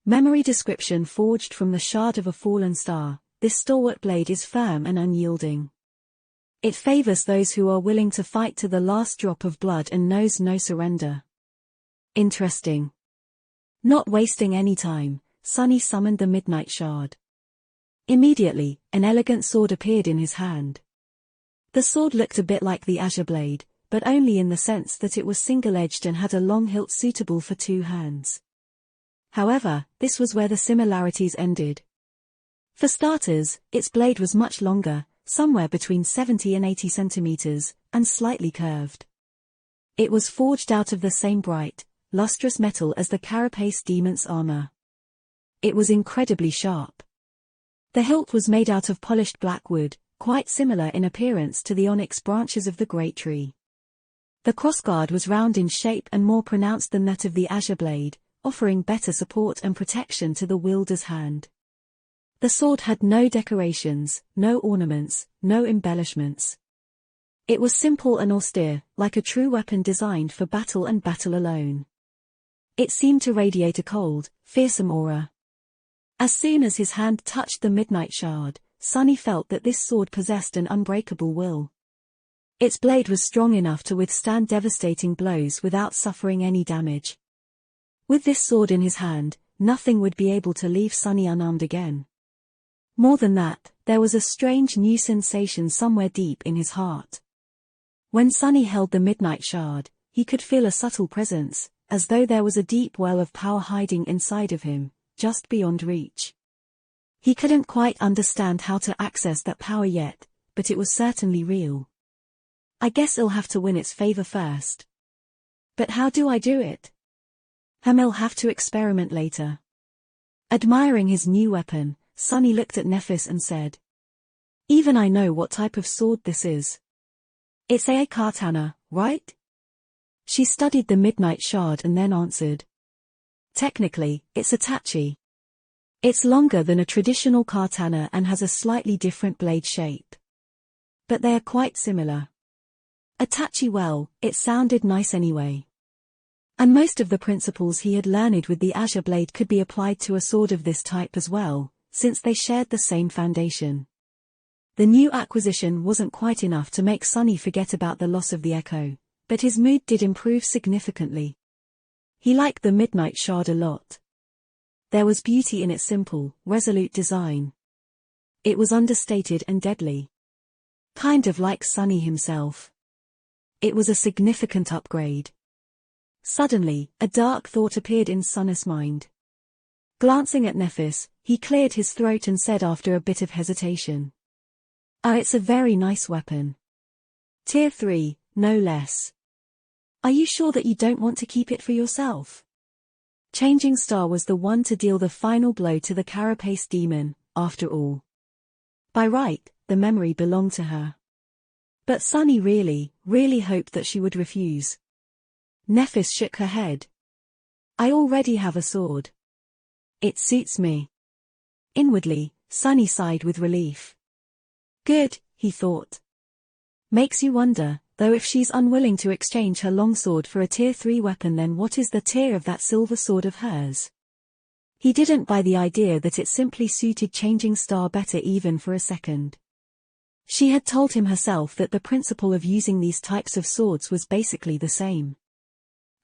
Memory description forged from the shard of a fallen star, this stalwart blade is firm and unyielding. It favors those who are willing to fight to the last drop of blood and knows no surrender. Interesting. Not wasting any time, Sunny summoned the Midnight Shard. Immediately, an elegant sword appeared in his hand. The sword looked a bit like the Azure Blade, but only in the sense that it was single-edged and had a long hilt suitable for two hands. However, this was where the similarities ended. For starters, its blade was much longer, somewhere between 70 and 80 centimeters, and slightly curved. It was forged out of the same bright, lustrous metal as the Carapace Demon's armor. It was incredibly sharp. The hilt was made out of polished black wood, quite similar in appearance to the onyx branches of the great tree. The crossguard was round in shape and more pronounced than that of the Azure Blade, offering better support and protection to the wielder's hand. The sword had no decorations, no ornaments, no embellishments. It was simple and austere, like a true weapon designed for battle and battle alone. It seemed to radiate a cold, fearsome aura. As soon as his hand touched the Midnight Shard, Sunny felt that this sword possessed an unbreakable will. Its blade was strong enough to withstand devastating blows without suffering any damage. With this sword in his hand, nothing would be able to leave Sunny unarmed again. More than that, there was a strange new sensation somewhere deep in his heart. When Sunny held the Midnight Shard, he could feel a subtle presence, as though there was a deep well of power hiding inside of him, just beyond reach. He couldn't quite understand how to access that power yet, but it was certainly real. I guess I'll have to win its favor first. But how do I do it? I'll have to experiment later. Admiring his new weapon, Sunny looked at Nephis and said, "Even I know what type of sword this is. It's a katana, right?" She studied the Midnight Shard and then answered, "Technically, it's a tachi. It's longer than a traditional katana and has a slightly different blade shape. But they are quite similar. A tachi, well, it sounded nice anyway. And most of the principles he had learned with the Azure Blade could be applied to a sword of this type as well, since they shared the same foundation. The new acquisition wasn't quite enough to make Sunny forget about the loss of the Echo, but his mood did improve significantly. He liked the Midnight Shard a lot. There was beauty in its simple, resolute design. It was understated and deadly. Kind of like Sunny himself. It was a significant upgrade. Suddenly, a dark thought appeared in Sunny's mind. Glancing at Nephis, he cleared his throat and said after a bit of hesitation, It's a very nice weapon. Tier 3, no less. Are you sure that you don't want to keep it for yourself?" Changing Star was the one to deal the final blow to the Carapace Demon, after all. By right, the memory belonged to her. But Sunny really hoped that she would refuse. Nephis shook her head. "I already have a sword. It suits me." Inwardly, Sunny sighed with relief. Good, he thought. Makes you wonder, though, if she's unwilling to exchange her longsword for a tier 3 weapon, then what is the tier of that silver sword of hers? He didn't buy the idea that it simply suited Changing Star better even for a second. She had told him herself that the principle of using these types of swords was basically the same.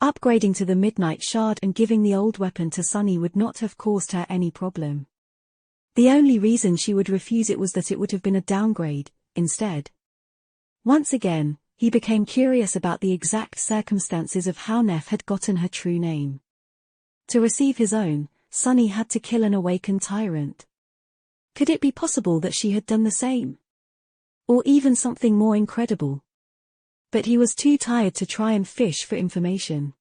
Upgrading to the Midnight Shard and giving the old weapon to Sunny would not have caused her any problem. The only reason she would refuse it was that it would have been a downgrade, instead. Once again, he became curious about the exact circumstances of how Neph had gotten her true name. To receive his own, Sunny had to kill an awakened tyrant. Could it be possible that she had done the same? Or even something more incredible? But he was too tired to try and fish for information.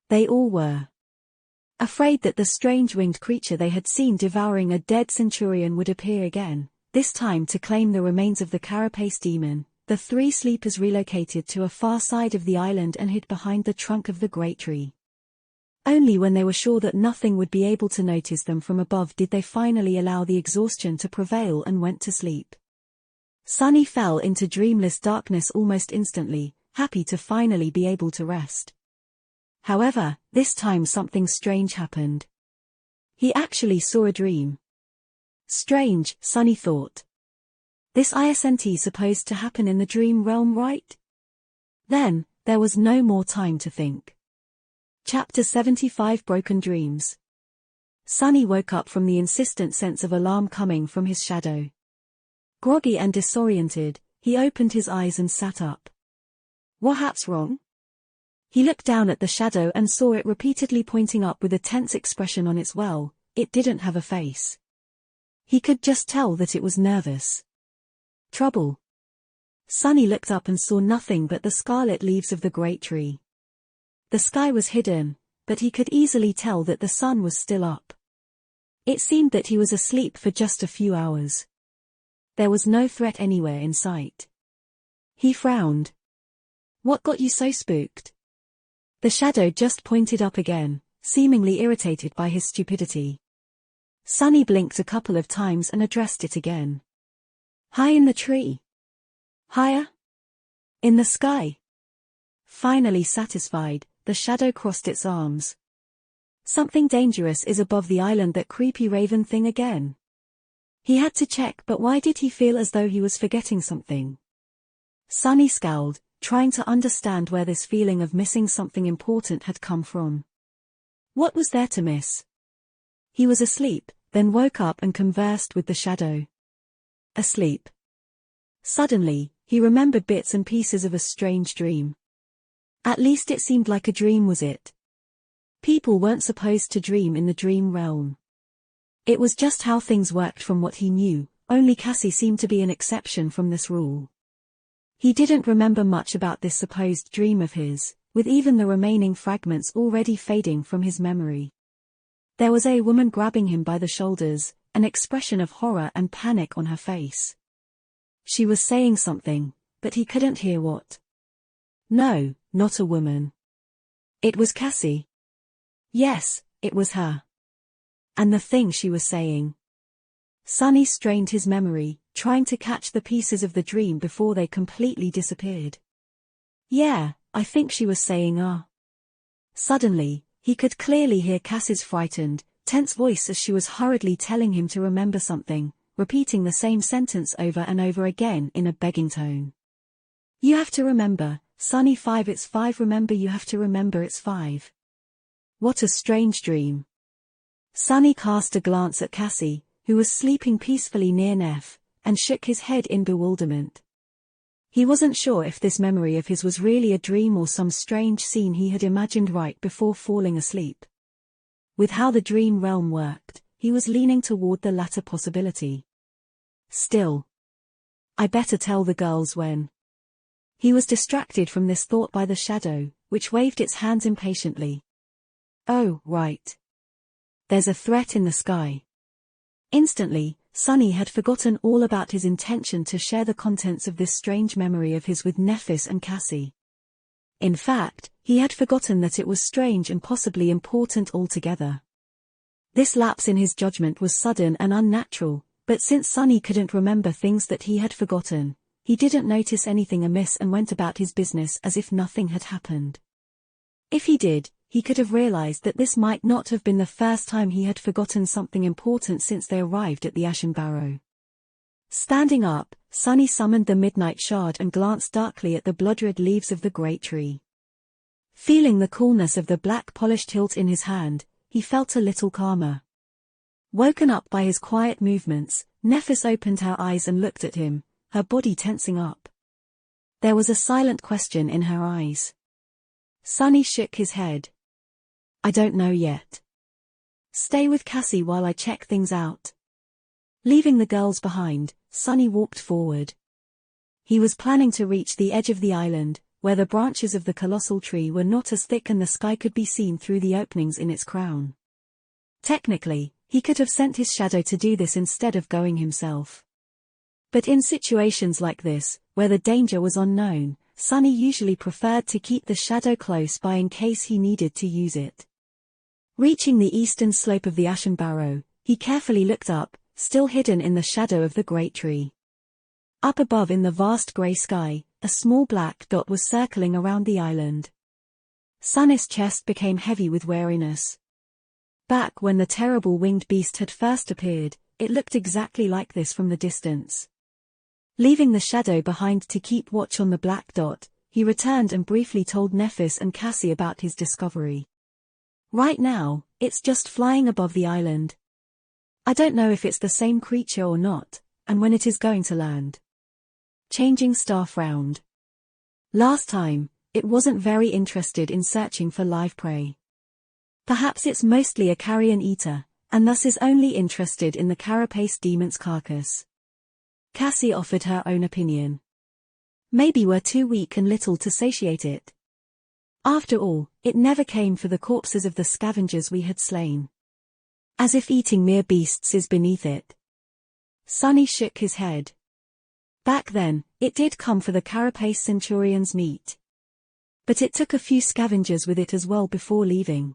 They all were. Afraid that the strange winged creature they had seen devouring a dead centurion would appear again, this time to claim the remains of the Carapace Demon, the 3 sleepers relocated to a far side of the island and hid behind the trunk of the great tree. Only when they were sure that nothing would be able to notice them from above did they finally allow the exhaustion to prevail and went to sleep. Sunny fell into dreamless darkness almost instantly, happy to finally be able to rest. However, this time something strange happened. He actually saw a dream. Strange, Sunny thought. This isn't supposed to happen in the dream realm, right? Then, there was no more time to think. Chapter 75 Broken Dreams. Sunny woke up from the insistent sense of alarm coming from his shadow. Groggy and disoriented, he opened his eyes and sat up. What's wrong? He looked down at the shadow and saw it repeatedly pointing up with a tense expression on its well. It didn't have a face. He could just tell that it was nervous. Trouble. Sunny looked up and saw nothing but the scarlet leaves of the great tree. The sky was hidden, but he could easily tell that the sun was still up. It seemed that he was asleep for just a few hours. There was no threat anywhere in sight. He frowned. What got you so spooked? The shadow just pointed up again, seemingly irritated by his stupidity. Sunny blinked a couple of times and addressed it again. High in the tree. Higher? In the sky. Finally satisfied, the shadow crossed its arms. Something dangerous is above the island, that creepy raven thing again. He had to check, but why did he feel as though he was forgetting something? Sunny scowled, trying to understand where this feeling of missing something important had come from. What was there to miss? He was asleep, then woke up and conversed with the shadow. Asleep. Suddenly, he remembered bits and pieces of a strange dream. At least it seemed like a dream, was it? People weren't supposed to dream in the dream realm. It was just how things worked from what he knew, only Cassie seemed to be an exception from this rule. He didn't remember much about this supposed dream of his, with even the remaining fragments already fading from his memory. There was a woman grabbing him by the shoulders, an expression of horror and panic on her face. She was saying something, but he couldn't hear what. No, not a woman. It was Cassie. Yes, it was her. And the thing she was saying. Sunny strained his memory, trying to catch the pieces of the dream before they completely disappeared. Yeah, I think she was saying Suddenly, he could clearly hear Cassie's frightened, tense voice as she was hurriedly telling him to remember something, repeating the same sentence over and over again in a begging tone. You have to remember, Sunny, 5, it's 5, remember, you have to remember, it's 5. What a strange dream. Sunny cast a glance at Cassie, who was sleeping peacefully near Neff, and shook his head in bewilderment. He wasn't sure if this memory of his was really a dream or some strange scene he had imagined right before falling asleep. With how the dream realm worked, he was leaning toward the latter possibility. Still, I better tell the girls when. He was distracted from this thought by the shadow, which waved its hands impatiently. Oh, right. There's a threat in the sky. Instantly, Sunny had forgotten all about his intention to share the contents of this strange memory of his with Nephis and Cassie. In fact, he had forgotten that it was strange and possibly important altogether. This lapse in his judgment was sudden and unnatural, but since Sunny couldn't remember things that he had forgotten, he didn't notice anything amiss and went about his business as if nothing had happened. If he did, he could have realized that this might not have been the first time he had forgotten something important since they arrived at the Ashen Barrow. Standing up, Sunny summoned the Midnight Shard and glanced darkly at the blood-red leaves of the great tree. Feeling the coolness of the black polished hilt in his hand, he felt a little calmer. Woken up by his quiet movements, Nephis opened her eyes and looked at him, her body tensing up. There was a silent question in her eyes. Sunny shook his head. I don't know yet. Stay with Cassie while I check things out. Leaving the girls behind, Sunny walked forward. He was planning to reach the edge of the island, where the branches of the colossal tree were not as thick and the sky could be seen through the openings in its crown. Technically, he could have sent his shadow to do this instead of going himself. But in situations like this, where the danger was unknown, Sunny usually preferred to keep the shadow close by in case he needed to use it. Reaching the eastern slope of the Ashen Barrow, he carefully looked up, still hidden in the shadow of the great tree. Up above in the vast grey sky, a small black dot was circling around the island. Sunny's chest became heavy with weariness. Back when the terrible winged beast had first appeared, it looked exactly like this from the distance. Leaving the shadow behind to keep watch on the black dot, he returned and briefly told Nephis and Cassie about his discovery. Right now, it's just flying above the island. I don't know if it's the same creature or not, and when it is going to land. Changing Star frowned. Last time, it wasn't very interested in searching for live prey. Perhaps it's mostly a carrion eater, and thus is only interested in the carapace demon's carcass. Cassie offered her own opinion. Maybe we're too weak and little to satiate it. After all, it never came for the corpses of the scavengers we had slain. As if eating mere beasts is beneath it. Sunny shook his head. Back then, it did come for the carapace centurion's meat. But it took a few scavengers with it as well before leaving.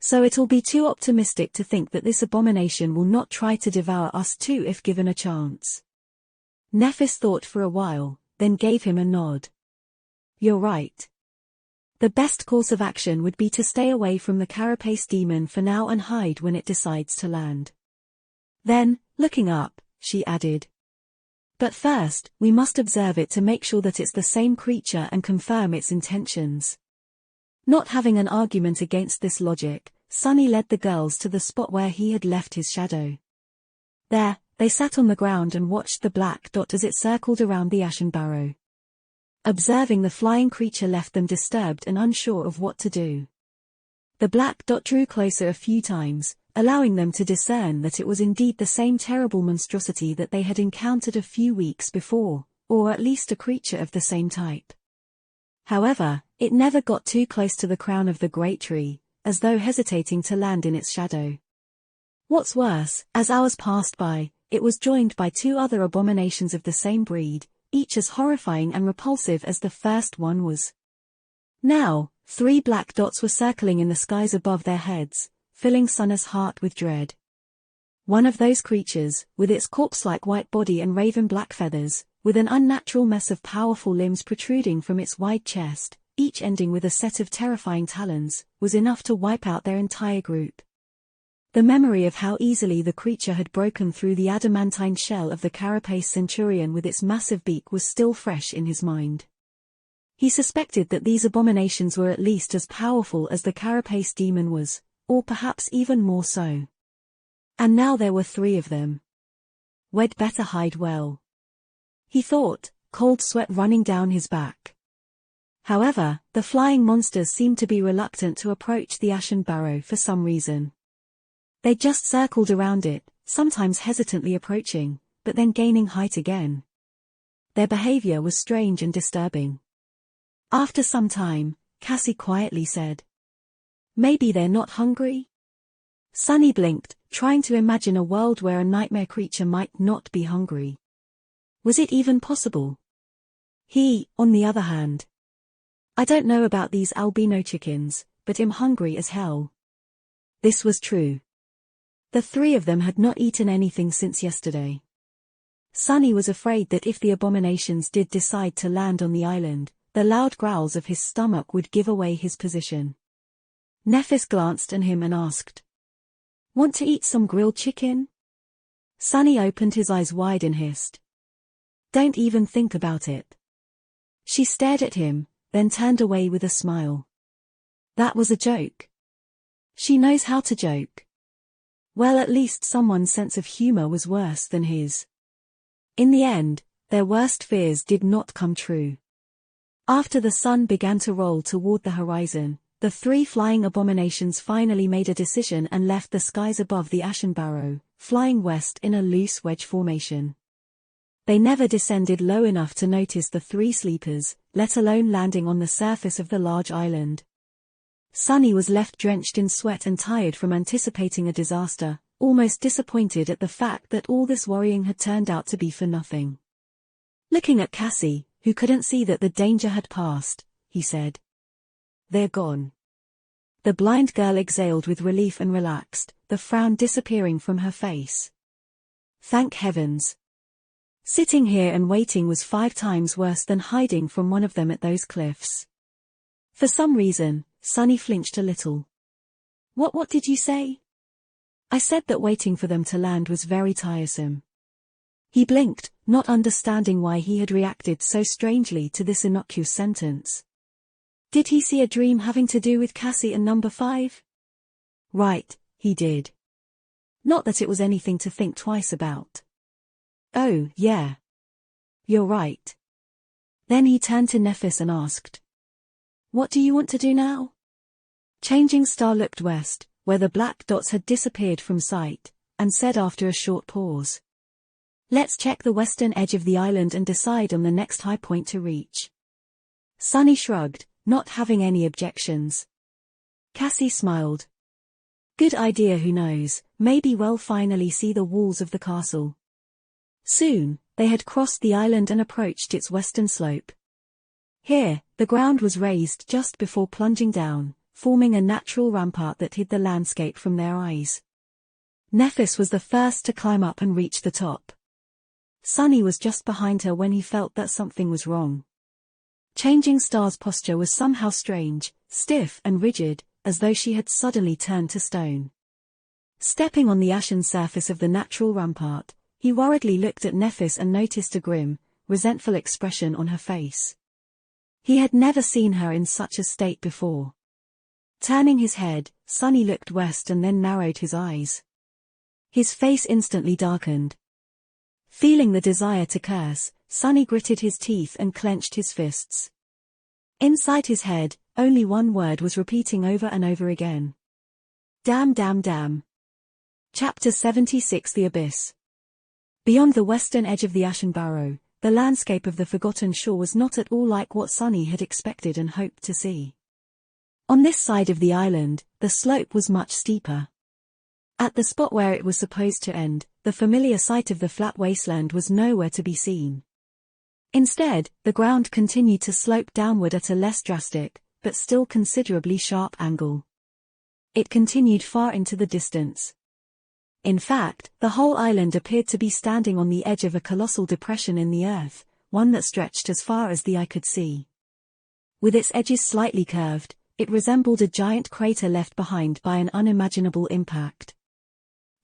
So it'll be too optimistic to think that this abomination will not try to devour us too if given a chance. Nephis thought for a while, then gave him a nod. You're right. The best course of action would be to stay away from the carapace demon for now and hide when it decides to land. Then, looking up, she added. But first, we must observe it to make sure that it's the same creature and confirm its intentions. Not having an argument against this logic, Sunny led the girls to the spot where he had left his shadow. There, they sat on the ground and watched the black dot as it circled around the ashen barrow. Observing the flying creature left them disturbed and unsure of what to do. The black dot drew closer a few times, allowing them to discern that it was indeed the same terrible monstrosity that they had encountered a few weeks before, or at least a creature of the same type. However, it never got too close to the crown of the great tree, as though hesitating to land in its shadow. What's worse, as hours passed by, it was joined by two other abominations of the same breed, each as horrifying and repulsive as the first one was. Now, 3 black dots were circling in the skies above their heads, filling Sunna's heart with dread. One of those creatures, with its corpse-like white body and raven black feathers, with an unnatural mess of powerful limbs protruding from its wide chest, each ending with a set of terrifying talons, was enough to wipe out their entire group. The memory of how easily the creature had broken through the adamantine shell of the carapace centurion with its massive beak was still fresh in his mind. He suspected that these abominations were at least as powerful as the carapace demon was, or perhaps even more so. And now there were 3 of them. We'd better hide well, he thought, cold sweat running down his back. However, the flying monsters seemed to be reluctant to approach the ashen barrow for some reason. They just circled around it, sometimes hesitantly approaching, but then gaining height again. Their behavior was strange and disturbing. After some time, Cassie quietly said, "Maybe they're not hungry?" Sunny blinked, trying to imagine a world where a nightmare creature might not be hungry. Was it even possible? He, on the other hand. I don't know about these albino chickens, but I'm hungry as hell. This was true. The 3 of them had not eaten anything since yesterday. Sunny was afraid that if the abominations did decide to land on the island, the loud growls of his stomach would give away his position. Nephis glanced at him and asked, "Want to eat some grilled chicken?" Sunny opened his eyes wide and hissed, "Don't even think about it." She stared at him, then turned away with a smile. That was a joke. She knows how to joke. Well, at least someone's sense of humor was worse than his. In the end, their worst fears did not come true. After the sun began to roll toward the horizon, the 3 flying abominations finally made a decision and left the skies above the ashen barrow, flying west in a loose wedge formation. They never descended low enough to notice the 3 sleepers, let alone landing on the surface of the large island. Sunny was left drenched in sweat and tired from anticipating a disaster, almost disappointed at the fact that all this worrying had turned out to be for nothing. Looking at Cassie, who couldn't see that the danger had passed, he said, "They're gone." The blind girl exhaled with relief and relaxed, the frown disappearing from her face. Thank heavens. Sitting here and waiting was 5 times worse than hiding from one of them at those cliffs. For some reason, Sunny flinched a little. What did you say? I said that waiting for them to land was very tiresome. He blinked, not understanding why he had reacted so strangely to this innocuous sentence. Did he see a dream having to do with Cassie and number 5? Right, he did. Not that it was anything to think twice about. Oh, yeah. You're right. Then he turned to Nephis and asked, "What do you want to do now?" Changing Star looked west, where the black dots had disappeared from sight, and said after a short pause, "Let's check the western edge of the island and decide on the next high point to reach." Sunny shrugged, not having any objections. Cassie smiled. Good idea, who knows, maybe we'll finally see the walls of the castle. Soon, they had crossed the island and approached its western slope. Here, the ground was raised just before plunging down, forming a natural rampart that hid the landscape from their eyes. Nephis was the first to climb up and reach the top. Sunny was just behind her when he felt that something was wrong. Changing Star's posture was somehow strange, stiff and rigid, as though she had suddenly turned to stone. Stepping on the ashen surface of the natural rampart, he worriedly looked at Nephis and noticed a grim, resentful expression on her face. He had never seen her in such a state before. Turning his head, Sunny looked west and then narrowed his eyes. His face instantly darkened. Feeling the desire to curse, Sunny gritted his teeth and clenched his fists. Inside his head, only one word was repeating over and over again. Damn, damn, damn. Chapter 76 The Abyss. Beyond the western edge of the Ashen Barrow, the landscape of the Forgotten Shore was not at all like what Sunny had expected and hoped to see. On this side of the island, the slope was much steeper. At the spot where it was supposed to end, the familiar sight of the flat wasteland was nowhere to be seen. Instead, the ground continued to slope downward at a less drastic, but still considerably sharp angle. It continued far into the distance. In fact, the whole island appeared to be standing on the edge of a colossal depression in the earth, one that stretched as far as the eye could see. With its edges slightly curved, it resembled a giant crater left behind by an unimaginable impact.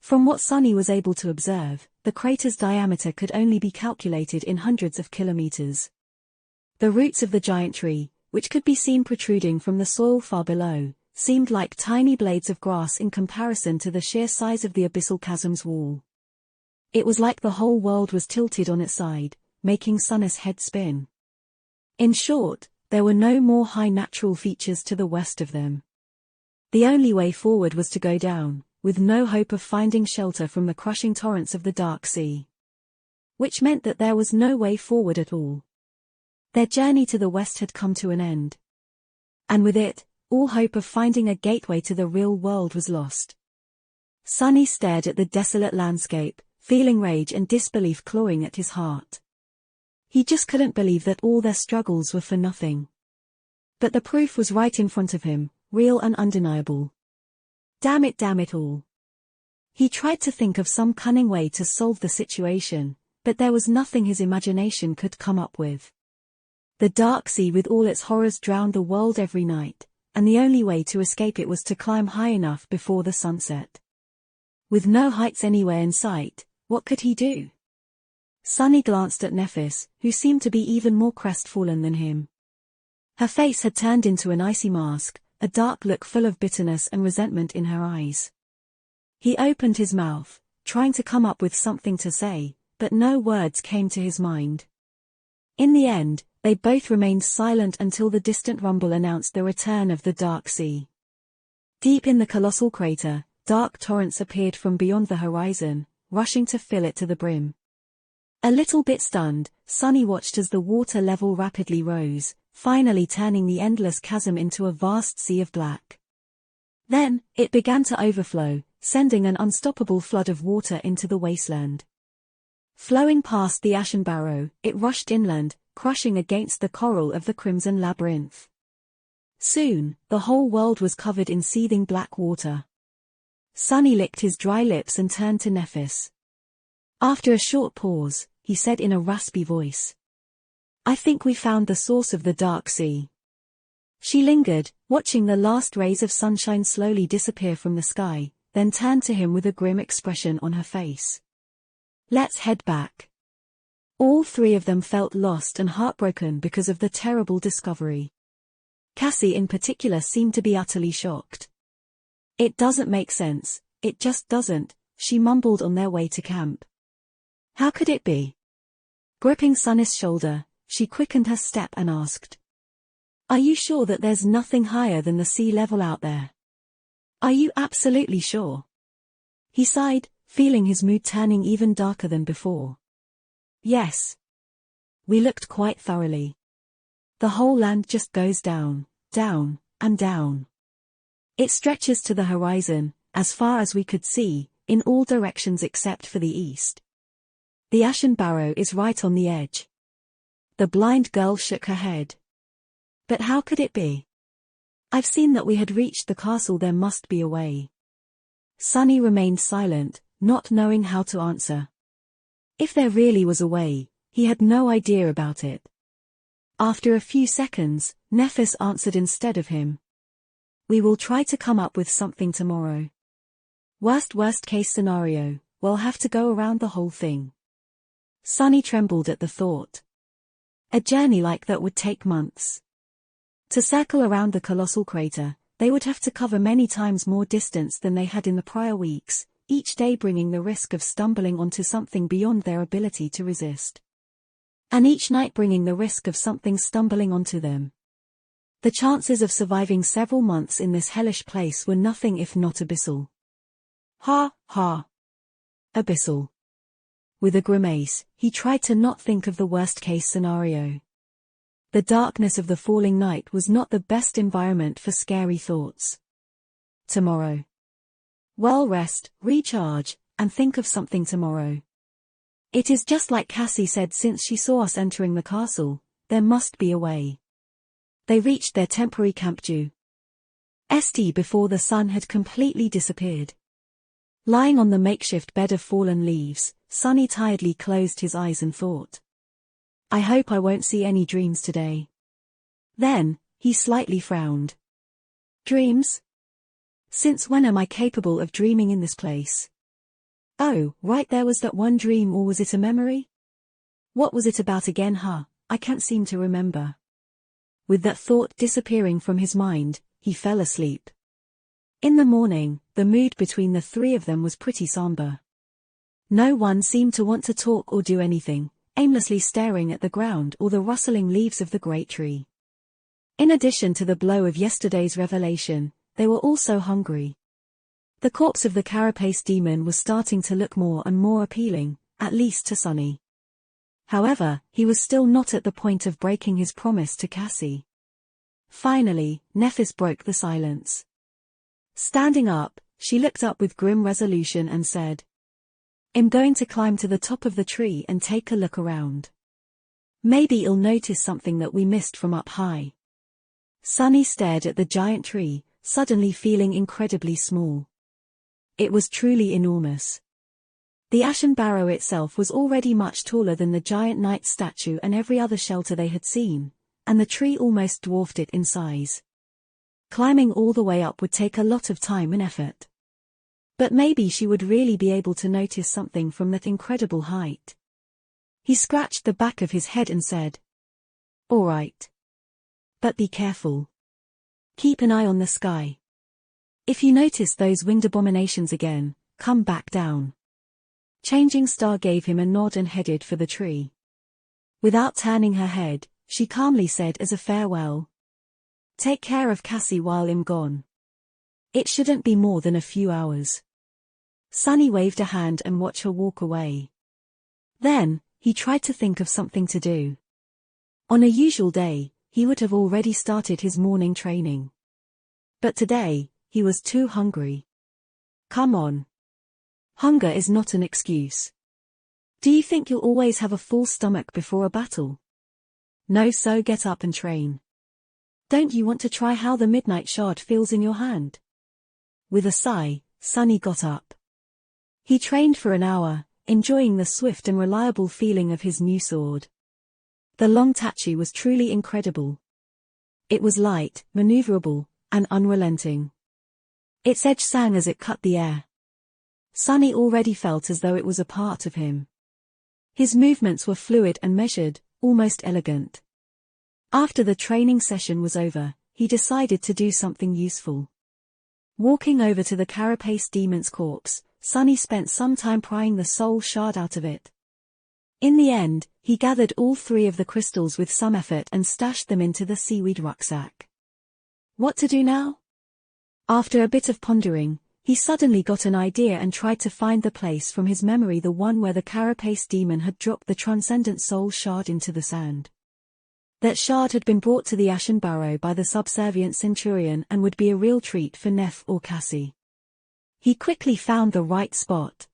From what Sunny was able to observe, the crater's diameter could only be calculated in hundreds of kilometers. The roots of the giant tree, which could be seen protruding from the soil far below, seemed like tiny blades of grass in comparison to the sheer size of the abyssal chasm's wall. It was like the whole world was tilted on its side, making Sunny's head spin. In short, there were no more high natural features to the west of them. The only way forward was to go down, with no hope of finding shelter from the crushing torrents of the Dark Sea. Which meant that there was no way forward at all. Their journey to the west had come to an end. And with it, all hope of finding a gateway to the real world was lost. Sunny stared at the desolate landscape, feeling rage and disbelief clawing at his heart. He just couldn't believe that all their struggles were for nothing. But the proof was right in front of him, real and undeniable. Damn it all. He tried to think of some cunning way to solve the situation, but there was nothing his imagination could come up with. The Dark Sea with all its horrors drowned the world every night, and the only way to escape it was to climb high enough before the sunset. With no heights anywhere in sight, what could he do? Sunny glanced at Nephis, who seemed to be even more crestfallen than him. Her face had turned into an icy mask, a dark look full of bitterness and resentment in her eyes. He opened his mouth, trying to come up with something to say, but no words came to his mind. In the end, they both remained silent until the distant rumble announced the return of the Dark Sea. Deep in the colossal crater, dark torrents appeared from beyond the horizon, rushing to fill it to the brim. A little bit stunned, Sunny watched as the water level rapidly rose, finally turning the endless chasm into a vast sea of black. Then, it began to overflow, sending an unstoppable flood of water into the wasteland. Flowing past the Ashen Barrow, it rushed inland, crushing against the coral of the Crimson Labyrinth. Soon, the whole world was covered in seething black water. Sunny licked his dry lips and turned to Nephis. After a short pause, he said in a raspy voice, "I think we found the source of the Dark Sea." She lingered, watching the last rays of sunshine slowly disappear from the sky, then turned to him with a grim expression on her face. Let's head back. All three of them felt lost and heartbroken because of the terrible discovery. Cassie in particular seemed to be utterly shocked. It doesn't make sense, it just doesn't, she mumbled on their way to camp. How could it be? Gripping Sunny's shoulder, she quickened her step and asked. Are you sure that there's nothing higher than the sea level out there? Are you absolutely sure? He sighed, feeling his mood turning even darker than before. Yes. We looked quite thoroughly. The whole land just goes down, down, and down. It stretches to the horizon, as far as we could see, in all directions except for the east. The Ashen Barrow is right on the edge. The blind girl shook her head. But how could it be? I've seen that we had reached the castle, there must be a way. Sunny remained silent, not knowing how to answer. If there really was a way, he had no idea about it. After a few seconds, Nephis answered instead of him. We will try to come up with something tomorrow. Worst case scenario, we'll have to go around the whole thing. Sunny trembled at the thought. A journey like that would take months. To circle around the colossal crater, they would have to cover many times more distance than they had in the prior weeks, each day bringing the risk of stumbling onto something beyond their ability to resist. And each night bringing the risk of something stumbling onto them. The chances of surviving several months in this hellish place were nothing if not abyssal. Ha, ha. Abyssal. With a grimace, he tried to not think of the worst-case scenario. The darkness of the falling night was not the best environment for scary thoughts. Tomorrow. Well, rest, recharge, and think of something tomorrow. It is just like Cassie said since she saw us entering the castle, there must be a way. They reached their temporary camp due before the sun had completely disappeared. Lying on the makeshift bed of fallen leaves, Sunny tiredly closed his eyes and thought. I hope I won't see any dreams today. Then, he slightly frowned. Dreams? Since when am I capable of dreaming in this place? Oh, right, there was that one dream, or was it a memory? What was it about again, huh? I can't seem to remember. With that thought disappearing from his mind, he fell asleep. In the morning, the mood between the three of them was pretty somber. No one seemed to want to talk or do anything, aimlessly staring at the ground or the rustling leaves of the great tree. In addition to the blow of yesterday's revelation, they were also hungry. The corpse of the carapace demon was starting to look more and more appealing, at least to Sunny. However, he was still not at the point of breaking his promise to Cassie. Finally, Nephis broke the silence. Standing up, she looked up with grim resolution and said, I'm going to climb to the top of the tree and take a look around. Maybe you'll notice something that we missed from up high. Sunny stared at the giant tree, suddenly feeling incredibly small. It was truly enormous. The Ashen Barrow itself was already much taller than the giant knight statue and every other shelter they had seen, and the tree almost dwarfed it in size. Climbing all the way up would take a lot of time and effort. But maybe she would really be able to notice something from that incredible height. He scratched the back of his head and said, All right. But be careful. Keep an eye on the sky. If you notice those winged abominations again, come back down. Changing Star gave him a nod and headed for the tree. Without turning her head, she calmly said as a farewell, Take care of Cassie while I'm gone. It shouldn't be more than a few hours. Sunny waved a hand and watched her walk away. Then, he tried to think of something to do. On a usual day, he would have already started his morning training. But today, he was too hungry. Come on. Hunger is not an excuse. Do you think you'll always have a full stomach before a battle? No, so get up and train. Don't you want to try how the midnight shard feels in your hand? With a sigh, Sunny got up. He trained for an hour, enjoying the swift and reliable feeling of his new sword. The long tachi was truly incredible. It was light, maneuverable, and unrelenting. Its edge sang as it cut the air. Sunny already felt as though it was a part of him. His movements were fluid and measured, almost elegant. After the training session was over, he decided to do something useful. Walking over to the Carapace demon's corpse, Sunny spent some time prying the soul shard out of it. In the end, he gathered all 3 of the crystals with some effort and stashed them into the seaweed rucksack. What to do now? After a bit of pondering, he suddenly got an idea and tried to find the place from his memory, the one where the Carapace demon had dropped the transcendent soul shard into the sand. That shard had been brought to the Ashen Barrow by the subservient Centurion and would be a real treat for Neff or Cassie. He quickly found the right spot.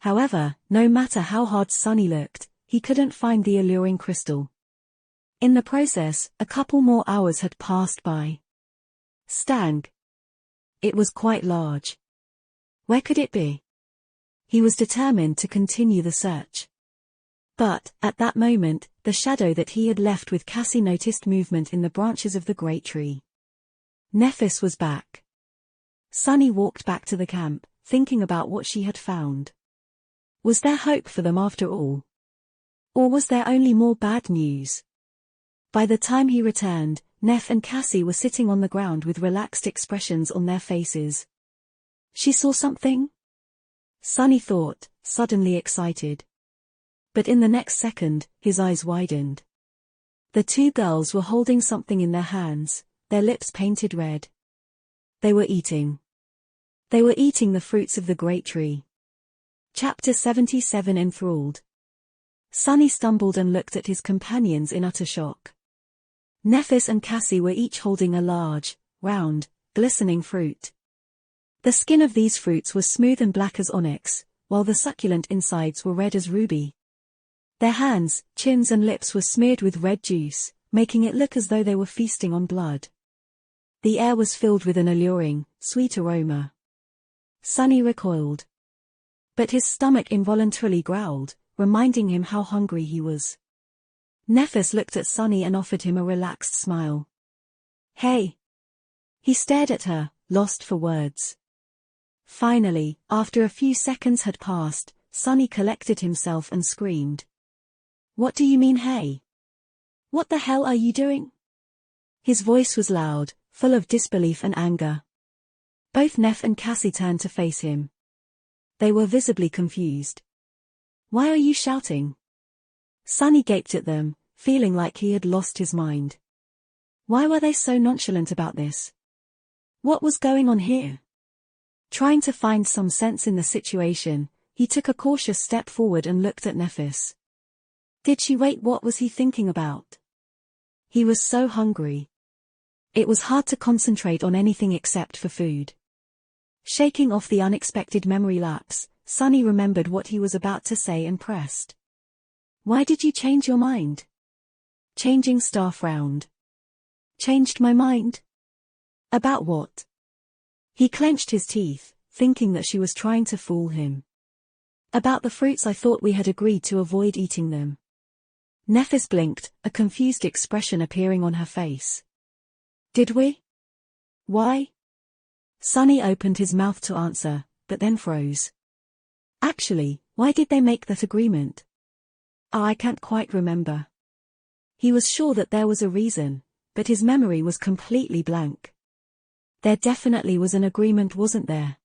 However, no matter how hard Sunny looked, he couldn't find the alluring crystal. In the process, a couple more hours had passed by. Stang. It was quite large. Where could it be? He was determined to continue the search. But, at that moment, the shadow that he had left with Cassie noticed movement in the branches of the great tree. Nephis was back. Sunny walked back to the camp, thinking about what she had found. Was there hope for them after all? Or was there only more bad news? By the time he returned, Neff and Cassie were sitting on the ground with relaxed expressions on their faces. She saw something? Sunny thought, suddenly excited. But in the next second, his eyes widened. The 2 girls were holding something in their hands, their lips painted red. They were eating. They were eating the fruits of the great tree. Chapter 77 Enthralled. Sunny stumbled and looked at his companions in utter shock. Nephis and Cassie were each holding a large, round, glistening fruit. The skin of these fruits was smooth and black as onyx, while the succulent insides were red as ruby. Their hands, chins and lips were smeared with red juice, making it look as though they were feasting on blood. The air was filled with an alluring, sweet aroma. Sunny recoiled. But his stomach involuntarily growled, reminding him how hungry he was. Nephis looked at Sunny and offered him a relaxed smile. Hey! He stared at her, lost for words. Finally, after a few seconds had passed, Sunny collected himself and screamed. What do you mean, hey? What the hell are you doing? His voice was loud, full of disbelief and anger. Both Neff and Cassie turned to face him. They were visibly confused. Why are you shouting? Sunny gaped at them, feeling like he had lost his mind. Why were they so nonchalant about this? What was going on here? Trying to find some sense in the situation, he took a cautious step forward and looked at Nephis. Did she wait? What was he thinking about? He was so hungry. It was hard to concentrate on anything except for food. Shaking off the unexpected memory lapse, Sunny remembered what he was about to say and pressed. Why did you change your mind? Changing Star frowned. Changed my mind? About what? He clenched his teeth, thinking that she was trying to fool him. About the fruits. I thought we had agreed to avoid eating them. Nephis blinked, a confused expression appearing on her face. Did we? Why? Sunny opened his mouth to answer, but then froze. Actually, why did they make that agreement? Oh, I can't quite remember. He was sure that there was a reason, but his memory was completely blank. There definitely was an agreement, wasn't there?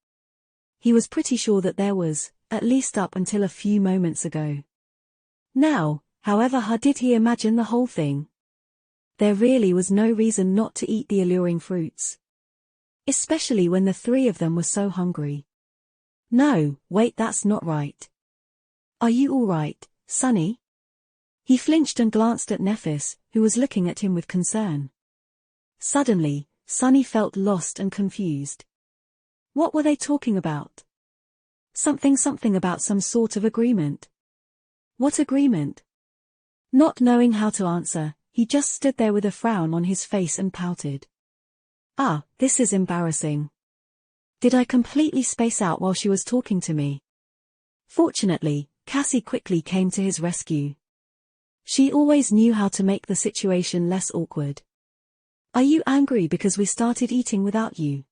He was pretty sure that there was, at least up until a few moments ago. Now, however, how did he imagine the whole thing? There really was no reason not to eat the alluring fruits. Especially when the 3 of them were so hungry. No, wait, that's not right. Are you all right, Sunny? He flinched and glanced at Nephis, who was looking at him with concern. Suddenly, Sunny felt lost and confused. What were they talking about? Something about some sort of agreement. What agreement? Not knowing how to answer, he just stood there with a frown on his face and pouted. Ah, this is embarrassing. Did I completely space out while she was talking to me? Fortunately, Cassie quickly came to his rescue. She always knew how to make the situation less awkward. Are you angry because we started eating without you?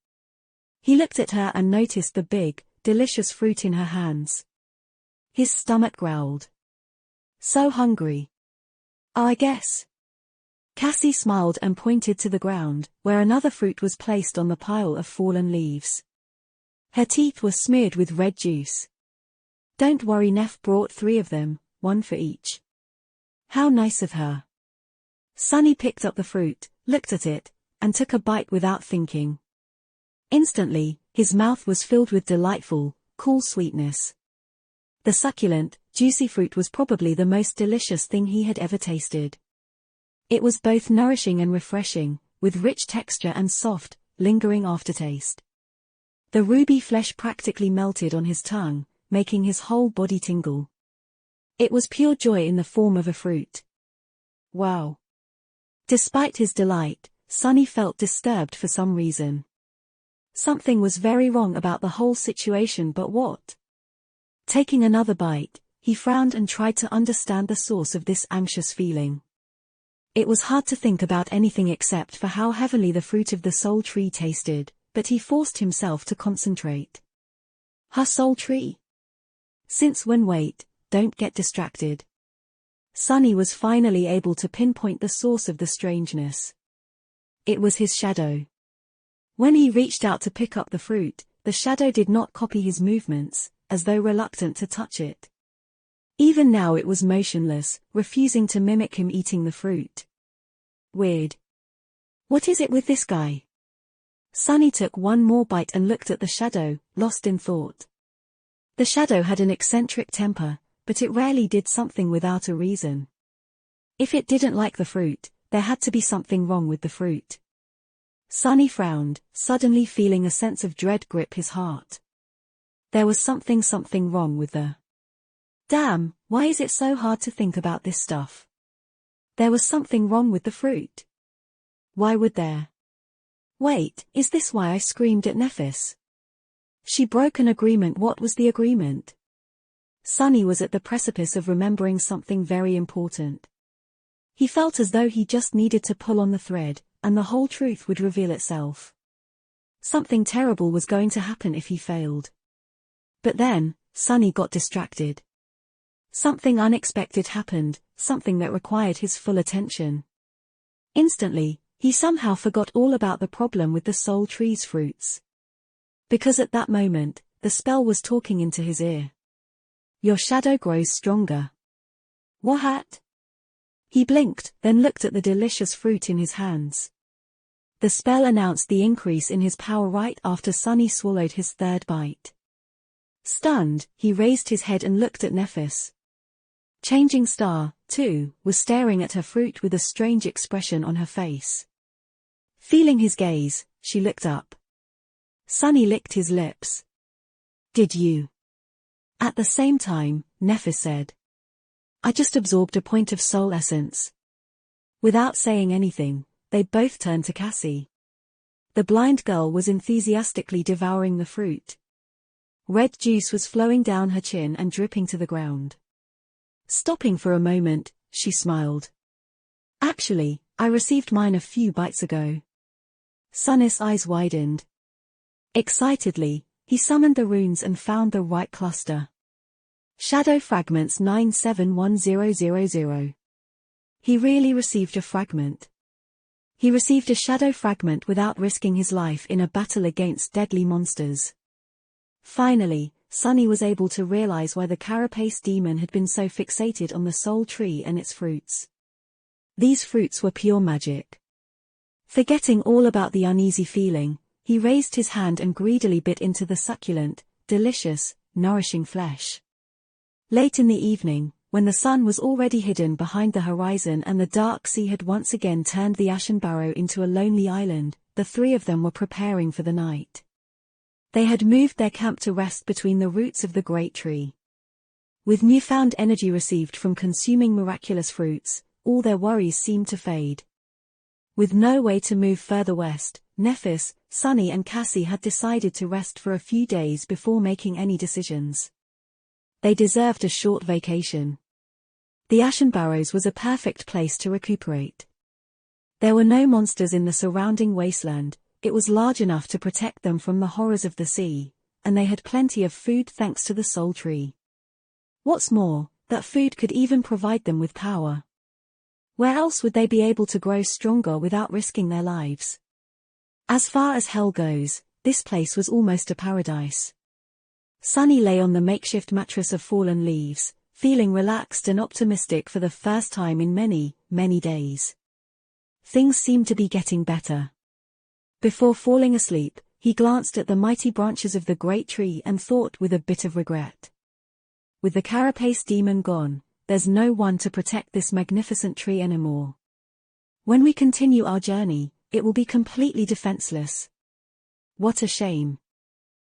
He looked at her and noticed the big, delicious fruit in her hands. His stomach growled. So hungry. I guess. Cassie smiled and pointed to the ground, where another fruit was placed on the pile of fallen leaves. Her teeth were smeared with red juice. Don't worry, Neff brought 3 of them, 1 for each. How nice of her. Sunny picked up the fruit, looked at it, and took a bite without thinking. Instantly, his mouth was filled with delightful, cool sweetness. The succulent, juicy fruit was probably the most delicious thing he had ever tasted. It was both nourishing and refreshing, with rich texture and soft, lingering aftertaste. The ruby flesh practically melted on his tongue, making his whole body tingle. It was pure joy in the form of a fruit. Wow. Despite his delight, Sunny felt disturbed for some reason. Something was very wrong about the whole situation, but what? Taking another bite, he frowned and tried to understand the source of this anxious feeling. It was hard to think about anything except for how heavenly the fruit of the soul tree tasted, but he forced himself to concentrate. Her soul tree? Since when? Wait, don't get distracted. Sunny was finally able to pinpoint the source of the strangeness. It was his shadow. When he reached out to pick up the fruit, the shadow did not copy his movements, as though reluctant to touch it. Even now it was motionless, refusing to mimic him eating the fruit. Weird. What is it with this guy? Sunny took one more bite and looked at the shadow, lost in thought. The shadow had an eccentric temper, but it rarely did something without a reason. If it didn't like the fruit, there had to be something wrong with the fruit. Sunny frowned, suddenly feeling a sense of dread grip his heart. There was something wrong with the... Damn, why is it so hard to think about this stuff? There was something wrong with the fruit. Why would there? Wait, is this why I screamed at Nephis? She broke an agreement. What was the agreement? Sunny was at the precipice of remembering something very important. He felt as though he just needed to pull on the thread, and the whole truth would reveal itself. Something terrible was going to happen if he failed. But then, Sunny got distracted. Something unexpected happened, something that required his full attention. Instantly, he somehow forgot all about the problem with the soul tree's fruits. Because at that moment, the spell was talking into his ear. Your shadow grows stronger. What? He blinked, then looked at the delicious fruit in his hands. The spell announced the increase in his power right after Sunny swallowed his 3rd bite. Stunned, he raised his head and looked at Nephis. Changing Star, too, was staring at her fruit with a strange expression on her face. Feeling his gaze, she looked up. Sunny licked his lips. Did you? At the same time, Nephis said. I just absorbed a point of soul essence. Without saying anything, they both turned to Cassie. The blind girl was enthusiastically devouring the fruit. Red juice was flowing down her chin and dripping to the ground. Stopping for a moment, she smiled. Actually, I received mine a few bites ago. Sunny's eyes widened. Excitedly, he summoned the runes and found the right cluster. Shadow Fragments 971000. He really received a fragment. He received a shadow fragment without risking his life in a battle against deadly monsters. Finally, Sunny was able to realize why the carapace demon had been so fixated on the soul tree and its fruits. These fruits were pure magic. Forgetting all about the uneasy feeling, he raised his hand and greedily bit into the succulent, delicious, nourishing flesh. Late in the evening, when the sun was already hidden behind the horizon and the dark sea had once again turned the Ashen Barrow into a lonely island, the 3 of them were preparing for the night. They had moved their camp to rest between the roots of the great tree. With newfound energy received from consuming miraculous fruits, all their worries seemed to fade. With no way to move further west, Nephis, Sunny and Cassie had decided to rest for a few days before making any decisions. They deserved a short vacation. The Ashen Barrows was a perfect place to recuperate. There were no monsters in the surrounding wasteland. It was large enough to protect them from the horrors of the sea, and they had plenty of food thanks to the soul tree. What's more, that food could even provide them with power. Where else would they be able to grow stronger without risking their lives? As far as hell goes, this place was almost a paradise. Sunny lay on the makeshift mattress of fallen leaves, feeling relaxed and optimistic for the first time in many, many days. Things seemed to be getting better. Before falling asleep, he glanced at the mighty branches of the great tree and thought with a bit of regret. With the carapace demon gone, there's no one to protect this magnificent tree anymore. When we continue our journey, it will be completely defenseless. What a shame.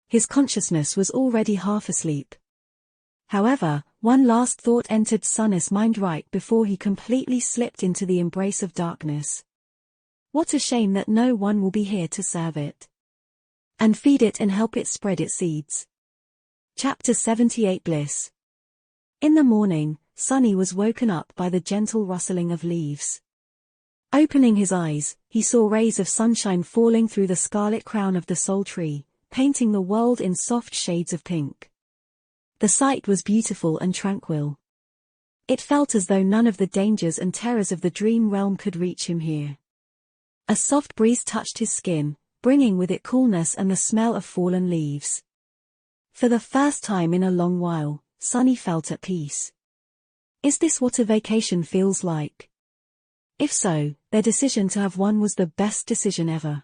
His consciousness was already half asleep. However, one last thought entered Sunny's mind right before he completely slipped into the embrace of darkness. What a shame that no one will be here to serve it and feed it and help it spread its seeds. Chapter 78 Bliss. In the morning, Sunny was woken up by the gentle rustling of leaves. Opening his eyes, he saw rays of sunshine falling through the scarlet crown of the soul tree, painting the world in soft shades of pink. The sight was beautiful and tranquil. It felt as though none of the dangers and terrors of the dream realm could reach him here. A soft breeze touched his skin, bringing with it coolness and the smell of fallen leaves. For the first time in a long while, Sunny felt at peace. Is this what a vacation feels like? If so, their decision to have one was the best decision ever.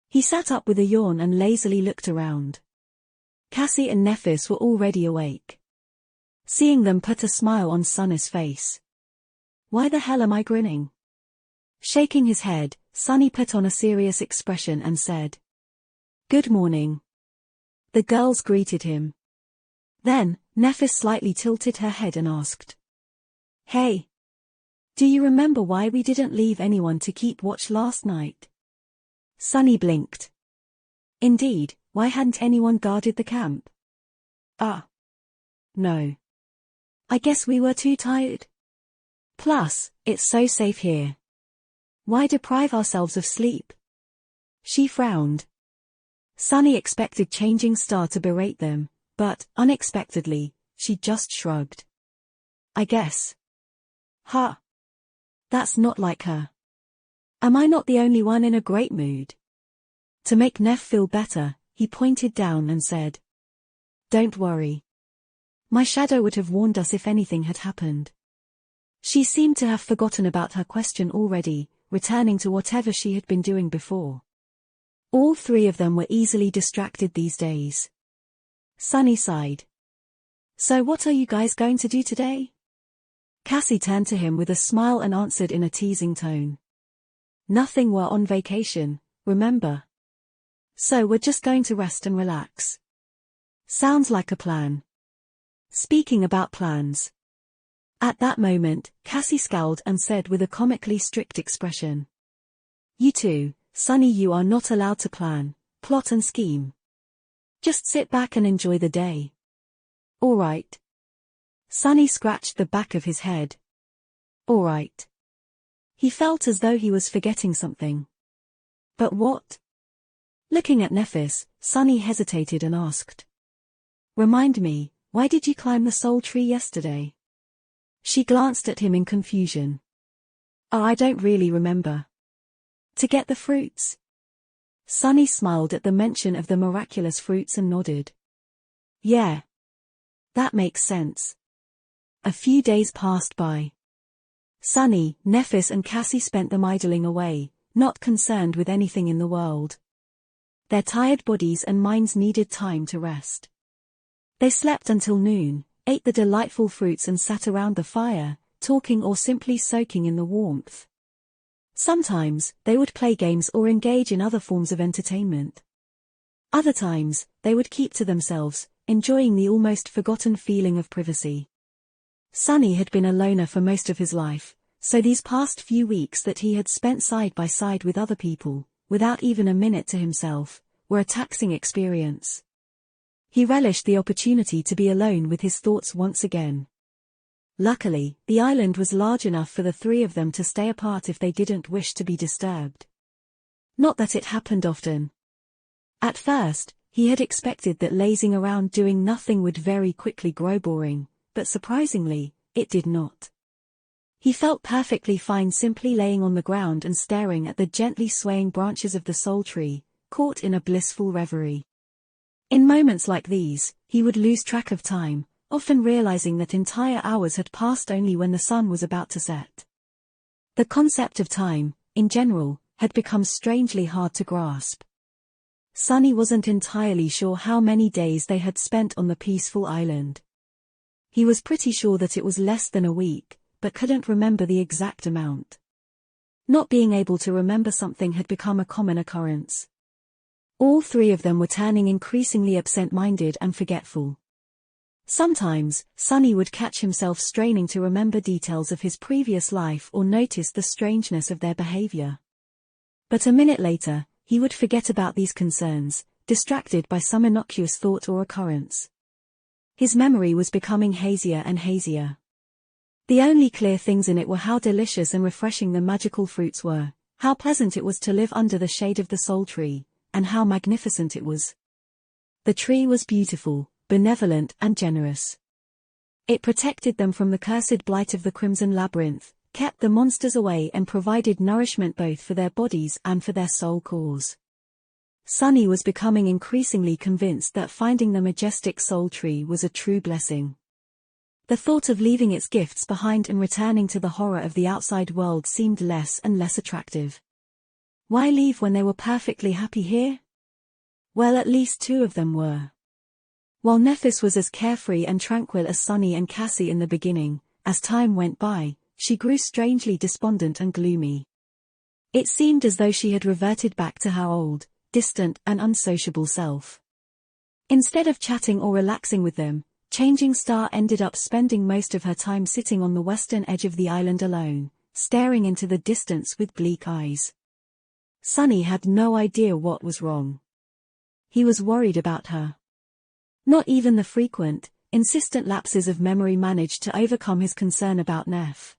He sat up with a yawn and lazily looked around. Cassie and Nephis were already awake. Seeing them put a smile on Sunny's face. Why the hell am I grinning? Shaking his head, Sunny put on a serious expression and said, "Good morning." The girls greeted him. Then, Nephis slightly tilted her head and asked, "Hey, do you remember why we didn't leave anyone to keep watch last night?" Sunny blinked. Indeed, why hadn't anyone guarded the camp? No. I guess we were too tired. Plus, it's so safe here. Why deprive ourselves of sleep? She frowned. Sunny expected Changing Star to berate them, but, unexpectedly, she just shrugged. I guess. That's not like her. Am I not the only one in a great mood? To make Neff feel better, he pointed down and said, "Don't worry. My shadow would have warned us if anything had happened." She seemed to have forgotten about her question already, returning to whatever she had been doing before. All three of them were easily distracted these days. Sunny sighed. "So what are you guys going to do today?" Cassie turned to him with a smile and answered in a teasing tone. "Nothing, we're on vacation, remember? So we're just going to rest and relax." Sounds like a plan. Speaking about plans. At that moment, Cassie scowled and said with a comically strict expression, "You two, Sunny, you are not allowed to plan, plot and scheme. Just sit back and enjoy the day." "All right." Sunny scratched the back of his head. "All right." He felt as though he was forgetting something. But what? Looking at Nephis, Sunny hesitated and asked, "Remind me, why did you climb the soul tree yesterday?" She glanced at him in confusion. "Oh, I don't really remember." "To get the fruits?" Sunny smiled at the mention of the miraculous fruits and nodded. "Yeah. That makes sense." A few days passed by. Sunny, Nephis and Cassie spent them idling away, not concerned with anything in the world. Their tired bodies and minds needed time to rest. They slept until noon, ate the delightful fruits and sat around the fire, talking or simply soaking in the warmth. Sometimes, they would play games or engage in other forms of entertainment. Other times, they would keep to themselves, enjoying the almost forgotten feeling of privacy. Sunny had been a loner for most of his life, so these past few weeks that he had spent side by side with other people, without even a minute to himself, were a taxing experience. He relished the opportunity to be alone with his thoughts once again. Luckily, the island was large enough for the three of them to stay apart if they didn't wish to be disturbed. Not that it happened often. At first, he had expected that lazing around doing nothing would very quickly grow boring, but surprisingly, it did not. He felt perfectly fine simply laying on the ground and staring at the gently swaying branches of the Soul Tree, caught in a blissful reverie. In moments like these, he would lose track of time, often realizing that entire hours had passed only when the sun was about to set. The concept of time, in general, had become strangely hard to grasp. Sunny wasn't entirely sure how many days they had spent on the peaceful island. He was pretty sure that it was less than a week, but couldn't remember the exact amount. Not being able to remember something had become a common occurrence. All three of them were turning increasingly absent-minded and forgetful. Sometimes, Sunny would catch himself straining to remember details of his previous life or notice the strangeness of their behavior. But a minute later, he would forget about these concerns, distracted by some innocuous thought or occurrence. His memory was becoming hazier and hazier. The only clear things in it were how delicious and refreshing the magical fruits were, how pleasant it was to live under the shade of the Soul Tree, and how magnificent it was. The tree was beautiful, benevolent and generous. It protected them from the cursed blight of the Crimson Labyrinth, kept the monsters away and provided nourishment both for their bodies and for their soul cores. Sunny was becoming increasingly convinced that finding the majestic Soul Tree was a true blessing. The thought of leaving its gifts behind and returning to the horror of the outside world seemed less and less attractive. Why leave when they were perfectly happy here? Well, at least two of them were. While Nephis was as carefree and tranquil as Sunny and Cassie in the beginning, as time went by, she grew strangely despondent and gloomy. It seemed as though she had reverted back to her old, distant and unsociable self. Instead of chatting or relaxing with them, Changing Star ended up spending most of her time sitting on the western edge of the island alone, staring into the distance with bleak eyes. Sunny had no idea what was wrong. He was worried about her. Not even the frequent, insistent lapses of memory managed to overcome his concern about Neph.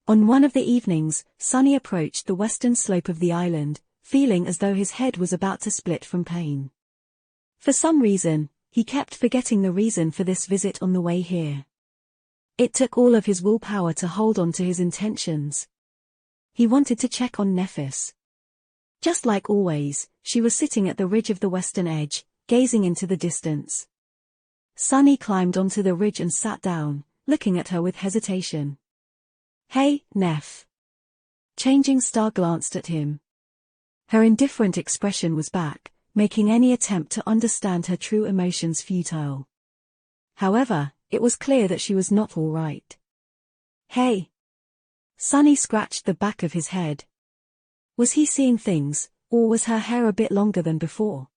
On one of the evenings, Sunny approached the western slope of the island, feeling as though his head was about to split from pain. For some reason, he kept forgetting the reason for this visit on the way here. It took all of his willpower to hold on to his intentions. He wanted to check on Nephis. Just like always, she was sitting at the ridge of the western edge, gazing into the distance. Sunny climbed onto the ridge and sat down, looking at her with hesitation. "Hey, Neph." Changing Star glanced at him. Her indifferent expression was back, making any attempt to understand her true emotions futile. However, it was clear that she was not all right. "Hey." Sunny scratched the back of his head. Was he seeing things, or was her hair a bit longer than before?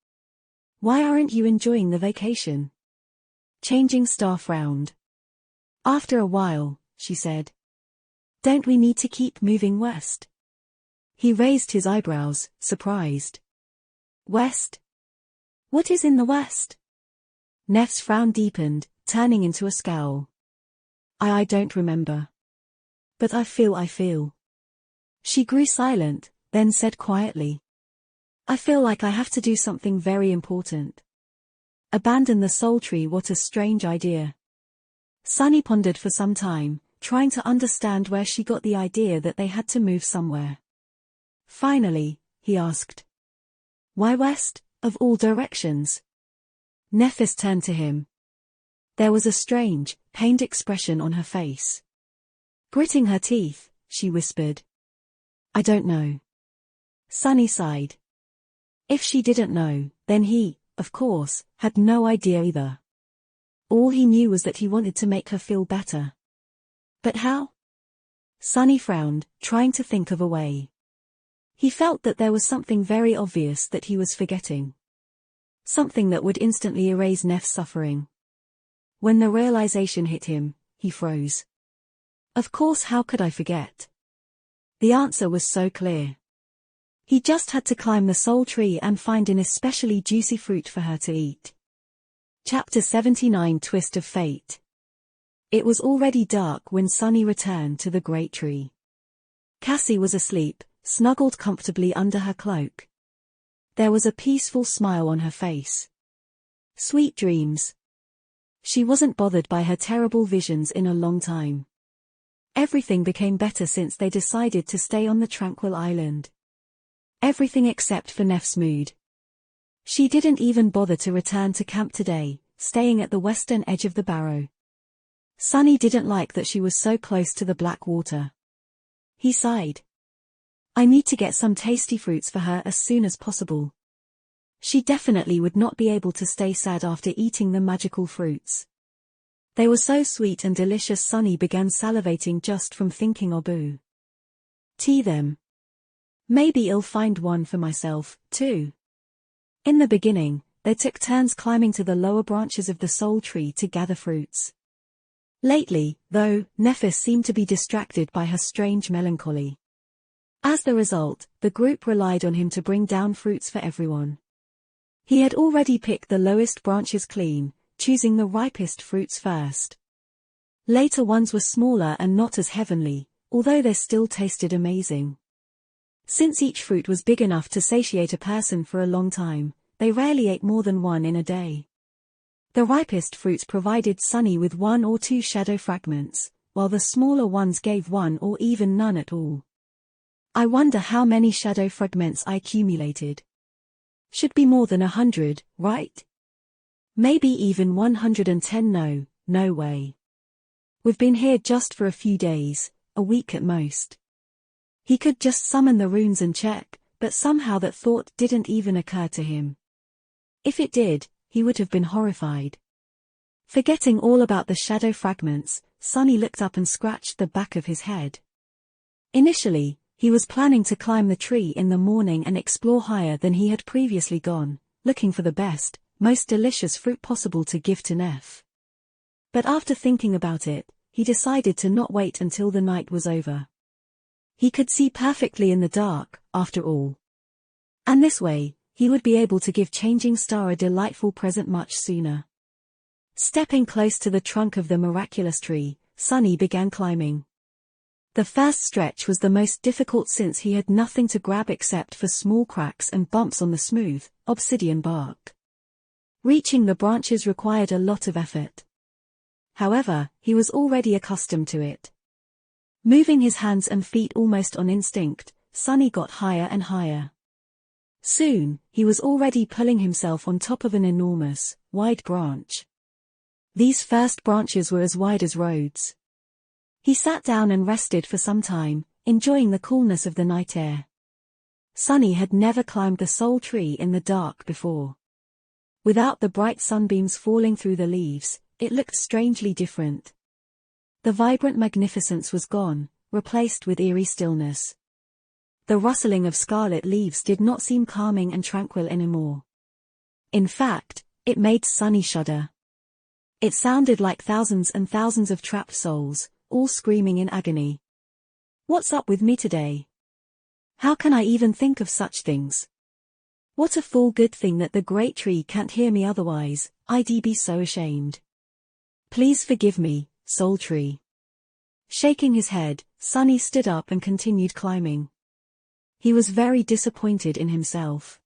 "Why aren't you enjoying the vacation?" Changing Star frowned. "After a while," she said. "Don't we need to keep moving west?" He raised his eyebrows, surprised. "West? What is in the west?" Neph's frown deepened, turning into a scowl. I don't remember. But I feel. She grew silent, then said quietly. "I feel like I have to do something very important. Abandon the Soul Tree. What a strange idea." Sunny pondered for some time, trying to understand where she got the idea that they had to move somewhere. Finally, he asked. "Why west, of all directions?" Nephis turned to him. There was a strange, pained expression on her face. Gritting her teeth, she whispered. "I don't know." Sunny sighed. If she didn't know, then he, of course, had no idea either. All he knew was that he wanted to make her feel better. But how? Sunny frowned, trying to think of a way. He felt that there was something very obvious that he was forgetting. Something that would instantly erase Neph's suffering. When the realization hit him, he froze. Of course, how could I forget? The answer was so clear. He just had to climb the Soul Tree and find an especially juicy fruit for her to eat. Chapter 79 Twist of Fate. It was already dark when Sunny returned to the great tree. Cassie was asleep, snuggled comfortably under her cloak. There was a peaceful smile on her face. Sweet dreams. She wasn't bothered by her terrible visions in a long time. Everything became better since they decided to stay on the tranquil island. Everything except for Neff's mood. She didn't even bother to return to camp today, staying at the western edge of the barrow. Sunny didn't like that she was so close to the black water. He sighed. I need to get some tasty fruits for her as soon as possible. She definitely would not be able to stay sad after eating the magical fruits. They were so sweet and delicious. Sunny began salivating just from thinking of them. Maybe I'll find one for myself, too. In the beginning, they took turns climbing to the lower branches of the soul tree to gather fruits. Lately, though, Nephis seemed to be distracted by her strange melancholy. As the result, the group relied on him to bring down fruits for everyone. He had already picked the lowest branches clean, choosing the ripest fruits first. Later ones were smaller and not as heavenly, although they still tasted amazing. Since each fruit was big enough to satiate a person for a long time, they rarely ate more than one in a day. The ripest fruits provided Sunny with 1 or 2 shadow fragments, while the smaller ones gave 1 or even none at all. I wonder how many shadow fragments I accumulated. Should be more than 100, right? Maybe even 110. No way. We've been here just for a few days, a week at most. He could just summon the runes and check, but somehow that thought didn't even occur to him. If it did, he would have been horrified. Forgetting all about the shadow fragments, Sunny looked up and scratched the back of his head. Initially, he was planning to climb the tree in the morning and explore higher than he had previously gone, looking for the best, most delicious fruit possible to give to Neph. But after thinking about it, he decided to not wait until the night was over. He could see perfectly in the dark, after all. And this way, he would be able to give Changing Star a delightful present much sooner. Stepping close to the trunk of the miraculous tree, Sunny began climbing. The first stretch was the most difficult since he had nothing to grab except for small cracks and bumps on the smooth, obsidian bark. Reaching the branches required a lot of effort. However, he was already accustomed to it. Moving his hands and feet almost on instinct, Sunny got higher and higher. Soon, he was already pulling himself on top of an enormous, wide branch. These first branches were as wide as roads. He sat down and rested for some time, enjoying the coolness of the night air. Sunny had never climbed the soul tree in the dark before. Without the bright sunbeams falling through the leaves, it looked strangely different. The vibrant magnificence was gone, replaced with eerie stillness. The rustling of scarlet leaves did not seem calming and tranquil anymore. In fact, it made Sunny shudder. It sounded like thousands and thousands of trapped souls, all screaming in agony. What's up with me today? How can I even think of such things? What a fool good thing that the great tree can't hear me, otherwise, I'd be so ashamed. Please forgive me, soul tree. Shaking his head, Sunny stood up and continued climbing. He was very disappointed in himself.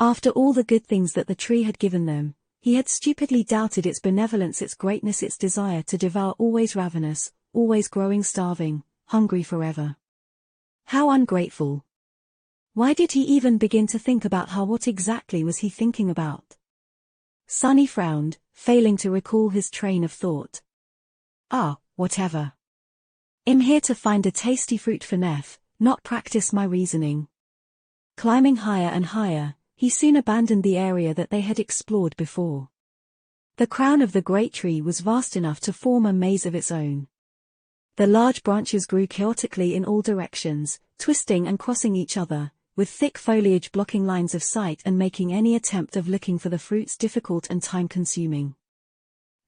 After all the good things that the tree had given them, he had stupidly doubted its benevolence, its greatness, its desire to devour, always ravenous, always growing, starving, hungry forever. How ungrateful. Why did he even begin to think about her? What exactly was he thinking about? Sunny frowned, failing to recall his train of thought. Whatever. I'm here to find a tasty fruit for Neph, not practice my reasoning. Climbing higher and higher, he soon abandoned the area that they had explored before. The crown of the great tree was vast enough to form a maze of its own. The large branches grew chaotically in all directions, twisting and crossing each other, with thick foliage blocking lines of sight and making any attempt of looking for the fruits difficult and time-consuming.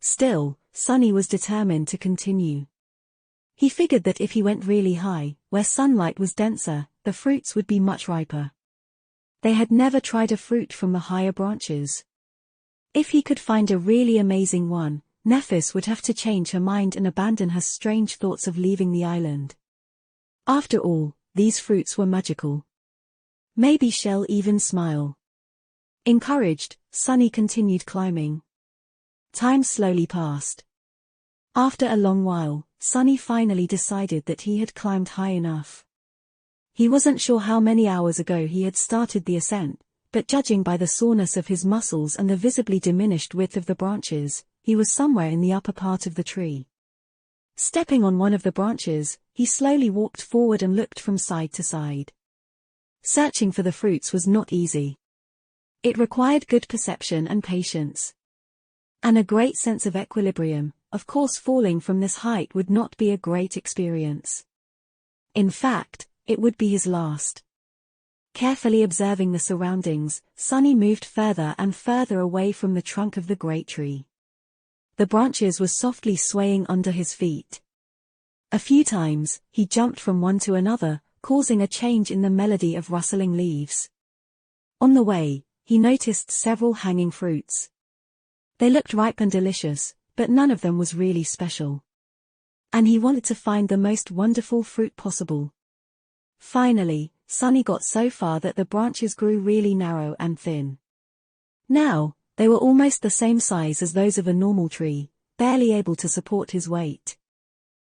Still, Sunny was determined to continue. He figured that if he went really high, where sunlight was denser, the fruits would be much riper. They had never tried a fruit from the higher branches. If he could find a really amazing one, Nephis would have to change her mind and abandon her strange thoughts of leaving the island. After all, these fruits were magical. Maybe she'll even smile. Encouraged, Sunny continued climbing. Time slowly passed. After a long while, Sunny finally decided that he had climbed high enough. He wasn't sure how many hours ago he had started the ascent, but judging by the soreness of his muscles and the visibly diminished width of the branches, he was somewhere in the upper part of the tree. Stepping on one of the branches, he slowly walked forward and looked from side to side. Searching for the fruits was not easy. It required good perception and patience. And a great sense of equilibrium. Of course, falling from this height would not be a great experience. In fact, it would be his last. Carefully observing the surroundings, Sunny moved further and further away from the trunk of the great tree. The branches were softly swaying under his feet. A few times, he jumped from one to another, causing a change in the melody of rustling leaves. On the way, he noticed several hanging fruits. They looked ripe and delicious, but none of them was really special. And he wanted to find the most wonderful fruit possible. Finally, Sunny got so far that the branches grew really narrow and thin. Now, they were almost the same size as those of a normal tree, barely able to support his weight.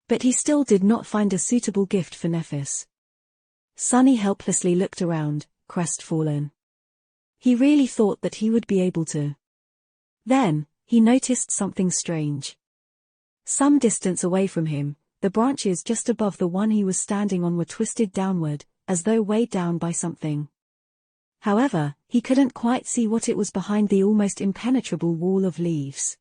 But he still did not find a suitable gift for Nephis. Sunny helplessly looked around, crestfallen. He really thought that he would be able to. Then, he noticed something strange. Some distance away from him, the branches just above the one he was standing on were twisted downward, as though weighed down by something. However, he couldn't quite see what it was behind the almost impenetrable wall of leaves.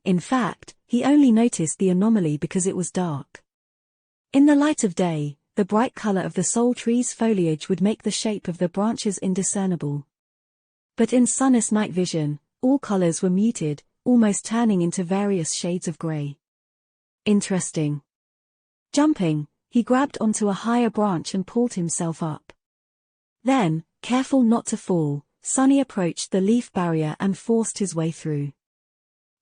In fact, he only noticed the anomaly because it was dark. In the light of day, the bright color of the Soul Tree's foliage would make the shape of the branches indiscernible. But in Sunny's night vision, all colors were muted, almost turning into various shades of gray. Interesting. Jumping, he grabbed onto a higher branch and pulled himself up. Then, careful not to fall, Sunny approached the leaf barrier and forced his way through.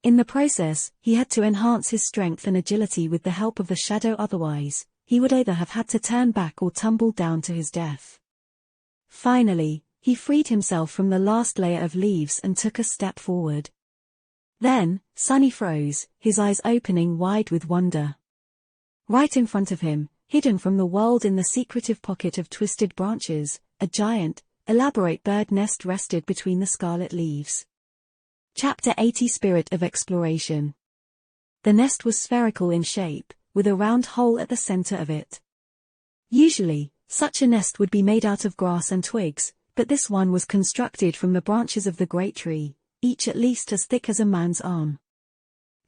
In the process, he had to enhance his strength and agility with the help of the shadow, otherwise, he would either have had to turn back or tumble down to his death. Finally, he freed himself from the last layer of leaves and took a step forward. Then, Sunny froze, his eyes opening wide with wonder. Right in front of him, hidden from the world in the secretive pocket of twisted branches, a giant, elaborate bird nest rested between the scarlet leaves. Chapter 80 Spirit of Exploration. The nest was spherical in shape, with a round hole at the center of it. Usually, such a nest would be made out of grass and twigs, but this one was constructed from the branches of the great tree, each at least as thick as a man's arm.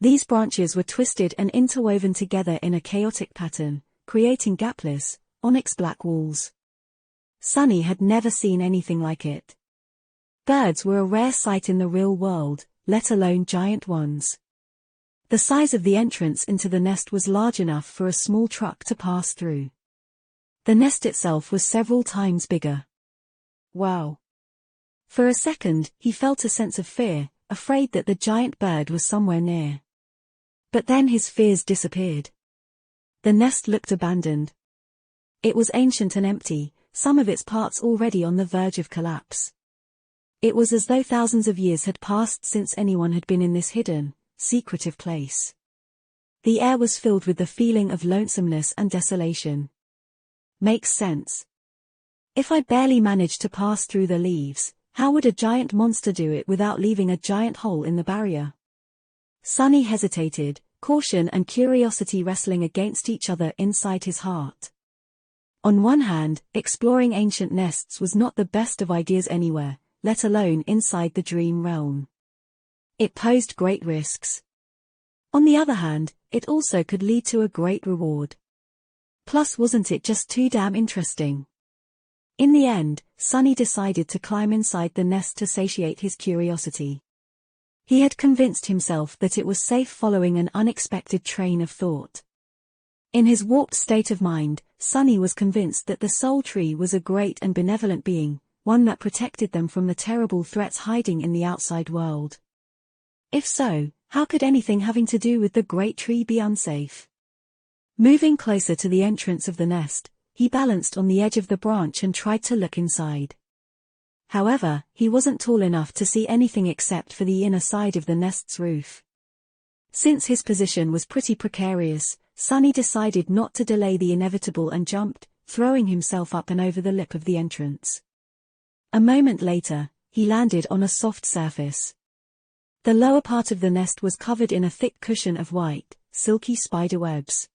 These branches were twisted and interwoven together in a chaotic pattern, creating gapless, onyx-black walls. Sunny had never seen anything like it. Birds were a rare sight in the real world, let alone giant ones. The size of the entrance into the nest was large enough for a small truck to pass through. The nest itself was several times bigger. Wow. For a second, he felt a sense of fear, afraid that the giant bird was somewhere near. But then his fears disappeared. The nest looked abandoned. It was ancient and empty, some of its parts already on the verge of collapse. It was as though thousands of years had passed since anyone had been in this hidden, secretive place. The air was filled with the feeling of lonesomeness and desolation. Makes sense. If I barely managed to pass through the leaves, how would a giant monster do it without leaving a giant hole in the barrier? Sunny hesitated, caution and curiosity wrestling against each other inside his heart. On one hand, exploring ancient nests was not the best of ideas anywhere, let alone inside the dream realm. It posed great risks. On the other hand, it also could lead to a great reward. Plus, wasn't it just too damn interesting? In the end, Sunny decided to climb inside the nest to satiate his curiosity. He had convinced himself that it was safe following an unexpected train of thought. In his warped state of mind, Sunny was convinced that the Soul Tree was a great and benevolent being, one that protected them from the terrible threats hiding in the outside world. If so, how could anything having to do with the great tree be unsafe? Moving closer to the entrance of the nest, he balanced on the edge of the branch and tried to look inside. However, he wasn't tall enough to see anything except for the inner side of the nest's roof. Since his position was pretty precarious, Sunny decided not to delay the inevitable and jumped, throwing himself up and over the lip of the entrance. A moment later, he landed on a soft surface. The lower part of the nest was covered in a thick cushion of white, silky spider webs.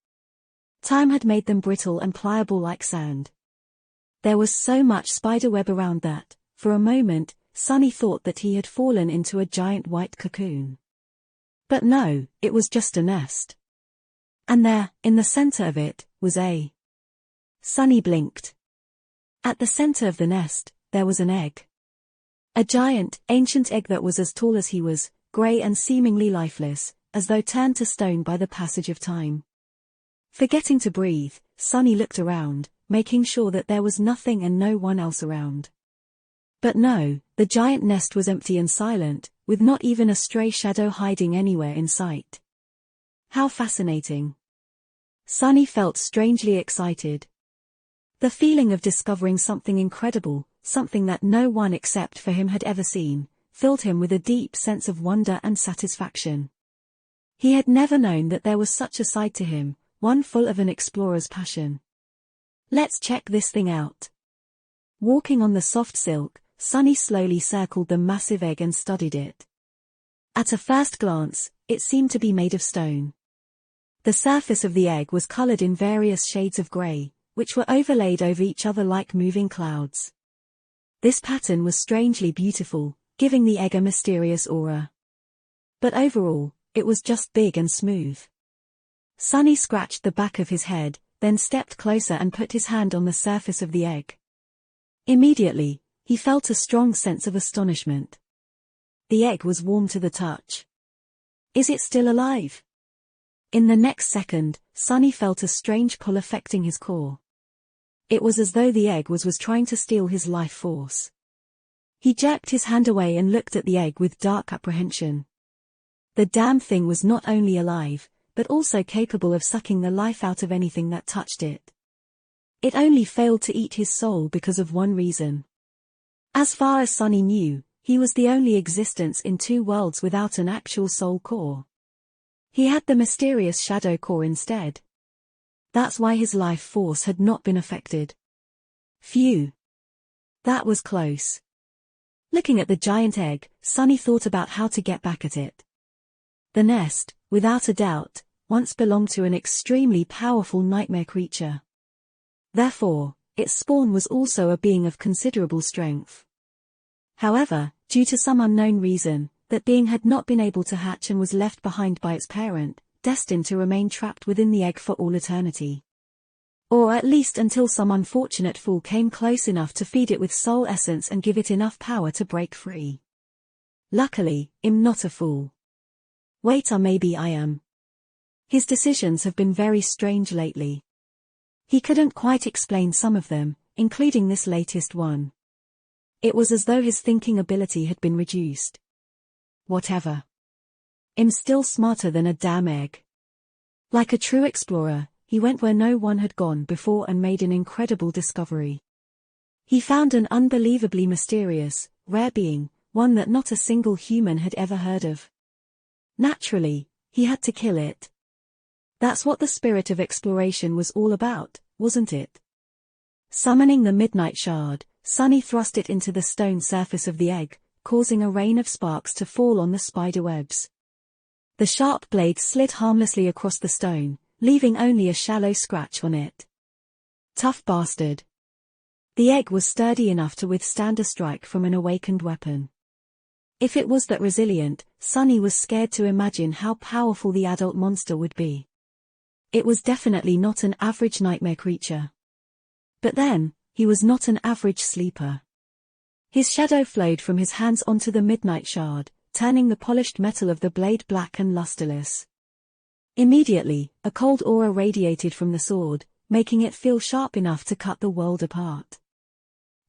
Time had made them brittle and pliable like sand. There was so much spider web around that, for a moment, Sunny thought that he had fallen into a giant white cocoon. But no, it was just a nest. And there, in the center of it, was a... Sunny blinked. At the center of the nest, there was an egg. A giant, ancient egg that was as tall as he was, gray and seemingly lifeless, as though turned to stone by the passage of time. Forgetting to breathe, Sunny looked around, making sure that there was nothing and no one else around. But no, the giant nest was empty and silent, with not even a stray shadow hiding anywhere in sight. How fascinating. Sunny felt strangely excited. The feeling of discovering something incredible, something that no one except for him had ever seen, filled him with a deep sense of wonder and satisfaction. He had never known that there was such a side to him, one full of an explorer's passion. Let's check this thing out. Walking on the soft silk, Sunny slowly circled the massive egg and studied it. At a first glance, it seemed to be made of stone. The surface of the egg was colored in various shades of gray, which were overlaid over each other like moving clouds. This pattern was strangely beautiful, giving the egg a mysterious aura. But overall, it was just big and smooth. Sunny scratched the back of his head, then stepped closer and put his hand on the surface of the egg. Immediately, he felt a strong sense of astonishment. The egg was warm to the touch. Is it still alive? In the next second, Sunny felt a strange pull affecting his core. It was as though the egg was trying to steal his life force. He jerked his hand away and looked at the egg with dark apprehension. The damn thing was not only alive, but also capable of sucking the life out of anything that touched it. It only failed to eat his soul because of one reason. As far as Sunny knew, he was the only existence in two worlds without an actual soul core. He had the mysterious shadow core instead. That's why his life force had not been affected. Phew. That was close. Looking at the giant egg, Sunny thought about how to get back at it. The nest, without a doubt, once belonged to an extremely powerful nightmare creature. Therefore, its spawn was also a being of considerable strength. However, due to some unknown reason, that being had not been able to hatch and was left behind by its parent, destined to remain trapped within the egg for all eternity. Or at least until some unfortunate fool came close enough to feed it with soul essence and give it enough power to break free. Luckily, I'm not a fool. Wait, or maybe I am. His decisions have been very strange lately. He couldn't quite explain some of them, including this latest one. It was as though his thinking ability had been reduced. Whatever. I'm still smarter than a damn egg. Like a true explorer, he went where no one had gone before and made an incredible discovery. He found an unbelievably mysterious, rare being, one that not a single human had ever heard of. Naturally, he had to kill it. That's what the spirit of exploration was all about, wasn't it? Summoning the Midnight Shard, Sunny thrust it into the stone surface of the egg, causing a rain of sparks to fall on the spider webs. The sharp blade slid harmlessly across the stone, leaving only a shallow scratch on it. Tough bastard. The egg was sturdy enough to withstand a strike from an awakened weapon. If it was that resilient, Sunny was scared to imagine how powerful the adult monster would be. It was definitely not an average nightmare creature. But then, he was not an average sleeper. His shadow flowed from his hands onto the Midnight Shard, turning the polished metal of the blade black and lusterless. Immediately, a cold aura radiated from the sword, making it feel sharp enough to cut the world apart.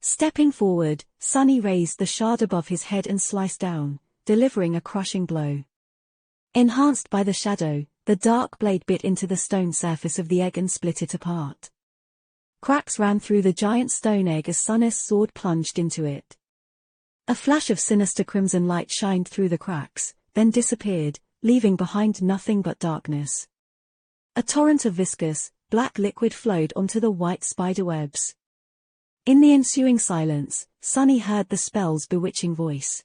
Stepping forward, Sunny raised the shard above his head and sliced down, delivering a crushing blow. Enhanced by the shadow, the dark blade bit into the stone surface of the egg and split it apart. Cracks ran through the giant stone egg as Sunnis' sword plunged into it. A flash of sinister crimson light shined through the cracks, then disappeared, leaving behind nothing but darkness. A torrent of viscous, black liquid flowed onto the white spiderwebs. In the ensuing silence, Sunny heard the spell's bewitching voice.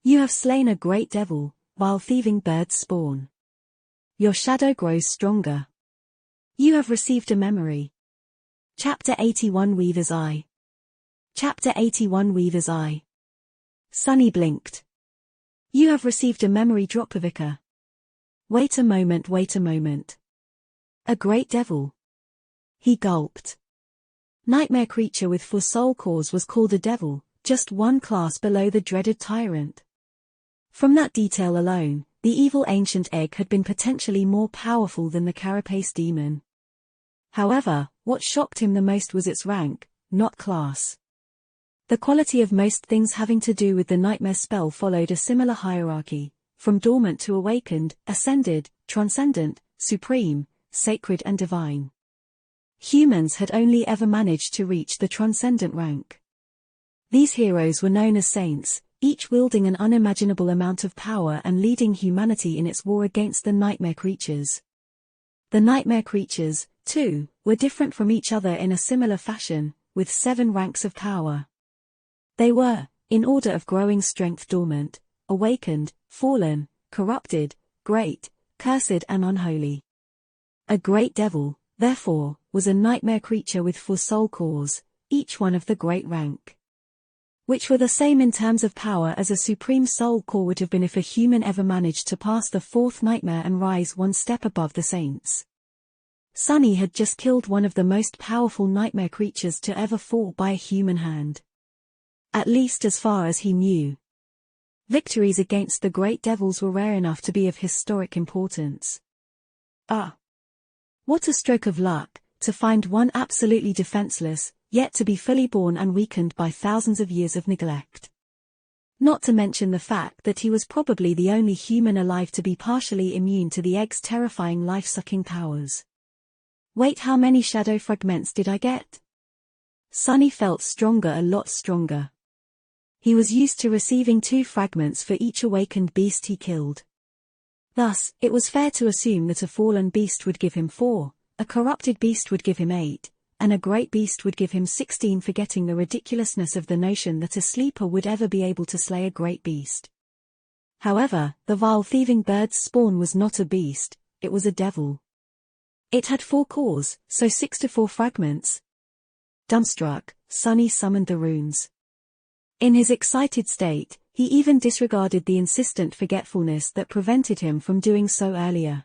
You have slain a great devil, while thieving birds spawn. Your shadow grows stronger. You have received a memory. Chapter 81 Weaver's Eye. Chapter 81 Weaver's Eye. Sunny blinked. You have received a memory, Dropovika. Wait a moment, wait a moment. A great devil. He gulped. Nightmare creature with 4 soul cores was called a devil, just one class below the dreaded tyrant. From that detail alone, the evil ancient egg had been potentially more powerful than the carapace demon. However, what shocked him the most was its rank, not class. The quality of most things having to do with the nightmare spell followed a similar hierarchy, from dormant to awakened, ascended, transcendent, supreme, sacred and divine. Humans had only ever managed to reach the transcendent rank. These heroes were known as saints, each wielding an unimaginable amount of power and leading humanity in its war against the nightmare creatures. The nightmare creatures, too, were different from each other in a similar fashion, with 7 ranks of power. They were, in order of growing strength, dormant, awakened, fallen, corrupted, great, cursed and unholy. A great devil, therefore, was a nightmare creature with 4 soul cores, each one of the great rank. Which were the same in terms of power as a supreme soul core would have been if a human ever managed to pass the 4th nightmare and rise one step above the saints. Sunny had just killed one of the most powerful nightmare creatures to ever fall by a human hand. At least as far as he knew. Victories against the great devils were rare enough to be of historic importance. Ah! What a stroke of luck, to find one absolutely defenseless, yet to be fully born and weakened by thousands of years of neglect. Not to mention the fact that he was probably the only human alive to be partially immune to the egg's terrifying life-sucking powers. Wait, how many shadow fragments did I get? Sunny felt stronger, a lot stronger. He was used to receiving 2 fragments for each awakened beast he killed. Thus, it was fair to assume that a fallen beast would give him 4, a corrupted beast would give him 8, and a great beast would give him 16, forgetting the ridiculousness of the notion that a sleeper would ever be able to slay a great beast. However, the vile thieving bird's spawn was not a beast, it was a devil. It had 4 cores, so 6 to 4 fragments. Dumbstruck, Sunny summoned the runes. In his excited state, he even disregarded the insistent forgetfulness that prevented him from doing so earlier.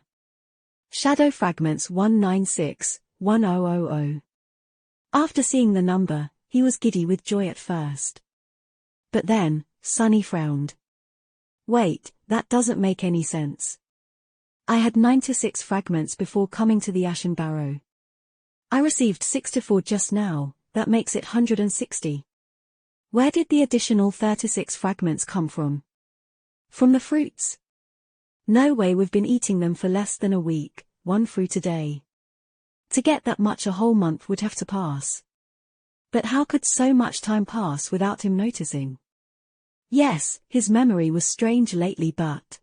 Shadow fragments 196-1000. After seeing the number, he was giddy with joy at first. But then, Sunny frowned. Wait, that doesn't make any sense. I had 96 fragments before coming to the Ashen Barrow. I received 6 to 4 just now, that makes it 160. Where did the additional 36 fragments come from? From the fruits? No way, we've been eating them for less than a week, 1 fruit a day. To get that much, a whole month would have to pass. But how could so much time pass without him noticing? Yes, his memory was strange lately, but...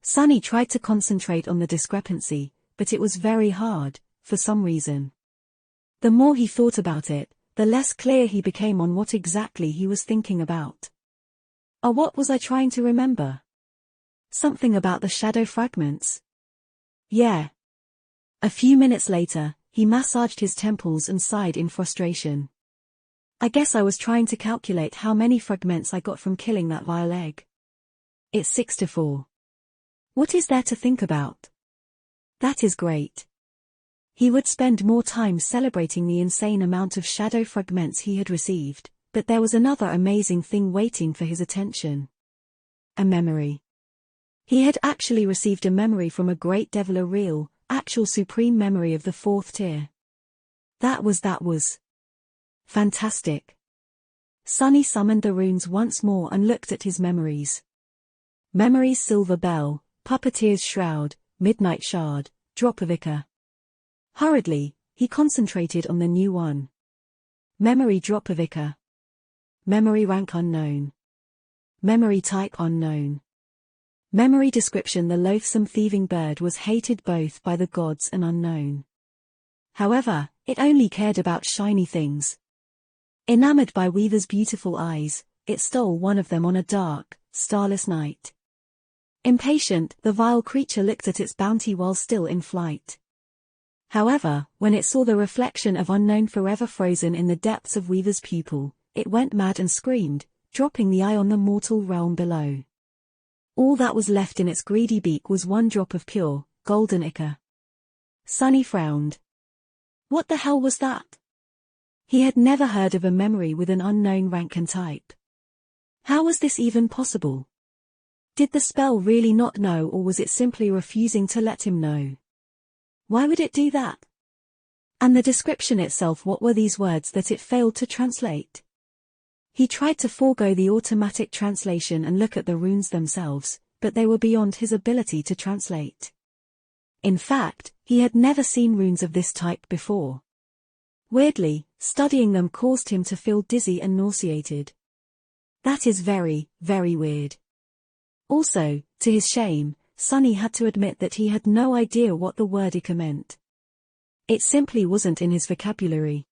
Sunny tried to concentrate on the discrepancy, but it was very hard, for some reason. The more he thought about it, the less clear he became on what exactly he was thinking about. What was I trying to remember? Something about the shadow fragments. Yeah. A few minutes later, he massaged his temples and sighed in frustration. I guess I was trying to calculate how many fragments I got from killing that vile egg. It's 6 to 4. What is there to think about? That is great. He would spend more time celebrating the insane amount of shadow fragments he had received, but there was another amazing thing waiting for his attention. A memory. He had actually received a memory from a great devil, a real, actual supreme memory of the 4th tier. That was fantastic. Sunny summoned the runes once more and looked at his memories. Memories silver bell, Puppeteer's Shroud, Midnight Shard, Drop of Ichor. Hurriedly, he concentrated on the new one. Memory Drop of Ichor. Memory rank unknown. Memory type unknown. Memory description: the loathsome thieving bird was hated both by the gods and unknown. However, it only cared about shiny things. Enamored by Weaver's beautiful eyes, it stole one of them on a dark, starless night. Impatient, the vile creature looked at its bounty while still in flight. However, when it saw the reflection of unknown forever frozen in the depths of Weaver's pupil, it went mad and screamed, dropping the eye on the mortal realm below. All that was left in its greedy beak was one drop of pure, golden ichor. Sunny frowned. What the hell was that? He had never heard of a memory with an unknown rank and type. How was this even possible? Did the spell really not know, or was it simply refusing to let him know? Why would it do that? And the description itself, what were these words that it failed to translate? He tried to forego the automatic translation and look at the runes themselves, but they were beyond his ability to translate. In fact, he had never seen runes of this type before. Weirdly, studying them caused him to feel dizzy and nauseated. That is very, very weird. Also, to his shame, Sunny had to admit that he had no idea what the word ichor meant. It simply wasn't in his vocabulary.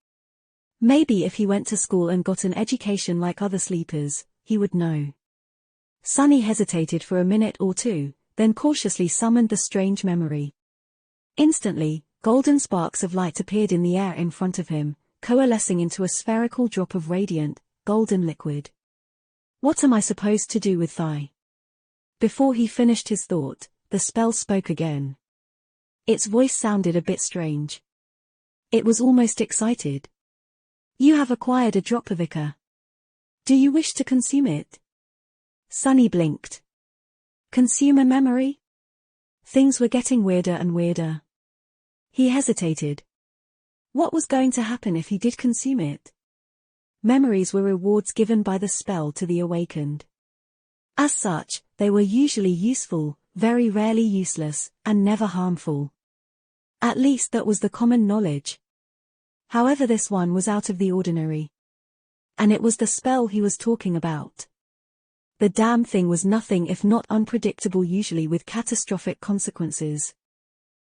Maybe if he went to school and got an education like other sleepers, he would know. Sunny hesitated for a minute or two, then cautiously summoned the strange memory. Instantly, golden sparks of light appeared in the air in front of him, coalescing into a spherical drop of radiant, golden liquid. What am I supposed to do with Thai? Before he finished his thought, the spell spoke again. Its voice sounded a bit strange. It was almost excited. You have acquired a drop of ichor. Do you wish to consume it? Sunny blinked. Consume a memory? Things were getting weirder and weirder. He hesitated. What was going to happen if he did consume it? Memories were rewards given by the spell to the awakened. As such, they were usually useful, very rarely useless, and never harmful. At least that was the common knowledge. However, this one was out of the ordinary. And it was the spell he was talking about. The damn thing was nothing if not unpredictable, usually with catastrophic consequences.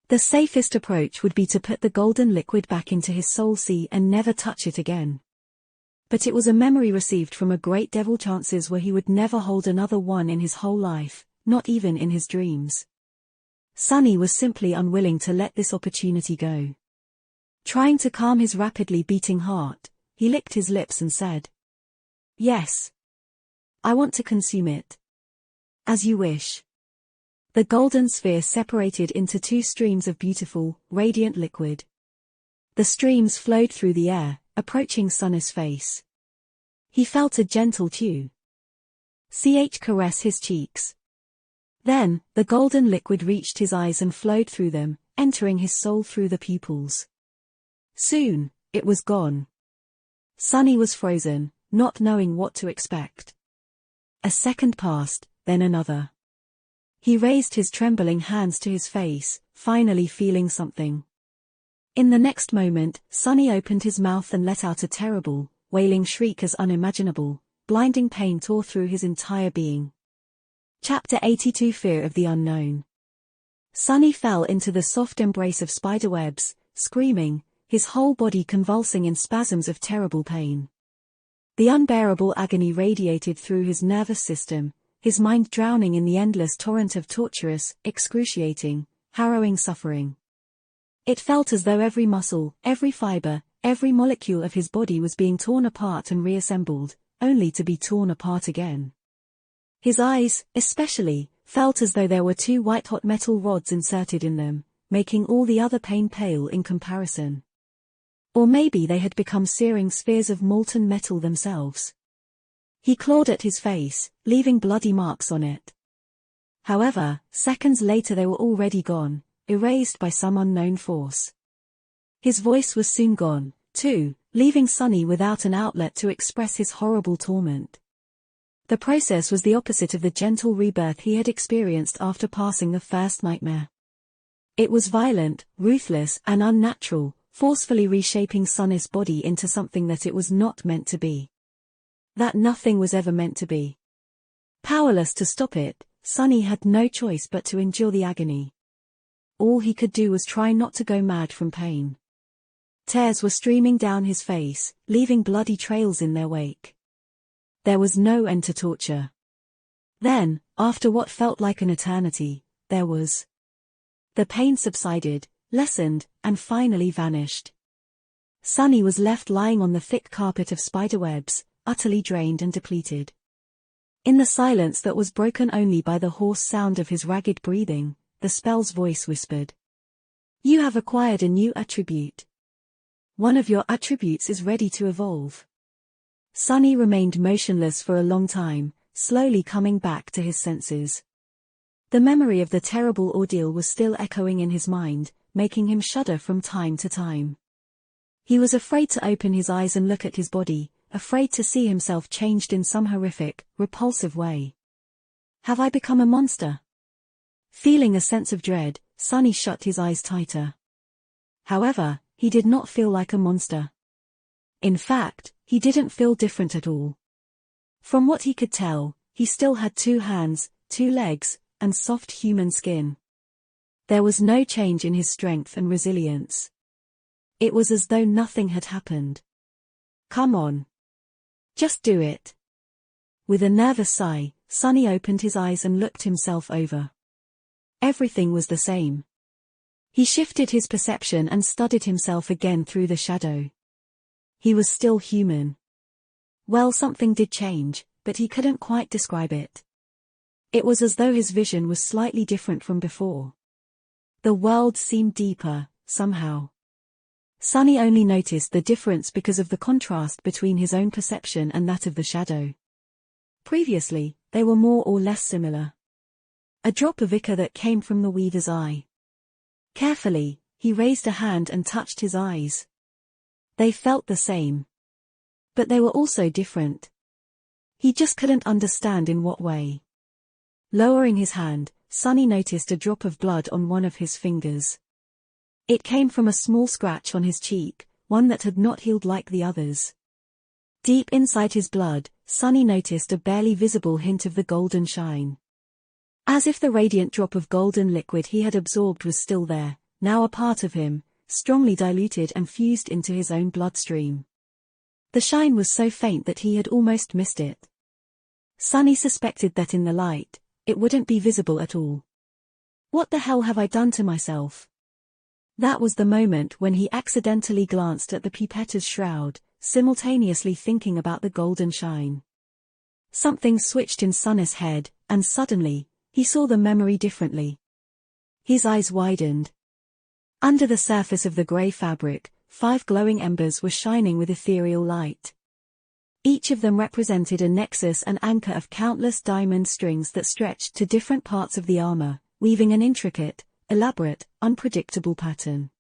The safest approach would be to put the golden liquid back into his soul sea and never touch it again. But it was a memory received from a great devil, chances were he would never hold another one in his whole life, not even in his dreams. Sunny was simply unwilling to let this opportunity go. Trying to calm his rapidly beating heart, he licked his lips and said, "Yes. I want to consume it." "As you wish." The golden sphere separated into two streams of beautiful, radiant liquid. The streams flowed through the air, approaching Sunny's face. He felt a gentle caress his cheeks. Then, the golden liquid reached his eyes and flowed through them, entering his soul through the pupils. Soon, it was gone. Sunny was frozen, not knowing what to expect. A second passed, then another. He raised his trembling hands to his face, finally feeling something. In the next moment, Sunny opened his mouth and let out a terrible, wailing shriek as unimaginable, blinding pain tore through his entire being. Chapter 82: Fear of the Unknown. Sunny fell into the soft embrace of spiderwebs, screaming, his whole body convulsing in spasms of terrible pain. The unbearable agony radiated through his nervous system, his mind drowning in the endless torrent of torturous, excruciating, harrowing suffering. It felt as though every muscle, every fiber, every molecule of his body was being torn apart and reassembled, only to be torn apart again. His eyes, especially, felt as though there were two white-hot metal rods inserted in them, making all the other pain pale in comparison. Or maybe they had become searing spheres of molten metal themselves. He clawed at his face, leaving bloody marks on it. However, seconds later they were already gone, erased by some unknown force. His voice was soon gone, too, leaving Sunny without an outlet to express his horrible torment. The process was the opposite of the gentle rebirth he had experienced after passing the first nightmare. It was violent, ruthless, and unnatural, forcefully reshaping Sunny's body into something that it was not meant to be. That nothing was ever meant to be. Powerless to stop it, Sunny had no choice but to endure the agony. All he could do was try not to go mad from pain. Tears were streaming down his face, leaving bloody trails in their wake. There was no end to torture. Then, after what felt like an eternity, there was. The pain subsided, lessened, and finally vanished. Sunny was left lying on the thick carpet of spiderwebs, utterly drained and depleted. In the silence that was broken only by the hoarse sound of his ragged breathing, the spell's voice whispered. You have acquired a new attribute. One of your attributes is ready to evolve. Sunny remained motionless for a long time, slowly coming back to his senses. The memory of the terrible ordeal was still echoing in his mind, making him shudder from time to time. He was afraid to open his eyes and look at his body, afraid to see himself changed in some horrific, repulsive way. Have I become a monster? Feeling a sense of dread, Sunny shut his eyes tighter. However, he did not feel like a monster. In fact, he didn't feel different at all. From what he could tell, he still had 2 hands, 2 legs, and soft human skin. There was no change in his strength and resilience. It was as though nothing had happened. Come on. Just do it. With a nervous sigh, Sunny opened his eyes and looked himself over. Everything was the same. He shifted his perception and studied himself again through the shadow. He was still human. Well, something did change, but he couldn't quite describe it. It was as though his vision was slightly different from before. The world seemed deeper, somehow. Sunny only noticed the difference because of the contrast between his own perception and that of the shadow. Previously, they were more or less similar. A drop of ichor that came from the weaver's eye. Carefully, he raised a hand and touched his eyes. They felt the same. But they were also different. He just couldn't understand in what way. Lowering his hand, Sunny noticed a drop of blood on one of his fingers. It came from a small scratch on his cheek, one that had not healed like the others. Deep inside his blood, Sunny noticed a barely visible hint of the golden shine. As if the radiant drop of golden liquid he had absorbed was still there, now a part of him, strongly diluted and fused into his own bloodstream. The shine was so faint that he had almost missed it. Sunny suspected that in the light, it wouldn't be visible at all. What the hell have I done to myself? That was the moment when he accidentally glanced at the Pipette's shroud, simultaneously thinking about the golden shine. Something switched in Sunny's head, and suddenly, he saw the memory differently. His eyes widened. Under the surface of the grey fabric, 5 glowing embers were shining with ethereal light. Each of them represented a nexus and anchor of countless diamond strings that stretched to different parts of the armor, weaving an intricate, elaborate, unpredictable pattern.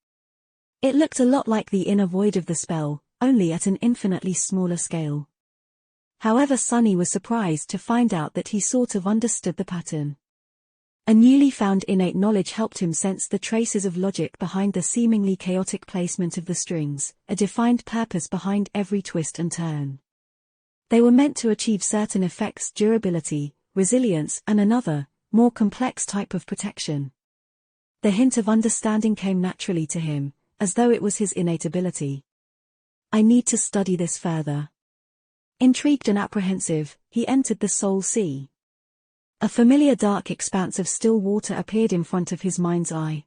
It looked a lot like the inner void of the spell, only at an infinitely smaller scale. However, Sunny was surprised to find out that he sort of understood the pattern. A newly found innate knowledge helped him sense the traces of logic behind the seemingly chaotic placement of the strings, a defined purpose behind every twist and turn. They were meant to achieve certain effects: durability, resilience, and another, more complex type of protection. The hint of understanding came naturally to him, as though it was his innate ability. I need to study this further. Intrigued and apprehensive, he entered the Soul Sea. A familiar dark expanse of still water appeared in front of his mind's eye.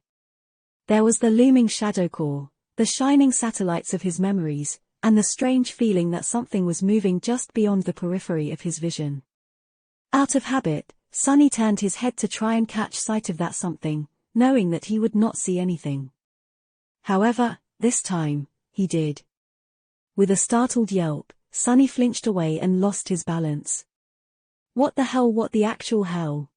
There was the looming shadow core, the shining satellites of his memories, and the strange feeling that something was moving just beyond the periphery of his vision. Out of habit, Sunny turned his head to try and catch sight of that something, knowing that he would not see anything. However, this time, he did. With a startled yelp, Sunny flinched away and lost his balance. What the hell? What the actual hell?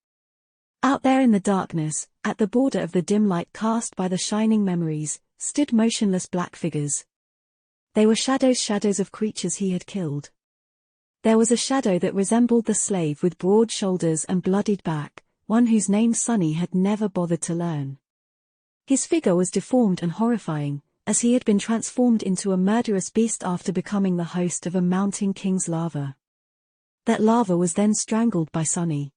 Out there in the darkness, at the border of the dim light cast by the shining memories, stood motionless black figures. They were shadows of creatures he had killed. There was a shadow that resembled the slave with broad shoulders and bloodied back, one whose name Sunny had never bothered to learn. His figure was deformed and horrifying, as he had been transformed into a murderous beast after becoming the host of a Mountain King's larva. That larva was then strangled by Sunny.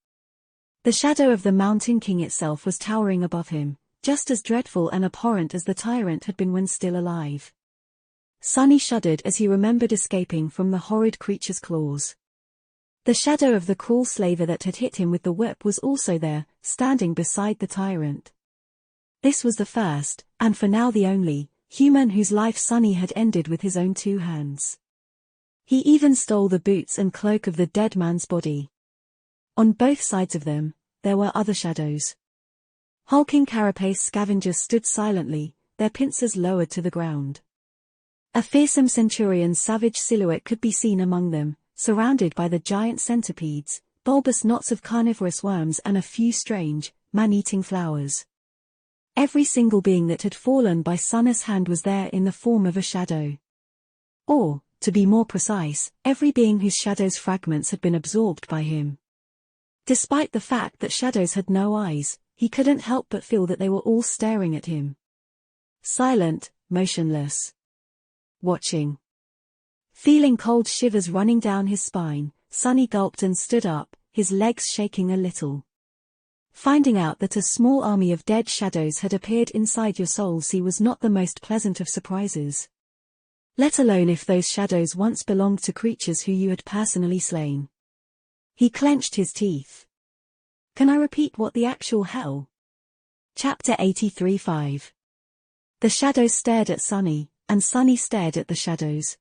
The shadow of the Mountain King itself was towering above him, just as dreadful and abhorrent as the tyrant had been when still alive. Sunny shuddered as he remembered escaping from the horrid creature's claws. The shadow of the cruel slaver that had hit him with the whip was also there, standing beside the tyrant. This was the first, and for now the only, human whose life Sunny had ended with his own 2 hands. He even stole the boots and cloak of the dead man's body. On both sides of them, there were other shadows. Hulking carapace scavengers stood silently, their pincers lowered to the ground. A fearsome centurion's savage silhouette could be seen among them, surrounded by the giant centipedes, bulbous knots of carnivorous worms and a few strange, man-eating flowers. Every single being that had fallen by Sunny's hand was there in the form of a shadow. Or, to be more precise, every being whose shadow's fragments had been absorbed by him. Despite the fact that shadows had no eyes, he couldn't help but feel that they were all staring at him. Silent, motionless. Watching. Feeling cold shivers running down his spine, Sunny gulped and stood up, his legs shaking a little. Finding out that a small army of dead shadows had appeared inside your soul sea was not the most pleasant of surprises. Let alone if those shadows once belonged to creatures who you had personally slain. He clenched his teeth. Can I repeat what the actual hell? Chapter 83-5. The shadows stared at Sunny, and Sunny stared at the shadows.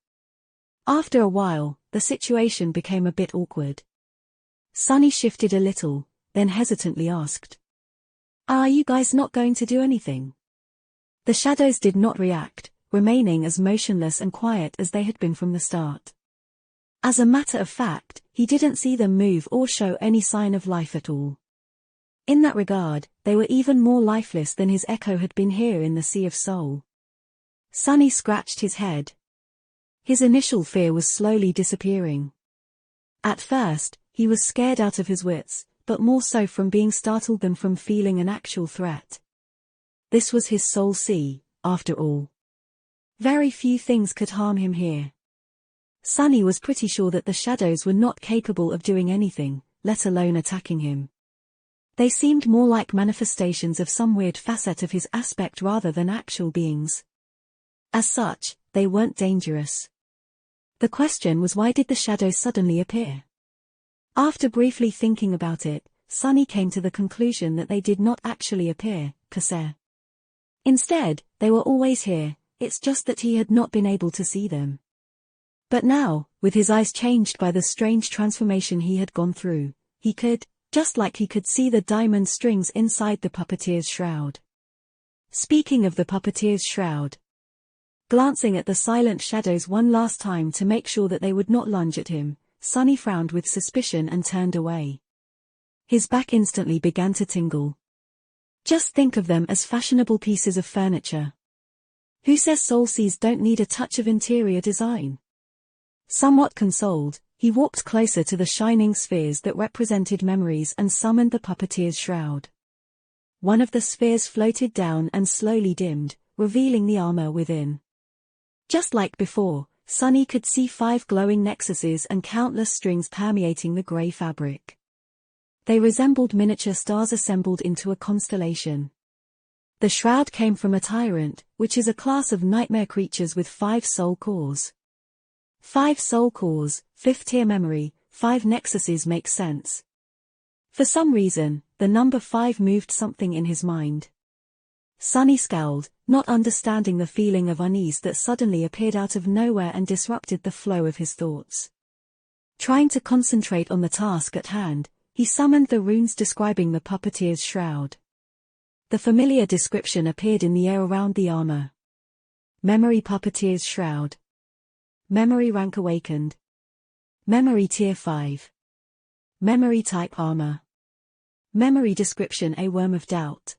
After a while, the situation became a bit awkward. Sunny shifted a little, then hesitantly asked, "Are you guys not going to do anything?" The shadows did not react, remaining as motionless and quiet as they had been from the start. As a matter of fact, he didn't see them move or show any sign of life at all. In that regard, they were even more lifeless than his echo had been here in the Sea of Soul. Sunny scratched his head. His initial fear was slowly disappearing. At first, he was scared out of his wits, but more so from being startled than from feeling an actual threat. This was his soul sea, after all. Very few things could harm him here. Sunny was pretty sure that the shadows were not capable of doing anything, let alone attacking him. They seemed more like manifestations of some weird facet of his aspect rather than actual beings. As such, they weren't dangerous. The question was, why did the shadows suddenly appear? After briefly thinking about it, Sunny came to the conclusion that they did not actually appear, per se. Instead, they were always here, it's just that he had not been able to see them. But now, with his eyes changed by the strange transformation he had gone through, he could, just like he could see the diamond strings inside the puppeteer's shroud. Speaking of the puppeteer's shroud, glancing at the silent shadows one last time to make sure that they would not lunge at him, Sunny frowned with suspicion and turned away. His back instantly began to tingle. Just think of them as fashionable pieces of furniture. Who says soul seas don't need a touch of interior design? Somewhat consoled, he walked closer to the shining spheres that represented memories and summoned the puppeteer's shroud. One of the spheres floated down and slowly dimmed, revealing the armor within. Just like before, Sunny could see 5 glowing nexuses and countless strings permeating the grey fabric. They resembled miniature stars assembled into a constellation. The shroud came from a tyrant, which is a class of nightmare creatures with 5 soul cores. 5 soul cores, 5th-tier memory, 5 nexuses makes sense. For some reason, the number 5 moved something in his mind. Sunny scowled, not understanding the feeling of unease that suddenly appeared out of nowhere and disrupted the flow of his thoughts. Trying to concentrate on the task at hand, he summoned the runes describing the puppeteer's shroud. The familiar description appeared in the air around the armor. Memory puppeteer's shroud. Memory rank awakened. Memory tier 5. Memory type armor. Memory description a worm of doubt.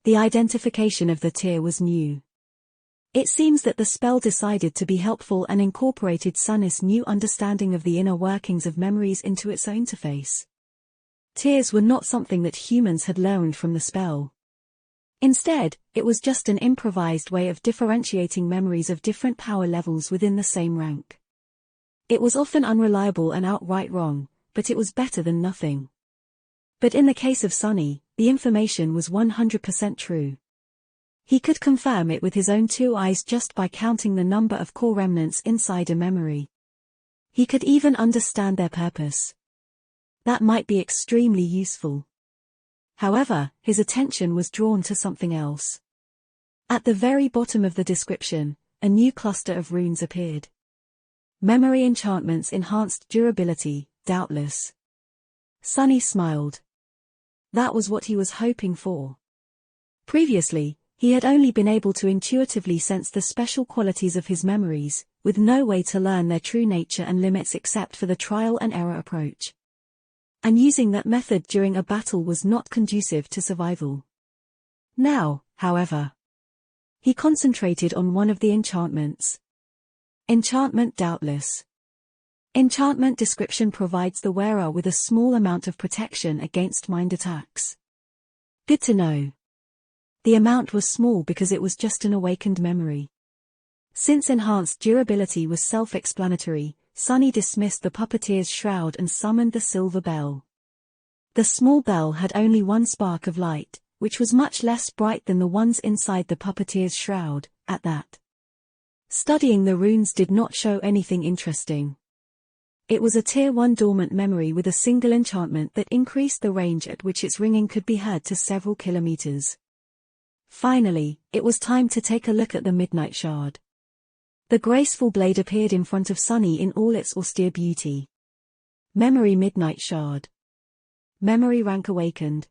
The identification of the tier was new. It seems that the spell decided to be helpful and incorporated Sunny's new understanding of the inner workings of memories into its own interface. Tears were not something that humans had learned from the spell. Instead, it was just an improvised way of differentiating memories of different power levels within the same rank. It was often unreliable and outright wrong, but it was better than nothing. But in the case of Sunny, the information was 100% true. He could confirm it with his own two eyes just by counting the number of core remnants inside a memory. He could even understand their purpose. That might be extremely useful. However, his attention was drawn to something else. At the very bottom of the description, a new cluster of runes appeared. Memory enchantments enhanced durability, doubtless. Sunny smiled. That was what he was hoping for. Previously, he had only been able to intuitively sense the special qualities of his memories, with no way to learn their true nature and limits except for the trial and error approach. And using that method during a battle was not conducive to survival. Now, however, he concentrated on one of the enchantments. Enchantment doubtless. Enchantment description provides the wearer with a small amount of protection against mind attacks. Good to know. The amount was small because it was just an awakened memory. Since enhanced durability was self-explanatory, Sunny dismissed the puppeteer's shroud and summoned the silver bell. The small bell had only one spark of light, which was much less bright than the ones inside the puppeteer's shroud, at that. Studying the runes did not show anything interesting. It was a Tier 1 dormant memory with a single enchantment that increased the range at which its ringing could be heard to several kilometers. Finally, it was time to take a look at the Midnight Shard. The graceful blade appeared in front of Sunny in all its austere beauty. Memory Midnight Shard. Memory rank awakened.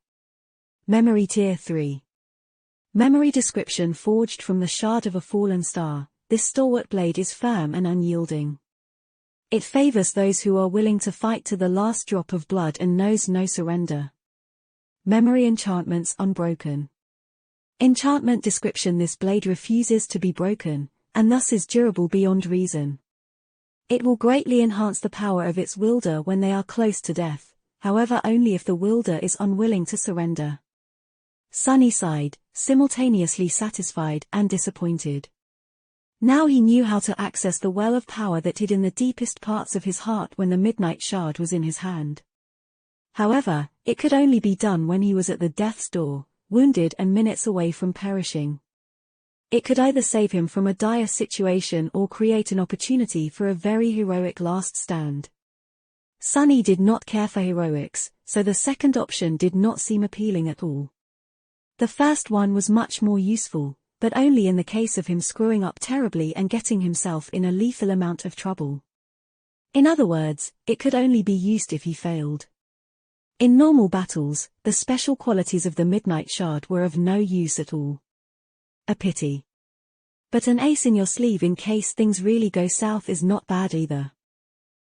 Memory Tier 3. Memory description forged from the shard of a fallen star, this stalwart blade is firm and unyielding. It favors those who are willing to fight to the last drop of blood and knows no surrender. Memory enchantments unbroken. Enchantment description: this blade refuses to be broken, and thus is durable beyond reason. It will greatly enhance the power of its wielder when they are close to death, however only if the wielder is unwilling to surrender. Sunny sighed, simultaneously satisfied and disappointed. Now he knew how to access the well of power that hid in the deepest parts of his heart when the Midnight Shard was in his hand. However, it could only be done when he was at the death's door, wounded and minutes away from perishing. It could either save him from a dire situation or create an opportunity for a very heroic last stand. Sunny did not care for heroics, so the second option did not seem appealing at all. The first one was much more useful, but only in the case of him screwing up terribly and getting himself in a lethal amount of trouble. In other words, it could only be used if he failed. In normal battles, the special qualities of the Midnight Shard were of no use at all. A pity. But an ace in your sleeve in case things really go south is not bad either.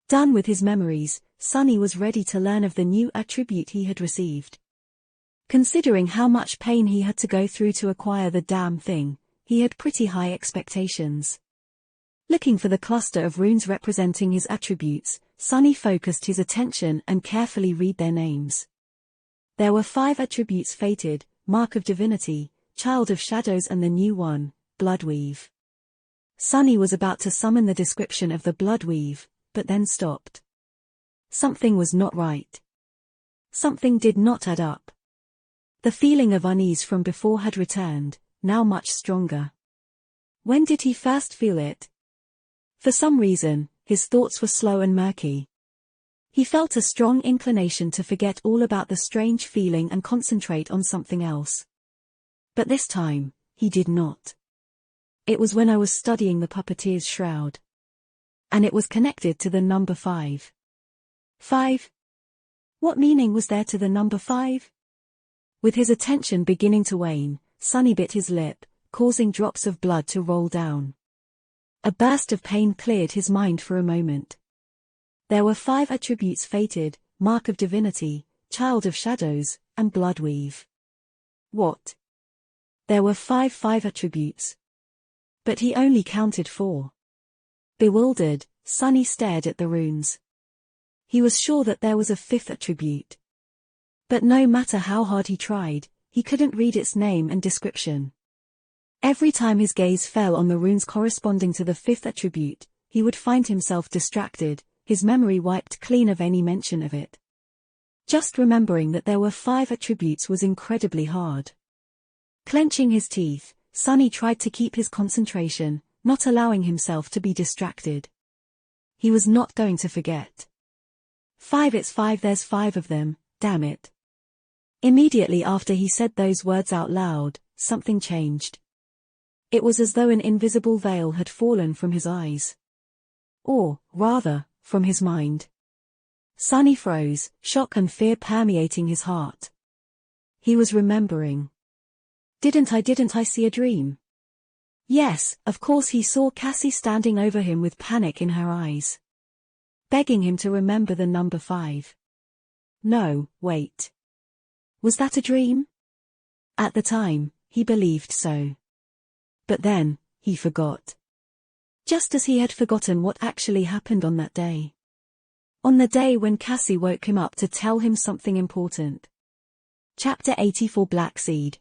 Done with his memories, Sunny was ready to learn of the new attribute he had received. Considering how much pain he had to go through to acquire the damn thing, he had pretty high expectations. Looking for the cluster of runes representing his attributes, Sunny focused his attention and carefully read their names. There were 5 attributes: fated, mark of divinity, child of shadows, and the new one, bloodweave. Sunny was about to summon the description of the bloodweave, but then stopped. Something was not right. Something did not add up. The feeling of unease from before had returned, now much stronger. When did he first feel it? For some reason, his thoughts were slow and murky. He felt a strong inclination to forget all about the strange feeling and concentrate on something else. But this time, he did not. It was when I was studying the puppeteer's shroud. And it was connected to the number 5. 5? What meaning was there to the number 5? With his attention beginning to wane, Sunny bit his lip, causing drops of blood to roll down. A burst of pain cleared his mind for a moment. There were 5 attributes: fated, mark of divinity, child of shadows, and bloodweave. What? There were 5 attributes. but he only counted 4. Bewildered, Sunny stared at the runes. He was sure that there was a 5th attribute. But no matter how hard he tried, he couldn't read its name and description. Every time his gaze fell on the runes corresponding to the 5th attribute, he would find himself distracted, his memory wiped clean of any mention of it. Just remembering that there were 5 attributes was incredibly hard. Clenching his teeth, Sunny tried to keep his concentration, not allowing himself to be distracted. He was not going to forget. 5, it's 5, there's 5 of them, damn it. Immediately after he said those words out loud, something changed. It was as though an invisible veil had fallen from his eyes. Or, rather, from his mind. Sunny froze, shock and fear permeating his heart. He was remembering. Didn't I see a dream? Yes, of course he saw Cassie standing over him with panic in her eyes. Begging him to remember the number 5. No, wait. Was that a dream? At the time, he believed so. But then, he forgot. Just as he had forgotten what actually happened on that day. On the day when Cassie woke him up to tell him something important. Chapter 84 Black Seed.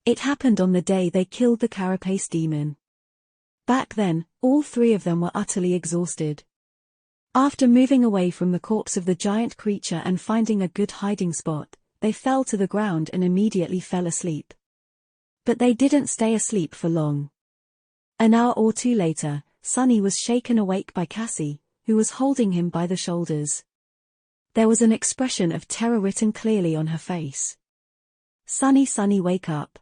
It happened on the day they killed the Carapace demon. Back then, all 3 of them were utterly exhausted. After moving away from the corpse of the giant creature and finding a good hiding spot, they fell to the ground and immediately fell asleep. But they didn't stay asleep for long. An hour or 2 later, Sunny was shaken awake by Cassie, who was holding him by the shoulders. There was an expression of terror written clearly on her face. Sunny, wake up.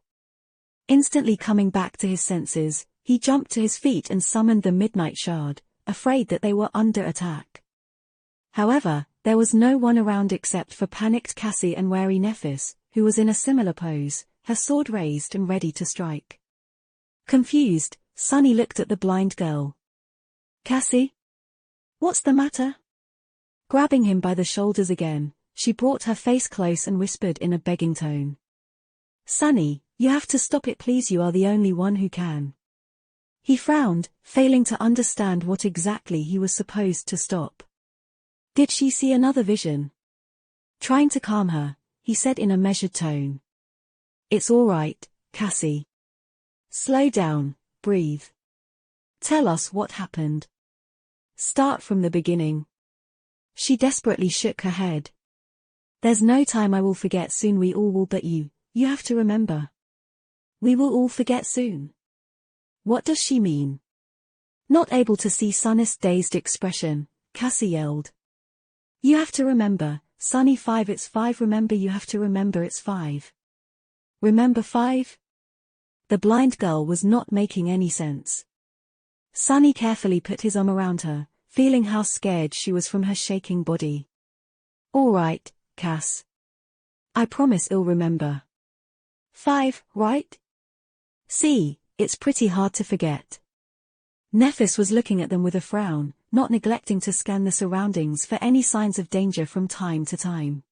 Instantly coming back to his senses, he jumped to his feet and summoned the Midnight Shard, afraid that they were under attack. However, there was no one around except for panicked Cassie and wary Nephis, who was in a similar pose, her sword raised and ready to strike. Confused, Sunny looked at the blind girl. Cassie? What's the matter? Grabbing him by the shoulders again, she brought her face close and whispered in a begging tone. Sunny, you have to stop it, please, you are the only one who can. He frowned, failing to understand what exactly he was supposed to stop. Did she see another vision? Trying to calm her, he said in a measured tone. It's all right, Cassie. Slow down, breathe. Tell us what happened. Start from the beginning. She desperately shook her head. There's no time, I will forget soon, we all will, but you have to remember. We will all forget soon. What does she mean? Not able to see Sunny's dazed expression, Cassie yelled. You have to remember, Sunny, 5, it's 5, remember, you have to remember, it's 5. Remember 5? The blind girl was not making any sense. Sunny carefully put his arm around her, feeling how scared she was from her shaking body. All right, Cass. I promise I'll remember. 5, right? See, it's pretty hard to forget. Nephis was looking at them with a frown, not neglecting to scan the surroundings for any signs of danger from time to time.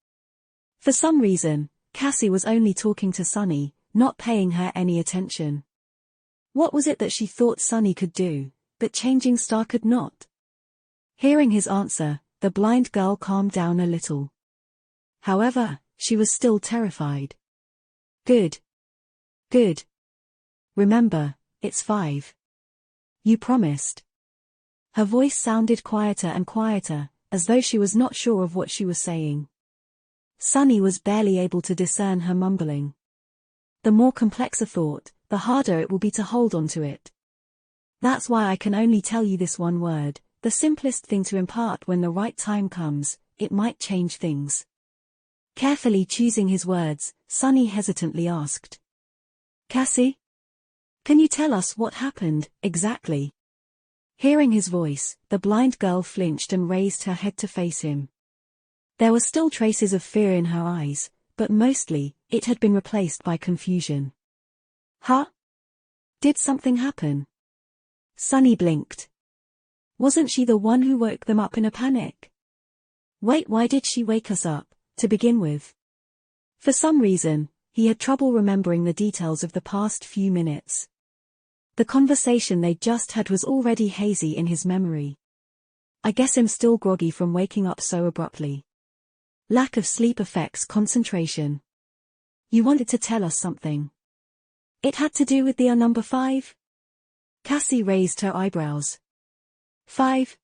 For some reason, Cassie was only talking to Sunny, not paying her any attention. What was it that she thought Sunny could do, but Changing Star could not? Hearing his answer, the blind girl calmed down a little. However, she was still terrified. Good. Remember, it's 5. You promised. Her voice sounded quieter and quieter, as though she was not sure of what she was saying. Sunny was barely able to discern her mumbling. The more complex a thought, the harder it will be to hold on to it. That's why I can only tell you this one word, the simplest thing to impart. When the right time comes, it might change things. Carefully choosing his words, Sunny hesitantly asked. Cassie? Can you tell us what happened, exactly? Hearing his voice, the blind girl flinched and raised her head to face him. There were still traces of fear in her eyes, but mostly, it had been replaced by confusion. Huh? Did something happen? Sunny blinked. Wasn't she the one who woke them up in a panic? Wait, why did she wake us up, to begin with? For some reason, he had trouble remembering the details of the past few minutes. The conversation they just had was already hazy in his memory. I guess I'm still groggy from waking up so abruptly. Lack of sleep affects concentration. You wanted to tell us something. It had to do with the number 5? Cassie raised her eyebrows. 5?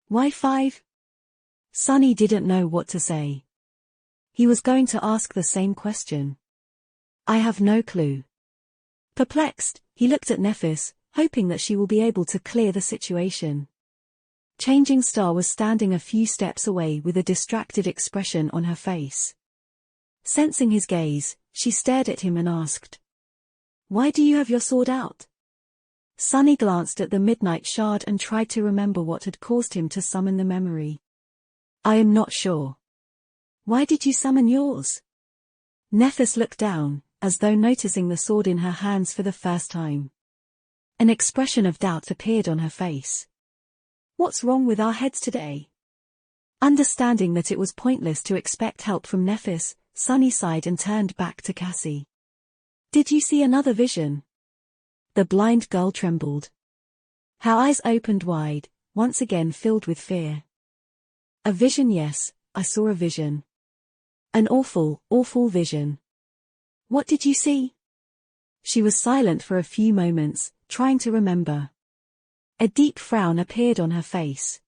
Why 5? Sonny didn't know what to say. He was going to ask the same question. I have no clue. Perplexed, he looked at Nephis, hoping that she will be able to clear the situation. Changing Star was standing a few steps away with a distracted expression on her face. Sensing his gaze, she stared at him and asked, "Why do you have your sword out?" Sonny glanced at the midnight shard and tried to remember what had caused him to summon the memory. I am not sure. Why did you summon yours? Nephis looked down, as though noticing the sword in her hands for the first time. An expression of doubt appeared on her face. What's wrong with our heads today? Understanding that it was pointless to expect help from Nephis, Sonny sighed and turned back to Cassie. Did you see another vision? The blind girl trembled. Her eyes opened wide, once again filled with fear. A vision, yes, I saw a vision. An awful, awful vision. What did you see? She was silent for a few moments, trying to remember. A deep frown appeared on her face.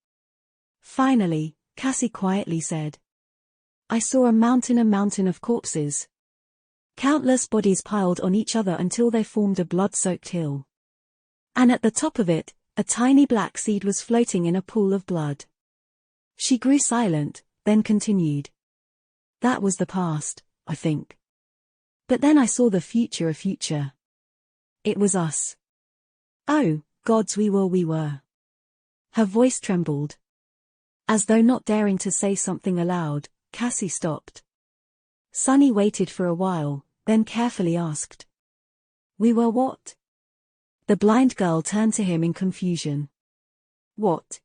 Finally, Cassie quietly said, I saw a mountain of corpses. Countless bodies piled on each other until they formed a blood-soaked hill. And at the top of it, a tiny black seed was floating in a pool of blood. She grew silent, then continued. That was the past, I think. But then I saw the future. It was us. Oh, gods, we were. Her voice trembled. As though not daring to say something aloud, Cassie stopped. Sonny waited for a while, then carefully asked. We were what? The blind girl turned to him in confusion. What?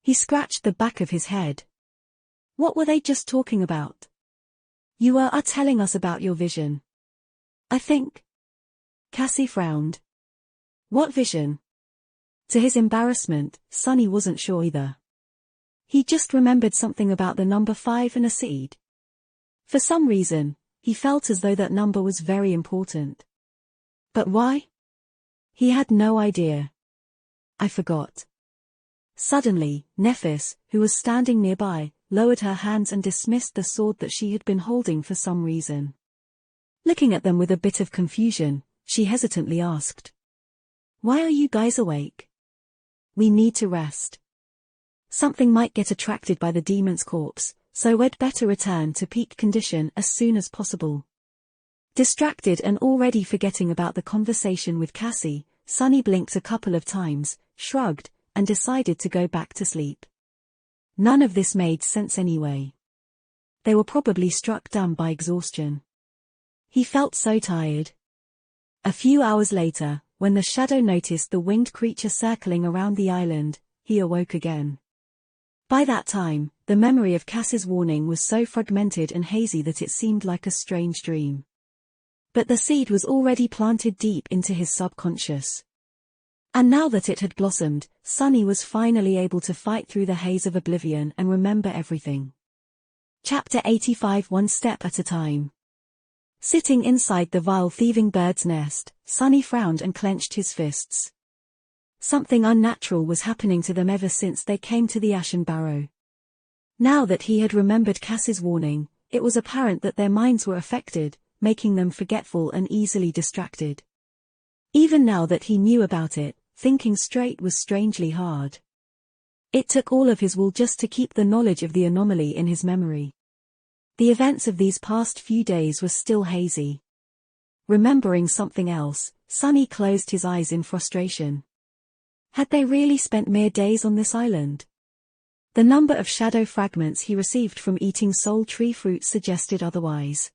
He scratched the back of his head. What were they just talking about? You are telling us about your vision. I think. Cassie frowned. What vision? To his embarrassment, Sonny wasn't sure either. He just remembered something about the number 5 and a seed. For some reason, he felt as though that number was very important. But why? He had no idea. I forgot. Suddenly, Nephis, who was standing nearby, lowered her hands and dismissed the sword that she had been holding for some reason. Looking at them with a bit of confusion, she hesitantly asked. Why are you guys awake? We need to rest. Something might get attracted by the demon's corpse, so we'd better return to peak condition as soon as possible. Distracted and already forgetting about the conversation with Cassie, Sonny blinked a couple of times, shrugged, and decided to go back to sleep. None of this made sense anyway. They were probably struck dumb by exhaustion. He felt so tired. A few hours later, when the shadow noticed the winged creature circling around the island, he awoke again. By that time, the memory of Cassie's warning was so fragmented and hazy that it seemed like a strange dream. But the seed was already planted deep into his subconscious. And now that it had blossomed, Sonny was finally able to fight through the haze of oblivion and remember everything. Chapter 85 One Step at a Time. Sitting inside the vile thieving bird's nest, Sonny frowned and clenched his fists. Something unnatural was happening to them ever since they came to the Ashen Barrow. Now that he had remembered Cassie's warning, it was apparent that their minds were affected, making them forgetful and easily distracted. Even now that he knew about it, thinking straight was strangely hard. It took all of his will just to keep the knowledge of the anomaly in his memory. The events of these past few days were still hazy. Remembering something else, Sonny closed his eyes in frustration. Had they really spent mere days on this island? The number of shadow fragments he received from eating soul tree fruit suggested otherwise.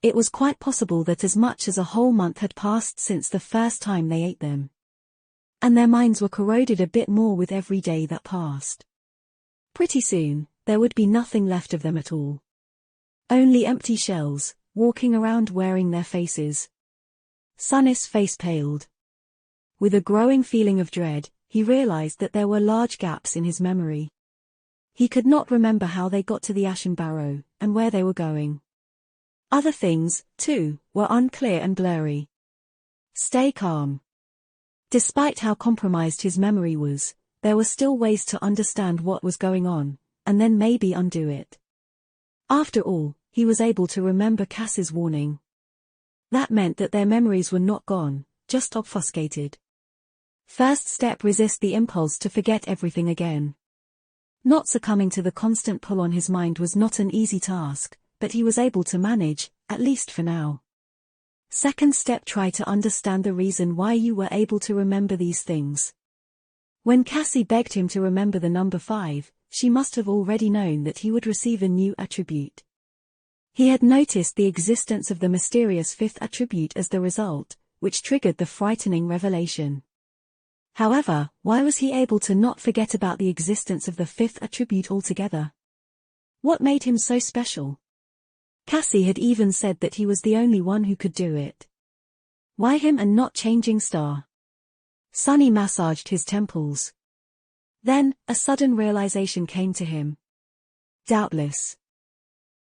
It was quite possible that as much as a whole month had passed since the first time they ate them. And their minds were corroded a bit more with every day that passed. Pretty soon, there would be nothing left of them at all. Only empty shells, walking around wearing their faces. Sonny's face paled. with a growing feeling of dread, he realized that there were large gaps in his memory. He could not remember how they got to the Ashen Barrow, and where they were going. Other things, too, were unclear and blurry. Stay calm. Despite how compromised his memory was, there were still ways to understand what was going on, and then maybe undo it. After all, he was able to remember Cass's warning. That meant that their memories were not gone, just obfuscated. First step: resist the impulse to forget everything again. Not succumbing to the constant pull on his mind was not an easy task, but he was able to manage, at least for now. Second step: try to understand the reason why you were able to remember these things. When Cassie begged him to remember the number 5, she must have already known that he would receive a new attribute. He had noticed the existence of the mysterious 5th attribute as the result, which triggered the frightening revelation. However, why was he able to not forget about the existence of the 5th attribute altogether? What made him so special? Cassie had even said that he was the only one who could do it. Why him and not Changing Star? Sunny massaged his temples. Then, a sudden realization came to him. Doubtless.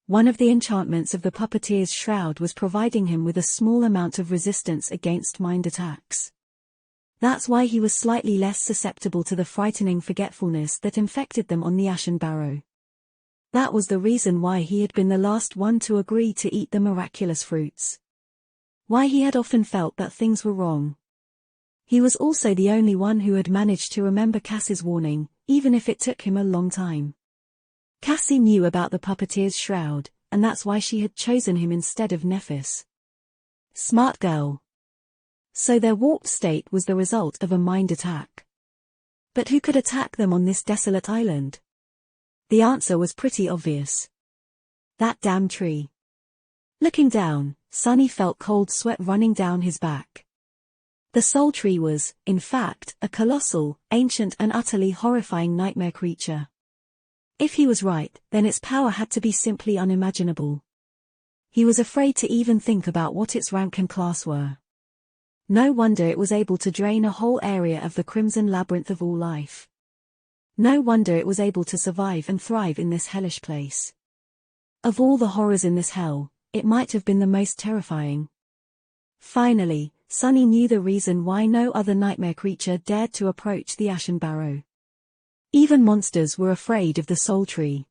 One of the enchantments of the puppeteer's shroud was providing him with a small amount of resistance against mind attacks. That's why he was slightly less susceptible to the frightening forgetfulness that infected them on the Ashen Barrow. That was the reason why he had been the last one to agree to eat the miraculous fruits. Why he had often felt that things were wrong. He was also the only one who had managed to remember Cassie's warning, even if it took him a long time. Cassie knew about the puppeteer's shroud, and that's why she had chosen him instead of Nephis. Smart girl. So their warped state was the result of a mind attack. But who could attack them on this desolate island? The answer was pretty obvious. That damn tree. Looking down, Sunny felt cold sweat running down his back. The Soul Tree was, in fact, a colossal, ancient and utterly horrifying nightmare creature. If he was right, then its power had to be simply unimaginable. He was afraid to even think about what its rank and class were. No wonder it was able to drain a whole area of the Crimson Labyrinth of all life. No wonder it was able to survive and thrive in this hellish place. Of all the horrors in this hell, it might have been the most terrifying. Finally, Sunny knew the reason why no other nightmare creature dared to approach the Ashen Barrow. Even monsters were afraid of the Soul Tree.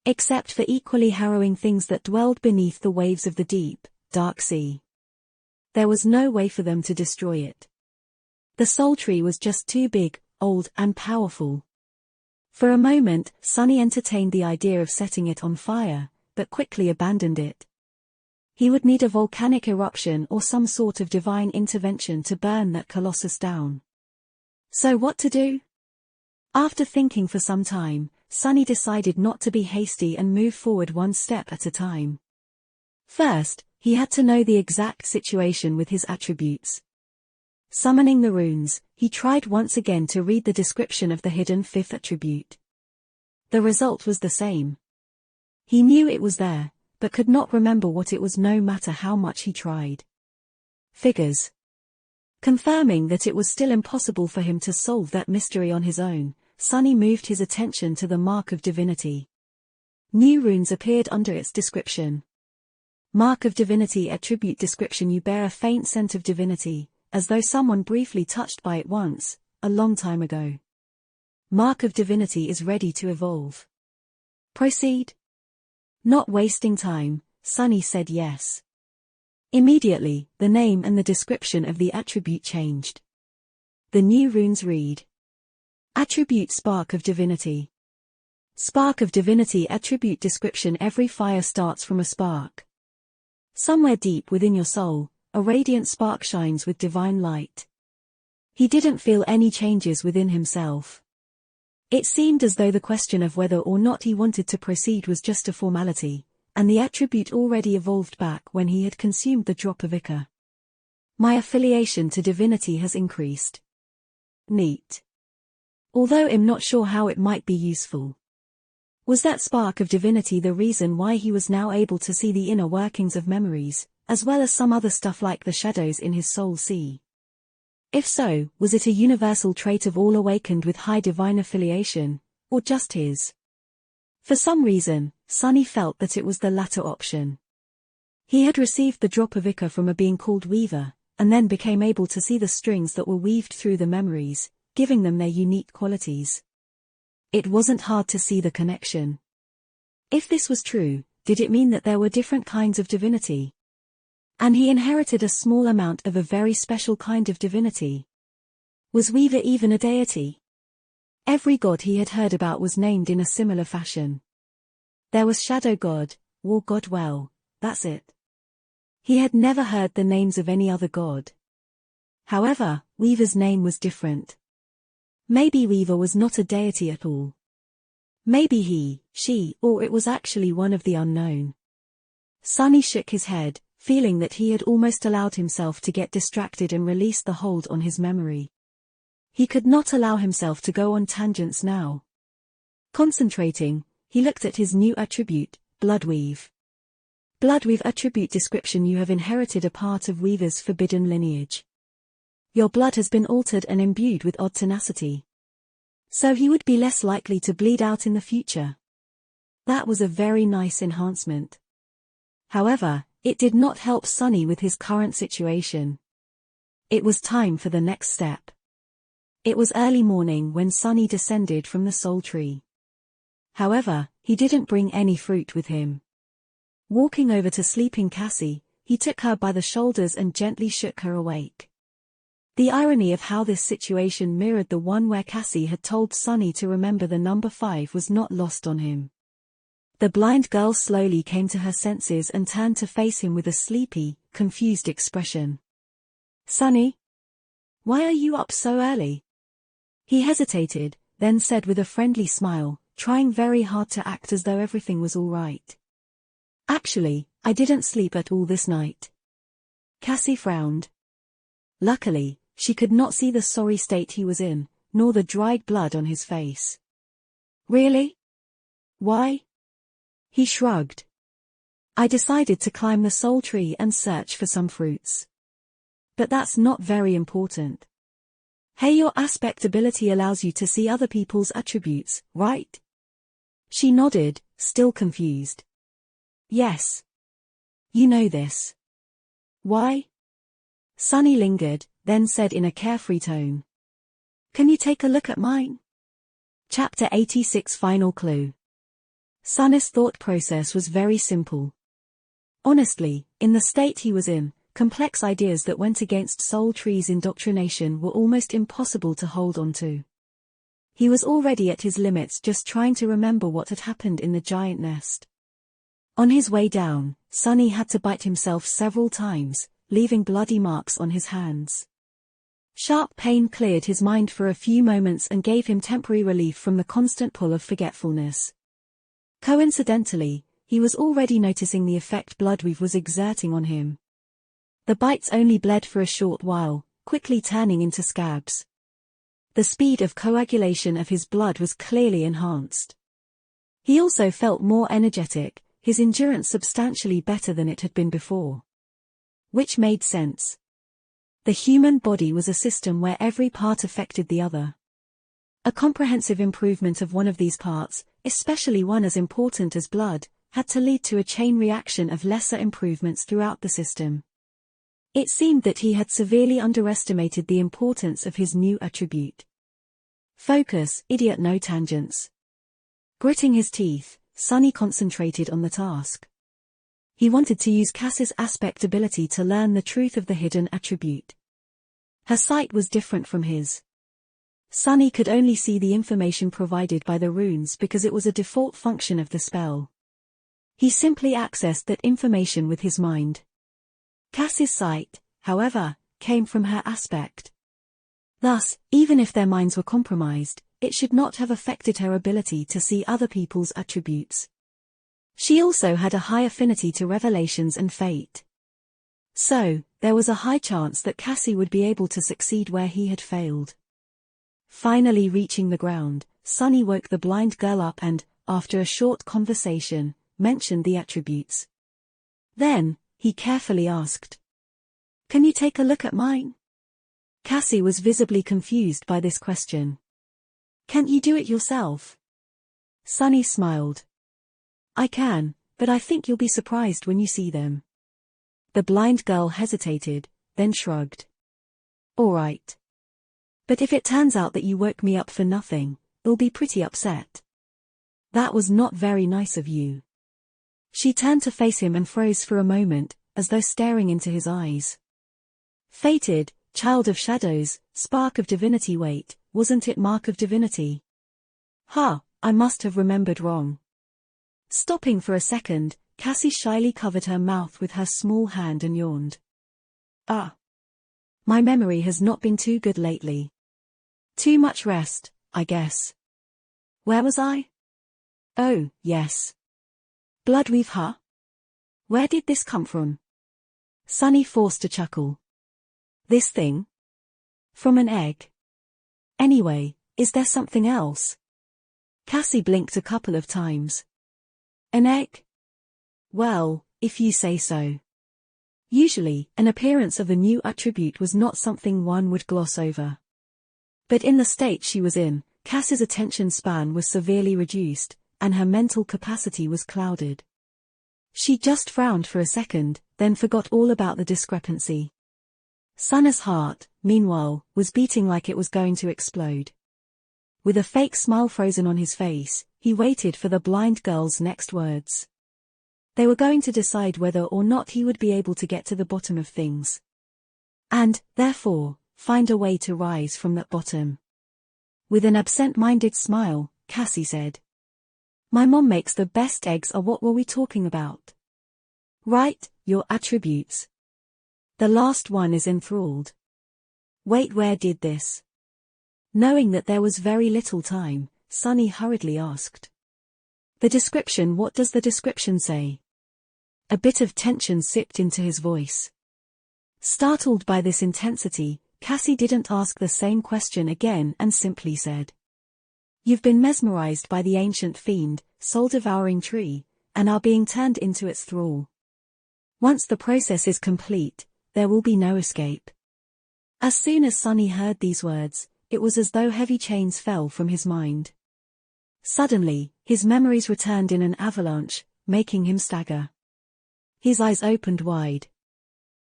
Except for equally harrowing things that dwelled beneath the waves of the deep, dark sea. There was no way for them to destroy it. The Soul Tree was just too big, old, and powerful. For a moment, Sunny entertained the idea of setting it on fire, but quickly abandoned it. He would need a volcanic eruption or some sort of divine intervention to burn that colossus down. So what to do? After thinking for some time, Sunny decided not to be hasty and move forward one step at a time. First, he had to know the exact situation with his attributes. Summoning the runes, he tried once again to read the description of the hidden 5th attribute. The result was the same. He knew it was there, but could not remember what it was no matter how much he tried. Figures. Confirming that it was still impossible for him to solve that mystery on his own, Sunny moved his attention to the Mark of Divinity. New runes appeared under its description. Mark of Divinity attribute description: you bear a faint scent of divinity, as though someone briefly touched by it once, a long time ago. Mark of Divinity is ready to evolve. Proceed? Not wasting time, Sunny said yes. Immediately, the name and the description of the attribute changed. The new runes read: Attribute Spark of Divinity. Spark of Divinity attribute description: every fire starts from a spark. Somewhere deep within your soul, a radiant spark shines with divine light. He didn't feel any changes within himself. It seemed as though the question of whether or not he wanted to proceed was just a formality, and the attribute already evolved back when he had consumed the drop of ichor. My affiliation to divinity has increased. Neat. Although I'm not sure how it might be useful. Was that spark of divinity the reason why he was now able to see the inner workings of memories, as well as some other stuff like the shadows in his soul sea? If so, was it a universal trait of all awakened with high divine affiliation, or just his? For some reason, Sunny felt that it was the latter option. He had received the drop of Ica from a being called Weaver, and then became able to see the strings that were weaved through the memories, giving them their unique qualities. It wasn't hard to see the connection. If this was true, did it mean that there were different kinds of divinity? And he inherited a small amount of a very special kind of divinity. Was Weaver even a deity? Every god he had heard about was named in a similar fashion. There was Shadow God, War God well, that's it. He had never heard the names of any other god. However, Weaver's name was different. Maybe Weaver was not a deity at all. Maybe he, she, or it was actually one of the unknown. Sunny shook his head, feeling that he had almost allowed himself to get distracted and release the hold on his memory. He could not allow himself to go on tangents now. Concentrating, he looked at his new attribute, Bloodweave. Bloodweave attribute description: you have inherited a part of Weaver's forbidden lineage. Your blood has been altered and imbued with odd tenacity. So he would be less likely to bleed out in the future. That was a very nice enhancement. However, it did not help Sunny with his current situation. It was time for the next step. It was early morning when Sunny descended from the soul tree. However, he didn't bring any fruit with him. Walking over to sleeping Cassie, he took her by the shoulders and gently shook her awake. The irony of how this situation mirrored the one where Cassie had told Sunny to remember the number 5 was not lost on him. The blind girl slowly came to her senses and turned to face him with a sleepy, confused expression. "Sunny? Why are you up so early?" He hesitated, then said with a friendly smile, trying very hard to act as though everything was all right. "Actually, I didn't sleep at all this night." Cassie frowned. Luckily, she could not see the sorry state he was in, nor the dried blood on his face. "Really? Why?" He shrugged. "I decided to climb the soul tree and search for some fruits. But that's not very important. Hey, your aspect ability allows you to see other people's attributes, right?" She nodded, still confused. "Yes. You know this. Why?" Sunny lingered, then said in a carefree tone. "Can you take a look at mine?" Chapter 86 Final Clue. Sunny's thought process was very simple. Honestly, in the state he was in, complex ideas that went against Soul Tree's indoctrination were almost impossible to hold on to. He was already at his limits just trying to remember what had happened in the giant nest. On his way down, Sunny had to bite himself several times, leaving bloody marks on his hands. Sharp pain cleared his mind for a few moments and gave him temporary relief from the constant pull of forgetfulness. Coincidentally, he was already noticing the effect Bloodweave was exerting on him. The bites only bled for a short while, quickly turning into scabs. The speed of coagulation of his blood was clearly enhanced. He also felt more energetic, his endurance substantially better than it had been before. Which made sense. The human body was a system where every part affected the other. A comprehensive improvement of one of these parts, especially one as important as blood, had to lead to a chain reaction of lesser improvements throughout the system. It seemed that he had severely underestimated the importance of his new attribute. Focus, idiot, no tangents. Gritting his teeth, Sunny concentrated on the task. He wanted to use Cass's aspect ability to learn the truth of the hidden attribute. Her sight was different from his. Sunny could only see the information provided by the runes because it was a default function of the spell. He simply accessed that information with his mind. Cass's sight, however, came from her aspect. Thus, even if their minds were compromised, it should not have affected her ability to see other people's attributes. She also had a high affinity to revelations and fate. So, there was a high chance that Cassie would be able to succeed where he had failed. Finally reaching the ground, Sunny woke the blind girl up and, after a short conversation, mentioned the attributes. Then, he carefully asked, "Can you take a look at mine?" Cassie was visibly confused by this question. Can't you do it yourself? Sunny smiled. I can, but I think you'll be surprised when you see them. The blind girl hesitated, then shrugged. All right. But if it turns out that you woke me up for nothing, I'll be pretty upset. That was not very nice of you. She turned to face him and froze for a moment, as though staring into his eyes. Fated, child of shadows, spark of divinity, wait, wasn't it mark of divinity? I must have remembered wrong. Stopping for a second, Cassie shyly covered her mouth with her small hand and yawned. My memory has not been too good lately. Too much rest, I guess. Where was I? Oh, yes. Bloodweave, Where did this come from? Sunny forced a chuckle. This thing? From an egg. Anyway, is there something else? Cassie blinked a couple of times. An egg? Well, if you say so. Usually, an appearance of a new attribute was not something one would gloss over. But in the state she was in, Cassie's attention span was severely reduced, and her mental capacity was clouded. She just frowned for a second, then forgot all about the discrepancy. Sunny's heart, meanwhile, was beating like it was going to explode. With a fake smile frozen on his face, he waited for the blind girl's next words. They were going to decide whether or not he would be able to get to the bottom of things. And, therefore, find a way to rise from that bottom. With an absent-minded smile, Cassie said. My mom makes the best eggs. What were we talking about? Right, your attributes. The last one is enthralled. Wait, where did this? Knowing that there was very little time, Sunny hurriedly asked. The description. What does the description say? A bit of tension seeped into his voice. Startled by this intensity, Cassie didn't ask the same question again and simply said. You've been mesmerized by the ancient fiend, soul-devouring tree, and are being turned into its thrall. Once the process is complete, there will be no escape. As soon as Sunny heard these words, it was as though heavy chains fell from his mind. Suddenly, his memories returned in an avalanche, making him stagger. His eyes opened wide.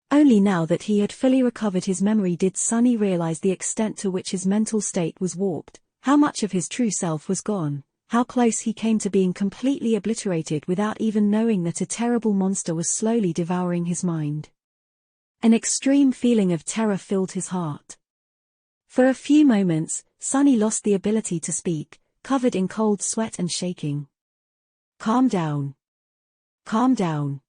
Only now that he had fully recovered his memory did Sunny realize the extent to which his mental state was warped, how much of his true self was gone, how close he came to being completely obliterated without even knowing that a terrible monster was slowly devouring his mind. An extreme feeling of terror filled his heart. For a few moments, Sunny lost the ability to speak, covered in cold sweat and shaking. Calm down. Calm down.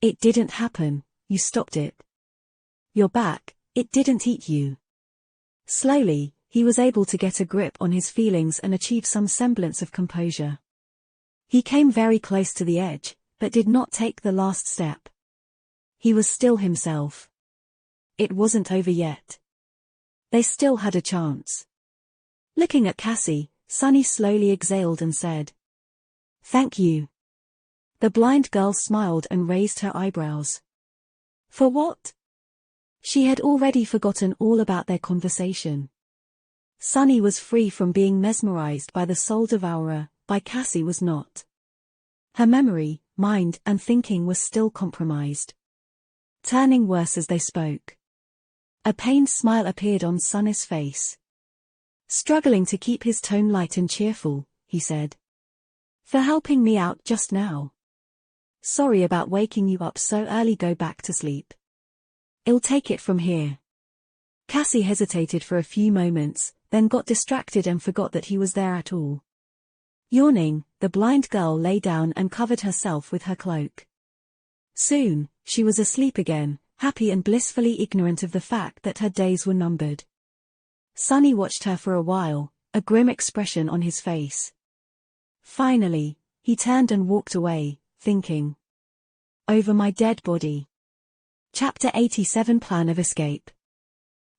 It didn't happen, you stopped it. You're back, it didn't eat you. Slowly, he was able to get a grip on his feelings and achieve some semblance of composure. He came very close to the edge, but did not take the last step. He was still himself. It wasn't over yet. They still had a chance. Looking at Cassie, Sunny slowly exhaled and said, Thank you. The blind girl smiled and raised her eyebrows. For what? She had already forgotten all about their conversation. Sunny was free from being mesmerized by the soul devourer, but Cassie was not. Her memory, mind, and thinking were still compromised. Turning worse as they spoke. A pained smile appeared on Sunny's face. Struggling to keep his tone light and cheerful, he said. For helping me out just now. Sorry about waking you up so early. Go back to sleep. I'll take it from here. Cassie hesitated for a few moments, then got distracted and forgot that he was there at all. Yawning, the blind girl lay down and covered herself with her cloak. Soon, she was asleep again, happy and blissfully ignorant of the fact that her days were numbered. Sunny watched her for a while, a grim expression on his face. Finally, he turned and walked away, thinking. Over my dead body. Chapter 87 Plan of Escape.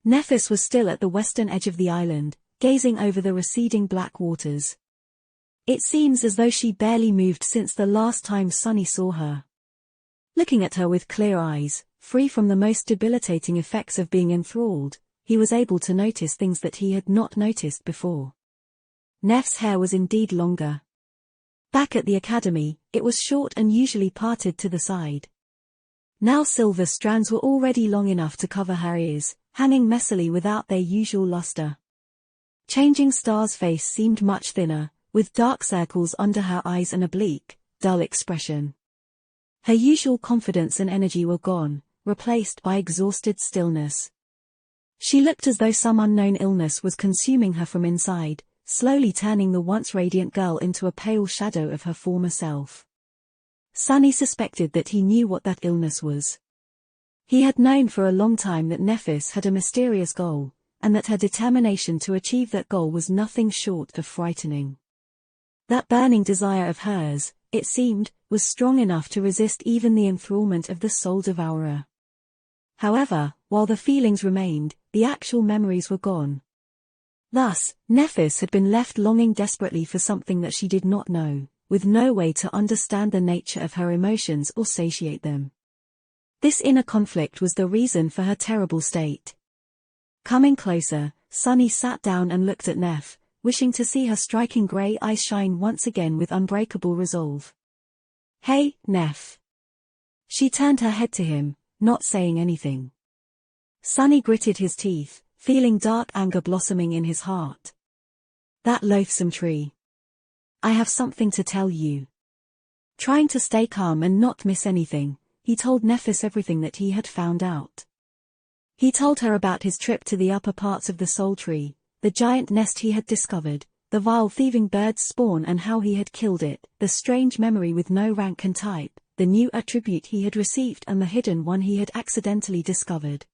Nephis was still at the western edge of the island, gazing over the receding black waters. It seems as though she barely moved since the last time Sunny saw her. Looking at her with clear eyes, free from the most debilitating effects of being enthralled, he was able to notice things that he had not noticed before. Neff's hair was indeed longer. Back at the academy, it was short and usually parted to the side. Now silver strands were already long enough to cover her ears, hanging messily without their usual luster. Changing Star's face seemed much thinner, with dark circles under her eyes and a bleak, dull expression. Her usual confidence and energy were gone, replaced by exhausted stillness. She looked as though some unknown illness was consuming her from inside, slowly turning the once radiant girl into a pale shadow of her former self. Sunny suspected that he knew what that illness was. He had known for a long time that Nephis had a mysterious goal, and that her determination to achieve that goal was nothing short of frightening. That burning desire of hers, it seemed, was strong enough to resist even the enthrallment of the soul devourer. However, while the feelings remained, the actual memories were gone. Thus, Nephis had been left longing desperately for something that she did not know, with no way to understand the nature of her emotions or satiate them. This inner conflict was the reason for her terrible state. Coming closer, Sunny sat down and looked at Neph, wishing to see her striking grey eyes shine once again with unbreakable resolve. "Hey, Neph." She turned her head to him, not saying anything. Sunny gritted his teeth, feeling dark anger blossoming in his heart. "That loathsome tree. I have something to tell you." Trying to stay calm and not miss anything, he told Nephis everything that he had found out. He told her about his trip to the upper parts of the Soul Tree, the giant nest he had discovered, the vile thieving bird's spawn and how he had killed it, the strange memory with no rank and type, the new attribute he had received and the hidden one he had accidentally discovered.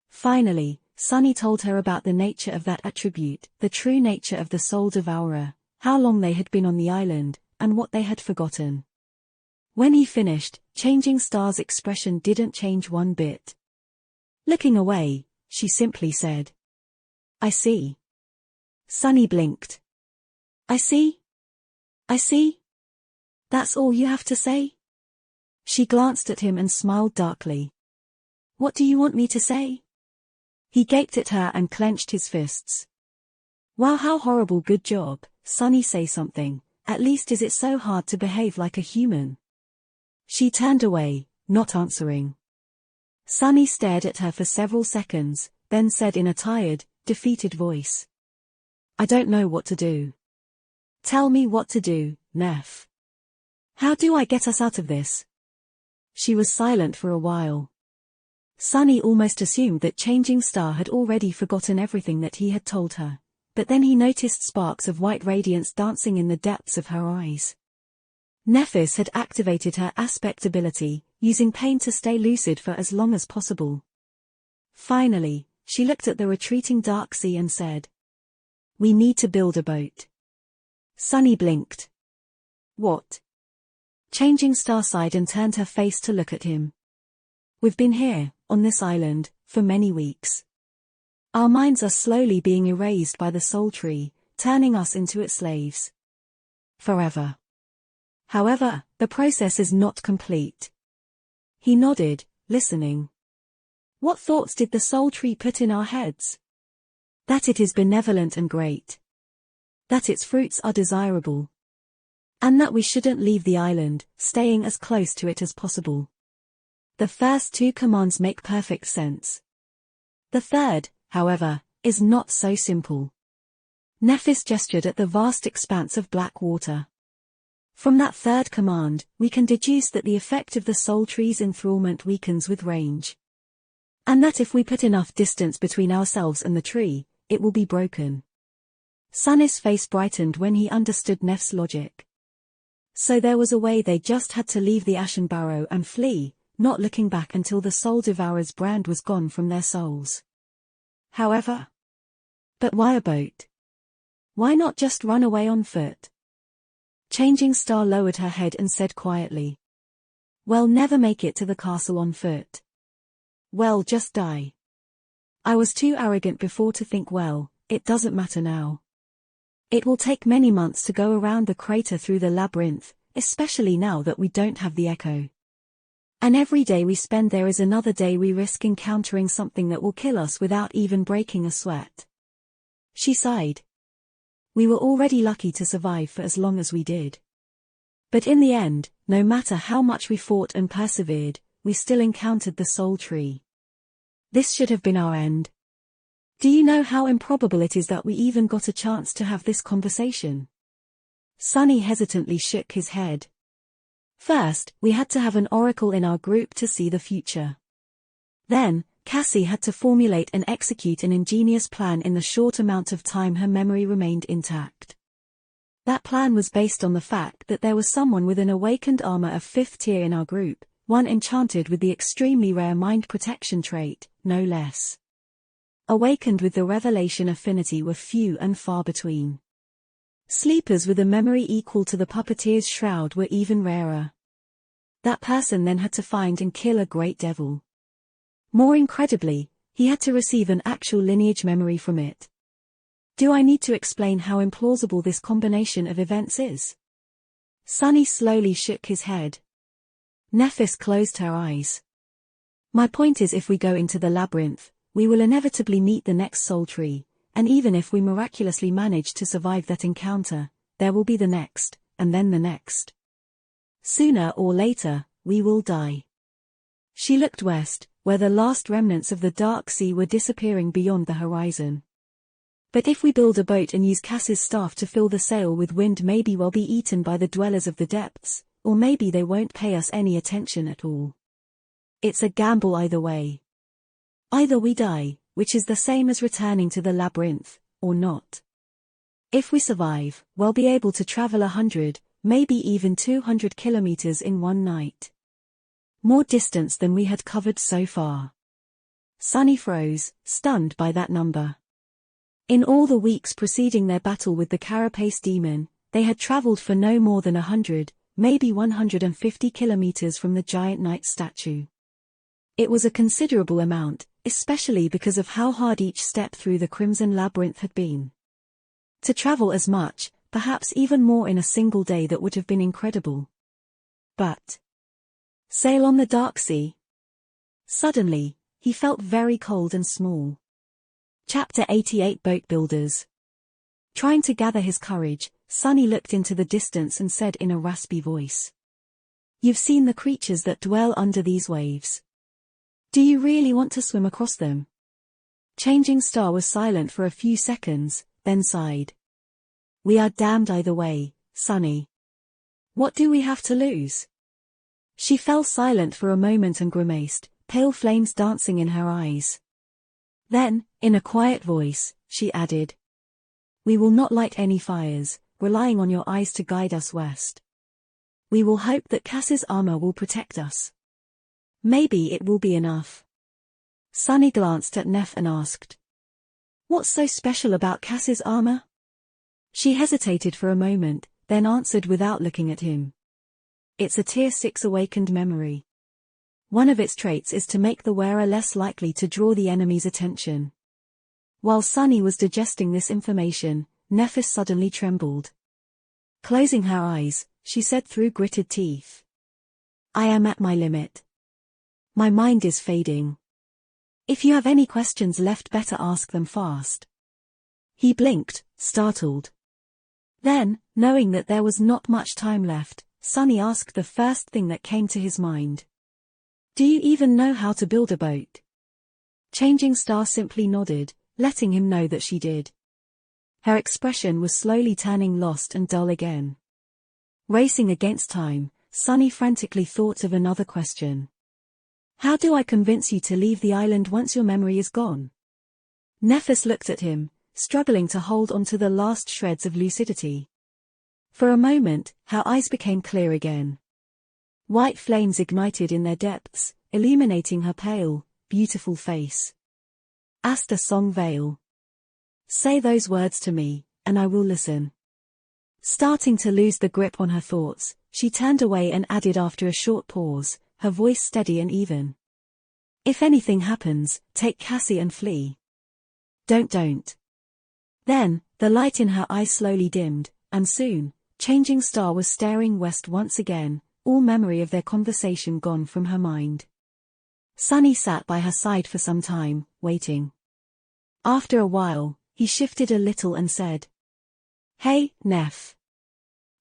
Finally, Sunny told her about the nature of that attribute, the true nature of the Soul Devourer, how long they had been on the island, and what they had forgotten. When he finished, Changing Star's expression didn't change one bit. Looking away, she simply said, "I see." Sunny blinked. "I see? I see? That's all you have to say?" She glanced at him and smiled darkly. "What do you want me to say?" He gaped at her and clenched his fists. "Wow, how horrible, good job, Sunny, say something, at least is it so hard to behave like a human?" She turned away, not answering. Sunny stared at her for several seconds, then said in a tired, defeated voice, "I don't know what to do." "Tell me what to do, Neph. How do I get us out of this?" She was silent for a while. Sunny almost assumed that Changing Star had already forgotten everything that he had told her, but then he noticed sparks of white radiance dancing in the depths of her eyes. Nephis had activated her aspect ability, using pain to stay lucid for as long as possible. Finally, she looked at the retreating dark sea and said, "We need to build a boat." Sunny blinked. "What?" Changing Star sighed and turned her face to look at him. "We've been here, on this island, for many weeks. Our minds are slowly being erased by the Soul Tree, turning us into its slaves. Forever. However, the process is not complete." He nodded, listening. "What thoughts did the Soul Tree put in our heads?" "That it is benevolent and great. That its fruits are desirable. And that we shouldn't leave the island, staying as close to it as possible. The first two commands make perfect sense. The third, however, is not so simple." Nephis gestured at the vast expanse of black water. "From that third command, we can deduce that the effect of the Soul Tree's enthrallment weakens with range. And that if we put enough distance between ourselves and the tree, it will be broken." Sunny's face brightened when he understood Neph's logic. So there was a way they just had to leave the Ashen Barrow and flee, not looking back until the Soul Devourer's brand was gone from their souls. However. But why a boat? Why not just run away on foot? Changing Star lowered her head and said quietly, "We'll never make it to the castle on foot. We'll just die. I was too arrogant before to think, well, it doesn't matter now. It will take many months to go around the crater through the labyrinth, especially now that we don't have the echo. And every day we spend there is another day we risk encountering something that will kill us without even breaking a sweat. She sighed. We were already lucky to survive for as long as we did. But in the end, no matter how much we fought and persevered, we still encountered the Soul Tree. This should have been our end. Do you know how improbable it is that we even got a chance to have this conversation? Sunny hesitantly shook his head. First, we had to have an oracle in our group to see the future. Then, Cassie had to formulate and execute an ingenious plan in the short amount of time her memory remained intact. That plan was based on the fact that there was someone with an awakened armor of 5th tier in our group, one enchanted with the extremely rare mind protection trait, no less. Awakened with the revelation affinity were few and far between. Sleepers with a memory equal to the puppeteer's shroud were even rarer. That person then had to find and kill a great devil. More incredibly, he had to receive an actual lineage memory from it. Do I need to explain how implausible this combination of events is? Sunny slowly shook his head. Nephis closed her eyes. My point is, if we go into the labyrinth, we will inevitably meet the next Soul Tree, and even if we miraculously manage to survive that encounter, there will be the next, and then the next. Sooner or later, we will die. She looked west, where the last remnants of the dark sea were disappearing beyond the horizon. But if we build a boat and use Cass's staff to fill the sail with wind, maybe we'll be eaten by the dwellers of the depths, or maybe they won't pay us any attention at all. It's a gamble either way. Either we die, which is the same as returning to the labyrinth, or not. If we survive, we'll be able to travel 100, maybe even 200 kilometers in one night. More distance than we had covered so far. Sunny froze, stunned by that number. In all the weeks preceding their battle with the Carapace demon, they had traveled for no more than 100, maybe 150 kilometers from the giant knight statue. It was a considerable amount, especially because of how hard each step through the Crimson Labyrinth had been. To travel as much, perhaps even more in a single day, that would have been incredible. But sail on the dark sea? Suddenly, he felt very cold and small. Chapter 88 Boat Builders. Trying to gather his courage, Sunny looked into the distance and said in a raspy voice. You've seen the creatures that dwell under these waves. Do you really want to swim across them? Changing Star was silent for a few seconds, then sighed. We are damned either way, Sunny. What do we have to lose? She fell silent for a moment and grimaced, pale flames dancing in her eyes. Then, in a quiet voice, she added. We will not light any fires, relying on your eyes to guide us west. We will hope that Cass's armor will protect us. Maybe it will be enough. Sunny glanced at Neph and asked. What's so special about Cass's armor? She hesitated for a moment, then answered without looking at him. It's a Tier 6 awakened memory. One of its traits is to make the wearer less likely to draw the enemy's attention. While Sunny was digesting this information, Nephis suddenly trembled. Closing her eyes, she said through gritted teeth. I am at my limit. My mind is fading. If you have any questions left, better ask them fast. He blinked, startled. Then, knowing that there was not much time left, Sunny asked the first thing that came to his mind. Do you even know how to build a boat? Changing Star simply nodded, letting him know that she did. Her expression was slowly turning lost and dull again. Racing against time, Sunny frantically thought of another question. How do I convince you to leave the island once your memory is gone? Nephis looked at him, struggling to hold on to the last shreds of lucidity. For a moment, her eyes became clear again. White flames ignited in their depths, illuminating her pale, beautiful face. Asta Song Vale. Say those words to me, and I will listen. Starting to lose the grip on her thoughts, she turned away and added after a short pause, her voice steady and even. If anything happens, take Cassie and flee. Don't. Then, the light in her eyes slowly dimmed, and soon, Changing Star was staring west once again, all memory of their conversation gone from her mind. Sunny sat by her side for some time, waiting. After a while, he shifted a little and said, "Hey, Neff."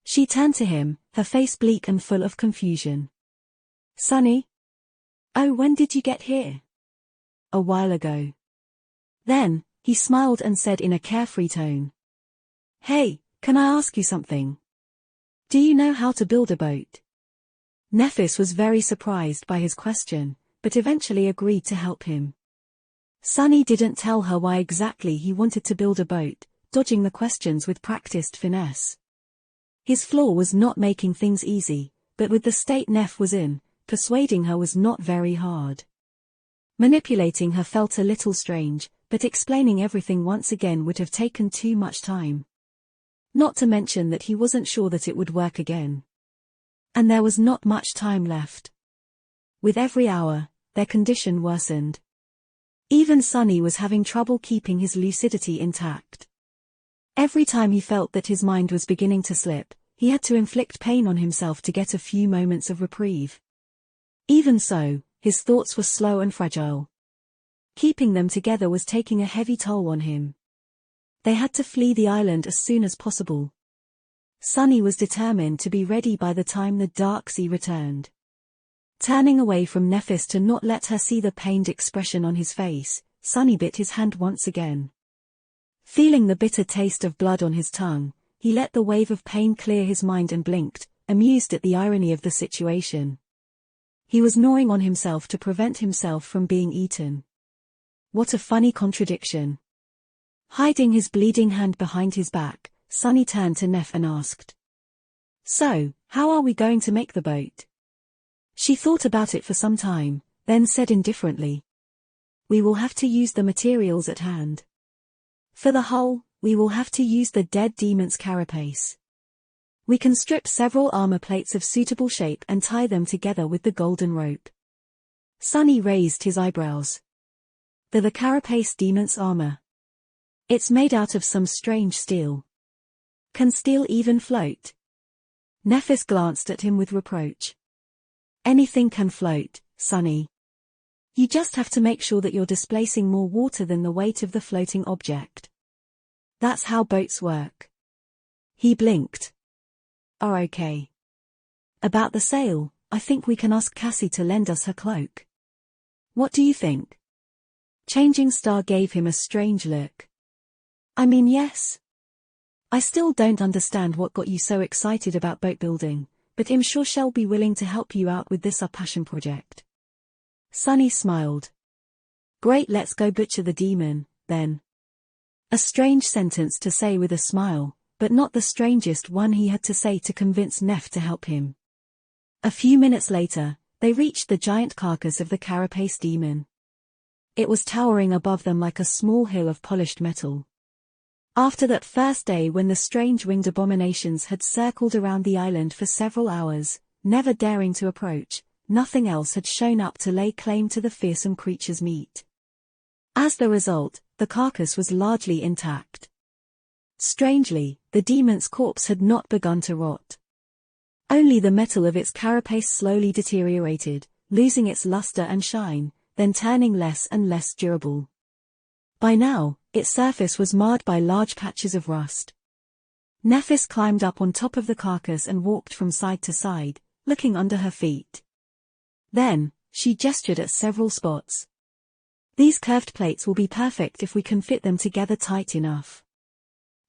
She turned to him, her face bleak and full of confusion. "Sunny? Oh, when did you get here?" "A while ago." Then, he smiled and said in a carefree tone, "Hey, can I ask you something? Do you know how to build a boat?" Nefis was very surprised by his question, but eventually agreed to help him. Sunny didn't tell her why exactly he wanted to build a boat, dodging the questions with practiced finesse. His flaw was not making things easy, but with the state Neff was in, persuading her was not very hard. Manipulating her felt a little strange, but explaining everything once again would have taken too much time. Not to mention that he wasn't sure that it would work again. And there was not much time left. With every hour, their condition worsened. Even Sunny was having trouble keeping his lucidity intact. Every time he felt that his mind was beginning to slip, he had to inflict pain on himself to get a few moments of reprieve. Even so, his thoughts were slow and fragile. Keeping them together was taking a heavy toll on him. They had to flee the island as soon as possible. Sunny was determined to be ready by the time the dark sea returned. Turning away from Nefis to not let her see the pained expression on his face, Sunny bit his hand once again. Feeling the bitter taste of blood on his tongue, he let the wave of pain clear his mind and blinked, amused at the irony of the situation. He was gnawing on himself to prevent himself from being eaten. What a funny contradiction. Hiding his bleeding hand behind his back, Sunny turned to Neff and asked, "So, how are we going to make the boat?" She thought about it for some time, then said indifferently, "We will have to use the materials at hand. For the hull, we will have to use the dead demon's carapace. We can strip several armor plates of suitable shape and tie them together with the golden rope." Sunny raised his eyebrows. The carapace demon's armor. It's made out of some strange steel. Can steel even float? Nefis glanced at him with reproach. Anything can float, Sunny. You just have to make sure that you're displacing more water than the weight of the floating object. That's how boats work. He blinked. Oh, okay. About the sail, I think we can ask Cassie to lend us her cloak. What do you think? Changing Star gave him a strange look. I mean, yes. I still don't understand what got you so excited about boat building, but I'm sure she'll be willing to help you out with this our passion project. Sunny smiled. Great, let's go butcher the demon, then. A strange sentence to say with a smile, but not the strangest one he had to say to convince Neff to help him. A few minutes later, they reached the giant carcass of the carapace demon. It was towering above them like a small hill of polished metal. After that first day when the strange winged abominations had circled around the island for several hours, never daring to approach, nothing else had shown up to lay claim to the fearsome creature's meat. As the result, the carcass was largely intact. Strangely, the demon's corpse had not begun to rot. Only the metal of its carapace slowly deteriorated, losing its luster and shine, then turning less and less durable. By now, its surface was marred by large patches of rust. Nefis climbed up on top of the carcass and walked from side to side, looking under her feet. Then, she gestured at several spots. These curved plates will be perfect if we can fit them together tight enough.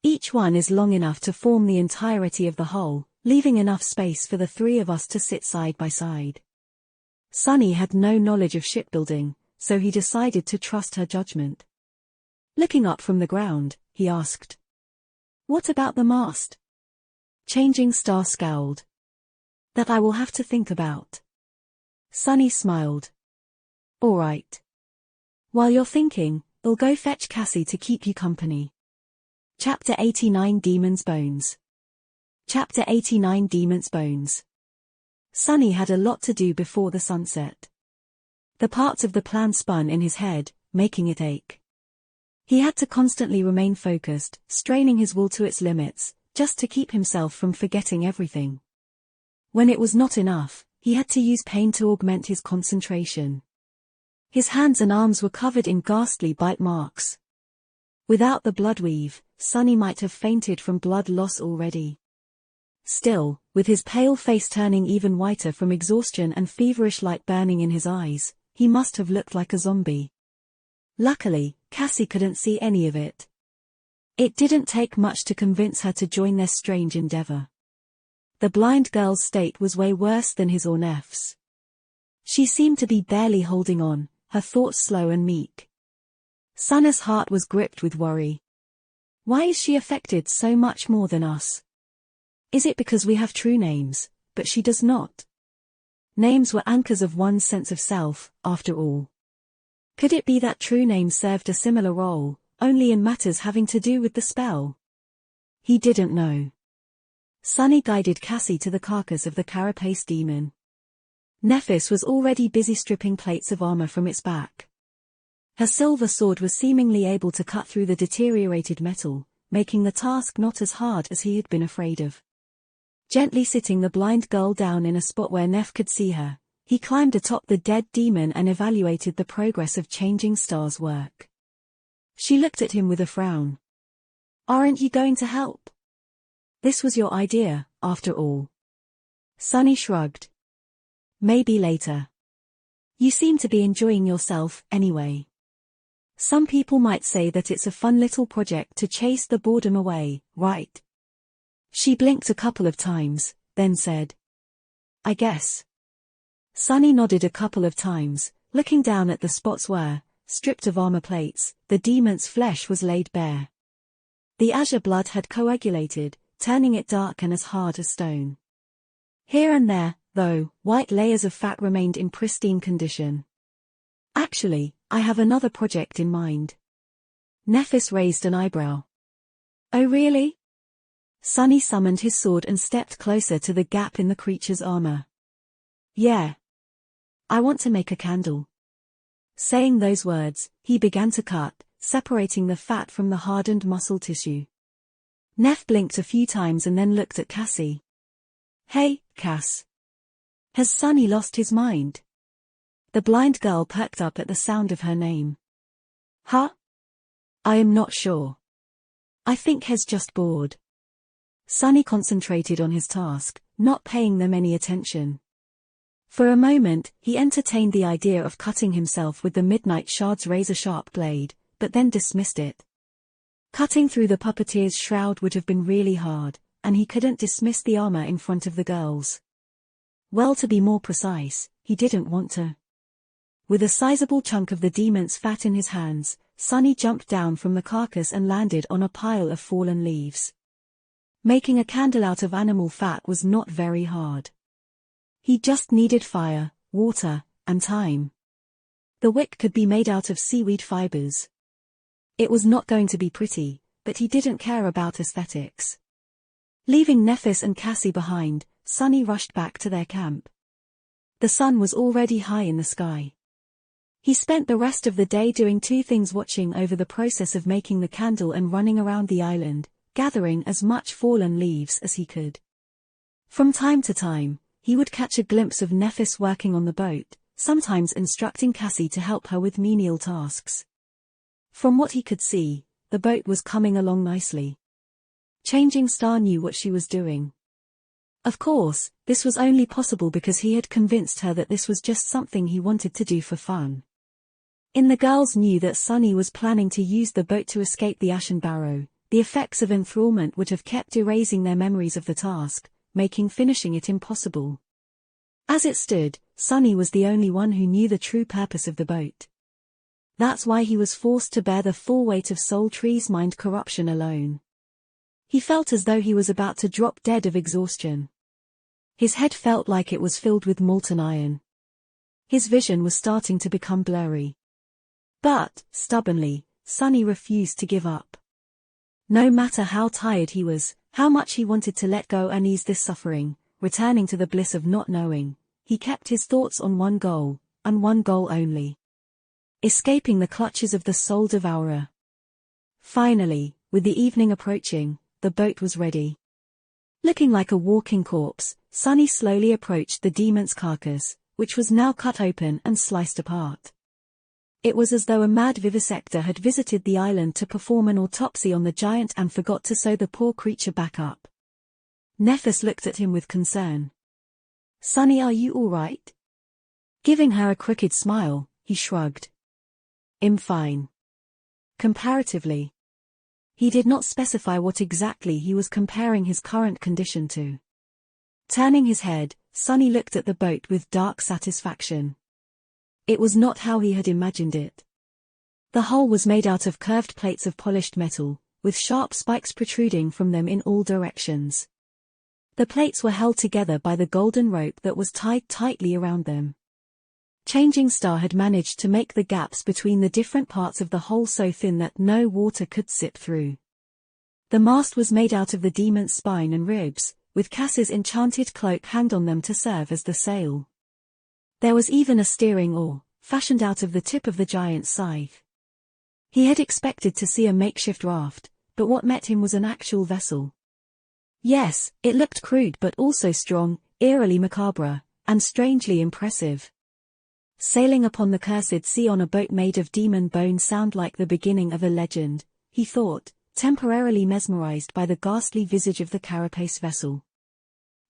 Each one is long enough to form the entirety of the hull, leaving enough space for the three of us to sit side by side. Sunny had no knowledge of shipbuilding, so he decided to trust her judgment. Looking up from the ground, he asked, "What about the mast?" Changing Star scowled. "That I will have to think about." Sunny smiled. "All right. While you're thinking, I'll go fetch Cassie to keep you company." Chapter 89 Demon's Bones. Chapter 89 Demon's Bones. Sunny had a lot to do before the sunset. The parts of the plan spun in his head, making it ache. He had to constantly remain focused, straining his will to its limits, just to keep himself from forgetting everything. When it was not enough, he had to use pain to augment his concentration. His hands and arms were covered in ghastly bite marks. Without the blood weave, Sunny might have fainted from blood loss already. Still, with his pale face turning even whiter from exhaustion and feverish light burning in his eyes, he must have looked like a zombie. Luckily, Cassie couldn't see any of it. It didn't take much to convince her to join their strange endeavor. The blind girl's state was way worse than his or Neff's. She seemed to be barely holding on, her thoughts slow and meek. Sunny's heart was gripped with worry. Why is she affected so much more than us? Is it because we have true names, but she does not? Names were anchors of one's sense of self, after all. Could it be that true names served a similar role, only in matters having to do with the spell? He didn't know. Sunny guided Cassie to the carcass of the carapace demon. Nephis was already busy stripping plates of armor from its back. Her silver sword was seemingly able to cut through the deteriorated metal, making the task not as hard as he had been afraid of. Gently sitting the blind girl down in a spot where Neff could see her, he climbed atop the dead demon and evaluated the progress of Changing Star's work. She looked at him with a frown. "Aren't you going to help? This was your idea, after all." Sunny shrugged. "Maybe later. You seem to be enjoying yourself, anyway. Some people might say that it's a fun little project to chase the boredom away, right?" She blinked a couple of times, then said, "I guess." Sunny nodded a couple of times, looking down at the spots where, stripped of armor plates, the demon's flesh was laid bare. The azure blood had coagulated, turning it dark and as hard as stone. Here and there, though, white layers of fat remained in pristine condition. "Actually, I have another project in mind." Nephis raised an eyebrow. "Oh really?" Sunny summoned his sword and stepped closer to the gap in the creature's armor. "Yeah. I want to make a candle." Saying those words, he began to cut, separating the fat from the hardened muscle tissue. Neff blinked a few times and then looked at Cassie. "Hey, Cass. Has Sunny lost his mind?" The blind girl perked up at the sound of her name. "Huh? I am not sure. I think he's just bored." Sunny concentrated on his task, not paying them any attention. For a moment, he entertained the idea of cutting himself with the Midnight Shard's razor-sharp blade, but then dismissed it. Cutting through the puppeteer's shroud would have been really hard, and he couldn't dismiss the armor in front of the girls. Well, to be more precise, he didn't want to. With a sizable chunk of the demon's fat in his hands, Sunny jumped down from the carcass and landed on a pile of fallen leaves. Making a candle out of animal fat was not very hard. He just needed fire, water, and time. The wick could be made out of seaweed fibers. It was not going to be pretty, but he didn't care about aesthetics. Leaving Nephis and Cassie behind, Sunny rushed back to their camp. The sun was already high in the sky. He spent the rest of the day doing two things: watching over the process of making the candle and running around the island, gathering as much fallen leaves as he could. From time to time, he would catch a glimpse of Nephis working on the boat, sometimes instructing Cassie to help her with menial tasks. From what he could see, the boat was coming along nicely. Changing Star knew what she was doing. Of course, this was only possible because he had convinced her that this was just something he wanted to do for fun. The girls knew that Sunny was planning to use the boat to escape the Ashen Barrow. The effects of enthrallment would have kept erasing their memories of the task, making finishing it impossible. As it stood, Sunny was the only one who knew the true purpose of the boat. That's why he was forced to bear the full weight of Soul Tree's mind corruption alone. He felt as though he was about to drop dead of exhaustion. His head felt like it was filled with molten iron. His vision was starting to become blurry. But, stubbornly, Sunny refused to give up. No matter how tired he was, how much he wanted to let go and ease this suffering, returning to the bliss of not knowing, he kept his thoughts on one goal, and one goal only. Escaping the clutches of the Soul Devourer. Finally, with the evening approaching, the boat was ready. Looking like a walking corpse, Sunny slowly approached the demon's carcass, which was now cut open and sliced apart. It was as though a mad vivisector had visited the island to perform an autopsy on the giant and forgot to sew the poor creature back up. Nephis looked at him with concern. "Sunny, are you all right?" Giving her a crooked smile, he shrugged. "I'm fine. Comparatively." He did not specify what exactly he was comparing his current condition to. Turning his head, Sunny looked at the boat with dark satisfaction. It was not how he had imagined it. The hull was made out of curved plates of polished metal, with sharp spikes protruding from them in all directions. The plates were held together by the golden rope that was tied tightly around them. Changing Star had managed to make the gaps between the different parts of the hull so thin that no water could seep through. The mast was made out of the demon's spine and ribs, with Cass's enchanted cloak hanged on them to serve as the sail. There was even a steering oar, fashioned out of the tip of the giant's scythe. He had expected to see a makeshift raft, but what met him was an actual vessel. Yes, it looked crude but also strong, eerily macabre, and strangely impressive. Sailing upon the cursed sea on a boat made of demon bone sounded like the beginning of a legend, he thought, temporarily mesmerized by the ghastly visage of the carapace vessel.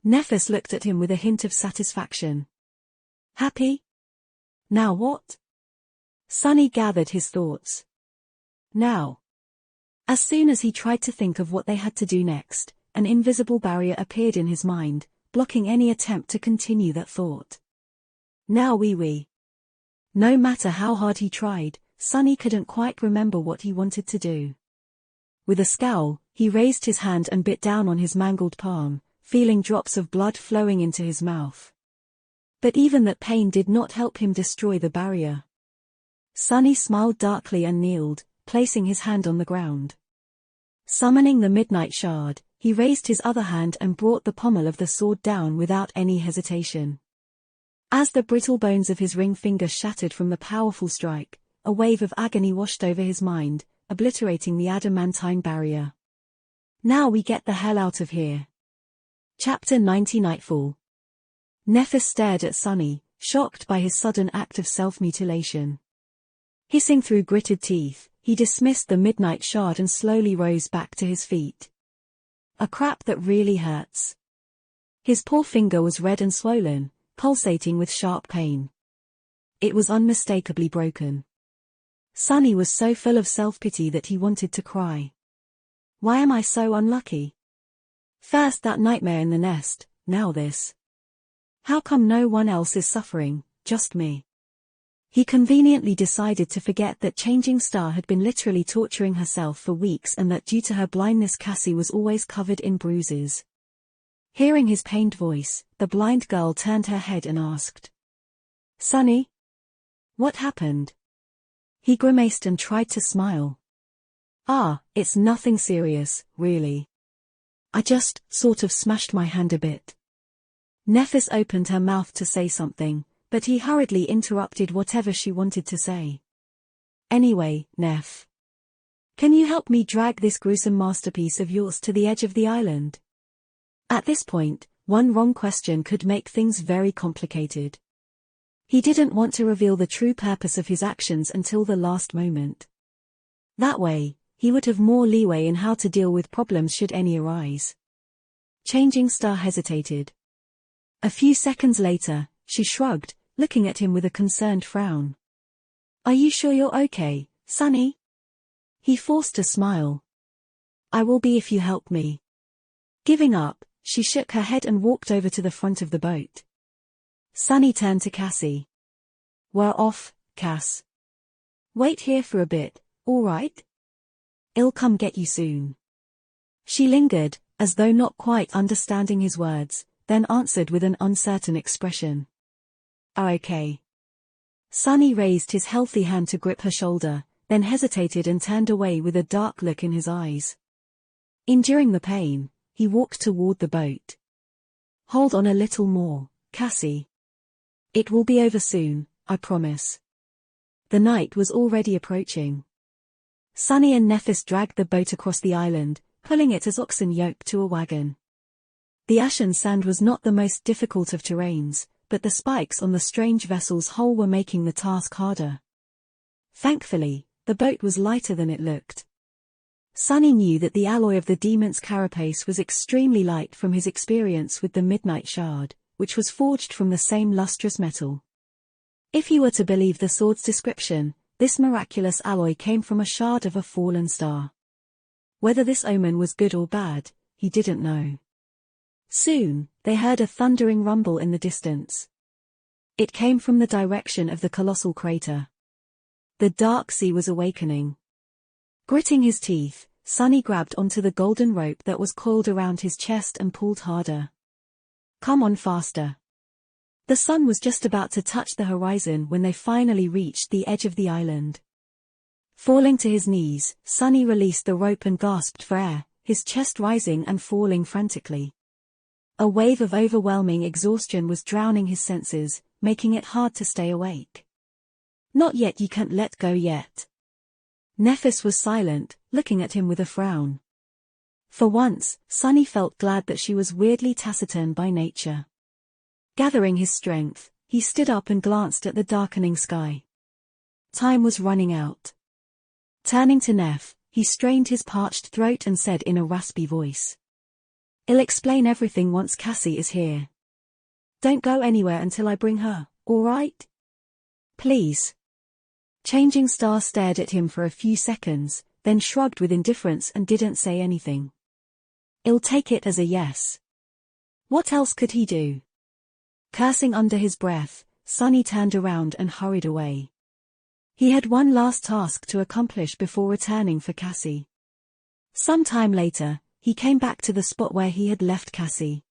Nephis looked at him with a hint of satisfaction. "Happy? Now what?" Sunny gathered his thoughts. "Now." As soon as he tried to think of what they had to do next, an invisible barrier appeared in his mind, blocking any attempt to continue that thought. Now we. No matter how hard he tried, Sunny couldn't quite remember what he wanted to do. With a scowl, he raised his hand and bit down on his mangled palm, feeling drops of blood flowing into his mouth. But even that pain did not help him destroy the barrier. Sunny smiled darkly and kneeled, placing his hand on the ground. Summoning the Midnight Shard, he raised his other hand and brought the pommel of the sword down without any hesitation. As the brittle bones of his ring finger shattered from the powerful strike, a wave of agony washed over his mind, obliterating the adamantine barrier. Now we get the hell out of here. Chapter 90 Nightfall. Nephis stared at Sunny, shocked by his sudden act of self-mutilation. Hissing through gritted teeth, he dismissed the Midnight Shard and slowly rose back to his feet. A crap that really hurts. His poor finger was red and swollen, pulsating with sharp pain. It was unmistakably broken. Sunny was so full of self-pity that he wanted to cry. Why am I so unlucky? First that nightmare in the nest, now this. How come no one else is suffering, just me? He conveniently decided to forget that Changing Star had been literally torturing herself for weeks and that due to her blindness Cassie was always covered in bruises. Hearing his pained voice, the blind girl turned her head and asked, "Sunny? What happened?" He grimaced and tried to smile. It's nothing serious, really. I just, sort of smashed my hand a bit." Nephis opened her mouth to say something, but he hurriedly interrupted whatever she wanted to say. "Anyway, Neph. Can you help me drag this gruesome masterpiece of yours to the edge of the island?" At this point, one wrong question could make things very complicated. He didn't want to reveal the true purpose of his actions until the last moment. That way, he would have more leeway in how to deal with problems should any arise. Changing Star hesitated. A few seconds later, she shrugged, looking at him with a concerned frown. "Are you sure you're okay, Sunny?" He forced a smile. "I will be if you help me." Giving up, she shook her head and walked over to the front of the boat. Sunny turned to Cassie. "We're off, Cass. Wait here for a bit, all right? I'll come get you soon." She lingered, as though not quite understanding his words, then answered with an uncertain expression. "Okay." Sunny raised his healthy hand to grip her shoulder, then hesitated and turned away with a dark look in his eyes. Enduring the pain, he walked toward the boat. "Hold on a little more, Cassie. It will be over soon, I promise." The night was already approaching. Sunny and Nephis dragged the boat across the island, pulling it as oxen yoked to a wagon. The ashen sand was not the most difficult of terrains, but the spikes on the strange vessel's hull were making the task harder. Thankfully, the boat was lighter than it looked. Sunny knew that the alloy of the demon's carapace was extremely light from his experience with the Midnight Shard, which was forged from the same lustrous metal. If he were to believe the sword's description, this miraculous alloy came from a shard of a fallen star. Whether this omen was good or bad, he didn't know. Soon, they heard a thundering rumble in the distance. It came from the direction of the colossal crater. The dark sea was awakening. Gritting his teeth, Sunny grabbed onto the golden rope that was coiled around his chest and pulled harder. Come on faster. The sun was just about to touch the horizon when they finally reached the edge of the island. Falling to his knees, Sunny released the rope and gasped for air, his chest rising and falling frantically. A wave of overwhelming exhaustion was drowning his senses, making it hard to stay awake. Not yet, you can't let go yet. Nephis was silent, looking at him with a frown. For once, Sunny felt glad that she was weirdly taciturn by nature. Gathering his strength, he stood up and glanced at the darkening sky. Time was running out. Turning to Neph, he strained his parched throat and said in a raspy voice, "I'll explain everything once Cassie is here. Don't go anywhere until I bring her, all right? Please." Changing Star stared at him for a few seconds, then shrugged with indifference and didn't say anything. "I'll take it as a yes." What else could he do? Cursing under his breath, Sunny turned around and hurried away. He had one last task to accomplish before returning for Cassie. Some time later, he came back to the spot where he had left Cassie.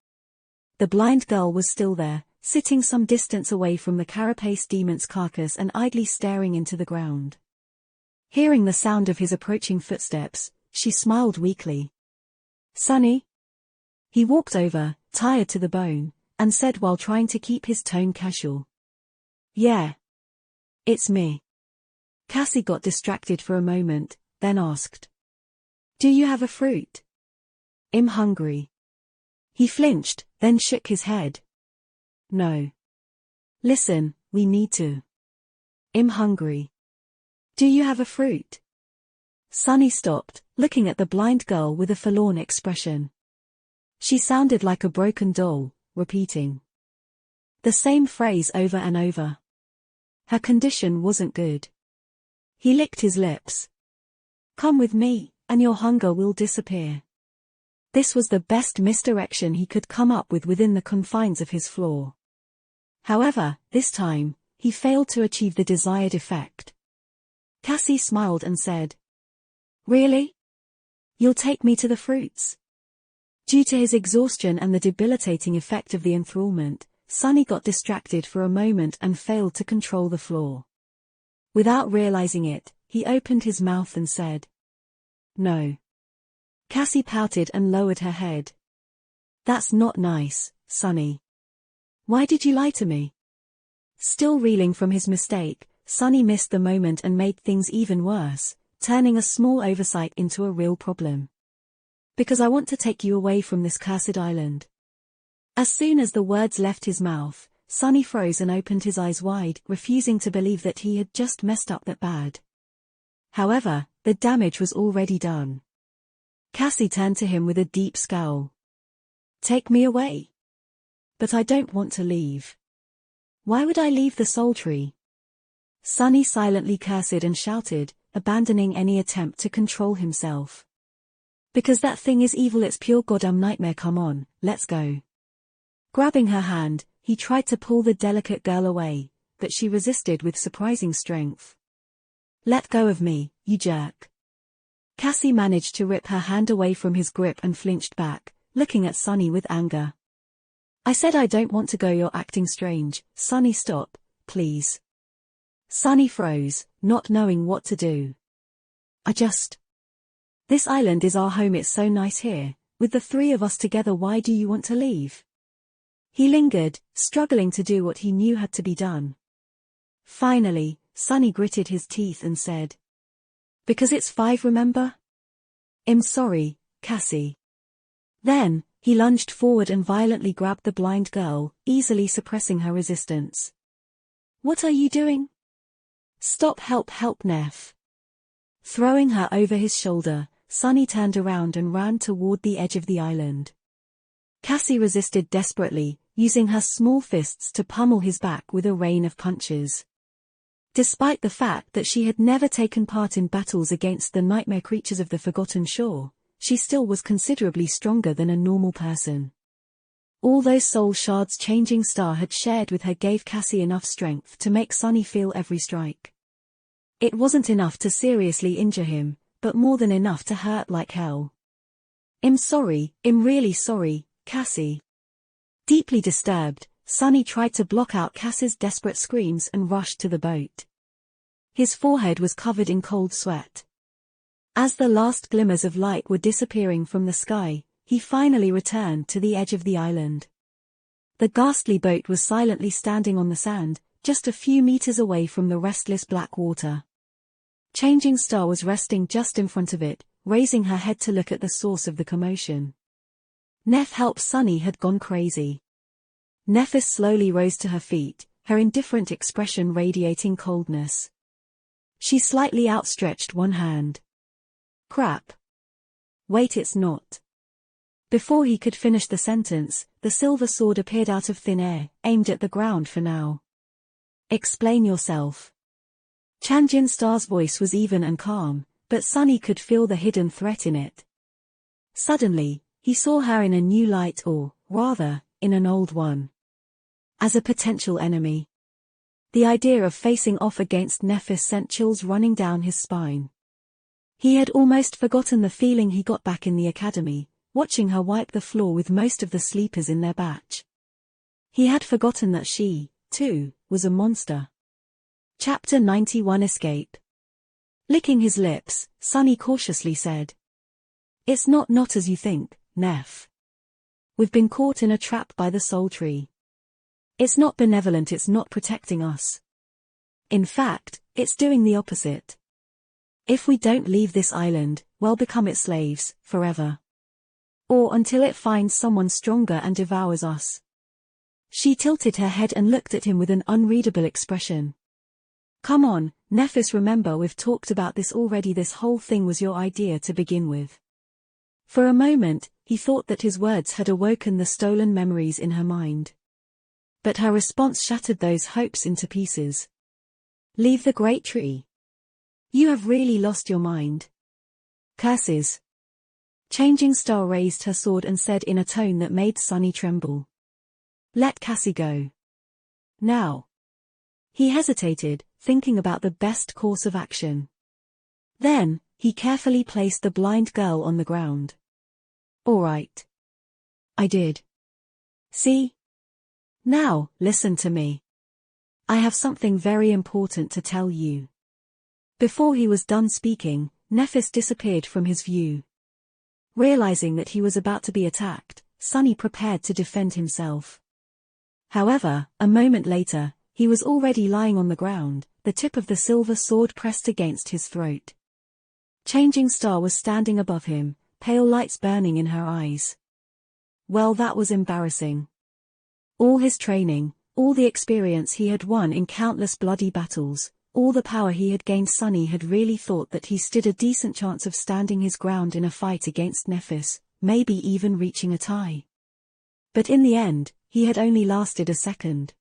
The blind girl was still there, sitting some distance away from the carapace demon's carcass and idly staring into the ground. Hearing the sound of his approaching footsteps, she smiled weakly. "Sunny?" He walked over, tired to the bone, and said while trying to keep his tone casual. "Yeah. It's me." Cassie got distracted for a moment, then asked, "Do you have a fruit?" "I'm hungry." He flinched, then shook his head. "No. Listen, we need to. I'm hungry. Do you have a fruit?" Sunny stopped, looking at the blind girl with a forlorn expression. She sounded like a broken doll, repeating the same phrase over and over. Her condition wasn't good. He licked his lips. "Come with me, and your hunger will disappear." This was the best misdirection he could come up with within the confines of his floor. However, this time, he failed to achieve the desired effect. Cassie smiled and said, "Really? You'll take me to the fruits?" Due to his exhaustion and the debilitating effect of the enthrallment, Sunny got distracted for a moment and failed to control the floor. Without realizing it, he opened his mouth and said, "No." Cassie pouted and lowered her head. "That's not nice, Sunny. Why did you lie to me?" Still reeling from his mistake, Sunny missed the moment and made things even worse, turning a small oversight into a real problem. "Because I want to take you away from this cursed island." As soon as the words left his mouth, Sunny froze and opened his eyes wide, refusing to believe that he had just messed up that bad. However, the damage was already done. Cassie turned to him with a deep scowl. "Take me away." "But I don't want to leave." "Why would I leave the Soul Tree?" Sunny silently cursed and shouted, abandoning any attempt to control himself. "Because that thing is evil, it's pure goddamn nightmare, come on, let's go." Grabbing her hand, he tried to pull the delicate girl away, but she resisted with surprising strength. "Let go of me, you jerk." Cassie managed to rip her hand away from his grip and flinched back, looking at Sunny with anger. "I said I don't want to go, you're acting strange. Sunny, stop, please." Sunny froze, not knowing what to do. This island is our home, it's so nice here, with the three of us together, why do you want to leave?" He lingered, struggling to do what he knew had to be done. Finally, Sunny gritted his teeth and said, "Because it's 5, remember?" "I'm sorry, Cassie." Then, He lunged forward and violently grabbed the blind girl, easily suppressing her resistance. "What are you doing? Stop, help, Neff." Throwing her over his shoulder, Sunny turned around and ran toward the edge of the island. Cassie resisted desperately, using her small fists to pummel his back with a rain of punches. Despite the fact that she had never taken part in battles against the nightmare creatures of the Forgotten Shore, she still was considerably stronger than a normal person. All those soul shards Changing Star had shared with her gave Cassie enough strength to make Sunny feel every strike. It wasn't enough to seriously injure him, but more than enough to hurt like hell. "I'm sorry, I'm really sorry, Cassie." Deeply disturbed, Sunny tried to block out Cassie's desperate screams and rushed to the boat. His forehead was covered in cold sweat. As the last glimmers of light were disappearing from the sky, he finally returned to the edge of the island. The ghastly boat was silently standing on the sand, just a few meters away from the restless black water. Changing Star was resting just in front of it, raising her head to look at the source of the commotion. Neff helped Sunny had gone crazy. Nephis slowly rose to her feet, her indifferent expression radiating coldness. She slightly outstretched one hand. "Crap. Wait, it's not." Before he could finish the sentence, the silver sword appeared out of thin air, aimed at the ground for now. "Explain yourself." Changing Star's voice was even and calm, but Sunny could feel the hidden threat in it. Suddenly, he saw her in a new light, or, rather, in an old one. As a potential enemy. The idea of facing off against Nephis sent chills running down his spine. He had almost forgotten the feeling he got back in the academy, watching her wipe the floor with most of the sleepers in their batch. He had forgotten that she, too, was a monster. Chapter 91 Escape. Licking his lips, Sunny cautiously said. "It's not as you think, Neff. We've been caught in a trap by the Soul Tree. It's not benevolent, it's not protecting us. In fact, it's doing the opposite. If we don't leave this island, we'll become its slaves, forever. Or until it finds someone stronger and devours us." She tilted her head and looked at him with an unreadable expression. "Come on, Nephis, remember we've talked about this already, this whole thing was your idea to begin with." For a moment, he thought that his words had awoken the stolen memories in her mind. But her response shattered those hopes into pieces. "Leave the great tree? You have really lost your mind. Curses." Changing Star raised her sword and said in a tone that made Sunny tremble. "Let Cassie go. Now." He hesitated, thinking about the best course of action. Then, he carefully placed the blind girl on the ground. "All right. I did. See? Now, listen to me. I have something very important to tell you." Before he was done speaking, Nephis disappeared from his view. Realizing that he was about to be attacked, Sunny prepared to defend himself. However, a moment later, he was already lying on the ground, the tip of the silver sword pressed against his throat. Changing Star was standing above him, pale lights burning in her eyes. Well, that was embarrassing. All his training, all the experience he had won in countless bloody battles, all the power he had gained, Sunny had really thought that he stood a decent chance of standing his ground in a fight against Nephis, maybe even reaching a tie. But in the end, he had only lasted a second.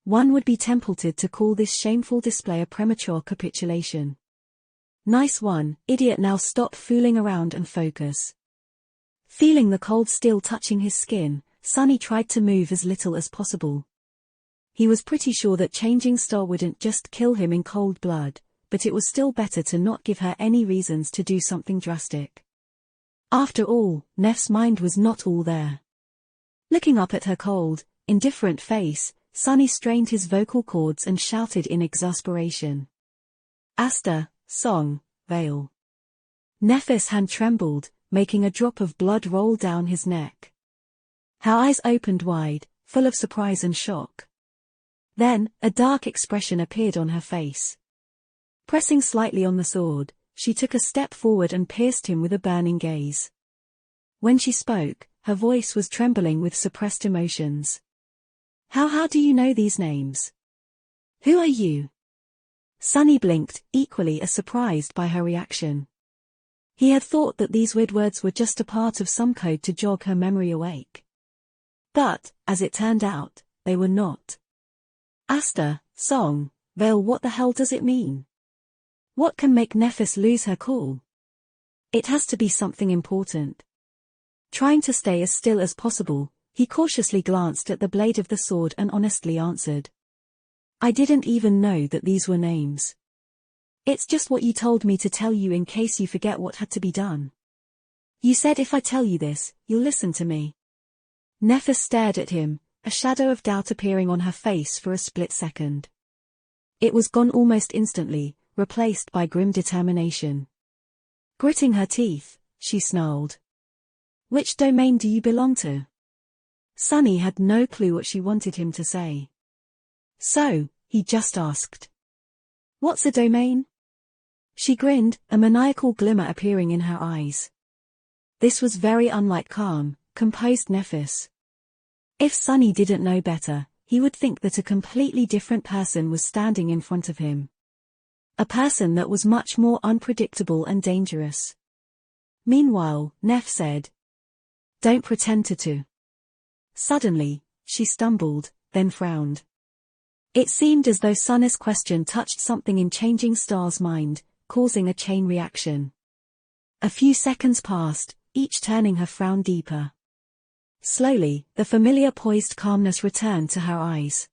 One would be tempted to call this shameful display a premature capitulation. "Nice one, idiot, now stop fooling around and focus." Feeling the cold steel touching his skin, Sunny tried to move as little as possible. He was pretty sure that Changing Star wouldn't just kill him in cold blood, but it was still better to not give her any reasons to do something drastic. After all, Neff's mind was not all there. Looking up at her cold, indifferent face, Sunny strained his vocal cords and shouted in exasperation. "Asta, Song, Vale." Nephis' hand trembled, making a drop of blood roll down his neck. Her eyes opened wide, full of surprise and shock. Then, a dark expression appeared on her face. Pressing slightly on the sword, she took a step forward and pierced him with a burning gaze. When she spoke, her voice was trembling with suppressed emotions. How do you know these names? Who are you? Sunny blinked, equally as surprised by her reaction. He had thought that these weird words were just a part of some code to jog her memory awake. But, as it turned out, they were not. Asta, Song, Vale, what the hell does it mean? What can make Nephis lose her cool? It has to be something important. Trying to stay as still as possible, he cautiously glanced at the blade of the sword and honestly answered. I didn't even know that these were names. It's just what you told me to tell you in case you forget what had to be done. You said if I tell you this, you'll listen to me. Nephis stared at him, a shadow of doubt appearing on her face for a split second. It was gone almost instantly, replaced by grim determination. Gritting her teeth, she snarled. Which domain do you belong to? Sunny had no clue what she wanted him to say. So, he just asked. What's a domain? She grinned, a maniacal glimmer appearing in her eyes. This was very unlike calm, composed Nephis. If Sunny didn't know better, he would think that a completely different person was standing in front of him. A person that was much more unpredictable and dangerous. Meanwhile, Neph said. Don't pretend to. Suddenly, she stumbled, then frowned. It seemed as though Sunny's question touched something in Changing Star's mind, causing a chain reaction. A few seconds passed, each turning her frown deeper. Slowly, the familiar poised calmness returned to her eyes.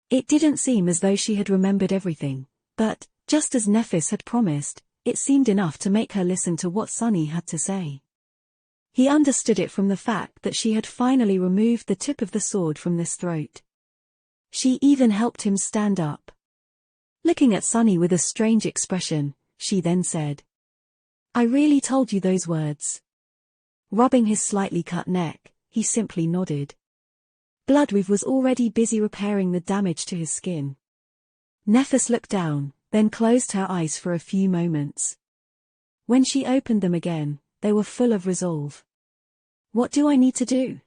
It didn't seem as though she had remembered everything, but, just as Nephis had promised, it seemed enough to make her listen to what Sunny had to say. He understood it from the fact that she had finally removed the tip of the sword from this throat. She even helped him stand up. Looking at Sunny with a strange expression, she then said. I really told you those words. Rubbing his slightly cut neck, he simply nodded. Bloodweave was already busy repairing the damage to his skin. Nephis looked down, then closed her eyes for a few moments. When she opened them again, they were full of resolve. What do I need to do?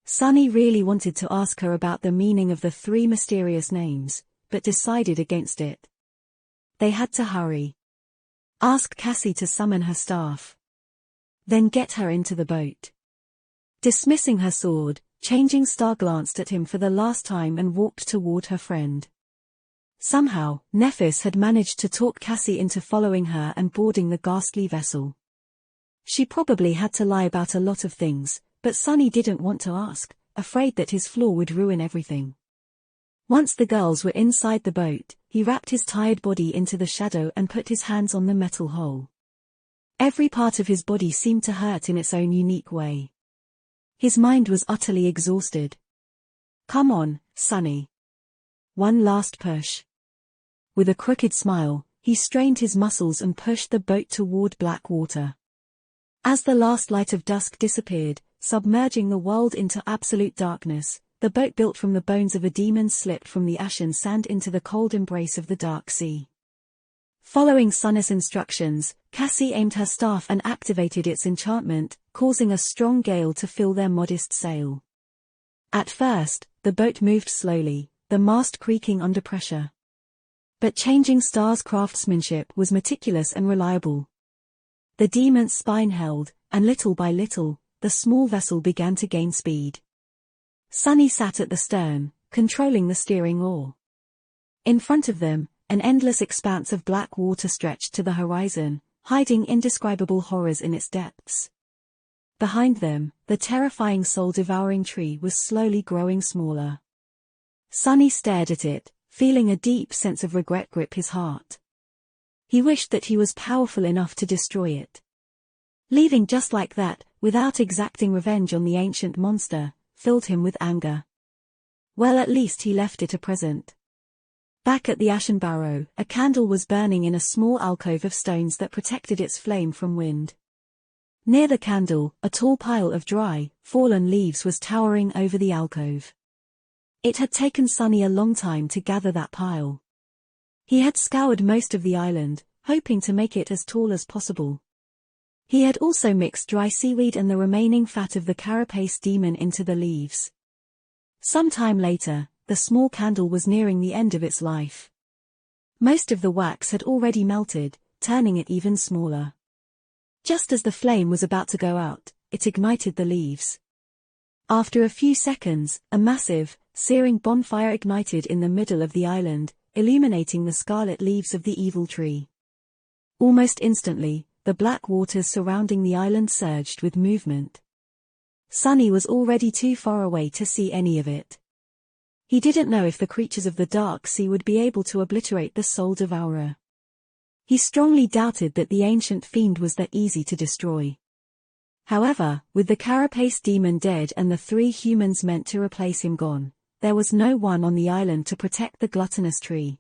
Sunny really wanted to ask her about the meaning of the 3 mysterious names, but decided against it. They had to hurry. Ask Cassie to summon her staff. Then get her into the boat. Dismissing her sword, Changing Star glanced at him for the last time and walked toward her friend. Somehow, Nephis had managed to talk Cassie into following her and boarding the ghastly vessel. She probably had to lie about a lot of things, but Sunny didn't want to ask, afraid that his flaw would ruin everything. Once the girls were inside the boat, he wrapped his tired body into the shadow and put his hands on the metal hull. Every part of his body seemed to hurt in its own unique way. His mind was utterly exhausted. Come on, Sunny. One last push. With a crooked smile, he strained his muscles and pushed the boat toward black water. As the last light of dusk disappeared, submerging the world into absolute darkness, the boat built from the bones of a demon slipped from the ashen sand into the cold embrace of the dark sea. Following Sunny's instructions, Cassie aimed her staff and activated its enchantment, causing a strong gale to fill their modest sail. At first, the boat moved slowly, the mast creaking under pressure. But Changing Star's craftsmanship was meticulous and reliable. The demon's spine held, and little by little, the small vessel began to gain speed. Sunny sat at the stern, controlling the steering oar. In front of them, an endless expanse of black water stretched to the horizon, hiding indescribable horrors in its depths. Behind them, the terrifying soul-devouring tree was slowly growing smaller. Sunny stared at it, feeling a deep sense of regret grip his heart. He wished that he was powerful enough to destroy it. Leaving just like that, without exacting revenge on the ancient monster, filled him with anger. Well, at least he left it a present. Back at the Ashen Barrow, a candle was burning in a small alcove of stones that protected its flame from wind. Near the candle, a tall pile of dry, fallen leaves was towering over the alcove. It had taken Sunny a long time to gather that pile. He had scoured most of the island, hoping to make it as tall as possible. He had also mixed dry seaweed and the remaining fat of the carapace demon into the leaves. Some time later, the small candle was nearing the end of its life. Most of the wax had already melted, turning it even smaller. Just as the flame was about to go out, it ignited the leaves. After a few seconds, a massive, searing bonfire ignited in the middle of the island, illuminating the scarlet leaves of the evil tree. Almost instantly, the black waters surrounding the island surged with movement. Sunny was already too far away to see any of it. He didn't know if the creatures of the dark sea would be able to obliterate the soul devourer. He strongly doubted that the ancient fiend was that easy to destroy. However, with the carapace demon dead and the 3 humans meant to replace him gone, there was no one on the island to protect the gluttonous tree.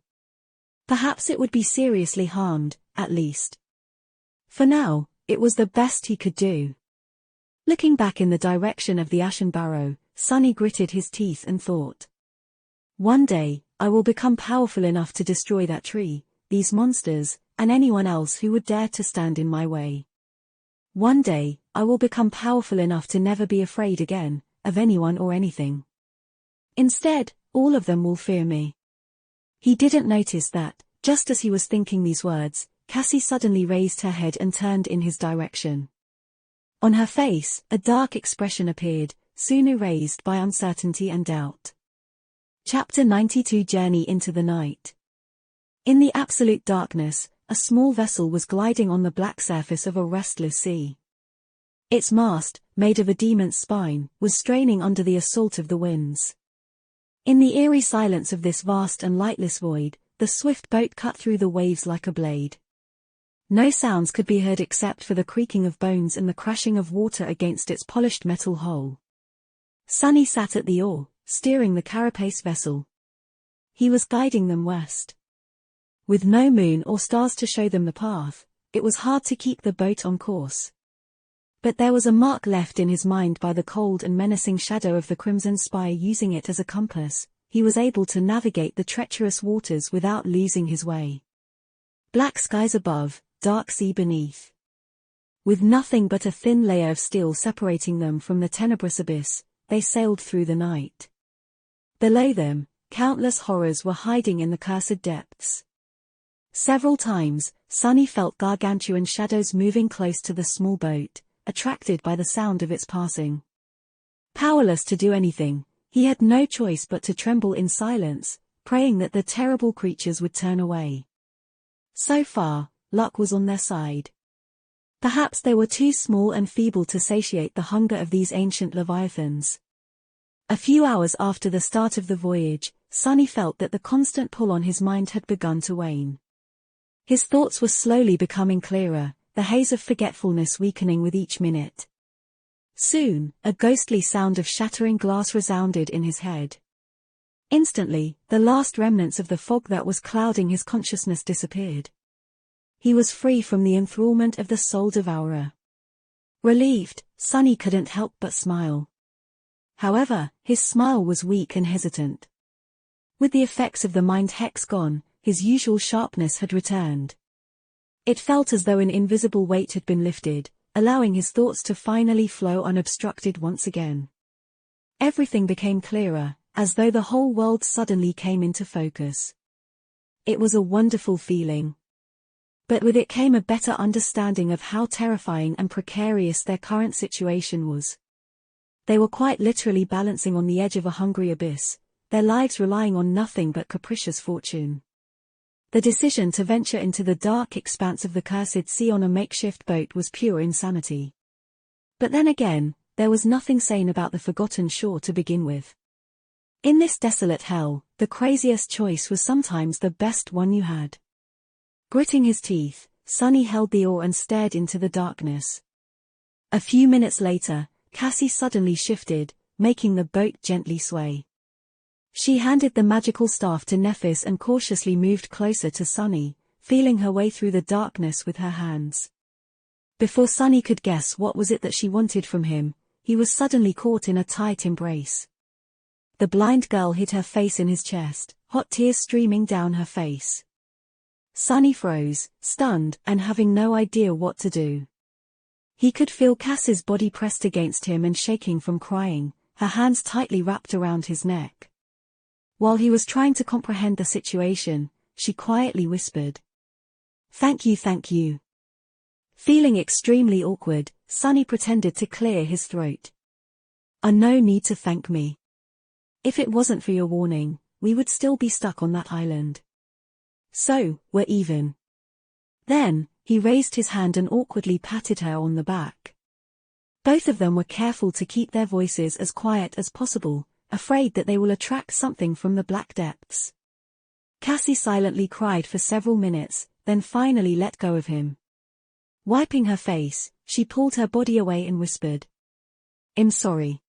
Perhaps it would be seriously harmed, at least. For now, it was the best he could do. Looking back in the direction of the ashen barrow, Sunny gritted his teeth and thought. One day, I will become powerful enough to destroy that tree, these monsters, and anyone else who would dare to stand in my way. One day, I will become powerful enough to never be afraid again, of anyone or anything. Instead, all of them will fear me. He didn't notice that, just as he was thinking these words, Cassie suddenly raised her head and turned in his direction. On her face, a dark expression appeared, soon erased by uncertainty and doubt. Chapter 92 Journey into the Night. In the absolute darkness, a small vessel was gliding on the black surface of a restless sea. Its mast, made of adamant spine, was straining under the assault of the winds. In the eerie silence of this vast and lightless void, the swift boat cut through the waves like a blade. No sounds could be heard except for the creaking of bones and the crashing of water against its polished metal hull. Sunny sat at the oar, steering the carapace vessel. He was guiding them west. With no moon or stars to show them the path, it was hard to keep the boat on course. But there was a mark left in his mind by the cold and menacing shadow of the crimson spire. Using it as a compass, he was able to navigate the treacherous waters without losing his way. Black skies above, dark sea beneath. With nothing but a thin layer of steel separating them from the tenebrous abyss, they sailed through the night. Below them, countless horrors were hiding in the cursed depths. Several times, Sunny felt gargantuan shadows moving close to the small boat, attracted by the sound of its passing. Powerless to do anything, he had no choice but to tremble in silence, praying that the terrible creatures would turn away. So far, luck was on their side. Perhaps they were too small and feeble to satiate the hunger of these ancient leviathans. A few hours after the start of the voyage, Sunny felt that the constant pull on his mind had begun to wane. His thoughts were slowly becoming clearer, the haze of forgetfulness weakening with each minute. Soon, a ghostly sound of shattering glass resounded in his head. Instantly, the last remnants of the fog that was clouding his consciousness disappeared. He was free from the enthrallment of the soul devourer. Relieved, Sunny couldn't help but smile. However, his smile was weak and hesitant. With the effects of the mind hex gone, his usual sharpness had returned. It felt as though an invisible weight had been lifted, allowing his thoughts to finally flow unobstructed once again. Everything became clearer, as though the whole world suddenly came into focus. It was a wonderful feeling. But with it came a better understanding of how terrifying and precarious their current situation was. They were quite literally balancing on the edge of a hungry abyss, their lives relying on nothing but capricious fortune. The decision to venture into the dark expanse of the cursed sea on a makeshift boat was pure insanity. But then again, there was nothing sane about the forgotten shore to begin with. In this desolate hell, the craziest choice was sometimes the best one you had. Gritting his teeth, Sunny held the oar and stared into the darkness. A few minutes later, Cassie suddenly shifted, making the boat gently sway. She handed the magical staff to Nephis and cautiously moved closer to Sunny, feeling her way through the darkness with her hands. Before Sunny could guess what was it that she wanted from him, he was suddenly caught in a tight embrace. The blind girl hid her face in his chest, hot tears streaming down her face. Sunny froze, stunned and having no idea what to do. He could feel Cass's body pressed against him and shaking from crying, her hands tightly wrapped around his neck. While he was trying to comprehend the situation, she quietly whispered, "Thank you, thank you." Feeling extremely awkward, Sunny pretended to clear his throat. No need to thank me. If it wasn't for your warning, we would still be stuck on that island. So, we're even." Then, he raised his hand and awkwardly patted her on the back. Both of them were careful to keep their voices as quiet as possible, afraid that they will attract something from the black depths. Cassie silently cried for several minutes, then finally let go of him. Wiping her face, she pulled her body away and whispered, "I'm sorry."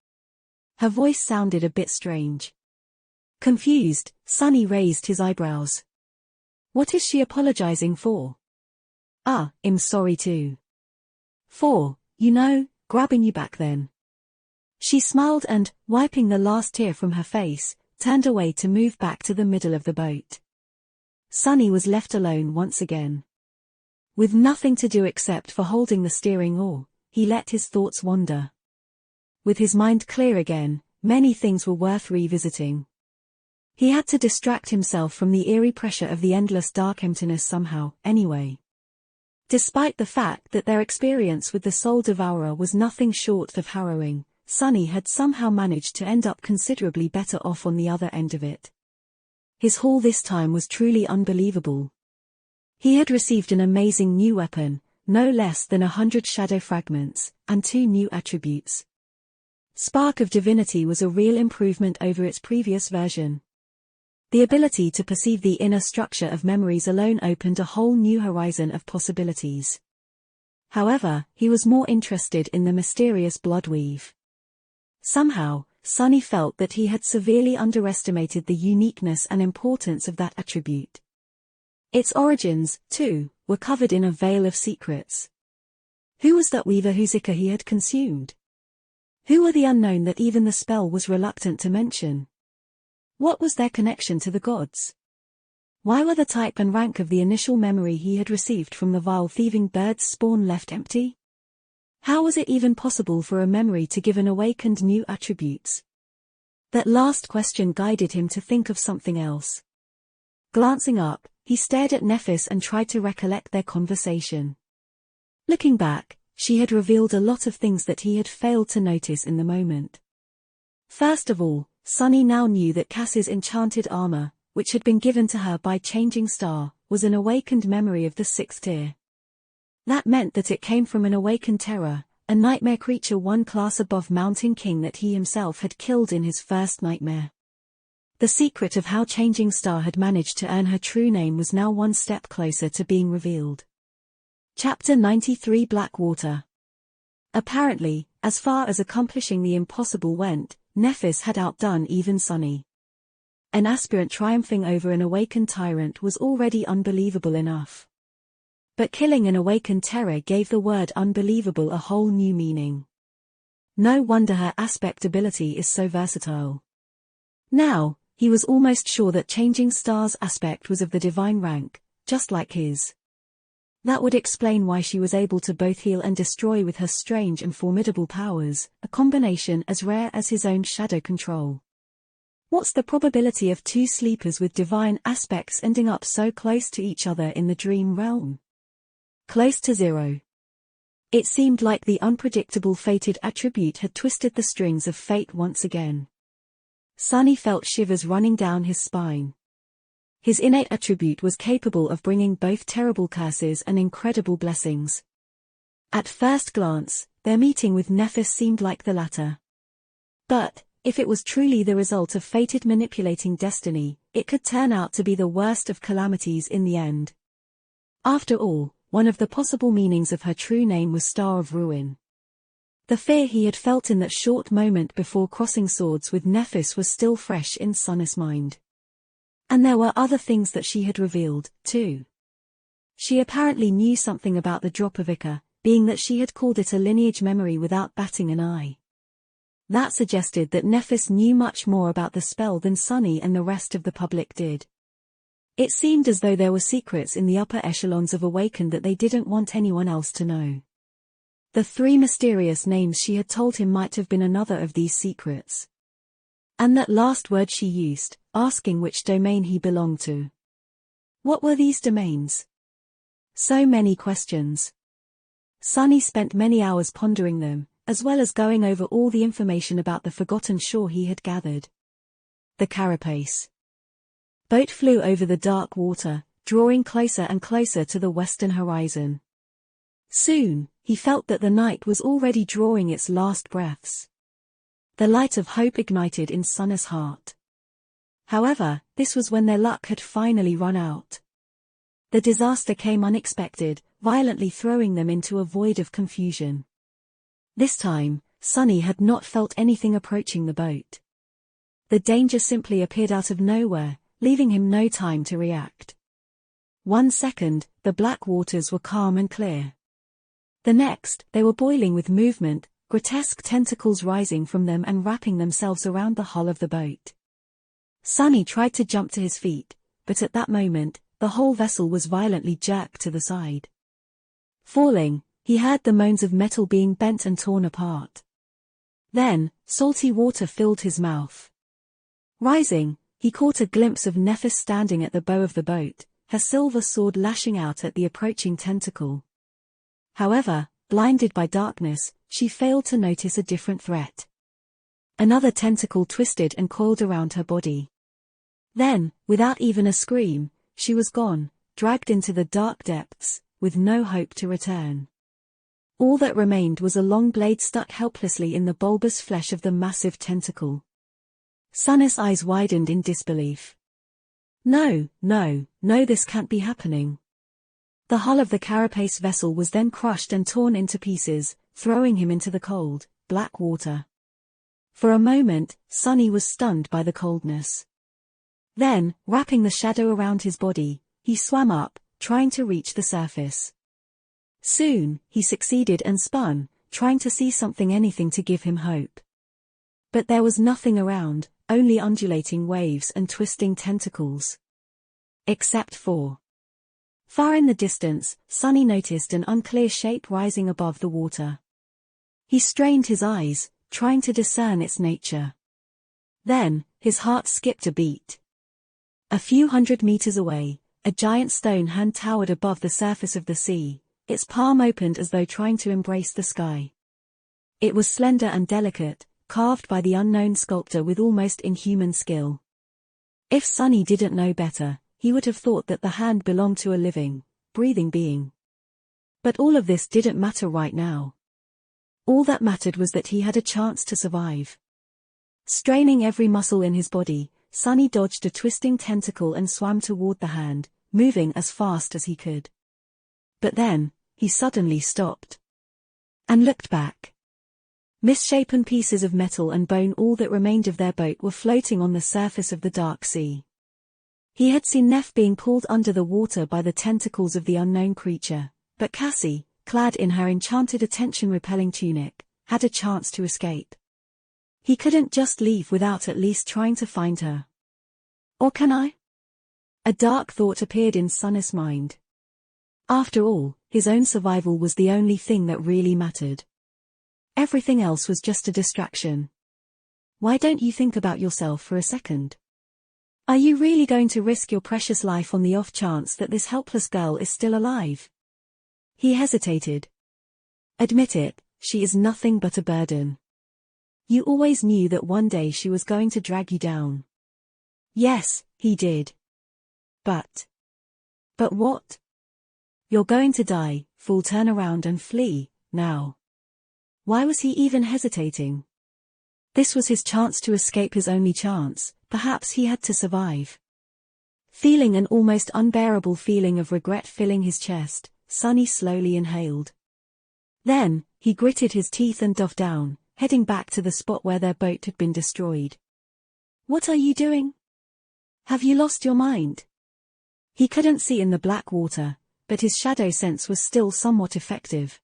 Her voice sounded a bit strange. Confused, Sunny raised his eyebrows. What is she apologizing for? I'm sorry too. For, grabbing you back then. She smiled and, wiping the last tear from her face, turned away to move back to the middle of the boat. Sunny was left alone once again. With nothing to do except for holding the steering oar, he let his thoughts wander. With his mind clear again, many things were worth revisiting. He had to distract himself from the eerie pressure of the endless dark emptiness somehow, anyway. Despite the fact that their experience with the Soul Devourer was nothing short of harrowing, Sunny had somehow managed to end up considerably better off on the other end of it. His haul this time was truly unbelievable. He had received an amazing new weapon, no less than 100 shadow fragments, and 2 new attributes. Spark of Divinity was a real improvement over its previous version. The ability to perceive the inner structure of memories alone opened a whole new horizon of possibilities. However, he was more interested in the mysterious Bloodweave. Somehow, Sunny felt that he had severely underestimated the uniqueness and importance of that attribute. Its origins, too, were covered in a veil of secrets. Who was that weaver whose ichor he had consumed? Who were the unknown that even the spell was reluctant to mention? What was their connection to the gods? Why were the type and rank of the initial memory he had received from the vile thieving bird's spawn left empty? How was it even possible for a memory to give an awakened new attributes? That last question guided him to think of something else. Glancing up, he stared at Nephis and tried to recollect their conversation. Looking back, she had revealed a lot of things that he had failed to notice in the moment. First of all, Sunny now knew that Cass's enchanted armor, which had been given to her by Changing Star, was an awakened memory of the 6th tier. That meant that it came from an awakened terror, a nightmare creature 1 class above Mountain King that he himself had killed in his first nightmare. The secret of how Changing Star had managed to earn her true name was now one step closer to being revealed. Chapter 93 Blackwater. Apparently, as far as accomplishing the impossible went, Nephis had outdone even Sunny. An aspirant triumphing over an awakened tyrant was already unbelievable enough. But killing an awakened terror gave the word unbelievable a whole new meaning. No wonder her aspect ability is so versatile. Now, he was almost sure that Changing Star's aspect was of the divine rank, just like his. That would explain why she was able to both heal and destroy with her strange and formidable powers, a combination as rare as his own shadow control. What's the probability of 2 sleepers with divine aspects ending up so close to each other in the dream realm? Close to 0. It seemed like the unpredictable fated attribute had twisted the strings of fate once again. Sunny felt shivers running down his spine. His innate attribute was capable of bringing both terrible curses and incredible blessings. At first glance, their meeting with Nephis seemed like the latter. But, if it was truly the result of fated manipulating destiny, it could turn out to be the worst of calamities in the end. After all, one of the possible meanings of her true name was Star of Ruin. The fear he had felt in that short moment before crossing swords with Nephis was still fresh in Sunny's mind. And there were other things that she had revealed, too. She apparently knew something about the drop of ichor, being that she had called it a lineage memory without batting an eye. That suggested that Nephis knew much more about the spell than Sunny and the rest of the public did. It seemed as though there were secrets in the upper echelons of Awakened that they didn't want anyone else to know. The 3 mysterious names she had told him might have been another of these secrets. And that last word she used, asking which domain he belonged to. What were these domains? So many questions. Sunny spent many hours pondering them, as well as going over all the information about the forgotten shore he had gathered. The carapace boat flew over the dark water, drawing closer and closer to the western horizon. Soon, he felt that the night was already drawing its last breaths. The light of hope ignited in Sunny's heart. However, this was when their luck had finally run out. The disaster came unexpected, violently throwing them into a void of confusion. This time, Sunny had not felt anything approaching the boat. The danger simply appeared out of nowhere, leaving him no time to react. 1 second, the black waters were calm and clear. The next, they were boiling with movement, grotesque tentacles rising from them and wrapping themselves around the hull of the boat. Sunny tried to jump to his feet, but at that moment, the whole vessel was violently jerked to the side. Falling, he heard the moans of metal being bent and torn apart. Then, salty water filled his mouth. Rising, he caught a glimpse of Nephis standing at the bow of the boat, her silver sword lashing out at the approaching tentacle. However, blinded by darkness, she failed to notice a different threat. Another tentacle twisted and coiled around her body. Then, without even a scream, she was gone, dragged into the dark depths, with no hope to return. All that remained was a long blade stuck helplessly in the bulbous flesh of the massive tentacle. Sunny's eyes widened in disbelief. No, this can't be happening. The hull of the carapace vessel was then crushed and torn into pieces, throwing him into the cold, black water. For a moment, Sunny was stunned by the coldness. Then, wrapping the shadow around his body, he swam up, trying to reach the surface. Soon, he succeeded and spun, trying to see anything to give him hope. But there was nothing around, only undulating waves and twisting tentacles. Except for far in the distance, Sunny noticed an unclear shape rising above the water. He strained his eyes, trying to discern its nature. Then, his heart skipped a beat. A few 100 meters away, a giant stone hand towered above the surface of the sea, its palm opened as though trying to embrace the sky. It was slender and delicate, carved by the unknown sculptor with almost inhuman skill. If Sunny didn't know better, he would have thought that the hand belonged to a living, breathing being. But all of this didn't matter right now. All that mattered was that he had a chance to survive. Straining every muscle in his body, Sunny dodged a twisting tentacle and swam toward the hand, moving as fast as he could. But then, he suddenly stopped. And looked back. Misshapen pieces of metal and bone, all that remained of their boat, were floating on the surface of the dark sea. He had seen Neph being pulled under the water by the tentacles of the unknown creature, but Cassie, clad in her enchanted attention-repelling tunic, had a chance to escape. He couldn't just leave without at least trying to find her. Or can I? A dark thought appeared in Sunny's mind. After all, his own survival was the only thing that really mattered. Everything else was just a distraction. Why don't you think about yourself for a second? Are you really going to risk your precious life on the off chance that this helpless girl is still alive? He hesitated. Admit it, she is nothing but a burden. You always knew that one day she was going to drag you down. Yes, he did. But what? You're going to die, fool, turn around and flee, now. Why was he even hesitating? This was his chance to escape, his only chance. Perhaps he had to survive. Feeling an almost unbearable feeling of regret filling his chest, Sunny slowly inhaled. Then, he gritted his teeth and dove down, heading back to the spot where their boat had been destroyed. What are you doing? Have you lost your mind? He couldn't see in the black water, but his shadow sense was still somewhat effective.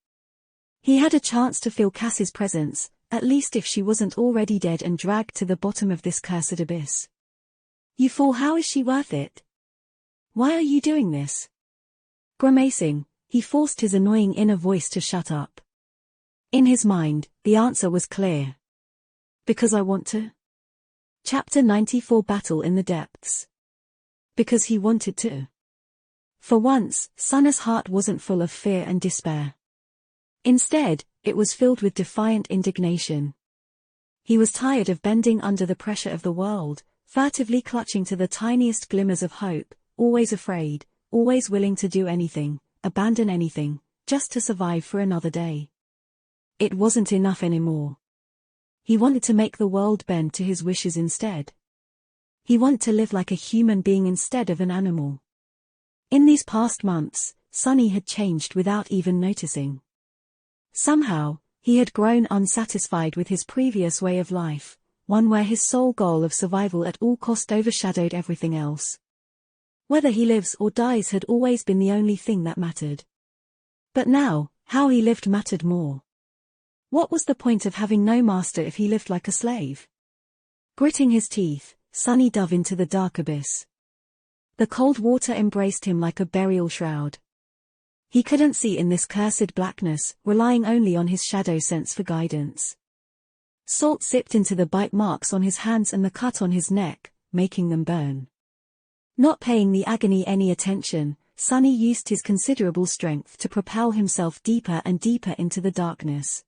He had a chance to feel Cassie's presence, at least if she wasn't already dead and dragged to the bottom of this cursed abyss. You fool, how is she worth it? Why are you doing this? Grimacing, he forced his annoying inner voice to shut up. In his mind, the answer was clear. Because I want to. Chapter 94 Battle in the Depths. Because he wanted to. For once, Sana's heart wasn't full of fear and despair. Instead, it was filled with defiant indignation. He was tired of bending under the pressure of the world, furtively clutching to the tiniest glimmers of hope, always afraid, always willing to do anything, abandon anything, just to survive for another day. It wasn't enough anymore. He wanted to make the world bend to his wishes instead. He wanted to live like a human being instead of an animal. In these past months, Sunny had changed without even noticing. Somehow, he had grown unsatisfied with his previous way of life, one where his sole goal of survival at all cost overshadowed everything else. Whether he lives or dies had always been the only thing that mattered. But now, how he lived mattered more. What was the point of having no master if he lived like a slave? Gritting his teeth, Sunny dove into the dark abyss. The cold water embraced him like a burial shroud. He couldn't see in this cursed blackness, relying only on his shadow sense for guidance. Salt sipped into the bite marks on his hands and the cut on his neck, making them burn. Not paying the agony any attention, Sunny used his considerable strength to propel himself deeper and deeper into the darkness.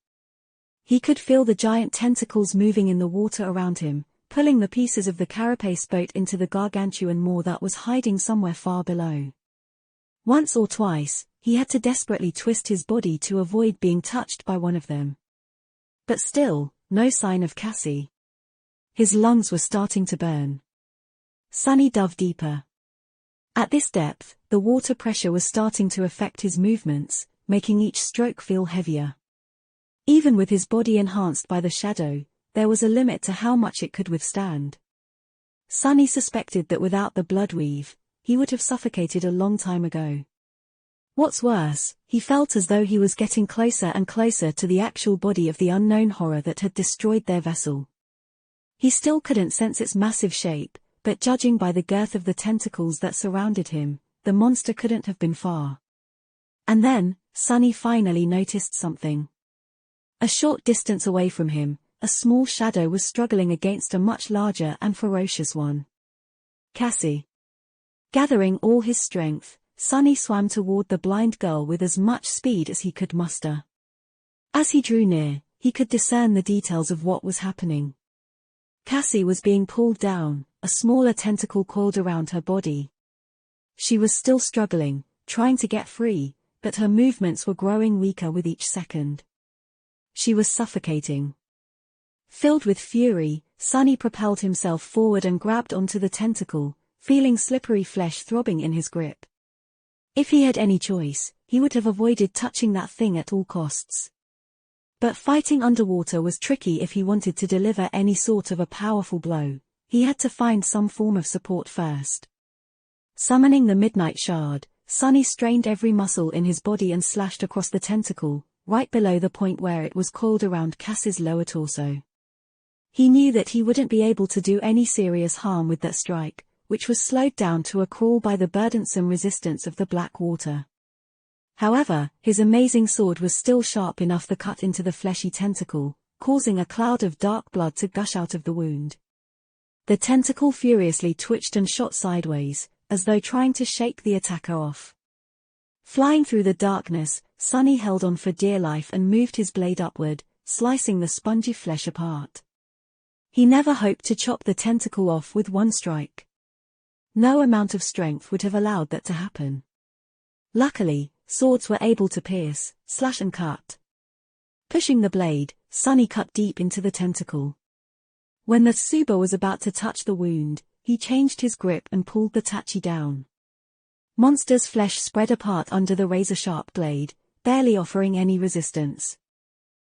He could feel the giant tentacles moving in the water around him, pulling the pieces of the carapace boat into the gargantuan maw that was hiding somewhere far below. Once or twice, he had to desperately twist his body to avoid being touched by one of them. But still, no sign of Cassie. His lungs were starting to burn. Sunny dove deeper. At this depth, the water pressure was starting to affect his movements, making each stroke feel heavier. Even with his body enhanced by the shadow, there was a limit to how much it could withstand. Sunny suspected that without the blood weave, he would have suffocated a long time ago. What's worse, he felt as though he was getting closer and closer to the actual body of the unknown horror that had destroyed their vessel. He still couldn't sense its massive shape, but judging by the girth of the tentacles that surrounded him, the monster couldn't have been far. And then, Sunny finally noticed something. A short distance away from him, a small shadow was struggling against a much larger and ferocious one. Cassie. Gathering all his strength, Sunny swam toward the blind girl with as much speed as he could muster. As he drew near, he could discern the details of what was happening. Cassie was being pulled down, a smaller tentacle coiled around her body. She was still struggling, trying to get free, but her movements were growing weaker with each second. She was suffocating. Filled with fury, Sunny propelled himself forward and grabbed onto the tentacle, feeling slippery flesh throbbing in his grip. If he had any choice, he would have avoided touching that thing at all costs. But fighting underwater was tricky if he wanted to deliver any sort of a powerful blow. He had to find some form of support first. Summoning the Midnight Shard, Sunny strained every muscle in his body and slashed across the tentacle, right below the point where it was coiled around Cassie's lower torso. He knew that he wouldn't be able to do any serious harm with that strike, which was slowed down to a crawl by the burdensome resistance of the black water. However, his amazing sword was still sharp enough to cut into the fleshy tentacle, causing a cloud of dark blood to gush out of the wound. The tentacle furiously twitched and shot sideways, as though trying to shake the attacker off. Flying through the darkness, Sunny held on for dear life and moved his blade upward, slicing the spongy flesh apart. He never hoped to chop the tentacle off with one strike. No amount of strength would have allowed that to happen. Luckily, swords were able to pierce, slash and cut. Pushing the blade, Sunny cut deep into the tentacle. When the Tsuba was about to touch the wound, he changed his grip and pulled the tachi down. Monster's flesh spread apart under the razor-sharp blade, barely offering any resistance.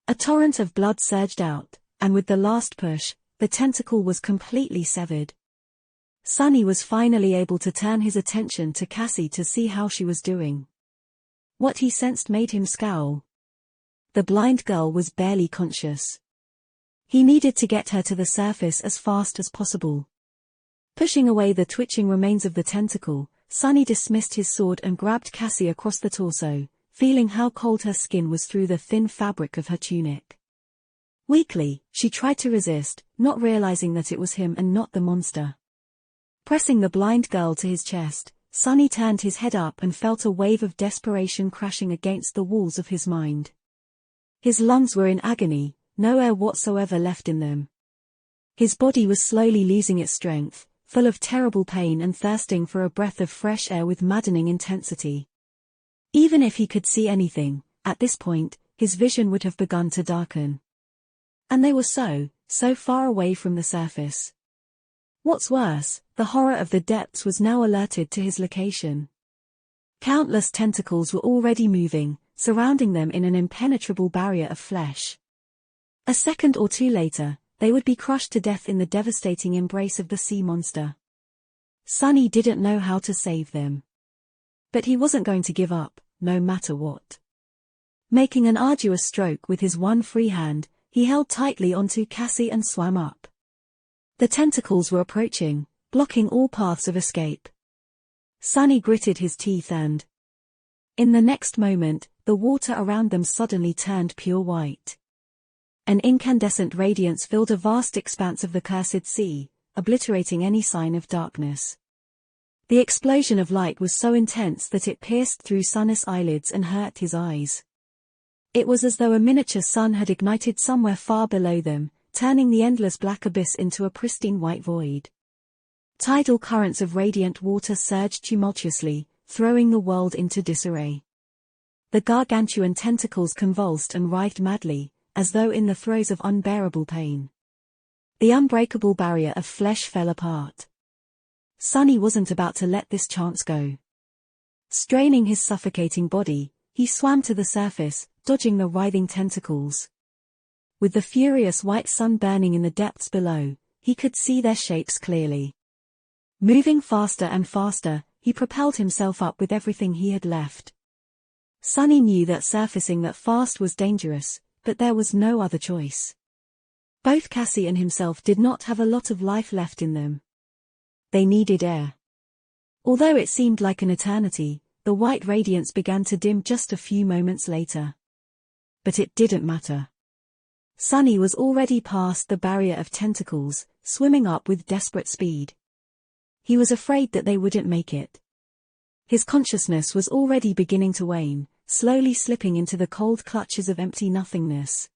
A torrent of blood surged out, and with the last push, the tentacle was completely severed. Sunny was finally able to turn his attention to Cassie to see how she was doing. What he sensed made him scowl. The blind girl was barely conscious. He needed to get her to the surface as fast as possible. Pushing away the twitching remains of the tentacle, Sunny dismissed his sword and grabbed Cassie across the torso, feeling how cold her skin was through the thin fabric of her tunic. Weakly, she tried to resist, not realizing that it was him and not the monster. Pressing the blind girl to his chest, Sunny turned his head up and felt a wave of desperation crashing against the walls of his mind. His lungs were in agony, no air whatsoever left in them. His body was slowly losing its strength, full of terrible pain and thirsting for a breath of fresh air with maddening intensity. Even if he could see anything, at this point, his vision would have begun to darken. And they were so far away from the surface. What's worse, the horror of the depths was now alerted to his location. Countless tentacles were already moving, surrounding them in an impenetrable barrier of flesh. A second or two later, they would be crushed to death in the devastating embrace of the sea monster. Sunny didn't know how to save them. But he wasn't going to give up, no matter what. Making an arduous stroke with his one free hand, he held tightly onto Cassie and swam up. The tentacles were approaching, blocking all paths of escape. Sunny gritted his teeth and, in the next moment, the water around them suddenly turned pure white. An incandescent radiance filled a vast expanse of the cursed sea, obliterating any sign of darkness. The explosion of light was so intense that it pierced through Sunny's eyelids and hurt his eyes. It was as though a miniature sun had ignited somewhere far below them, turning the endless black abyss into a pristine white void. Tidal currents of radiant water surged tumultuously, throwing the world into disarray. The gargantuan tentacles convulsed and writhed madly, as though in the throes of unbearable pain. The unbreakable barrier of flesh fell apart. Sunny wasn't about to let this chance go. Straining his suffocating body, he swam to the surface, dodging the writhing tentacles. With the furious white sun burning in the depths below, he could see their shapes clearly. Moving faster and faster, he propelled himself up with everything he had left. Sunny knew that surfacing that fast was dangerous, but there was no other choice. Both Cassie and himself did not have a lot of life left in them. They needed air. Although it seemed like an eternity, the white radiance began to dim just a few moments later. But it didn't matter. Sunny was already past the barrier of tentacles, swimming up with desperate speed. He was afraid that they wouldn't make it. His consciousness was already beginning to wane, slowly slipping into the cold clutches of empty nothingness.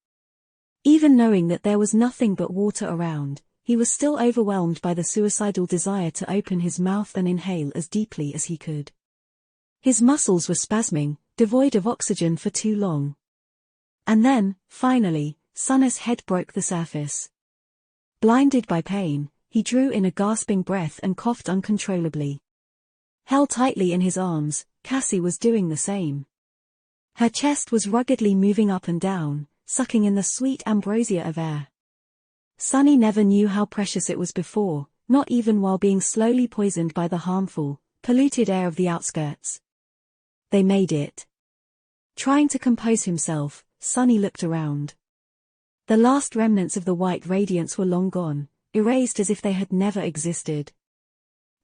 Even knowing that there was nothing but water around, he was still overwhelmed by the suicidal desire to open his mouth and inhale as deeply as he could. His muscles were spasming, devoid of oxygen for too long. And then, finally, Sunny's head broke the surface. Blinded by pain, he drew in a gasping breath and coughed uncontrollably. Held tightly in his arms, Cassie was doing the same. Her chest was ruggedly moving up and down, sucking in the sweet ambrosia of air. Sunny never knew how precious it was before, not even while being slowly poisoned by the harmful, polluted air of the outskirts. They made it. Trying to compose himself, Sunny looked around. The last remnants of the white radiance were long gone, erased as if they had never existed.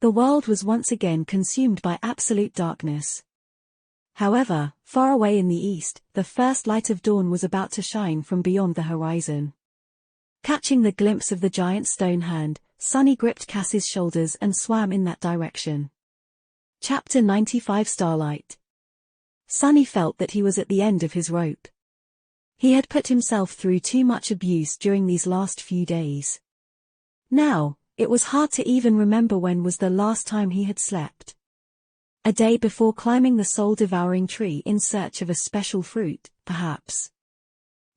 The world was once again consumed by absolute darkness. However, far away in the east, the first light of dawn was about to shine from beyond the horizon. Catching the glimpse of the giant stone hand, Sunny gripped Cassie's shoulders and swam in that direction. Chapter 95 Starlight. Sunny felt that he was at the end of his rope. He had put himself through too much abuse during these last few days. Now, it was hard to even remember when was the last time he had slept. A day before climbing the soul-devouring tree in search of a special fruit, perhaps.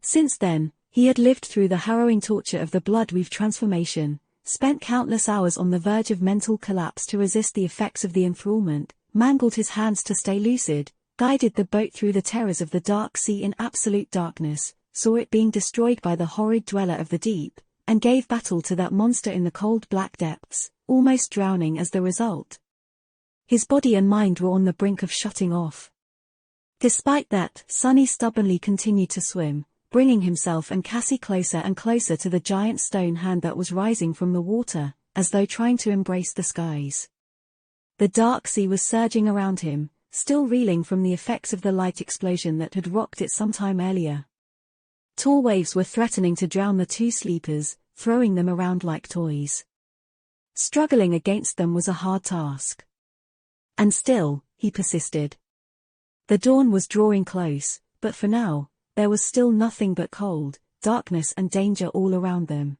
Since then, he had lived through the harrowing torture of the Bloodweave transformation, spent countless hours on the verge of mental collapse to resist the effects of the enthrallment, mangled his hands to stay lucid, guided the boat through the terrors of the dark sea in absolute darkness, saw it being destroyed by the horrid dweller of the deep, and gave battle to that monster in the cold black depths, almost drowning as the result. His body and mind were on the brink of shutting off. Despite that, Sunny stubbornly continued to swim, bringing himself and Cassie closer and closer to the giant stone hand that was rising from the water, as though trying to embrace the skies. The dark sea was surging around him, still reeling from the effects of the light explosion that had rocked it some time earlier. Tall waves were threatening to drown the two sleepers, throwing them around like toys. Struggling against them was a hard task. And still, he persisted. The dawn was drawing close, but for now, there was still nothing but cold, darkness and danger all around them.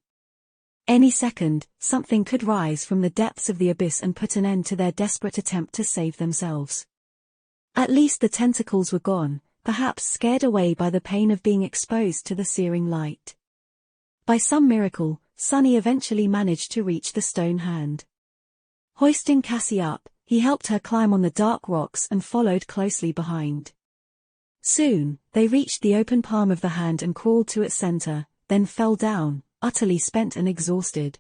Any second, something could rise from the depths of the abyss and put an end to their desperate attempt to save themselves. At least the tentacles were gone, perhaps scared away by the pain of being exposed to the searing light. By some miracle, Sunny eventually managed to reach the stone hand. Hoisting Cassie up, he helped her climb on the dark rocks and followed closely behind. Soon, they reached the open palm of the hand and crawled to its center, then fell down, utterly spent and exhausted.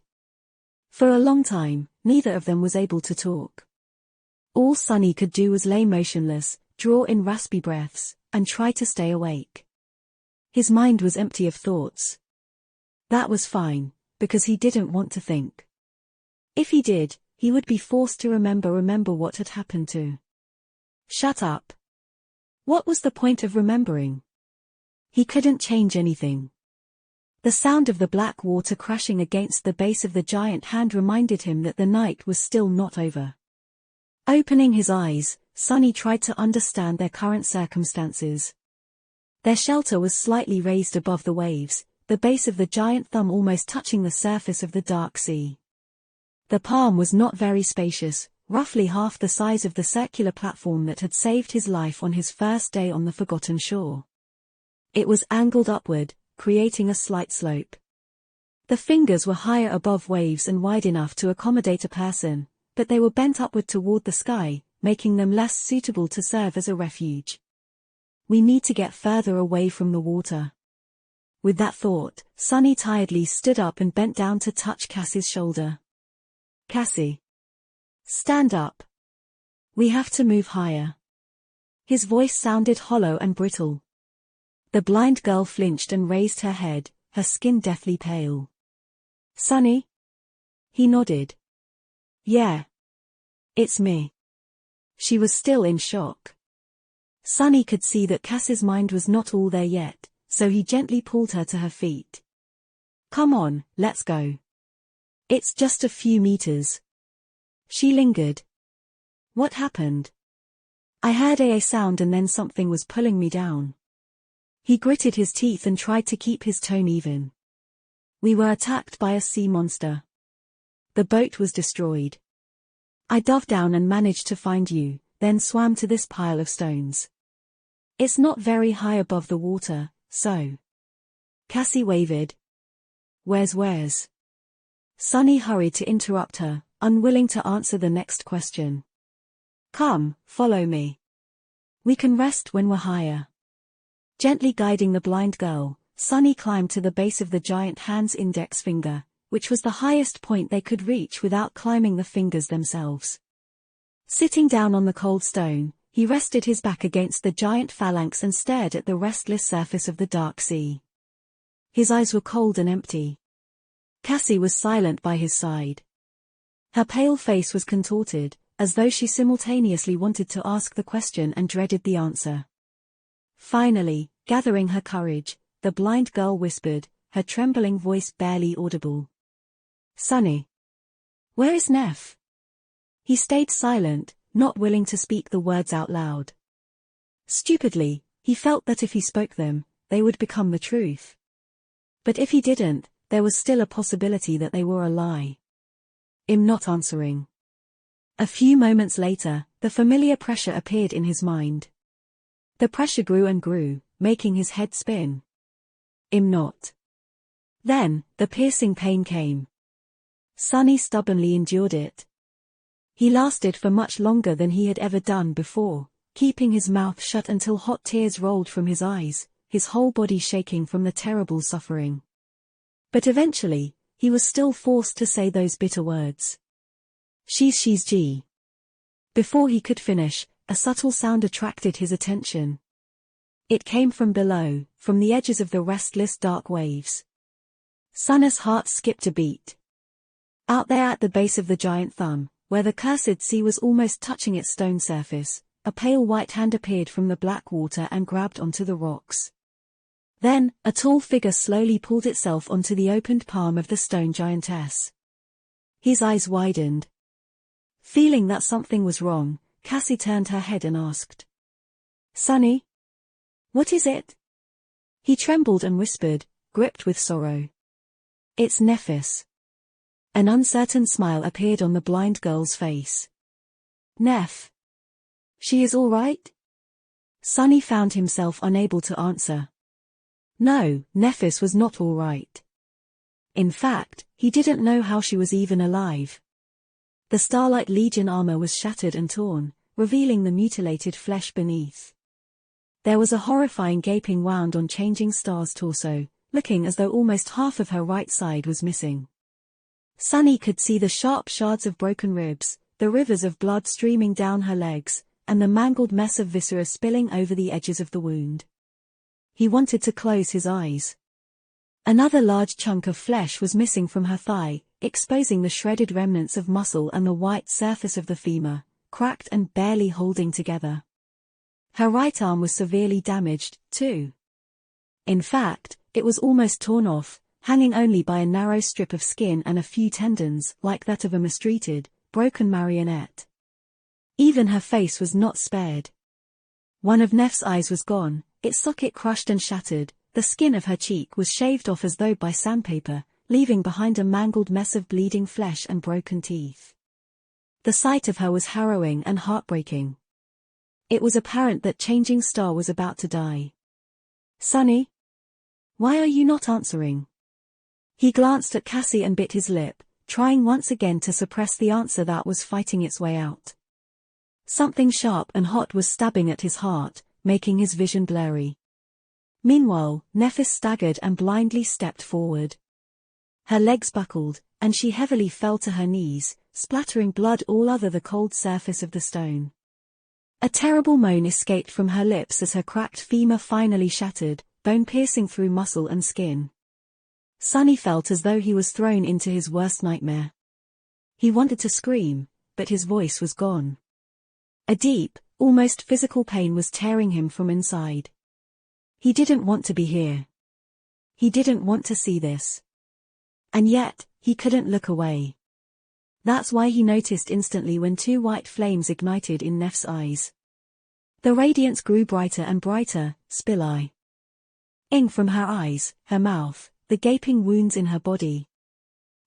For a long time, neither of them was able to talk. All Sunny could do was lay motionless, draw in raspy breaths, and try to stay awake. His mind was empty of thoughts. That was fine, because he didn't want to think. If he did, he would be forced to remember what had happened to. Shut up. What was the point of remembering? He couldn't change anything. The sound of the black water crashing against the base of the giant hand reminded him that the night was still not over. Opening his eyes, Sunny tried to understand their current circumstances. Their shelter was slightly raised above the waves, the base of the giant thumb almost touching the surface of the dark sea. The palm was not very spacious, roughly half the size of the circular platform that had saved his life on his first day on the Forgotten Shore. It was angled upward, creating a slight slope. The fingers were higher above waves and wide enough to accommodate a person, but they were bent upward toward the sky, making them less suitable to serve as a refuge. We need to get further away from the water. With that thought, Sunny tiredly stood up and bent down to touch Cassie's shoulder. Cassie. Stand up. We have to move higher. His voice sounded hollow and brittle. The blind girl flinched and raised her head, her skin deathly pale. Sunny? He nodded. Yeah. It's me. She was still in shock. Sunny could see that Cassie's mind was not all there yet, so he gently pulled her to her feet. Come on, let's go. It's just a few meters. She lingered. What happened? I heard a sound and then something was pulling me down. He gritted his teeth and tried to keep his tone even. We were attacked by a sea monster. The boat was destroyed. I dove down and managed to find you, then swam to this pile of stones. It's not very high above the water, so. Cassie wavered. Where's? Sunny hurried to interrupt her, unwilling to answer the next question. Come, follow me. We can rest when we're higher. Gently guiding the blind girl, Sunny climbed to the base of the giant hand's index finger, which was the highest point they could reach without climbing the fingers themselves. Sitting down on the cold stone, he rested his back against the giant phalanx and stared at the restless surface of the dark sea. His eyes were cold and empty. Cassie was silent by his side. Her pale face was contorted, as though she simultaneously wanted to ask the question and dreaded the answer. Finally, gathering her courage, the blind girl whispered, her trembling voice barely audible. Sunny. Where is Neff? He stayed silent, not willing to speak the words out loud. Stupidly, he felt that if he spoke them, they would become the truth. But if he didn't, there was still a possibility that they were a lie. Him not answering. A few moments later, the familiar pressure appeared in his mind. The pressure grew and grew, making his head spin. Him not. Then, the piercing pain came. Sunny stubbornly endured it. He lasted for much longer than he had ever done before, keeping his mouth shut until hot tears rolled from his eyes, his whole body shaking from the terrible suffering. But eventually, he was still forced to say those bitter words. She's G. Before he could finish, a subtle sound attracted his attention. It came from below, from the edges of the restless dark waves. Sunny's heart skipped a beat. Out there at the base of the giant thumb, where the cursed sea was almost touching its stone surface, a pale white hand appeared from the black water and grabbed onto the rocks. Then, a tall figure slowly pulled itself onto the opened palm of the stone giantess. His eyes widened. Feeling that something was wrong, Cassie turned her head and asked, "Sonny? What is it?" He trembled and whispered, gripped with sorrow, "It's Nephis." An uncertain smile appeared on the blind girl's face. "Neph? She is all right?" Sonny found himself unable to answer. No, Nephis was not all right. In fact, he didn't know how she was even alive. The Starlight Legion armor was shattered and torn, revealing the mutilated flesh beneath. There was a horrifying gaping wound on Changing Star's torso, looking as though almost half of her right side was missing. Sonny could see the sharp shards of broken ribs, the rivers of blood streaming down her legs, and the mangled mess of viscera spilling over the edges of the wound. He wanted to close his eyes. Another large chunk of flesh was missing from her thigh, exposing the shredded remnants of muscle and the white surface of the femur, cracked and barely holding together. Her right arm was severely damaged, too. In fact, it was almost torn off, hanging only by a narrow strip of skin and a few tendons, like that of a mistreated, broken marionette. Even her face was not spared. One of Neph's eyes was gone, its socket crushed and shattered. The skin of her cheek was shaved off as though by sandpaper, leaving behind a mangled mess of bleeding flesh and broken teeth. The sight of her was harrowing and heartbreaking. It was apparent that Changing Star was about to die. "Sonny? Why are you not answering?" He glanced at Cassie and bit his lip, trying once again to suppress the answer that was fighting its way out. Something sharp and hot was stabbing at his heart, making his vision blurry. Meanwhile, Nephis staggered and blindly stepped forward. Her legs buckled, and she heavily fell to her knees, splattering blood all over the cold surface of the stone. A terrible moan escaped from her lips as her cracked femur finally shattered, bone piercing through muscle and skin. Sonny felt as though he was thrown into his worst nightmare. He wanted to scream, but his voice was gone. A deep, almost physical pain was tearing him from inside. He didn't want to be here. He didn't want to see this. And yet, he couldn't look away. That's why he noticed instantly when two white flames ignited in Neph's eyes. The radiance grew brighter and brighter, spilling from her eyes, her mouth, the gaping wounds in her body.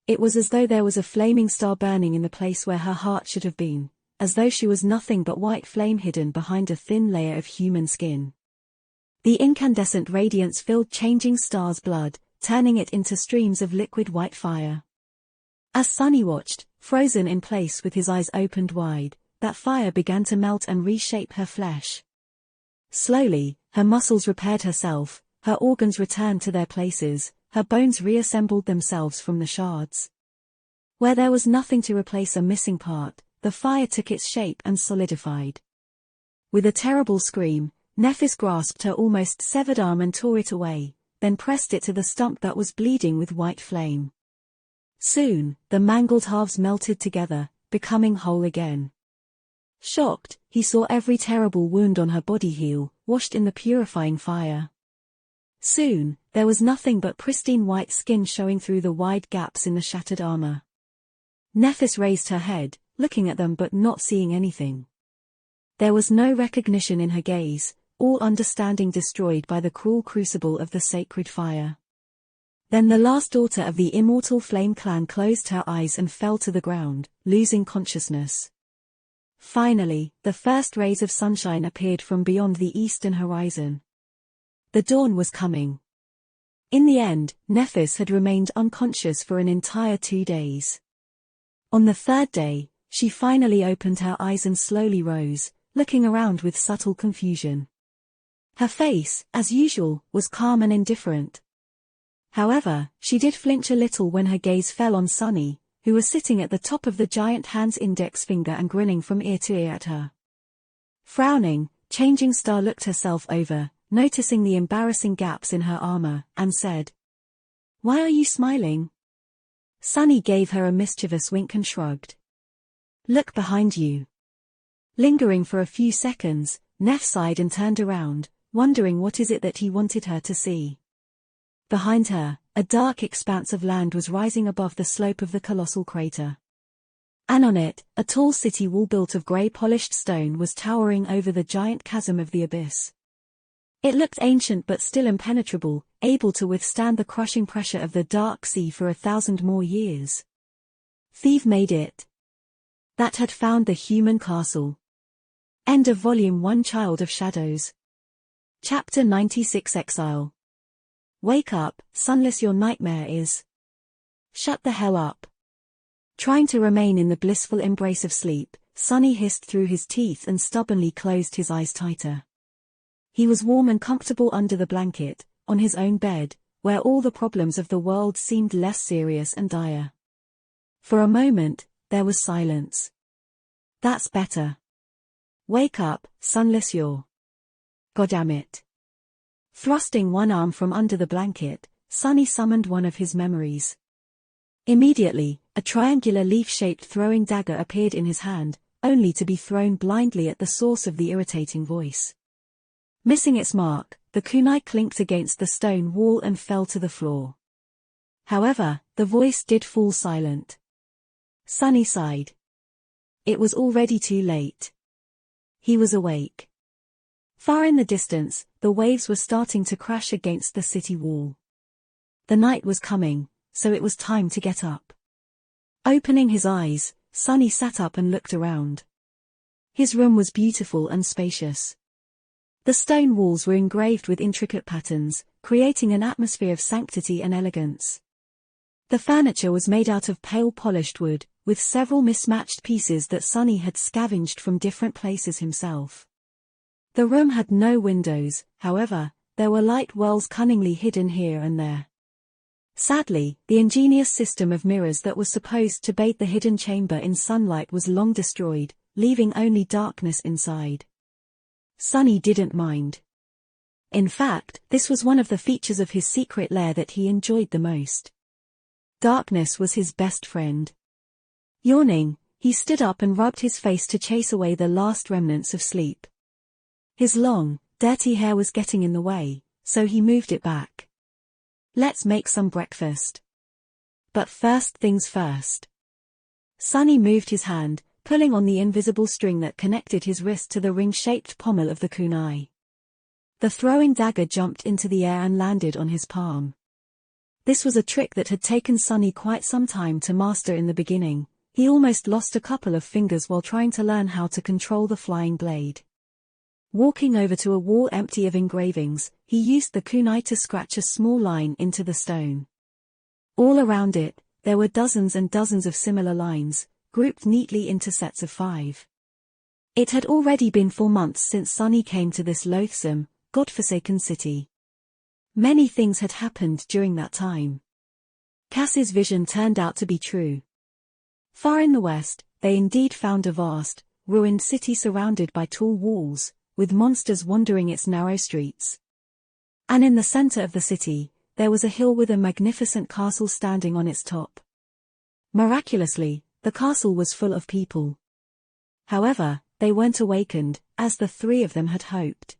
It was as though there was a flaming star burning in the place where her heart should have been, as though she was nothing but white flame hidden behind a thin layer of human skin. The incandescent radiance filled Changing Star's blood, turning it into streams of liquid white fire. As Sonny watched, frozen in place with his eyes opened wide, that fire began to melt and reshape her flesh. Slowly, her muscles repaired herself, her organs returned to their places, her bones reassembled themselves from the shards. Where there was nothing to replace a missing part, the fire took its shape and solidified. With a terrible scream, Nephis grasped her almost severed arm and tore it away, then pressed it to the stump that was bleeding with white flame. Soon, the mangled halves melted together, becoming whole again. Shocked, he saw every terrible wound on her body heal, washed in the purifying fire. Soon, there was nothing but pristine white skin showing through the wide gaps in the shattered armor. Nephis raised her head, looking at them but not seeing anything. There was no recognition in her gaze, all understanding destroyed by the cruel crucible of the sacred fire. Then the last daughter of the immortal Flame Clan closed her eyes and fell to the ground, losing consciousness. Finally, the first rays of sunshine appeared from beyond the eastern horizon. The dawn was coming. In the end, Nephis had remained unconscious for an entire 2 days. On the third day, she finally opened her eyes and slowly rose, looking around with subtle confusion. Her face, as usual, was calm and indifferent. However, she did flinch a little when her gaze fell on Sonny, who was sitting at the top of the giant hand's index finger and grinning from ear to ear at her. Frowning, Changing Star looked herself over, noticing the embarrassing gaps in her armor, and said, "Why are you smiling?" Sonny gave her a mischievous wink and shrugged. "Look behind you." Lingering for a few seconds, Neff sighed and turned around, wondering what is it that he wanted her to see. Behind her, a dark expanse of land was rising above the slope of the colossal crater. And on it, a tall city wall built of grey polished stone was towering over the giant chasm of the abyss. It looked ancient but still impenetrable, able to withstand the crushing pressure of the dark sea for 1,000 more years. Theve made it. That had found the human castle. End of Volume 1. Child of Shadows. Chapter 96. Exile. Wake up, Sunless, your nightmare is. Shut the hell up. Trying to remain in the blissful embrace of sleep, Sunny hissed through his teeth and stubbornly closed his eyes tighter. He was warm and comfortable under the blanket, on his own bed, where all the problems of the world seemed less serious and dire. For a moment, there was silence. That's better. Wake up, Sunless, you're. Goddamn. Thrusting one arm from under the blanket, Sunny summoned one of his memories. Immediately, a triangular leaf-shaped throwing dagger appeared in his hand, only to be thrown blindly at the source of the irritating voice. Missing its mark, the kunai clinked against the stone wall and fell to the floor. However, the voice did fall silent. Sunny sighed. It was already too late. He was awake. Far in the distance, the waves were starting to crash against the city wall. The night was coming, so it was time to get up. Opening his eyes, Sunny sat up and looked around. His room was beautiful and spacious. The stone walls were engraved with intricate patterns, creating an atmosphere of sanctity and elegance. The furniture was made out of pale polished wood, with several mismatched pieces that Sunny had scavenged from different places himself. The room had no windows, however, there were light wells cunningly hidden here and there. Sadly, the ingenious system of mirrors that was supposed to bathe the hidden chamber in sunlight was long destroyed, leaving only darkness inside. Sunny didn't mind. In fact, this was one of the features of his secret lair that he enjoyed the most. Darkness was his best friend. Yawning, he stood up and rubbed his face to chase away the last remnants of sleep. His long, dirty hair was getting in the way, so he moved it back. Let's make some breakfast. But first things first. Sunny moved his hand, pulling on the invisible string that connected his wrist to the ring-shaped pommel of the kunai. The throwing dagger jumped into the air and landed on his palm. This was a trick that had taken Sunny quite some time to master in the beginning. He almost lost a couple of fingers while trying to learn how to control the flying blade. Walking over to a wall empty of engravings, he used the kunai to scratch a small line into the stone. All around it, there were dozens and dozens of similar lines, grouped neatly into sets of 5. It had already been 4 months since Sunny came to this loathsome, godforsaken city. Many things had happened during that time. Cass's vision turned out to be true. Far in the west, they indeed found a vast, ruined city surrounded by tall walls, with monsters wandering its narrow streets. And in the center of the city, there was a hill with a magnificent castle standing on its top. Miraculously, the castle was full of people. However, they weren't awakened, as the 3 of them had hoped.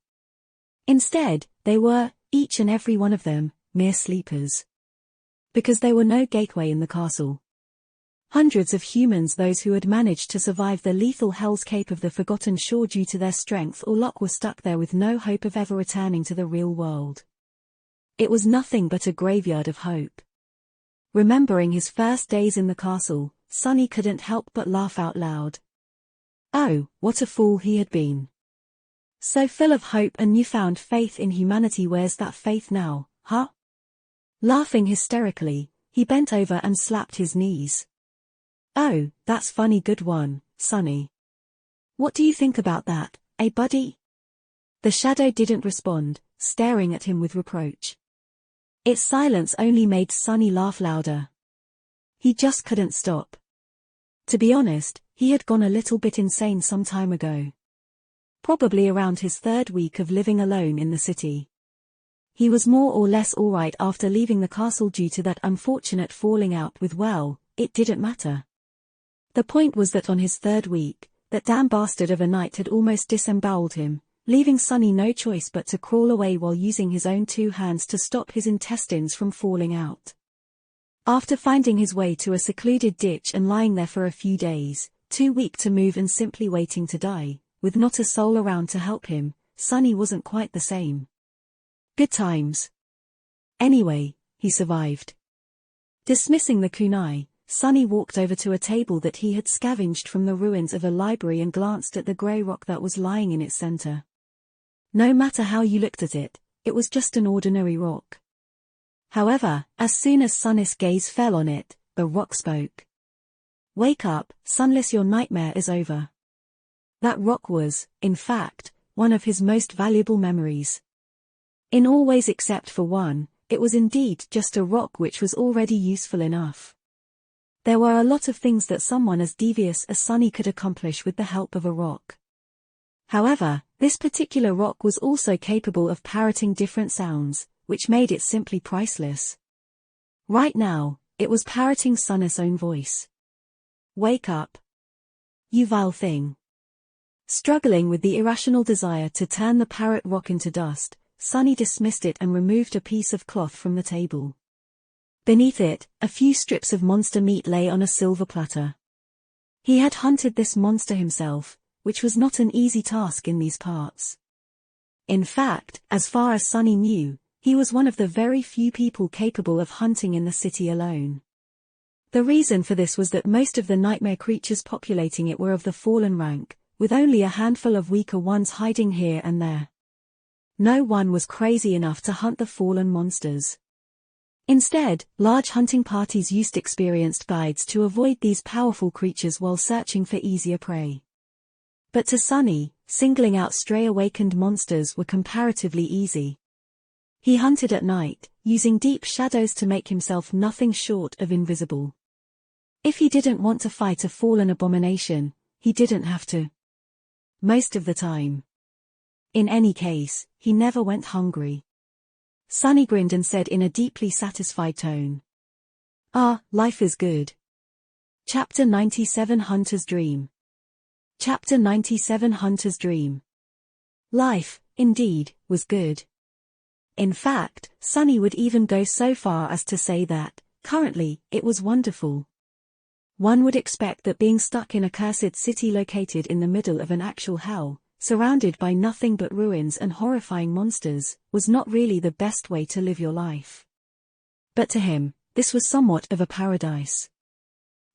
Instead, they were, each and every one of them, mere sleepers. Because there were no gateway in the castle. Hundreds of humans, those who had managed to survive the lethal hellscape of the Forgotten Shore due to their strength or luck, were stuck there with no hope of ever returning to the real world. It was nothing but a graveyard of hope. Remembering his first days in the castle, Sunny couldn't help but laugh out loud. Oh, what a fool he had been. So full of hope and newfound faith in humanity, where's that faith now, huh? Laughing hysterically, he bent over and slapped his knees. Oh, that's funny, good one, Sunny. What do you think about that, eh buddy? The shadow didn't respond, staring at him with reproach. Its silence only made Sunny laugh louder. He just couldn't stop. To be honest, he had gone a little bit insane some time ago. Probably around his 3rd week of living alone in the city. He was more or less alright after leaving the castle due to that unfortunate falling out with, well, it didn't matter. The point was that on his 3rd week, that damn bastard of a knight had almost disemboweled him, leaving Sunny no choice but to crawl away while using his own 2 hands to stop his intestines from falling out. After finding his way to a secluded ditch and lying there for a few days, too weak to move and simply waiting to die, with not a soul around to help him, Sunny wasn't quite the same. Good times. Anyway, he survived. Dismissing the kunai, Sunny walked over to a table that he had scavenged from the ruins of a library and glanced at the grey rock that was lying in its center. No matter how you looked at it, it was just an ordinary rock. However, as soon as Sunny's gaze fell on it, the rock spoke. "Wake up, Sunless, your nightmare is over." That rock was, in fact, one of his most valuable memories. In all ways except for one, it was indeed just a rock which was already useful enough. There were a lot of things that someone as devious as Sunny could accomplish with the help of a rock. However, this particular rock was also capable of parroting different sounds, which made it simply priceless. Right now, it was parroting Sunny's own voice. "Wake up. You vile thing." Struggling with the irrational desire to turn the parrot rock into dust, Sunny dismissed it and removed a piece of cloth from the table. Beneath it, a few strips of monster meat lay on a silver platter. He had hunted this monster himself, which was not an easy task in these parts. In fact, as far as Sunny knew, he was one of the very few people capable of hunting in the city alone. The reason for this was that most of the nightmare creatures populating it were of the fallen rank, with only a handful of weaker ones hiding here and there. No one was crazy enough to hunt the fallen monsters. Instead, large hunting parties used experienced guides to avoid these powerful creatures while searching for easier prey. But to Sunny, singling out stray awakened monsters were comparatively easy. He hunted at night, using deep shadows to make himself nothing short of invisible. If he didn't want to fight a fallen abomination, he didn't have to. Most of the time. In any case, he never went hungry. Sunny grinned and said in a deeply satisfied tone, "Ah, life is good." Chapter 97 Hunter's Dream. Chapter 97 Hunter's Dream. Life, indeed, was good. In fact, Sunny would even go so far as to say that, currently, it was wonderful. One would expect that being stuck in a cursed city located in the middle of an actual hell, surrounded by nothing but ruins and horrifying monsters, was not really the best way to live your life. But to him, this was somewhat of a paradise.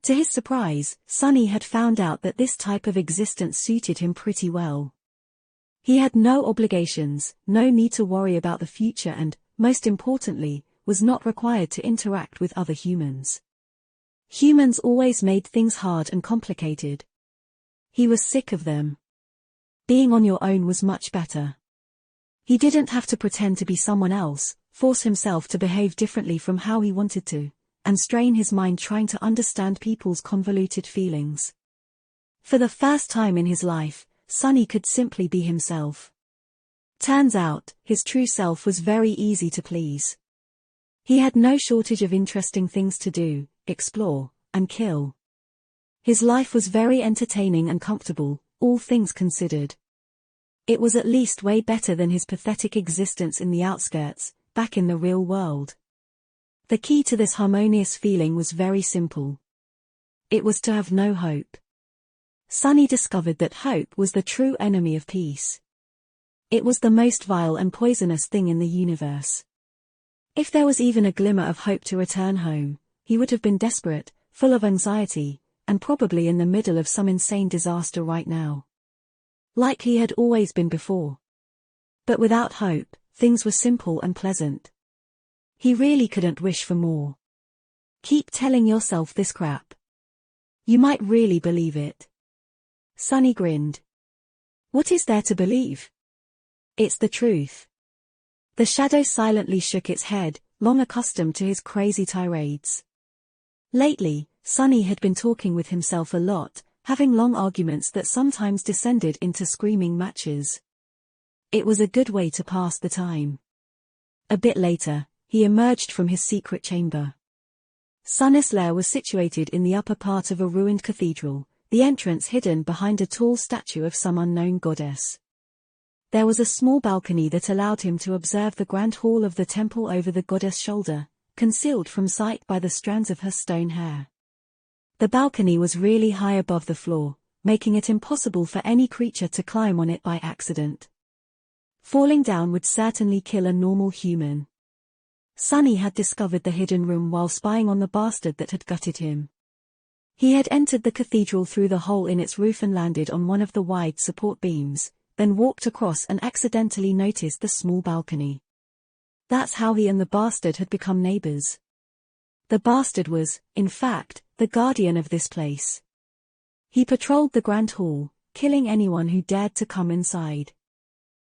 To his surprise, Sunny had found out that this type of existence suited him pretty well. He had no obligations, no need to worry about the future and, most importantly, was not required to interact with other humans. Humans always made things hard and complicated. He was sick of them. Being on your own was much better. He didn't have to pretend to be someone else, force himself to behave differently from how he wanted to, and strain his mind trying to understand people's convoluted feelings. For the first time in his life, Sunny could simply be himself. Turns out, his true self was very easy to please. He had no shortage of interesting things to do, explore, and kill. His life was very entertaining and comfortable, all things considered. It was at least way better than his pathetic existence in the outskirts, back in the real world. The key to this harmonious feeling was very simple. It was to have no hope. Sunny discovered that hope was the true enemy of peace. It was the most vile and poisonous thing in the universe. If there was even a glimmer of hope to return home, he would have been desperate, full of anxiety, and probably in the middle of some insane disaster right now. Like he had always been before. But without hope, things were simple and pleasant. He really couldn't wish for more. Keep telling yourself this crap. You might really believe it. Sunny grinned. What is there to believe? It's the truth. The shadow silently shook its head, long accustomed to his crazy tirades. Lately, Sunny had been talking with himself a lot, having long arguments that sometimes descended into screaming matches. It was a good way to pass the time. A bit later, he emerged from his secret chamber. Sunny's lair was situated in the upper part of a ruined cathedral, the entrance hidden behind a tall statue of some unknown goddess. There was a small balcony that allowed him to observe the grand hall of the temple over the goddess' shoulder, concealed from sight by the strands of her stone hair. The balcony was really high above the floor, making it impossible for any creature to climb on it by accident. Falling down would certainly kill a normal human. Sunny had discovered the hidden room while spying on the bastard that had gutted him. He had entered the cathedral through the hole in its roof and landed on one of the wide support beams, then walked across and accidentally noticed the small balcony. That's how he and the bastard had become neighbors. The bastard was, in fact, the guardian of this place. He patrolled the grand hall, killing anyone who dared to come inside.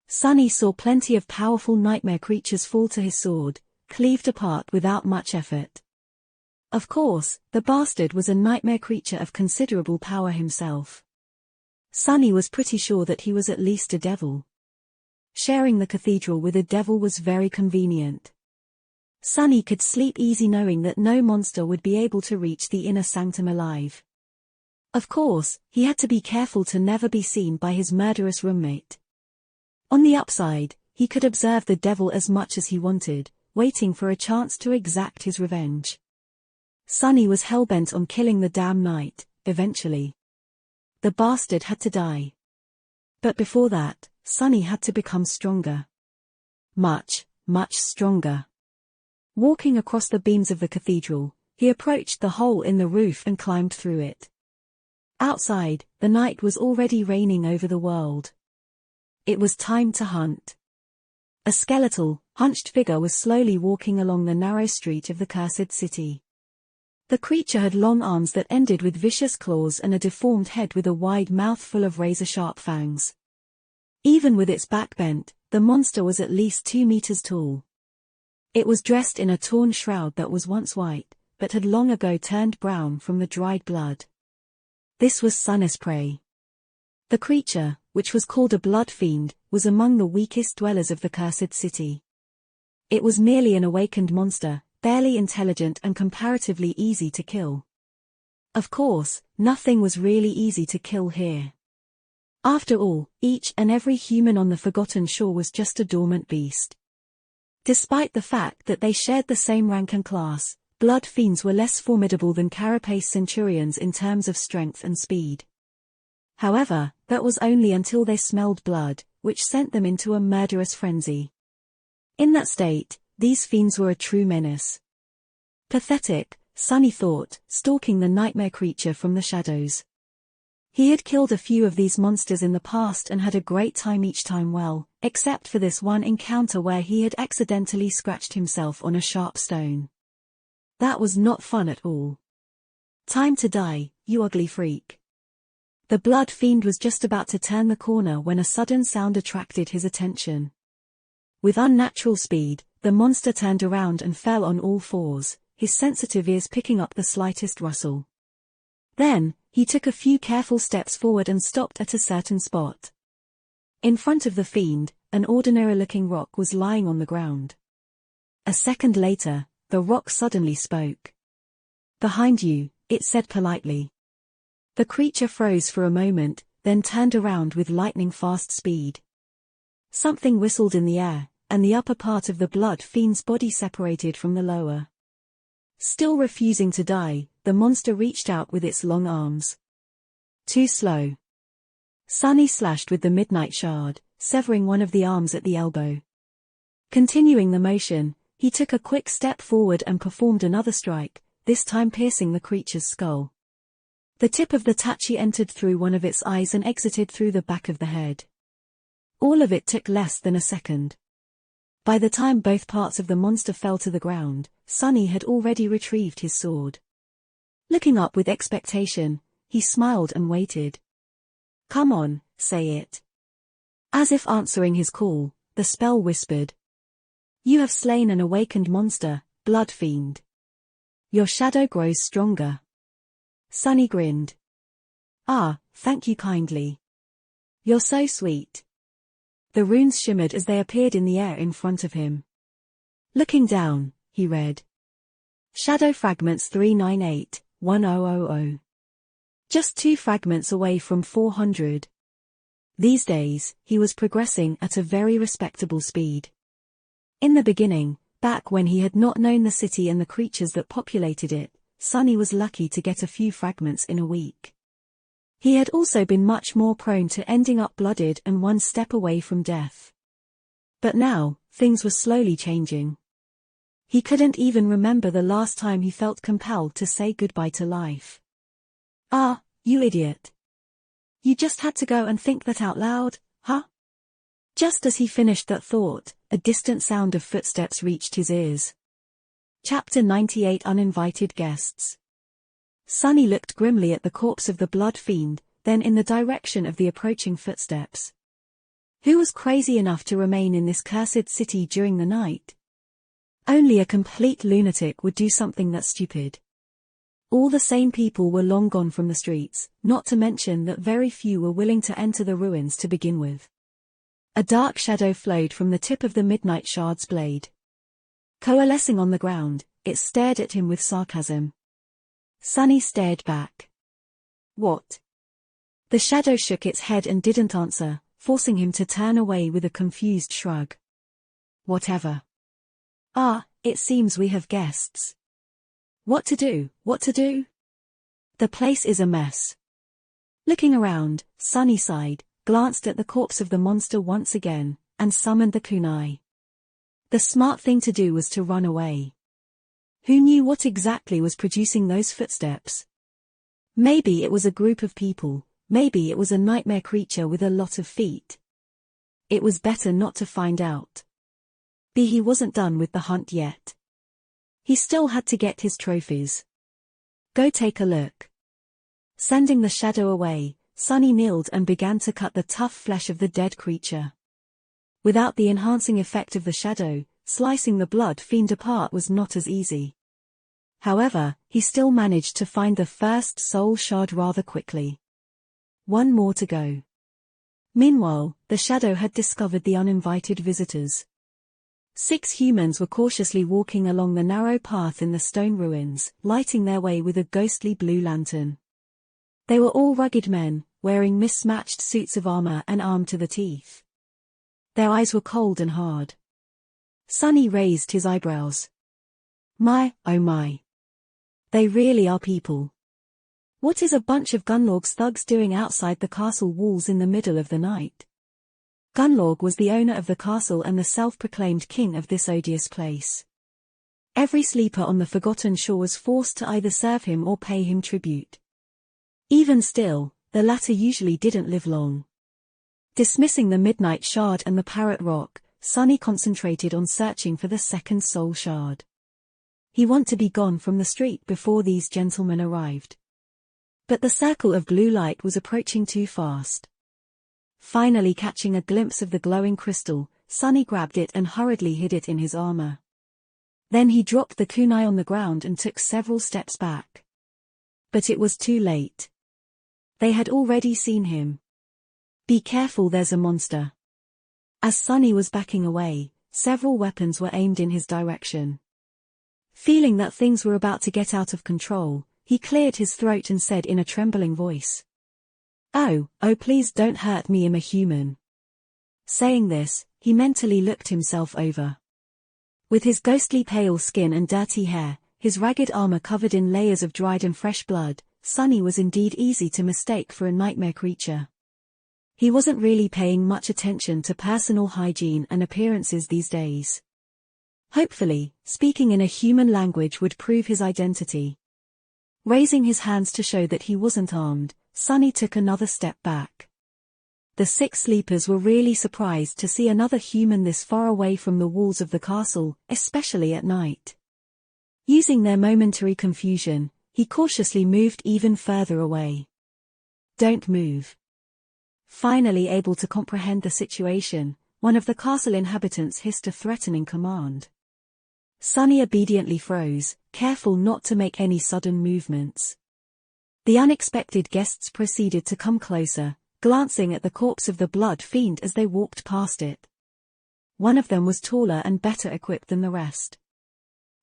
Sunny saw plenty of powerful nightmare creatures fall to his sword, cleaved apart without much effort. Of course, the bastard was a nightmare creature of considerable power himself. Sunny was pretty sure that he was at least a devil. Sharing the cathedral with a devil was very convenient. Sunny could sleep easy knowing that no monster would be able to reach the inner sanctum alive. Of course, he had to be careful to never be seen by his murderous roommate. On the upside, he could observe the devil as much as he wanted, waiting for a chance to exact his revenge. Sunny was hell-bent on killing the damn knight, eventually. The bastard had to die. But before that, Sunny had to become stronger. Much, much stronger. Walking across the beams of the cathedral, he approached the hole in the roof and climbed through it. Outside, the night was already reigning over the world. It was time to hunt. A skeletal, hunched figure was slowly walking along the narrow street of the cursed city. The creature had long arms that ended with vicious claws and a deformed head with a wide mouth full of razor-sharp fangs. Even with its back bent, the monster was at least 2 meters tall. It was dressed in a torn shroud that was once white, but had long ago turned brown from the dried blood. This was Sunny's prey. The creature, which was called a blood fiend, was among the weakest dwellers of the cursed city. It was merely an awakened monster, barely intelligent and comparatively easy to kill. Of course, nothing was really easy to kill here. After all, each and every human on the Forgotten Shore was just a dormant beast. Despite the fact that they shared the same rank and class, blood fiends were less formidable than carapace centurions in terms of strength and speed. However, that was only until they smelled blood, which sent them into a murderous frenzy. In that state, these fiends were a true menace. Pathetic, Sunny thought, stalking the nightmare creature from the shadows. He had killed a few of these monsters in the past and had a great time each time, well, except for this one encounter where he had accidentally scratched himself on a sharp stone. That was not fun at all. Time to die, you ugly freak. The blood fiend was just about to turn the corner when a sudden sound attracted his attention. With unnatural speed, the monster turned around and fell on all fours, his sensitive ears picking up the slightest rustle. Then, he took a few careful steps forward and stopped at a certain spot. In front of the fiend, an ordinary-looking rock was lying on the ground. A second later, the rock suddenly spoke. "Behind you," it said politely. The creature froze for a moment, then turned around with lightning-fast speed. Something whistled in the air, and the upper part of the blood fiend's body separated from the lower. Still refusing to die, the monster reached out with its long arms. Too slow. Sunny slashed with the midnight shard, severing one of the arms at the elbow. Continuing the motion, he took a quick step forward and performed another strike, this time piercing the creature's skull. The tip of the tachi entered through one of its eyes and exited through the back of the head. All of it took less than a second. By the time both parts of the monster fell to the ground, Sunny had already retrieved his sword. Looking up with expectation, he smiled and waited. "Come on, say it." As if answering his call, the spell whispered. "You have slain an awakened monster, blood fiend. Your shadow grows stronger." Sunny grinned. "Ah, thank you kindly. You're so sweet." The runes shimmered as they appeared in the air in front of him. Looking down, he read. Shadow Fragments 398-1000. Just 2 fragments away from 400. These days, he was progressing at a very respectable speed. In the beginning, back when he had not known the city and the creatures that populated it, Sunny was lucky to get a few fragments in a week. He had also been much more prone to ending up blooded and one step away from death. But now, things were slowly changing. He couldn't even remember the last time he felt compelled to say goodbye to life. Ah, you idiot. You just had to go and think that out loud, huh? Just as he finished that thought, a distant sound of footsteps reached his ears. Chapter 98 Uninvited Guests. Sunny looked grimly at the corpse of the blood fiend, then in the direction of the approaching footsteps. Who was crazy enough to remain in this cursed city during the night? Only a complete lunatic would do something that stupid. All the sane people were long gone from the streets, not to mention that very few were willing to enter the ruins to begin with. A dark shadow flowed from the tip of the Midnight Shard's blade. Coalescing on the ground, it stared at him with sarcasm. Sunny stared back. What? The shadow shook its head and didn't answer, forcing him to turn away with a confused shrug. Whatever. Ah, it seems we have guests. What to do, what to do? The place is a mess. Looking around, Sunny sighed, glanced at the corpse of the monster once again, and summoned the kunai. The smart thing to do was to run away. Who knew what exactly was producing those footsteps? Maybe it was a group of people, maybe it was a nightmare creature with a lot of feet. It was better not to find out. He wasn't done with the hunt yet. He still had to get his trophies. Go take a look. Sending the shadow away, Sunny kneeled and began to cut the tough flesh of the dead creature. Without the enhancing effect of the shadow, slicing the blood fiend apart was not as easy. However, he still managed to find the first soul shard rather quickly. One more to go. Meanwhile, the shadow had discovered the uninvited visitors. 6 humans were cautiously walking along the narrow path in the stone ruins, lighting their way with a ghostly blue lantern. They were all rugged men, wearing mismatched suits of armor and armed to the teeth. Their eyes were cold and hard. Sunny raised his eyebrows. My, oh my. They really are people. What is a bunch of Gunlorg's thugs doing outside the castle walls in the middle of the night? Gunlorg was the owner of the castle and the self-proclaimed king of this odious place. Every sleeper on the Forgotten Shore was forced to either serve him or pay him tribute. Even still, the latter usually didn't live long. Dismissing the Midnight Shard and the Parrot Rock, Sunny concentrated on searching for the second soul shard. He wanted to be gone from the street before these gentlemen arrived. But the circle of blue light was approaching too fast. Finally catching a glimpse of the glowing crystal, Sunny grabbed it and hurriedly hid it in his armor. Then he dropped the kunai on the ground and took several steps back. But it was too late. They had already seen him. Be careful, there's a monster. As Sunny was backing away, several weapons were aimed in his direction. Feeling that things were about to get out of control, he cleared his throat and said in a trembling voice, Oh, please don't hurt me, I'm a human. Saying this, he mentally looked himself over. With his ghostly pale skin and dirty hair, his ragged armor covered in layers of dried and fresh blood, Sunny was indeed easy to mistake for a nightmare creature. He wasn't really paying much attention to personal hygiene and appearances these days. Hopefully, speaking in a human language would prove his identity. Raising his hands to show that he wasn't armed, Sunny took another step back. The 6 sleepers were really surprised to see another human this far away from the walls of the castle, especially at night. Using their momentary confusion, he cautiously moved even further away. Don't move. Finally able to comprehend the situation, one of the castle inhabitants hissed a threatening command. Sunny obediently froze, careful not to make any sudden movements. The unexpected guests proceeded to come closer, glancing at the corpse of the blood fiend as they walked past it. One of them was taller and better equipped than the rest.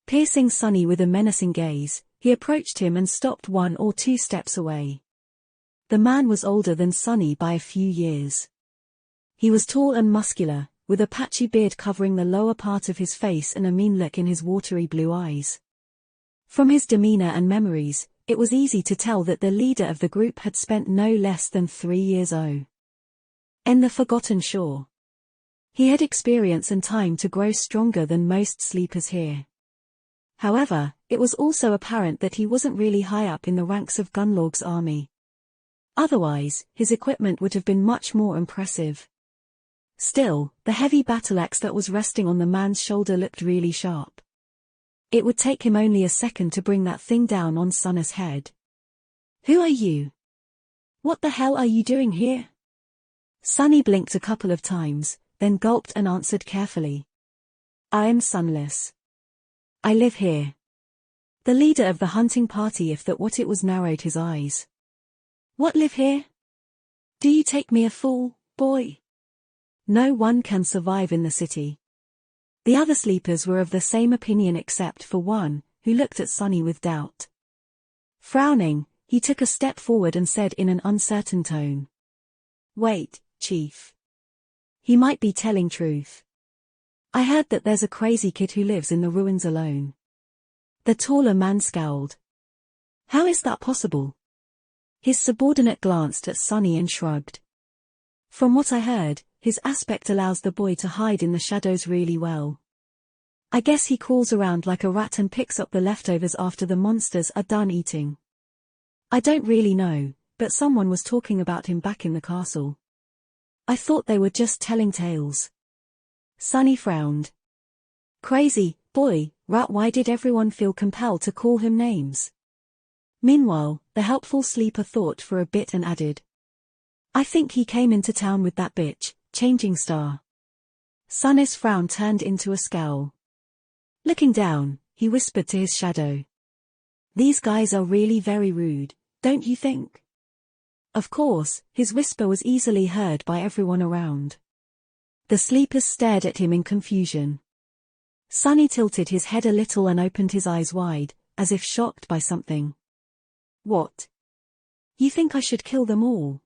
Piercing Sunny with a menacing gaze, he approached him and stopped 1 or 2 steps away. The man was older than Sunny by a few years. He was tall and muscular, with a patchy beard covering the lower part of his face and a mean look in his watery blue eyes. From his demeanor and memories, it was easy to tell that the leader of the group had spent no less than 3 years in the Forgotten Shore. He had experience and time to grow stronger than most sleepers here. However, it was also apparent that he wasn't really high up in the ranks of Gunlorg's army. Otherwise, his equipment would have been much more impressive. Still, the heavy battle axe that was resting on the man's shoulder looked really sharp. It would take him only a second to bring that thing down on Sunna's head. "Who are you? What the hell are you doing here?" Sunny blinked a couple of times, then gulped and answered carefully. "I am Sunless. I live here." The leader of the hunting party, if that what it was, narrowed his eyes. "What, live here? Do you take me a fool, boy? No one can survive in the city." The other sleepers were of the same opinion except for one, who looked at Sunny with doubt. Frowning, he took a step forward and said in an uncertain tone, "Wait, Chief. He might be telling truth. I heard that there's a crazy kid who lives in the ruins alone." The taller man scowled. "How is that possible?" His subordinate glanced at Sunny and shrugged. "From what I heard, his aspect allows the boy to hide in the shadows really well. I guess he crawls around like a rat and picks up the leftovers after the monsters are done eating. I don't really know, but someone was talking about him back in the castle. I thought they were just telling tales." Sunny frowned. "Crazy, boy, rat, why did everyone feel compelled to call him names?" Meanwhile, the helpful sleeper thought for a bit and added, "I think he came into town with that bitch, Changing Star." Sunny's frown turned into a scowl. Looking down, he whispered to his shadow. "These guys are really very rude, don't you think?" Of course, his whisper was easily heard by everyone around. The sleepers stared at him in confusion. Sunny tilted his head a little and opened his eyes wide, as if shocked by something. "What? You think I should kill them all?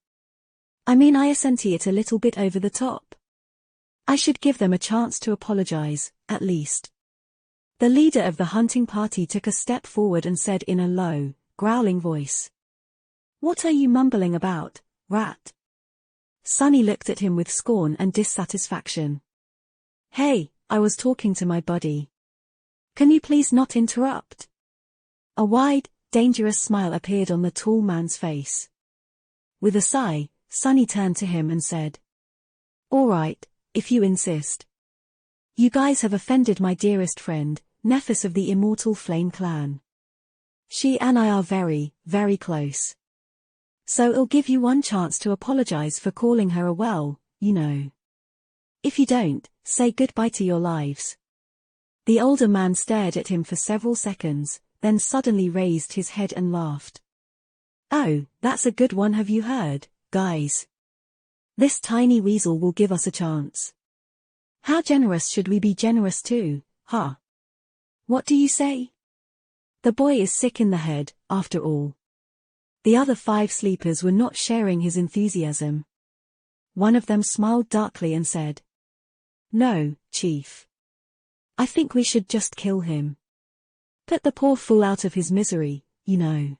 I mean, I sent it a little bit over the top. I should give them a chance to apologize, at least." The leader of the hunting party took a step forward and said in a low, growling voice, "What are you mumbling about, rat?" Sunny looked at him with scorn and dissatisfaction. "Hey, I was talking to my buddy. Can you please not interrupt?" A wide, dangerous smile appeared on the tall man's face. With a sigh, Sunny turned to him and said, "All right, if you insist. You guys have offended my dearest friend, Nephis of the Immortal Flame Clan. She and I are very, very close. So I'll give you one chance to apologize for calling her a well, you know. If you don't, say goodbye to your lives." The older man stared at him for several seconds, then suddenly raised his head and laughed. "Oh, that's a good one, have you heard, guys? This tiny weasel will give us a chance. How generous should we be generous too, huh? What do you say? The boy is sick in the head, after all." The other 5 sleepers were not sharing his enthusiasm. One of them smiled darkly and said, "No, Chief. I think we should just kill him. Put the poor fool out of his misery, you know."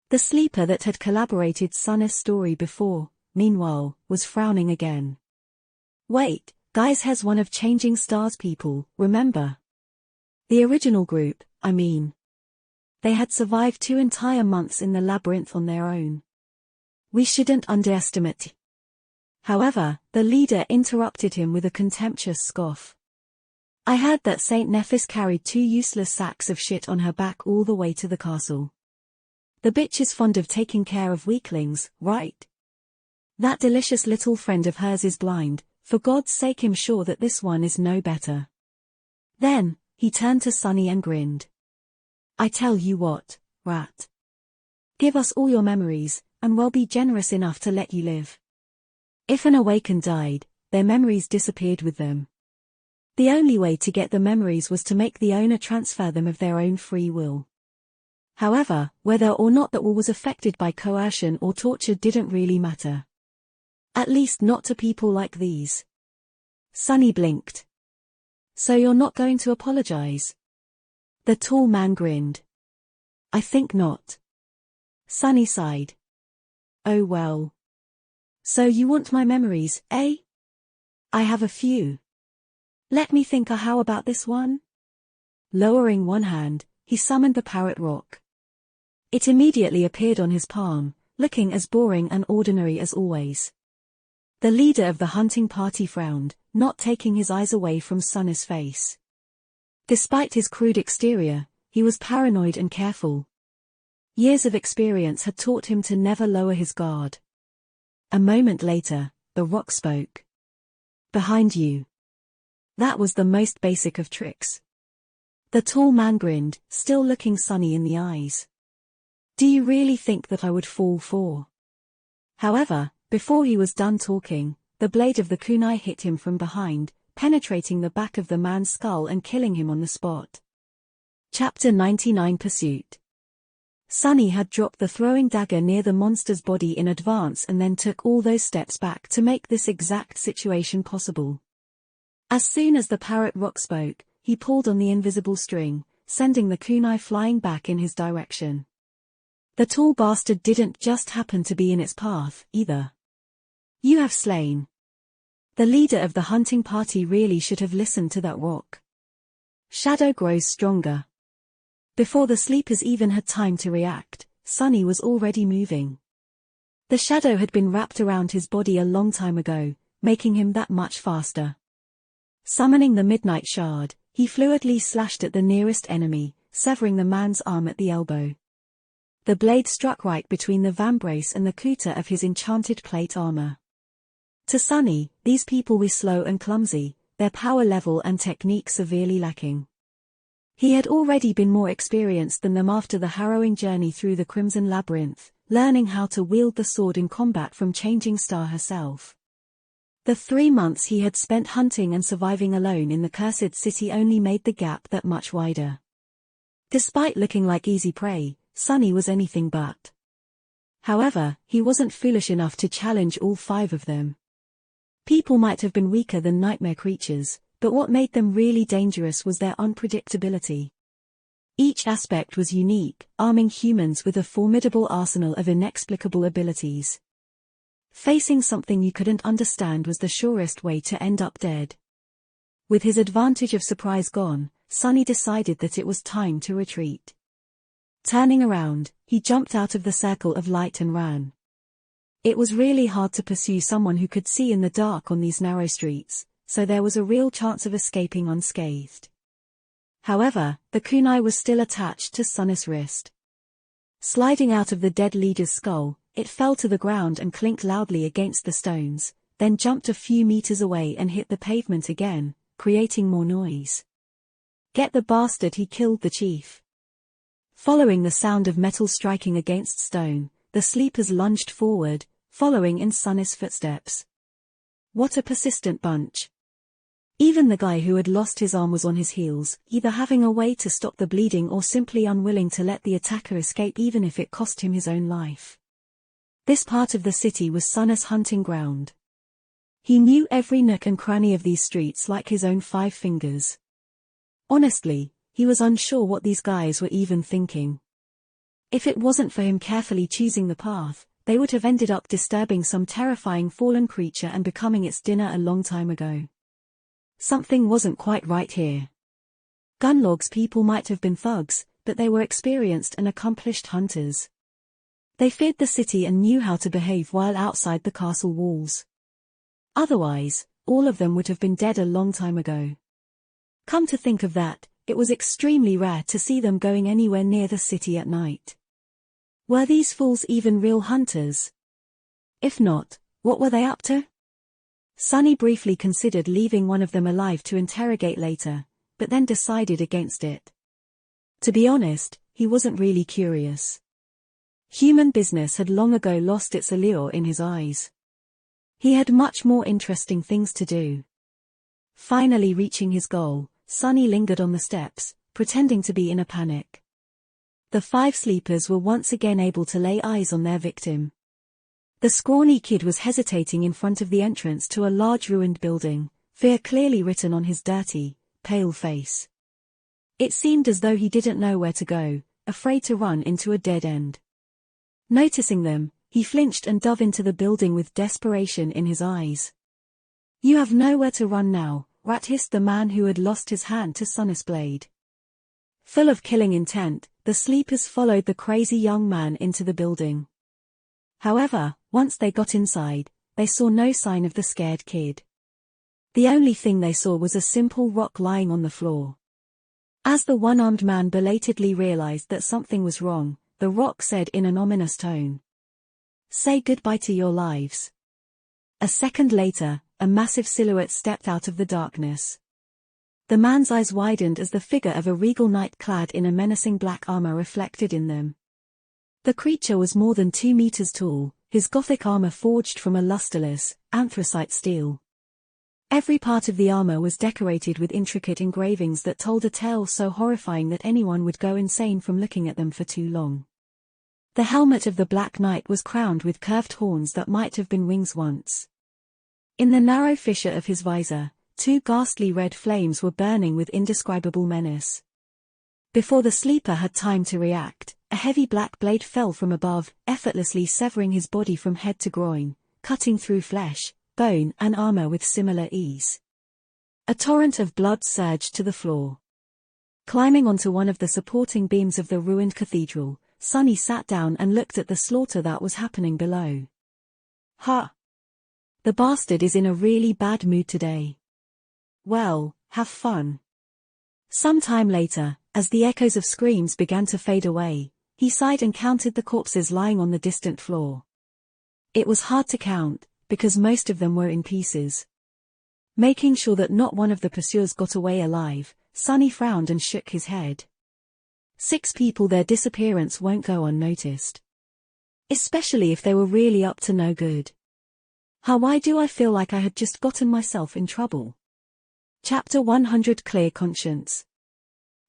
The sleeper that had collaborated Sunna's story before, meanwhile, was frowning again. "Wait, guys, has one of Changing Star's people, remember? The original group, I mean. They had survived 2 entire months in the labyrinth on their own. We shouldn't underestimate." However, the leader interrupted him with a contemptuous scoff. "I heard that Saint Nephis carried 2 useless sacks of shit on her back all the way to the castle. The bitch is fond of taking care of weaklings, right? That delicious little friend of hers is blind, for God's sake, I'm sure that this one is no better." Then, he turned to Sunny and grinned. "I tell you what, rat. Give us all your memories, and we'll be generous enough to let you live." If an awakened died, their memories disappeared with them. The only way to get the memories was to make the owner transfer them of their own free will. However, whether or not that wall was affected by coercion or torture didn't really matter. At least not to people like these. Sunny blinked. So you're not going to apologize? The tall man grinned. I think not. Sunny sighed. Oh well. So you want my memories, eh? I have a few. Let me think. How about this one? Lowering one hand, he summoned the parrot rock. It immediately appeared on his palm, looking as boring and ordinary as always. The leader of the hunting party frowned, not taking his eyes away from Sunny's face. Despite his crude exterior, he was paranoid and careful. Years of experience had taught him to never lower his guard. A moment later, the rock spoke. Behind you. That was the most basic of tricks. The tall man grinned, still looking Sunny in the eyes. Do you really think that I would fall for? However, before he was done talking, the blade of the kunai hit him from behind, penetrating the back of the man's skull and killing him on the spot. Chapter 99 Pursuit. Sunny had dropped the throwing dagger near the monster's body in advance and then took all those steps back to make this exact situation possible. As soon as the parrot rock spoke, he pulled on the invisible string, sending the kunai flying back in his direction. The tall bastard didn't just happen to be in its path, either. You have slain. The leader of the hunting party really should have listened to that rock. Shadow grows stronger. Before the sleepers even had time to react, Sunny was already moving. The shadow had been wrapped around his body a long time ago, making him that much faster. Summoning the Midnight Shard, he fluidly slashed at the nearest enemy, severing the man's arm at the elbow. The blade struck right between the vambrace and the kuta of his enchanted plate armor. To Sunny, these people were slow and clumsy, their power level and technique severely lacking. He had already been more experienced than them after the harrowing journey through the Crimson Labyrinth, learning how to wield the sword in combat from Changing Star herself. The 3 months he had spent hunting and surviving alone in the Cursed City only made the gap that much wider. Despite looking like easy prey, Sunny was anything but. However, he wasn't foolish enough to challenge all 5 of them. People might have been weaker than nightmare creatures, but what made them really dangerous was their unpredictability. Each aspect was unique, arming humans with a formidable arsenal of inexplicable abilities. Facing something you couldn't understand was the surest way to end up dead. With his advantage of surprise gone, Sunny decided that it was time to retreat. Turning around, he jumped out of the circle of light and ran. It was really hard to pursue someone who could see in the dark on these narrow streets, so there was a real chance of escaping unscathed. However, the kunai was still attached to Sunny's wrist. Sliding out of the dead leader's skull, it fell to the ground and clinked loudly against the stones, then jumped a few meters away and hit the pavement again, creating more noise. Get the bastard, he killed the chief. Following the sound of metal striking against stone, the sleepers lunged forward, following in Sunny's footsteps. What a persistent bunch. Even the guy who had lost his arm was on his heels, either having a way to stop the bleeding or simply unwilling to let the attacker escape even if it cost him his own life. This part of the city was Sunny's hunting ground. He knew every nook and cranny of these streets like his own 5 fingers. Honestly, he was unsure what these guys were even thinking. If it wasn't for him carefully choosing the path, they would have ended up disturbing some terrifying fallen creature and becoming its dinner a long time ago. Something wasn't quite right here. Gunlog's people might have been thugs, but they were experienced and accomplished hunters. They feared the city and knew how to behave while outside the castle walls. Otherwise, all of them would have been dead a long time ago. Come to think of that, it was extremely rare to see them going anywhere near the city at night. Were these fools even real hunters? If not, what were they up to? Sunny briefly considered leaving one of them alive to interrogate later, but then decided against it. To be honest, he wasn't really curious. Human business had long ago lost its allure in his eyes. He had much more interesting things to do. Finally reaching his goal, Sunny lingered on the steps, pretending to be in a panic. The 5 sleepers were once again able to lay eyes on their victim. The scrawny kid was hesitating in front of the entrance to a large ruined building, fear clearly written on his dirty, pale face. It seemed as though he didn't know where to go, afraid to run into a dead end. Noticing them, he flinched and dove into the building with desperation in his eyes. "You have nowhere to run now," rat hissed the man who had lost his hand to Sunnis Blade. Full of killing intent, the sleepers followed the crazy young man into the building. However, once they got inside, they saw no sign of the scared kid. The only thing they saw was a simple rock lying on the floor. As the one-armed man belatedly realized that something was wrong, the rock said in an ominous tone, "Say goodbye to your lives." A second later, a massive silhouette stepped out of the darkness. The man's eyes widened as the figure of a regal knight clad in a menacing black armor reflected in them. The creature was more than 2 meters tall, his Gothic armor forged from a lusterless, anthracite steel. Every part of the armor was decorated with intricate engravings that told a tale so horrifying that anyone would go insane from looking at them for too long. The helmet of the Black Knight was crowned with curved horns that might have been wings once. In the narrow fissure of his visor, 2 ghastly red flames were burning with indescribable menace. Before the sleeper had time to react, a heavy black blade fell from above, effortlessly severing his body from head to groin, cutting through flesh, bone and armor with similar ease. A torrent of blood surged to the floor. Climbing onto one of the supporting beams of the ruined cathedral, Sunny sat down and looked at the slaughter that was happening below. "Ha! The bastard is in a really bad mood today. Well, have fun." Some time later, as the echoes of screams began to fade away, he sighed and counted the corpses lying on the distant floor. It was hard to count, because most of them were in pieces. Making sure that not one of the pursuers got away alive, Sunny frowned and shook his head. 6 people, their disappearance won't go unnoticed. Especially if they were really up to no good. Why do I feel like I had just gotten myself in trouble? Chapter 100 Clear Conscience.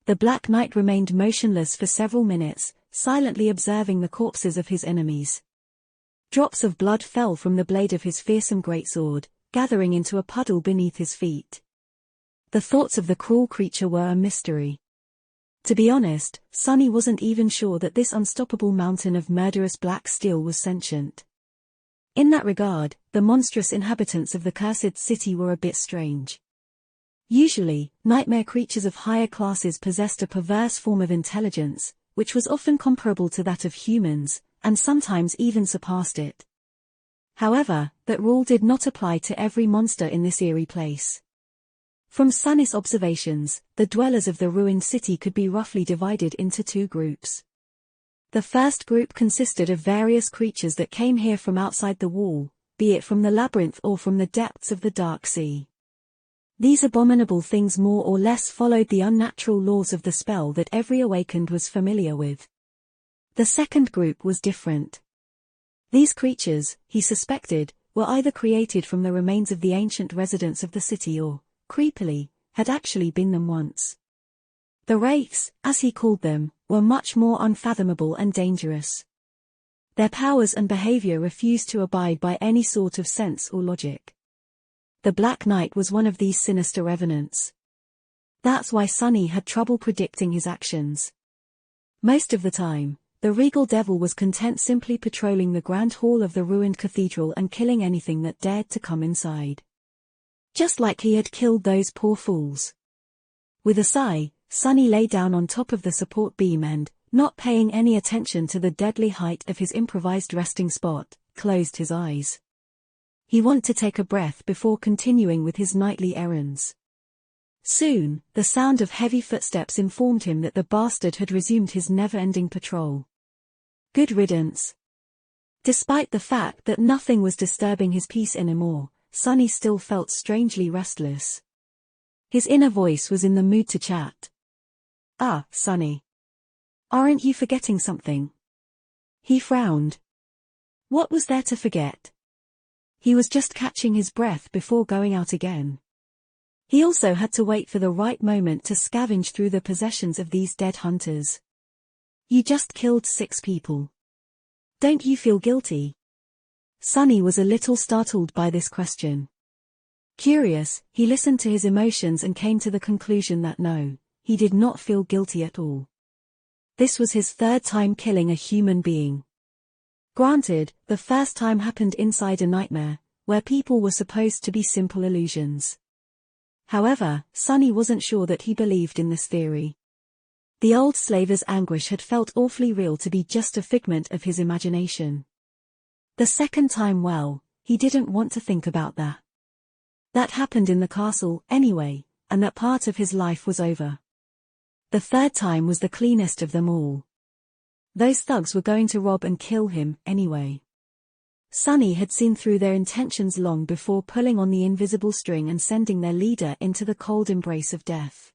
The Black Knight remained motionless for several minutes, silently observing the corpses of his enemies. Drops of blood fell from the blade of his fearsome greatsword, gathering into a puddle beneath his feet. The thoughts of the cruel creature were a mystery. To be honest, Sunny wasn't even sure that this unstoppable mountain of murderous black steel was sentient. In that regard, the monstrous inhabitants of the cursed city were a bit strange. Usually, nightmare creatures of higher classes possessed a perverse form of intelligence, which was often comparable to that of humans, and sometimes even surpassed it. However, that rule did not apply to every monster in this eerie place. From Sunny's observations, the dwellers of the ruined city could be roughly divided into 2 groups. The first group consisted of various creatures that came here from outside the wall, be it from the labyrinth or from the depths of the dark sea. These abominable things more or less followed the unnatural laws of the spell that every awakened was familiar with. The second group was different. These creatures, he suspected, were either created from the remains of the ancient residents of the city or, creepily, had actually been them once. The wraiths, as he called them, were much more unfathomable and dangerous. Their powers and behavior refused to abide by any sort of sense or logic. The Black Knight was one of these sinister revenants. That's why Sunny had trouble predicting his actions. Most of the time, the regal devil was content simply patrolling the grand hall of the ruined cathedral and killing anything that dared to come inside. Just like he had killed those poor fools. With a sigh, Sunny lay down on top of the support beam and, not paying any attention to the deadly height of his improvised resting spot, closed his eyes. He wanted to take a breath before continuing with his nightly errands. Soon, the sound of heavy footsteps informed him that the bastard had resumed his never-ending patrol. Good riddance. Despite the fact that nothing was disturbing his peace anymore, Sunny still felt strangely restless. His inner voice was in the mood to chat. "Ah, Sunny. Aren't you forgetting something?" He frowned. What was there to forget? He was just catching his breath before going out again. He also had to wait for the right moment to scavenge through the possessions of these dead hunters. You just killed 6 people. Don't you feel guilty? Sunny was a little startled by this question. Curious, he listened to his emotions and came to the conclusion that no, he did not feel guilty at all. This was his 3rd time killing a human being. Granted, the first time happened inside a nightmare, where people were supposed to be simple illusions. However, Sunny wasn't sure that he believed in this theory. The old slaver's anguish had felt awfully real to be just a figment of his imagination. The second time, well, he didn't want to think about that. That happened in the castle, anyway, and that part of his life was over. The 3rd time was the cleanest of them all. Those thugs were going to rob and kill him, anyway. Sunny had seen through their intentions long before pulling on the invisible string and sending their leader into the cold embrace of death.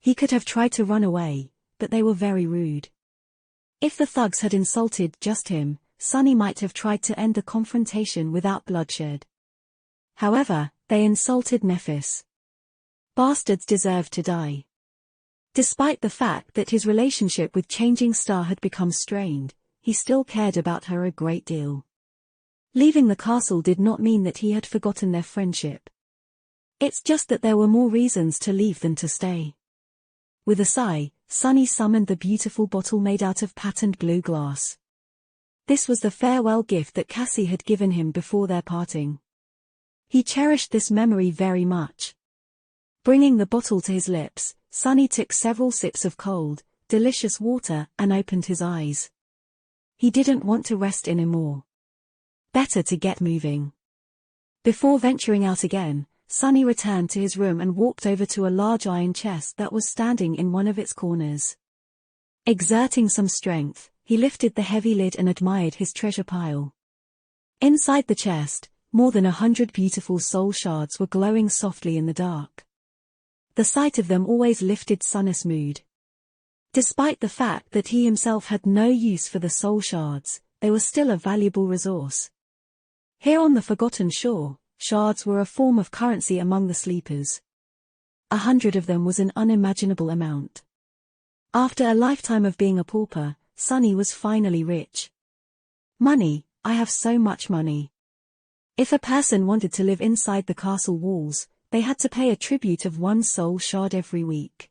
He could have tried to run away, but they were very rude. If the thugs had insulted just him, Sunny might have tried to end the confrontation without bloodshed. However, they insulted Nephis. Bastards deserved to die. Despite the fact that his relationship with Changing Star had become strained, he still cared about her a great deal. Leaving the castle did not mean that he had forgotten their friendship. It's just that there were more reasons to leave than to stay. With a sigh, Sunny summoned the beautiful bottle made out of patterned blue glass. This was the farewell gift that Cassie had given him before their parting. He cherished this memory very much. Bringing the bottle to his lips, Sunny took several sips of cold, delicious water and opened his eyes. He didn't want to rest anymore. Better to get moving. Before venturing out again, Sunny returned to his room and walked over to a large iron chest that was standing in one of its corners. Exerting some strength, he lifted the heavy lid and admired his treasure pile. Inside the chest, more than 100 beautiful soul shards were glowing softly in the dark. The sight of them always lifted Sunny's mood. Despite the fact that he himself had no use for the soul shards, they were still a valuable resource. Here on the Forgotten Shore, shards were a form of currency among the sleepers. 100 of them was an unimaginable amount. After a lifetime of being a pauper, Sunny was finally rich. Money, I have so much money. If a person wanted to live inside the castle walls, they had to pay a tribute of 1 soul shard every week.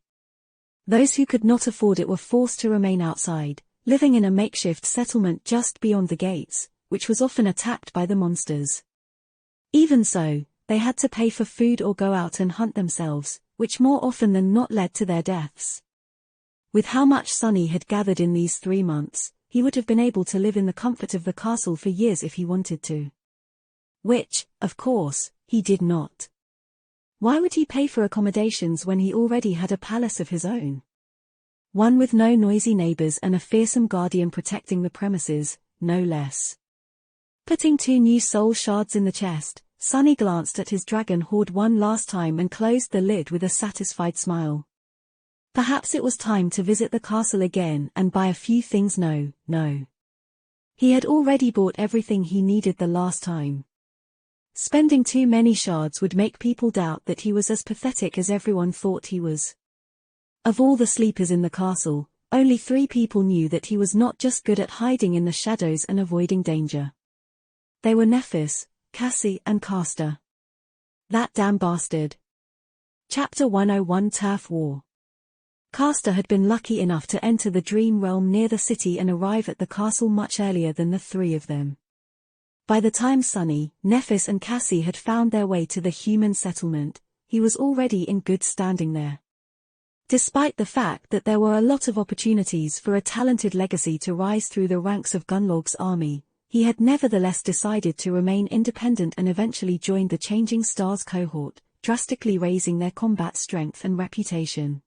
Those who could not afford it were forced to remain outside, living in a makeshift settlement just beyond the gates, which was often attacked by the monsters. Even so, they had to pay for food or go out and hunt themselves, which more often than not led to their deaths. With how much Sunny had gathered in these 3 months, he would have been able to live in the comfort of the castle for years if he wanted to. Which, of course, he did not. Why would he pay for accommodations when he already had a palace of his own? One with no noisy neighbors and a fearsome guardian protecting the premises, no less. Putting 2 new soul shards in the chest, Sunny glanced at his dragon hoard one last time and closed the lid with a satisfied smile. Perhaps it was time to visit the castle again and buy a few things. No. He had already bought everything he needed the last time. Spending too many shards would make people doubt that he was as pathetic as everyone thought he was. Of all the sleepers in the castle, only 3 people knew that he was not just good at hiding in the shadows and avoiding danger. They were Nephis, Cassie and Castor. That damn bastard. Chapter 101 Turf War. Castor had been lucky enough to enter the dream realm near the city and arrive at the castle much earlier than the 3 of them. By the time Sunny, Nephis and Cassie had found their way to the human settlement, he was already in good standing there. Despite the fact that there were a lot of opportunities for a talented legacy to rise through the ranks of Gunlog's army, he had nevertheless decided to remain independent and eventually joined the Changing Stars cohort, drastically raising their combat strength and reputation.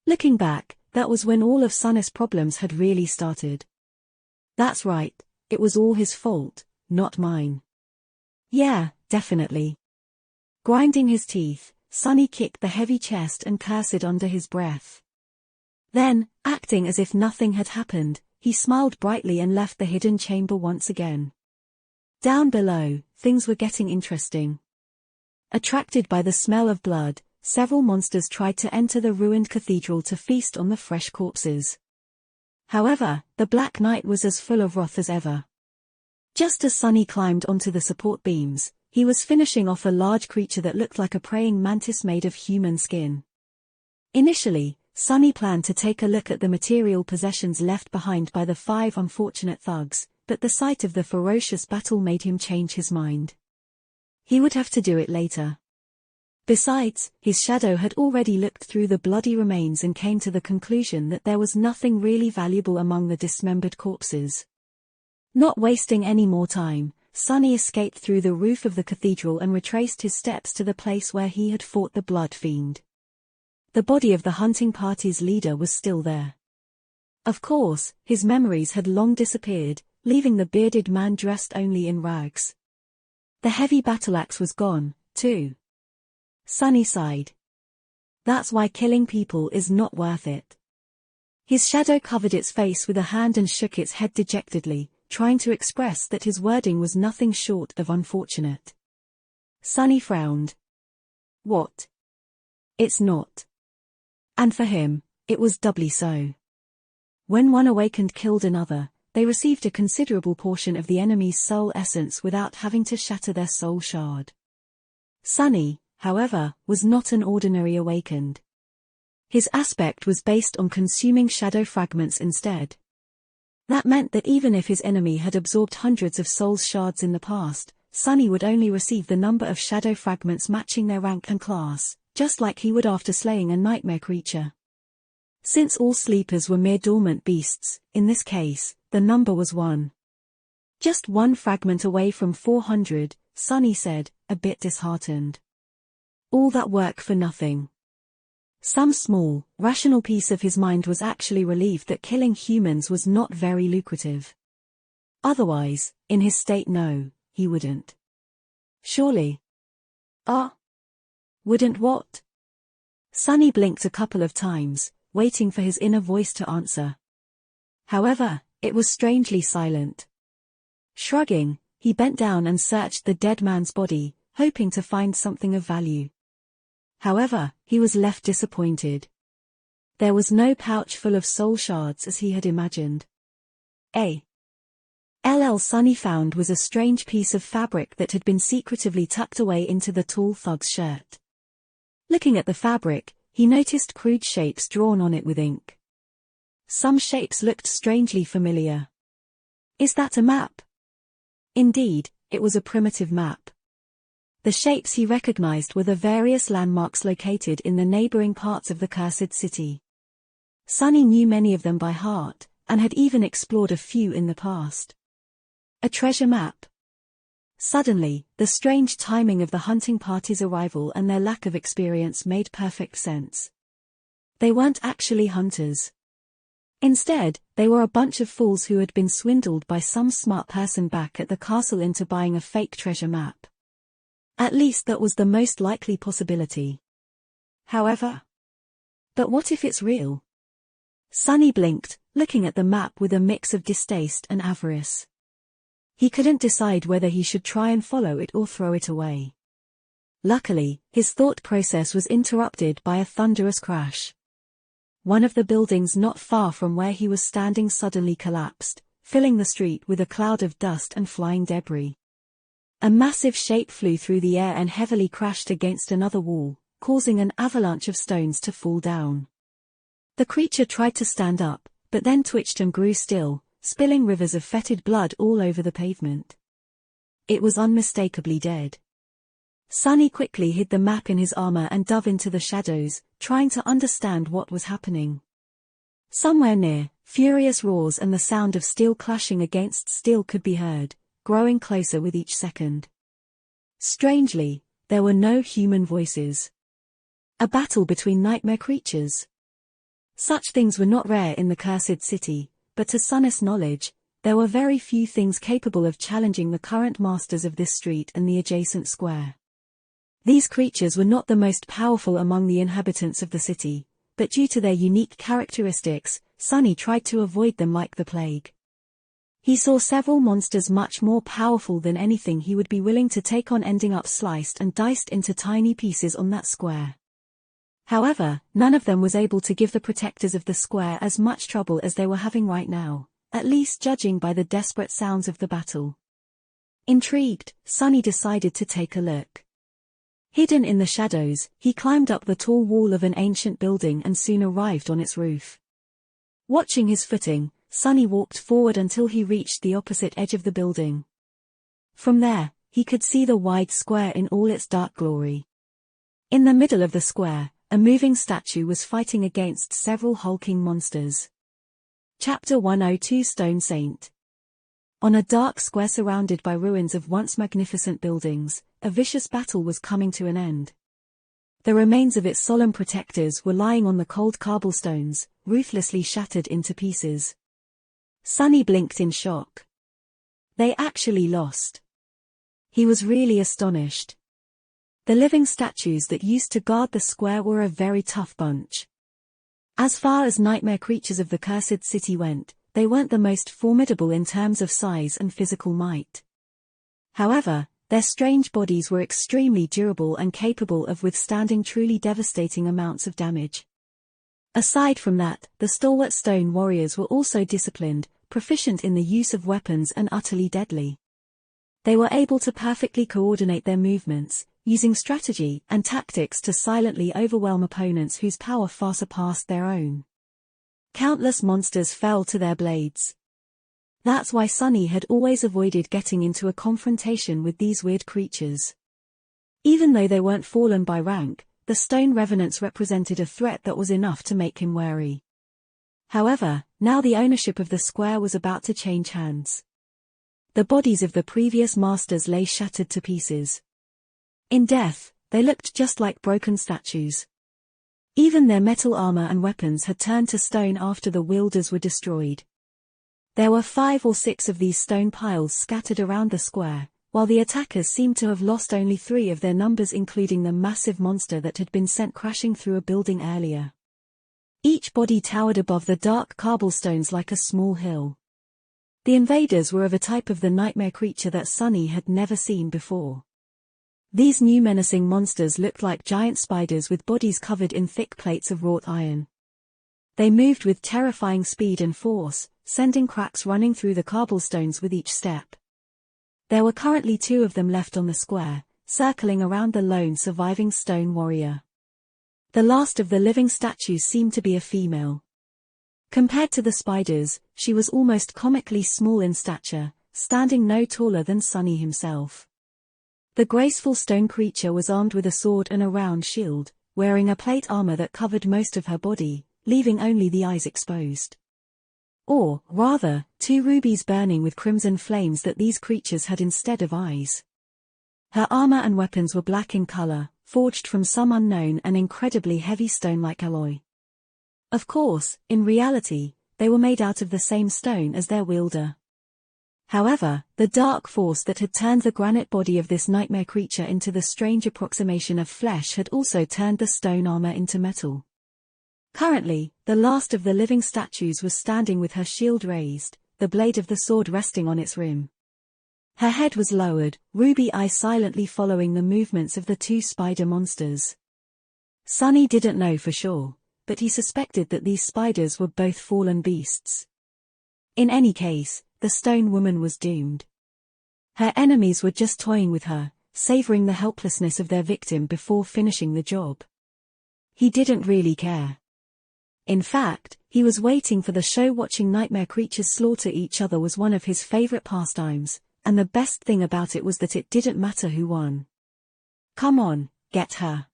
Looking back, that was when all of Sunny's problems had really started. That's right, it was all his fault, not mine. Yeah, definitely. Grinding his teeth, Sunny kicked the heavy chest and cursed under his breath. Then, acting as if nothing had happened, he smiled brightly and left the hidden chamber once again. Down below, things were getting interesting. Attracted by the smell of blood, several monsters tried to enter the ruined cathedral to feast on the fresh corpses. However, the Black Knight was as full of wrath as ever. Just as Sunny climbed onto the support beams, he was finishing off a large creature that looked like a praying mantis made of human skin. Initially, Sunny planned to take a look at the material possessions left behind by the 5 unfortunate thugs, but the sight of the ferocious battle made him change his mind. He would have to do it later. Besides, his shadow had already looked through the bloody remains and came to the conclusion that there was nothing really valuable among the dismembered corpses. Not wasting any more time, Sunny escaped through the roof of the cathedral and retraced his steps to the place where he had fought the Blood Fiend. The body of the hunting party's leader was still there. Of course, his memories had long disappeared, leaving the bearded man dressed only in rags. The heavy battle axe was gone, too. Sunny sighed. That's why killing people is not worth it. His shadow covered its face with a hand and shook its head dejectedly, trying to express that his wording was nothing short of unfortunate. Sunny frowned. What? It's not. And for him, it was doubly so. When one awakened killed another, they received a considerable portion of the enemy's soul essence without having to shatter their soul shard. Sunny, however, was not an ordinary awakened. His aspect was based on consuming shadow fragments instead. That meant that even if his enemy had absorbed hundreds of soul shards in the past, Sunny would only receive the number of shadow fragments matching their rank and class, just like he would after slaying a nightmare creature. Since all sleepers were mere dormant beasts, in this case, the number was 1. Just 1 fragment away from 400, Sunny said, a bit disheartened. All that work for nothing. Some small, rational piece of his mind was actually relieved that killing humans was not very lucrative. Otherwise, in his state he wouldn't. Surely. Wouldn't what? Sunny blinked a couple of times, waiting for his inner voice to answer. However, it was strangely silent. Shrugging, he bent down and searched the dead man's body, hoping to find something of value. However, he was left disappointed. There was no pouch full of soul shards as he had imagined. Sunny found was a strange piece of fabric that had been secretively tucked away into the tall thug's shirt. Looking at the fabric, he noticed crude shapes drawn on it with ink. Some shapes looked strangely familiar. Is that a map? Indeed, it was a primitive map. The shapes he recognized were the various landmarks located in the neighboring parts of the Cursed City. Sunny knew many of them by heart, and had even explored a few in the past. A treasure map. Suddenly, the strange timing of the hunting party's arrival and their lack of experience made perfect sense. They weren't actually hunters. Instead, they were a bunch of fools who had been swindled by some smart person back at the castle into buying a fake treasure map. At least that was the most likely possibility. However. But what if it's real? Sunny blinked, looking at the map with a mix of distaste and avarice. He couldn't decide whether he should try and follow it or throw it away. Luckily, his thought process was interrupted by a thunderous crash. One of the buildings not far from where he was standing suddenly collapsed, filling the street with a cloud of dust and flying debris. A massive shape flew through the air and heavily crashed against another wall, causing an avalanche of stones to fall down. The creature tried to stand up, but then twitched and grew still, spilling rivers of fetid blood all over the pavement. It was unmistakably dead. Sunny quickly hid the map in his armor and dove into the shadows, trying to understand what was happening. Somewhere near, furious roars and the sound of steel clashing against steel could be heard, growing closer with each second. Strangely, there were no human voices. A battle between nightmare creatures. Such things were not rare in the Cursed City, but to Sunny's knowledge, there were very few things capable of challenging the current masters of this street and the adjacent square. These creatures were not the most powerful among the inhabitants of the city, but due to their unique characteristics, Sunny tried to avoid them like the plague. He saw several monsters much more powerful than anything he would be willing to take on ending up sliced and diced into tiny pieces on that square. However, none of them was able to give the protectors of the square as much trouble as they were having right now, at least judging by the desperate sounds of the battle. Intrigued, Sunny decided to take a look. Hidden in the shadows, he climbed up the tall wall of an ancient building and soon arrived on its roof. Watching his footing, Sunny walked forward until he reached the opposite edge of the building. From there, he could see the wide square in all its dark glory. In the middle of the square, a moving statue was fighting against several hulking monsters. Chapter 102 Stone Saint. On a dark square surrounded by ruins of once magnificent buildings, a vicious battle was coming to an end. The remains of its solemn protectors were lying on the cold cobblestones, ruthlessly shattered into pieces. Sunny blinked in shock. They actually lost. He was really astonished. The living statues that used to guard the square were a very tough bunch. As far as nightmare creatures of the cursed city went, they weren't the most formidable in terms of size and physical might. However, their strange bodies were extremely durable and capable of withstanding truly devastating amounts of damage. Aside from that, the stalwart stone warriors were also disciplined, proficient in the use of weapons and utterly deadly. They were able to perfectly coordinate their movements, using strategy and tactics to silently overwhelm opponents whose power far surpassed their own. Countless monsters fell to their blades. That's why Sunny had always avoided getting into a confrontation with these weird creatures. Even though they weren't fallen by rank, the stone revenants represented a threat that was enough to make him wary. However, now the ownership of the square was about to change hands. The bodies of the previous masters lay shattered to pieces. In death, they looked just like broken statues. Even their metal armor and weapons had turned to stone after the wielders were destroyed. There were 5 or 6 of these stone piles scattered around the square, while the attackers seemed to have lost only 3 of their numbers, including the massive monster that had been sent crashing through a building earlier. Each body towered above the dark cobblestones like a small hill. The invaders were of a type of the nightmare creature that Sunny had never seen before. These new menacing monsters looked like giant spiders with bodies covered in thick plates of wrought iron. They moved with terrifying speed and force, sending cracks running through the cobblestones with each step. There were currently 2 of them left on the square, circling around the lone surviving stone warrior. The last of the living statues seemed to be a female. Compared to the spiders, she was almost comically small in stature, standing no taller than Sunny himself. The graceful stone creature was armed with a sword and a round shield, wearing a plate armor that covered most of her body, leaving only the eyes exposed. Or, rather, 2 rubies burning with crimson flames that these creatures had instead of eyes. Her armor and weapons were black in color, forged from some unknown and incredibly heavy stone-like alloy. Of course, in reality, they were made out of the same stone as their wielder. However, the dark force that had turned the granite body of this nightmare creature into the strange approximation of flesh had also turned the stone armor into metal. Currently, the last of the living statues was standing with her shield raised, the blade of the sword resting on its rim. Her head was lowered, ruby eyes silently following the movements of the 2 spider monsters. Sunny didn't know for sure, but he suspected that these spiders were both fallen beasts. In any case, the stone woman was doomed. Her enemies were just toying with her, savoring the helplessness of their victim before finishing the job. He didn't really care. In fact, he was waiting for the show. Watching nightmare creatures slaughter each other was one of his favorite pastimes, and the best thing about it was that it didn't matter who won. Come on, get her.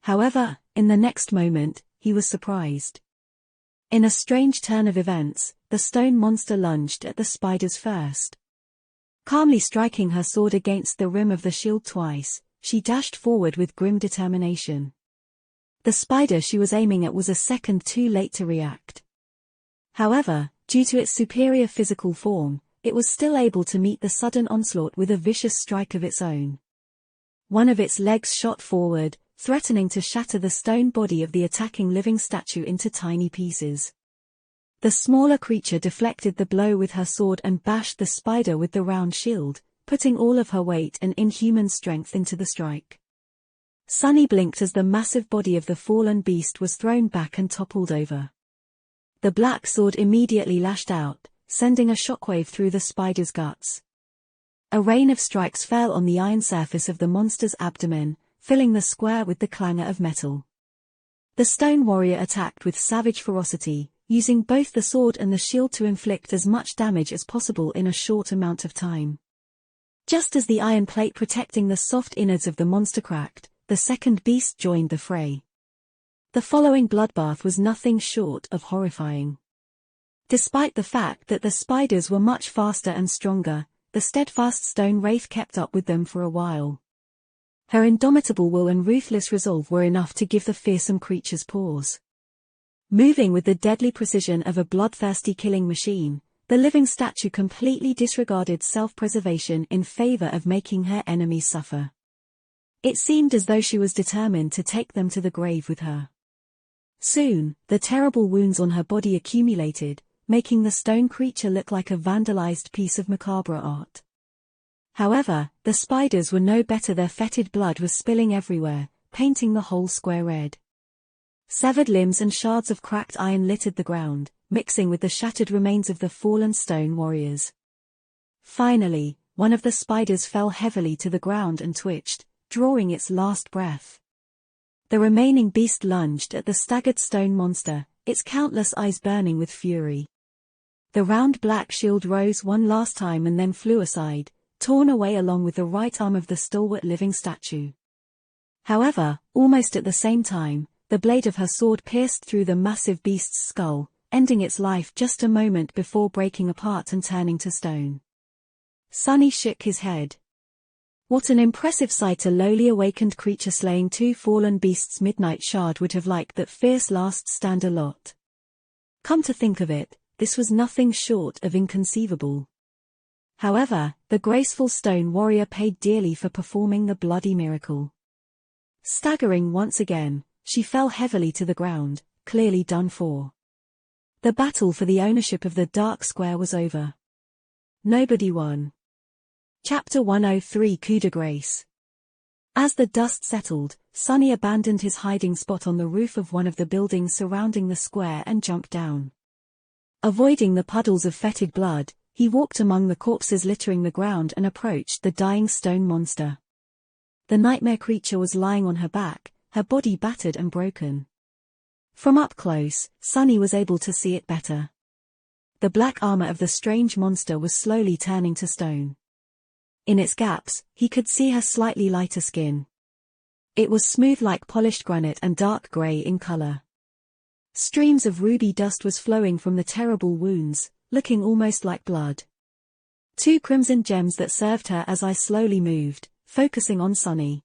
However, in the next moment, he was surprised. In a strange turn of events, the stone monster lunged at the spiders first. Calmly striking her sword against the rim of the shield twice, she dashed forward with grim determination. The spider she was aiming at was a second too late to react. However, due to its superior physical form, it was still able to meet the sudden onslaught with a vicious strike of its own. One of its legs shot forward, threatening to shatter the stone body of the attacking living statue into tiny pieces. The smaller creature deflected the blow with her sword and bashed the spider with the round shield, putting all of her weight and inhuman strength into the strike. Sunny blinked as the massive body of the fallen beast was thrown back and toppled over. The black sword immediately lashed out, sending a shockwave through the spider's guts. A rain of strikes fell on the iron surface of the monster's abdomen, filling the square with the clangor of metal. The stone warrior attacked with savage ferocity, using both the sword and the shield to inflict as much damage as possible in a short amount of time. Just as the iron plate protecting the soft innards of the monster cracked, the second beast joined the fray. The following bloodbath was nothing short of horrifying. Despite the fact that the spiders were much faster and stronger, the steadfast stone wraith kept up with them for a while. Her indomitable will and ruthless resolve were enough to give the fearsome creatures pause. Moving with the deadly precision of a bloodthirsty killing machine, the living statue completely disregarded self-preservation in favor of making her enemies suffer. It seemed as though she was determined to take them to the grave with her. Soon, the terrible wounds on her body accumulated, making the stone creature look like a vandalized piece of macabre art. However, the spiders were no better. Their fetid blood was spilling everywhere, painting the whole square red. Severed limbs and shards of cracked iron littered the ground, mixing with the shattered remains of the fallen stone warriors. Finally, one of the spiders fell heavily to the ground and twitched, drawing its last breath. The remaining beast lunged at the staggered stone monster, its countless eyes burning with fury. The round black shield rose one last time and then flew aside, torn away along with the right arm of the stalwart living statue. However, almost at the same time, the blade of her sword pierced through the massive beast's skull, ending its life just a moment before breaking apart and turning to stone. Sunny shook his head. What an impressive sight, a lowly awakened creature slaying two fallen beasts. Midnight Shard would have liked that fierce last stand a lot. Come to think of it, this was nothing short of inconceivable. However, the graceful stone warrior paid dearly for performing the bloody miracle. Staggering once again, she fell heavily to the ground, clearly done for. The battle for the ownership of the Dark Square was over. Nobody won. Chapter 103 Coup de Grace. As the dust settled, Sunny abandoned his hiding spot on the roof of one of the buildings surrounding the square and jumped down. Avoiding the puddles of fetid blood, he walked among the corpses littering the ground and approached the dying stone monster. The nightmare creature was lying on her back, her body battered and broken. From up close, Sunny was able to see it better. The black armor of the strange monster was slowly turning to stone. In its gaps, he could see her slightly lighter skin. It was smooth like polished granite and dark gray in color. Streams of ruby dust was flowing from the terrible wounds, looking almost like blood. Two crimson gems that served her as eyes slowly moved, focusing on Sunny.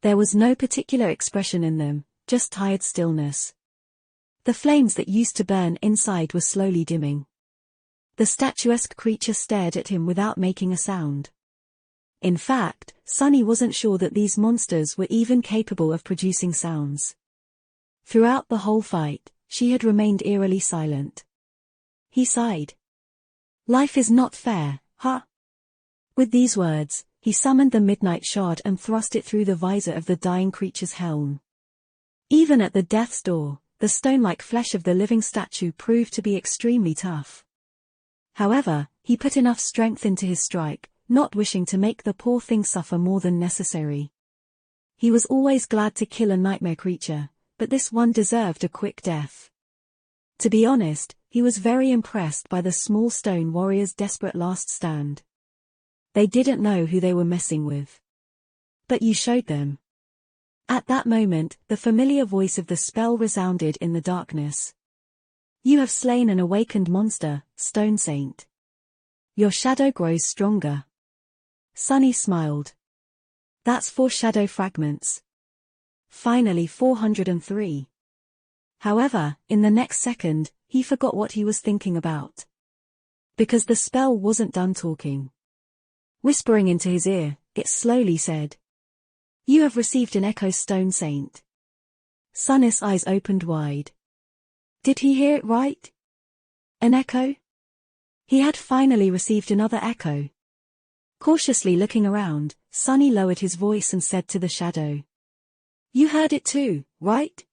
There was no particular expression in them, just tired stillness. The flames that used to burn inside were slowly dimming. The statuesque creature stared at him without making a sound. In fact, Sunny wasn't sure that these monsters were even capable of producing sounds. Throughout the whole fight, she had remained eerily silent. He sighed. Life is not fair, huh? With these words, he summoned the Midnight Shard and thrust it through the visor of the dying creature's helm. Even at the death's door, the stone-like flesh of the living statue proved to be extremely tough. However, he put enough strength into his strike, not wishing to make the poor thing suffer more than necessary. He was always glad to kill a nightmare creature, but this one deserved a quick death. To be honest, he was very impressed by the small stone warrior's desperate last stand. They didn't know who they were messing with. But you showed them. At that moment, the familiar voice of the spell resounded in the darkness. You have slain an awakened monster, Stone Saint. Your shadow grows stronger. Sunny smiled. That's 4 shadow fragments. Finally 403. However, in the next second, he forgot what he was thinking about. Because the spell wasn't done talking. Whispering into his ear, it slowly said, "You have received an echo, Stone Saint." Sunny's eyes opened wide. Did he hear it right? An echo? He had finally received another echo. Cautiously looking around, Sunny lowered his voice and said to the shadow, You heard it too, right?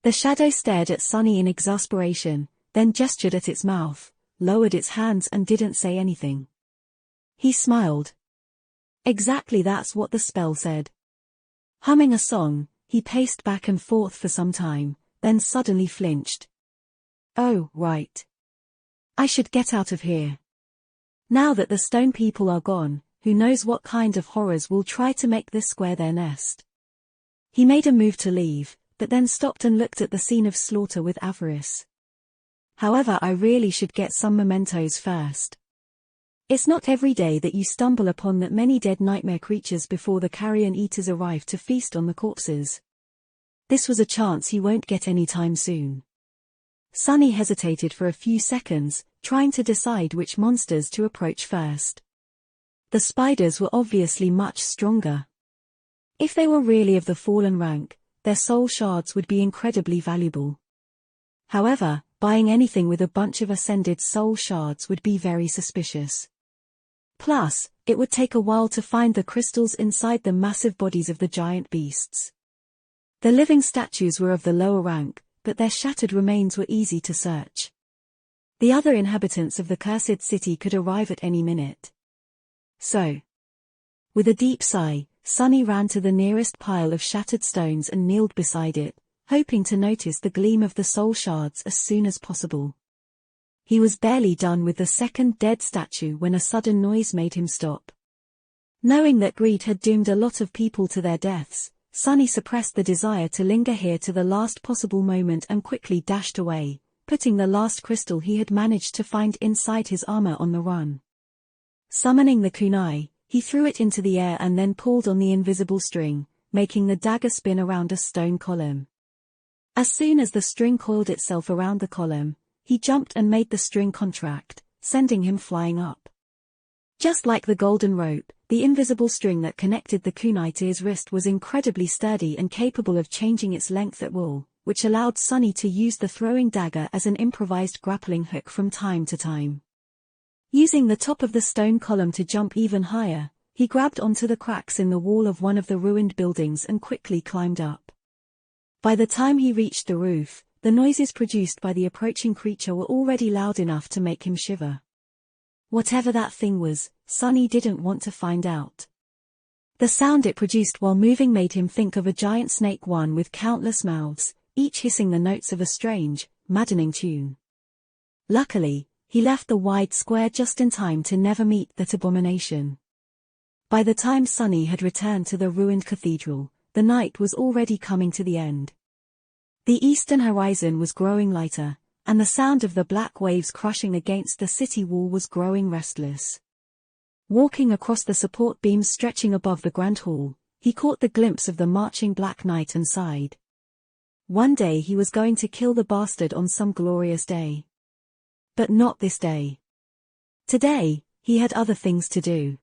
The shadow stared at Sunny in exasperation, then gestured at its mouth, lowered its hands and didn't say anything. He smiled. Exactly, that's what the spell said. Humming a song, he paced back and forth for some time, then suddenly flinched. Oh, right. I should get out of here. Now that the stone people are gone, who knows what kind of horrors will try to make this square their nest. He made a move to leave, but then stopped and looked at the scene of slaughter with avarice. However, I really should get some mementos first. It's not every day that you stumble upon that many dead nightmare creatures before the carrion eaters arrive to feast on the corpses. This was a chance he won't get any time soon. Sunny hesitated for a few seconds, trying to decide which monsters to approach first. The spiders were obviously much stronger. If they were really of the fallen rank, their soul shards would be incredibly valuable. However, buying anything with a bunch of ascended soul shards would be very suspicious. Plus, it would take a while to find the crystals inside the massive bodies of the giant beasts. The living statues were of the lower rank, but their shattered remains were easy to search. The other inhabitants of the cursed city could arrive at any minute. So, with a deep sigh, Sunny ran to the nearest pile of shattered stones and kneeled beside it, hoping to notice the gleam of the soul shards as soon as possible. He was barely done with the second dead statue when a sudden noise made him stop. Knowing that greed had doomed a lot of people to their deaths, Sunny suppressed the desire to linger here to the last possible moment and quickly dashed away, putting the last crystal he had managed to find inside his armor on the run. Summoning the kunai, he threw it into the air and then pulled on the invisible string, making the dagger spin around a stone column. As soon as the string coiled itself around the column, he jumped and made the string contract, sending him flying up. Just like the golden rope, the invisible string that connected the kunai to his wrist was incredibly sturdy and capable of changing its length at will, which allowed Sunny to use the throwing dagger as an improvised grappling hook from time to time. Using the top of the stone column to jump even higher, he grabbed onto the cracks in the wall of one of the ruined buildings and quickly climbed up. By the time he reached the roof, the noises produced by the approaching creature were already loud enough to make him shiver. Whatever that thing was, Sunny didn't want to find out. The sound it produced while moving made him think of a giant snake, one with countless mouths, each hissing the notes of a strange, maddening tune. Luckily, he left the wide square just in time to never meet that abomination. By the time Sunny had returned to the ruined cathedral, the night was already coming to the end. The eastern horizon was growing lighter, and the sound of the black waves crushing against the city wall was growing restless. Walking across the support beams stretching above the Grand Hall, he caught the glimpse of the marching Black Knight and sighed. One day he was going to kill the bastard on some glorious day. But not this day. Today, he had other things to do.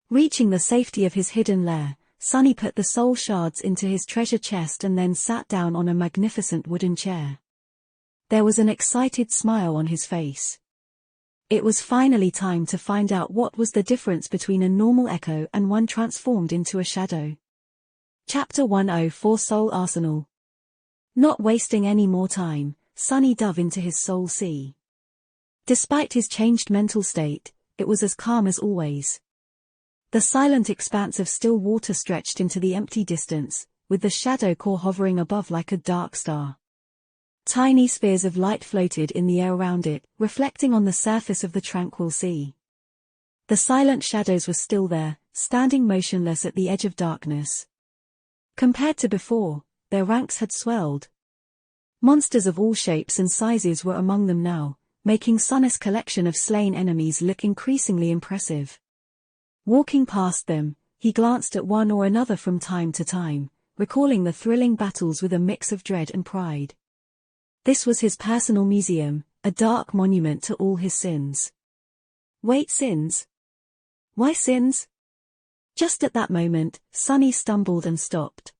Reaching the safety of his hidden lair, Sunny put the soul shards into his treasure chest and then sat down on a magnificent wooden chair. There was an excited smile on his face. It was finally time to find out what was the difference between a normal echo and one transformed into a shadow. Chapter 104 Soul Arsenal. Not wasting any more time, Sunny dove into his soul sea. Despite his changed mental state, it was as calm as always. The silent expanse of still water stretched into the empty distance, with the shadow core hovering above like a dark star. Tiny spheres of light floated in the air around it, reflecting on the surface of the tranquil sea. The silent shadows were still there, standing motionless at the edge of darkness. Compared to before, their ranks had swelled. Monsters of all shapes and sizes were among them now, making Sunny's collection of slain enemies look increasingly impressive. Walking past them, he glanced at one or another from time to time, recalling the thrilling battles with a mix of dread and pride. This was his personal museum, a dark monument to all his sins. Wait, sins? Why sins? Just at that moment, Sunny stumbled and stopped.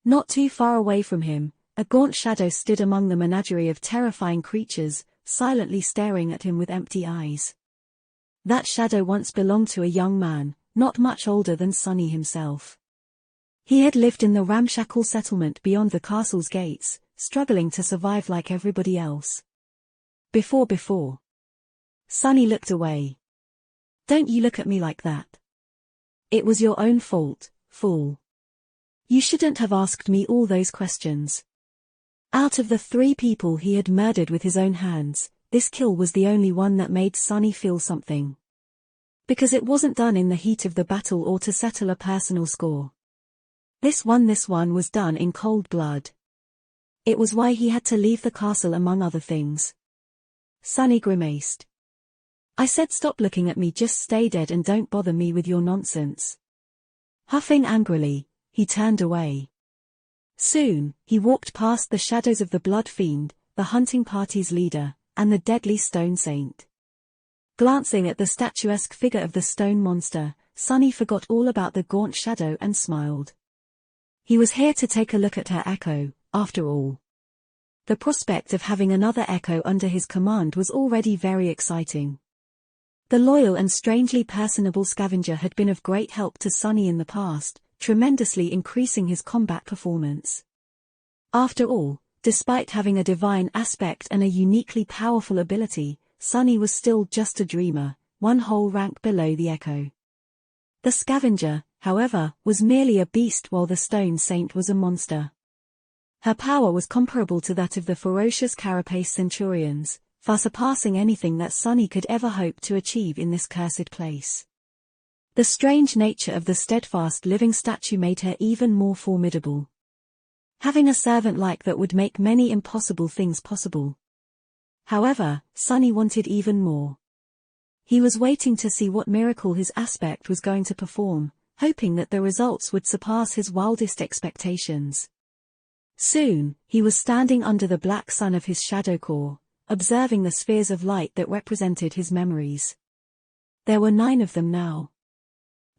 Not too far away from him, a gaunt shadow stood among the menagerie of terrifying creatures, silently staring at him with empty eyes. That shadow once belonged to a young man, not much older than Sunny himself. He had lived in the ramshackle settlement beyond the castle's gates, struggling to survive like everybody else. Before. Sunny looked away. Don't you look at me like that. It was your own fault, fool. You shouldn't have asked me all those questions. Out of the 3 people he had murdered with his own hands, this kill was the only one that made Sunny feel something. Because it wasn't done in the heat of the battle or to settle a personal score. This one was done in cold blood. It was why he had to leave the castle among other things. Sunny grimaced. I said stop looking at me, just stay dead and don't bother me with your nonsense. Huffing angrily, he turned away. Soon, he walked past the shadows of the Blood Fiend, the hunting party's leader, and the deadly stone saint. Glancing at the statuesque figure of the stone monster, Sunny forgot all about the gaunt shadow and smiled. He was here to take a look at her echo, after all. The prospect of having another echo under his command was already very exciting. The loyal and strangely personable scavenger had been of great help to Sunny in the past, tremendously increasing his combat performance. After all, despite having a divine aspect and a uniquely powerful ability, Sunny was still just a dreamer, one whole rank below the Echo. The scavenger, however, was merely a beast while the stone saint was a monster. Her power was comparable to that of the ferocious carapace centurions, far surpassing anything that Sunny could ever hope to achieve in this cursed place. The strange nature of the steadfast living statue made her even more formidable. Having a servant like that would make many impossible things possible. However, Sunny wanted even more. He was waiting to see what miracle his aspect was going to perform, hoping that the results would surpass his wildest expectations. Soon, he was standing under the black sun of his shadow core, observing the spheres of light that represented his memories. There were 9 of them now.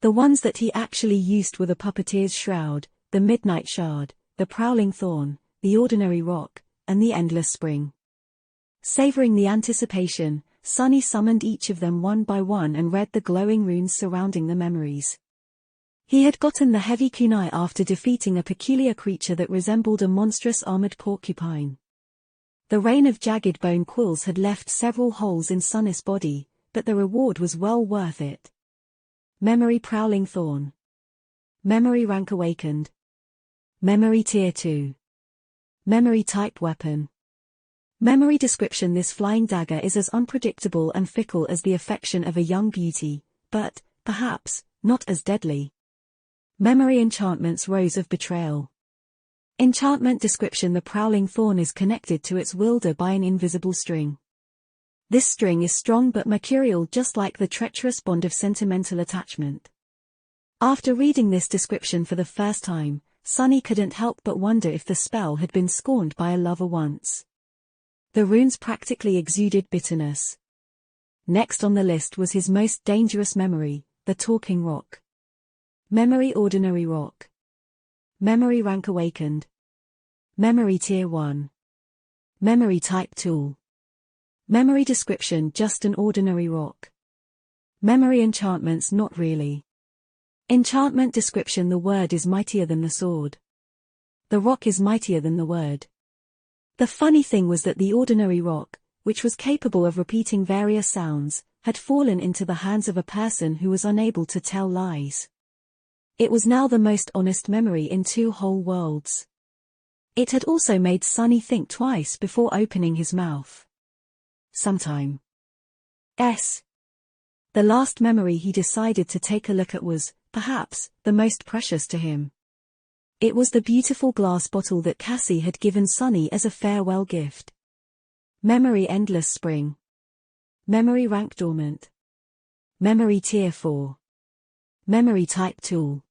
The ones that he actually used were the puppeteer's shroud, the midnight shard, the prowling thorn, the ordinary rock, and the endless spring. Savoring the anticipation, Sunny summoned each of them one by one and read the glowing runes surrounding the memories. He had gotten the heavy kunai after defeating a peculiar creature that resembled a monstrous armored porcupine. The rain of jagged bone quills had left several holes in Sunny's body, but the reward was well worth it. Memory prowling thorn. Memory rank awakened. Memory tier 2. Memory type weapon. Memory description: this flying dagger is as unpredictable and fickle as the affection of a young beauty, but, perhaps, not as deadly. Memory enchantments: rose of betrayal. Enchantment description: the prowling thorn is connected to its wielder by an invisible string. This string is strong but mercurial, just like the treacherous bond of sentimental attachment. After reading this description for the first time, Sunny couldn't help but wonder if the spell had been scorned by a lover once. The runes practically exuded bitterness. Next on the list was his most dangerous memory, the talking rock. Memory ordinary rock. Memory rank awakened. Memory tier 1. Memory type tool. Memory description: just an ordinary rock. Memory enchantments: not really. Enchantment description: the word is mightier than the sword. The rock is mightier than the word. The funny thing was that the ordinary rock, which was capable of repeating various sounds, had fallen into the hands of a person who was unable to tell lies. It was now the most honest memory in 2 whole worlds. It had also made Sunny think twice before opening his mouth. Sometime. The last memory he decided to take a look at was, perhaps, the most precious to him. It was the beautiful glass bottle that Cassie had given Sunny as a farewell gift. Memory endless spring. Memory rank dormant. Memory tier 4. Memory type tool.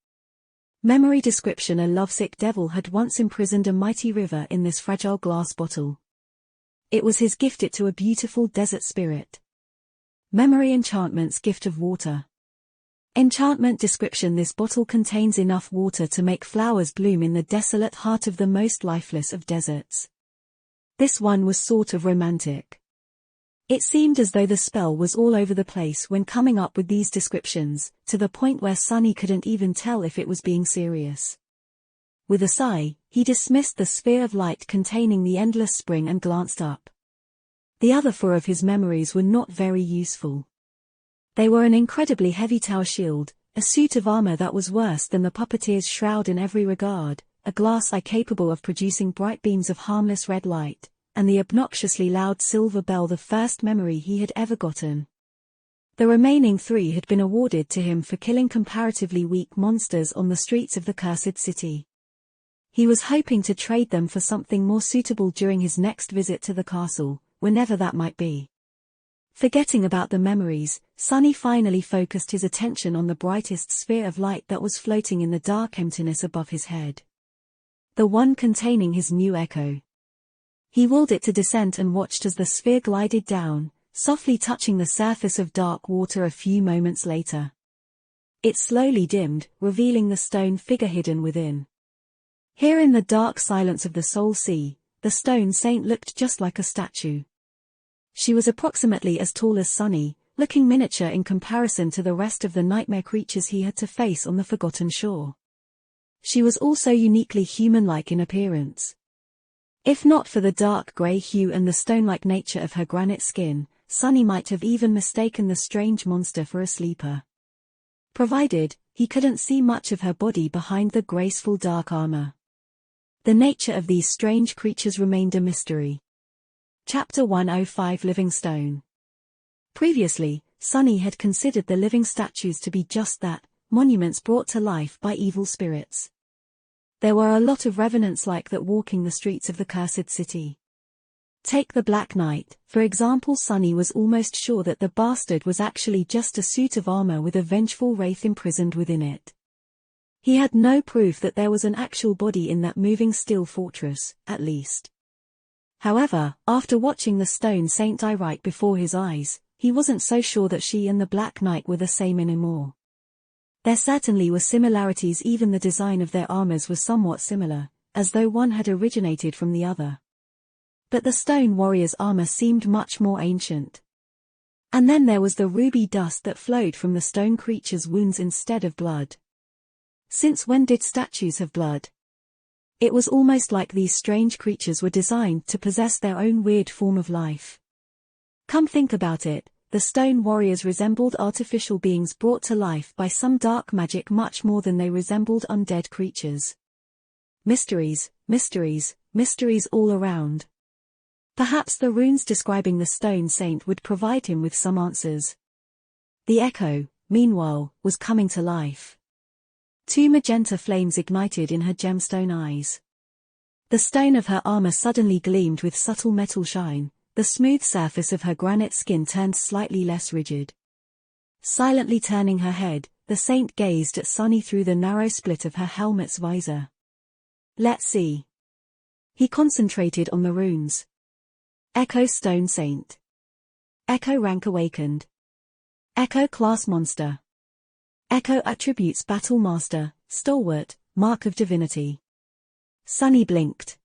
Memory description: a lovesick devil had once imprisoned a mighty river in this fragile glass bottle. It was his gift to a beautiful desert spirit. Memory enchantments: gift of water. Enchantment description: this bottle contains enough water to make flowers bloom in the desolate heart of the most lifeless of deserts. This one was sort of romantic. It seemed as though the spell was all over the place when coming up with these descriptions, to the point where Sunny couldn't even tell if it was being serious. With a sigh, he dismissed the sphere of light containing the endless spring and glanced up. The other 4 of his memories were not very useful. They were an incredibly heavy tower shield, a suit of armor that was worse than the puppeteer's shroud in every regard, a glass eye capable of producing bright beams of harmless red light, and the obnoxiously loud silver bell, the first memory he had ever gotten. The remaining 3 had been awarded to him for killing comparatively weak monsters on the streets of the cursed city. He was hoping to trade them for something more suitable during his next visit to the castle, whenever that might be. Forgetting about the memories, Sunny finally focused his attention on the brightest sphere of light that was floating in the dark emptiness above his head. The one containing his new Echo. He willed it to descent and watched as the sphere glided down, softly touching the surface of dark water a few moments later. It slowly dimmed, revealing the stone figure hidden within. Here in the dark silence of the Soul Sea, the stone saint looked just like a statue. She was approximately as tall as Sunny, looking miniature in comparison to the rest of the nightmare creatures he had to face on the Forgotten Shore. She was also uniquely human-like in appearance. If not for the dark grey hue and the stone-like nature of her granite skin, Sunny might have even mistaken the strange monster for a sleeper. Provided, he couldn't see much of her body behind the graceful dark armor. The nature of these strange creatures remained a mystery. Chapter 105 Living Stone. Previously, Sunny had considered the living statues to be just that, monuments brought to life by evil spirits. There were a lot of revenants like that walking the streets of the cursed city. Take the Black Knight, for example. Sunny was almost sure that the bastard was actually just a suit of armor with a vengeful wraith imprisoned within it. He had no proof that there was an actual body in that moving steel fortress, at least. However, after watching the stone saint die right before his eyes, he wasn't so sure that she and the Black Knight were the same anymore. There certainly were similarities. Even the design of their armors was somewhat similar, as though one had originated from the other. But the stone warrior's armor seemed much more ancient. And then there was the ruby dust that flowed from the stone creature's wounds instead of blood. Since when did statues have blood? It was almost like these strange creatures were designed to possess their own weird form of life. Come think about it, the stone warriors resembled artificial beings brought to life by some dark magic much more than they resembled undead creatures. Mysteries, mysteries, mysteries all around. Perhaps the runes describing the stone saint would provide him with some answers. The Echo, meanwhile, was coming to life. 2 magenta flames ignited in her gemstone eyes. The stone of her armor suddenly gleamed with subtle metal shine, the smooth surface of her granite skin turned slightly less rigid. Silently turning her head, the saint gazed at Sunny through the narrow split of her helmet's visor. Let's see. He concentrated on the runes. Echo Stone Saint. Echo Rank Awakened. Echo Class Monster. Echo Attributes Battle Master, Stalwart, Mark of Divinity. Sunny blinked.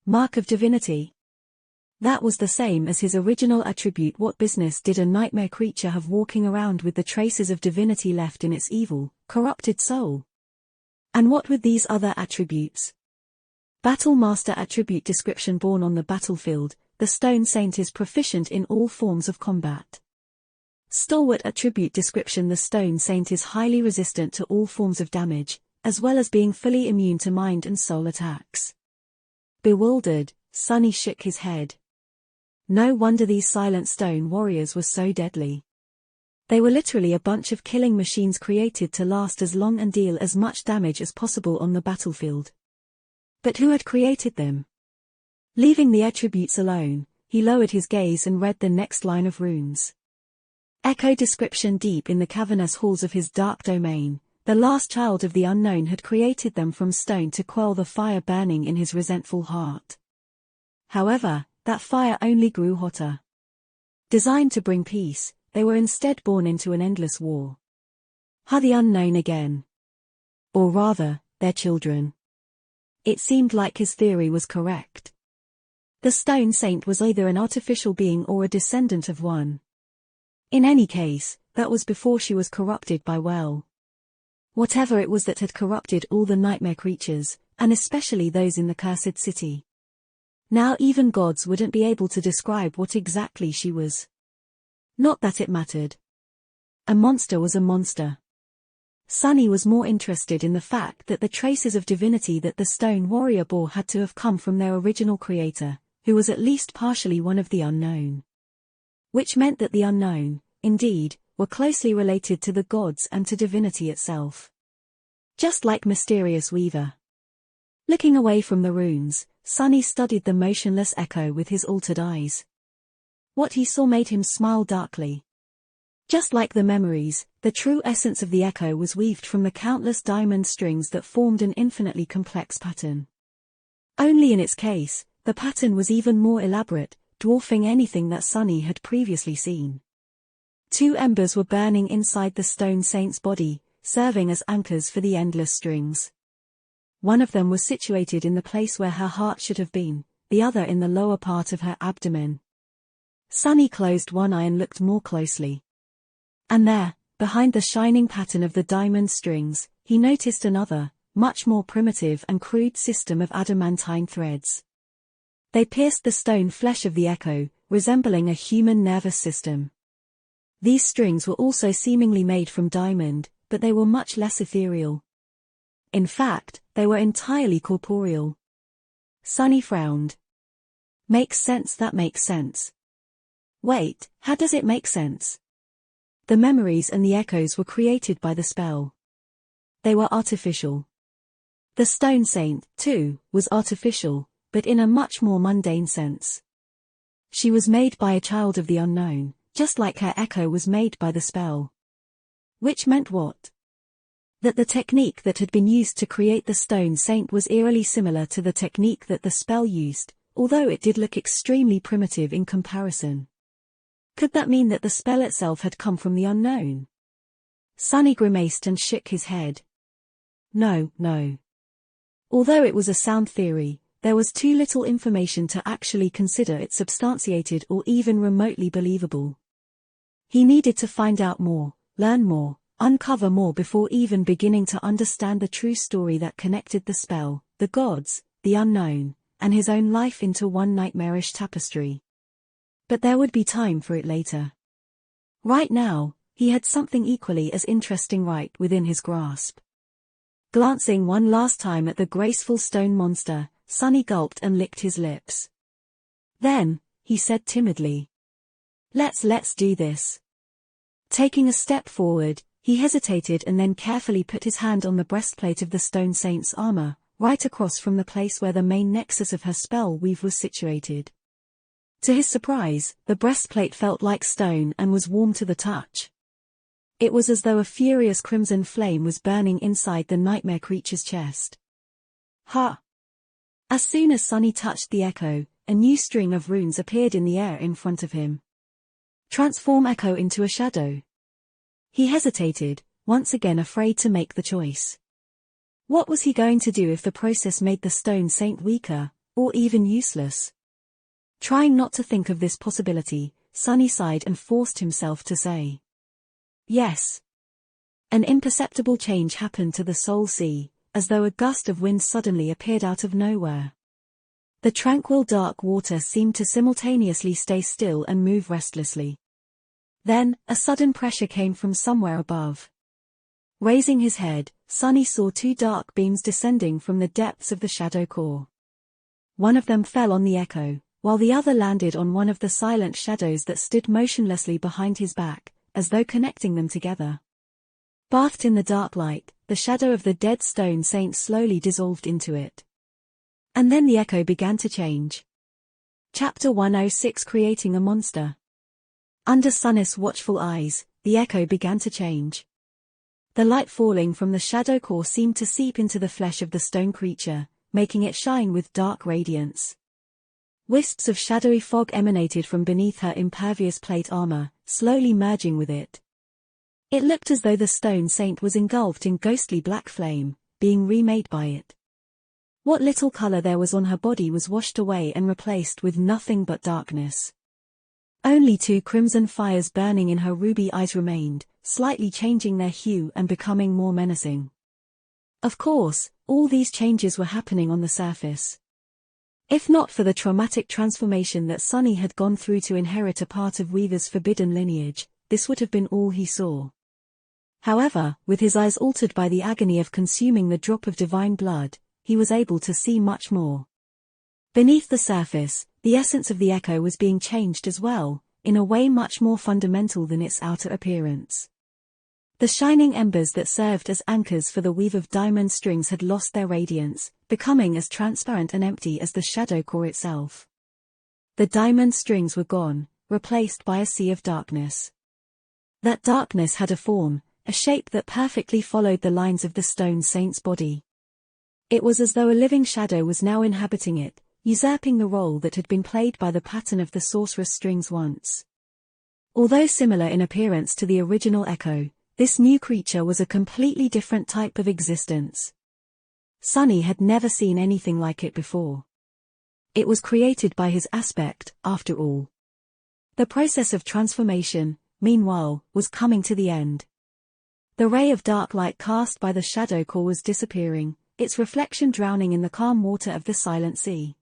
Mark of Divinity. That was the same as his original attribute. What business did a nightmare creature have walking around with the traces of divinity left in its evil, corrupted soul? And what with these other attributes? Battle Master Attribute Description. Born on the battlefield, the Stone Saint is proficient in all forms of combat. Stalwart Attribute Description. The Stone Saint is highly resistant to all forms of damage, as well as being fully immune to mind and soul attacks. Bewildered, Sunny shook his head. No wonder these silent stone warriors were so deadly. They were literally a bunch of killing machines created to last as long and deal as much damage as possible on the battlefield. But who had created them? Leaving the attributes alone, he lowered his gaze and read the next line of runes. Echo Description. Deep in the cavernous halls of his dark domain, the last child of the unknown had created them from stone to quell the fire burning in his resentful heart. However, that fire only grew hotter. Designed to bring peace, they were instead born into an endless war. The unknown again. Or rather, their children. It seemed like his theory was correct. The Stone Saint was either an artificial being or a descendant of one. In any case, that was before she was corrupted by whatever it was that had corrupted all the nightmare creatures, and especially those in the cursed city. Now even gods wouldn't be able to describe what exactly she was. Not that it mattered. A monster was a monster. Sunny was more interested in the fact that the traces of divinity that the stone warrior bore had to have come from their original creator, who was at least partially one of the unknown. Which meant that the unknown, indeed, were closely related to the gods and to divinity itself. Just like Mysterious Weaver. Looking away from the runes, Sunny studied the motionless echo with his altered eyes. What he saw made him smile darkly. Just like the memories, the true essence of the echo was weaved from the countless diamond strings that formed an infinitely complex pattern. Only in its case, the pattern was even more elaborate, dwarfing anything that Sunny had previously seen. 2 embers were burning inside the stone saint's body, serving as anchors for the endless strings. One of them was situated in the place where her heart should have been, the other in the lower part of her abdomen. Sunny closed one eye and looked more closely. And there, behind the shining pattern of the diamond strings, he noticed another, much more primitive and crude system of adamantine threads. They pierced the stone flesh of the echo, resembling a human nervous system. These strings were also seemingly made from diamond, but they were much less ethereal. In fact, they were entirely corporeal. Sunny frowned. Makes sense, that makes sense. Wait, how does it make sense? The memories and the echoes were created by the spell. They were artificial. The stone saint, too, was artificial, but in a much more mundane sense. She was made by a child of the unknown, just like her echo was made by the spell. Which meant what? That the technique that had been used to create the stone saint was eerily similar to the technique that the spell used, although it did look extremely primitive in comparison. Could that mean that the spell itself had come from the unknown? Sunny grimaced and shook his head. No, no. Although it was a sound theory, there was too little information to actually consider it substantiated or even remotely believable. He needed to find out more, learn more, uncover more before even beginning to understand the true story that connected the spell, the gods, the unknown, and his own life into one nightmarish tapestry. But there would be time for it later. Right now, he had something equally as interesting right within his grasp. Glancing one last time at the graceful stone monster, Sunny gulped and licked his lips. Then, he said timidly, Let's do this." Taking a step forward, he hesitated and then carefully put his hand on the breastplate of the stone saint's armor, right across from the place where the main nexus of her spell weave was situated. To his surprise, the breastplate felt like stone and was warm to the touch. It was as though a furious crimson flame was burning inside the nightmare creature's chest. Ha! As soon as Sunny touched the echo, a new string of runes appeared in the air in front of him. Transform echo into a shadow. He hesitated, once again afraid to make the choice. What was he going to do if the process made the stone saint weaker, or even useless? Trying not to think of this possibility, Sunny sighed and forced himself to say, "Yes." An imperceptible change happened to the soul sea, as though a gust of wind suddenly appeared out of nowhere. The tranquil dark water seemed to simultaneously stay still and move restlessly. Then, a sudden pressure came from somewhere above. Raising his head, Sunny saw two dark beams descending from the depths of the shadow core. One of them fell on the echo, while the other landed on one of the silent shadows that stood motionlessly behind his back, as though connecting them together. Bathed in the dark light, the shadow of the dead stone saint slowly dissolved into it. And then the echo began to change. Chapter 106, Creating a Monster. Under Sunny's watchful eyes, the echo began to change. The light falling from the shadow core seemed to seep into the flesh of the stone creature, making it shine with dark radiance. Wisps of shadowy fog emanated from beneath her impervious plate armor, slowly merging with it. It looked as though the stone saint was engulfed in ghostly black flame, being remade by it. What little color there was on her body was washed away and replaced with nothing but darkness. Only two crimson fires burning in her ruby eyes remained, slightly changing their hue and becoming more menacing. Of course, all these changes were happening on the surface. If not for the traumatic transformation that Sunny had gone through to inherit a part of Weaver's forbidden lineage, this would have been all he saw. However, with his eyes altered by the agony of consuming the drop of divine blood, he was able to see much more. Beneath the surface, the essence of the echo was being changed as well, in a way much more fundamental than its outer appearance. The shining embers that served as anchors for the weave of diamond strings had lost their radiance, becoming as transparent and empty as the shadow core itself. The diamond strings were gone, replaced by a sea of darkness. That darkness had a form, a shape that perfectly followed the lines of the stone saint's body. It was as though a living shadow was now inhabiting it, usurping the role that had been played by the pattern of the sorceress strings once. Although similar in appearance to the original echo, this new creature was a completely different type of existence. Sunny had never seen anything like it before. It was created by his aspect, after all. The process of transformation, meanwhile, was coming to the end. The ray of dark light cast by the shadow core was disappearing, its reflection drowning in the calm water of the silent sea.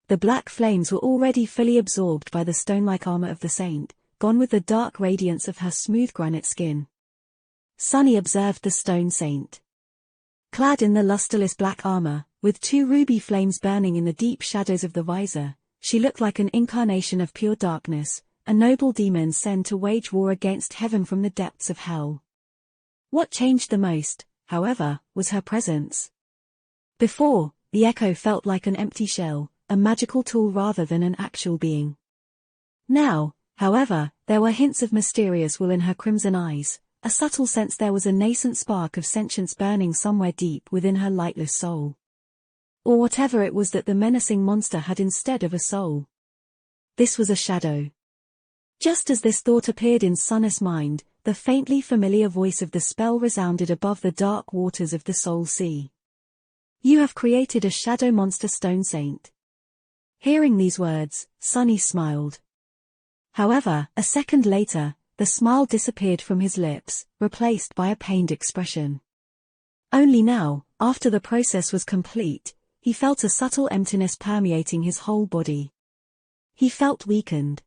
The black flames were already fully absorbed by the stone-like armor of the saint, gone with the dark radiance of her smooth granite skin. Sunny observed the stone saint. Clad in the lusterless black armor, with 2 ruby flames burning in the deep shadows of the visor, she looked like an incarnation of pure darkness, a noble demon sent to wage war against heaven from the depths of hell. What changed the most, however, was her presence. Before, the echo felt like an empty shell, a magical tool rather than an actual being. Now, however, there were hints of mysterious will in her crimson eyes, a subtle sense there was a nascent spark of sentience burning somewhere deep within her lightless soul. Or whatever it was that the menacing monster had instead of a soul. This was a shadow. Just as this thought appeared in Sunny's mind, the faintly familiar voice of the spell resounded above the dark waters of the Soul Sea. "You have created a shadow monster, Stone Saint." Hearing these words, Sunny smiled. However, a second later, the smile disappeared from his lips, replaced by a pained expression. Only now, after the process was complete, he felt a subtle emptiness permeating his whole body. He felt weakened.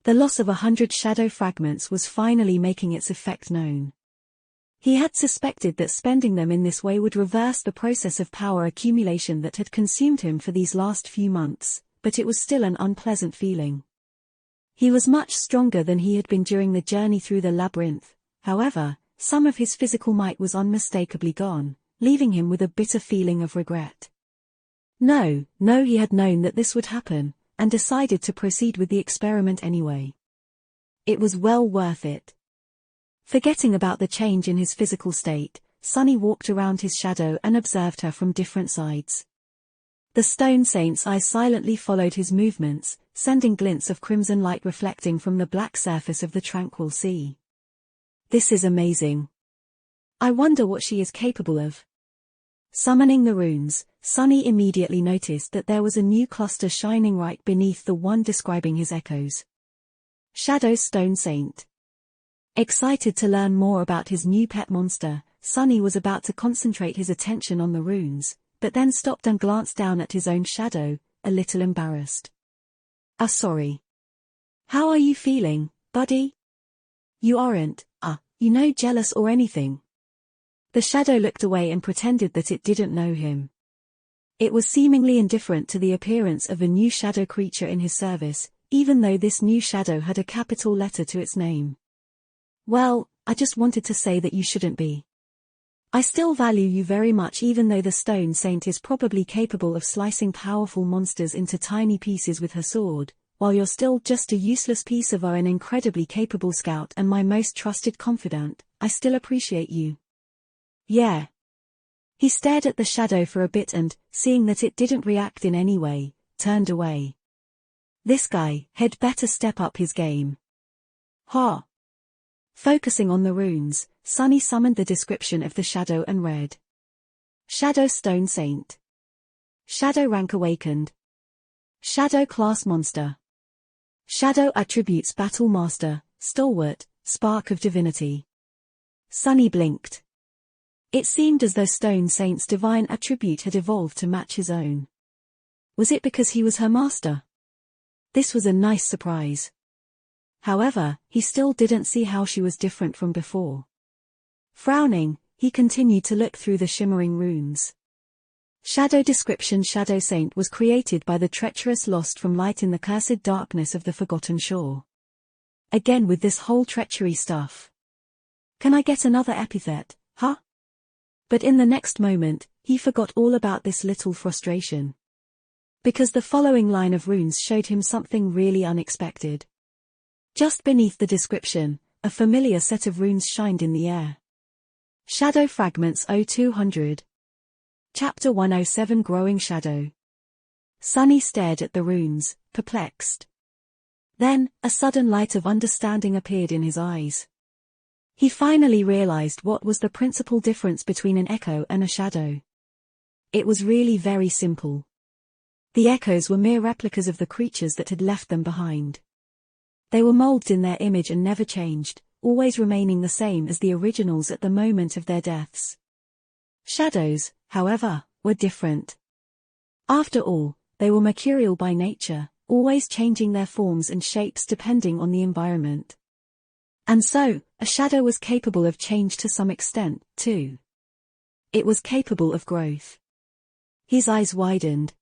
The loss of 100 shadow fragments was finally making its effect known. He had suspected that spending them in this way would reverse the process of power accumulation that had consumed him for these last few months, but it was still an unpleasant feeling. He was much stronger than he had been during the journey through the labyrinth, however, some of his physical might was unmistakably gone, leaving him with a bitter feeling of regret. No, he had known that this would happen, and decided to proceed with the experiment anyway. It was well worth it. Forgetting about the change in his physical state, Sunny walked around his shadow and observed her from different sides. The Stone Saint's eyes silently followed his movements, sending glints of crimson light reflecting from the black surface of the tranquil sea. "This is amazing. I wonder what she is capable of." Summoning the runes, Sunny immediately noticed that there was a new cluster shining right beneath the one describing his echoes. Shadow Stone Saint. Excited to learn more about his new pet monster, Sunny was about to concentrate his attention on the runes, but then stopped and glanced down at his own shadow, a little embarrassed. Sorry. How are you feeling, buddy? You aren't, jealous or anything." The shadow looked away and pretended that it didn't know him. It was seemingly indifferent to the appearance of a new shadow creature in his service, even though this new shadow had a capital letter to its name. "Well, I just wanted to say that you shouldn't be. I still value you very much, even though the Stone Saint is probably capable of slicing powerful monsters into tiny pieces with her sword, while you're still just a useless piece of an incredibly capable scout and my most trusted confidant. I still appreciate you." "Yeah." He stared at the shadow for a bit and, seeing that it didn't react in any way, turned away. This guy had better step up his game. Ha! Focusing on the runes, Sunny summoned the description of the shadow and read. Shadow Stone Saint. Shadow rank awakened. Shadow class monster. Shadow attributes Battle Master, Stalwart, Spark of Divinity. Sunny blinked. It seemed as though Stone Saint's divine attribute had evolved to match his own. Was it because he was her master? This was a nice surprise. However, he still didn't see how she was different from before. Frowning, he continued to look through the shimmering runes. Shadow description: Shadow Saint was created by the treacherous lost from light in the cursed darkness of the Forgotten Shore. Again with this whole treachery stuff. Can I get another epithet, huh? But in the next moment, he forgot all about this little frustration. Because the following line of runes showed him something really unexpected. Just beneath the description, a familiar set of runes shined in the air. Shadow Fragments 0200. Chapter 107: Growing Shadow. Sunny stared at the runes, perplexed. Then, a sudden light of understanding appeared in his eyes. He finally realized what was the principal difference between an echo and a shadow. It was really very simple. The echoes were mere replicas of the creatures that had left them behind. They were molded in their image and never changed, always remaining the same as the originals at the moment of their deaths. Shadows, however, were different. After all, they were mercurial by nature, always changing their forms and shapes depending on the environment. And so, a shadow was capable of change to some extent, too. It was capable of growth. His eyes widened.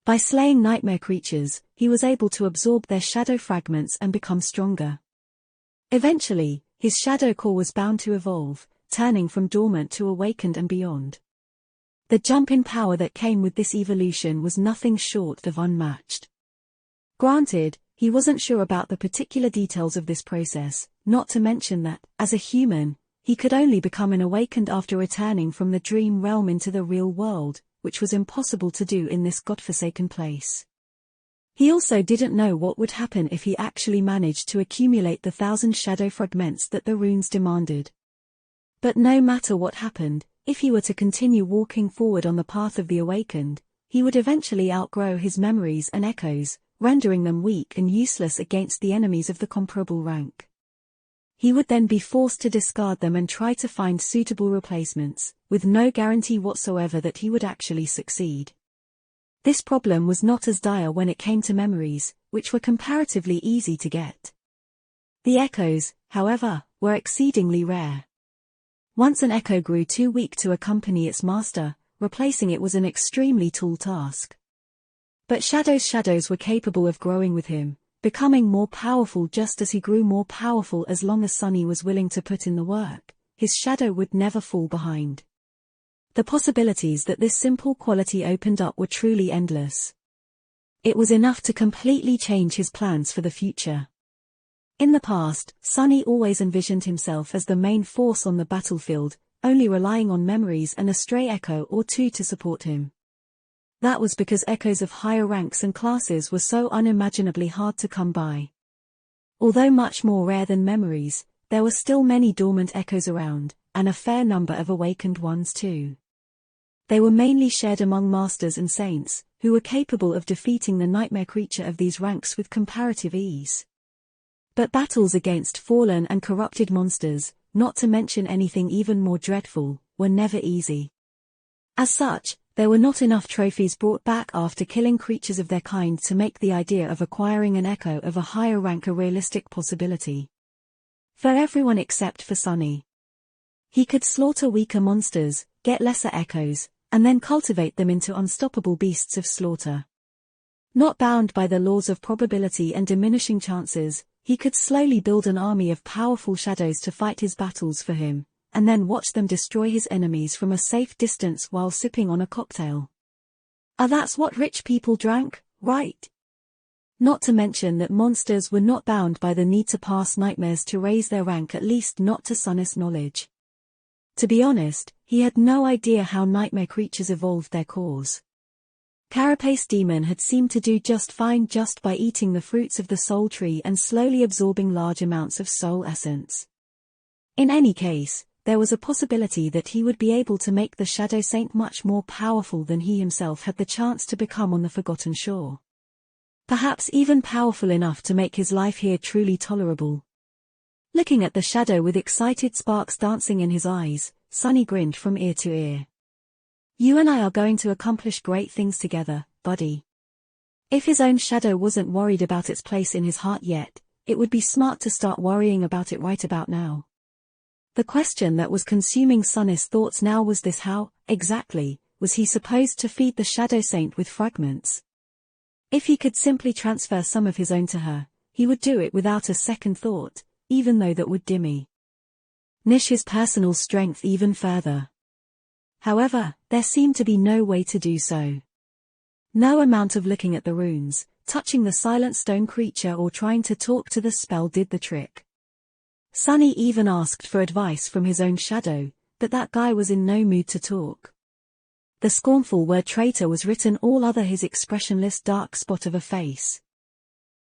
By slaying nightmare creatures, he was able to absorb their shadow fragments and become stronger. Eventually, his shadow core was bound to evolve, turning from dormant to awakened and beyond. The jump in power that came with this evolution was nothing short of unmatched. Granted, he wasn't sure about the particular details of this process, not to mention that, as a human, he could only become an awakened after returning from the dream realm into the real world, which was impossible to do in this godforsaken place. He also didn't know what would happen if he actually managed to accumulate the 1,000 shadow fragments that the runes demanded. But no matter what happened, if he were to continue walking forward on the path of the awakened, he would eventually outgrow his memories and echoes, rendering them weak and useless against the enemies of the comparable rank. He would then be forced to discard them and try to find suitable replacements, with no guarantee whatsoever that he would actually succeed. This problem was not as dire when it came to memories, which were comparatively easy to get. The echoes, however, were exceedingly rare. Once an echo grew too weak to accompany its master, replacing it was an extremely tall task. But shadows were capable of growing with him, becoming more powerful just as he grew more powerful. As long as Sunny was willing to put in the work, his shadow would never fall behind. The possibilities that this simple quality opened up were truly endless. It was enough to completely change his plans for the future. In the past, Sunny always envisioned himself as the main force on the battlefield, only relying on memories and a stray echo or two to support him. That was because echoes of higher ranks and classes were so unimaginably hard to come by. Although much more rare than memories, there were still many dormant echoes around, and a fair number of awakened ones too. They were mainly shared among masters and saints, who were capable of defeating the nightmare creature of these ranks with comparative ease. But battles against fallen and corrupted monsters, not to mention anything even more dreadful, were never easy. As such, there were not enough trophies brought back after killing creatures of their kind to make the idea of acquiring an echo of a higher rank a realistic possibility. For everyone except for Sunny. He could slaughter weaker monsters, get lesser echoes, and then cultivate them into unstoppable beasts of slaughter. Not bound by the laws of probability and diminishing chances, he could slowly build an army of powerful shadows to fight his battles for him, and then watch them destroy his enemies from a safe distance while sipping on a cocktail. That's what rich people drank, right? Not to mention that monsters were not bound by the need to pass nightmares to raise their rank, at least not to Sunny's knowledge. To be honest, he had no idea how nightmare creatures evolved their cores. Carapace Demon had seemed to do just fine just by eating the fruits of the soul tree and slowly absorbing large amounts of soul essence. In any case, there was a possibility that he would be able to make the Shadow Saint much more powerful than he himself had the chance to become on the Forgotten Shore. Perhaps even powerful enough to make his life here truly tolerable. Looking at the shadow with excited sparks dancing in his eyes, Sunny grinned from ear to ear. You and I are going to accomplish great things together, buddy. If his own shadow wasn't worried about its place in his heart yet, it would be smart to start worrying about it right about now. The question that was consuming Sunny's thoughts now was this: how, exactly, was he supposed to feed the Shadow Saint with fragments? If he could simply transfer some of his own to her, he would do it without a second thought, even though that would diminish his personal strength even further. However, there seemed to be no way to do so. No amount of looking at the runes, touching the silent stone creature or trying to talk to the spell did the trick. Sunny even asked for advice from his own shadow, but that guy was in no mood to talk. The scornful word traitor was written all over his expressionless dark spot of a face.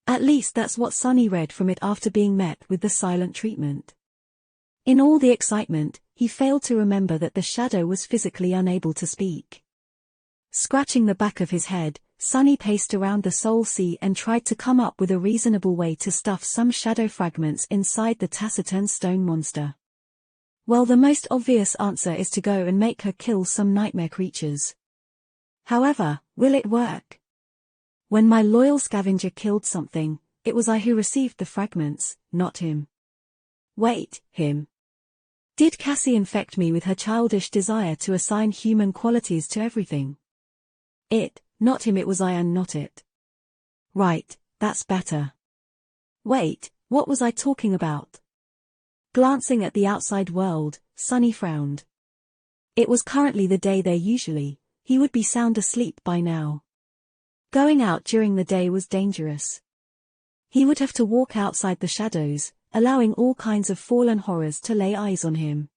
At least that's what Sunny read from it after being met with the silent treatment. In all the excitement, he failed to remember that the shadow was physically unable to speak. Scratching the back of his head, Sunny paced around the Soul Sea and tried to come up with a reasonable way to stuff some shadow fragments inside the taciturn stone monster. Well, the most obvious answer is to go and make her kill some nightmare creatures. However, will it work? When my loyal scavenger killed something, it was I who received the fragments, not him. Wait, him? Did Cassie infect me with her childish desire to assign human qualities to everything? It, not him, it was I and not it. Right, that's better. Wait, what was I talking about? Glancing at the outside world, Sunny frowned. It was currently the day there usually, he would be sound asleep by now. Going out during the day was dangerous. He would have to walk outside the shadows, allowing all kinds of fallen horrors to lay eyes on him.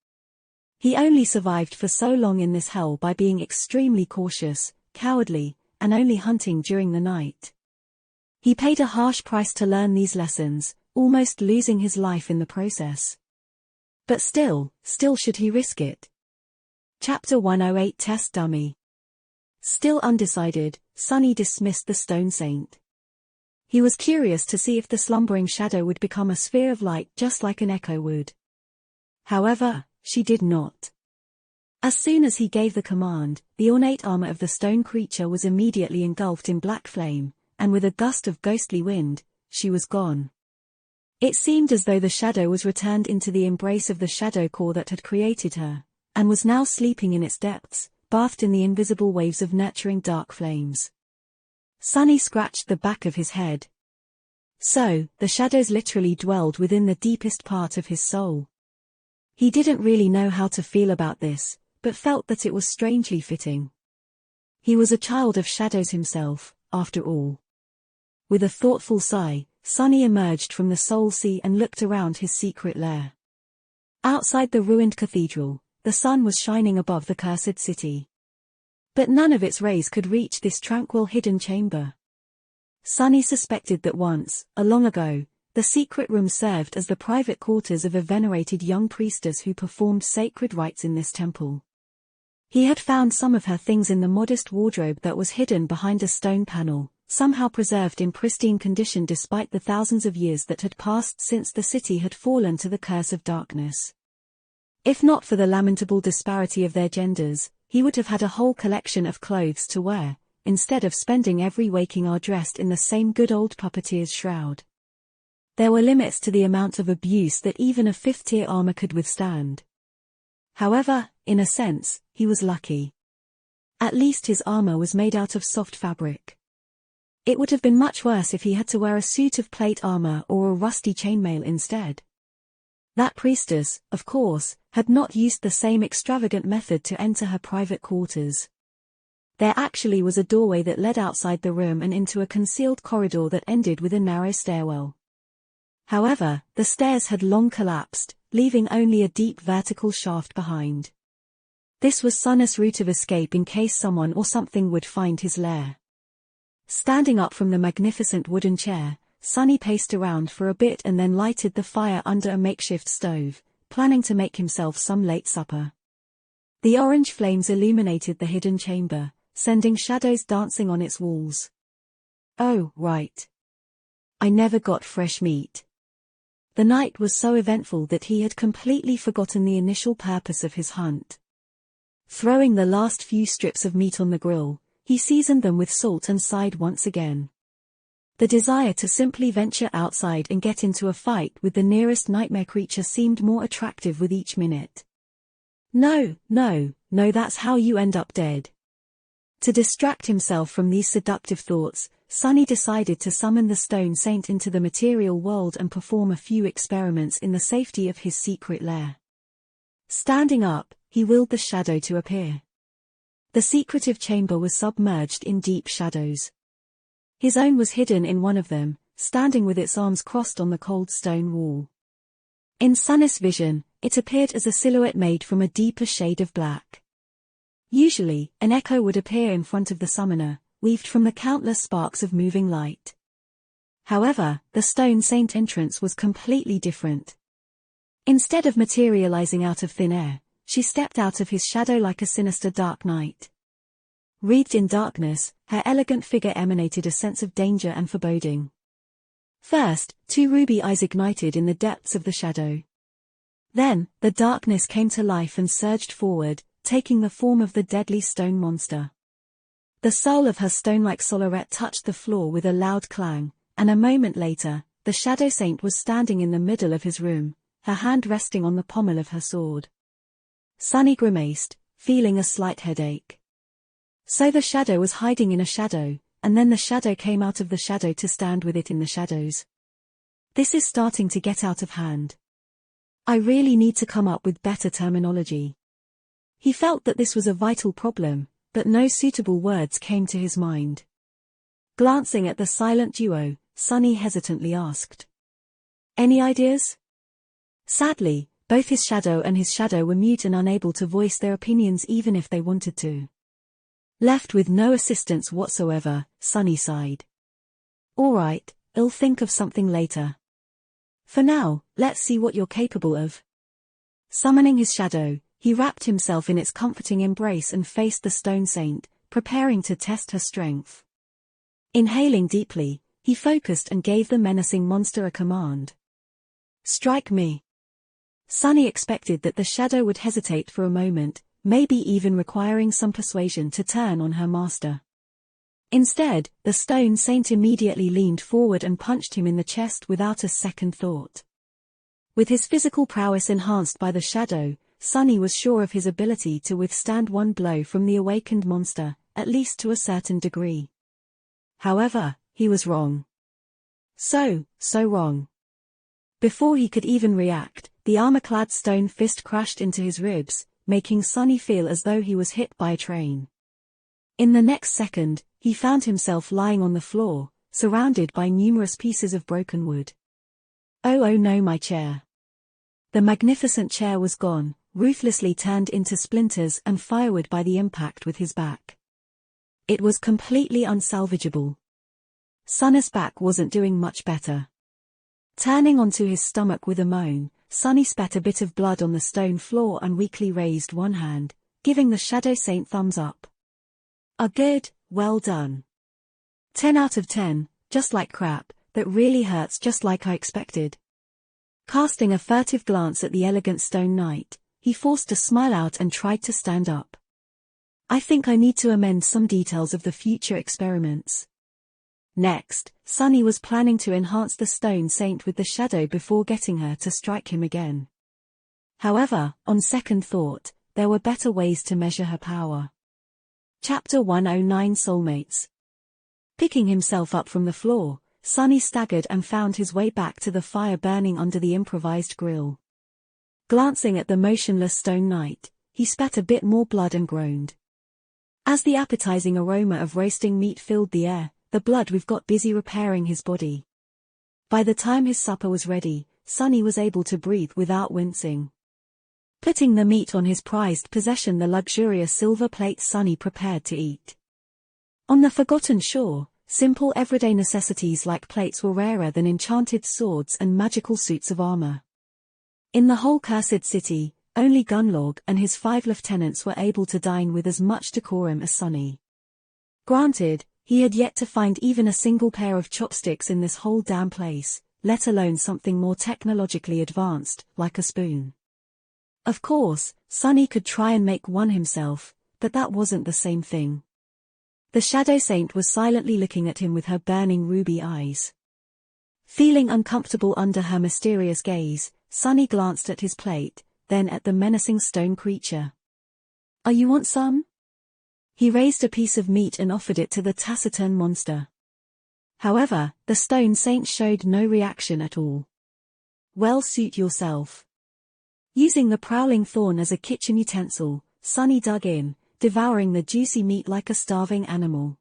He only survived for so long in this hell by being extremely cautious, cowardly, and only hunting during the night. He paid a harsh price to learn these lessons, almost losing his life in the process. But still should he risk it? Chapter 108 Test Dummy. Still undecided, Sunny dismissed the Stone Saint. He was curious to see if the slumbering shadow would become a sphere of light just like an echo would. However, she did not. As soon as he gave the command, the ornate armor of the stone creature was immediately engulfed in black flame, and with a gust of ghostly wind, she was gone. It seemed as though the shadow was returned into the embrace of the shadow core that had created her, and was now sleeping in its depths, bathed in the invisible waves of nurturing dark flames. Sunny scratched the back of his head. So, the shadows literally dwelled within the deepest part of his soul. He didn't really know how to feel about this, but felt that it was strangely fitting. He was a child of shadows himself, after all. With a thoughtful sigh, Sunny emerged from the Soul Sea and looked around his secret lair. Outside the ruined cathedral, the sun was shining above the cursed city. But none of its rays could reach this tranquil hidden chamber. Sunny suspected that once, long ago, the secret room served as the private quarters of a venerated young priestess who performed sacred rites in this temple. He had found some of her things in the modest wardrobe that was hidden behind a stone panel, somehow preserved in pristine condition despite the thousands of years that had passed since the city had fallen to the curse of darkness. If not for the lamentable disparity of their genders, he would have had a whole collection of clothes to wear, instead of spending every waking hour dressed in the same good old puppeteer's shroud. There were limits to the amount of abuse that even a fifth-tier armor could withstand. However, in a sense, he was lucky. At least his armor was made out of soft fabric. It would have been much worse if he had to wear a suit of plate armor or a rusty chainmail instead. That priestess, of course, had not used the same extravagant method to enter her private quarters. There actually was a doorway that led outside the room and into a concealed corridor that ended with a narrow stairwell. However, the stairs had long collapsed, leaving only a deep vertical shaft behind. This was Sunny's route of escape in case someone or something would find his lair. Standing up from the magnificent wooden chair, Sunny paced around for a bit and then lighted the fire under a makeshift stove, planning to make himself some late supper. The orange flames illuminated the hidden chamber, sending shadows dancing on its walls. Oh, right. I never got fresh meat. The night was so eventful that he had completely forgotten the initial purpose of his hunt. Throwing the last few strips of meat on the grill, he seasoned them with salt and sighed once again. The desire to simply venture outside and get into a fight with the nearest nightmare creature seemed more attractive with each minute. No, that's how you end up dead. To distract himself from these seductive thoughts, Sunny decided to summon the Stone Saint into the material world and perform a few experiments in the safety of his secret lair. Standing up, he willed the shadow to appear. The secretive chamber was submerged in deep shadows. His own was hidden in one of them, standing with its arms crossed on the cold stone wall. In Sunny's vision, it appeared as a silhouette made from a deeper shade of black. Usually, an echo would appear in front of the summoner, weaved from the countless sparks of moving light. However, the Stone Saint entrance was completely different. Instead of materializing out of thin air, she stepped out of his shadow like a sinister dark knight. Wreathed in darkness, her elegant figure emanated a sense of danger and foreboding. First, 2 ruby eyes ignited in the depths of the shadow. Then, the darkness came to life and surged forward, taking the form of the deadly stone monster. The sole of her stone-like soleret touched the floor with a loud clang, and a moment later, the Shadow Saint was standing in the middle of his room, her hand resting on the pommel of her sword. Sunny grimaced, feeling a slight headache. So the shadow was hiding in a shadow, and then the shadow came out of the shadow to stand with it in the shadows. This is starting to get out of hand. I really need to come up with better terminology. He felt that this was a vital problem, but no suitable words came to his mind. Glancing at the silent duo, Sunny hesitantly asked, "Any ideas?" Sadly, both his shadow and his shadow were mute and unable to voice their opinions even if they wanted to. Left with no assistance whatsoever, Sunny sighed. "All right, I'll think of something later. For now, let's see what you're capable of." Summoning his shadow, he wrapped himself in its comforting embrace and faced the Stone Saint, preparing to test her strength. Inhaling deeply, he focused and gave the menacing monster a command. "Strike me." Sunny expected that the shadow would hesitate for a moment, maybe even requiring some persuasion to turn on her master. Instead, the Stone Saint immediately leaned forward and punched him in the chest without a second thought. With his physical prowess enhanced by the shadow, Sunny was sure of his ability to withstand one blow from the awakened monster, at least to a certain degree. However, he was wrong. So wrong. Before he could even react, the armor-clad stone fist crashed into his ribs, making Sunny feel as though he was hit by a train. In the next second, he found himself lying on the floor, surrounded by numerous pieces of broken wood. Oh no, my chair. The magnificent chair was gone, ruthlessly turned into splinters and firewood by the impact with his back. It was completely unsalvageable. Sunny's back wasn't doing much better. Turning onto his stomach with a moan, Sunny spat a bit of blood on the stone floor and weakly raised one hand, giving the Shadow Saint thumbs up. "A good, well done. 10 out of 10, just like crap, that really hurts just like I expected." Casting a furtive glance at the elegant stone knight, he forced a smile out and tried to stand up. "I think I need to amend some details of the future experiments." Next, Sunny was planning to enhance the Stone Saint with the shadow before getting her to strike him again. However, on second thought, there were better ways to measure her power. Chapter 109 Soulmates. Picking himself up from the floor, Sunny staggered and found his way back to the fire burning under the improvised grill. Glancing at the motionless stone knight, he spat a bit more blood and groaned. As the appetizing aroma of roasting meat filled the air, the blood we've got busy repairing his body. By the time his supper was ready, Sunny was able to breathe without wincing. Putting the meat on his prized possession, the luxurious silver plate, Sunny prepared to eat. On the Forgotten Shore, simple everyday necessities like plates were rarer than enchanted swords and magical suits of armor. In the whole cursed city, only Gunlog and his 5 lieutenants were able to dine with as much decorum as Sunny. Granted, he had yet to find even a single pair of chopsticks in this whole damn place, let alone something more technologically advanced, like a spoon. Of course, Sunny could try and make one himself, but that wasn't the same thing. The Shadow Saint was silently looking at him with her burning ruby eyes. Feeling uncomfortable under her mysterious gaze, Sunny glanced at his plate, then at the menacing stone creature. You want some? He raised a piece of meat and offered it to the taciturn monster. However, the Stone Saint showed no reaction at all. Well, suit yourself. Using the prowling thorn as a kitchen utensil, Sunny dug in, devouring the juicy meat like a starving animal.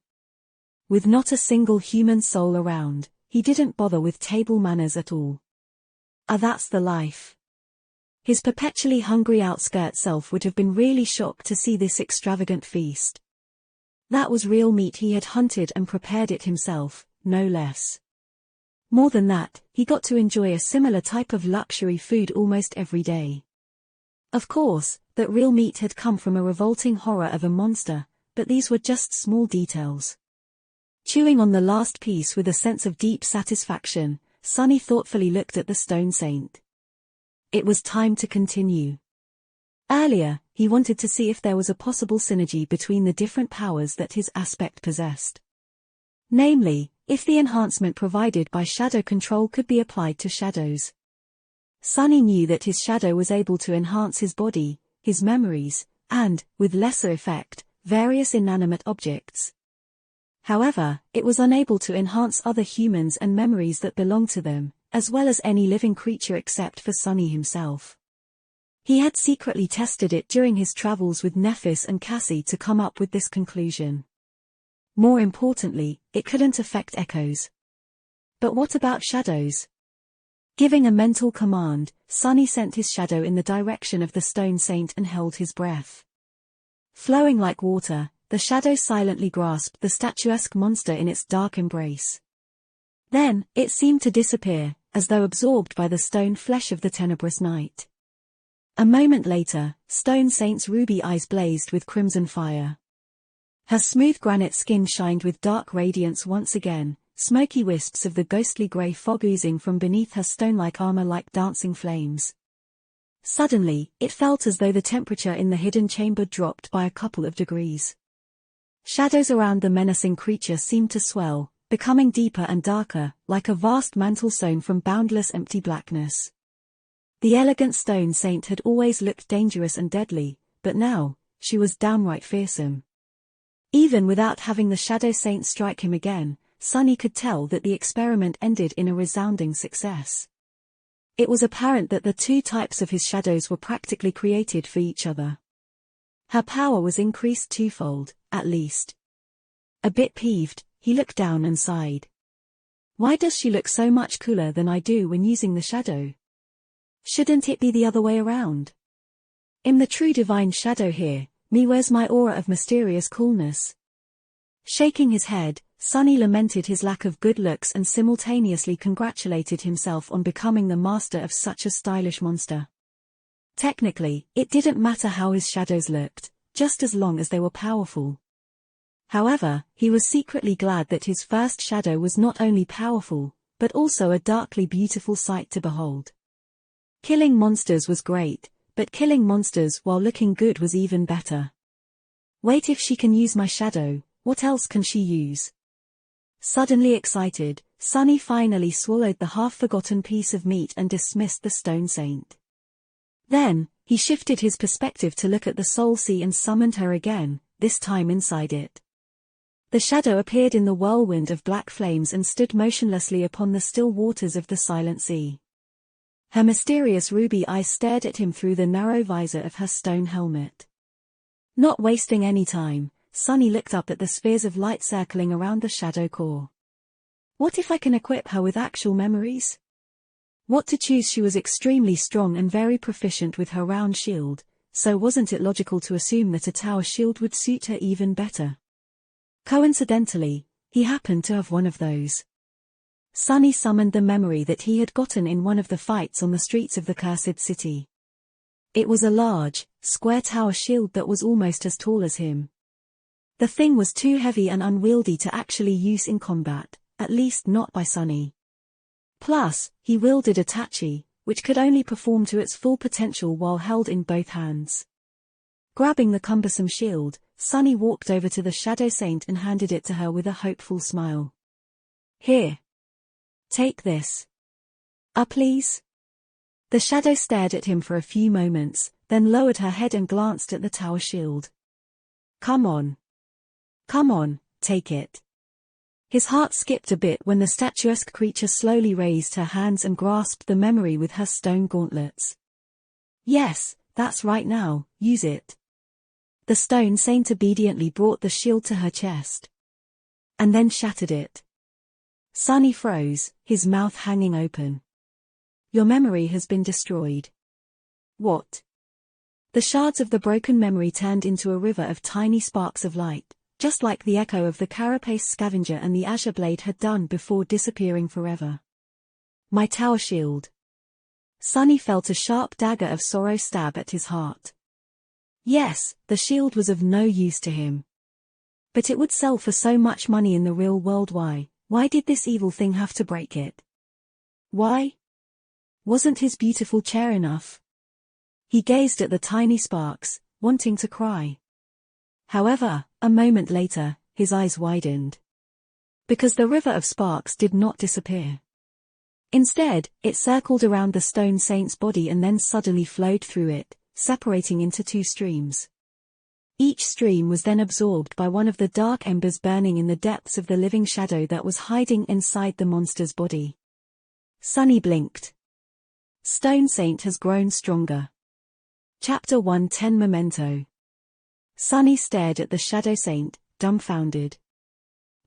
With not a single human soul around, he didn't bother with table manners at all. That's the life. His perpetually hungry outskirt self would have been really shocked to see this extravagant feast. That was real meat. He had hunted and prepared it himself, no less. More than that, he got to enjoy a similar type of luxury food almost every day. Of course, that real meat had come from a revolting horror of a monster, but these were just small details. Chewing on the last piece with a sense of deep satisfaction, Sunny thoughtfully looked at the Stone Saint. It was time to continue. Earlier, he wanted to see if there was a possible synergy between the different powers that his aspect possessed. Namely, if the enhancement provided by shadow control could be applied to shadows. Sunny knew that his shadow was able to enhance his body, his memories, and, with lesser effect, various inanimate objects. However, it was unable to enhance other humans and memories that belonged to them, as well as any living creature except for Sunny himself. He had secretly tested it during his travels with Nephis and Cassie to come up with this conclusion. More importantly, it couldn't affect echoes. But what about shadows? Giving a mental command, Sunny sent his shadow in the direction of the Stone Saint and held his breath. Flowing like water, the shadow silently grasped the statuesque monster in its dark embrace. Then, it seemed to disappear, as though absorbed by the stone flesh of the tenebrous night. A moment later, Stone Saint's ruby eyes blazed with crimson fire. Her smooth granite skin shined with dark radiance once again, smoky wisps of the ghostly grey fog oozing from beneath her stone-like armor like dancing flames. Suddenly, it felt as though the temperature in the hidden chamber dropped by a couple of degrees. Shadows around the menacing creature seemed to swell, becoming deeper and darker, like a vast mantle sown from boundless empty blackness. The elegant Stone Saint had always looked dangerous and deadly, but now, she was downright fearsome. Even without having the Shadow Saint strike him again, Sunny could tell that the experiment ended in a resounding success. It was apparent that the two types of his shadows were practically created for each other. Her power was increased twofold, at least. A bit peeved, he looked down and sighed. Why does she look so much cooler than I do when using the shadow? Shouldn't it be the other way around? I'm the true divine shadow here, me where's my aura of mysterious coolness? Shaking his head, Sunny lamented his lack of good looks and simultaneously congratulated himself on becoming the master of such a stylish monster. Technically, it didn't matter how his shadows looked, just as long as they were powerful. However, he was secretly glad that his first shadow was not only powerful, but also a darkly beautiful sight to behold. Killing monsters was great, but killing monsters while looking good was even better. Wait, if she can use my shadow, what else can she use? Suddenly excited, Sunny finally swallowed the half-forgotten piece of meat and dismissed the Stone Saint. Then, he shifted his perspective to look at the Soul Sea and summoned her again, this time inside it. The shadow appeared in the whirlwind of black flames and stood motionlessly upon the still waters of the silent sea. Her mysterious ruby eyes stared at him through the narrow visor of her stone helmet. Not wasting any time, Sunny looked up at the spheres of light circling around the shadow core. What if I can equip her with actual memories? What to choose? She was extremely strong and very proficient with her round shield, so wasn't it logical to assume that a tower shield would suit her even better? Coincidentally, he happened to have one of those. Sunny summoned the memory that he had gotten in one of the fights on the streets of the Cursed City. It was a large, square tower shield that was almost as tall as him. The thing was too heavy and unwieldy to actually use in combat, at least not by Sunny. Plus, he wielded a tachi, which could only perform to its full potential while held in both hands. Grabbing the cumbersome shield, Sunny walked over to the Shadow Saint and handed it to her with a hopeful smile. Here. Take this. Please? The shadow stared at him for a few moments, then lowered her head and glanced at the tower shield. Come on. Come on, take it. His heart skipped a bit when the statuesque creature slowly raised her hands and grasped the memory with her stone gauntlets. Yes, that's right now, use it. The stone saint obediently brought the shield to her chest. And then shattered it. Sunny froze, his mouth hanging open. Your memory has been destroyed. What? The shards of the broken memory turned into a river of tiny sparks of light, just like the echo of the carapace scavenger and the azure blade had done before disappearing forever. My tower shield. Sunny felt a sharp dagger of sorrow stab at his heart. Yes, the shield was of no use to him. But it would sell for so much money in the real world. Why did this evil thing have to break it? Why? Wasn't his beautiful chair enough? He gazed at the tiny sparks, wanting to cry. However, a moment later, his eyes widened. Because the river of sparks did not disappear. Instead, it circled around the stone saint's body and then suddenly flowed through it, separating into two streams. Each stream was then absorbed by one of the dark embers burning in the depths of the living shadow that was hiding inside the monster's body. Sunny blinked. Stone Saint has grown stronger. Chapter 110 Memento. Sunny stared at the Shadow Saint, dumbfounded.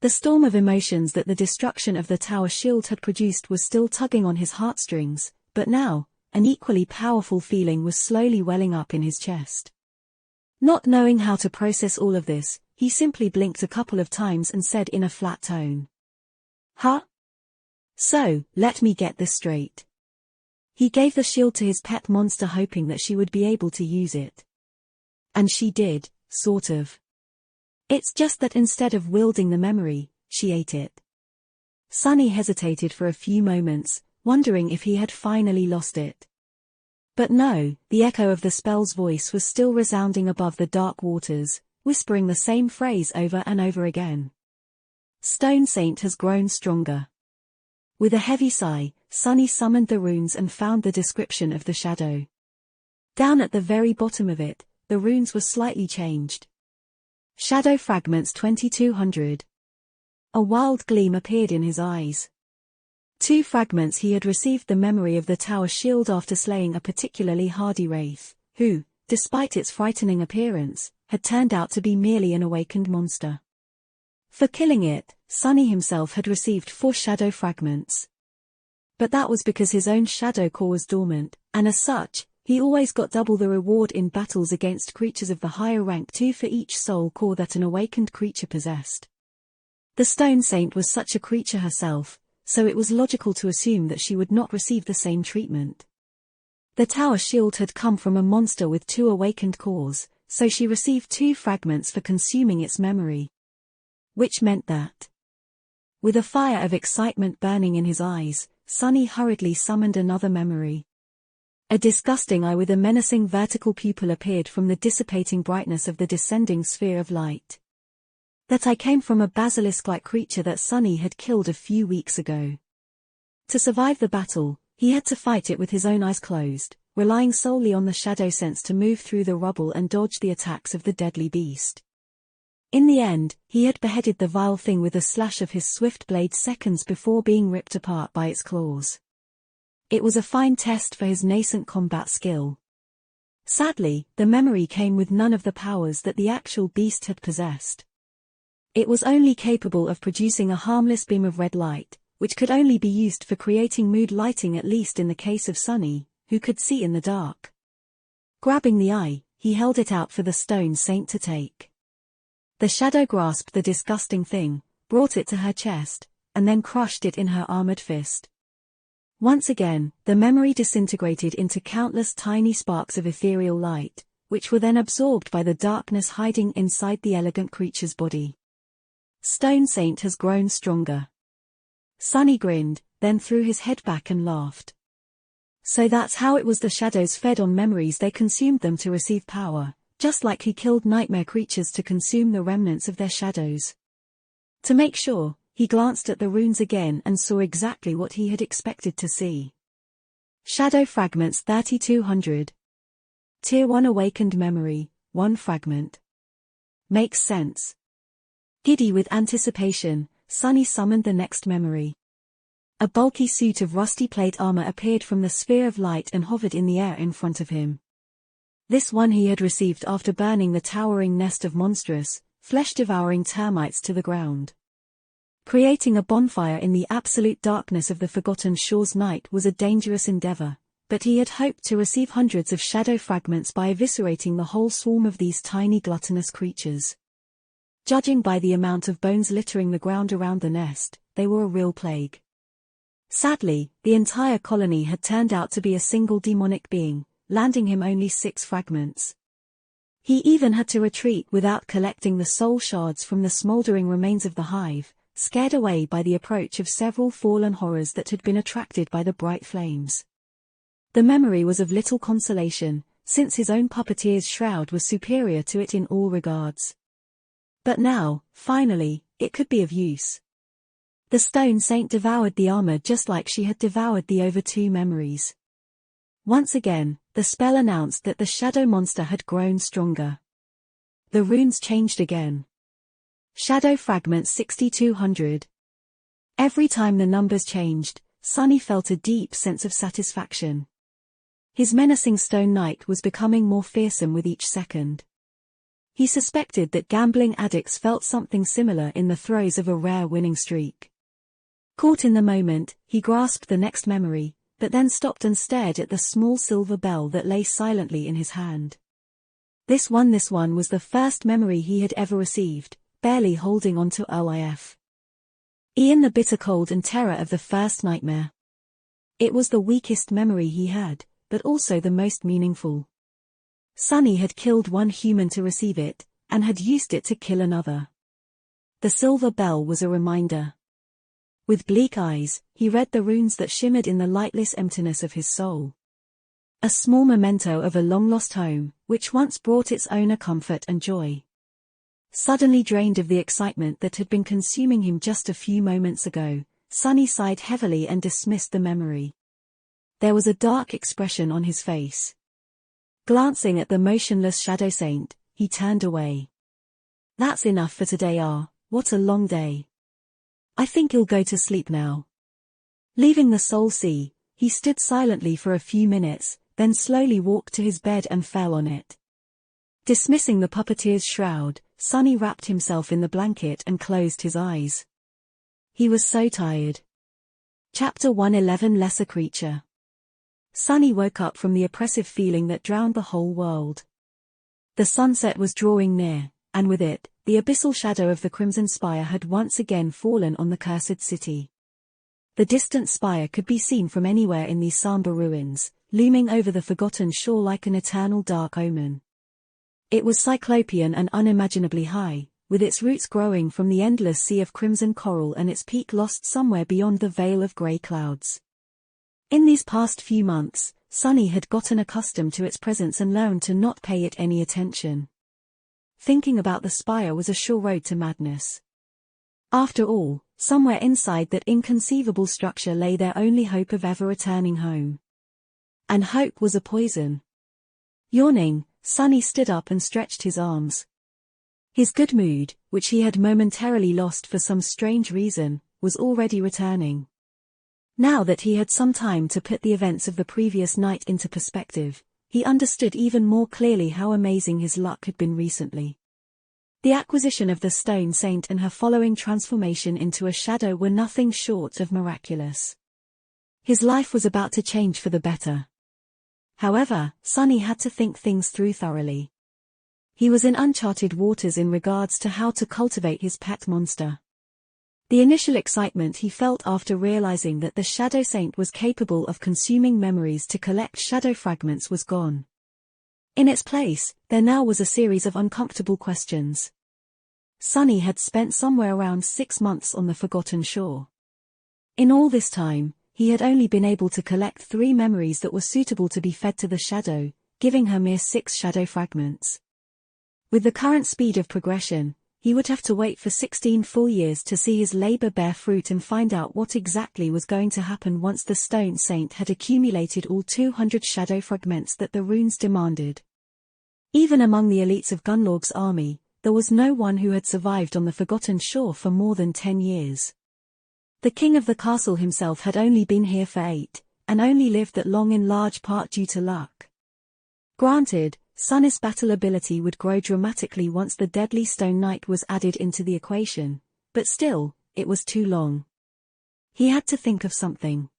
The storm of emotions that the destruction of the tower shield had produced was still tugging on his heartstrings, but now, an equally powerful feeling was slowly welling up in his chest. Not knowing how to process all of this, he simply blinked a couple of times and said in a flat tone. Huh? So, let me get this straight. He gave the shield to his pet monster hoping that she would be able to use it. And she did, sort of. It's just that instead of wielding the memory, she ate it. Sunny hesitated for a few moments, wondering if he had finally lost it. But no, the echo of the spell's voice was still resounding above the dark waters, whispering the same phrase over and over again. Stone Saint has grown stronger. With a heavy sigh, Sunny summoned the runes and found the description of the shadow. Down at the very bottom of it, the runes were slightly changed. Shadow Fragments 2200. A wild gleam appeared in his eyes. 2 fragments. He had received the memory of the tower shield after slaying a particularly hardy wraith, who, despite its frightening appearance, had turned out to be merely an awakened monster. For killing it, Sunny himself had received 4 shadow fragments. But that was because his own shadow core was dormant, and as such, he always got double the reward in battles against creatures of the higher rank, 2 for each soul core that an awakened creature possessed. The Stone Saint was such a creature herself, so it was logical to assume that she would not receive the same treatment. The tower shield had come from a monster with 2 awakened cores, so she received 2 fragments for consuming its memory. Which meant that, with a fire of excitement burning in his eyes, Sunny hurriedly summoned another memory. A disgusting eye with a menacing vertical pupil appeared from the dissipating brightness of the descending sphere of light. That eye came from a basilisk-like creature that Sunny had killed a few weeks ago. To survive the battle, he had to fight it with his own eyes closed, relying solely on the shadow sense to move through the rubble and dodge the attacks of the deadly beast. In the end, he had beheaded the vile thing with a slash of his swift blade seconds before being ripped apart by its claws. It was a fine test for his nascent combat skill. Sadly, the memory came with none of the powers that the actual beast had possessed. It was only capable of producing a harmless beam of red light, which could only be used for creating mood lighting, at least in the case of Sunny, who could see in the dark. Grabbing the eye, he held it out for the Stone Saint to take. The shadow grasped the disgusting thing, brought it to her chest, and then crushed it in her armored fist. Once again, the memory disintegrated into countless tiny sparks of ethereal light, which were then absorbed by the darkness hiding inside the elegant creature's body. Stone Saint has grown stronger. Sunny grinned, then threw his head back and laughed. So that's how it was the shadows fed on memories, they consumed them to receive power, just like he killed nightmare creatures to consume the remnants of their shadows. To make sure, he glanced at the runes again and saw exactly what he had expected to see. Shadow Fragments 3200. Tier 1 Awakened Memory, 1 fragment. Makes sense. Giddy with anticipation, Sunny summoned the next memory. A bulky suit of rusty plate armor appeared from the sphere of light and hovered in the air in front of him. This one he had received after burning the towering nest of monstrous, flesh-devouring termites to the ground. Creating a bonfire in the absolute darkness of the Forgotten Shores night was a dangerous endeavor, but he had hoped to receive hundreds of shadow fragments by eviscerating the whole swarm of these tiny gluttonous creatures. Judging by the amount of bones littering the ground around the nest, they were a real plague. Sadly, the entire colony had turned out to be a single demonic being, landing him only 6 fragments. He even had to retreat without collecting the soul shards from the smoldering remains of the hive, scared away by the approach of several fallen horrors that had been attracted by the bright flames. The memory was of little consolation, since his own puppeteer's shroud was superior to it in all regards. But now, finally, it could be of use. The Stone Saint devoured the armor just like she had devoured the over 2 memories. Once again, the spell announced that the shadow monster had grown stronger. The runes changed again. Shadow Fragments 6200. Every time the numbers changed, Sunny felt a deep sense of satisfaction. His menacing Stone Knight was becoming more fearsome with each second. He suspected that gambling addicts felt something similar in the throes of a rare winning streak. Caught in the moment, he grasped the next memory, but then stopped and stared at the small silver bell that lay silently in his hand. This one was the first memory he had ever received, barely holding on to OIF. Ian, the bitter cold and terror of the first nightmare. It was the weakest memory he had, but also the most meaningful. Sunny had killed one human to receive it, and had used it to kill another. The silver bell was a reminder. With bleak eyes, he read the runes that shimmered in the lightless emptiness of his soul. A small memento of a long-lost home, which once brought its owner comfort and joy. Suddenly drained of the excitement that had been consuming him just a few moments ago, Sunny sighed heavily and dismissed the memory. There was a dark expression on his face. Glancing at the motionless Shadow Saint, he turned away. That's enough for today. What a long day. I think you'll go to sleep now. Leaving the Soul Sea, he stood silently for a few minutes, then slowly walked to his bed and fell on it. Dismissing the puppeteer's shroud, Sunny wrapped himself in the blanket and closed his eyes. He was so tired. Chapter 111 Lesser Creature. Sunny woke up from the oppressive feeling that drowned the whole world. The sunset was drawing near, and with it, the abyssal shadow of the Crimson Spire had once again fallen on the cursed city. The distant spire could be seen from anywhere in these somber ruins, looming over the forgotten shore like an eternal dark omen. It was cyclopean and unimaginably high, with its roots growing from the endless sea of crimson coral and its peak lost somewhere beyond the veil of grey clouds. In these past few months, Sunny had gotten accustomed to its presence and learned to not pay it any attention. Thinking about the spire was a sure road to madness. After all, somewhere inside that inconceivable structure lay their only hope of ever returning home. And hope was a poison. Yawning, Sunny stood up and stretched his arms. His good mood, which he had momentarily lost for some strange reason, was already returning. Now that he had some time to put the events of the previous night into perspective, he understood even more clearly how amazing his luck had been recently. The acquisition of the Stone Saint and her following transformation into a shadow were nothing short of miraculous. His life was about to change for the better. However, Sunny had to think things through thoroughly. He was in uncharted waters in regards to how to cultivate his pet monster. The initial excitement he felt after realizing that the Shadow Saint was capable of consuming memories to collect shadow fragments was gone. In its place, there now was a series of uncomfortable questions. Sunny had spent somewhere around 6 months on the Forgotten Shore. In all this time, he had only been able to collect 3 memories that were suitable to be fed to the shadow, giving her mere 6 shadow fragments. With the current speed of progression, he would have to wait for 16 full years to see his labor bear fruit and find out what exactly was going to happen once the Stone Saint had accumulated all 200 shadow fragments that the runes demanded. Even among the elites of Gunnlaug's army, there was no one who had survived on the Forgotten Shore for more than 10 years. The king of the castle himself had only been here for 8, and only lived that long in large part due to luck. Granted, Sunny's battle ability would grow dramatically once the Deadly Stone Knight was added into the equation, but still, it was too long. He had to think of something.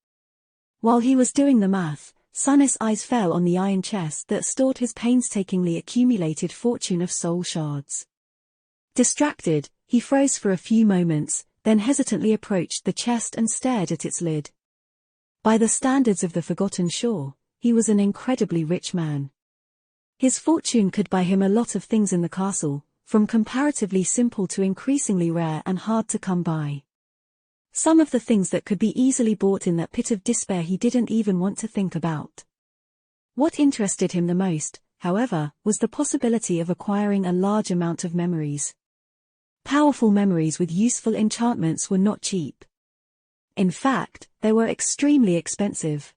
While he was doing the math, Sunny's eyes fell on the iron chest that stored his painstakingly accumulated fortune of soul shards. Distracted, he froze for a few moments, then hesitantly approached the chest and stared at its lid. By the standards of the Forgotten Shore, he was an incredibly rich man. His fortune could buy him a lot of things in the castle, from comparatively simple to increasingly rare and hard to come by. Some of the things that could be easily bought in that pit of despair he didn't even want to think about. What interested him the most, however, was the possibility of acquiring a large amount of memories. Powerful memories with useful enchantments were not cheap. In fact, they were extremely expensive.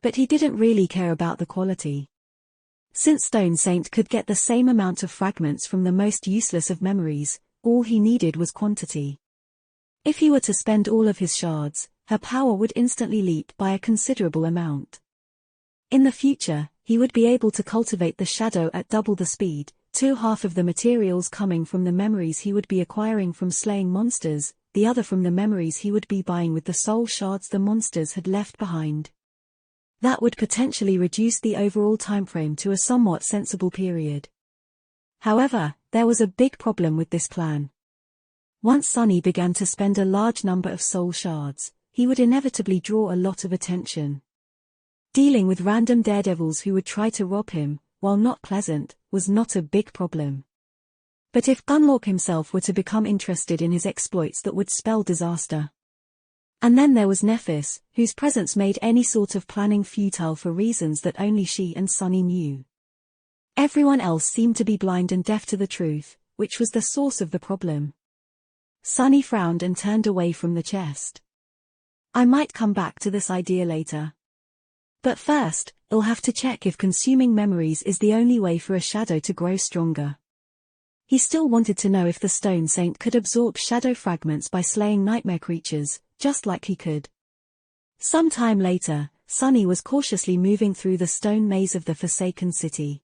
But he didn't really care about the quality. Since Stone Saint could get the same amount of fragments from the most useless of memories, all he needed was quantity. If he were to spend all of his shards, her power would instantly leap by a considerable amount. In the future, he would be able to cultivate the shadow at double the speed, 2/2 of the materials coming from the memories he would be acquiring from slaying monsters, the other from the memories he would be buying with the soul shards the monsters had left behind. That would potentially reduce the overall timeframe to a somewhat sensible period. However, there was a big problem with this plan. Once Sunny began to spend a large number of soul shards, he would inevitably draw a lot of attention. Dealing with random daredevils who would try to rob him, while not pleasant, was not a big problem. But if Gunnlaug himself were to become interested in his exploits, that would spell disaster. And then there was Nephis, whose presence made any sort of planning futile for reasons that only she and Sunny knew. Everyone else seemed to be blind and deaf to the truth, which was the source of the problem. Sunny frowned and turned away from the chest. I might come back to this idea later. But first, I'll have to check if consuming memories is the only way for a shadow to grow stronger. He still wanted to know if the Stone Saint could absorb shadow fragments by slaying nightmare creatures, just like he could. Some time later, Sunny was cautiously moving through the stone maze of the Forsaken City.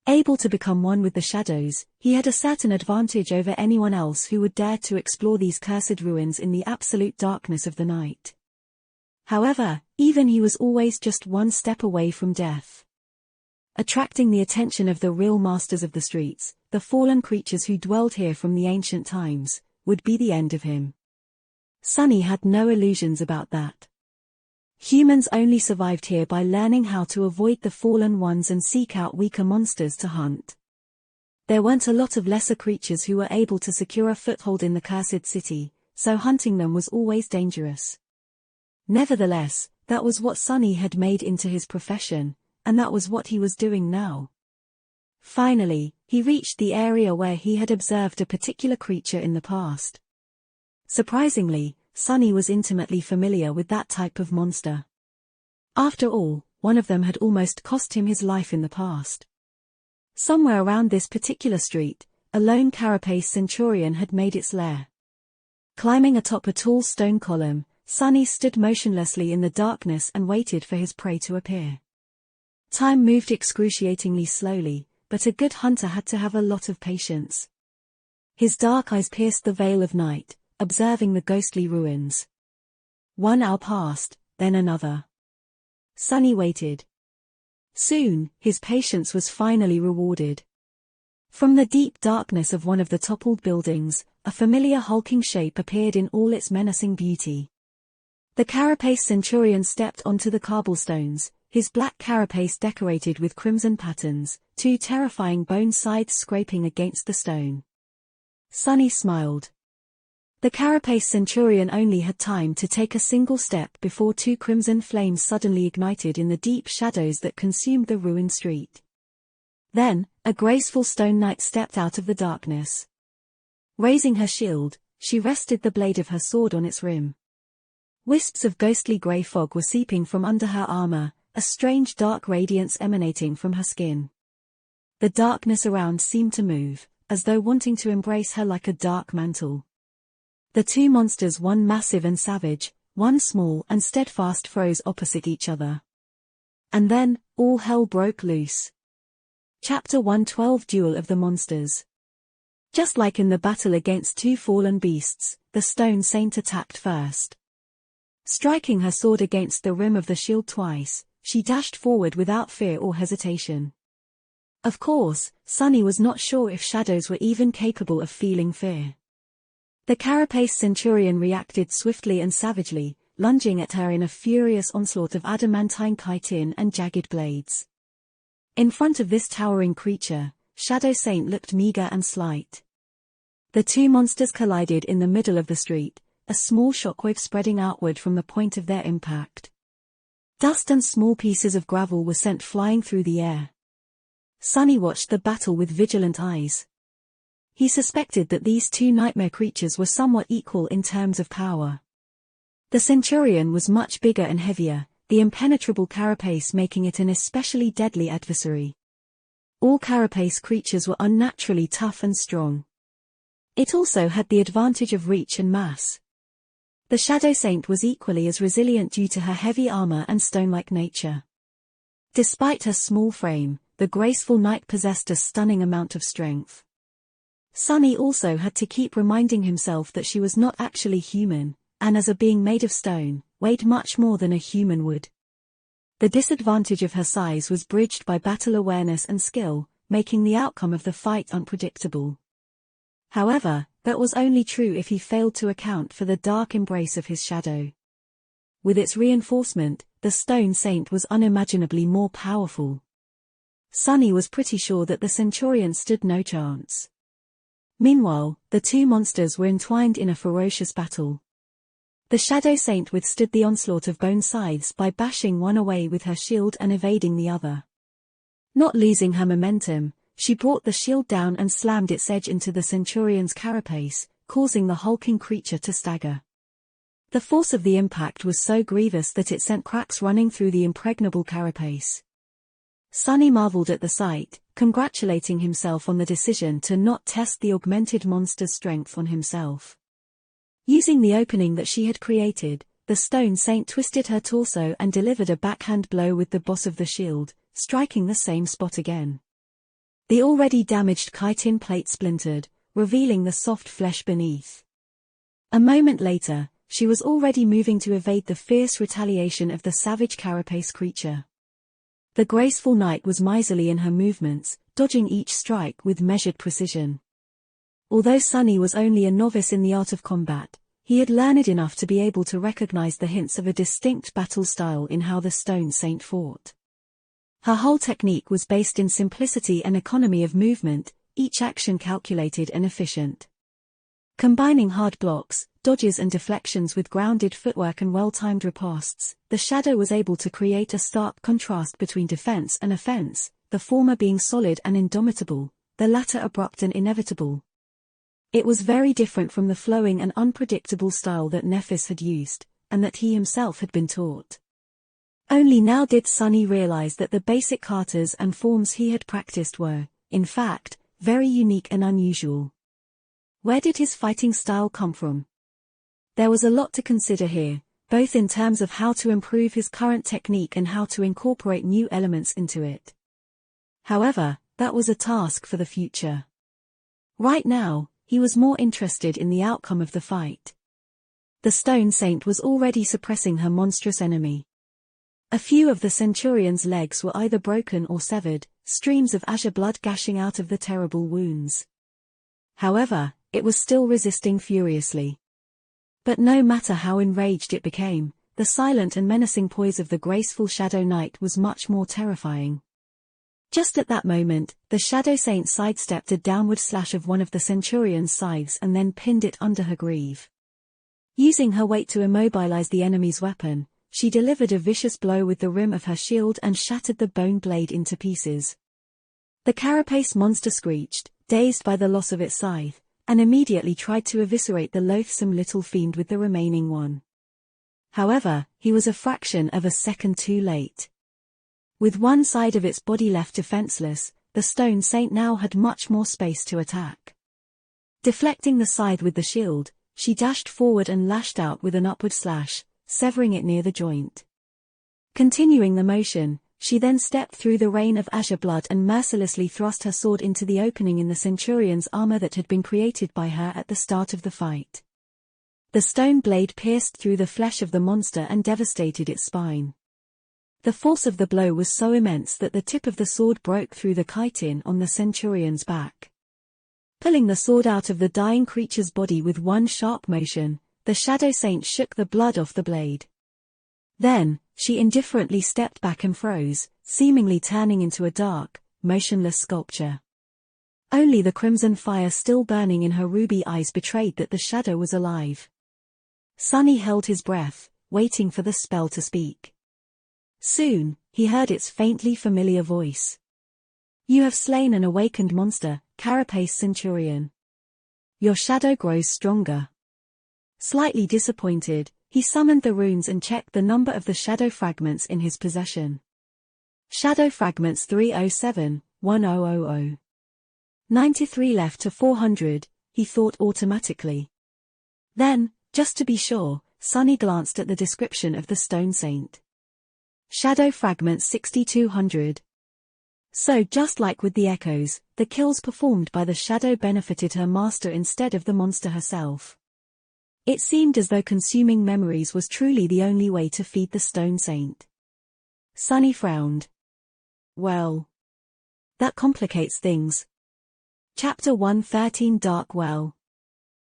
Able to become one with the shadows, he had a certain advantage over anyone else who would dare to explore these cursed ruins in the absolute darkness of the night. However, even he was always just one step away from death. Attracting the attention of the real masters of the streets, the fallen creatures who dwelled here from the ancient times, would be the end of him. Sunny had no illusions about that. Humans only survived here by learning how to avoid the fallen ones and seek out weaker monsters to hunt. There weren't a lot of lesser creatures who were able to secure a foothold in the cursed city, so hunting them was always dangerous. Nevertheless, that was what Sunny had made into his profession, and that was what he was doing now. Finally, he reached the area where he had observed a particular creature in the past. Surprisingly, Sunny was intimately familiar with that type of monster. After all, one of them had almost cost him his life in the past. Somewhere around this particular street, a lone carapace centurion had made its lair. Climbing atop a tall stone column, Sunny stood motionlessly in the darkness and waited for his prey to appear. Time moved excruciatingly slowly, but a good hunter had to have a lot of patience. His dark eyes pierced the veil of night, observing the ghostly ruins. 1 hour passed, then another. Sunny waited. Soon, his patience was finally rewarded. From the deep darkness of one of the toppled buildings, a familiar hulking shape appeared in all its menacing beauty. The carapace centurion stepped onto the cobblestones, his black carapace decorated with crimson patterns, 2 terrifying bone sides scraping against the stone. Sunny smiled. The Carapace Centurion only had time to take a single step before two crimson flames suddenly ignited in the deep shadows that consumed the ruined street. Then, a graceful stone knight stepped out of the darkness. Raising her shield, she rested the blade of her sword on its rim. Wisps of ghostly grey fog were seeping from under her armor, a strange dark radiance emanating from her skin. The darkness around seemed to move, as though wanting to embrace her like a dark mantle. The two monsters, one massive and savage, one small and steadfast, froze opposite each other. And then, all hell broke loose. Chapter 112 Duel of the Monsters. Just like in the battle against two fallen beasts, the Stone Saint attacked first. Striking her sword against the rim of the shield twice, she dashed forward without fear or hesitation. Of course, Sunny was not sure if shadows were even capable of feeling fear. The Carapace Centurion reacted swiftly and savagely, lunging at her in a furious onslaught of adamantine chitin and jagged blades. In front of this towering creature, Shadow Saint looked meager and slight. The two monsters collided in the middle of the street, a small shockwave spreading outward from the point of their impact. Dust and small pieces of gravel were sent flying through the air. Sunny watched the battle with vigilant eyes. He suspected that these two nightmare creatures were somewhat equal in terms of power. The Centurion was much bigger and heavier, the impenetrable carapace making it an especially deadly adversary. All carapace creatures were unnaturally tough and strong. It also had the advantage of reach and mass. The Shadow Saint was equally as resilient due to her heavy armor and stone-like nature. Despite her small frame, the graceful knight possessed a stunning amount of strength. Sunny also had to keep reminding himself that she was not actually human, and as a being made of stone, weighed much more than a human would. The disadvantage of her size was bridged by battle awareness and skill, making the outcome of the fight unpredictable. However, that was only true if he failed to account for the dark embrace of his shadow. With its reinforcement, the Stone Saint was unimaginably more powerful. Sunny was pretty sure that the Centurion stood no chance. Meanwhile, the two monsters were entwined in a ferocious battle. The Shadow Saint withstood the onslaught of bone scythes by bashing one away with her shield and evading the other. Not losing her momentum, she brought the shield down and slammed its edge into the Centurion's carapace, causing the hulking creature to stagger. The force of the impact was so grievous that it sent cracks running through the impregnable carapace. Sunny marveled at the sight, congratulating himself on the decision to not test the augmented monster's strength on himself. Using the opening that she had created, the Stone Saint twisted her torso and delivered a backhand blow with the boss of the shield, striking the same spot again. The already damaged chitin plate splintered, revealing the soft flesh beneath. A moment later, she was already moving to evade the fierce retaliation of the savage carapace creature. The graceful knight was miserly in her movements, dodging each strike with measured precision. Although Sunny was only a novice in the art of combat, he had learned enough to be able to recognize the hints of a distinct battle style in how the Stone Saint fought. Her whole technique was based in simplicity and economy of movement, each action calculated and efficient. Combining hard blocks, dodges and deflections with grounded footwork and well-timed ripostes, the Shadow was able to create a stark contrast between defense and offense, the former being solid and indomitable, the latter abrupt and inevitable. It was very different from the flowing and unpredictable style that Nephis had used, and that he himself had been taught. Only now did Sunny realize that the basic katas and forms he had practiced were, in fact, very unique and unusual. Where did his fighting style come from? There was a lot to consider here, both in terms of how to improve his current technique and how to incorporate new elements into it. However, that was a task for the future. Right now, he was more interested in the outcome of the fight. The Stone Saint was already suppressing her monstrous enemy. A few of the Centurion's legs were either broken or severed, streams of azure blood gushing out of the terrible wounds. However, it was still resisting furiously. But no matter how enraged it became, the silent and menacing poise of the graceful Shadow Knight was much more terrifying. Just at that moment, the Shadow Saint sidestepped a downward slash of one of the Centurion's scythes and then pinned it under her greave. Using her weight to immobilize the enemy's weapon, she delivered a vicious blow with the rim of her shield and shattered the bone blade into pieces. The carapace monster screeched, dazed by the loss of its scythe, and immediately tried to eviscerate the loathsome little fiend with the remaining one. However, he was a fraction of a second too late. With one side of its body left defenseless, the stone saint now had much more space to attack. Deflecting the scythe with the shield, she dashed forward and lashed out with an upward slash, severing it near the joint. Continuing the motion, she then stepped through the rain of azure blood and mercilessly thrust her sword into the opening in the centurion's armor that had been created by her at the start of the fight. The stone blade pierced through the flesh of the monster and devastated its spine. The force of the blow was so immense that the tip of the sword broke through the chitin on the centurion's back. Pulling the sword out of the dying creature's body with one sharp motion, the Shadow Saint shook the blood off the blade. Then, she indifferently stepped back and froze, seemingly turning into a dark, motionless sculpture. Only the crimson fire still burning in her ruby eyes betrayed that the shadow was alive. Sunny held his breath, waiting for the spell to speak. Soon, he heard its faintly familiar voice. "You have slain an awakened monster, Carapace Centurion. Your shadow grows stronger." Slightly disappointed, he summoned the runes and checked the number of the shadow fragments in his possession. Shadow fragments 307-1000. 93 left to 400, he thought automatically. Then, just to be sure, Sunny glanced at the description of the stone saint. Shadow fragments 6200. So just like with the echoes, the kills performed by the shadow benefited her master instead of the monster herself. It seemed as though consuming memories was truly the only way to feed the stone saint. Sunny frowned. Well, that complicates things. Chapter 113 Dark Well.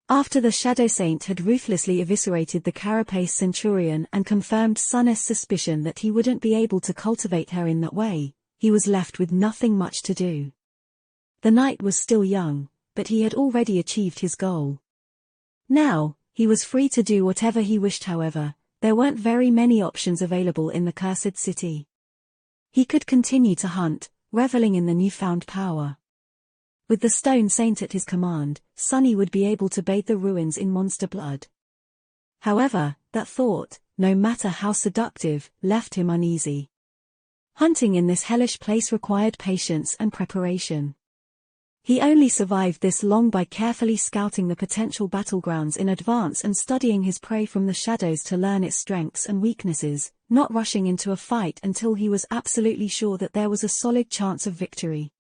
After the Shadow Saint had ruthlessly eviscerated the Carapace Centurion and confirmed Sunny's suspicion that he wouldn't be able to cultivate her in that way, he was left with nothing much to do. The knight was still young, but he had already achieved his goal. Now, he was free to do whatever he wished. However, there weren't very many options available in the Cursed City. He could continue to hunt, reveling in the newfound power. With the Stone Saint at his command, Sunny would be able to bathe the ruins in monster blood. However, that thought, no matter how seductive, left him uneasy. Hunting in this hellish place required patience and preparation. He only survived this long by carefully scouting the potential battlegrounds in advance and studying his prey from the shadows to learn its strengths and weaknesses, not rushing into a fight until he was absolutely sure that there was a solid chance of victory.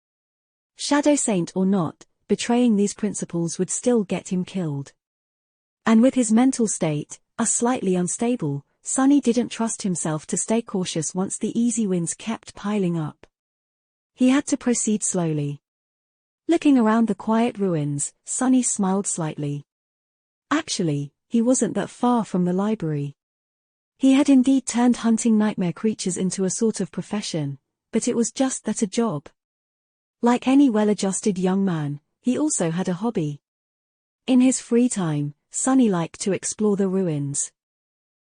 Shadow Saint or not, betraying these principles would still get him killed. And with his mental state, slightly unstable, Sunny didn't trust himself to stay cautious once the easy wins kept piling up. He had to proceed slowly. Looking around the quiet ruins, Sunny smiled slightly. Actually, he wasn't that far from the library. He had indeed turned hunting nightmare creatures into a sort of profession, but it was just that, a job. Like any well-adjusted young man, he also had a hobby. In his free time, Sunny liked to explore the ruins.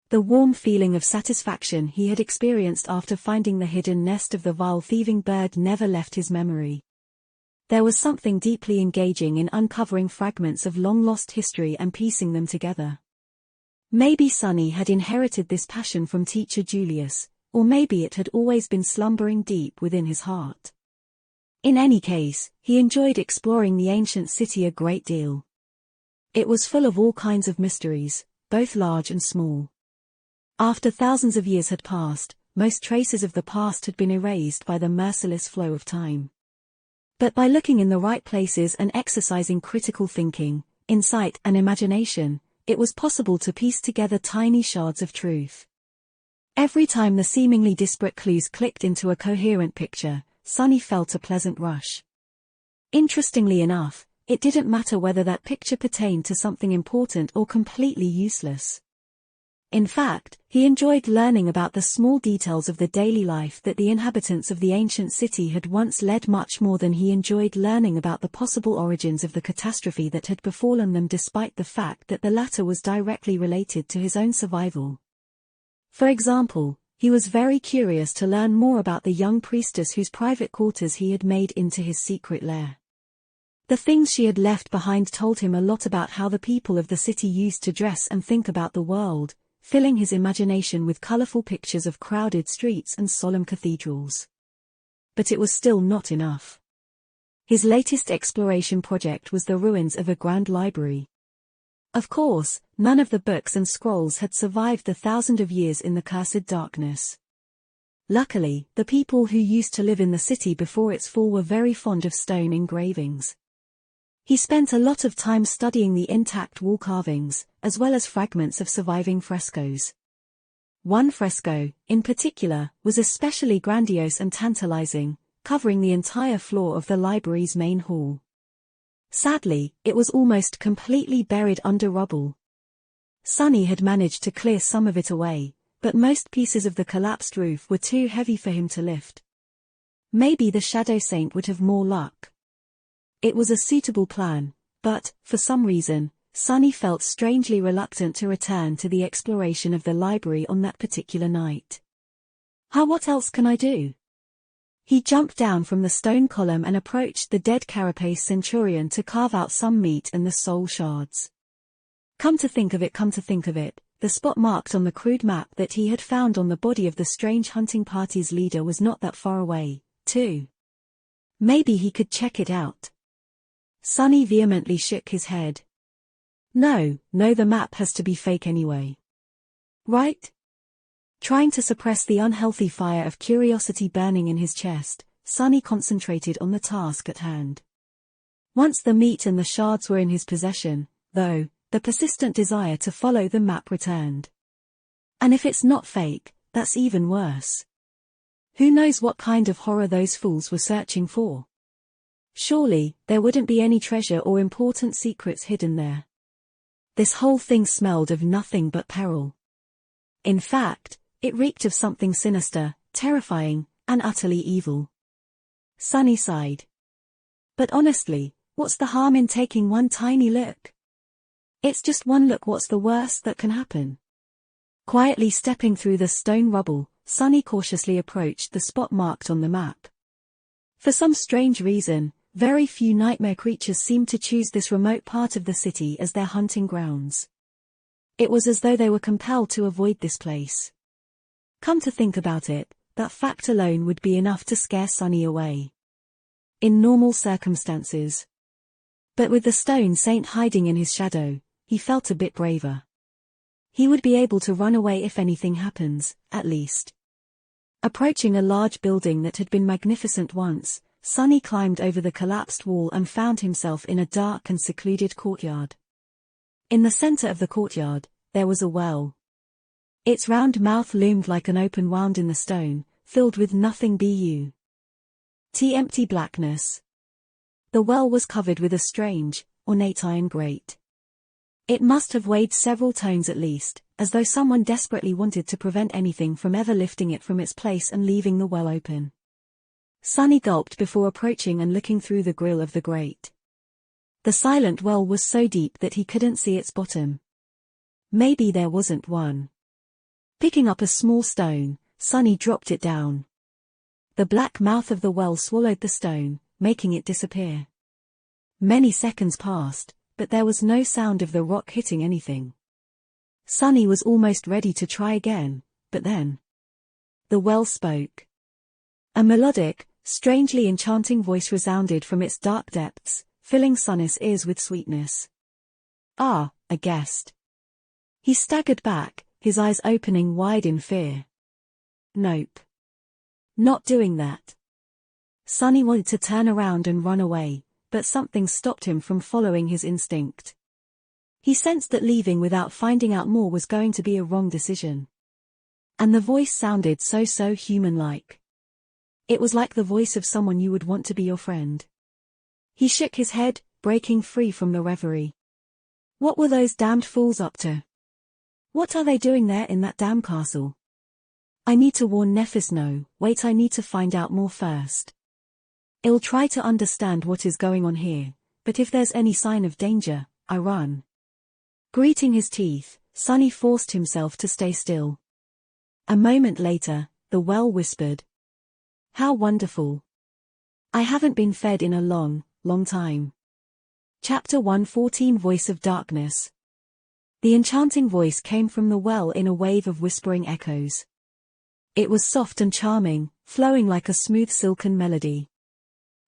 The warm feeling of satisfaction he had experienced after finding the hidden nest of the vile thieving bird never left his memory. There was something deeply engaging in uncovering fragments of long-lost history and piecing them together. Maybe Sunny had inherited this passion from teacher Julius, or maybe it had always been slumbering deep within his heart. In any case, he enjoyed exploring the ancient city a great deal. It was full of all kinds of mysteries, both large and small. After thousands of years had passed, most traces of the past had been erased by the merciless flow of time. But by looking in the right places and exercising critical thinking, insight and imagination, it was possible to piece together tiny shards of truth. Every time the seemingly disparate clues clicked into a coherent picture, Sunny felt a pleasant rush. Interestingly enough, it didn't matter whether that picture pertained to something important or completely useless. In fact, he enjoyed learning about the small details of the daily life that the inhabitants of the ancient city had once led much more than he enjoyed learning about the possible origins of the catastrophe that had befallen them, despite the fact that the latter was directly related to his own survival. For example, he was very curious to learn more about the young priestess whose private quarters he had made into his secret lair. The things she had left behind told him a lot about how the people of the city used to dress and think about the world, filling his imagination with colorful pictures of crowded streets and solemn cathedrals. But it was still not enough. His latest exploration project was the ruins of a grand library. Of course, none of the books and scrolls had survived the thousands of years in the cursed darkness. Luckily, the people who used to live in the city before its fall were very fond of stone engravings. He spent a lot of time studying the intact wall carvings, as well as fragments of surviving frescoes. One fresco, in particular, was especially grandiose and tantalizing, covering the entire floor of the library's main hall. Sadly, it was almost completely buried under rubble. Sonny had managed to clear some of it away, but most pieces of the collapsed roof were too heavy for him to lift. Maybe the Shadow Saint would have more luck. It was a suitable plan, but, for some reason, Sonny felt strangely reluctant to return to the exploration of the library on that particular night. What else can I do? He jumped down from the stone column and approached the dead carapace centurion to carve out some meat and the soul shards. Come to think of it, the spot marked on the crude map that he had found on the body of the strange hunting party's leader was not that far away, too. Maybe he could check it out. Sonny vehemently shook his head. No, the map has to be fake anyway. Right? Trying to suppress the unhealthy fire of curiosity burning in his chest, Sonny concentrated on the task at hand. Once the meat and the shards were in his possession, though, the persistent desire to follow the map returned. And if it's not fake, that's even worse. Who knows what kind of horror those fools were searching for? Surely, there wouldn't be any treasure or important secrets hidden there. This whole thing smelled of nothing but peril. In fact, it reeked of something sinister, terrifying, and utterly evil. Sonny sighed. But honestly, what's the harm in taking one tiny look? It's just one look, what's the worst that can happen? Quietly stepping through the stone rubble, Sonny cautiously approached the spot marked on the map. For some strange reason, very few nightmare creatures seemed to choose this remote part of the city as their hunting grounds. It was as though they were compelled to avoid this place. Come to think about it, that fact alone would be enough to scare Sonny away. In normal circumstances. But with the stone saint hiding in his shadow, he felt a bit braver. He would be able to run away if anything happens, at least. Approaching a large building that had been magnificent once, Sonny climbed over the collapsed wall and found himself in a dark and secluded courtyard. In the center of the courtyard, there was a well. Its round mouth loomed like an open wound in the stone, filled with nothing but empty blackness. The well was covered with a strange, ornate iron grate. It must have weighed several tons at least, as though someone desperately wanted to prevent anything from ever lifting it from its place and leaving the well open. Sonny gulped before approaching and looking through the grill of the grate. The silent well was so deep that he couldn't see its bottom. Maybe there wasn't one. Picking up a small stone, Sonny dropped it down. The black mouth of the well swallowed the stone, making it disappear. Many seconds passed, but there was no sound of the rock hitting anything. Sonny was almost ready to try again, but then the well spoke. A melodic, strangely enchanting voice resounded from its dark depths, filling Sonny's ears with sweetness. Ah, a guest. He staggered back, his eyes opening wide in fear. Nope. Not doing that. Sonny wanted to turn around and run away, but something stopped him from following his instinct. He sensed that leaving without finding out more was going to be a wrong decision. And the voice sounded so human-like. It was like the voice of someone you would want to be your friend. He shook his head, breaking free from the reverie. What were those damned fools up to? What are they doing there in that damn castle? I need to warn Nephis. No, wait, I need to find out more first. I'll try to understand what is going on here, but if there's any sign of danger, I run. Gritting his teeth, Sunny forced himself to stay still. A moment later, the well whispered. How wonderful. I haven't been fed in a long, long time. Chapter 114 Voice of Darkness. The enchanting voice came from the well in a wave of whispering echoes. It was soft and charming, flowing like a smooth silken melody.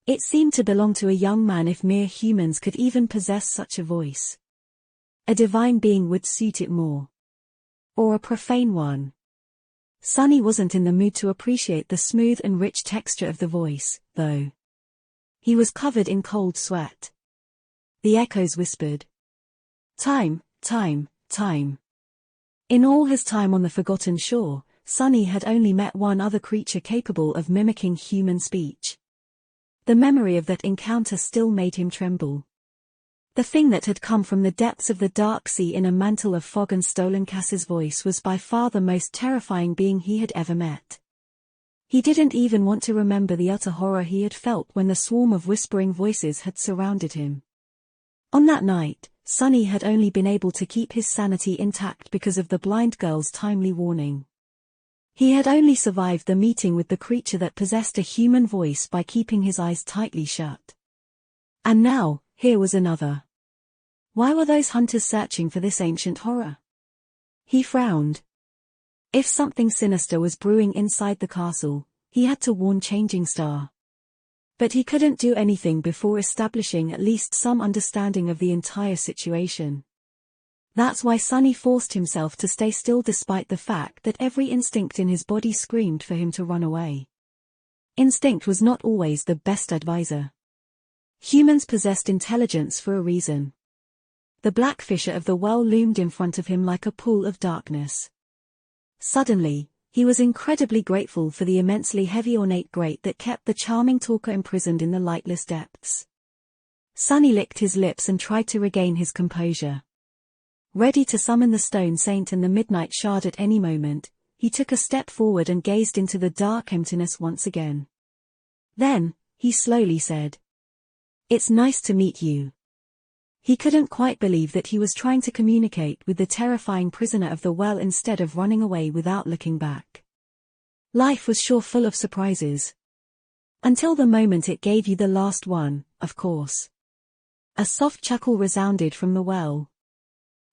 It seemed to belong to a young man if mere humans could even possess such a voice. A divine being would suit it more. Or a profane one. Sunny wasn't in the mood to appreciate the smooth and rich texture of the voice, though. He was covered in cold sweat. The echoes whispered. Time, time, time. In all his time on the Forgotten Shore, Sunny had only met one other creature capable of mimicking human speech. The memory of that encounter still made him tremble. The thing that had come from the depths of the dark sea in a mantle of fog and stolen Cass's voice was by far the most terrifying being he had ever met. He didn't even want to remember the utter horror he had felt when the swarm of whispering voices had surrounded him. On that night, Sunny had only been able to keep his sanity intact because of the blind girl's timely warning. He had only survived the meeting with the creature that possessed a human voice by keeping his eyes tightly shut. And now, here was another. Why were those hunters searching for this ancient horror? He frowned. If something sinister was brewing inside the castle, he had to warn Changing Star. But he couldn't do anything before establishing at least some understanding of the entire situation. That's why Sunny forced himself to stay still despite the fact that every instinct in his body screamed for him to run away. Instinct was not always the best advisor. Humans possessed intelligence for a reason. The black fissure of the well loomed in front of him like a pool of darkness. Suddenly, he was incredibly grateful for the immensely heavy ornate grate that kept the charming talker imprisoned in the lightless depths. Sunny licked his lips and tried to regain his composure. Ready to summon the Stone Saint and the Midnight Shard at any moment, he took a step forward and gazed into the dark emptiness once again. Then, he slowly said, "It's nice to meet you." He couldn't quite believe that he was trying to communicate with the terrifying prisoner of the well instead of running away without looking back. Life was sure full of surprises. Until the moment it gave you the last one, of course. A soft chuckle resounded from the well.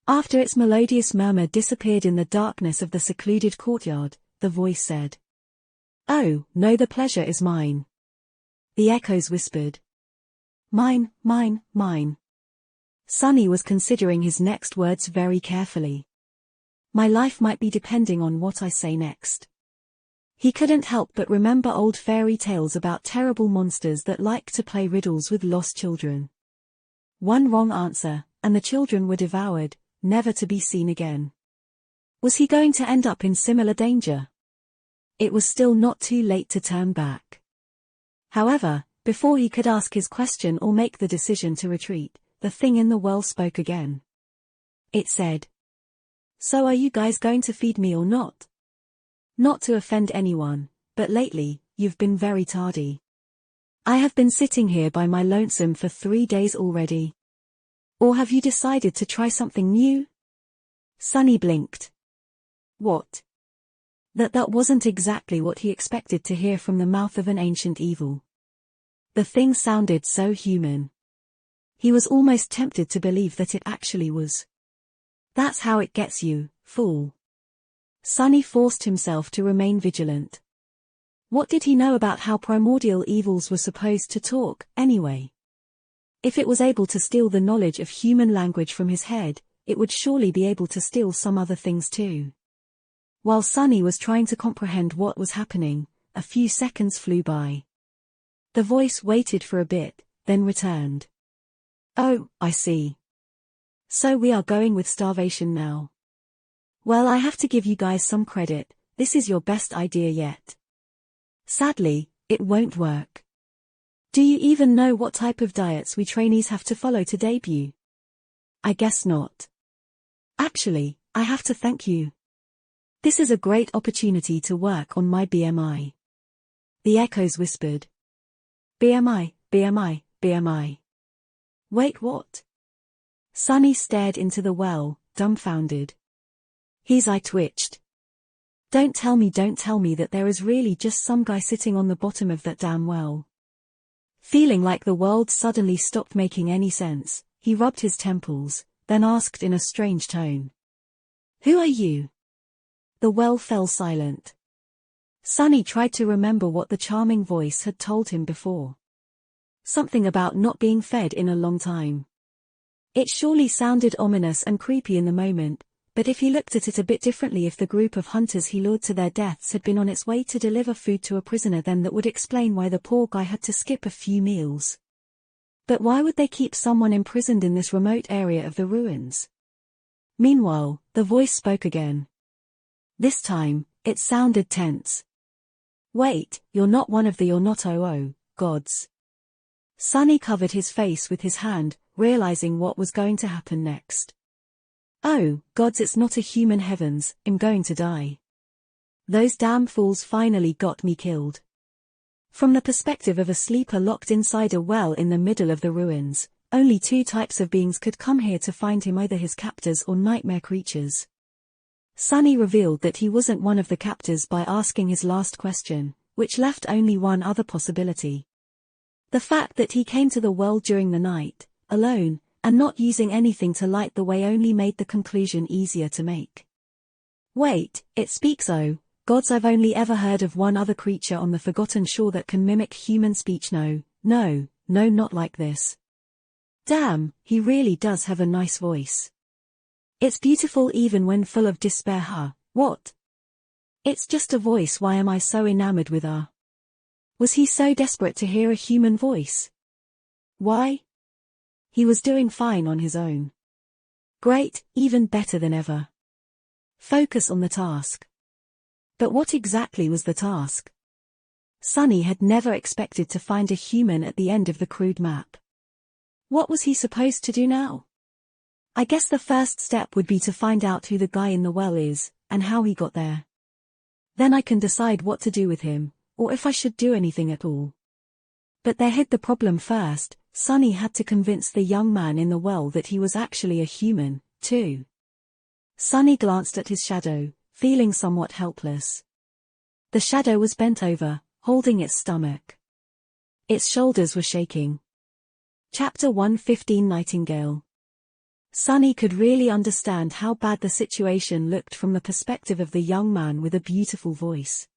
After its melodious murmur disappeared in the darkness of the secluded courtyard, the voice said, "Oh, no, the pleasure is mine." The echoes whispered, "Mine, mine, mine." Sunny was considering his next words very carefully. My life might be depending on what I say next. He couldn't help but remember old fairy tales about terrible monsters that liked to play riddles with lost children. One wrong answer, and the children were devoured, never to be seen again. Was he going to end up in similar danger? It was still not too late to turn back. However, before he could ask his question or make the decision to retreat, the thing in the well spoke again. It said, "So are you guys going to feed me or not? Not to offend anyone, but lately, you've been very tardy. I have been sitting here by my lonesome for 3 days already. Or have you decided to try something new?" Sunny blinked. What? That wasn't exactly what he expected to hear from the mouth of an ancient evil. The thing sounded so human. He was almost tempted to believe that it actually was. That's how it gets you, fool. Sunny forced himself to remain vigilant. What did he know about how primordial evils were supposed to talk, anyway? If it was able to steal the knowledge of human language from his head, it would surely be able to steal some other things too. While Sunny was trying to comprehend what was happening, a few seconds flew by. The voice waited for a bit, then returned. "Oh, I see. So we are going with starvation now. Well, I have to give you guys some credit, this is your best idea yet. Sadly, it won't work. Do you even know what type of diets we trainees have to follow to debut? I guess not. Actually, I have to thank you. This is a great opportunity to work on my BMI. The echoes whispered. BMI, BMI, BMI. Wait, what? Sunny stared into the well, dumbfounded. His eye twitched. Don't tell me that there is really just some guy sitting on the bottom of that damn well. Feeling like the world suddenly stopped making any sense, he rubbed his temples, then asked in a strange tone. Who are you? The well fell silent. Sunny tried to remember what the charming voice had told him before. Something about not being fed in a long time. It surely sounded ominous and creepy in the moment, but if he looked at it a bit differently, if the group of hunters he lured to their deaths had been on its way to deliver food to a prisoner, then that would explain why the poor guy had to skip a few meals. But why would they keep someone imprisoned in this remote area of the ruins? Meanwhile, the voice spoke again. This time, it sounded tense. Wait, you're not one of the you're not gods. Sunny covered his face with his hand, realizing what was going to happen next. Oh, gods, it's not a human, heavens, I'm going to die. Those damn fools finally got me killed. From the perspective of a sleeper locked inside a well in the middle of the ruins, only two types of beings could come here to find him, either his captors or nightmare creatures. Sunny revealed that he wasn't one of the captors by asking his last question, which left only one other possibility. The fact that he came to the well during the night, alone, and not using anything to light the way only made the conclusion easier to make. Wait, it speaks, oh, gods, I've only ever heard of one other creature on the Forgotten Shore that can mimic human speech. No, not like this. Damn, he really does have a nice voice. It's beautiful even when full of despair, huh? What? It's just a voice, why am I so enamored with her? Was he so desperate to hear a human voice? Why? He was doing fine on his own. Great, even better than ever. Focus on the task. But what exactly was the task? Sunny had never expected to find a human at the end of the crude map. What was he supposed to do now? I guess the first step would be to find out who the guy in the well is, and how he got there. Then I can decide what to do with him, or if I should do anything at all. But there hid the problem first. Sunny had to convince the young man in the well that he was actually a human, too. Sunny glanced at his shadow, feeling somewhat helpless. The shadow was bent over, holding its stomach. Its shoulders were shaking. Chapter 115 Nightingale. Sunny could really understand how bad the situation looked from the perspective of the young man with a beautiful voice.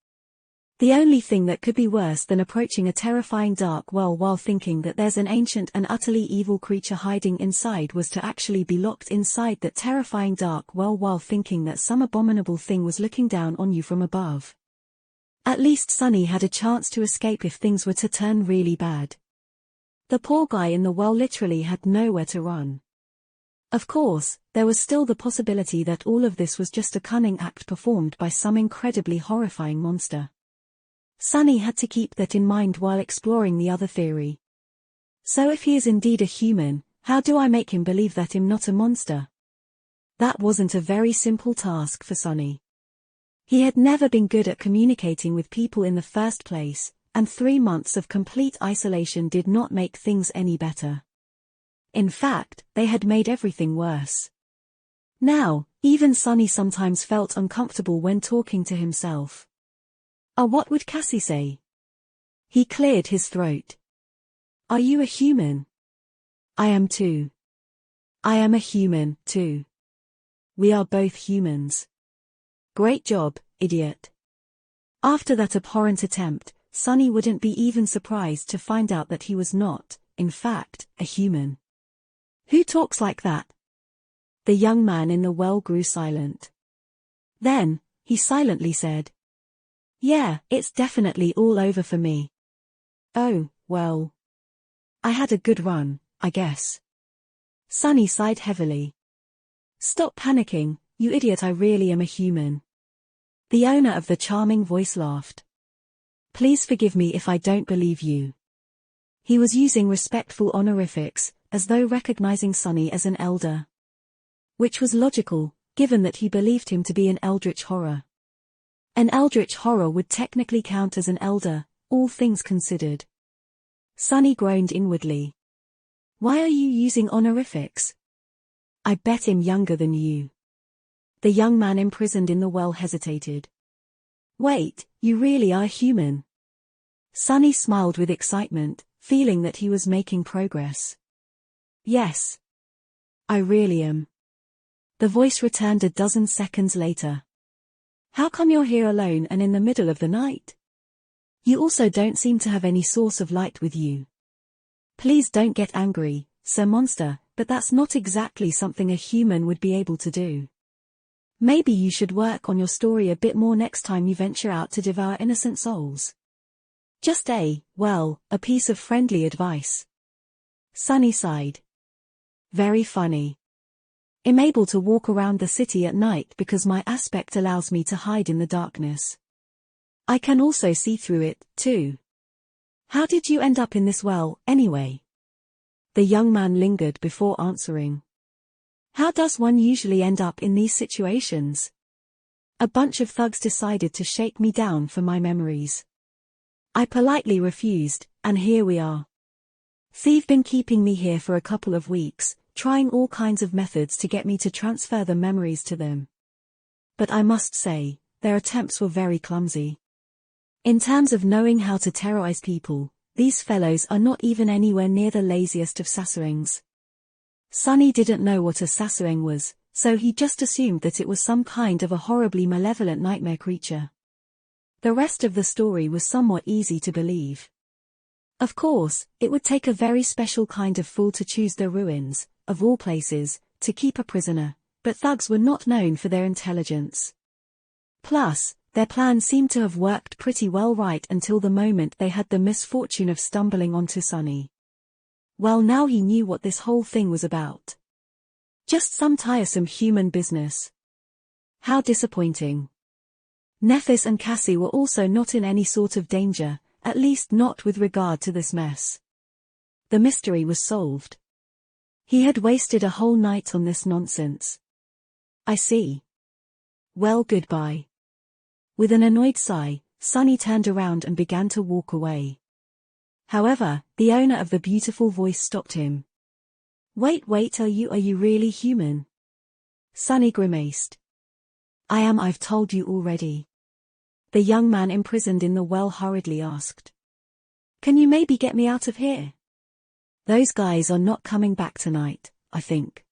The only thing that could be worse than approaching a terrifying dark well while thinking that there's an ancient and utterly evil creature hiding inside was to actually be locked inside that terrifying dark well while thinking that some abominable thing was looking down on you from above. At least Sunny had a chance to escape if things were to turn really bad. The poor guy in the well literally had nowhere to run. Of course, there was still the possibility that all of this was just a cunning act performed by some incredibly horrifying monster. Sunny had to keep that in mind while exploring the other theory. So if he is indeed a human, how do I make him believe that I'm not a monster? That wasn't a very simple task for Sunny. He had never been good at communicating with people in the first place, and 3 months of complete isolation did not make things any better. In fact, they had made everything worse. Now, even Sunny sometimes felt uncomfortable when talking to himself. What would Cassie say? He cleared his throat. Are you a human? I am too. I am a human, too. We are both humans. Great job, idiot. After that abhorrent attempt, Sunny wouldn't be even surprised to find out that he was not, in fact, a human. Who talks like that? The young man in the well grew silent. Then, he silently said, Yeah, it's definitely all over for me. Oh, well. I had a good run, I guess. Sunny sighed heavily. Stop panicking, you idiot, I really am a human. The owner of the charming voice laughed. Please forgive me if I don't believe you. He was using respectful honorifics, as though recognizing Sunny as an elder. Which was logical, given that he believed him to be an eldritch horror. An eldritch horror would technically count as an elder, all things considered. Sunny groaned inwardly. Why are you using honorifics? I bet I'm younger than you. The young man imprisoned in the well hesitated. Wait, you really are human? Sunny smiled with excitement, feeling that he was making progress. Yes. I really am. The voice returned a dozen seconds later. How come you're here alone and in the middle of the night? You also don't seem to have any source of light with you. Please don't get angry, Sir Monster, but that's not exactly something a human would be able to do. Maybe you should work on your story a bit more next time you venture out to devour innocent souls. Just a piece of friendly advice. Sunny sighed. Very funny. I'm able to walk around the city at night because my aspect allows me to hide in the darkness. I can also see through it, too. How did you end up in this well, anyway? The young man lingered before answering. How does one usually end up in these situations? A bunch of thugs decided to shake me down for my memories. I politely refused, and here we are. They've been keeping me here for a couple of weeks, trying all kinds of methods to get me to transfer the memories to them. But I must say, their attempts were very clumsy. In terms of knowing how to terrorize people, these fellows are not even anywhere near the laziest of Sasarangs. Sunny didn't know what a Sasarang was, so he just assumed that it was some kind of a horribly malevolent nightmare creature. The rest of the story was somewhat easy to believe. Of course, it would take a very special kind of fool to choose the ruins, of all places, to keep a prisoner, but thugs were not known for their intelligence. Plus, their plan seemed to have worked pretty well right until the moment they had the misfortune of stumbling onto Sunny. Well, now he knew what this whole thing was about. Just some tiresome human business. How disappointing. Nephis and Cassie were also not in any sort of danger, at least not with regard to this mess. The mystery was solved. He had wasted a whole night on this nonsense. I see. Well, goodbye. With an annoyed sigh, Sunny turned around and began to walk away. However, the owner of the beautiful voice stopped him. Wait, are you really human? Sunny grimaced. I am, I've told you already. The young man imprisoned in the well hurriedly asked. Can you maybe get me out of here? Those guys are not coming back tonight, I think.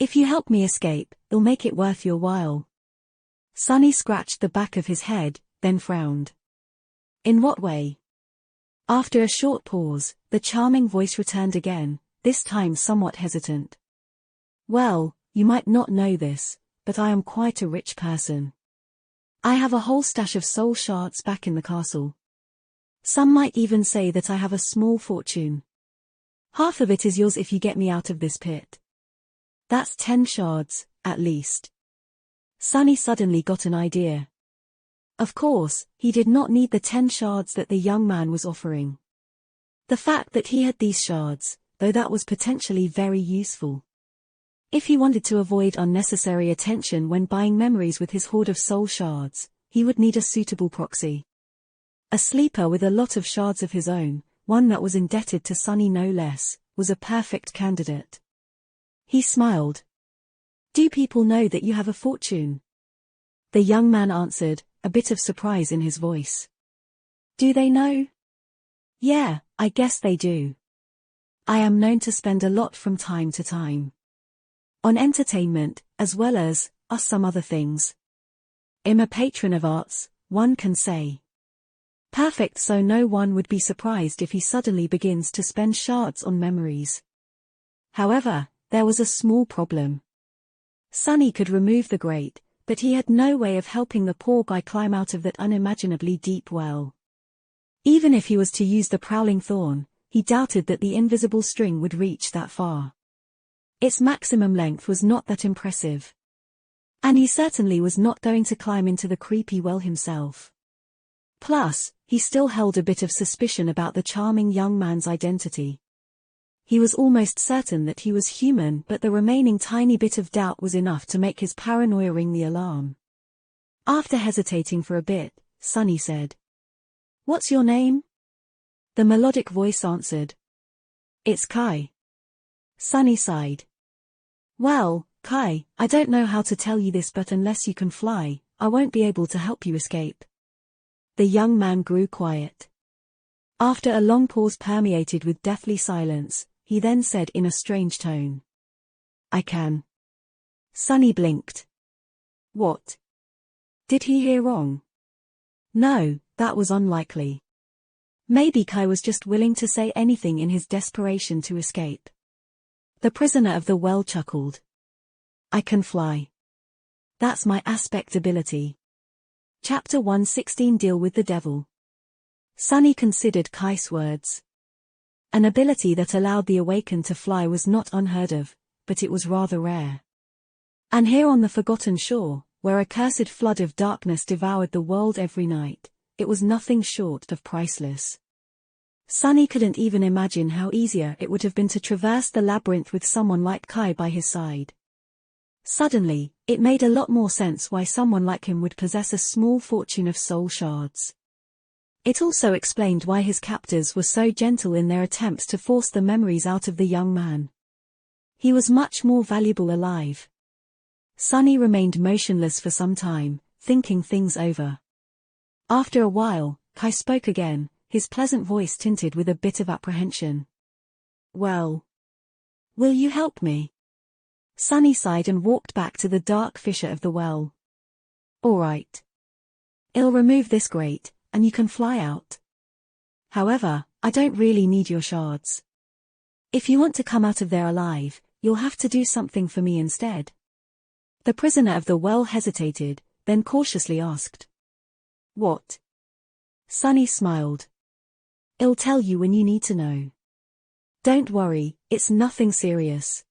If you help me escape, it'll make it worth your while. Sunny scratched the back of his head, then frowned. In what way? After a short pause, the charming voice returned again, this time somewhat hesitant. Well, you might not know this, but I am quite a rich person. I have a whole stash of soul shards back in the castle. Some might even say that I have a small fortune. Half of it is yours if you get me out of this pit. That's 10 shards, at least. Sunny suddenly got an idea. Of course, he did not need the 10 shards that the young man was offering. The fact that he had these shards, though, that was potentially very useful. If he wanted to avoid unnecessary attention when buying memories with his hoard of soul shards, he would need a suitable proxy. A sleeper with a lot of shards of his own, one that was indebted to Sunny no less, was a perfect candidate. He smiled. Do people know that you have a fortune? The young man answered, a bit of surprise in his voice. Do they know? Yeah, I guess they do. I am known to spend a lot from time to time. On entertainment, as well as some other things. I'm a patron of arts, one can say. Perfect, so no one would be surprised if he suddenly begins to spend shards on memories. However, there was a small problem. Sunny could remove the grate, but he had no way of helping the poor guy climb out of that unimaginably deep well. Even if he was to use the prowling thorn, he doubted that the invisible string would reach that far. Its maximum length was not that impressive. And he certainly was not going to climb into the creepy well himself. Plus, he still held a bit of suspicion about the charming young man's identity. He was almost certain that he was human, but the remaining tiny bit of doubt was enough to make his paranoia ring the alarm. After hesitating for a bit, Sunny said, "What's your name?" The melodic voice answered, "It's Kai." Sunny sighed. "Well, Kai, I don't know how to tell you this, but unless you can fly, I won't be able to help you escape." The young man grew quiet. After a long pause permeated with deathly silence, he then said in a strange tone, "I can." Sunny blinked. What? Did he hear wrong? No, that was unlikely. Maybe Kai was just willing to say anything in his desperation to escape. The prisoner of the well chuckled. "I can fly. That's my aspect ability." Chapter 116 Deal with the Devil. Sunny considered Kai's words. An ability that allowed the awakened to fly was not unheard of, but it was rather rare. And here on the Forgotten Shore, where a cursed flood of darkness devoured the world every night, it was nothing short of priceless. Sunny couldn't even imagine how easier it would have been to traverse the labyrinth with someone like Kai by his side. Suddenly, it made a lot more sense why someone like him would possess a small fortune of soul shards. It also explained why his captors were so gentle in their attempts to force the memories out of the young man. He was much more valuable alive. Sunny remained motionless for some time, thinking things over. After a while, Kai spoke again, his pleasant voice tinted with a bit of apprehension. "Well, will you help me?" Sunny sighed and walked back to the dark fissure of the well. "All right. I'll remove this grate, and you can fly out. However, I don't really need your shards. If you want to come out of there alive, you'll have to do something for me instead." The prisoner of the well hesitated, then cautiously asked, "What?" Sunny smiled. "I'll tell you when you need to know. Don't worry, it's nothing serious.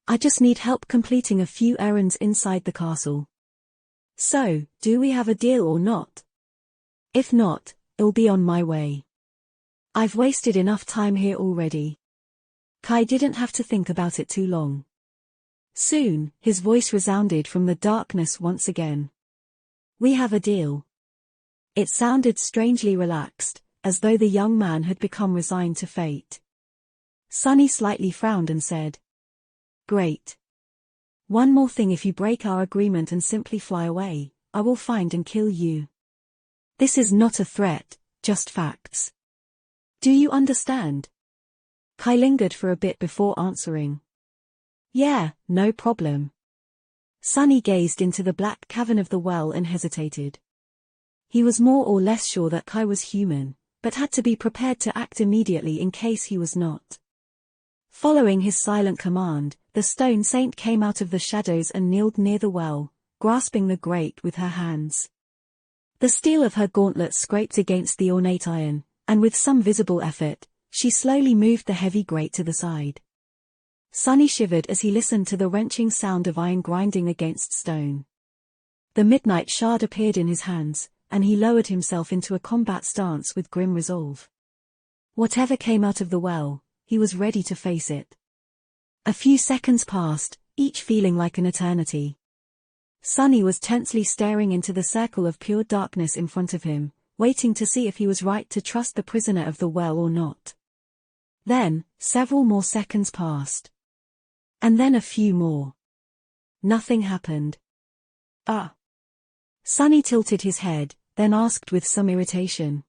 I just need help completing a few errands inside the castle. So, do we have a deal or not? If not, I'll be on my way. I've wasted enough time here already." Kai didn't have to think about it too long. Soon, his voice resounded from the darkness once again. "We have a deal." It sounded strangely relaxed, as though the young man had become resigned to fate. Sunny slightly frowned and said, "Great. One more thing: if you break our agreement and simply fly away, I will find and kill you. This is not a threat, just facts. Do you understand?" Kai lingered for a bit before answering. "Yeah, no problem." Sunny gazed into the black cavern of the well and hesitated. He was more or less sure that Kai was human, but had to be prepared to act immediately in case he was not. Following his silent command, the stone saint came out of the shadows and kneeled near the well, grasping the grate with her hands. The steel of her gauntlet scraped against the ornate iron, and with some visible effort, she slowly moved the heavy grate to the side. Sunny shivered as he listened to the wrenching sound of iron grinding against stone. The midnight shard appeared in his hands, and he lowered himself into a combat stance with grim resolve. Whatever came out of the well, he was ready to face it. A few seconds passed, each feeling like an eternity. Sunny was tensely staring into the circle of pure darkness in front of him, waiting to see if he was right to trust the prisoner of the well or not. Then, several more seconds passed. And then a few more. Nothing happened. "Ah." Sunny tilted his head, then asked with some irritation,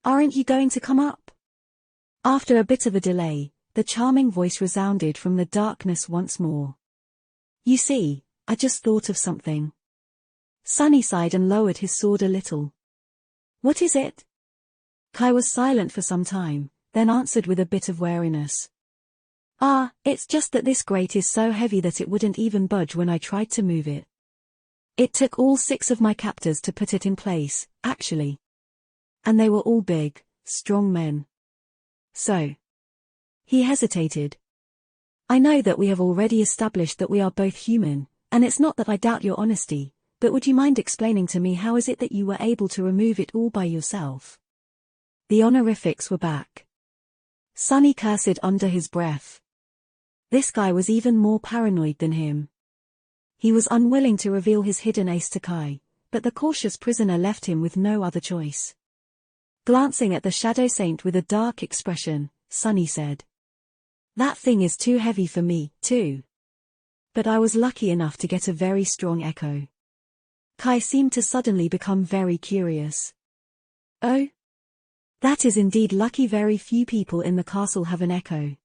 "Aren't you going to come up?" After a bit of a delay, the charming voice resounded from the darkness once more. "You see, I just thought of something." Sunny sighed and lowered his sword a little. "What is it?" Kai was silent for some time, then answered with a bit of wariness. It's just that this grate is so heavy that it wouldn't even budge when I tried to move it. It took all 6 of my captors to put it in place, actually. And they were all big, strong men. So." He hesitated. "I know that we have already established that we are both human, and it's not that I doubt your honesty, but would you mind explaining to me how is it that you were able to remove it all by yourself?" The honorifics were back. Sunny cursed under his breath. This guy was even more paranoid than him. He was unwilling to reveal his hidden ace to Kai, but the cautious prisoner left him with no other choice. Glancing at the Shadow Saint with a dark expression, Sunny said, "That thing is too heavy for me, too. But I was lucky enough to get a very strong echo." Kai seemed to suddenly become very curious. "Oh? That is indeed lucky. Very few people in the castle have an echo.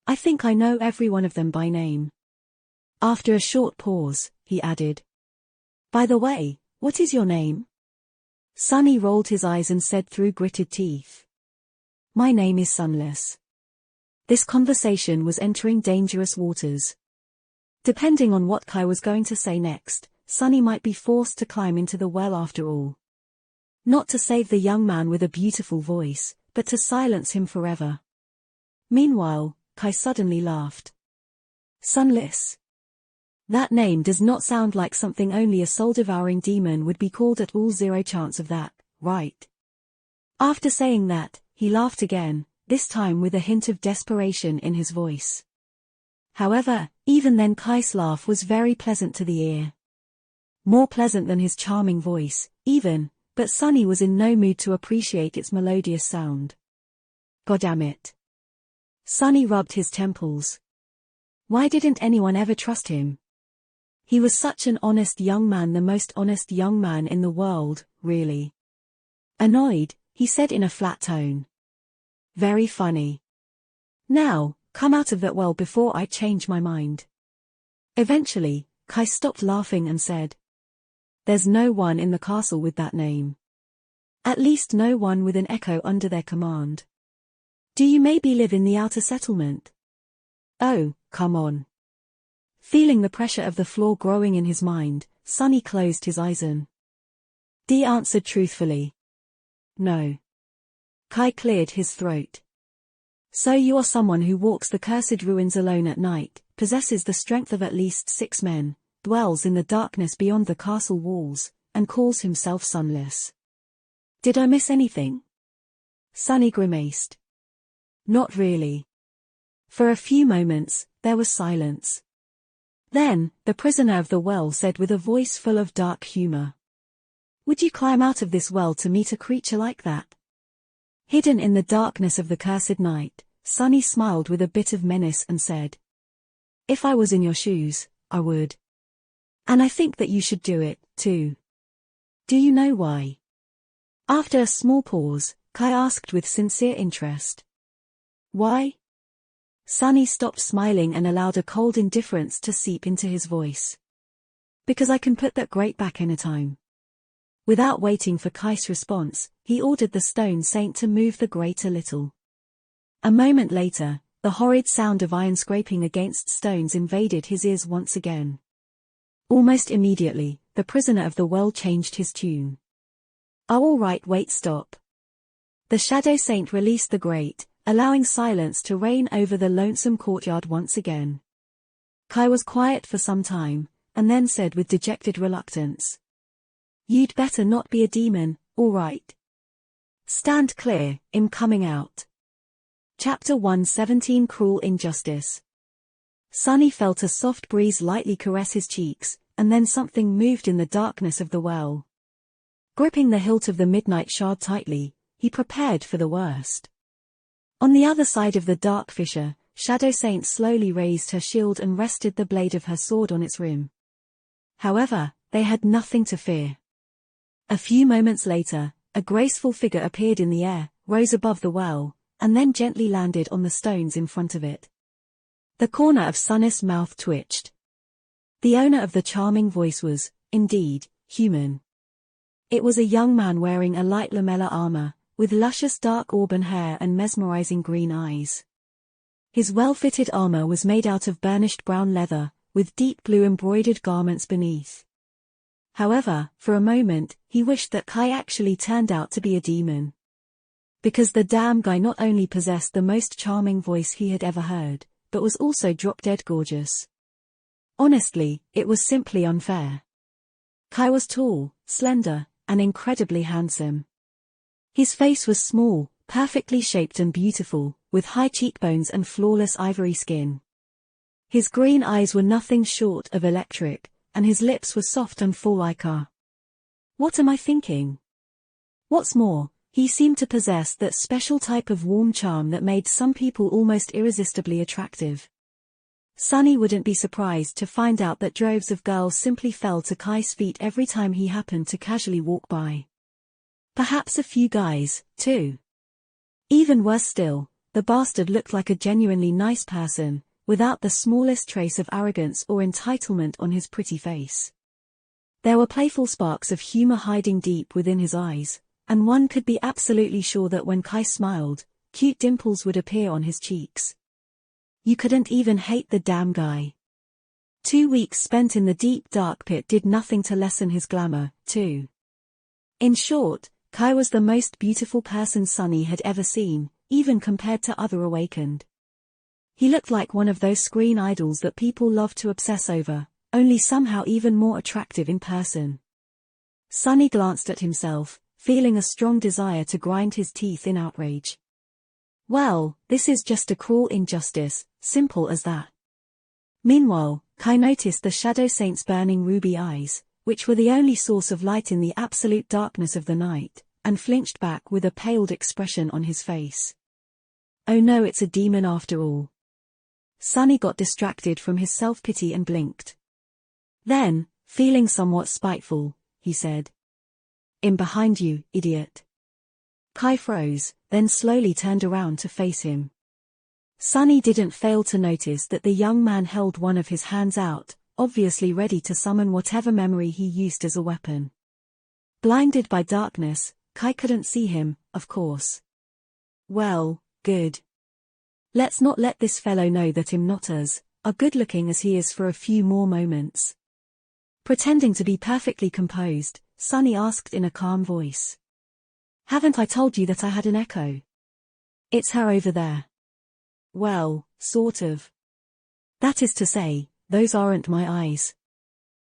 I think I know every one of them by name." After a short pause, he added, "By the way, what is your name?" Sunny rolled his eyes and said through gritted teeth, "My name is Sunless." This conversation was entering dangerous waters. Depending on what Kai was going to say next, Sunny might be forced to climb into the well after all. Not to save the young man with a beautiful voice, but to silence him forever. Meanwhile, Kai suddenly laughed. "Sunless? That name does not sound like something only a soul-devouring demon would be called at all. Zero chance of that, right?" After saying that, he laughed again, this time with a hint of desperation in his voice. However, even then Kai's laugh was very pleasant to the ear. More pleasant than his charming voice, even, but Sunny was in no mood to appreciate its melodious sound. Goddamn. Sunny rubbed his temples. Why didn't anyone ever trust him? He was such an honest young man, the most honest young man in the world, really. Annoyed, he said in a flat tone. "Very funny. Now, come out of that well before I change my mind." Eventually, Kai stopped laughing and said, "There's no one in the castle with that name. At least no one with an echo under their command. Do you maybe live in the outer settlement?" "Oh, come on." Feeling the pressure of the floor growing in his mind, Sunny closed his eyes and D answered truthfully. "No." Kai cleared his throat. "So you are someone who walks the cursed ruins alone at night, possesses the strength of at least 6 men, dwells in the darkness beyond the castle walls, and calls himself Sunless. Did I miss anything?" Sunny grimaced. "Not really." For a few moments, there was silence. Then, the prisoner of the well said with a voice full of dark humor, "Would you climb out of this well to meet a creature like that?" Hidden in the darkness of the cursed night, Sunny smiled with a bit of menace and said, "If I was in your shoes, I would. And I think that you should do it, too. Do you know why?" After a small pause, Kai asked with sincere interest. "Why?" Sunny stopped smiling and allowed a cold indifference to seep into his voice. "Because I can put that grate back anytime." Without waiting for Kai's response, he ordered the stone saint to move the grate a little. A moment later, the horrid sound of iron scraping against stones invaded his ears once again. Almost immediately, the prisoner of the well changed his tune. "Oh, all right, wait, stop." The Shadow Saint released the grate, allowing silence to reign over the lonesome courtyard once again. Kai was quiet for some time, and then said with dejected reluctance, "You'd better not be a demon, all right? Stand clear, I'm coming out." Chapter 117 Cruel Injustice. Sunny felt a soft breeze lightly caress his cheeks, and then something moved in the darkness of the well. Gripping the hilt of the midnight shard tightly, he prepared for the worst. On the other side of the dark fissure, Shadow Saint slowly raised her shield and rested the blade of her sword on its rim. However, they had nothing to fear. A few moments later, a graceful figure appeared in the air, rose above the well, and then gently landed on the stones in front of it. The corner of Sunny's mouth twitched. The owner of the charming voice was, indeed, human. It was a young man wearing a light lamella armor, with luscious dark auburn hair and mesmerizing green eyes. His well-fitted armor was made out of burnished brown leather, with deep blue embroidered garments beneath. However, for a moment, he wished that Kai actually turned out to be a demon. Because the damn guy not only possessed the most charming voice he had ever heard, but was also drop-dead gorgeous. Honestly, it was simply unfair. Kai was tall, slender, and incredibly handsome. His face was small, perfectly shaped and beautiful, with high cheekbones and flawless ivory skin. His green eyes were nothing short of electric, and his lips were soft and full like a... What am I thinking? What's more, he seemed to possess that special type of warm charm that made some people almost irresistibly attractive. Sunny wouldn't be surprised to find out that droves of girls simply fell to Kai's feet every time he happened to casually walk by. Perhaps a few guys, too. Even worse still, the bastard looked like a genuinely nice person, without the smallest trace of arrogance or entitlement on his pretty face. There were playful sparks of humor hiding deep within his eyes, and one could be absolutely sure that when Kai smiled, cute dimples would appear on his cheeks. You couldn't even hate the damn guy. 2 weeks spent in the deep dark pit did nothing to lessen his glamour, too. In short, Kai was the most beautiful person Sunny had ever seen, even compared to other awakened. He looked like one of those screen idols that people love to obsess over, only somehow even more attractive in person. Sunny glanced at himself, feeling a strong desire to grind his teeth in outrage. Well, this is just a cruel injustice, simple as that. Meanwhile, Kai noticed the Shadow Saint's burning ruby eyes, which were the only source of light in the absolute darkness of the night, and flinched back with a paled expression on his face. Oh no, it's a demon after all. Sunny got distracted from his self-pity and blinked. Then, feeling somewhat spiteful, he said, "In behind you, idiot." Kai froze, then slowly turned around to face him. Sunny didn't fail to notice that the young man held one of his hands out, obviously ready to summon whatever memory he used as a weapon. Blinded by darkness, Kai couldn't see him, of course. Well, good. Let's not let this fellow know that I'm not as good-looking as he is for a few more moments. Pretending to be perfectly composed, Sunny asked in a calm voice. Haven't I told you that I had an echo? It's her over there. Well, sort of. That is to say, those aren't my eyes.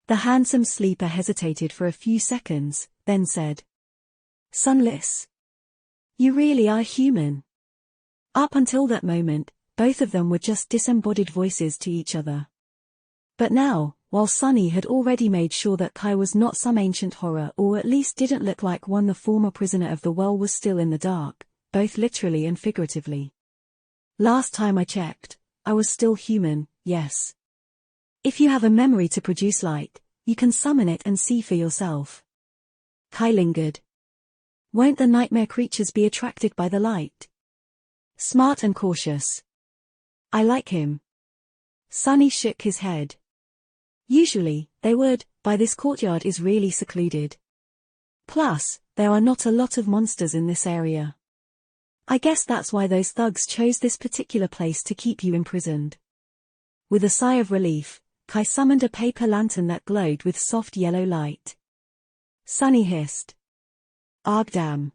The handsome sleeper hesitated for a few seconds, then said. Sunless. You really are human. Up until that moment, both of them were just disembodied voices to each other. But now, while Sunny had already made sure that Kai was not some ancient horror or at least didn't look like one the former prisoner of the well was still in the dark, both literally and figuratively. Last time I checked, I was still human, yes. If you have a memory to produce light, you can summon it and see for yourself. Kai lingered. Won't the nightmare creatures be attracted by the light? Smart and cautious. I like him. Sunny shook his head. Usually, they would, but this courtyard is really secluded. Plus, there are not a lot of monsters in this area. I guess that's why those thugs chose this particular place to keep you imprisoned. With a sigh of relief, Kai summoned a paper lantern that glowed with soft yellow light. Sunny hissed. Arg damn.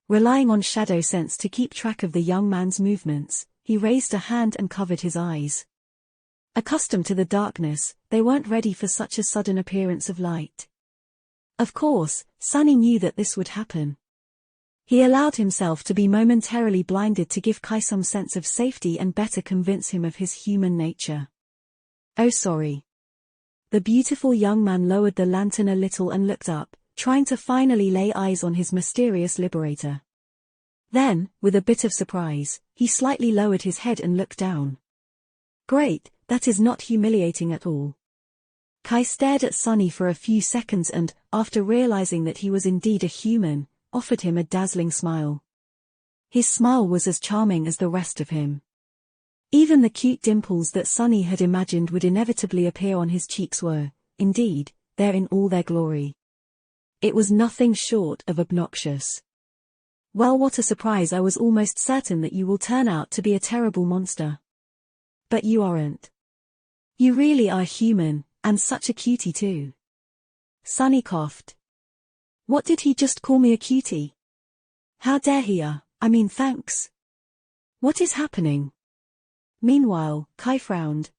Relying on shadow sense to keep track of the young man's movements, he raised a hand and covered his eyes. Accustomed to the darkness, they weren't ready for such a sudden appearance of light. Of course, Sunny knew that this would happen. He allowed himself to be momentarily blinded to give Kai some sense of safety and better convince him of his human nature. Oh sorry. The beautiful young man lowered the lantern a little and looked up, trying to finally lay eyes on his mysterious liberator. Then, with a bit of surprise, he slightly lowered his head and looked down. Great, that is not humiliating at all. Kai stared at Sunny for a few seconds and, after realizing that he was indeed a human, offered him a dazzling smile. His smile was as charming as the rest of him. Even the cute dimples that Sunny had imagined would inevitably appear on his cheeks were, indeed, there in all their glory. It was nothing short of obnoxious. Well, what a surprise. I was almost certain that you will turn out to be a terrible monster. But you aren't. You really are human, and such a cutie too. Sunny coughed. What did he just call me, a cutie? How dare he? I mean, thanks. What is happening? Meanwhile, Kai frowned.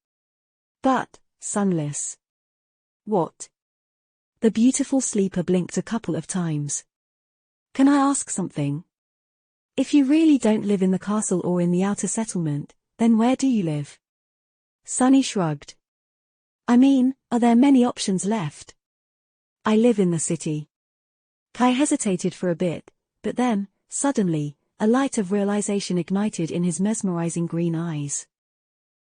But, Sunless. What? The beautiful sleeper blinked a couple of times. Can I ask something? If you really don't live in the castle or in the outer settlement, then where do you live? Sunny shrugged. I mean, are there many options left? I live in the city. Kai hesitated for a bit, but then, suddenly, a light of realization ignited in his mesmerizing green eyes.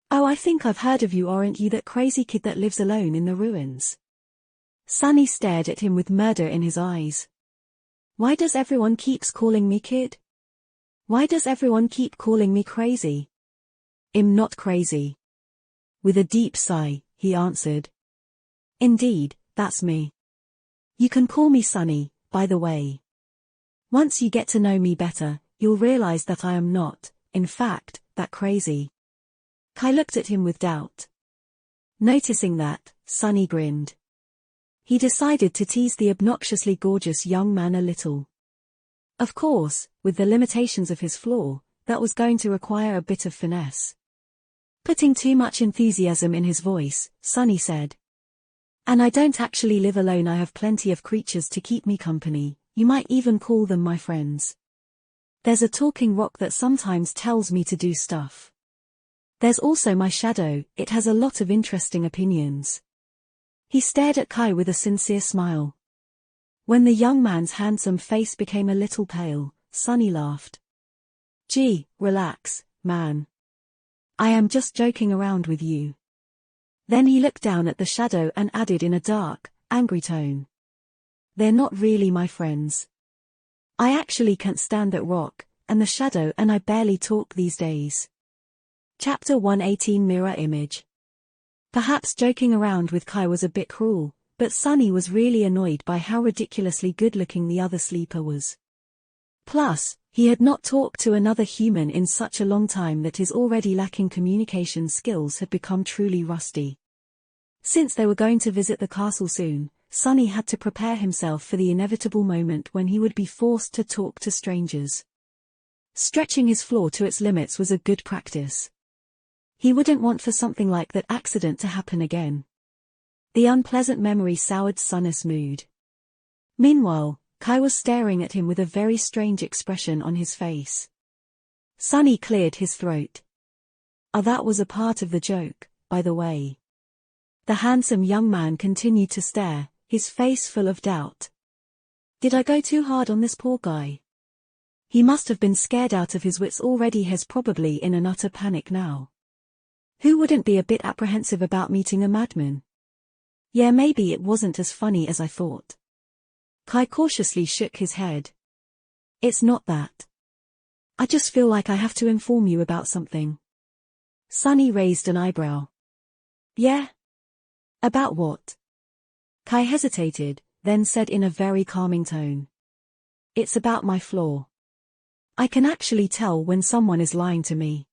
Oh, I think I've heard of you. Aren't you that crazy kid that lives alone in the ruins? Sunny stared at him with murder in his eyes. Why does everyone keeps calling me kid? Why does everyone keep calling me crazy? I'm not crazy. With a deep sigh, he answered. Indeed, that's me. You can call me Sunny, by the way. Once you get to know me better, you'll realize that I am not, in fact, that crazy. Kai looked at him with doubt. Noticing that, Sunny grinned. He decided to tease the obnoxiously gorgeous young man a little. Of course, with the limitations of his flaw, that was going to require a bit of finesse. Putting too much enthusiasm in his voice, Sunny said. And I don't actually live alone. I have plenty of creatures to keep me company, you might even call them my friends. There's a talking rock that sometimes tells me to do stuff. There's also my shadow, it has a lot of interesting opinions. He stared at Kai with a sincere smile. When the young man's handsome face became a little pale, Sunny laughed. Gee, relax, man. I am just joking around with you. Then he looked down at the shadow and added in a dark, angry tone. They're not really my friends. I actually can't stand that rock, and the shadow, and I barely talk these days. Chapter 118 Mirror Image. Perhaps joking around with Kai was a bit cruel, but Sunny was really annoyed by how ridiculously good-looking the other sleeper was. Plus, he had not talked to another human in such a long time that his already lacking communication skills had become truly rusty. Since they were going to visit the castle soon, Sunny had to prepare himself for the inevitable moment when he would be forced to talk to strangers. Stretching his flaw to its limits was a good practice. He wouldn't want for something like that accident to happen again. The unpleasant memory soured Sunny's mood. Meanwhile, Kai was staring at him with a very strange expression on his face. Sunny cleared his throat. Oh, that was a part of the joke, by the way. The handsome young man continued to stare, his face full of doubt. Did I go too hard on this poor guy? He must have been scared out of his wits already. He's probably in an utter panic now. Who wouldn't be a bit apprehensive about meeting a madman? Yeah, maybe it wasn't as funny as I thought. Kai cautiously shook his head. It's not that. I just feel like I have to inform you about something. Sunny raised an eyebrow. Yeah? About what? Kai hesitated, then said in a very calming tone. It's about my flaw. I can actually tell when someone is lying to me.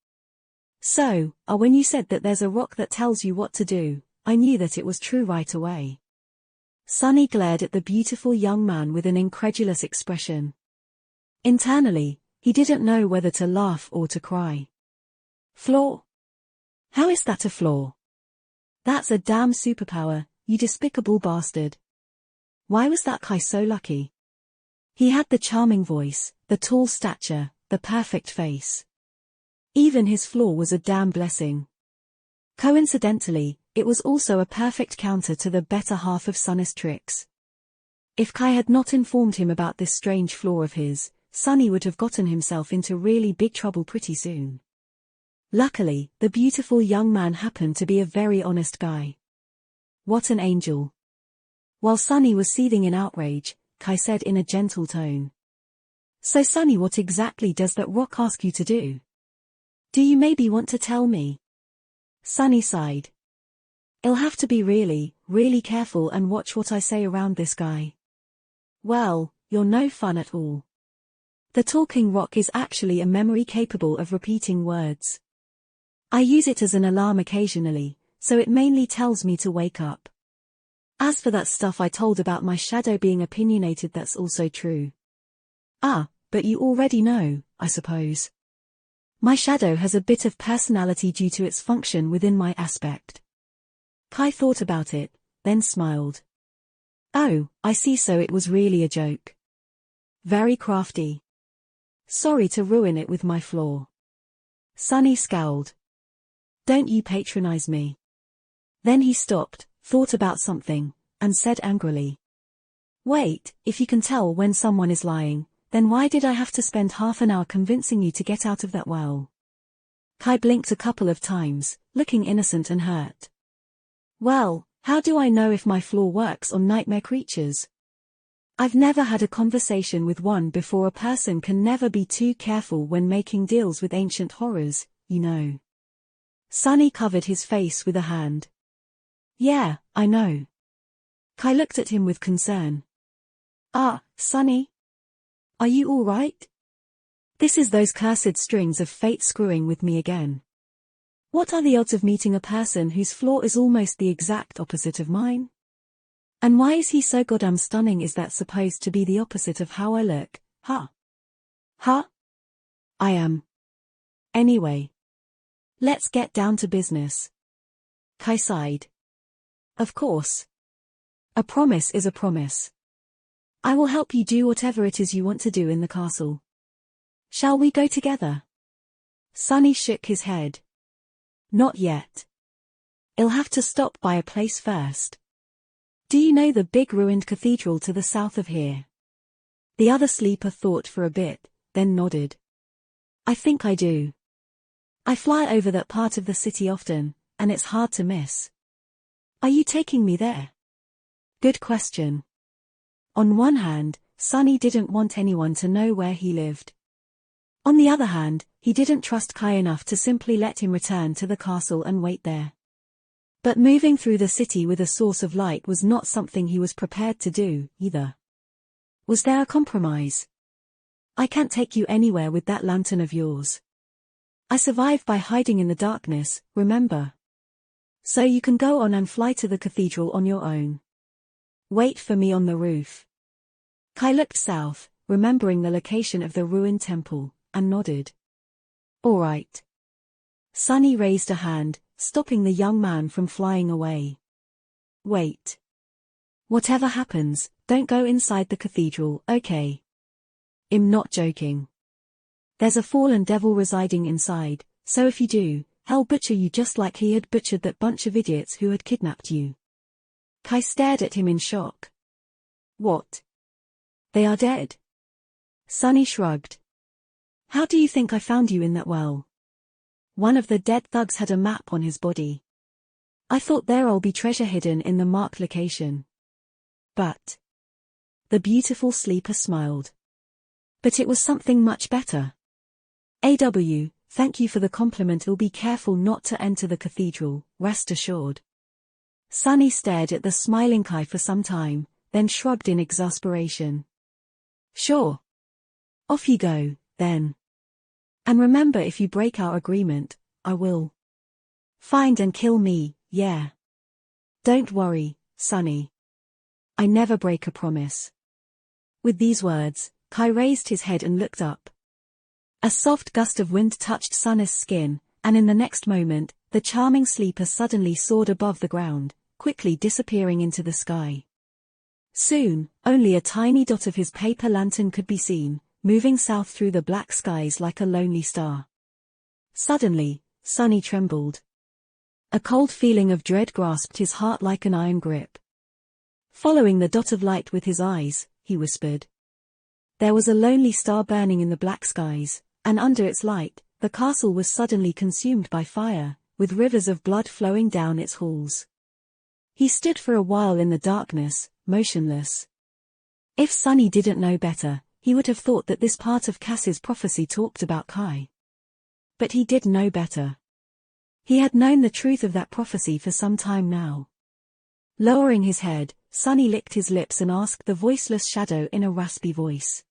So, when you said that there's a rock that tells you what to do, I knew that it was true right away. Sunny glared at the beautiful young man with an incredulous expression. Internally, he didn't know whether to laugh or to cry. Flaw? How is that a flaw? That's a damn superpower, you despicable bastard. Why was that Kai so lucky? He had the charming voice, the tall stature, the perfect face. Even his flaw was a damn blessing. Coincidentally, it was also a perfect counter to the better half of Sunny's tricks. If Kai had not informed him about this strange flaw of his, Sunny would have gotten himself into really big trouble pretty soon. Luckily, the beautiful young man happened to be a very honest guy. What an angel. While Sunny was seething in outrage, Kai said in a gentle tone. So Sunny, what exactly does that rock ask you to do? Do you maybe want to tell me? Sunny sighed. I'll have to be really, really careful and watch what I say around this guy. Well, you're no fun at all. The talking rock is actually a memory capable of repeating words. I use it as an alarm occasionally, so it mainly tells me to wake up. As for that stuff I told about my shadow being opinionated, that's also true. Ah, but you already know, I suppose. My shadow has a bit of personality due to its function within my aspect. Kai thought about it, then smiled. Oh, I see, so it was really a joke. Very crafty. Sorry to ruin it with my flaw. Sunny scowled. Don't you patronize me. Then he stopped, thought about something, and said angrily. Wait, if you can tell when someone is lying, then why did I have to spend half an hour convincing you to get out of that well? Kai blinked a couple of times, looking innocent and hurt. Well, how do I know if my flaw works on nightmare creatures? I've never had a conversation with one before. A person can never be too careful when making deals with ancient horrors, you know. Sunny covered his face with a hand. Yeah, I know. Kai looked at him with concern. Sunny? Are you all right? This is those cursed strings of fate screwing with me again. What are the odds of meeting a person whose flaw is almost the exact opposite of mine? And why is he so goddamn stunning? Is that supposed to be the opposite of how I look, huh? Huh? I am. Anyway. Let's get down to business. Kai sighed. Of course. A promise is a promise. I will help you do whatever it is you want to do in the castle. Shall we go together? Sunny shook his head. Not yet. I'll have to stop by a place first. Do you know the big ruined cathedral to the south of here? The other sleeper thought for a bit, then nodded. I think I do. I fly over that part of the city often, and it's hard to miss. Are you taking me there? Good question. On one hand, Sunny didn't want anyone to know where he lived. On the other hand, he didn't trust Kai enough to simply let him return to the castle and wait there. But moving through the city with a source of light was not something he was prepared to do, either. Was there a compromise? I can't take you anywhere with that lantern of yours. I survive by hiding in the darkness, remember? So you can go on and fly to the cathedral on your own. Wait for me on the roof. Kai looked south, remembering the location of the ruined temple, and nodded. All right. Sunny raised a hand, stopping the young man from flying away. Wait. Whatever happens, don't go inside the cathedral, okay? I'm not joking. There's a fallen devil residing inside, so if you do, he'll butcher you just like he had butchered that bunch of idiots who had kidnapped you. Kai stared at him in shock. What? They are dead? Sunny shrugged. How do you think I found you in that well? One of the dead thugs had a map on his body. I thought there'll be treasure hidden in the marked location. But. The beautiful sleeper smiled. But it was something much better. Thank you for the compliment. I'll be careful not to enter the cathedral, rest assured. Sunny stared at the smiling Kai for some time, then shrugged in exasperation. Sure. Off you go, then. And remember, if you break our agreement, I will find and kill me, yeah. Don't worry, Sunny. I never break a promise. With these words, Kai raised his head and looked up. A soft gust of wind touched Sunny's skin, and in the next moment, the charming sleeper suddenly soared above the ground, quickly disappearing into the sky. Soon, only a tiny dot of his paper lantern could be seen, moving south through the black skies like a lonely star. Suddenly, Sunny trembled. A cold feeling of dread grasped his heart like an iron grip. Following the dot of light with his eyes, he whispered. There was a lonely star burning in the black skies, and under its light, the castle was suddenly consumed by fire, with rivers of blood flowing down its halls. He stood for a while in the darkness, motionless. If Sunny didn't know better, he would have thought that this part of Cass's prophecy talked about Kai. But he did know better. He had known the truth of that prophecy for some time now. Lowering his head, Sunny licked his lips and asked the voiceless shadow in a raspy voice.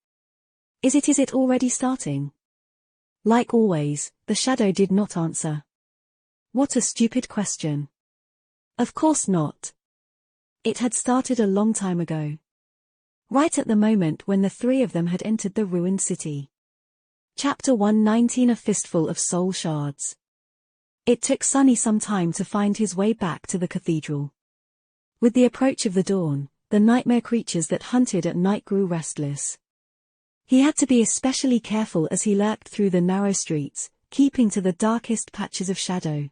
Is it already starting? Like always, the shadow did not answer. What a stupid question. Of course not. It had started a long time ago. Right at the moment when the three of them had entered the ruined city. Chapter 119 A Fistful of Soul Shards. It took Sunny some time to find his way back to the cathedral. With the approach of the dawn, the nightmare creatures that hunted at night grew restless. He had to be especially careful as he lurked through the narrow streets, keeping to the darkest patches of shadow.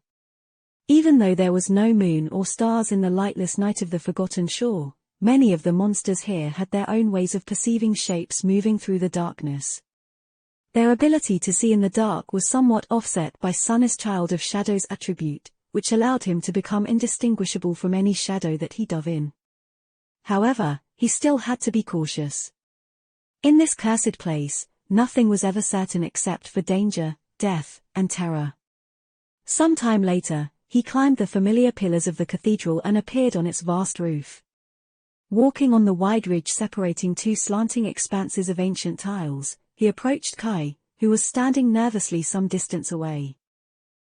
Even though there was no moon or stars in the lightless night of the forgotten shore, many of the monsters here had their own ways of perceiving shapes moving through the darkness. Their ability to see in the dark was somewhat offset by Sun's Child of Shadows attribute, which allowed him to become indistinguishable from any shadow that he dove in. However, he still had to be cautious. In this cursed place, nothing was ever certain except for danger, death, and terror. Some time later, he climbed the familiar pillars of the cathedral and appeared on its vast roof. Walking on the wide ridge separating two slanting expanses of ancient tiles, he approached Kai, who was standing nervously some distance away.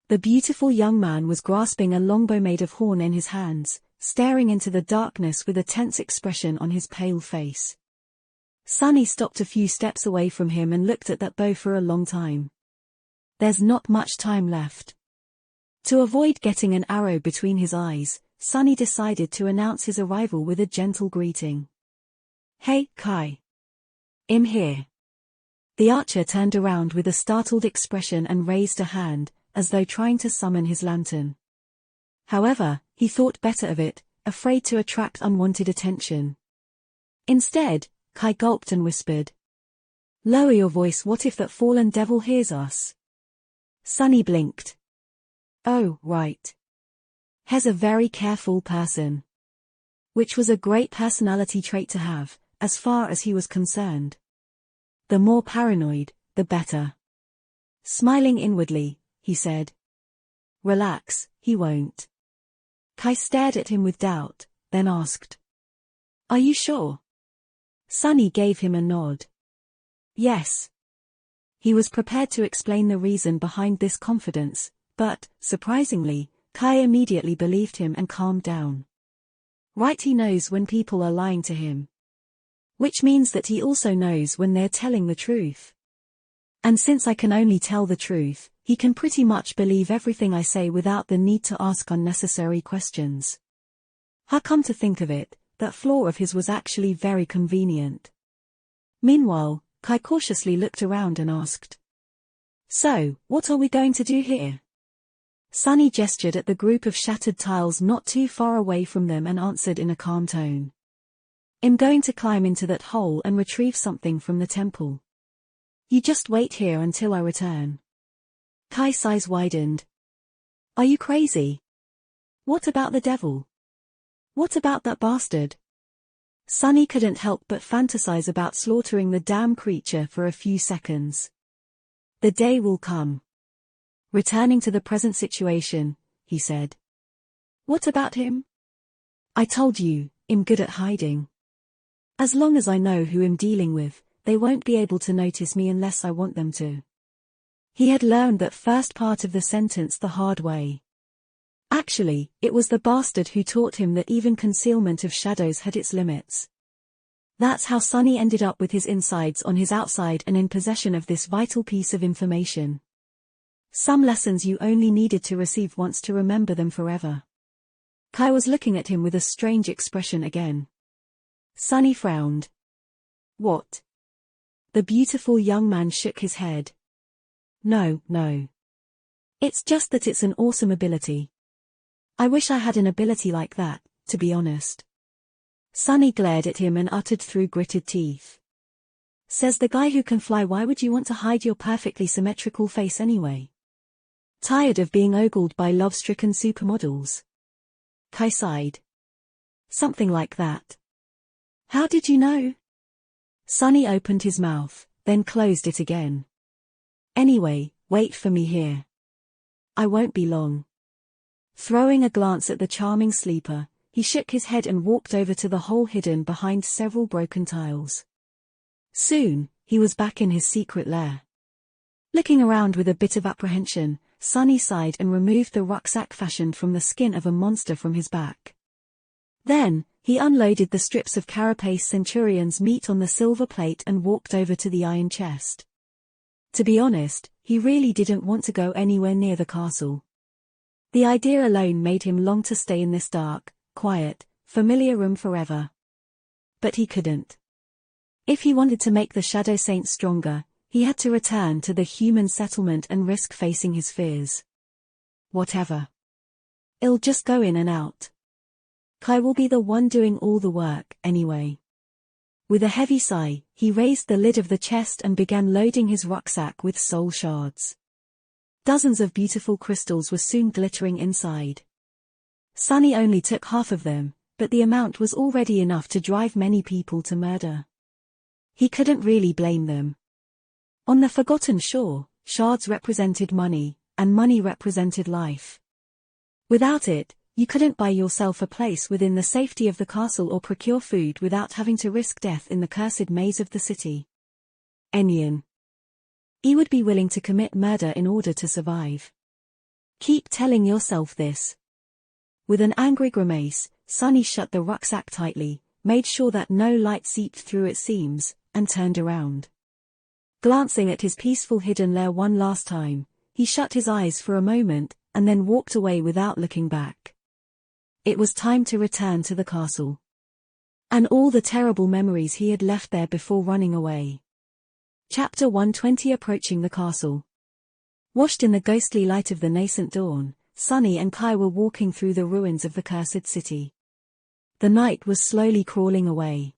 The beautiful young man was grasping a longbow made of horn in his hands, staring into the darkness with a tense expression on his pale face. Sunny stopped a few steps away from him and looked at that bow for a long time. There's not much time left. To avoid getting an arrow between his eyes, Sunny decided to announce his arrival with a gentle greeting. Hey, Kai. I'm here. The archer turned around with a startled expression and raised a hand, as though trying to summon his lantern. However, he thought better of it, afraid to attract unwanted attention. Instead, Kai gulped and whispered. Lower your voice, what if that fallen devil hears us? Sunny blinked. Oh, right. He's a very careful person. Which was a great personality trait to have, as far as he was concerned. The more paranoid, the better. Smiling inwardly, he said. Relax, he won't. Kai stared at him with doubt, then asked. Are you sure? Sunny gave him a nod. Yes. He was prepared to explain the reason behind this confidence, but, surprisingly, Kai immediately believed him and calmed down. Right, he knows when people are lying to him. Which means that he also knows when they're telling the truth. And since I can only tell the truth, he can pretty much believe everything I say without the need to ask unnecessary questions. How come to think of it, that flaw of his was actually very convenient. Meanwhile, Kai cautiously looked around and asked. So, what are we going to do here? Sunny gestured at the group of shattered tiles not too far away from them and answered in a calm tone. I'm going to climb into that hole and retrieve something from the temple. You just wait here until I return. Kai's eyes widened. Are you crazy? What about the devil? What about that bastard? Sunny couldn't help but fantasize about slaughtering the damn creature for a few seconds. The day will come. Returning to the present situation, he said. What about him? I told you, I'm good at hiding. As long as I know who I'm dealing with, they won't be able to notice me unless I want them to. He had learned that first part of the sentence the hard way. Actually, it was the bastard who taught him that even concealment of shadows had its limits. That's how Sunny ended up with his insides on his outside and in possession of this vital piece of information. Some lessons you only needed to receive once to remember them forever. Kai was looking at him with a strange expression again. Sunny frowned. What? The beautiful young man shook his head. No. It's just that it's an awesome ability. I wish I had an ability like that, to be honest. Sunny glared at him and uttered through gritted teeth. Says the guy who can fly, why would you want to hide your perfectly symmetrical face anyway? Tired of being ogled by love-stricken supermodels? Kai sighed. Something like that. How did you know? Sunny opened his mouth, then closed it again. Anyway, wait for me here. I won't be long. Throwing a glance at the charming sleeper, he shook his head and walked over to the hole hidden behind several broken tiles. Soon, he was back in his secret lair. Looking around with a bit of apprehension, Sunny sighed and removed the rucksack fashioned from the skin of a monster from his back. Then, he unloaded the strips of carapace centurion's meat on the silver plate and walked over to the iron chest. To be honest, he really didn't want to go anywhere near the castle. The idea alone made him long to stay in this dark, quiet, familiar room forever. But he couldn't. If he wanted to make the Shadow Saints stronger, he had to return to the human settlement and risk facing his fears. Whatever. I'll just go in and out. Kai will be the one doing all the work, anyway. With a heavy sigh, he raised the lid of the chest and began loading his rucksack with soul shards. Dozens of beautiful crystals were soon glittering inside. Sunny only took half of them, but the amount was already enough to drive many people to murder. He couldn't really blame them. On the Forgotten Shore, shards represented money, and money represented life. Without it, you couldn't buy yourself a place within the safety of the castle or procure food without having to risk death in the cursed maze of the city. Enion. He would be willing to commit murder in order to survive. Keep telling yourself this. With an angry grimace, Sunny shut the rucksack tightly, made sure that no light seeped through its seams, and turned around. Glancing at his peaceful hidden lair one last time, he shut his eyes for a moment, and then walked away without looking back. It was time to return to the castle. And all the terrible memories he had left there before running away. Chapter 120 Approaching the Castle. Washed in the ghostly light of the nascent dawn, Sunny and Kai were walking through the ruins of the cursed city. The night was slowly crawling away.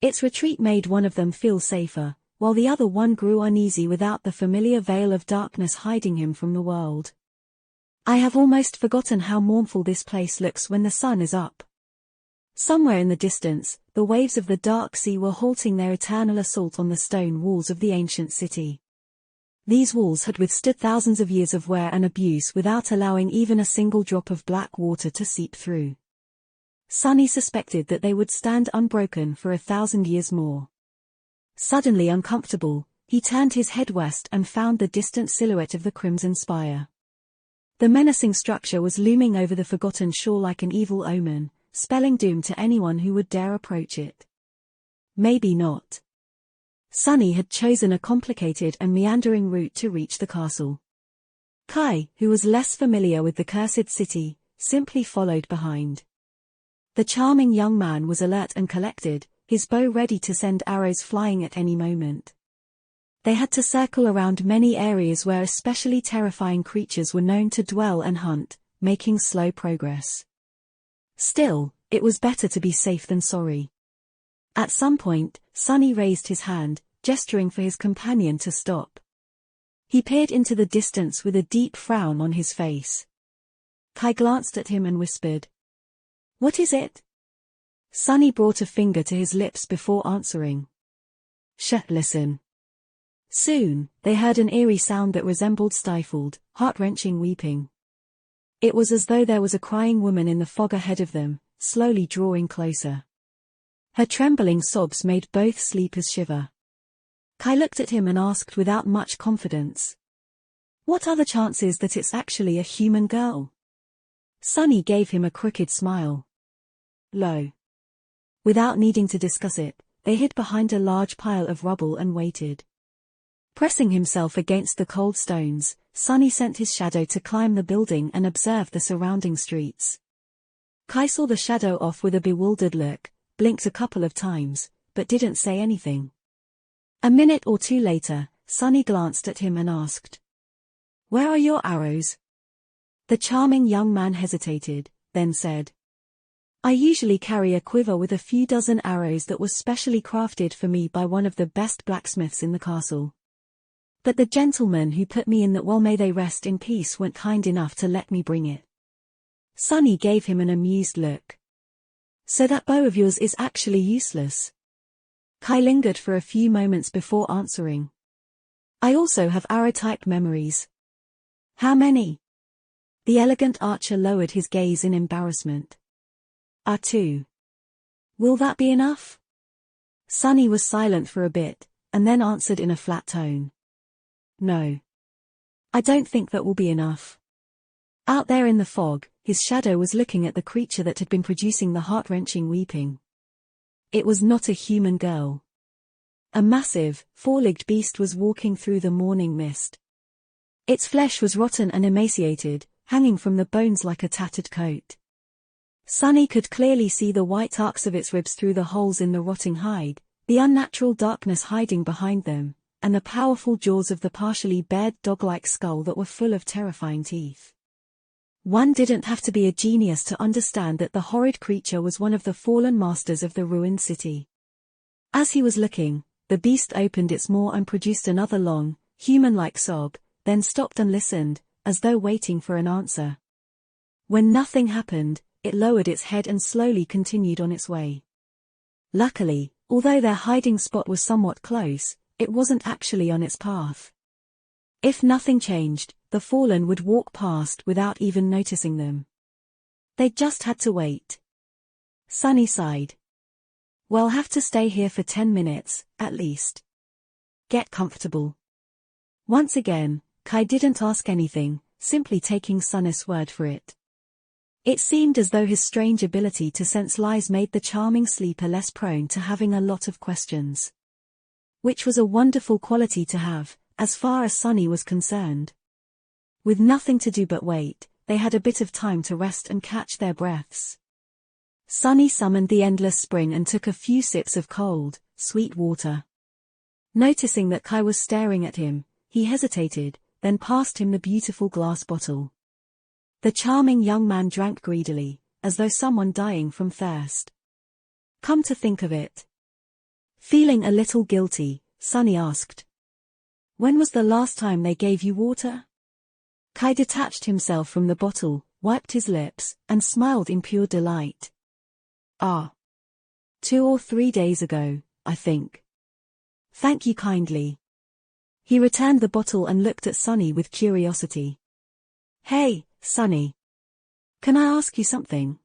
Its retreat made one of them feel safer, while the other one grew uneasy without the familiar veil of darkness hiding him from the world. I have almost forgotten how mournful this place looks when the sun is up. Somewhere in the distance, the waves of the dark sea were halting their eternal assault on the stone walls of the ancient city. These walls had withstood thousands of years of wear and abuse without allowing even a single drop of black water to seep through. Sunny suspected that they would stand unbroken for 1,000 years more. Suddenly uncomfortable, he turned his head west and found the distant silhouette of the Crimson Spire. The menacing structure was looming over the Forgotten Shore like an evil omen, spelling doom to anyone who would dare approach it. Maybe not. Sunny had chosen a complicated and meandering route to reach the castle. Kai, who was less familiar with the cursed city, simply followed behind. The charming young man was alert and collected, his bow ready to send arrows flying at any moment. They had to circle around many areas where especially terrifying creatures were known to dwell and hunt, making slow progress. Still, it was better to be safe than sorry. At some point, Sunny raised his hand, gesturing for his companion to stop. He peered into the distance with a deep frown on his face. Kai glanced at him and whispered, "What is it?" Sunny brought a finger to his lips before answering. Listen." Soon, they heard an eerie sound that resembled stifled, heart-wrenching weeping. It was as though there was a crying woman in the fog ahead of them, slowly drawing closer. Her trembling sobs made both sleepers shiver. Kai looked at him and asked without much confidence, "What are the chances that it's actually a human girl?" Sunny gave him a crooked smile. Low. Without needing to discuss it, they hid behind a large pile of rubble and waited. Pressing himself against the cold stones, Sunny sent his shadow to climb the building and observe the surrounding streets. Kai saw the shadow off with a bewildered look, blinked a couple of times, but didn't say anything. A minute or two later, Sunny glanced at him and asked, "Where are your arrows?" The charming young man hesitated, then said, "I usually carry a quiver with a few dozen arrows that was specially crafted for me by one of the best blacksmiths in the castle. But the gentleman who put me in that well may they rest in peace weren't kind enough to let me bring it." Sunny gave him an amused look. "So that bow of yours is actually useless?" Kai lingered for a few moments before answering. "I also have arrow-type memories." "How many?" The elegant archer lowered his gaze in embarrassment. "2. Will that be enough?" Sunny was silent for a bit, and then answered in a flat tone. "No. I don't think that will be enough." Out there in the fog, his shadow was looking at the creature that had been producing the heart-wrenching weeping. It was not a human girl. A massive, four-legged beast was walking through the morning mist. Its flesh was rotten and emaciated, hanging from the bones like a tattered coat. Sunny could clearly see the white arcs of its ribs through the holes in the rotting hide, the unnatural darkness hiding behind them, and the powerful jaws of the partially bared dog-like skull that were full of terrifying teeth. One didn't have to be a genius to understand that the horrid creature was one of the fallen masters of the ruined city. As he was looking, the beast opened its maw and produced another long, human-like sob, then stopped and listened, as though waiting for an answer. When nothing happened, it lowered its head and slowly continued on its way. Luckily, although their hiding spot was somewhat close, it wasn't actually on its path. If nothing changed, the fallen would walk past without even noticing them. They just had to wait. Sunny sighed. "We'll have to stay here for 10 minutes, at least. Get comfortable." Once again, Kai didn't ask anything, simply taking Sunny's word for it. It seemed as though his strange ability to sense lies made the charming sleeper less prone to having a lot of questions. Which was a wonderful quality to have, as far as Sunny was concerned. With nothing to do but wait, they had a bit of time to rest and catch their breaths. Sunny summoned the endless spring and took a few sips of cold, sweet water. Noticing that Kai was staring at him, he hesitated, then passed him the beautiful glass bottle. The charming young man drank greedily, as though someone dying from thirst. "Come to think of it." Feeling a little guilty, Sunny asked, "When was the last time they gave you water?" Kai detached himself from the bottle, wiped his lips, and smiled in pure delight. 2 or 3 days ago, I think." "Thank you kindly." He returned the bottle and looked at Sunny with curiosity. "Hey, Sunny. Can I ask you something?"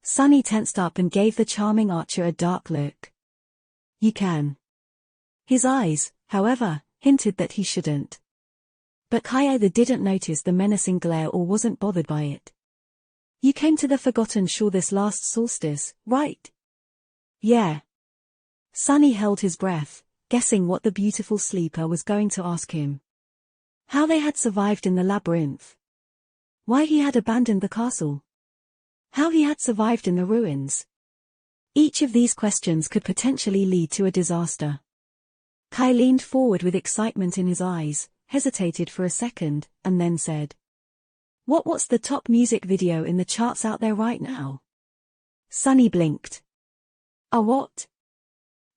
Sunny tensed up and gave the charming archer a dark look. "You can." His eyes, however, hinted that he shouldn't. But Kai either didn't notice the menacing glare or wasn't bothered by it. "You came to the Forgotten Shore this last solstice, right?" "Yeah." Sunny held his breath, guessing what the beautiful sleeper was going to ask him. How they had survived in the labyrinth. Why he had abandoned the castle. How he had survived in the ruins. Each of these questions could potentially lead to a disaster. Kai leaned forward with excitement in his eyes, hesitated for a second, and then said, What's the top music video in the charts out there right now?" Sunny blinked. "A what?"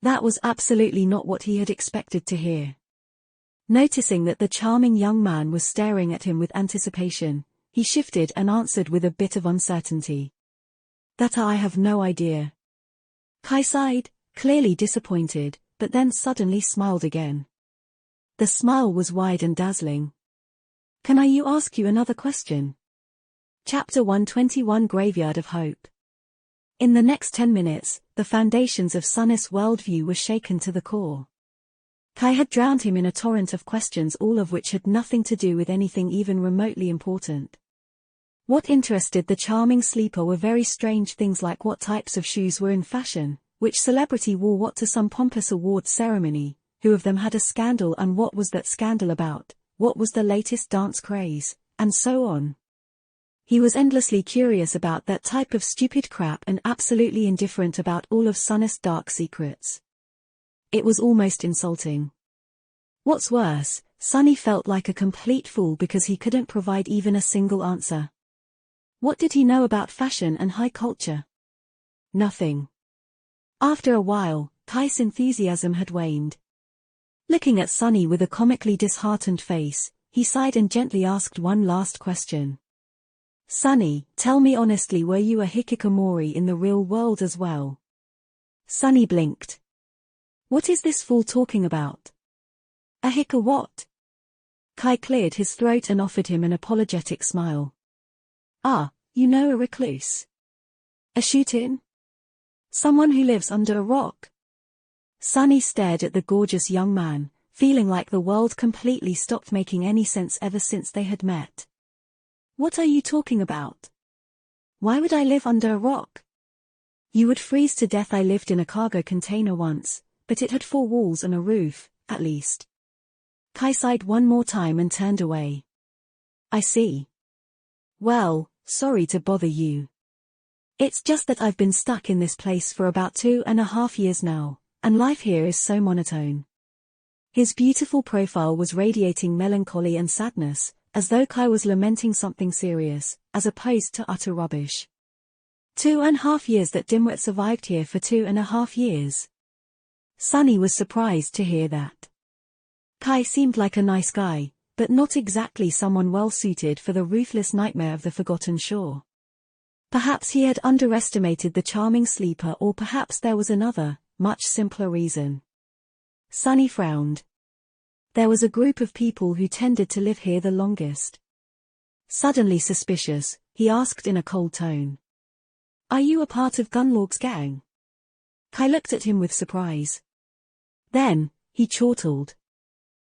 That was absolutely not what he had expected to hear. Noticing that the charming young man was staring at him with anticipation, he shifted and answered with a bit of uncertainty. "That I have no idea." Kai sighed, clearly disappointed, but then suddenly smiled again. The smile was wide and dazzling. "Can I ask you another question?" Chapter 121 Graveyard of Hope. In the next 10 minutes, the foundations of Sunny's worldview were shaken to the core. Kai had drowned him in a torrent of questions, all of which had nothing to do with anything even remotely important. What interested the charming sleeper were very strange things like what types of shoes were in fashion, which celebrity wore what to some pompous award ceremony, who of them had a scandal and what was that scandal about, what was the latest dance craze, and so on. He was endlessly curious about that type of stupid crap and absolutely indifferent about all of Sunny's dark secrets. It was almost insulting. What's worse, Sunny felt like a complete fool because he couldn't provide even a single answer. What did he know about fashion and high culture? Nothing. After a while, Kai's enthusiasm had waned. Looking at Sunny with a comically disheartened face, he sighed and gently asked one last question. "Sunny, tell me honestly, were you a hikikomori in the real world as well?" Sunny blinked. What is this fool talking about? A hika what? Kai cleared his throat and offered him an apologetic smile. "Ah, you know, a recluse. A shoot-in? Someone who lives under a rock?" Sunny stared at the gorgeous young man, feeling like the world completely stopped making any sense ever since they had met. "What are you talking about? Why would I live under a rock? You would freeze to death. I lived in a cargo container once, but it had 4 walls and a roof, at least." Kai sighed one more time and turned away. "I see. Well, sorry to bother you. It's just that I've been stuck in this place for about 2.5 years now, and life here is so monotone. His beautiful profile was radiating melancholy and sadness, as though Kai was lamenting something serious, as opposed to utter rubbish. 2.5 years that Dimwit survived here for 2.5 years. Sunny was surprised to hear that. Kai seemed like a nice guy, but not exactly someone well suited for the ruthless nightmare of the Forgotten Shore. Perhaps he had underestimated the charming sleeper, or perhaps there was another, much simpler reason. Sunny frowned. There was a group of people who tended to live here the longest. Suddenly suspicious, he asked in a cold tone. "Are you a part of Gunlorg's gang?" Kai looked at him with surprise. Then, he chortled.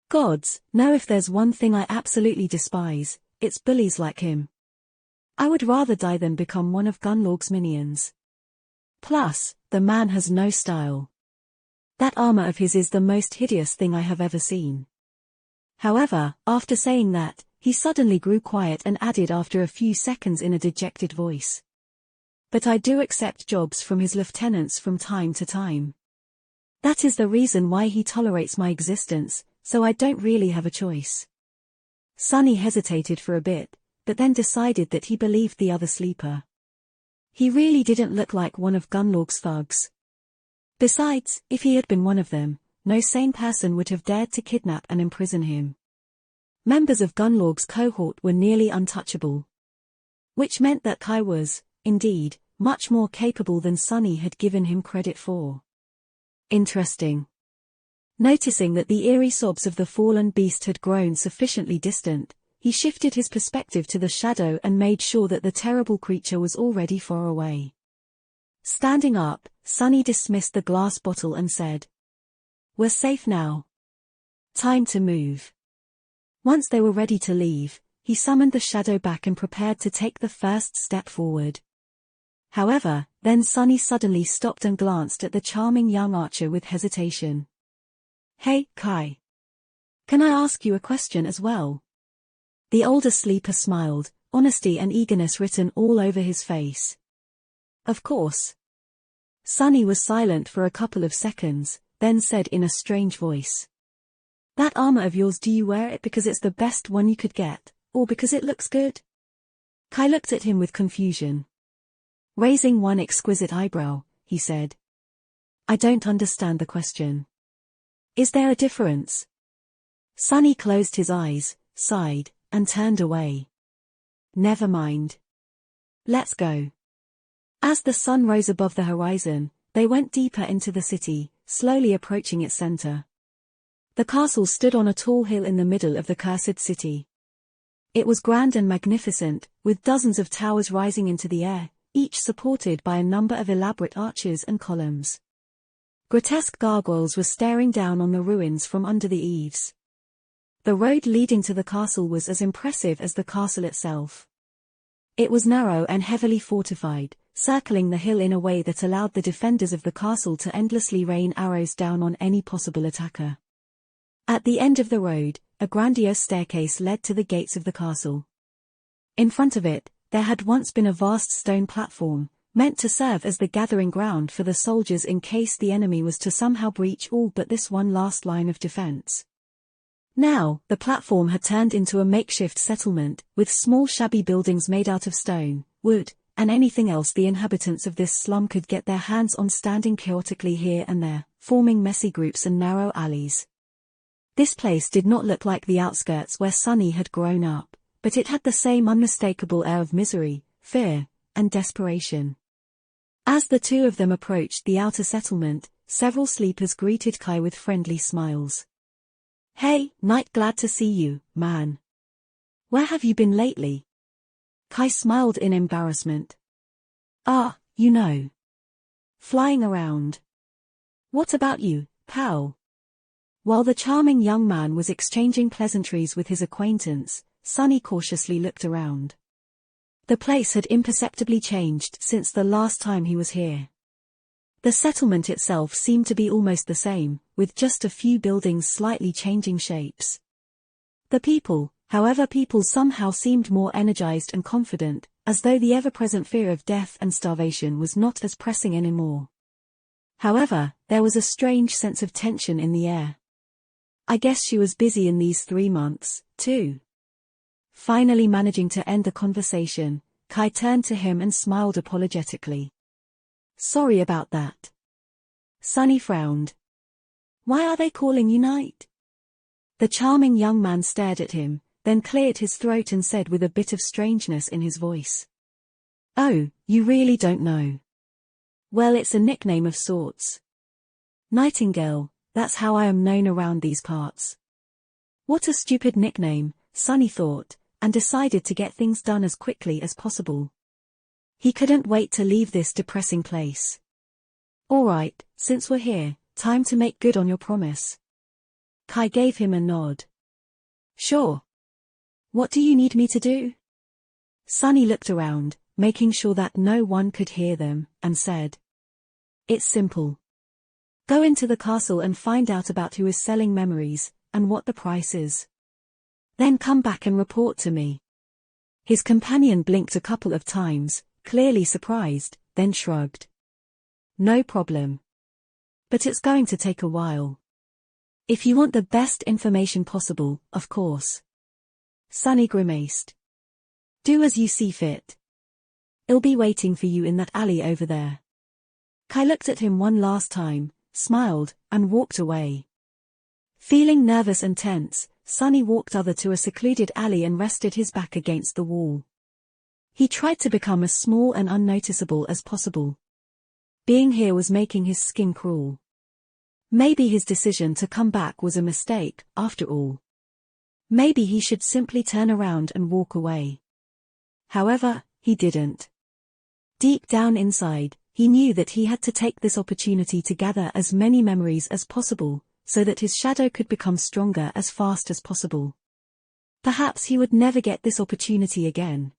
"Gods, no, if there's one thing I absolutely despise, it's bullies like him. I would rather die than become one of Gunlorg's minions. Plus, the man has no style. That armor of his is the most hideous thing I have ever seen." However, after saying that, he suddenly grew quiet and added after a few seconds in a dejected voice. "But I do accept jobs from his lieutenants from time to time. That is the reason why he tolerates my existence, so I don't really have a choice." Sunny hesitated for a bit, but then decided that he believed the other sleeper. He really didn't look like one of Gunlorg's thugs. Besides, if he had been one of them, no sane person would have dared to kidnap and imprison him. Members of Gunlorg's cohort were nearly untouchable. Which meant that Kai was, indeed, much more capable than Sunny had given him credit for. Interesting. Noticing that the eerie sobs of the fallen beast had grown sufficiently distant, he shifted his perspective to the shadow and made sure that the terrible creature was already far away. Standing up, Sunny dismissed the glass bottle and said, "We're safe now. Time to move." Once they were ready to leave, he summoned the shadow back and prepared to take the first step forward. However, then Sunny suddenly stopped and glanced at the charming young archer with hesitation. "Hey, Kai. Can I ask you a question as well?" The older sleeper smiled, honesty and eagerness written all over his face. "Of course." Sunny was silent for a couple of seconds, then said in a strange voice. "That armor of yours, do you wear it because it's the best one you could get, or because it looks good?" Kai looked at him with confusion. Raising one exquisite eyebrow, he said, "I don't understand the question. Is there a difference?" Sunny closed his eyes, sighed, and turned away. "Never mind. Let's go." As the sun rose above the horizon, they went deeper into the city, slowly approaching its center. The castle stood on a tall hill in the middle of the cursed city. It was grand and magnificent, with dozens of towers rising into the air, each supported by a number of elaborate arches and columns. Grotesque gargoyles were staring down on the ruins from under the eaves. The road leading to the castle was as impressive as the castle itself. It was narrow and heavily fortified, circling the hill in a way that allowed the defenders of the castle to endlessly rain arrows down on any possible attacker. At the end of the road, a grandiose staircase led to the gates of the castle. In front of it, there had once been a vast stone platform, meant to serve as the gathering ground for the soldiers in case the enemy was to somehow breach all but this one last line of defense. Now, the platform had turned into a makeshift settlement, with small shabby buildings made out of stone, wood, and anything else the inhabitants of this slum could get their hands on standing chaotically here and there, forming messy groups and narrow alleys. This place did not look like the outskirts where Sunny had grown up, but it had the same unmistakable air of misery, fear, and desperation. As the two of them approached the outer settlement, several sleepers greeted Kai with friendly smiles. "Hey, Knight, glad to see you, man. Where have you been lately?" Kai smiled in embarrassment. "Ah, you know. Flying around. What about you, pal?" While the charming young man was exchanging pleasantries with his acquaintance, Sunny cautiously looked around. The place had imperceptibly changed since the last time he was here. The settlement itself seemed to be almost the same, with just a few buildings slightly changing shapes. The people, however, somehow seemed more energized and confident, as though the ever-present fear of death and starvation was not as pressing anymore. However, there was a strange sense of tension in the air. I guess she was busy in these 3 months, too. Finally managing to end the conversation, Kai turned to him and smiled apologetically. Sorry about that. Sunny frowned. Why are they calling you Knight? The charming young man stared at him, then cleared his throat and said with a bit of strangeness in his voice. Oh, you really don't know. Well, it's a nickname of sorts. Nightingale, that's how I am known around these parts. What a stupid nickname, Sunny thought, and decided to get things done as quickly as possible. He couldn't wait to leave this depressing place. All right, since we're here, time to make good on your promise. Kai gave him a nod. Sure. What do you need me to do? Sunny looked around, making sure that no one could hear them, and said. It's simple. Go into the castle and find out about who is selling memories, and what the price is. Then come back and report to me. His companion blinked a couple of times, clearly surprised, then shrugged. No problem. But it's going to take a while. If you want the best information possible, of course. Sunny grimaced. Do as you see fit. I'll be waiting for you in that alley over there. Kai looked at him one last time, smiled, and walked away. Feeling nervous and tense, Sunny walked over to a secluded alley and rested his back against the wall. He tried to become as small and unnoticeable as possible. Being here was making his skin crawl. Maybe his decision to come back was a mistake, after all. Maybe he should simply turn around and walk away. However, he didn't. Deep down inside, he knew that he had to take this opportunity to gather as many memories as possible, so that his shadow could become stronger as fast as possible. Perhaps he would never get this opportunity again.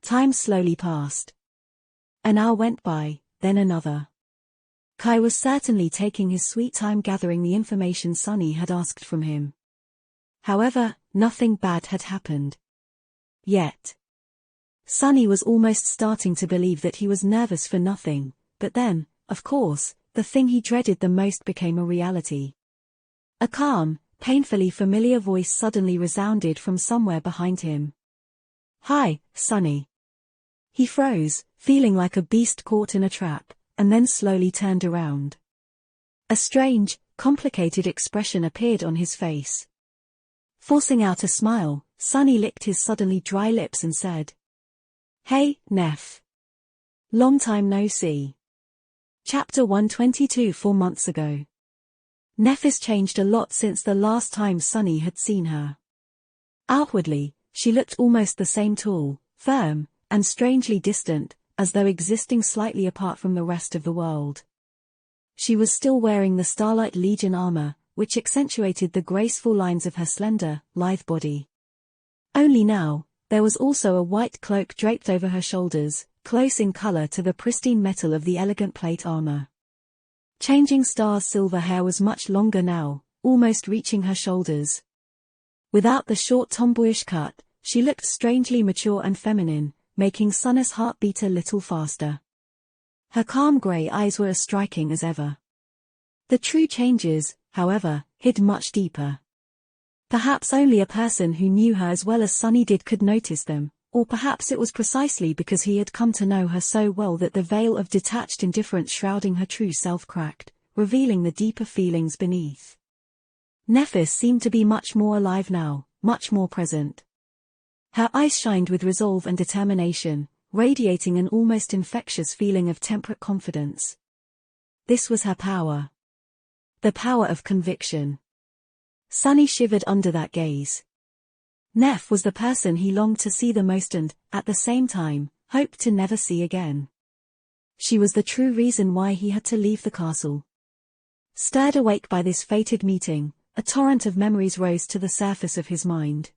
Time slowly passed. An hour went by, then another. Kai was certainly taking his sweet time gathering the information Sunny had asked from him. However, nothing bad had happened. Yet. Sunny was almost starting to believe that he was nervous for nothing, but then, of course, the thing he dreaded the most became a reality. A calm, painfully familiar voice suddenly resounded from somewhere behind him. Hi, Sunny. He froze, feeling like a beast caught in a trap, and then slowly turned around. A strange, complicated expression appeared on his face. Forcing out a smile, Sunny licked his suddenly dry lips and said, Hey, Neff. Long time no see. Chapter 122. 4 months ago. Nephis changed a lot since the last time Sunny had seen her. Outwardly, she looked almost the same tall, firm, and strangely distant, as though existing slightly apart from the rest of the world. She was still wearing the Starlight Legion armor, which accentuated the graceful lines of her slender, lithe body. Only now, there was also a white cloak draped over her shoulders, close in color to the pristine metal of the elegant plate armor. Changing Star's silver hair was much longer now, almost reaching her shoulders. Without the short tomboyish cut, she looked strangely mature and feminine, making Sunny's heart beat a little faster. Her calm grey eyes were as striking as ever. The true changes, however, hid much deeper. Perhaps only a person who knew her as well as Sunny did could notice them, or perhaps it was precisely because he had come to know her so well that the veil of detached indifference shrouding her true self cracked, revealing the deeper feelings beneath. Nephis seemed to be much more alive now, much more present. Her eyes shined with resolve and determination, radiating an almost infectious feeling of temperate confidence. This was her power. The power of conviction. Sunny shivered under that gaze. Neff was the person he longed to see the most and, at the same time, hoped to never see again. She was the true reason why he had to leave the castle. Stirred awake by this fated meeting, a torrent of memories rose to the surface of his mind.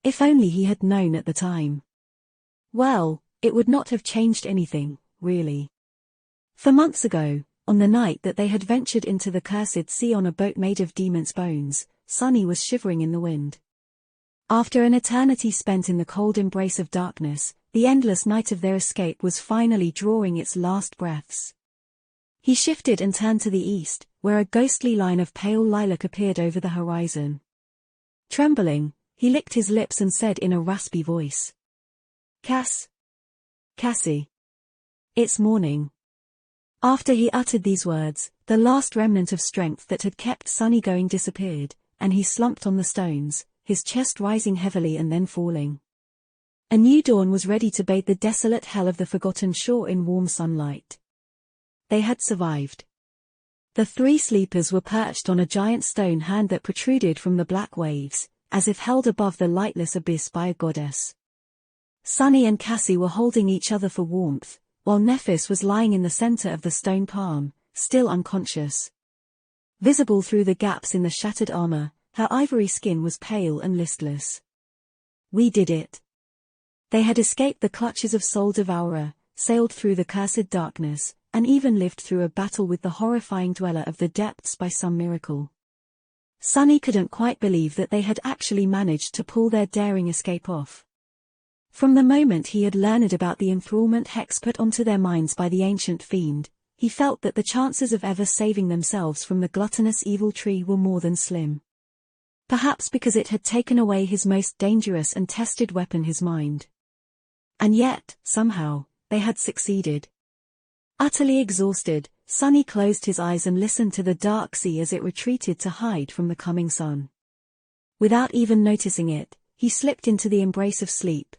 If only he had known at the time. Well, it would not have changed anything, really. For months ago, on the night that they had ventured into the cursed sea on a boat made of demons' bones, Sunny was shivering in the wind. After an eternity spent in the cold embrace of darkness, the endless night of their escape was finally drawing its last breaths. He shifted and turned to the east, where a ghostly line of pale lilac appeared over the horizon. Trembling, he licked his lips and said in a raspy voice, Cassie. It's morning." After he uttered these words, the last remnant of strength that had kept Sunny going disappeared, and he slumped on the stones, his chest rising heavily and then falling. A new dawn was ready to bathe the desolate hell of the forgotten shore in warm sunlight. They had survived. The three sleepers were perched on a giant stone hand that protruded from the black waves, as if held above the lightless abyss by a goddess. Sunny and Cassie were holding each other for warmth, while Nephis was lying in the center of the stone palm, still unconscious. Visible through the gaps in the shattered armor, her ivory skin was pale and listless. "We did it." They had escaped the clutches of Soul Devourer, sailed through the cursed darkness, and even lived through a battle with the horrifying Dweller of the Depths by some miracle. Sunny couldn't quite believe that they had actually managed to pull their daring escape off. From the moment he had learned about the enthrallment hex put onto their minds by the ancient fiend, he felt that the chances of ever saving themselves from the gluttonous evil tree were more than slim. Perhaps because it had taken away his most dangerous and tested weapon, his mind. And yet, somehow, they had succeeded. Utterly exhausted, Sunny closed his eyes and listened to the dark sea as it retreated to hide from the coming sun. Without even noticing it, he slipped into the embrace of sleep.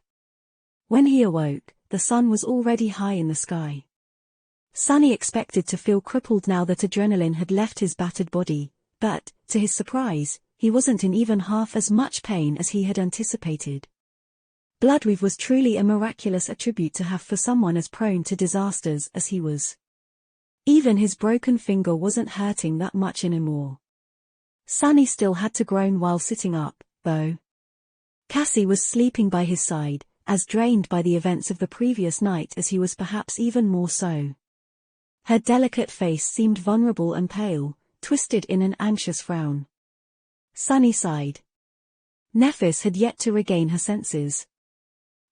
When he awoke, the sun was already high in the sky. Sunny expected to feel crippled now that adrenaline had left his battered body, but, to his surprise, he wasn't in even half as much pain as he had anticipated. Bloodweave was truly a miraculous attribute to have for someone as prone to disasters as he was. Even his broken finger wasn't hurting that much anymore. Sunny still had to groan while sitting up, though. Cassie was sleeping by his side, as drained by the events of the previous night as he was, perhaps even more so. Her delicate face seemed vulnerable and pale, twisted in an anxious frown. Sunny sighed. Nephis had yet to regain her senses.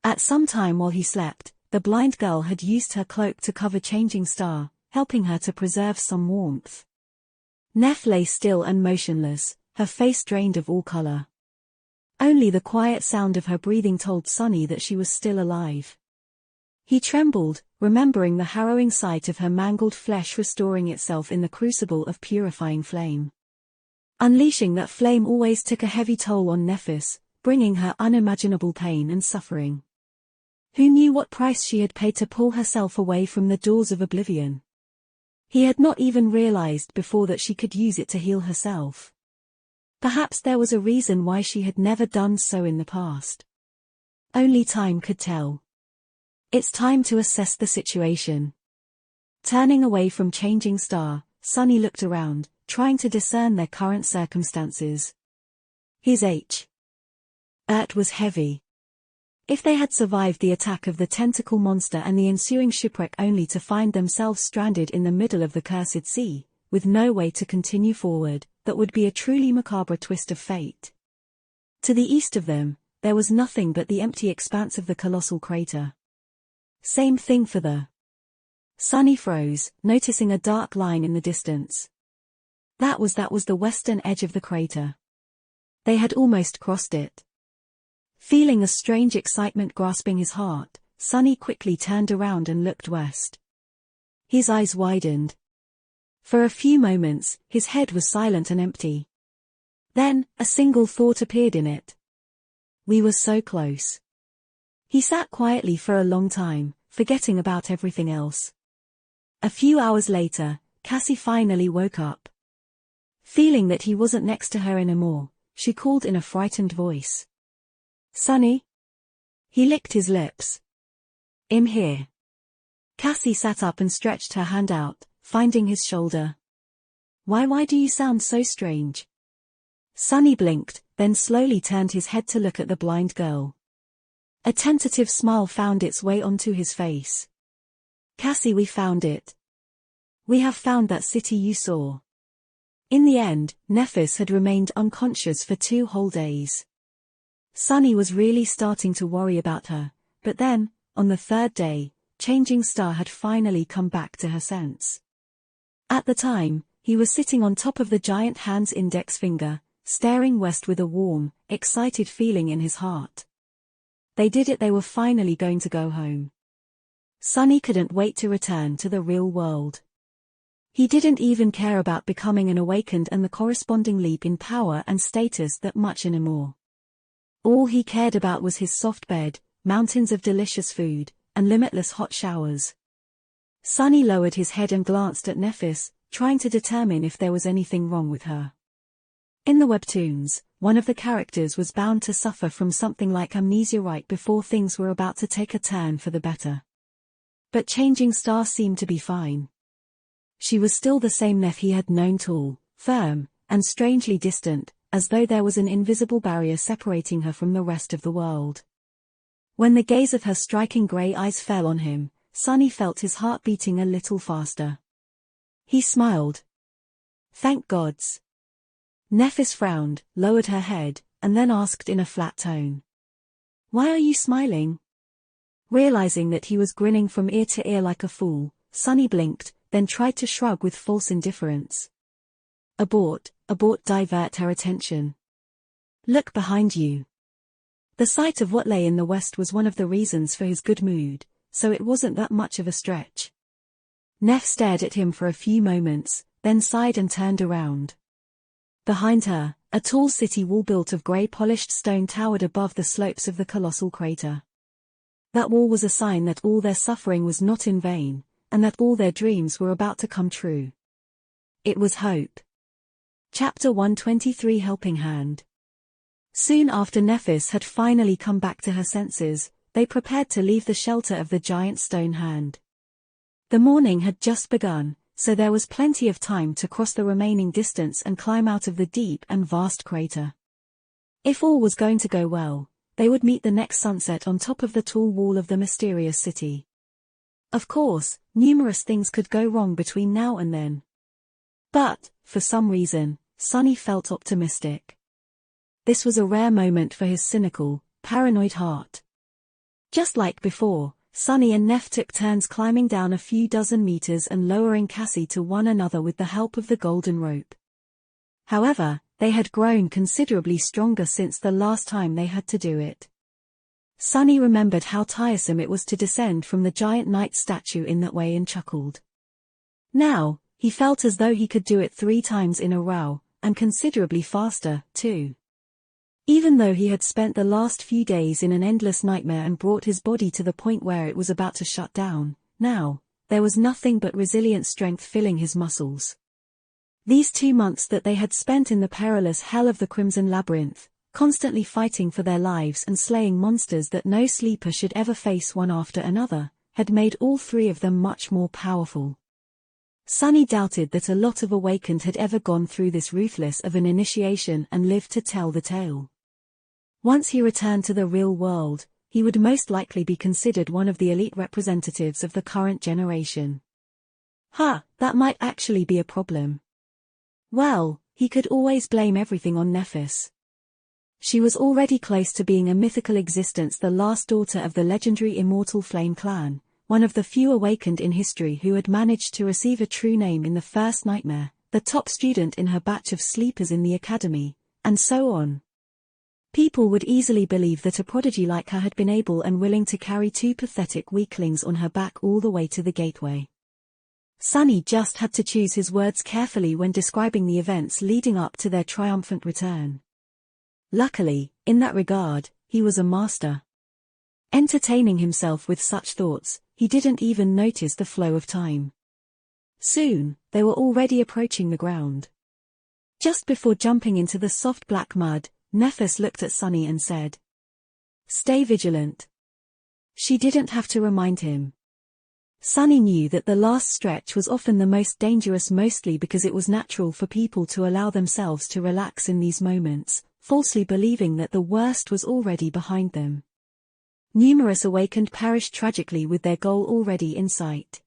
At some time while he slept, the blind girl had used her cloak to cover Changing Star, helping her to preserve some warmth. Neph lay still and motionless, her face drained of all color. Only the quiet sound of her breathing told Sunny that she was still alive. He trembled, remembering the harrowing sight of her mangled flesh restoring itself in the crucible of purifying flame. Unleashing that flame always took a heavy toll on Nephis, bringing her unimaginable pain and suffering. Who knew what price she had paid to pull herself away from the doors of oblivion? He had not even realized before that she could use it to heal herself. Perhaps there was a reason why she had never done so in the past. Only time could tell. It's time to assess the situation. Turning away from Changing Star, Sunny looked around, trying to discern their current circumstances. His heart was heavy. If they had survived the attack of the tentacle monster and the ensuing shipwreck only to find themselves stranded in the middle of the cursed sea, with no way to continue forward, that would be a truly macabre twist of fate. To the east of them, there was nothing but the empty expanse of the colossal crater. Same thing for the... Sunny froze, noticing a dark line in the distance. That was the western edge of the crater. They had almost crossed it. Feeling a strange excitement grasping his heart, Sunny quickly turned around and looked west. His eyes widened. For a few moments, his head was silent and empty. Then, a single thought appeared in it. We were so close. He sat quietly for a long time, forgetting about everything else. A few hours later, Cassie finally woke up. Feeling that he wasn't next to her anymore, she called in a frightened voice. Sunny? He licked his lips. I'm here. Cassie sat up and stretched her hand out, finding his shoulder. Why do you sound so strange? Sunny blinked, then slowly turned his head to look at the blind girl. A tentative smile found its way onto his face. Cassie, we found it. We have found that city you saw. In the end, Nephis had remained unconscious for 2 whole days. Sunny was really starting to worry about her, but then, on the 3rd day, Changing Star had finally come back to her sense. At the time, he was sitting on top of the giant hand's index finger, staring west with a warm, excited feeling in his heart. They did it, they were finally going to go home. Sunny couldn't wait to return to the real world. He didn't even care about becoming an awakened and the corresponding leap in power and status that much anymore. All he cared about was his soft bed, mountains of delicious food, and limitless hot showers. Sunny lowered his head and glanced at Nephis, trying to determine if there was anything wrong with her. In the webtoons, one of the characters was bound to suffer from something like amnesia right before things were about to take a turn for the better. But Changing Star seemed to be fine. She was still the same Neph he had known, tall, firm, and strangely distant, as though there was an invisible barrier separating her from the rest of the world. When the gaze of her striking grey eyes fell on him, Sunny felt his heart beating a little faster. He smiled. Thank gods. Nephis frowned, lowered her head, and then asked in a flat tone. Why are you smiling? Realizing that he was grinning from ear to ear like a fool, Sunny blinked, then tried to shrug with false indifference. Abort, divert her attention. Look behind you. The sight of what lay in the west was one of the reasons for his good mood, so it wasn't that much of a stretch. Neph stared at him for a few moments, then sighed and turned around. Behind her, a tall city wall built of grey polished stone towered above the slopes of the colossal crater. That wall was a sign that all their suffering was not in vain, and that all their dreams were about to come true. It was hope. Chapter 123 Helping Hand. Soon after Nephis had finally come back to her senses, they prepared to leave the shelter of the giant stone hand. The morning had just begun, so there was plenty of time to cross the remaining distance and climb out of the deep and vast crater. If all was going to go well, they would meet the next sunset on top of the tall wall of the mysterious city. Of course, numerous things could go wrong between now and then. But, for some reason, Sunny felt optimistic. This was a rare moment for his cynical, paranoid heart. Just like before, Sunny and Neph took turns climbing down a few dozen meters and lowering Cassie to one another with the help of the golden rope. However, they had grown considerably stronger since the last time they had to do it. Sunny remembered how tiresome it was to descend from the giant knight statue in that way and chuckled. Now, he felt as though he could do it 3 times in a row, and considerably faster, too. Even though he had spent the last few days in an endless nightmare and brought his body to the point where it was about to shut down, now, there was nothing but resilient strength filling his muscles. These 2 months that they had spent in the perilous hell of the Crimson Labyrinth, constantly fighting for their lives and slaying monsters that no sleeper should ever face one after another, had made all 3 of them much more powerful. Sunny doubted that a lot of Awakened had ever gone through this ruthless of an initiation and lived to tell the tale. Once he returned to the real world, he would most likely be considered one of the elite representatives of the current generation. That might actually be a problem. Well, he could always blame everything on Nephis. She was already close to being a mythical existence, the last daughter of the legendary Immortal Flame clan, one of the few Awakened in history who had managed to receive a true name in the first nightmare, the top student in her batch of sleepers in the academy, and so on. People would easily believe that a prodigy like her had been able and willing to carry 2 pathetic weaklings on her back all the way to the gateway. Sunny just had to choose his words carefully when describing the events leading up to their triumphant return. Luckily, in that regard, he was a master. Entertaining himself with such thoughts, he didn't even notice the flow of time. Soon, they were already approaching the ground. Just before jumping into the soft black mud, Nephis looked at Sunny and said, "Stay vigilant." She didn't have to remind him. Sunny knew that the last stretch was often the most dangerous, mostly because it was natural for people to allow themselves to relax in these moments, falsely believing that the worst was already behind them. Numerous Awakened perished tragically with their goal already in sight.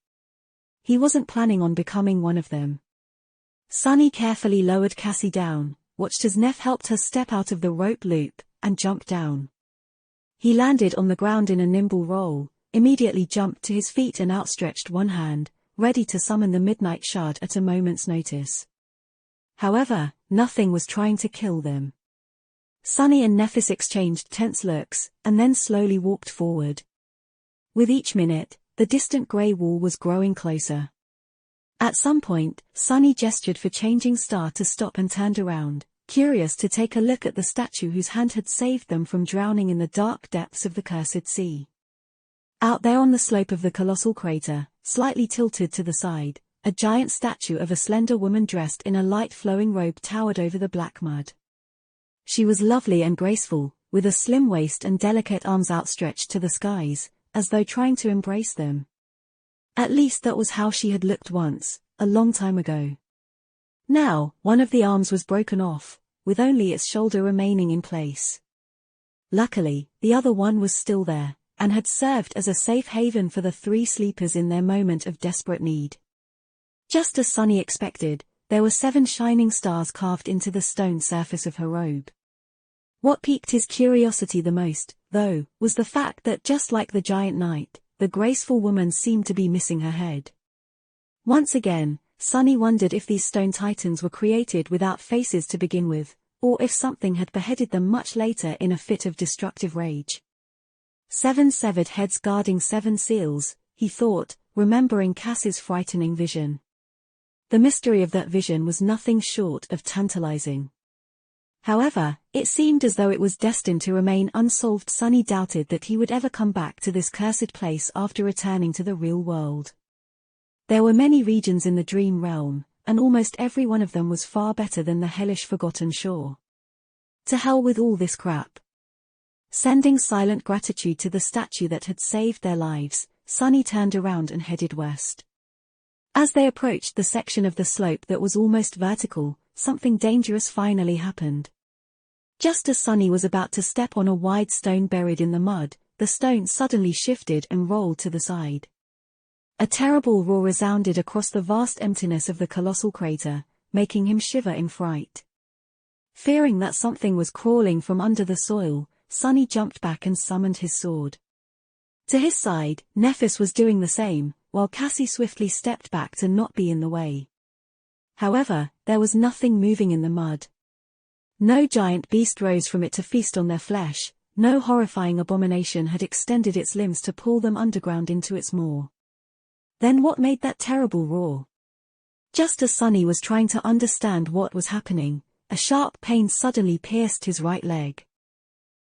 He wasn't planning on becoming one of them. Sunny carefully lowered Cassie down, watched as Neph helped her step out of the rope loop, and jumped down. He landed on the ground in a nimble roll, immediately jumped to his feet and outstretched one hand, ready to summon the Midnight Shard at a moment's notice. However, nothing was trying to kill them. Sunny and Nephis exchanged tense looks, and then slowly walked forward. With each minute, the distant grey wall was growing closer. At some point, Sunny gestured for Changing Star to stop and turned around, curious to take a look at the statue whose hand had saved them from drowning in the dark depths of the Cursed Sea. Out there on the slope of the colossal crater, slightly tilted to the side, a giant statue of a slender woman dressed in a light flowing robe towered over the black mud. She was lovely and graceful, with a slim waist and delicate arms outstretched to the skies, as though trying to embrace them. At least that was how she had looked once, a long time ago. Now, one of the arms was broken off, with only its shoulder remaining in place. Luckily, the other one was still there, and had served as a safe haven for the three sleepers in their moment of desperate need. Just as Sunny expected, there were 7 shining stars carved into the stone surface of her robe. What piqued his curiosity the most, though, was the fact that just like the giant knight, the graceful woman seemed to be missing her head. Once again, Sunny wondered if these stone titans were created without faces to begin with, or if something had beheaded them much later in a fit of destructive rage. 7 severed heads guarding 7 seals, he thought, remembering Cass's frightening vision. The mystery of that vision was nothing short of tantalizing. However, it seemed as though it was destined to remain unsolved. Sunny doubted that he would ever come back to this cursed place after returning to the real world. There were many regions in the dream realm, and almost every one of them was far better than the hellish Forgotten Shore. To hell with all this crap. Sending silent gratitude to the statue that had saved their lives, Sunny turned around and headed west. As they approached the section of the slope that was almost vertical, something dangerous finally happened. Just as Sunny was about to step on a wide stone buried in the mud, the stone suddenly shifted and rolled to the side. A terrible roar resounded across the vast emptiness of the colossal crater, making him shiver in fright. Fearing that something was crawling from under the soil, Sunny jumped back and summoned his sword. To his side, Nephis was doing the same, while Cassie swiftly stepped back to not be in the way. However, there was nothing moving in the mud. No giant beast rose from it to feast on their flesh, no horrifying abomination had extended its limbs to pull them underground into its maw. Then what made that terrible roar? Just as Sunny was trying to understand what was happening, a sharp pain suddenly pierced his right leg.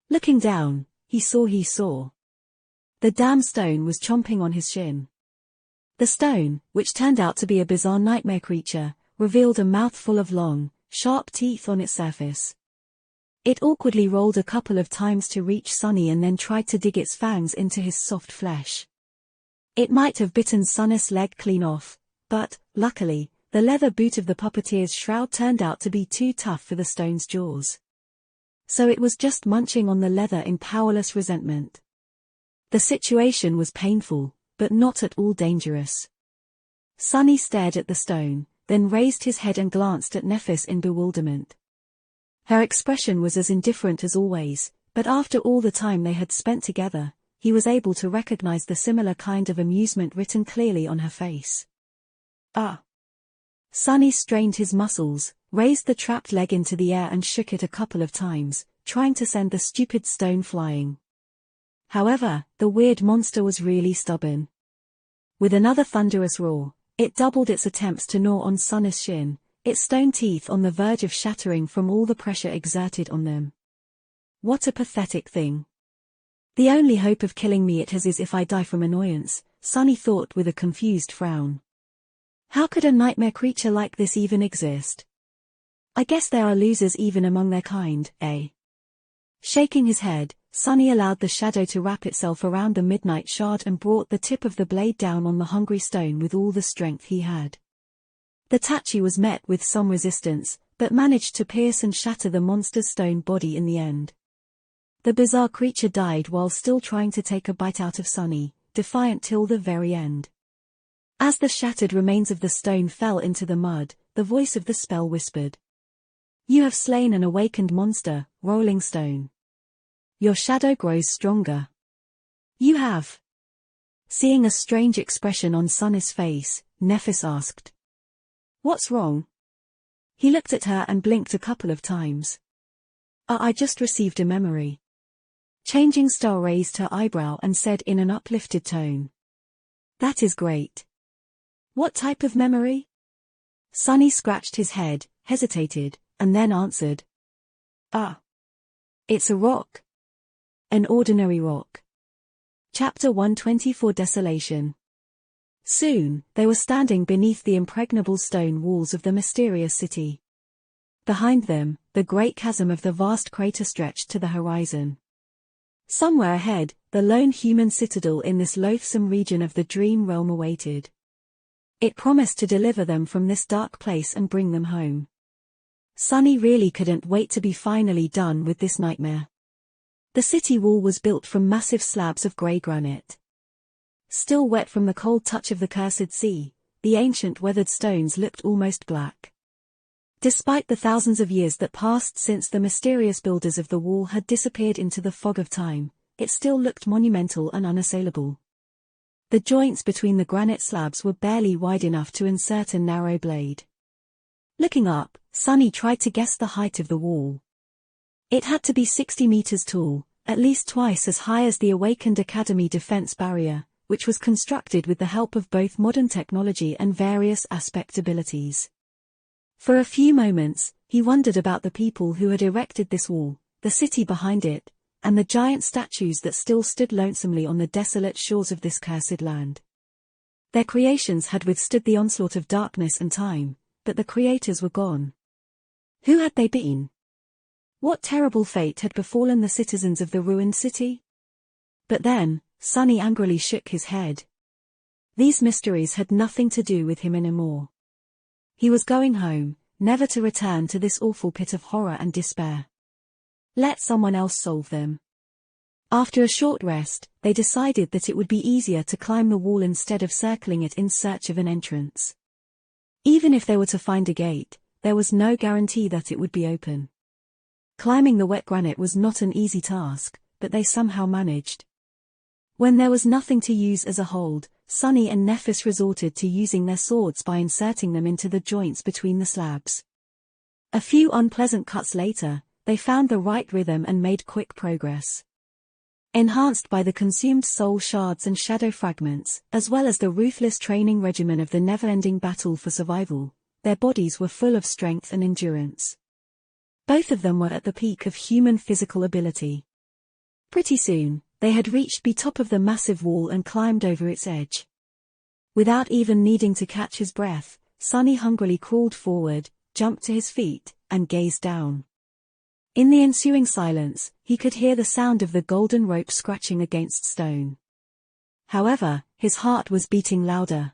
Looking down, he saw. The damn stone was chomping on his shin. The stone, which turned out to be a bizarre nightmare creature, revealed a mouthful of long, sharp teeth on its surface. It awkwardly rolled a couple of times to reach Sunny and then tried to dig its fangs into his soft flesh. It might have bitten Sunny's leg clean off, but, luckily, the leather boot of the puppeteer's shroud turned out to be too tough for the stone's jaws. So it was just munching on the leather in powerless resentment. The situation was painful, but not at all dangerous. Sunny stared at the stone, then raised his head and glanced at Nephis in bewilderment. Her expression was as indifferent as always, but after all the time they had spent together, he was able to recognize the similar kind of amusement written clearly on her face. Ah! Sunny strained his muscles, raised the trapped leg into the air and shook it a couple of times, trying to send the stupid stone flying. However, the weird monster was really stubborn. With another thunderous roar, it doubled its attempts to gnaw on Sunny's shin, its stone teeth on the verge of shattering from all the pressure exerted on them. What a pathetic thing. The only hope of killing me it has is if I die from annoyance, Sunny thought with a confused frown. How could a nightmare creature like this even exist? I guess there are losers even among their kind, eh? Shaking his head, Sunny allowed the shadow to wrap itself around the Midnight Shard and brought the tip of the blade down on the hungry stone with all the strength he had. The Tachi was met with some resistance, but managed to pierce and shatter the monster's stone body in the end. The bizarre creature died while still trying to take a bite out of Sunny, defiant till the very end. As the shattered remains of the stone fell into the mud, the voice of the spell whispered. You have slain an awakened monster, Rolling Stone. Your shadow grows stronger. You have. Seeing a strange expression on Sunny's face, Nephis asked. "What's wrong?" He looked at her and blinked a couple of times. I just received a memory." Changing Star raised her eyebrow and said in an uplifted tone. "That is great. What type of memory?" Sunny scratched his head, hesitated, and then answered. It's a rock. An ordinary rock." Chapter 124 Desolation. Soon, they were standing beneath the impregnable stone walls of the mysterious city. Behind them, the great chasm of the vast crater stretched to the horizon. Somewhere ahead, the lone human citadel in this loathsome region of the dream realm awaited. It promised to deliver them from this dark place and bring them home. Sunny really couldn't wait to be finally done with this nightmare. The city wall was built from massive slabs of grey granite. Still wet from the cold touch of the cursed sea, the ancient weathered stones looked almost black. Despite the thousands of years that passed since the mysterious builders of the wall had disappeared into the fog of time, it still looked monumental and unassailable. The joints between the granite slabs were barely wide enough to insert a narrow blade. Looking up, Sunny tried to guess the height of the wall. It had to be 60 meters tall, at least twice as high as the Awakened Academy defense barrier, which was constructed with the help of both modern technology and various aspect abilities. For a few moments, he wondered about the people who had erected this wall, the city behind it, and the giant statues that still stood lonesomely on the desolate shores of this cursed land. Their creations had withstood the onslaught of darkness and time, but the creators were gone. Who had they been? What terrible fate had befallen the citizens of the ruined city? But then, Sunny angrily shook his head. These mysteries had nothing to do with him anymore. He was going home, never to return to this awful pit of horror and despair. Let someone else solve them. After a short rest, they decided that it would be easier to climb the wall instead of circling it in search of an entrance. Even if they were to find a gate, there was no guarantee that it would be open. Climbing the wet granite was not an easy task, but they somehow managed. When there was nothing to use as a hold, Sunny and Nephis resorted to using their swords by inserting them into the joints between the slabs. A few unpleasant cuts later, they found the right rhythm and made quick progress. Enhanced by the consumed soul shards and shadow fragments, as well as the ruthless training regimen of the never-ending battle for survival, their bodies were full of strength and endurance. Both of them were at the peak of human physical ability. Pretty soon, they had reached the top of the massive wall and climbed over its edge. Without even needing to catch his breath, Sunny hungrily crawled forward, jumped to his feet, and gazed down. In the ensuing silence, he could hear the sound of the golden rope scratching against stone. However, his heart was beating louder.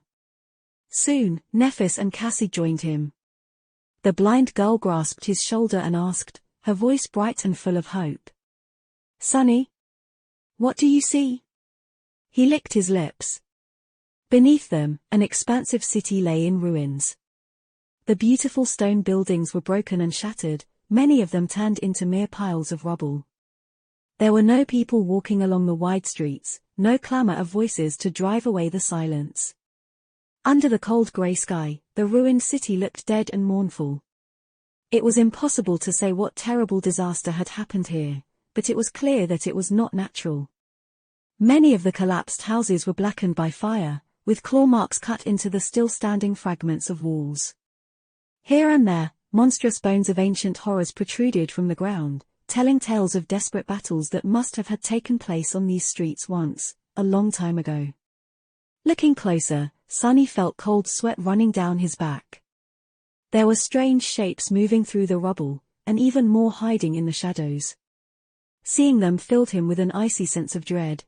Soon, Nephis and Cassie joined him. The blind girl grasped his shoulder and asked, her voice bright and full of hope. "Sunny? What do you see?" He licked his lips. Beneath them, an expansive city lay in ruins. The beautiful stone buildings were broken and shattered, many of them turned into mere piles of rubble. There were no people walking along the wide streets, no clamor of voices to drive away the silence. Under the cold grey sky, the ruined city looked dead and mournful. It was impossible to say what terrible disaster had happened here, but it was clear that it was not natural. Many of the collapsed houses were blackened by fire, with claw marks cut into the still-standing fragments of walls. Here and there, monstrous bones of ancient horrors protruded from the ground, telling tales of desperate battles that must have had taken place on these streets once, a long time ago. Looking closer, Sunny felt cold sweat running down his back. There were strange shapes moving through the rubble, and even more hiding in the shadows. Seeing them filled him with an icy sense of dread.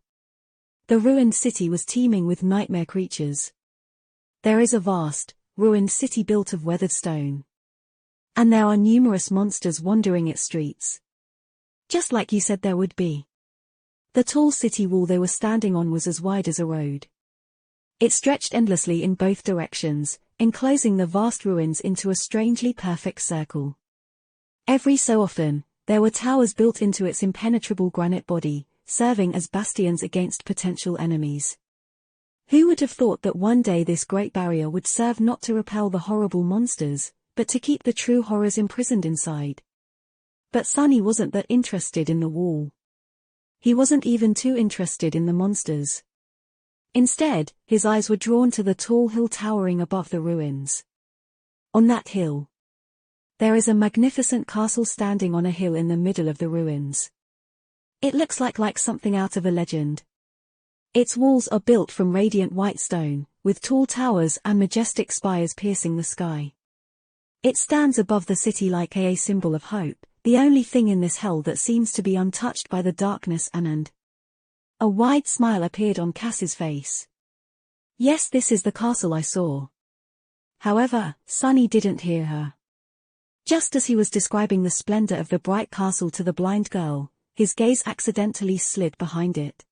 The ruined city was teeming with nightmare creatures. There is a vast, ruined city built of weathered stone. And there are numerous monsters wandering its streets. Just like you said there would be. The tall city wall they were standing on was as wide as a road. It stretched endlessly in both directions, enclosing the vast ruins into a strangely perfect circle. Every so often, there were towers built into its impenetrable granite body, serving as bastions against potential enemies. Who would have thought that one day this great barrier would serve not to repel the horrible monsters, but to keep the true horrors imprisoned inside? But Sunny wasn't that interested in the wall. He wasn't even too interested in the monsters. Instead, his eyes were drawn to the tall hill towering above the ruins. On that hill, there is a magnificent castle standing on a hill in the middle of the ruins. It looks like something out of a legend. Its walls are built from radiant white stone, with tall towers and majestic spires piercing the sky. It stands above the city like a symbol of hope, the only thing in this hell that seems to be untouched by the darkness and a wide smile appeared on Cassie's face. Yes, this is the castle I saw. However, Sunny didn't hear her. Just as he was describing the splendor of the bright castle to the blind girl, his gaze accidentally slid behind it.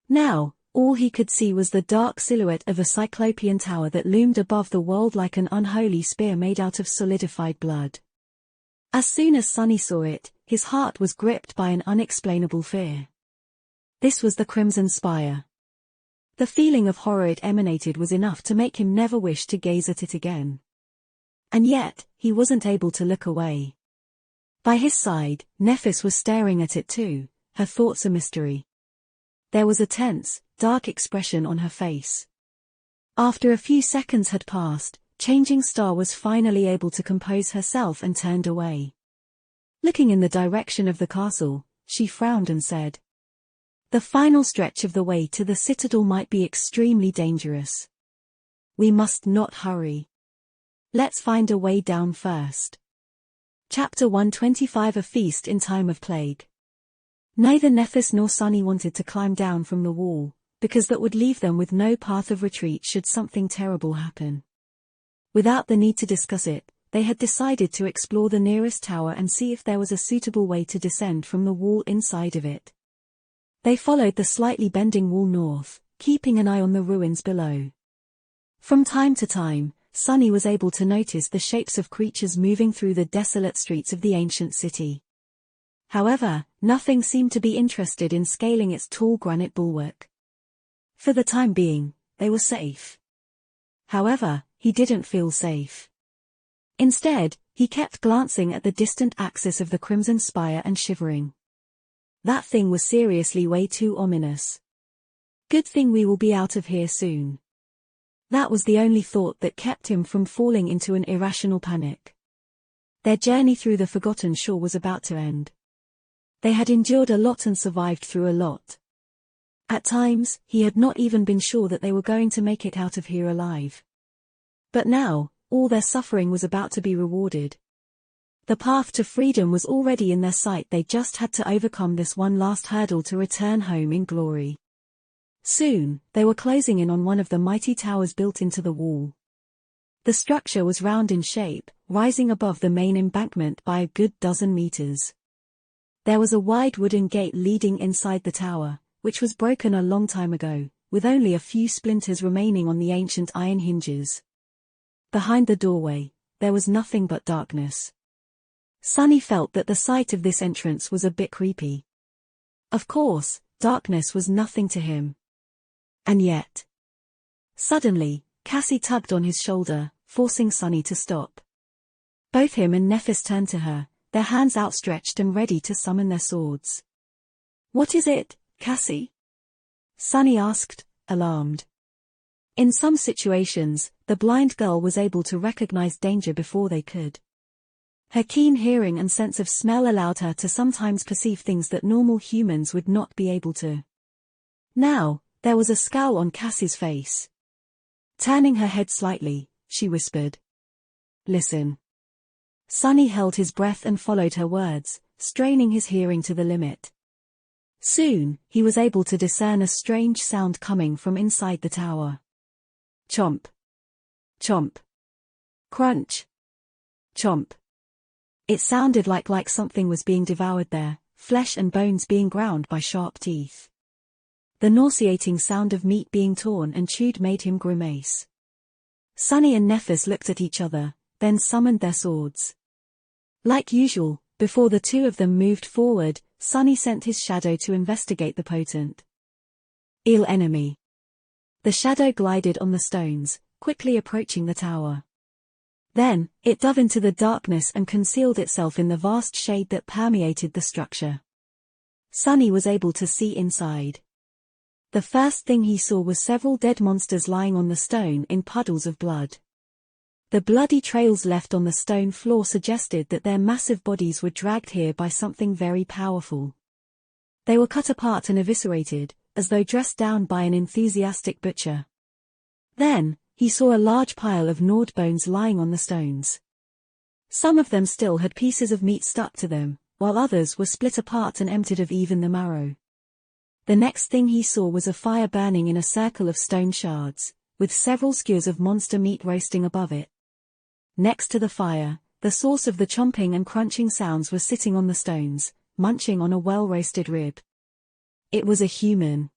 Now, all he could see was the dark silhouette of a cyclopean tower that loomed above the world like an unholy spear made out of solidified blood. As soon as Sunny saw it, his heart was gripped by an unexplainable fear. This was the Crimson Spire. The feeling of horror it emanated was enough to make him never wish to gaze at it again. And yet, he wasn't able to look away. By his side, Nephis was staring at it too, her thoughts a mystery. There was a tense, dark expression on her face. After a few seconds had passed, Changing Star was finally able to compose herself and turned away. Looking in the direction of the castle, she frowned and said, "The final stretch of the way to the citadel might be extremely dangerous. We must not hurry. Let's find a way down first." Chapter 125 A Feast in Time of Plague. Neither Nephis nor Sunny wanted to climb down from the wall, because that would leave them with no path of retreat should something terrible happen. Without the need to discuss it, they had decided to explore the nearest tower and see if there was a suitable way to descend from the wall inside of it. They followed the slightly bending wall north, keeping an eye on the ruins below. From time to time, Sunny was able to notice the shapes of creatures moving through the desolate streets of the ancient city. However, nothing seemed to be interested in scaling its tall granite bulwark. For the time being, they were safe. However, he didn't feel safe. Instead, he kept glancing at the distant axis of the Crimson Spire and shivering. That thing was seriously way too ominous. Good thing we will be out of here soon. That was the only thought that kept him from falling into an irrational panic. Their journey through the Forgotten Shore was about to end. They had endured a lot and survived through a lot. At times, he had not even been sure that they were going to make it out of here alive. But now, all their suffering was about to be rewarded. The path to freedom was already in their sight, they just had to overcome this one last hurdle to return home in glory. Soon, they were closing in on one of the mighty towers built into the wall. The structure was round in shape, rising above the main embankment by a good dozen meters. There was a wide wooden gate leading inside the tower, which was broken a long time ago, with only a few splinters remaining on the ancient iron hinges. Behind the doorway, there was nothing but darkness. Sunny felt that the sight of this entrance was a bit creepy. Of course, darkness was nothing to him. And yet. Suddenly, Cassie tugged on his shoulder, forcing Sunny to stop. Both him and Nephis turned to her, their hands outstretched and ready to summon their swords. "What is it, Cassie?" Sunny asked, alarmed. In some situations, the blind girl was able to recognize danger before they could. Her keen hearing and sense of smell allowed her to sometimes perceive things that normal humans would not be able to. Now, there was a scowl on Cassie's face. Turning her head slightly, she whispered, "Listen." Sunny held his breath and followed her words, straining his hearing to the limit. Soon, he was able to discern a strange sound coming from inside the tower. Chomp. Chomp. Crunch. Chomp. It sounded like something was being devoured there, flesh and bones being ground by sharp teeth. The nauseating sound of meat being torn and chewed made him grimace. Sunny and Nephis looked at each other, then summoned their swords. Like usual, before the two of them moved forward, Sunny sent his shadow to investigate the potent ill enemy. The shadow glided on the stones, quickly approaching the tower. Then, it dove into the darkness and concealed itself in the vast shade that permeated the structure. Sunny was able to see inside. The first thing he saw was several dead monsters lying on the stone in puddles of blood. The bloody trails left on the stone floor suggested that their massive bodies were dragged here by something very powerful. They were cut apart and eviscerated, as though dressed down by an enthusiastic butcher. Then, he saw a large pile of gnawed bones lying on the stones. Some of them still had pieces of meat stuck to them, while others were split apart and emptied of even the marrow. The next thing he saw was a fire burning in a circle of stone shards, with several skewers of monster meat roasting above it. Next to the fire, the source of the chomping and crunching sounds was sitting on the stones, munching on a well-roasted rib. It was a human.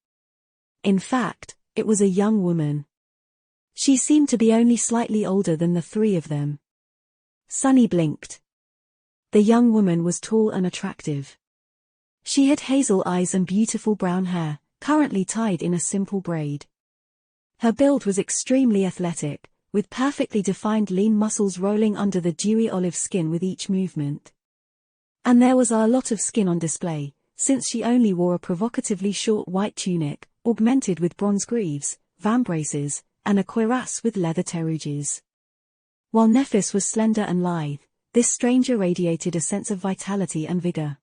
In fact, it was a young woman. She seemed to be only slightly older than the three of them. Sunny blinked. The young woman was tall and attractive. She had hazel eyes and beautiful brown hair, currently tied in a simple braid. Her build was extremely athletic, with perfectly defined lean muscles rolling under the dewy olive skin with each movement. And there was a lot of skin on display, since she only wore a provocatively short white tunic, augmented with bronze greaves, vambraces, and a cuirass with leather teruges. While Nephis was slender and lithe, this stranger radiated a sense of vitality and vigor.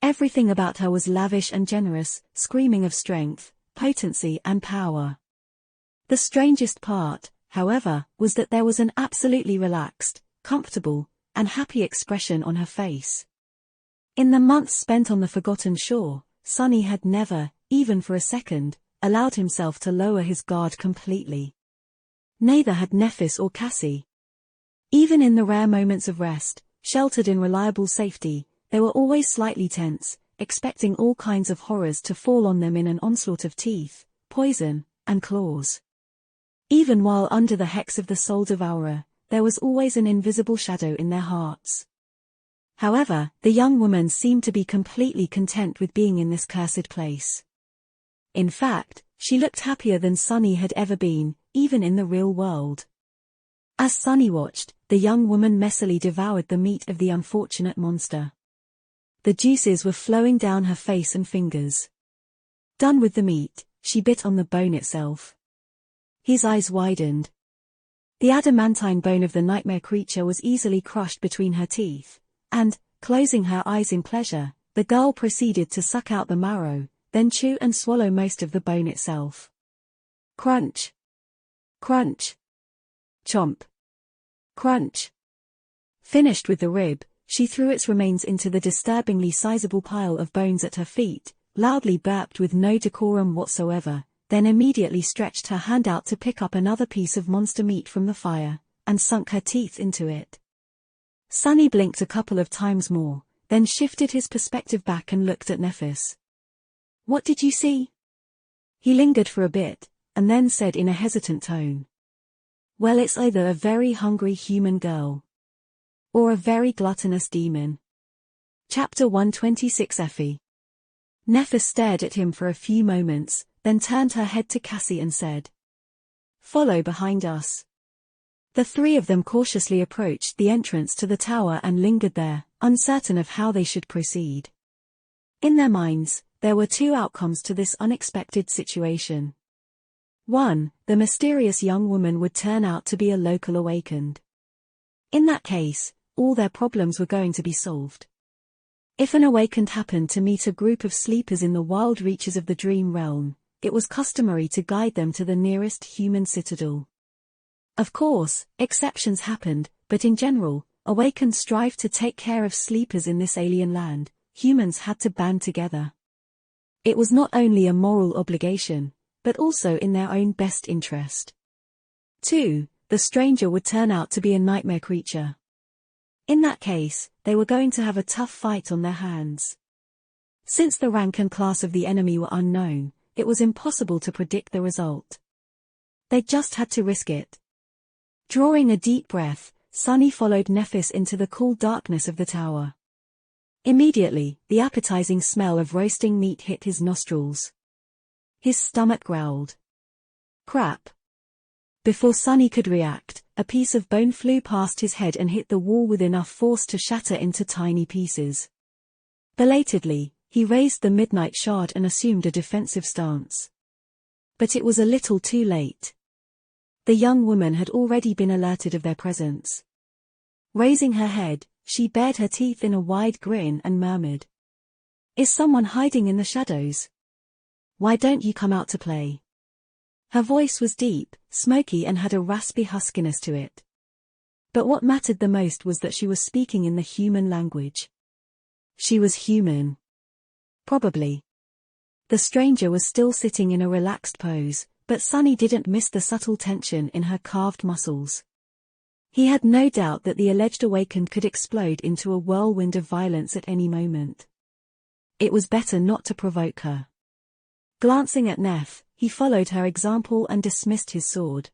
Everything about her was lavish and generous, screaming of strength, potency and power. The strangest part, however, was that there was an absolutely relaxed, comfortable, and happy expression on her face. In the months spent on the forgotten shore, Sunny had never, even for a second, allowed himself to lower his guard completely. Neither had Nephis or Cassie. Even in the rare moments of rest, sheltered in reliable safety, they were always slightly tense, expecting all kinds of horrors to fall on them in an onslaught of teeth, poison, and claws. Even while under the hex of the Soul Devourer, there was always an invisible shadow in their hearts. However, the young woman seemed to be completely content with being in this cursed place. In fact, she looked happier than Sunny had ever been, even in the real world. As Sunny watched, the young woman messily devoured the meat of the unfortunate monster. The juices were flowing down her face and fingers. Done with the meat, she bit on the bone itself. His eyes widened. The adamantine bone of the nightmare creature was easily crushed between her teeth, and, closing her eyes in pleasure, the girl proceeded to suck out the marrow, then chew and swallow most of the bone itself. Crunch. Crunch. Chomp. Crunch. Finished with the rib, she threw its remains into the disturbingly sizable pile of bones at her feet, loudly burped with no decorum whatsoever, then immediately stretched her hand out to pick up another piece of monster meat from the fire, and sunk her teeth into it. Sunny blinked a couple of times more, then shifted his perspective back and looked at Nephis. "What did you see?" He lingered for a bit, and then said in a hesitant tone. "Well, it's either a very hungry human girl, or a very gluttonous demon." Chapter 126 Effie. Nephis stared at him for a few moments, then turned her head to Cassie and said, "Follow behind us." The three of them cautiously approached the entrance to the tower and lingered there, uncertain of how they should proceed. In their minds, there were two outcomes to this unexpected situation. 1. The mysterious young woman would turn out to be a local awakened. In that case, all their problems were going to be solved. If an awakened happened to meet a group of sleepers in the wild reaches of the dream realm, it was customary to guide them to the nearest human citadel. Of course, exceptions happened, but in general, awakened strived to take care of sleepers in this alien land. Humans had to band together. It was not only a moral obligation, but also in their own best interest. 2. The stranger would turn out to be a nightmare creature. In that case, they were going to have a tough fight on their hands. Since the rank and class of the enemy were unknown, it was impossible to predict the result. They just had to risk it. Drawing a deep breath, Sunny followed Nephis into the cool darkness of the tower. Immediately, the appetizing smell of roasting meat hit his nostrils. His stomach growled. Crap. Before Sunny could react, a piece of bone flew past his head and hit the wall with enough force to shatter into tiny pieces. Belatedly, he raised the midnight shard and assumed a defensive stance. But it was a little too late. The young woman had already been alerted of their presence. Raising her head, she bared her teeth in a wide grin and murmured, "Is someone hiding in the shadows? Why don't you come out to play?" Her voice was deep, smoky and had a raspy huskiness to it. But what mattered the most was that she was speaking in the human language. She was human. Probably. The stranger was still sitting in a relaxed pose, but Sunny didn't miss the subtle tension in her carved muscles. He had no doubt that the alleged awakened could explode into a whirlwind of violence at any moment. It was better not to provoke her. Glancing at Neff, he followed her example and dismissed his sword.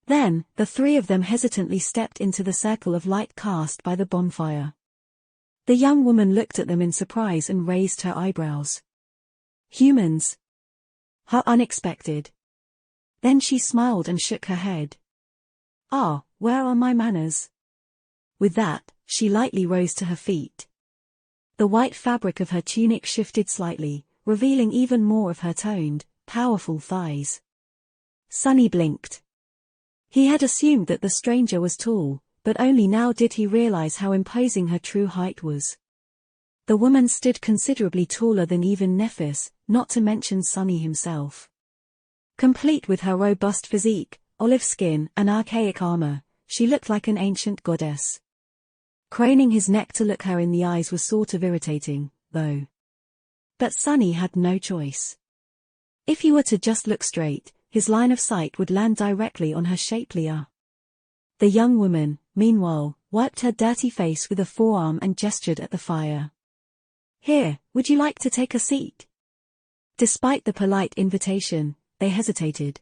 Then, the three of them hesitantly stepped into the circle of light cast by the bonfire. The young woman looked at them in surprise and raised her eyebrows. Humans? How unexpected. Then she smiled and shook her head. Ah, where are my manners? With that, she lightly rose to her feet. The white fabric of her tunic shifted slightly, revealing even more of her toned, powerful thighs. Sunny blinked. He had assumed that the stranger was tall, but only now did he realize how imposing her true height was. The woman stood considerably taller than even Nephis, not to mention Sunny himself. Complete with her robust physique, olive skin, and archaic armor, she looked like an ancient goddess. Craning his neck to look her in the eyes was sort of irritating, though. But Sunny had no choice. If he were to just look straight, his line of sight would land directly on her shapely arm. The young woman, meanwhile, wiped her dirty face with a forearm and gestured at the fire. "Here, would you like to take a seat?" Despite the polite invitation, they hesitated.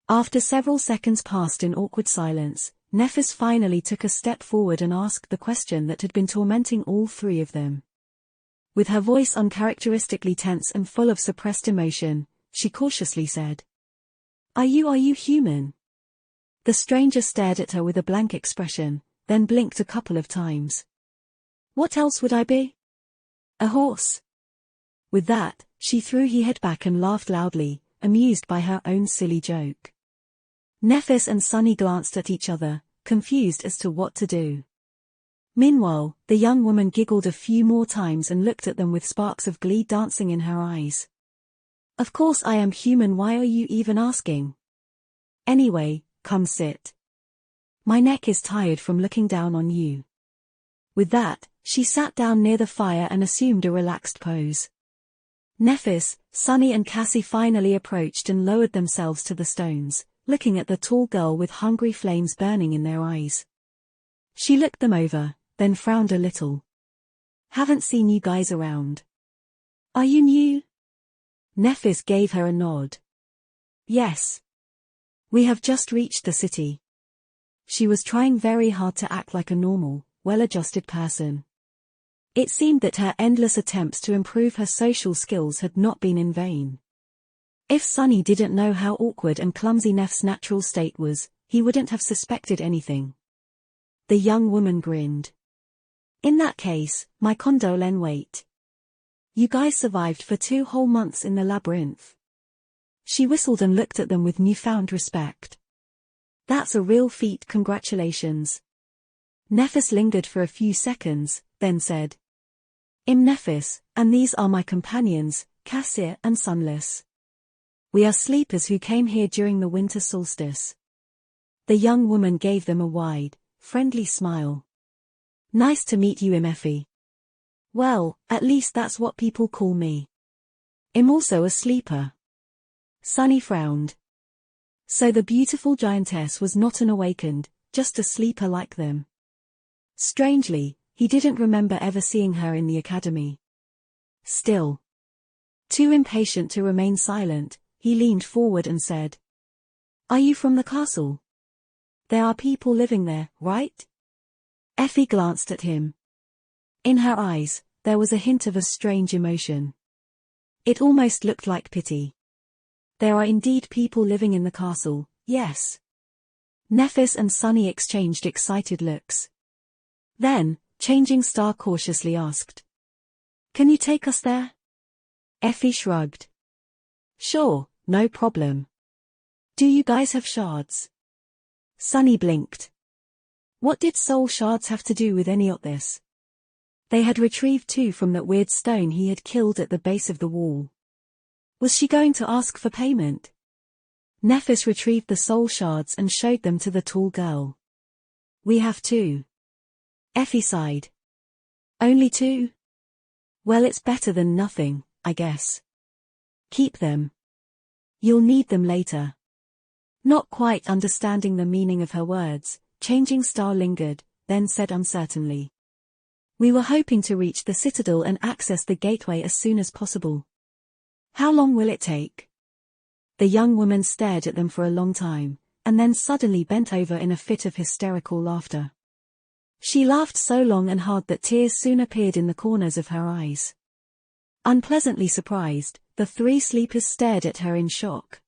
After several seconds passed in awkward silence, Nephis finally took a step forward and asked the question that had been tormenting all three of them. With her voice uncharacteristically tense and full of suppressed emotion, she cautiously said, Are you human?" The stranger stared at her with a blank expression, then blinked a couple of times. "What else would I be? A horse?" With that, she threw her head back and laughed loudly, amused by her own silly joke. Nephis and Sunny glanced at each other, confused as to what to do. Meanwhile, the young woman giggled a few more times and looked at them with sparks of glee dancing in her eyes. "Of course I am human, why are you even asking? Anyway, come sit. My neck is tired from looking down on you." With that, she sat down near the fire and assumed a relaxed pose. Nephis, Sunny and Cassie finally approached and lowered themselves to the stones, looking at the tall girl with hungry flames burning in their eyes. She looked them over, then frowned a little. "Haven't seen you guys around. Are you new?" Nephis gave her a nod. "Yes. We have just reached the city." She was trying very hard to act like a normal, well-adjusted person. It seemed that her endless attempts to improve her social skills had not been in vain. If Sunny didn't know how awkward and clumsy Neff's natural state was, he wouldn't have suspected anything. The young woman grinned. "In that case, my condolences. Wait. You guys survived for 2 whole months in the labyrinth." She whistled and looked at them with newfound respect. "That's a real feat, congratulations." Nephis lingered for a few seconds, then said, "I'm Nephis, and these are my companions, Cassia and Sunless. We are sleepers who came here during the winter solstice." The young woman gave them a wide, friendly smile. "Nice to meet you, Effie. Well, at least that's what people call me. I'm also a sleeper." Sunny frowned. So the beautiful giantess was not an awakened, just a sleeper like them. Strangely, he didn't remember ever seeing her in the academy. Still, too impatient to remain silent, he leaned forward and said, "Are you from the castle? There are people living there, right?" Effie glanced at him. In her eyes, there was a hint of a strange emotion. It almost looked like pity. There are indeed people living in the castle, yes. Nephis and Sunny exchanged excited looks. Then, Changing Star cautiously asked. Can you take us there? Effie shrugged. Sure, no problem. Do you guys have shards? Sunny blinked. What did soul shards have to do with any of this? They had retrieved 2 from that weird stone he had killed at the base of the wall. Was she going to ask for payment? Nephis retrieved the soul shards and showed them to the tall girl. We have 2. Effie sighed. Only 2? Well, it's better than nothing, I guess. Keep them. You'll need them later. Not quite understanding the meaning of her words, Changing Star lingered, then said uncertainly. We were hoping to reach the citadel and access the gateway as soon as possible. How long will it take? The young woman stared at them for a long time, and then suddenly bent over in a fit of hysterical laughter. She laughed so long and hard that tears soon appeared in the corners of her eyes. Unpleasantly surprised, the 3 sleepers stared at her in shock.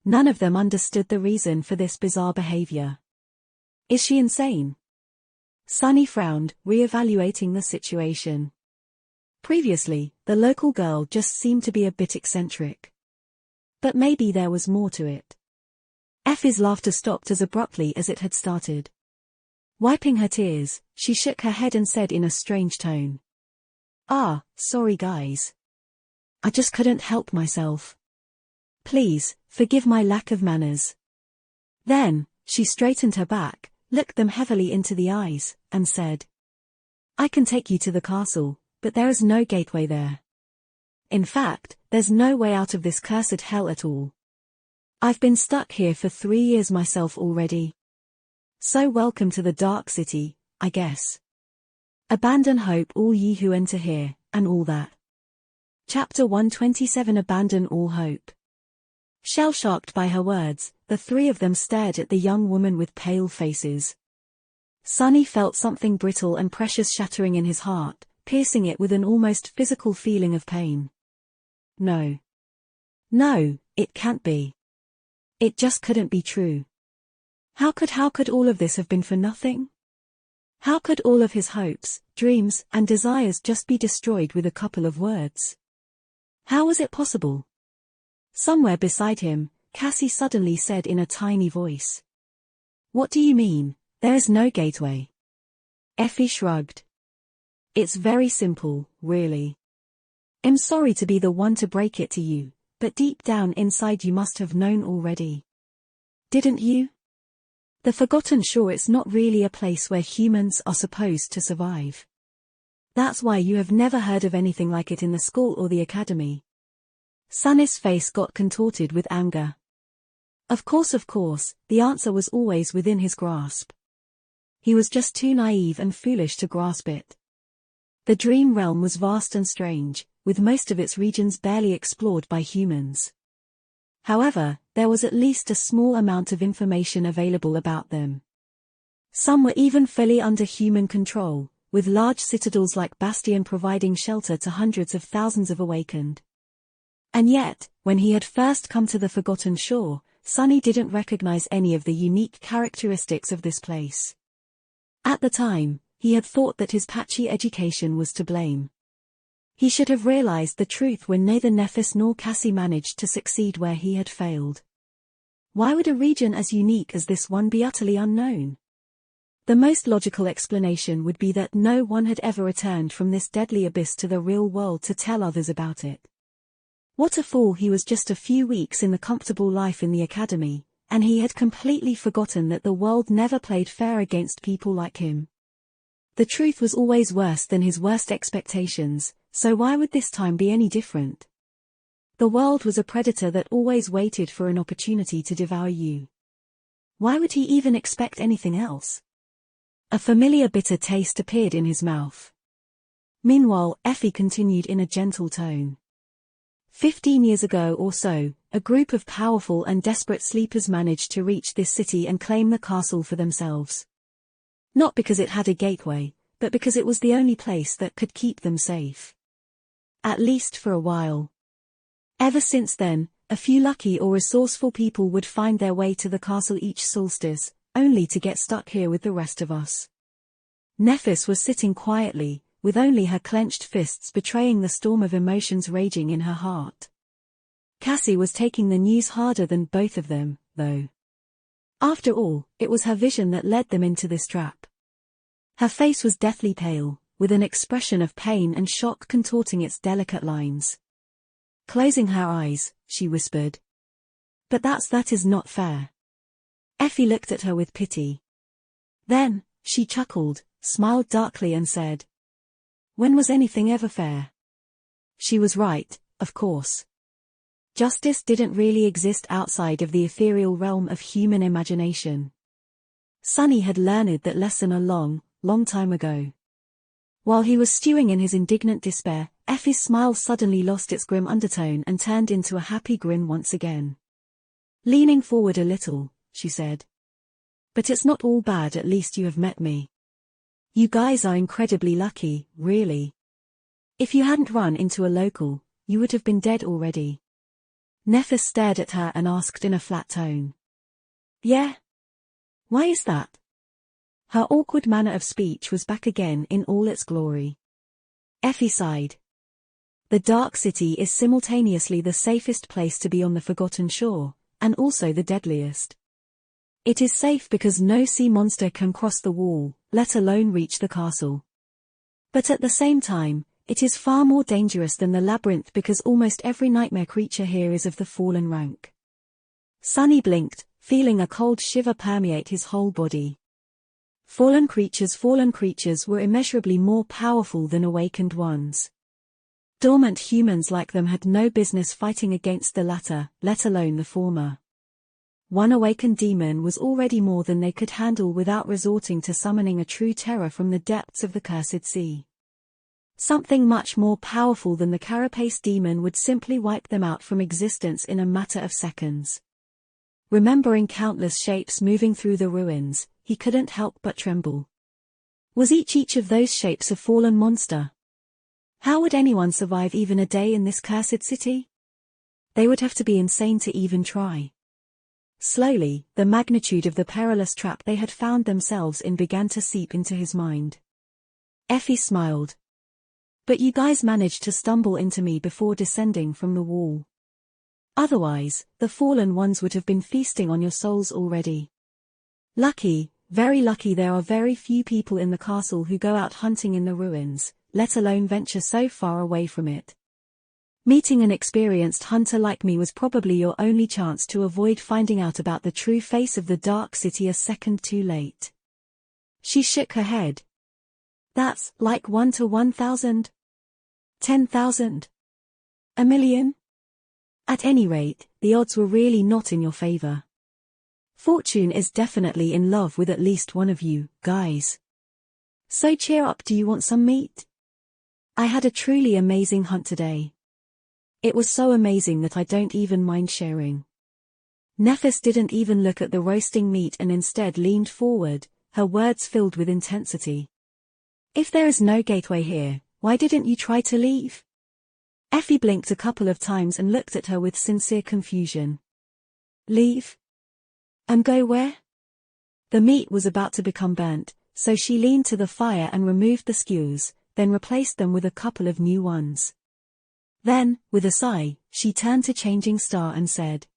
None of them understood the reason for this bizarre behavior. Is she insane? Sunny frowned, re-evaluating the situation. Previously, the local girl just seemed to be a bit eccentric. But maybe there was more to it. Effie's laughter stopped as abruptly as it had started. Wiping her tears, she shook her head and said in a strange tone. Sorry guys. I just couldn't help myself. Please, forgive my lack of manners. Then, she straightened her back, looked them heavily into the eyes, and said. I can take you to the castle, but there is no gateway there. In fact, there's no way out of this cursed hell at all. I've been stuck here for 3 years myself already. So welcome to the Dark City, I guess. Abandon hope all ye who enter here, and all that. Chapter 127 Abandon all hope. Shell-shocked by her words, the 3 of them stared at the young woman with pale faces. Sunny felt something brittle and precious shattering in his heart, piercing it with an almost physical feeling of pain. No. No, it can't be. It just couldn't be true. How could all of this have been for nothing? How could all of his hopes, dreams, and desires just be destroyed with a couple of words? How was it possible? Somewhere beside him, Cassie suddenly said in a tiny voice. What do you mean, there is no gateway? Effie shrugged. It's very simple, really. I'm sorry to be the one to break it to you, but deep down inside you must have known already. Didn't you? The Forgotten Shore is not really a place where humans are supposed to survive. That's why you have never heard of anything like it in the school or the academy. Sunny's face got contorted with anger. Of course, the answer was always within his grasp. He was just too naive and foolish to grasp it. The dream realm was vast and strange, with most of its regions barely explored by humans. However, there was at least a small amount of information available about them. Some were even fully under human control, with large citadels like Bastion providing shelter to hundreds of thousands of awakened. And yet, when he had first come to the Forgotten Shore, Sunny didn't recognize any of the unique characteristics of this place. At the time, he had thought that his patchy education was to blame. He should have realized the truth when neither Nephis nor Cassie managed to succeed where he had failed. Why would a region as unique as this one be utterly unknown? The most logical explanation would be that no one had ever returned from this deadly abyss to the real world to tell others about it. What a fool he was, just a few weeks in the comfortable life in the academy, and he had completely forgotten that the world never played fair against people like him. The truth was always worse than his worst expectations, so why would this time be any different? The world was a predator that always waited for an opportunity to devour you. Why would he even expect anything else? A familiar bitter taste appeared in his mouth. Meanwhile, Effie continued in a gentle tone. 15 years ago or so, a group of powerful and desperate sleepers managed to reach this city and claim the castle for themselves. Not because it had a gateway, but because it was the only place that could keep them safe. At least for a while. Ever since then, A few lucky or resourceful people would find their way to the castle each solstice, only to get stuck here with the rest of us. Nephis was sitting quietly, with only her clenched fists betraying the storm of emotions raging in her heart. Cassie was taking the news harder than both of them, though. After all, it was her vision that led them into this trap. Her face was deathly pale, with an expression of pain and shock contorting its delicate lines. Closing her eyes, she whispered. "But that is not fair." Effie looked at her with pity. Then, she chuckled, smiled darkly and said, "When was anything ever fair?" She was right, of course. Justice didn't really exist outside of the ethereal realm of human imagination. Sunny had learned that lesson a long, long time ago. While he was stewing in his indignant despair, Effie's smile suddenly lost its grim undertone and turned into a happy grin once again. Leaning forward a little, she said. "But it's not all bad, at least you have met me. You guys are incredibly lucky, really. If you hadn't run into a local, you would have been dead already." Nephis stared at her and asked in a flat tone. "Yeah? Why is that?" Her awkward manner of speech was back again in all its glory. Effie sighed. "The Dark City is simultaneously the safest place to be on the Forgotten Shore, and also the deadliest. It is safe because no sea monster can cross the wall, let alone reach the castle. But at the same time, it is far more dangerous than the labyrinth because almost every nightmare creature here is of the fallen rank." Sunny blinked, feeling a cold shiver permeate his whole body. Fallen creatures were immeasurably more powerful than awakened ones. Dormant humans like them had no business fighting against the latter, let alone the former. One awakened demon was already more than they could handle without resorting to summoning a true terror from the depths of the cursed sea. Something much more powerful than the carapace demon would simply wipe them out from existence in a matter of seconds. Remembering countless shapes moving through the ruins, he couldn't help but tremble. Was each of those shapes a fallen monster? How would anyone survive even a day in this cursed city? They would have to be insane to even try. Slowly, the magnitude of the perilous trap they had found themselves in began to seep into his mind. Effie smiled. "But you guys managed to stumble into me before descending from the wall. Otherwise, the fallen ones would have been feasting on your souls already. Lucky, very lucky there are very few people in the castle who go out hunting in the ruins, let alone venture so far away from it. Meeting an experienced hunter like me was probably your only chance to avoid finding out about the true face of the Dark City a second too late." She shook her head. "That's like 1 to 1,000? 10,000? A million? At any rate, the odds were really not in your favor. Fortune is definitely in love with at least one of you, guys. So cheer up, do you want some meat? I had a truly amazing hunt today. It was so amazing that I don't even mind sharing." Nephis didn't even look at the roasting meat and instead leaned forward, her words filled with intensity. "If there is no gateway here, why didn't you try to leave?" Effie blinked a couple of times and looked at her with sincere confusion. "Leave? And go where?" The meat was about to become burnt, so she leaned to the fire and removed the skewers, then replaced them with a couple of new ones. Then, with a sigh, she turned to Changing Star and said,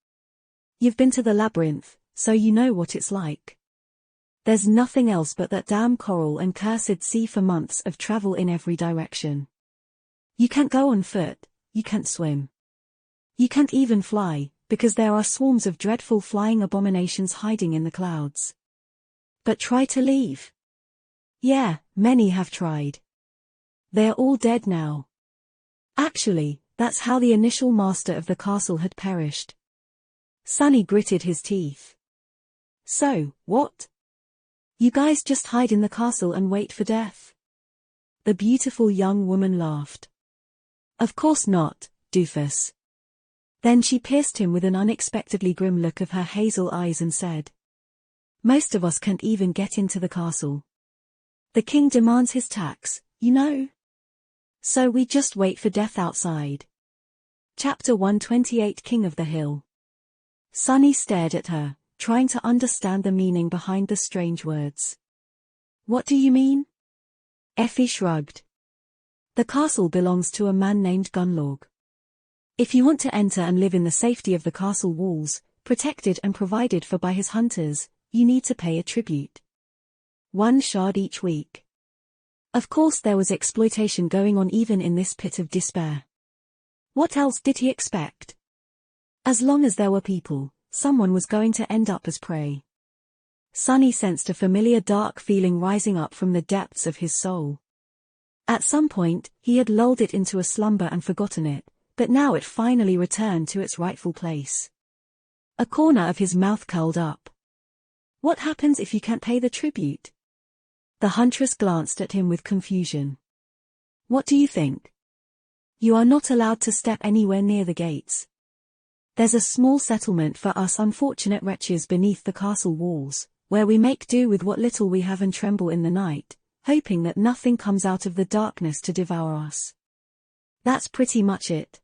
"You've been to the labyrinth, so you know what it's like. There's nothing else but that damn coral and cursed sea for months of travel in every direction. You can't go on foot, you can't swim. You can't even fly, because there are swarms of dreadful flying abominations hiding in the clouds. But try to leave. Yeah, many have tried. They're all dead now. Actually, that's how the initial master of the castle had perished." Sunny gritted his teeth. "So, what? You guys just hide in the castle and wait for death?" The beautiful young woman laughed. "Of course not, doofus." Then she pierced him with an unexpectedly grim look of her hazel eyes and said, "Most of us can't even get into the castle. The king demands his tax, you know. So we just wait for death outside. Chapter 128 King of the Hill. Sunny stared at her, trying to understand the meaning behind the strange words. What do you mean? Effie shrugged. The castle belongs to a man named Gunnlaug. If you want to enter and live in the safety of the castle walls, protected and provided for by his hunters, you need to pay a tribute. 1 shard each week. Of course there was exploitation going on even in this pit of despair. What else did he expect? As long as there were people, someone was going to end up as prey. Sunny sensed a familiar dark feeling rising up from the depths of his soul. At some point, he had lulled it into a slumber and forgotten it, but now it finally returned to its rightful place. A corner of his mouth curled up. What happens if you can't pay the tribute? The huntress glanced at him with confusion. What do you think? You are not allowed to step anywhere near the gates. There's a small settlement for us unfortunate wretches beneath the castle walls, where we make do with what little we have and tremble in the night, hoping that nothing comes out of the darkness to devour us. That's pretty much it.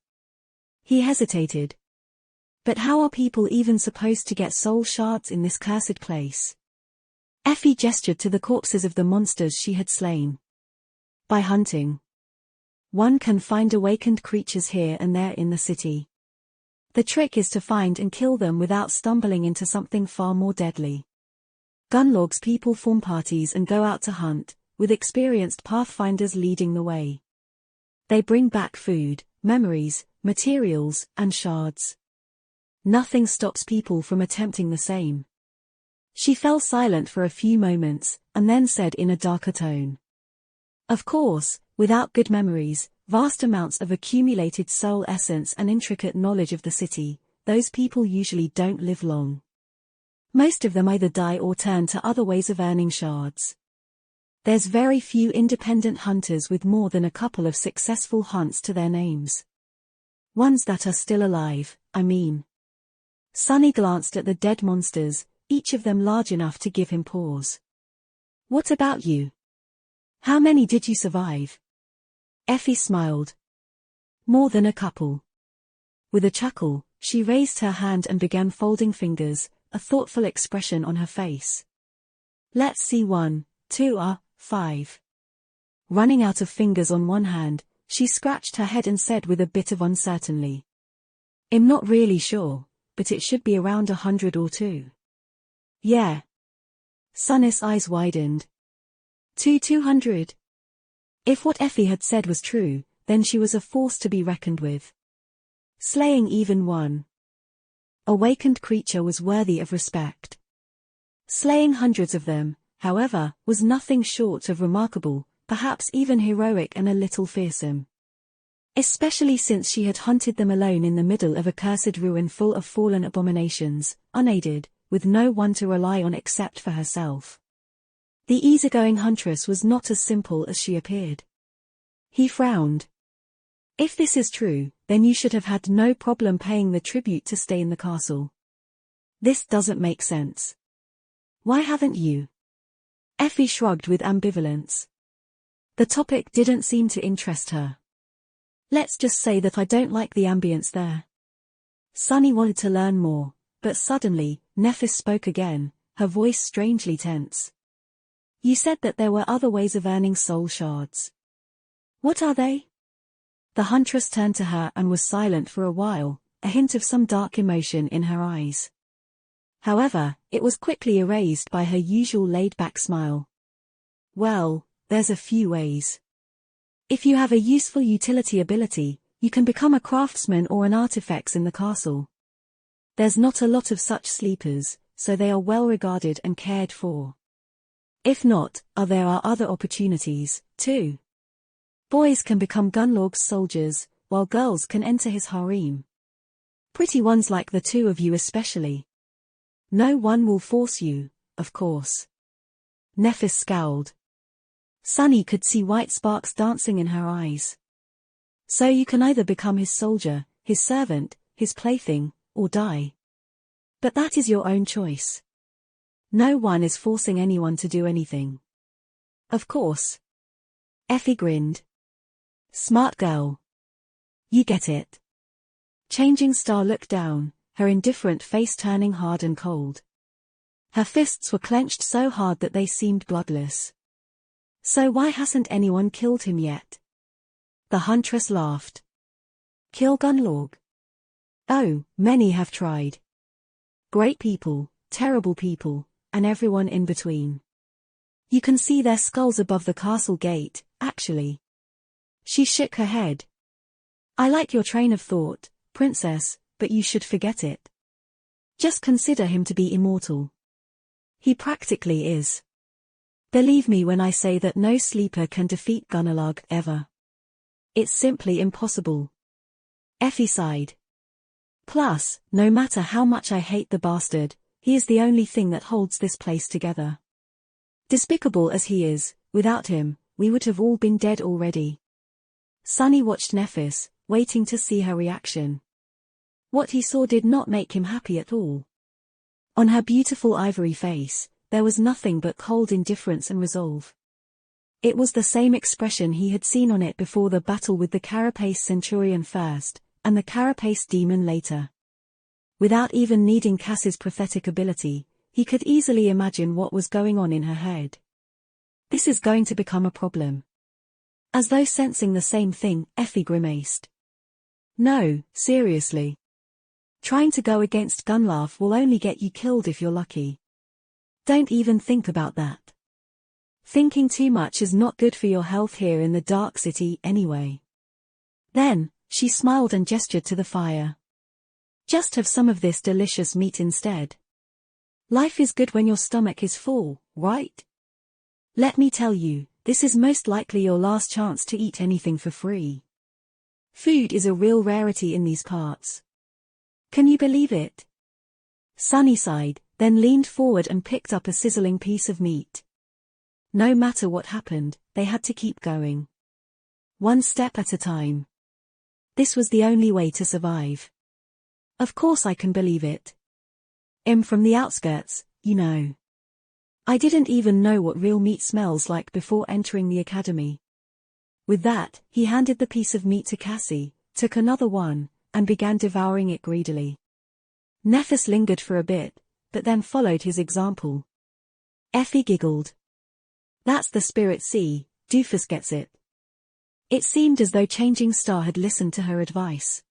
He hesitated. But how are people even supposed to get soul shards in this cursed place? Effie gestured to the corpses of the monsters she had slain. By hunting. One can find awakened creatures here and there in the city. The trick is to find and kill them without stumbling into something far more deadly. Gunnlaug's people form parties and go out to hunt, with experienced pathfinders leading the way. They bring back food, memories, materials, and shards. Nothing stops people from attempting the same. She fell silent for a few moments, and then said in a darker tone. Of course, without good memories, vast amounts of accumulated soul essence and intricate knowledge of the city, those people usually don't live long. Most of them either die or turn to other ways of earning shards. There's very few independent hunters with more than a couple of successful hunts to their names. Ones that are still alive, I mean. Sunny glanced at the dead monsters, each of them large enough to give him pause. What about you? How many did you survive? Effie smiled. More than a couple. With a chuckle, she raised her hand and began folding fingers, a thoughtful expression on her face. Let's see 1, 2, 5. Running out of fingers on one hand, she scratched her head and said with a bit of uncertainty. I'm not really sure, but it should be around 100 or 2. Yeah. Sunny's eyes widened. 200? If what Effie had said was true, then she was a force to be reckoned with. Slaying even one awakened creature was worthy of respect. Slaying hundreds of them, however, was nothing short of remarkable, perhaps even heroic and a little fearsome. Especially since she had hunted them alone in the middle of a cursed ruin full of fallen abominations, unaided, with no one to rely on except for herself. The easygoing huntress was not as simple as she appeared. He frowned. If this is true, then you should have had no problem paying the tribute to stay in the castle. This doesn't make sense. Why haven't you? Effie shrugged with ambivalence. The topic didn't seem to interest her. Let's just say that I don't like the ambience there. Sunny wanted to learn more, but suddenly, Nephis spoke again, her voice strangely tense. You said that there were other ways of earning soul shards. What are they? The huntress turned to her and was silent for a while, a hint of some dark emotion in her eyes. However, it was quickly erased by her usual laid-back smile. Well, there's a few ways. If you have a useful utility ability, you can become a craftsman or an artifacts in the castle. There's not a lot of such sleepers, so they are well regarded and cared for. If not, there are other opportunities, too. Boys can become Gunnlaug's soldiers, while girls can enter his harem. Pretty ones like the two of you especially. No one will force you, of course. Nephis scowled. Sunny could see white sparks dancing in her eyes. So you can either become his soldier, his servant, his plaything, or die. But that is your own choice. No one is forcing anyone to do anything. Of course. Effie grinned. Smart girl. You get it. Changing Star looked down, her indifferent face turning hard and cold. Her fists were clenched so hard that they seemed bloodless. So why hasn't anyone killed him yet? The huntress laughed. Kill Gunlorg? Oh, many have tried. Great people, terrible people, and everyone in between. You can see their skulls above the castle gate, actually. She shook her head. I like your train of thought, princess, but you should forget it. Just consider him to be immortal. He practically is. Believe me when I say that no sleeper can defeat Gunlorg ever. It's simply impossible. Effie sighed. Plus, no matter how much I hate the bastard, he is the only thing that holds this place together. Despicable as he is, without him, we would have all been dead already. Sunny watched Nephis, waiting to see her reaction. What he saw did not make him happy at all. On her beautiful ivory face, there was nothing but cold indifference and resolve. It was the same expression he had seen on it before the battle with the Carapace Centurion first, and the Carapace Demon later. Without even needing Cass's prophetic ability, he could easily imagine what was going on in her head. This is going to become a problem. As though sensing the same thing, Effie grimaced. No, seriously. Trying to go against Gunlorg will only get you killed if you're lucky. Don't even think about that. Thinking too much is not good for your health here in the Dark City anyway. Then, she smiled and gestured to the fire. Just have some of this delicious meat instead. Life is good when your stomach is full, right? Let me tell you, this is most likely your last chance to eat anything for free. Food is a real rarity in these parts. Can you believe it? Sunny sighed, then leaned forward and picked up a sizzling piece of meat. No matter what happened, they had to keep going. One step at a time. This was the only way to survive. Of course I can believe it. I'm from the outskirts, you know. I didn't even know what real meat smells like before entering the academy. With that, he handed the piece of meat to Cassie, took another one, and began devouring it greedily. Nephis lingered for a bit, but then followed his example. Effie giggled. That's the spirit see, Doofus gets it. It seemed as though Changing Star had listened to her advice.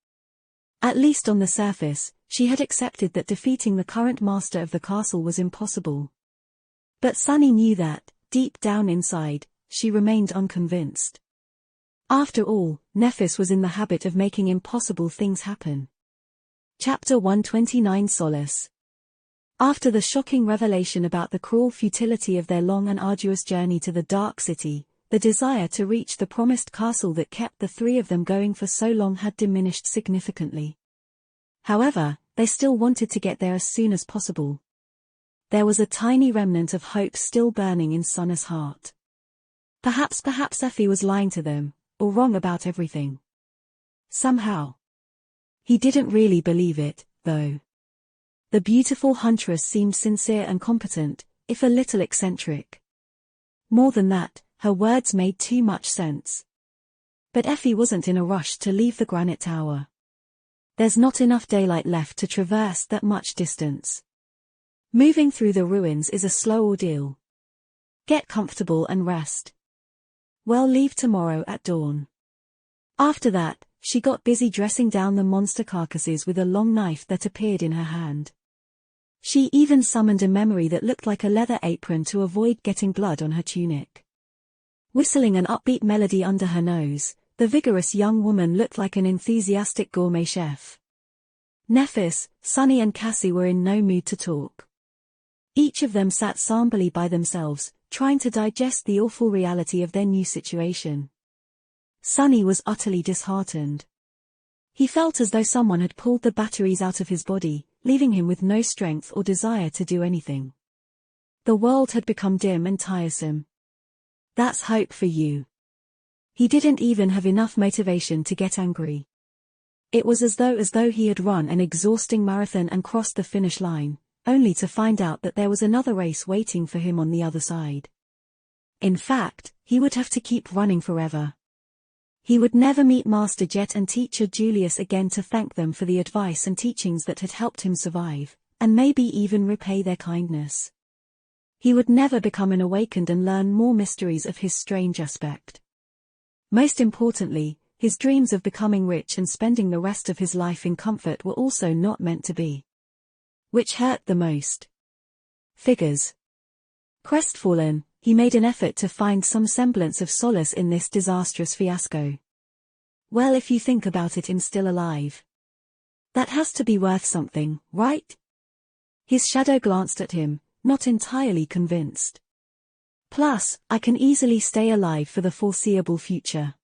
At least on the surface, she had accepted that defeating the current master of the castle was impossible. But Sunny knew that, deep down inside, she remained unconvinced. After all, Nephis was in the habit of making impossible things happen. Chapter 129 Solace. After the shocking revelation about the cruel futility of their long and arduous journey to the Dark City, the desire to reach the promised castle that kept the three of them going for so long had diminished significantly. However, they still wanted to get there as soon as possible. There was a tiny remnant of hope still burning in Sunna's heart. Perhaps Effie was lying to them, or wrong about everything. Somehow. He didn't really believe it, though. The beautiful huntress seemed sincere and competent, if a little eccentric. More than that, her words made too much sense. But Effie wasn't in a rush to leave the granite tower. There's not enough daylight left to traverse that much distance. Moving through the ruins is a slow ordeal. Get comfortable and rest. We'll leave tomorrow at dawn. After that, she got busy dressing down the monster carcasses with a long knife that appeared in her hand. She even summoned a memory that looked like a leather apron to avoid getting blood on her tunic. Whistling an upbeat melody under her nose, the vigorous young woman looked like an enthusiastic gourmet chef. Nephis, Sunny and Cassie were in no mood to talk. Each of them sat somberly by themselves, trying to digest the awful reality of their new situation. Sunny was utterly disheartened. He felt as though someone had pulled the batteries out of his body, leaving him with no strength or desire to do anything. The world had become dim and tiresome. That's hope for you. He didn't even have enough motivation to get angry. It was as though he had run an exhausting marathon and crossed the finish line, only to find out that there was another race waiting for him on the other side. In fact, he would have to keep running forever. He would never meet Master Jet and Teacher Julius again to thank them for the advice and teachings that had helped him survive, and maybe even repay their kindness. He would never become an awakened and learn more mysteries of his strange aspect. Most importantly, his dreams of becoming rich and spending the rest of his life in comfort were also not meant to be. Which hurt the most? Figures. Crestfallen, he made an effort to find some semblance of solace in this disastrous fiasco. Well, if you think about it, I'm still alive. That has to be worth something, right? His shadow glanced at him, not entirely convinced. Plus, I can easily stay alive for the foreseeable future.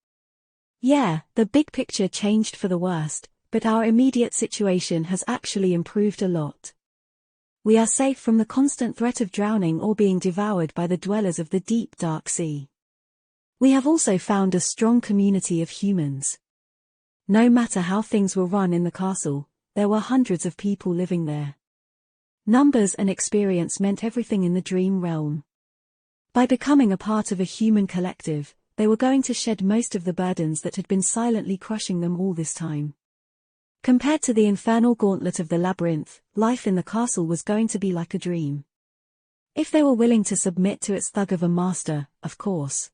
Yeah, the big picture changed for the worst, but our immediate situation has actually improved a lot. We are safe from the constant threat of drowning or being devoured by the dwellers of the deep dark sea. We have also found a strong community of humans. No matter how things were run in the castle, there were hundreds of people living there. Numbers and experience meant everything in the dream realm. By becoming a part of a human collective, they were going to shed most of the burdens that had been silently crushing them all this time. Compared to the infernal gauntlet of the labyrinth, life in the castle was going to be like a dream. If they were willing to submit to its thug of a master, of course.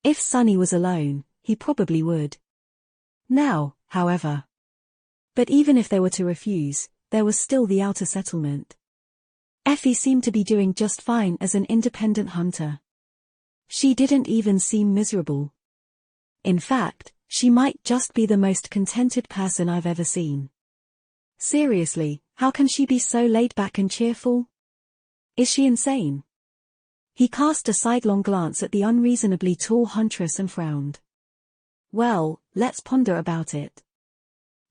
If Sunny was alone, he probably would. Now, however. But even if they were to refuse, there was still the outer settlement. Effie seemed to be doing just fine as an independent hunter. She didn't even seem miserable. In fact, she might just be the most contented person I've ever seen. Seriously, how can she be so laid back and cheerful? Is she insane? He cast a sidelong glance at the unreasonably tall huntress and frowned. Well, let's ponder about it.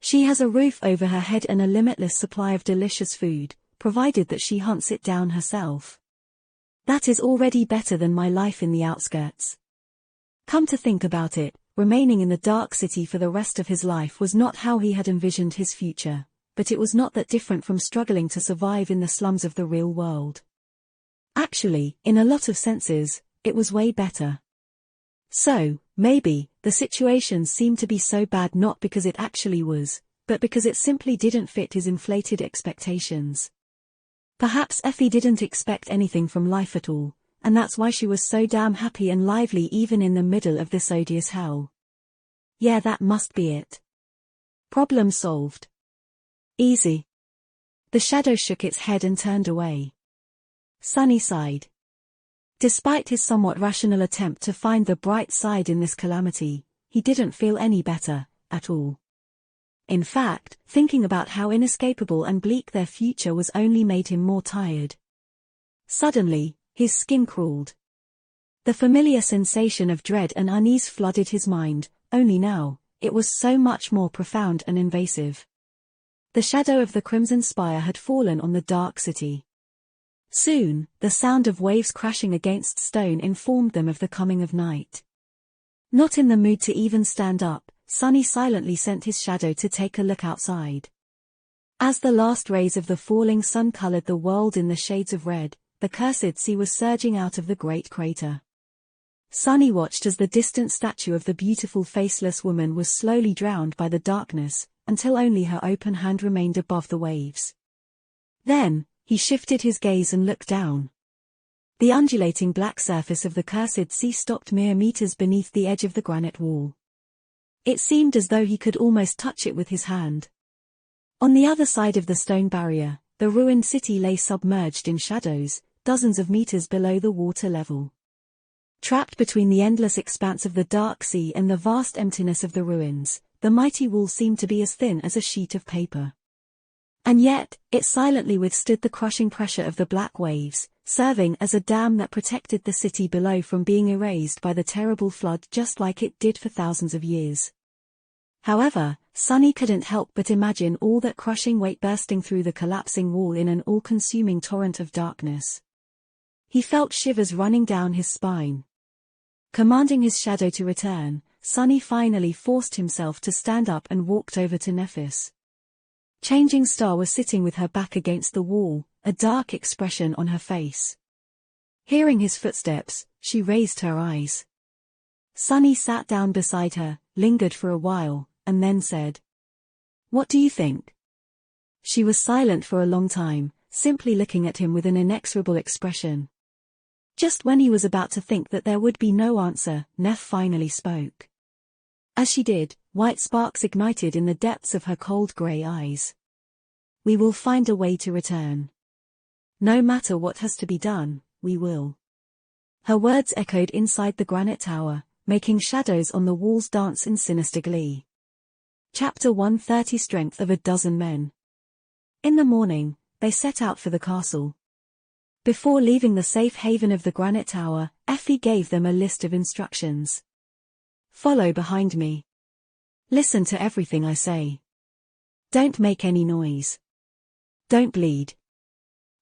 She has a roof over her head and a limitless supply of delicious food, provided that she hunts it down herself. That is already better than my life in the outskirts. Come to think about it, remaining in the Dark City for the rest of his life was not how he had envisioned his future, but it was not that different from struggling to survive in the slums of the real world. Actually, in a lot of senses, it was way better. So, maybe, the situation seemed to be so bad not because it actually was, but because it simply didn't fit his inflated expectations. Perhaps Effie didn't expect anything from life at all, and that's why she was so damn happy and lively even in the middle of this odious hell. Yeah, that must be it. Problem solved. Easy. The shadow shook its head and turned away. Sunny sighed. Despite his somewhat rational attempt to find the bright side in this calamity, he didn't feel any better, at all. In fact, thinking about how inescapable and bleak their future was only made him more tired. Suddenly, his skin crawled. The familiar sensation of dread and unease flooded his mind, only now, it was so much more profound and invasive. The shadow of the Crimson Spire had fallen on the Dark City. Soon, the sound of waves crashing against stone informed them of the coming of night. Not in the mood to even stand up, Sunny silently sent his shadow to take a look outside. As the last rays of the falling sun colored the world in the shades of red, the cursed sea was surging out of the great crater. Sunny watched as the distant statue of the beautiful faceless woman was slowly drowned by the darkness, until only her open hand remained above the waves. Then, he shifted his gaze and looked down. The undulating black surface of the cursed sea stopped mere meters beneath the edge of the granite wall. It seemed as though he could almost touch it with his hand. On the other side of the stone barrier, the ruined city lay submerged in shadows, dozens of meters below the water level. Trapped between the endless expanse of the dark sea and the vast emptiness of the ruins, the mighty wall seemed to be as thin as a sheet of paper. And yet, it silently withstood the crushing pressure of the black waves, serving as a dam that protected the city below from being erased by the terrible flood just like it did for thousands of years. However, Sunny couldn't help but imagine all that crushing weight bursting through the collapsing wall in an all-consuming torrent of darkness. He felt shivers running down his spine. Commanding his shadow to return, Sunny finally forced himself to stand up and walked over to Nephis. Changing Star was sitting with her back against the wall, a dark expression on her face. Hearing his footsteps, she raised her eyes. Sunny sat down beside her, lingered for a while, and then said, "What do you think?" She was silent for a long time, simply looking at him with an inexorable expression. Just when he was about to think that there would be no answer, Neff finally spoke. As she did, white sparks ignited in the depths of her cold grey eyes. "We will find a way to return. No matter what has to be done, we will." Her words echoed inside the granite tower, making shadows on the walls dance in sinister glee. Chapter 130 Strength of a Dozen Men. In the morning, they set out for the castle. Before leaving the safe haven of the granite tower, Effie gave them a list of instructions. "Follow behind me. Listen to everything I say. Don't make any noise. Don't bleed.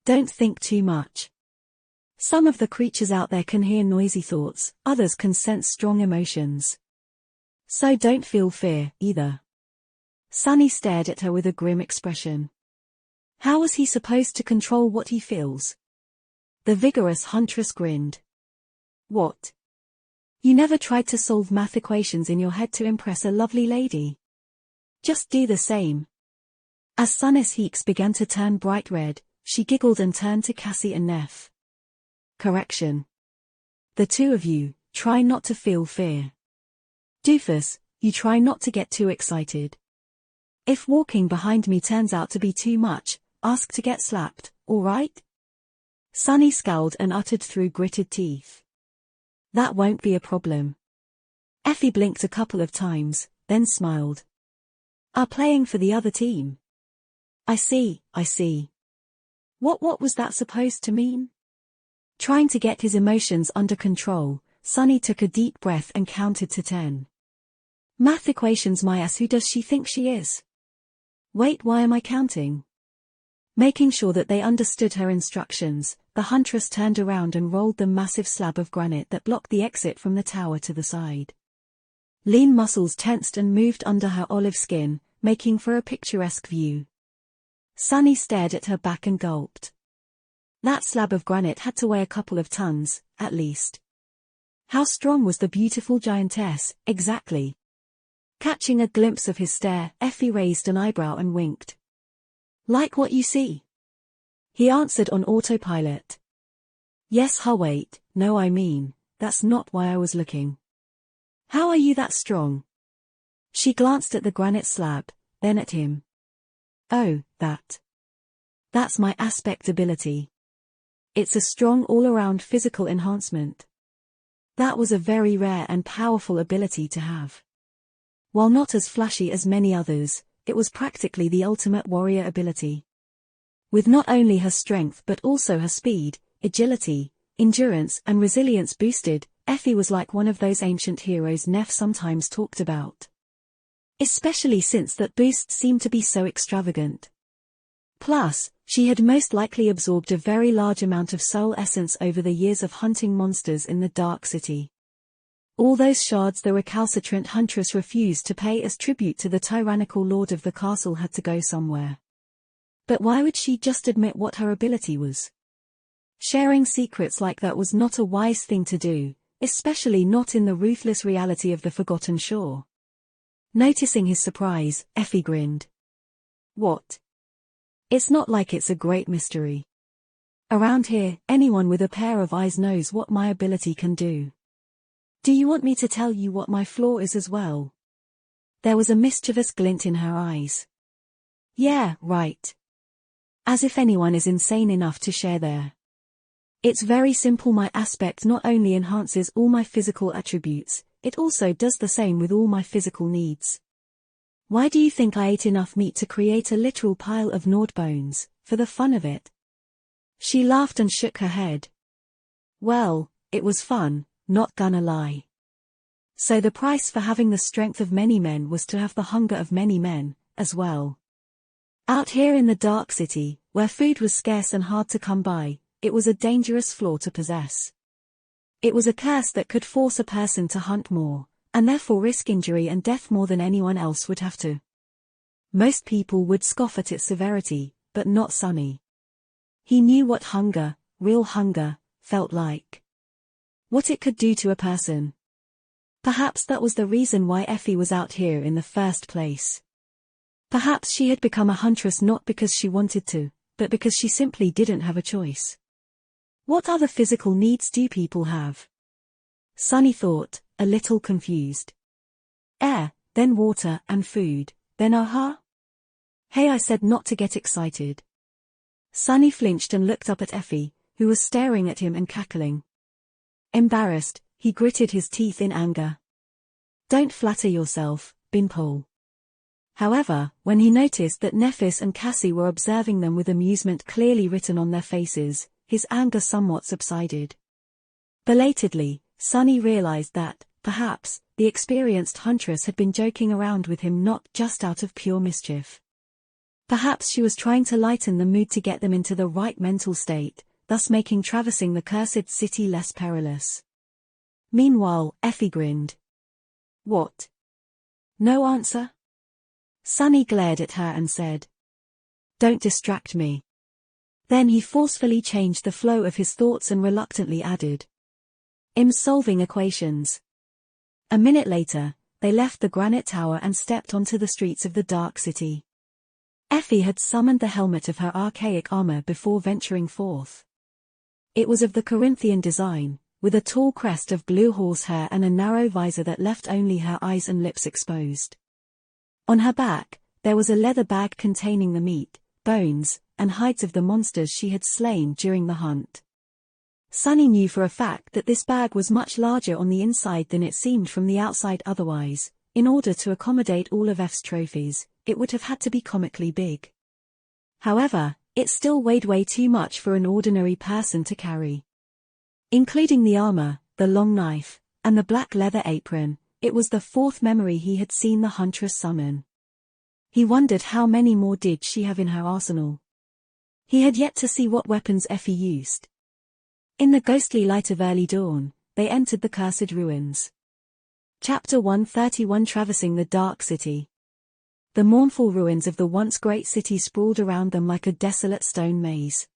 Don't think too much. Some of the creatures out there can hear noisy thoughts, others can sense strong emotions. So don't feel fear, either." Sunny stared at her with a grim expression. How was he supposed to control what he feels? The vigorous huntress grinned. "What? You never tried to solve math equations in your head to impress a lovely lady? Just do the same." As Sunny's cheeks began to turn bright red, she giggled and turned to Cassie and Neff. "Correction. The two of you, try not to feel fear. Doofus, you try not to get too excited. If walking behind me turns out to be too much, ask to get slapped, all right?" Sunny scowled and uttered through gritted teeth, "That won't be a problem." Effie blinked a couple of times, then smiled. "Are playing for the other team. I see, I see. What was that supposed to mean?" Trying to get his emotions under control, Sunny took a deep breath and counted to 10. "Math equations, my ass, who does she think she is? Wait, why am I counting?" Making sure that they understood her instructions, the huntress turned around and rolled the massive slab of granite that blocked the exit from the tower to the side. Lean muscles tensed and moved under her olive skin, making for a picturesque view. Sunny stared at her back and gulped. That slab of granite had to weigh a couple of tons, at least. How strong was the beautiful giantess, exactly? Catching a glimpse of his stare, Effie raised an eyebrow and winked. "Like what you see?" He answered on autopilot. "Yes, wait, no, I mean, that's not why I was looking. How are you that strong?" She glanced at the granite slab, then at him. "Oh, that's my aspect ability. It's a strong all-around physical enhancement. That was a very rare and powerful ability to have. While not as flashy as many others, it was practically the ultimate warrior ability. With not only her strength but also her speed, agility, endurance and resilience boosted, Effie was like one of those ancient heroes Neff sometimes talked about. Especially since that boost seemed to be so extravagant. Plus, she had most likely absorbed a very large amount of soul essence over the years of hunting monsters in the Dark City. All those shards the recalcitrant huntress refused to pay as tribute to the tyrannical lord of the castle had to go somewhere. But why would she just admit what her ability was? Sharing secrets like that was not a wise thing to do, especially not in the ruthless reality of the Forgotten Shore. Noticing his surprise, Effie grinned. "What? It's not like it's a great mystery. Around here, anyone with a pair of eyes knows what my ability can do. Do you want me to tell you what my flaw is as well?" There was a mischievous glint in her eyes. "Yeah, right. As if anyone is insane enough to share their. It's very simple. My aspect not only enhances all my physical attributes, it also does the same with all my physical needs. Why do you think I ate enough meat to create a literal pile of gnawed bones, for the fun of it?" She laughed and shook her head. "Well, it was fun, not gonna lie. So the price for having the strength of many men was to have the hunger of many men, as well. Out here in the Dark City, where food was scarce and hard to come by, it was a dangerous flaw to possess. It was a curse that could force a person to hunt more, and therefore risk injury and death more than anyone else would have to. Most people would scoff at its severity, but not Sunny. He knew what hunger, real hunger, felt like. What it could do to a person. Perhaps that was the reason why Effie was out here in the first place. Perhaps she had become a huntress not because she wanted to, but because she simply didn't have a choice. What other physical needs do people have? Sunny thought, a little confused. Air, then water and food, then aha? Hey, I said not to get excited. Sunny flinched and looked up at Effie, who was staring at him and cackling. Embarrassed, he gritted his teeth in anger. Don't flatter yourself, Bimpole. However, when he noticed that Nephis and Cassie were observing them with amusement clearly written on their faces, his anger somewhat subsided. Belatedly, Sunny realized that, perhaps, the experienced huntress had been joking around with him not just out of pure mischief. Perhaps she was trying to lighten the mood to get them into the right mental state, thus making traversing the cursed city less perilous. Meanwhile, Effie grinned. What? No answer? Sunny glared at her and said. Don't distract me. Then he forcefully changed the flow of his thoughts and reluctantly added. I'm solving equations. A minute later, they left the granite tower and stepped onto the streets of the Dark City. Effie had summoned the helmet of her archaic armor before venturing forth. It was of the Corinthian design, with a tall crest of blue horsehair and a narrow visor that left only her eyes and lips exposed. On her back, there was a leather bag containing the meat, bones, and hides of the monsters she had slain during the hunt. Sunny knew for a fact that this bag was much larger on the inside than it seemed from the outside. Otherwise, in order to accommodate all of F's trophies, it would have had to be comically big. However, it still weighed way too much for an ordinary person to carry. Including the armor, the long knife, and the black leather apron, it was the fourth memory he had seen the huntress summon. He wondered how many more did she have in her arsenal. He had yet to see what weapons Effie used. In the ghostly light of early dawn, they entered the cursed ruins. Chapter 131 Traversing the Dark City. The mournful ruins of the once great city sprawled around them like a desolate stone maze.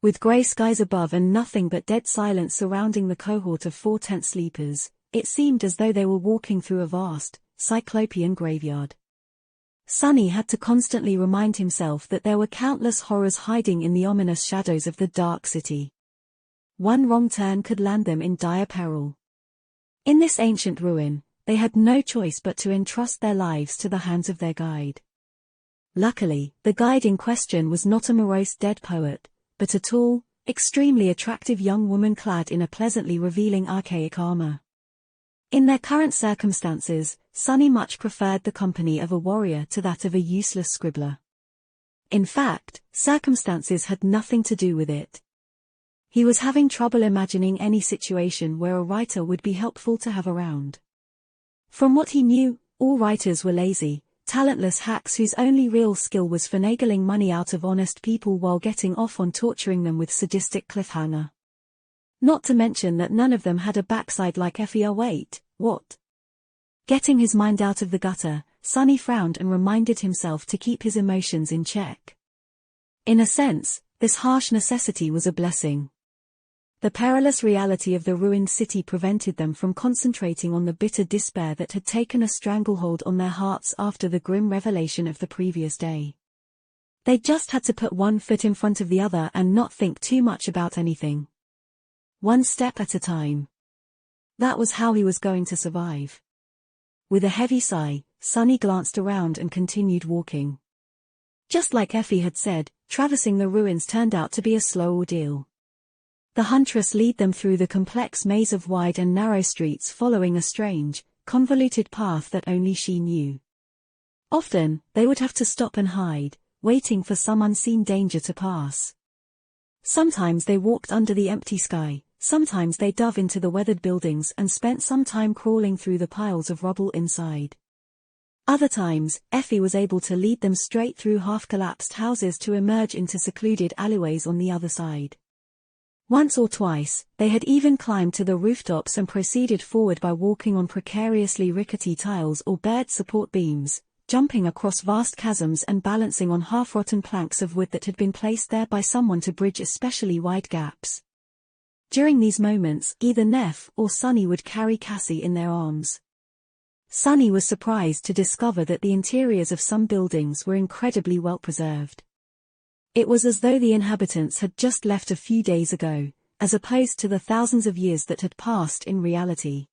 With grey skies above and nothing but dead silence surrounding the cohort of 4 tent sleepers, it seemed as though they were walking through a vast, cyclopean graveyard. Sunny had to constantly remind himself that there were countless horrors hiding in the ominous shadows of the Dark City. One wrong turn could land them in dire peril. In this ancient ruin, they had no choice but to entrust their lives to the hands of their guide. Luckily, the guide in question was not a morose dead poet, but a tall, extremely attractive young woman clad in a pleasantly revealing archaic armor. In their current circumstances, Sunny much preferred the company of a warrior to that of a useless scribbler. In fact, circumstances had nothing to do with it. He was having trouble imagining any situation where a writer would be helpful to have around. From what he knew, all writers were lazy, talentless hacks whose only real skill was finagling money out of honest people while getting off on torturing them with sadistic cliffhanger. Not to mention that none of them had a backside like Effie. Oh wait, what? Getting his mind out of the gutter, Sunny frowned and reminded himself to keep his emotions in check. In a sense, this harsh necessity was a blessing. The perilous reality of the ruined city prevented them from concentrating on the bitter despair that had taken a stranglehold on their hearts after the grim revelation of the previous day. They just had to put one foot in front of the other and not think too much about anything. One step at a time. That was how he was going to survive. With a heavy sigh, Sunny glanced around and continued walking. Just like Effie had said, traversing the ruins turned out to be a slow ordeal. The huntress led them through the complex maze of wide and narrow streets following a strange, convoluted path that only she knew. Often, they would have to stop and hide, waiting for some unseen danger to pass. Sometimes they walked under the empty sky, sometimes they dove into the weathered buildings and spent some time crawling through the piles of rubble inside. Other times, Effie was able to lead them straight through half-collapsed houses to emerge into secluded alleyways on the other side. Once or twice, they had even climbed to the rooftops and proceeded forward by walking on precariously rickety tiles or bared support beams, jumping across vast chasms and balancing on half-rotten planks of wood that had been placed there by someone to bridge especially wide gaps. During these moments, either Neff or Sunny would carry Cassie in their arms. Sunny was surprised to discover that the interiors of some buildings were incredibly well preserved. It was as though the inhabitants had just left a few days ago, as opposed to the thousands of years that had passed in reality.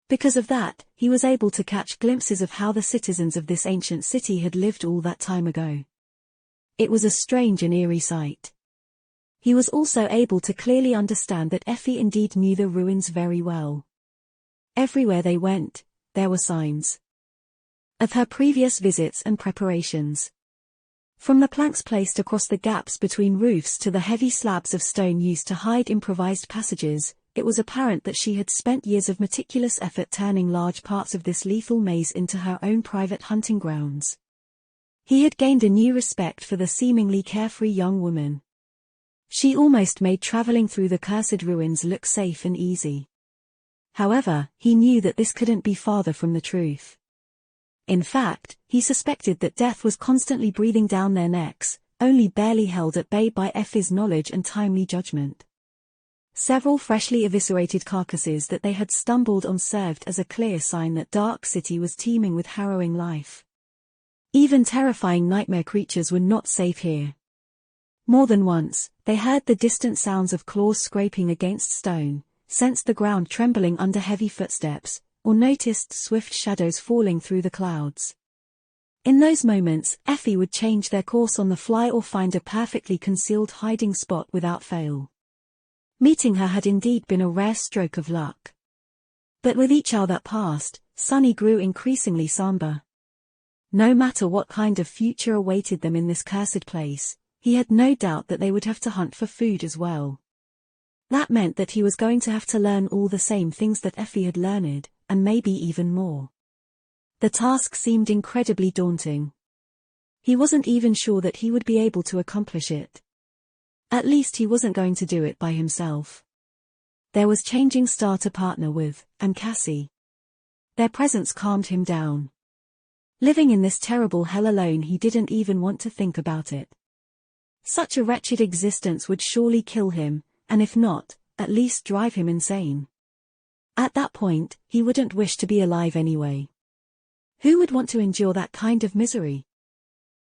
Because of that, he was able to catch glimpses of how the citizens of this ancient city had lived all that time ago. It was a strange and eerie sight. He was also able to clearly understand that Effie indeed knew the ruins very well. Everywhere they went, there were signs of her previous visits and preparations. From the planks placed across the gaps between roofs to the heavy slabs of stone used to hide improvised passages, it was apparent that she had spent years of meticulous effort turning large parts of this lethal maze into her own private hunting grounds. He had gained a new respect for the seemingly carefree young woman. She almost made traveling through the cursed ruins look safe and easy. However, he knew that this couldn't be farther from the truth. In fact, he suspected that death was constantly breathing down their necks, only barely held at bay by Effie's knowledge and timely judgment. Several freshly eviscerated carcasses that they had stumbled on served as a clear sign that Dark City was teeming with harrowing life. Even terrifying nightmare creatures were not safe here. More than once, they heard the distant sounds of claws scraping against stone, sensed the ground trembling under heavy footsteps, or noticed swift shadows falling through the clouds. In those moments, Effie would change their course on the fly or find a perfectly concealed hiding spot without fail. Meeting her had indeed been a rare stroke of luck. But with each hour that passed, Sunny grew increasingly somber. No matter what kind of future awaited them in this cursed place, he had no doubt that they would have to hunt for food as well. That meant that he was going to have to learn all the same things that Effie had learned, and maybe even more. The task seemed incredibly daunting. He wasn't even sure that he would be able to accomplish it. At least he wasn't going to do it by himself. There was Changing Star to partner with, and Cassie. Their presence calmed him down. Living in this terrible hell alone, he didn't even want to think about it. Such a wretched existence would surely kill him, and if not, at least drive him insane. At that point, he wouldn't wish to be alive anyway. Who would want to endure that kind of misery?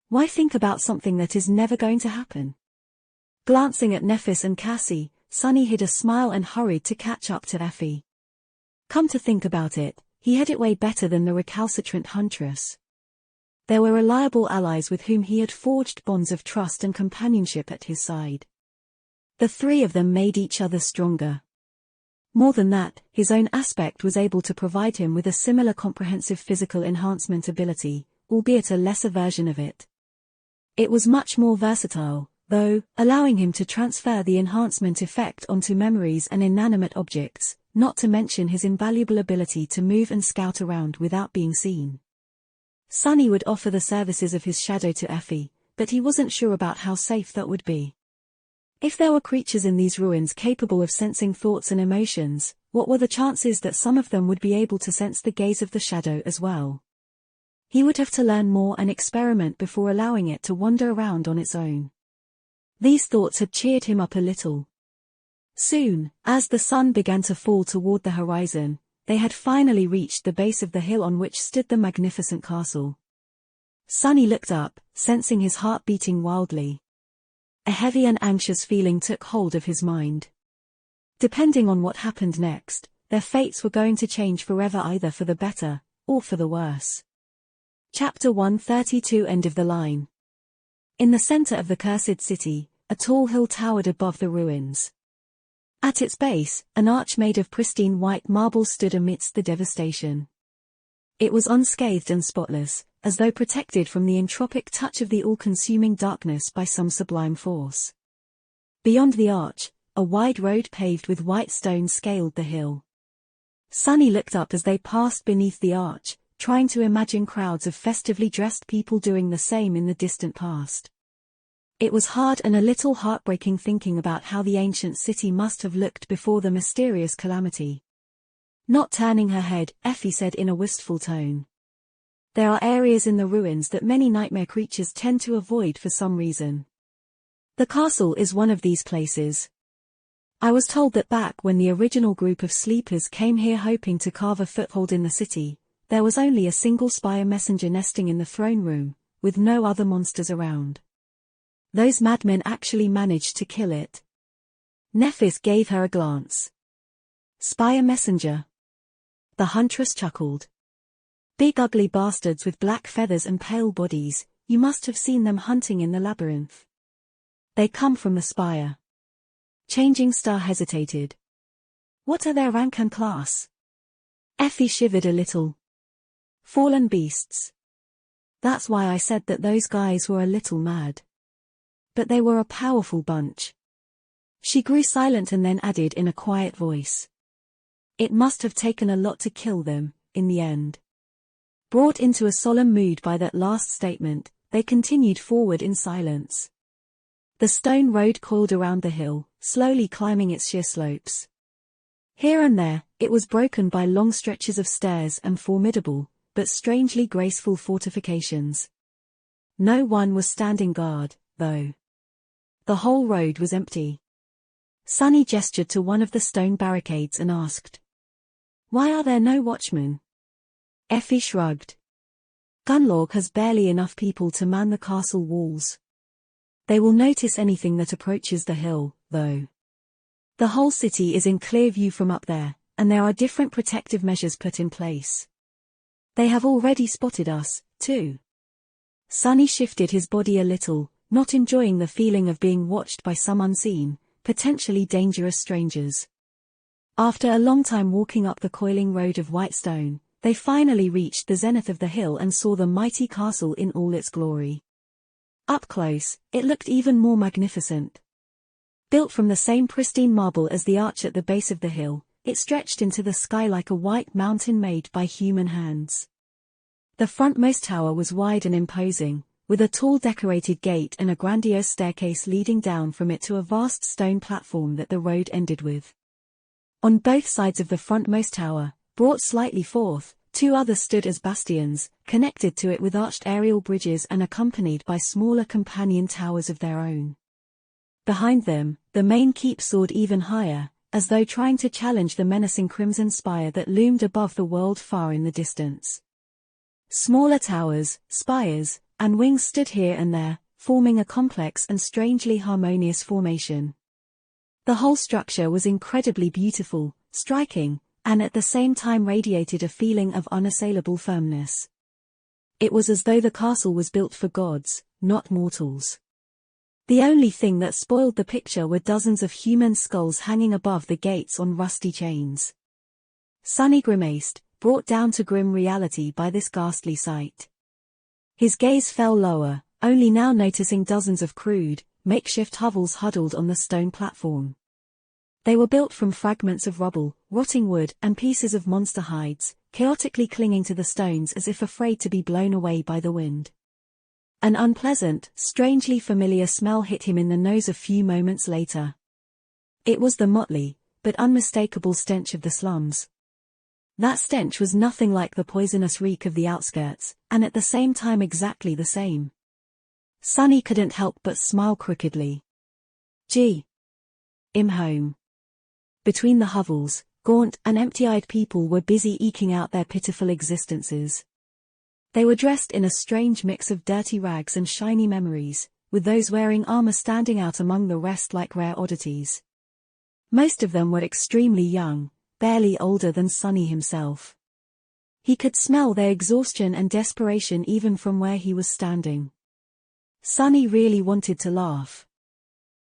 Why think about something that is never going to happen? Glancing at Nephis and Cassie, Sunny hid a smile and hurried to catch up to Effie. Come to think about it, he had it way better than the recalcitrant huntress. There were reliable allies with whom he had forged bonds of trust and companionship at his side. The three of them made each other stronger. More than that, his own aspect was able to provide him with a similar comprehensive physical enhancement ability, albeit a lesser version of it. It was much more versatile, though, allowing him to transfer the enhancement effect onto memories and inanimate objects, not to mention his invaluable ability to move and scout around without being seen. Sunny would offer the services of his shadow to Effie, but he wasn't sure about how safe that would be. If there were creatures in these ruins capable of sensing thoughts and emotions, what were the chances that some of them would be able to sense the gaze of the shadow as well? He would have to learn more and experiment before allowing it to wander around on its own. These thoughts had cheered him up a little. Soon, as the sun began to fall toward the horizon, they had finally reached the base of the hill on which stood the magnificent castle. Sunny looked up, sensing his heart beating wildly. A heavy and anxious feeling took hold of his mind. Depending on what happened next, their fates were going to change forever, either for the better, or for the worse. Chapter 132, End of the line. In the center of the cursed city, a tall hill towered above the ruins. At its base, an arch made of pristine white marble stood amidst the devastation. It was unscathed and spotless, as though protected from the entropic touch of the all-consuming darkness by some sublime force. Beyond the arch, a wide road paved with white stone scaled the hill. Sunny looked up as they passed beneath the arch, trying to imagine crowds of festively dressed people doing the same in the distant past. It was hard and a little heartbreaking thinking about how the ancient city must have looked before the mysterious calamity. Not turning her head, Effie said in a wistful tone. There are areas in the ruins that many nightmare creatures tend to avoid for some reason. The castle is one of these places. I was told that back when the original group of sleepers came here hoping to carve a foothold in the city, there was only a single spire messenger nesting in the throne room, with no other monsters around. Those madmen actually managed to kill it. Nephis gave her a glance. Spire messenger. The huntress chuckled. Big ugly bastards with black feathers and pale bodies, you must have seen them hunting in the labyrinth. They come from the spire. Changing Star hesitated. What are their rank and class? Effie shivered a little. Fallen beasts. That's why I said that those guys were a little mad. But they were a powerful bunch. She grew silent and then added in a quiet voice. It must have taken a lot to kill them, in the end. Brought into a solemn mood by that last statement, they continued forward in silence. The stone road coiled around the hill, slowly climbing its sheer slopes. Here and there, it was broken by long stretches of stairs and formidable, but strangely graceful fortifications. No one was standing guard, though. The whole road was empty. Sunny gestured to one of the stone barricades and asked, "Why are there no watchmen?" Effie shrugged. Gunlorg has barely enough people to man the castle walls. They will notice anything that approaches the hill, though. The whole city is in clear view from up there, and there are different protective measures put in place. They have already spotted us, too. Sunny shifted his body a little, not enjoying the feeling of being watched by some unseen, potentially dangerous strangers. After a long time walking up the coiling road of white stone, they finally reached the zenith of the hill and saw the mighty castle in all its glory. Up close, it looked even more magnificent. Built from the same pristine marble as the arch at the base of the hill, it stretched into the sky like a white mountain made by human hands. The frontmost tower was wide and imposing, with a tall decorated gate and a grandiose staircase leading down from it to a vast stone platform that the road ended with. On both sides of the frontmost tower, brought slightly forth, two others stood as bastions, connected to it with arched aerial bridges and accompanied by smaller companion towers of their own. Behind them, the main keep soared even higher, as though trying to challenge the menacing crimson spire that loomed above the world far in the distance. Smaller towers, spires, and wings stood here and there, forming a complex and strangely harmonious formation. The whole structure was incredibly beautiful, striking, and at the same time radiated a feeling of unassailable firmness. It was as though the castle was built for gods, not mortals. The only thing that spoiled the picture were dozens of human skulls hanging above the gates on rusty chains. Sunny grimaced, brought down to grim reality by this ghastly sight. His gaze fell lower, only now noticing dozens of crude, makeshift hovels huddled on the stone platform. They were built from fragments of rubble, rotting wood, and pieces of monster hides, chaotically clinging to the stones as if afraid to be blown away by the wind. An unpleasant, strangely familiar smell hit him in the nose a few moments later. It was the motley, but unmistakable stench of the slums. That stench was nothing like the poisonous reek of the outskirts, and at the same time exactly the same. Sunny couldn't help but smile crookedly. Gee. I'm home. Between the hovels, gaunt and empty-eyed people were busy eking out their pitiful existences. They were dressed in a strange mix of dirty rags and shiny memories, with those wearing armor standing out among the rest like rare oddities. Most of them were extremely young, barely older than Sunny himself. He could smell their exhaustion and desperation even from where he was standing. Sunny really wanted to laugh.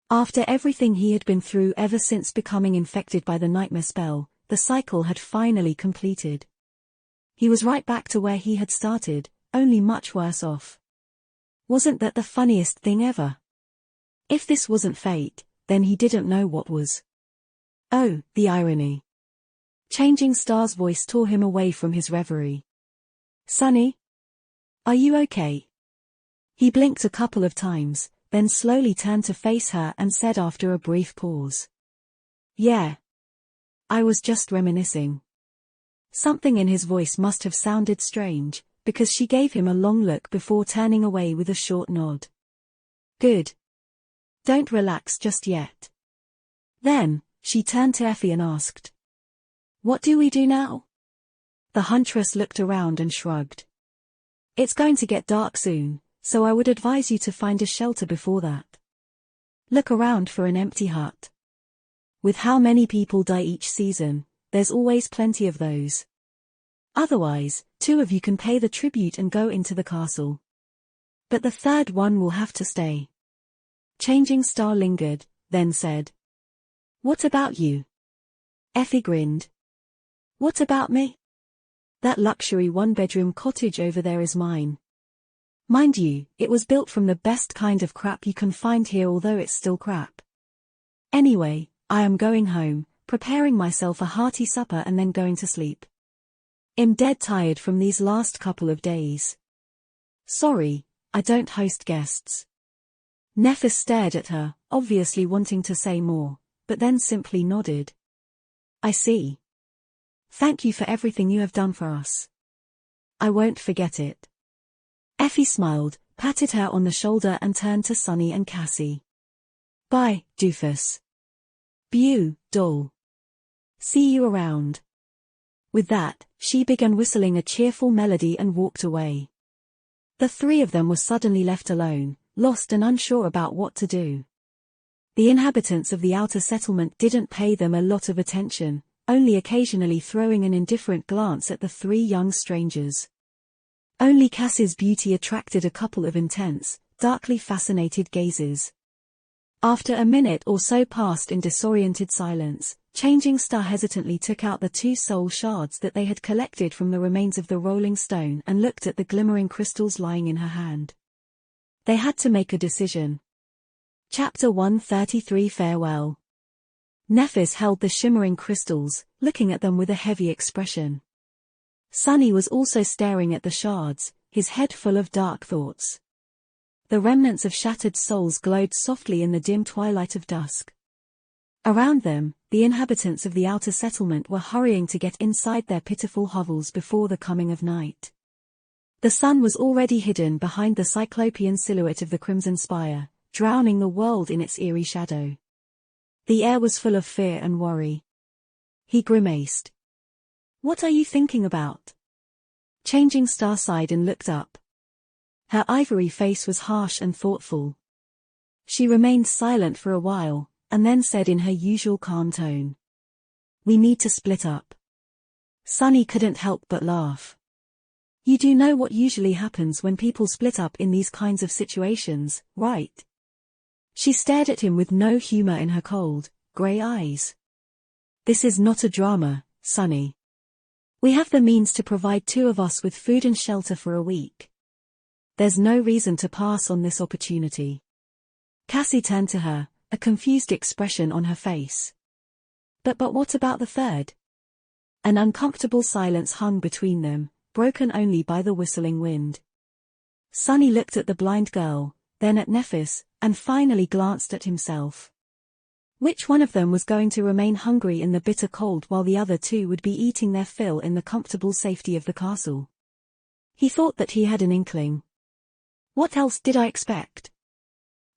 After everything he had been through ever since becoming infected by the nightmare spell, the cycle had finally completed. He was right back to where he had started, only much worse off. Wasn't that the funniest thing ever? If this wasn't fate, then he didn't know what was. Oh, the irony. Changing Star's voice tore him away from his reverie. Sunny? Are you okay? He blinked a couple of times, then slowly turned to face her and said after a brief pause. Yeah. I was just reminiscing. Something in his voice must have sounded strange, because she gave him a long look before turning away with a short nod. Good. Don't relax just yet. Then, She turned to Effie and asked, "What do we do now?" The huntress looked around and shrugged. "It's going to get dark soon, so I would advise you to find a shelter before that. Look around for an empty hut. With how many people die each season, there's always plenty of those. Otherwise, 2 of you can pay the tribute and go into the castle. But the third one will have to stay." Changing Star lingered, then said, "What about you?" Effie grinned. "What about me? That luxury 1-bedroom cottage over there is mine. Mind you, it was built from the best kind of crap you can find here, although it's still crap. Anyway, I am going home, preparing myself a hearty supper and then going to sleep. I'm dead tired from these last couple of days. Sorry, I don't host guests." Nephis stared at her, obviously wanting to say more, but then simply nodded. "I see. Thank you for everything you have done for us. I won't forget it." Effie smiled, patted her on the shoulder and turned to Sunny and Cassie. "Bye, doofus. Beau, doll. See you around." With that, she began whistling a cheerful melody and walked away. The 3 of them were suddenly left alone, lost and unsure about what to do. The inhabitants of the outer settlement didn't pay them a lot of attention, only occasionally throwing an indifferent glance at the 3 young strangers. Only Cassie's beauty attracted a couple of intense, darkly fascinated gazes. After a minute or so passed in disoriented silence, Changing Star hesitantly took out the 2 soul shards that they had collected from the remains of the rolling stone and looked at the glimmering crystals lying in her hand. They had to make a decision. Chapter 133 Farewell. Nephis held the shimmering crystals, looking at them with a heavy expression. Sunny was also staring at the shards, his head full of dark thoughts. The remnants of shattered souls glowed softly in the dim twilight of dusk. Around them, the inhabitants of the outer settlement were hurrying to get inside their pitiful hovels before the coming of night. The sun was already hidden behind the cyclopean silhouette of the Crimson Spire, drowning the world in its eerie shadow. The air was full of fear and worry. He grimaced. "What are you thinking about?" Changing Star sighed and looked up. Her ivory face was harsh and thoughtful. She remained silent for a while, and then said in her usual calm tone, "We need to split up." Sunny couldn't help but laugh. "You do know what usually happens when people split up in these kinds of situations, right?" She stared at him with no humor in her cold, gray eyes. "This is not a drama, Sunny. We have the means to provide 2 of us with food and shelter for a week. There's no reason to pass on this opportunity." Cassie turned to her, a confused expression on her face. But what about the third?" An uncomfortable silence hung between them, broken only by the whistling wind. Sunny looked at the blind girl, then at Nephis, and finally glanced at himself. Which one of them was going to remain hungry in the bitter cold while the other 2 would be eating their fill in the comfortable safety of the castle? He thought that he had an inkling. What else did I expect?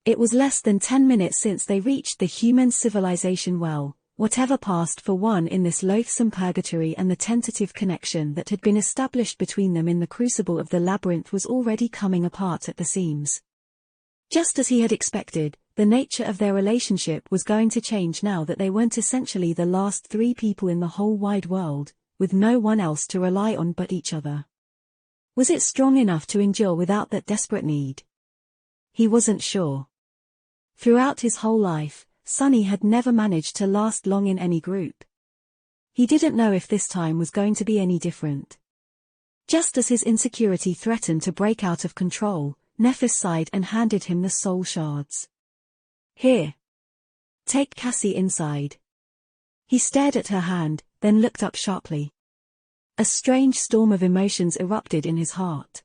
It was less than 10 minutes since they reached the human civilization well, whatever passed for one in this loathsome purgatory and the tentative connection that had been established between them in the crucible of the labyrinth was already coming apart at the seams. Just as he had expected, the nature of their relationship was going to change now that they weren't essentially the last 3 people in the whole wide world, with no one else to rely on but each other. Was it strong enough to endure without that desperate need? He wasn't sure. Throughout his whole life, Sunny had never managed to last long in any group. He didn't know if this time was going to be any different. Just as his insecurity threatened to break out of control, Nephis sighed and handed him the soul shards. "Here. Take Cassie inside." He stared at her hand, then looked up sharply. A strange storm of emotions erupted in his heart.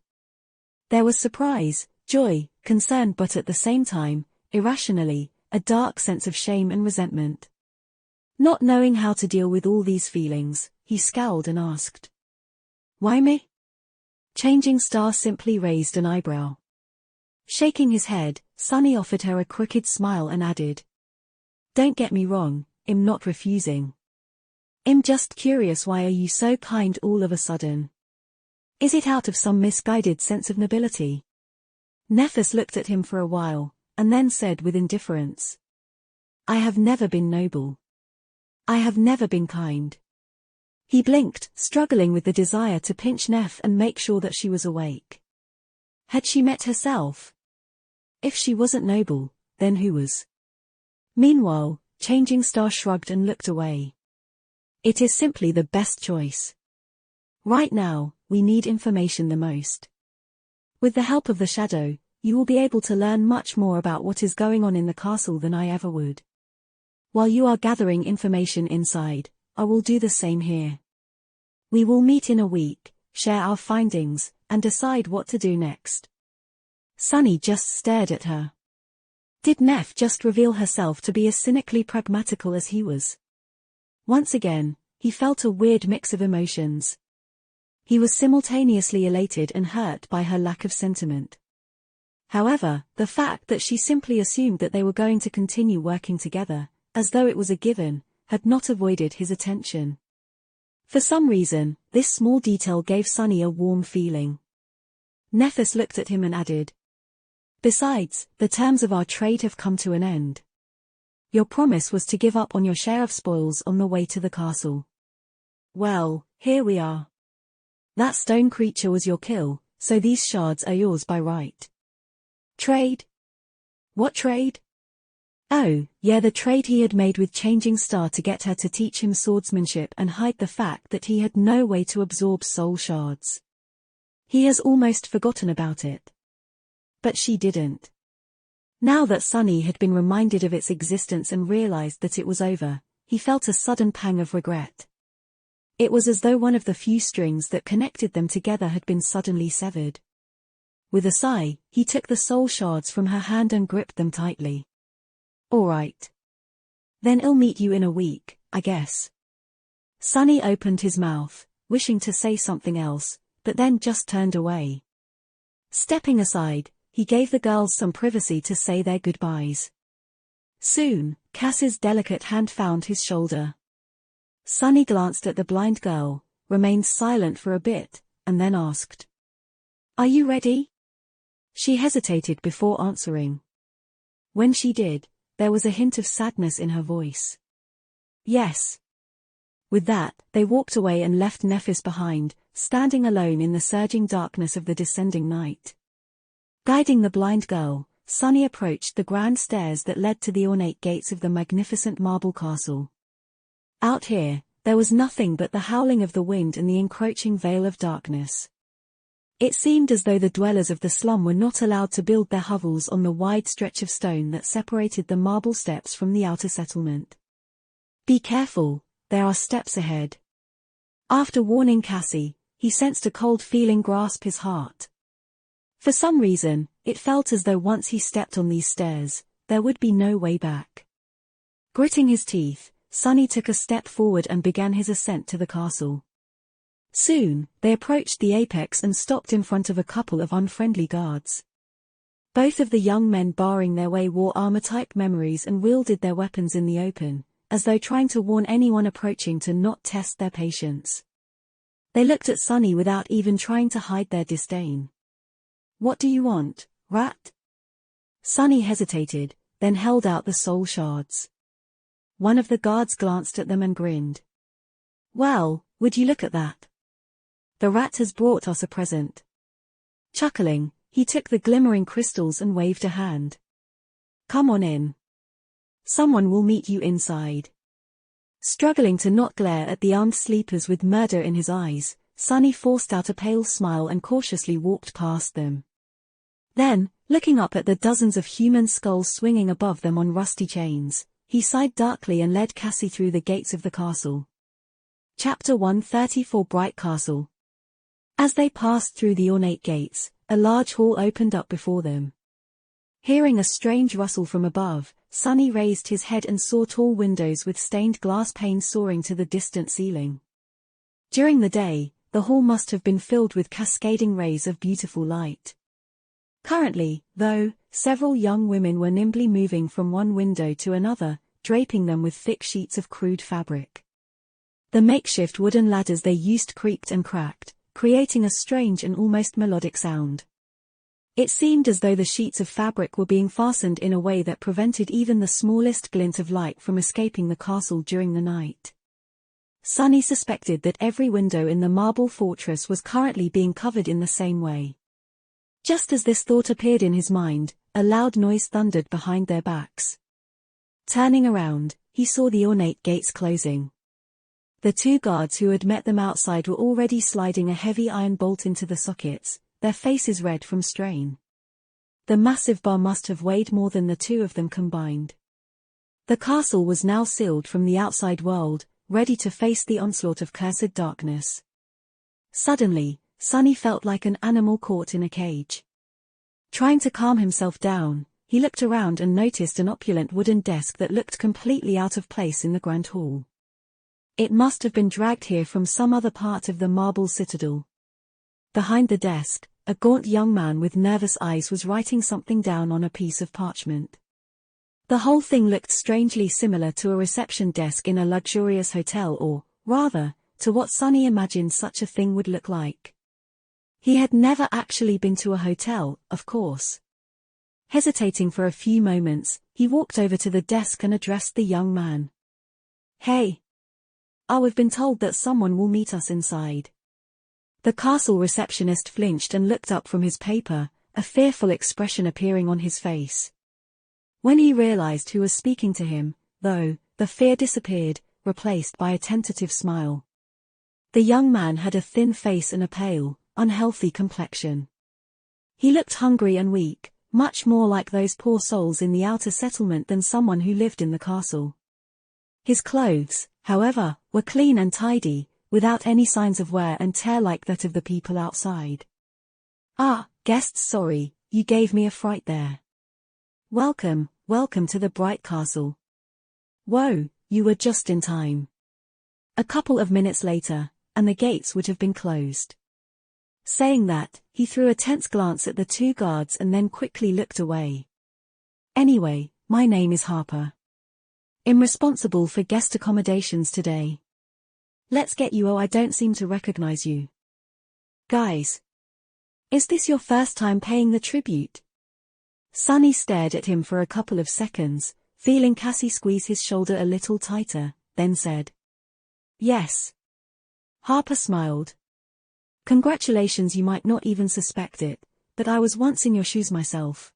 There was surprise, joy, concern, but at the same time, irrationally, a dark sense of shame and resentment. Not knowing how to deal with all these feelings, he scowled and asked, "Why me?" Changing Star simply raised an eyebrow. Shaking his head, Sunny offered her a crooked smile and added, "Don't get me wrong, I'm not refusing. I'm just curious, why are you so kind all of a sudden? Is it out of some misguided sense of nobility? Nephis looked at him for a while, and then said with indifference, I have never been noble. I have never been kind. He blinked, struggling with the desire to pinch Neph and make sure that she was awake. Had she met herself? If she wasn't noble, then who was? Meanwhile, Changing Star shrugged and looked away. It is simply the best choice. Right now, we need information the most. With the help of the shadow, you will be able to learn much more about what is going on in the castle than I ever would. While you are gathering information inside, I will do the same here. We will meet in a week, share our findings, and decide what to do next. Sunny just stared at her. Did Neph just reveal herself to be as cynically pragmatical as he was? Once again, he felt a weird mix of emotions. He was simultaneously elated and hurt by her lack of sentiment. However, the fact that she simply assumed that they were going to continue working together, as though it was a given, had not avoided his attention. For some reason, this small detail gave Sunny a warm feeling. Nephis looked at him and added, Besides, the terms of our trade have come to an end. Your promise was to give up on your share of spoils on the way to the castle. Well, here we are. That stone creature was your kill, so these shards are yours by right. Trade? What trade? Oh, yeah, the trade he had made with Changing Star to get her to teach him swordsmanship and hide the fact that he had no way to absorb soul shards. He has almost forgotten about it. But she didn't. Now that Sunny had been reminded of its existence and realized that it was over, he felt a sudden pang of regret. It was as though one of the few strings that connected them together had been suddenly severed. With a sigh, he took the soul shards from her hand and gripped them tightly. All right. Then I'll meet you in a week, I guess. Sunny opened his mouth, wishing to say something else, but then just turned away. Stepping aside, he gave the girls some privacy to say their goodbyes. Soon, Cass's delicate hand found his shoulder. Sunny glanced at the blind girl, remained silent for a bit, and then asked, Are you ready? She hesitated before answering. When she did, there was a hint of sadness in her voice. Yes. With that, they walked away and left Nephis behind, standing alone in the surging darkness of the descending night. Guiding the blind girl, Sunny approached the grand stairs that led to the ornate gates of the magnificent marble castle. Out here, there was nothing but the howling of the wind and the encroaching veil of darkness. It seemed as though the dwellers of the slum were not allowed to build their hovels on the wide stretch of stone that separated the marble steps from the outer settlement. Be careful, there are steps ahead. After warning Cassie, he sensed a cold feeling grasp his heart. For some reason, it felt as though once he stepped on these stairs, there would be no way back. Gritting his teeth, Sunny took a step forward and began his ascent to the castle. Soon, they approached the apex and stopped in front of a couple of unfriendly guards. Both of the young men barring their way wore armor-type memories and wielded their weapons in the open, as though trying to warn anyone approaching to not test their patience. They looked at Sunny without even trying to hide their disdain. What do you want, rat? Sunny hesitated, then held out the soul shards. One of the guards glanced at them and grinned. Well, would you look at that? The rat has brought us a present. Chuckling, he took the glimmering crystals and waved a hand. Come on in. Someone will meet you inside. Struggling to not glare at the armed sleepers with murder in his eyes, Sunny forced out a pale smile and cautiously walked past them. Then, looking up at the dozens of human skulls swinging above them on rusty chains, he sighed darkly and led Cassie through the gates of the castle. Chapter 134 Bright Castle. As they passed through the ornate gates, a large hall opened up before them. Hearing a strange rustle from above, Sunny raised his head and saw tall windows with stained glass panes soaring to the distant ceiling. During the day, the hall must have been filled with cascading rays of beautiful light. Currently, though, several young women were nimbly moving from one window to another, draping them with thick sheets of crude fabric. The makeshift wooden ladders they used creaked and cracked, creating a strange and almost melodic sound. It seemed as though the sheets of fabric were being fastened in a way that prevented even the smallest glint of light from escaping the castle during the night. Sunny suspected that every window in the marble fortress was currently being covered in the same way. Just as this thought appeared in his mind, a loud noise thundered behind their backs. Turning around, he saw the ornate gates closing. The two guards who had met them outside were already sliding a heavy iron bolt into the sockets, their faces red from strain. The massive bar must have weighed more than the two of them combined. The castle was now sealed from the outside world, ready to face the onslaught of cursed darkness. Suddenly, Sunny felt like an animal caught in a cage. Trying to calm himself down, he looked around and noticed an opulent wooden desk that looked completely out of place in the grand hall. It must have been dragged here from some other part of the marble citadel. Behind the desk, a gaunt young man with nervous eyes was writing something down on a piece of parchment. The whole thing looked strangely similar to a reception desk in a luxurious hotel or, rather, to what Sunny imagined such a thing would look like. He had never actually been to a hotel, of course. Hesitating for a few moments, he walked over to the desk and addressed the young man. "Hey. We've been told that someone will meet us inside." The castle receptionist flinched and looked up from his paper, a fearful expression appearing on his face. When he realized who was speaking to him, though, the fear disappeared, replaced by a tentative smile. The young man had a thin face and a pale, unhealthy complexion. He looked hungry and weak, much more like those poor souls in the outer settlement than someone who lived in the castle. His clothes, however, were clean and tidy, without any signs of wear and tear like that of the people outside. Guests, sorry, you gave me a fright there. Welcome to the Bright Castle. Whoa, you were just in time. A couple of minutes later, and the gates would have been closed. Saying that, he threw a tense glance at the two guards and then quickly looked away. Anyway, my name is Harper. I'm responsible for guest accommodations today. Let's get you. I don't seem to recognize you. Guys. Is this your first time paying the tribute? Sunny stared at him for a couple of seconds, feeling Cassie squeeze his shoulder a little tighter, then said, "Yes." Harper smiled. "Congratulations, you might not even suspect it, but I was once in your shoes myself.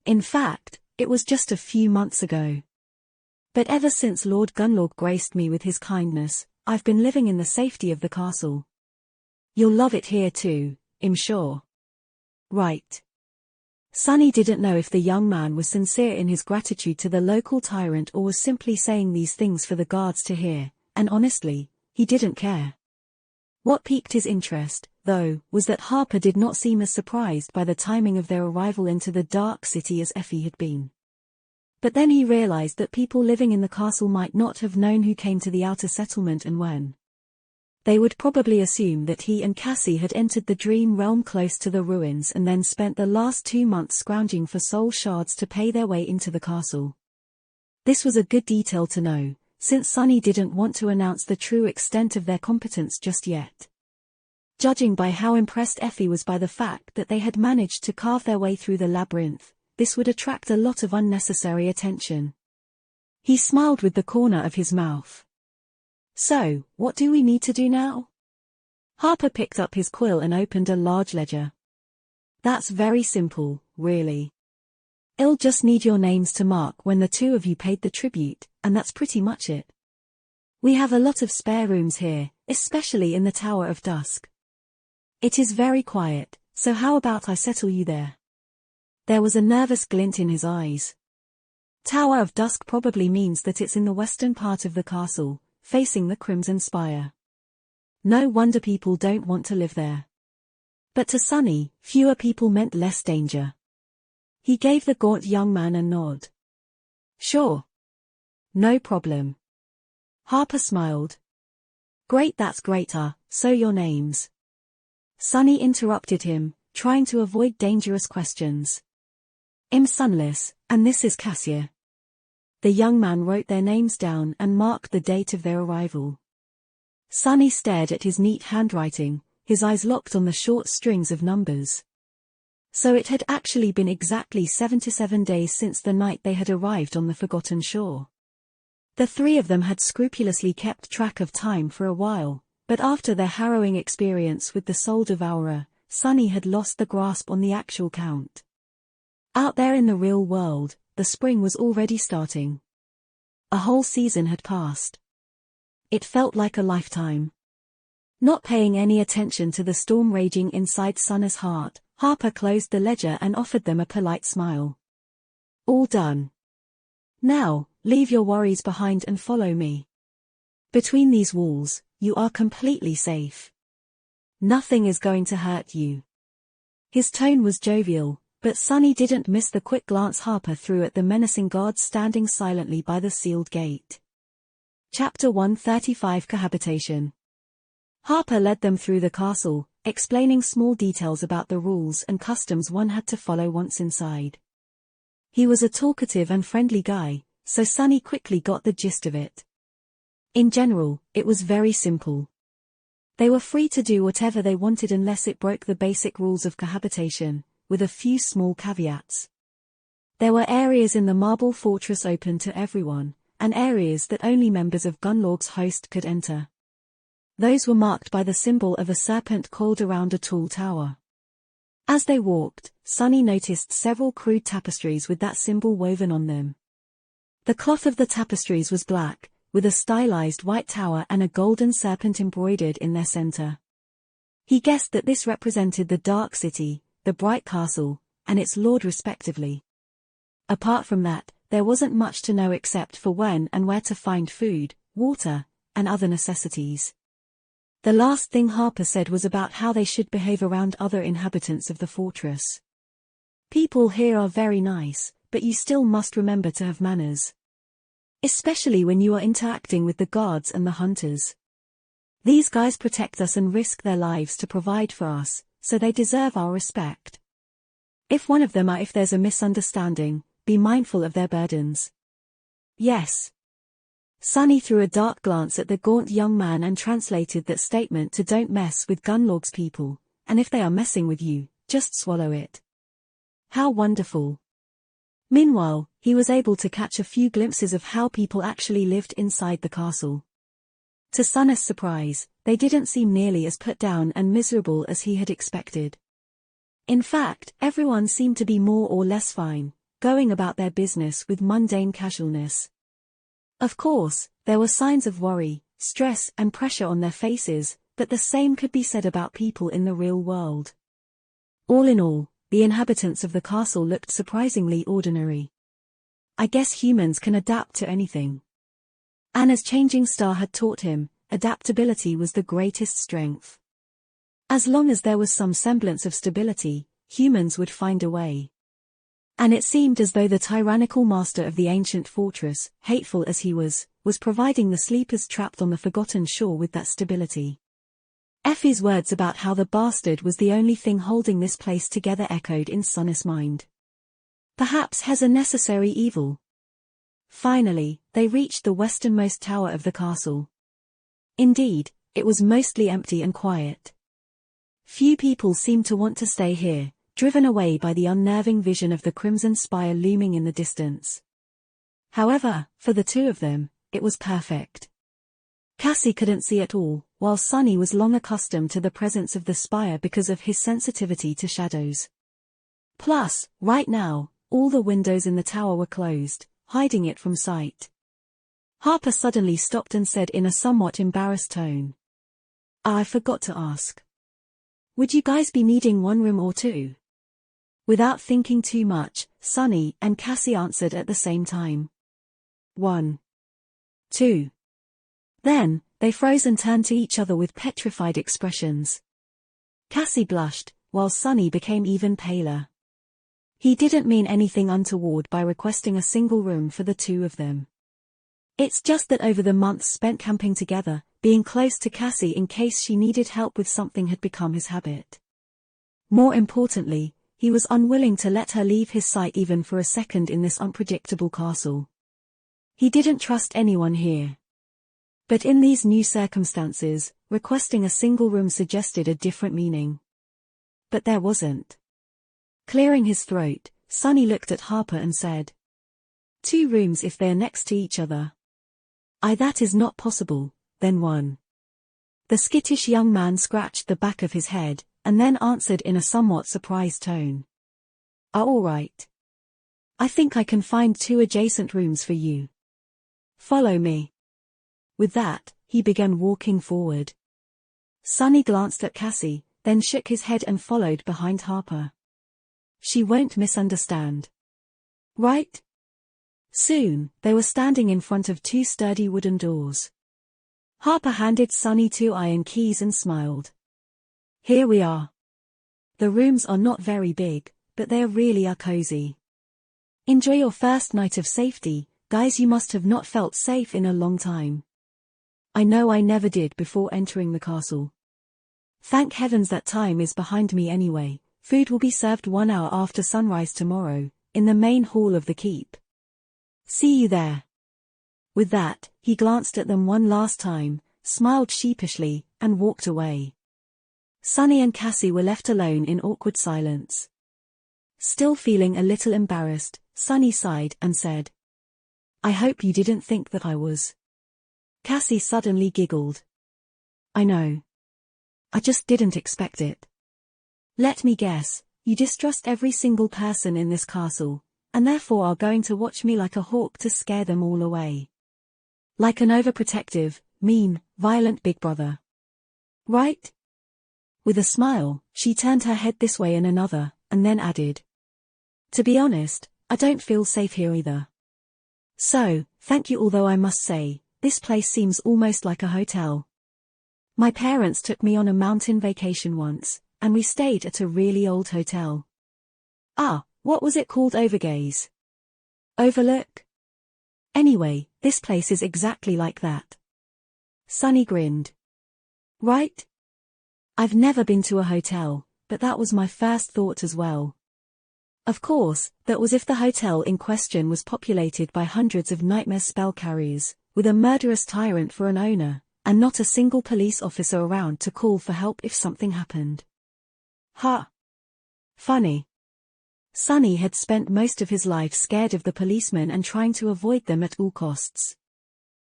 In fact, it was just a few months ago. But ever since Lord Gunlorg graced me with his kindness, I've been living in the safety of the castle. You'll love it here too, I'm sure." Right. Sunny didn't know if the young man was sincere in his gratitude to the local tyrant or was simply saying these things for the guards to hear, and honestly, he didn't care. What piqued his interest, though, was that Harper did not seem as surprised by the timing of their arrival into the dark city as Effie had been. But then he realized that people living in the castle might not have known who came to the outer settlement and when. They would probably assume that he and Cassie had entered the dream realm close to the ruins and then spent the last 2 months scrounging for soul shards to pay their way into the castle. This was a good detail to know, since Sunny didn't want to announce the true extent of their competence just yet. Judging by how impressed Effie was by the fact that they had managed to carve their way through the labyrinth, this would attract a lot of unnecessary attention. He smiled with the corner of his mouth. "So, what do we need to do now?" Harper picked up his quill and opened a large ledger. "That's very simple, really. I'll just need your names to mark when the two of you paid the tribute, and that's pretty much it. We have a lot of spare rooms here, especially in the Tower of Dusk. It is very quiet, so how about I settle you there?" There was a nervous glint in his eyes. Tower of Dusk probably means that it's in the western part of the castle, facing the Crimson Spire. No wonder people don't want to live there. But to Sunny, fewer people meant less danger. He gave the gaunt young man a nod. "Sure. No problem." Harper smiled. "Great, that's great. So your names?" Sunny interrupted him, trying to avoid dangerous questions. "I'm Sunless, and this is Cassia." The young man wrote their names down and marked the date of their arrival. Sunny stared at his neat handwriting, his eyes locked on the short strings of numbers. So it had actually been exactly 77 days since the night they had arrived on the forgotten shore. The three of them had scrupulously kept track of time for a while, but after their harrowing experience with the Soul Devourer, Sunny had lost the grasp on the actual count. Out there in the real world, the spring was already starting. A whole season had passed. It felt like a lifetime. Not paying any attention to the storm raging inside Sunny's heart, Harper closed the ledger and offered them a polite smile. All done. Now, leave your worries behind and follow me. Between these walls, you are completely safe. Nothing is going to hurt you. His tone was jovial, but Sunny didn't miss the quick glance Harper threw at the menacing guards standing silently by the sealed gate. Chapter 135 Cohabitation. Harper led them through the castle, explaining small details about the rules and customs one had to follow once inside. He was a talkative and friendly guy, so Sunny quickly got the gist of it. In general, it was very simple. They were free to do whatever they wanted unless it broke the basic rules of cohabitation, with a few small caveats. There were areas in the Marble Fortress open to everyone, and areas that only members of Gunlorg's host could enter. Those were marked by the symbol of a serpent coiled around a tall tower. As they walked, Sunny noticed several crude tapestries with that symbol woven on them. The cloth of the tapestries was black, with a stylized white tower and a golden serpent embroidered in their center. He guessed that this represented the Dark City, the Bright Castle, and its lord respectively. Apart from that, there wasn't much to know except for when and where to find food, water, and other necessities. The last thing Harper said was about how they should behave around other inhabitants of the fortress. People here are very nice, but you still must remember to have manners. Especially when you are interacting with the guards and the hunters. These guys protect us and risk their lives to provide for us, so they deserve our respect. If there's a misunderstanding, be mindful of their burdens. Yes. Sunny threw a dark glance at the gaunt young man and translated that statement to don't mess with Gunlorg's people, and if they are messing with you, just swallow it. How wonderful. Meanwhile, he was able to catch a few glimpses of how people actually lived inside the castle. To Sunny's surprise, they didn't seem nearly as put down and miserable as he had expected. In fact, everyone seemed to be more or less fine, going about their business with mundane casualness. Of course, there were signs of worry, stress and pressure on their faces, but the same could be said about people in the real world. All in all, the inhabitants of the castle looked surprisingly ordinary. I guess humans can adapt to anything. Anna's changing star had taught him, adaptability was the greatest strength. As long as there was some semblance of stability, humans would find a way. And it seemed as though the tyrannical master of the ancient fortress, hateful as he was providing the sleepers trapped on the forgotten shore with that stability. Effie's words about how the bastard was the only thing holding this place together echoed in Sunny's mind. Perhaps Hes a necessary evil. Finally, they reached the westernmost tower of the castle. Indeed, it was mostly empty and quiet. Few people seemed to want to stay here, driven away by the unnerving vision of the crimson spire looming in the distance. However, for the two of them, it was perfect. Cassie couldn't see at all, while Sunny was long accustomed to the presence of the spire because of his sensitivity to shadows. Plus, right now, all the windows in the tower were closed, hiding it from sight. Harper suddenly stopped and said in a somewhat embarrassed tone. I forgot to ask. Would you guys be needing one room or two? Without thinking too much, Sunny and Cassie answered at the same time. 1. 2. Then, they froze and turned to each other with petrified expressions. Cassie blushed, while Sunny became even paler. He didn't mean anything untoward by requesting a single room for the two of them. It's just that over the months spent camping together, being close to Cassie in case she needed help with something had become his habit. More importantly, he was unwilling to let her leave his sight even for a second in this unpredictable castle. He didn't trust anyone here. But in these new circumstances, requesting a single room suggested a different meaning. But there wasn't. Clearing his throat, Sonny looked at Harper and said, "2 rooms if they're next to each other." That is not possible, then one." The skittish young man scratched the back of his head, and then answered in a somewhat surprised tone. All right. I think I can find 2 adjacent rooms for you. Follow me." With that, he began walking forward. Sonny glanced at Cassie, then shook his head and followed behind Harper. She won't misunderstand. Right? Soon, they were standing in front of 2 sturdy wooden doors. Harper handed Sonny 2 iron keys and smiled. "Here we are. The rooms are not very big, but they really are cozy. Enjoy your first night of safety, guys. You must have not felt safe in a long time." "I know I never did before entering the castle. Thank heavens that time is behind me anyway. Food will be served 1 hour after sunrise tomorrow, in the main hall of the keep. See you there." With that, he glanced at them one last time, smiled sheepishly, and walked away. Sonny and Cassie were left alone in awkward silence. Still feeling a little embarrassed, Sonny sighed and said, "I hope you didn't think that I was." Cassie suddenly giggled. "I know. I just didn't expect it. Let me guess, you distrust every single person in this castle, and therefore are going to watch me like a hawk to scare them all away. Like an overprotective, mean, violent big brother. Right?" With a smile, she turned her head this way and another, and then added, "To be honest, I don't feel safe here either. So, thank you, although I must say, this place seems almost like a hotel. My parents took me on a mountain vacation once, and we stayed at a really old hotel. What was it called? Overgaze? Overlook? Anyway, this place is exactly like that." Sonny grinned. "Right? I've never been to a hotel, but that was my first thought as well. Of course, that was if the hotel in question was populated by hundreds of nightmare spell carriers, with a murderous tyrant for an owner, and not a single police officer around to call for help if something happened." Funny. Sonny had spent most of his life scared of the policemen and trying to avoid them at all costs.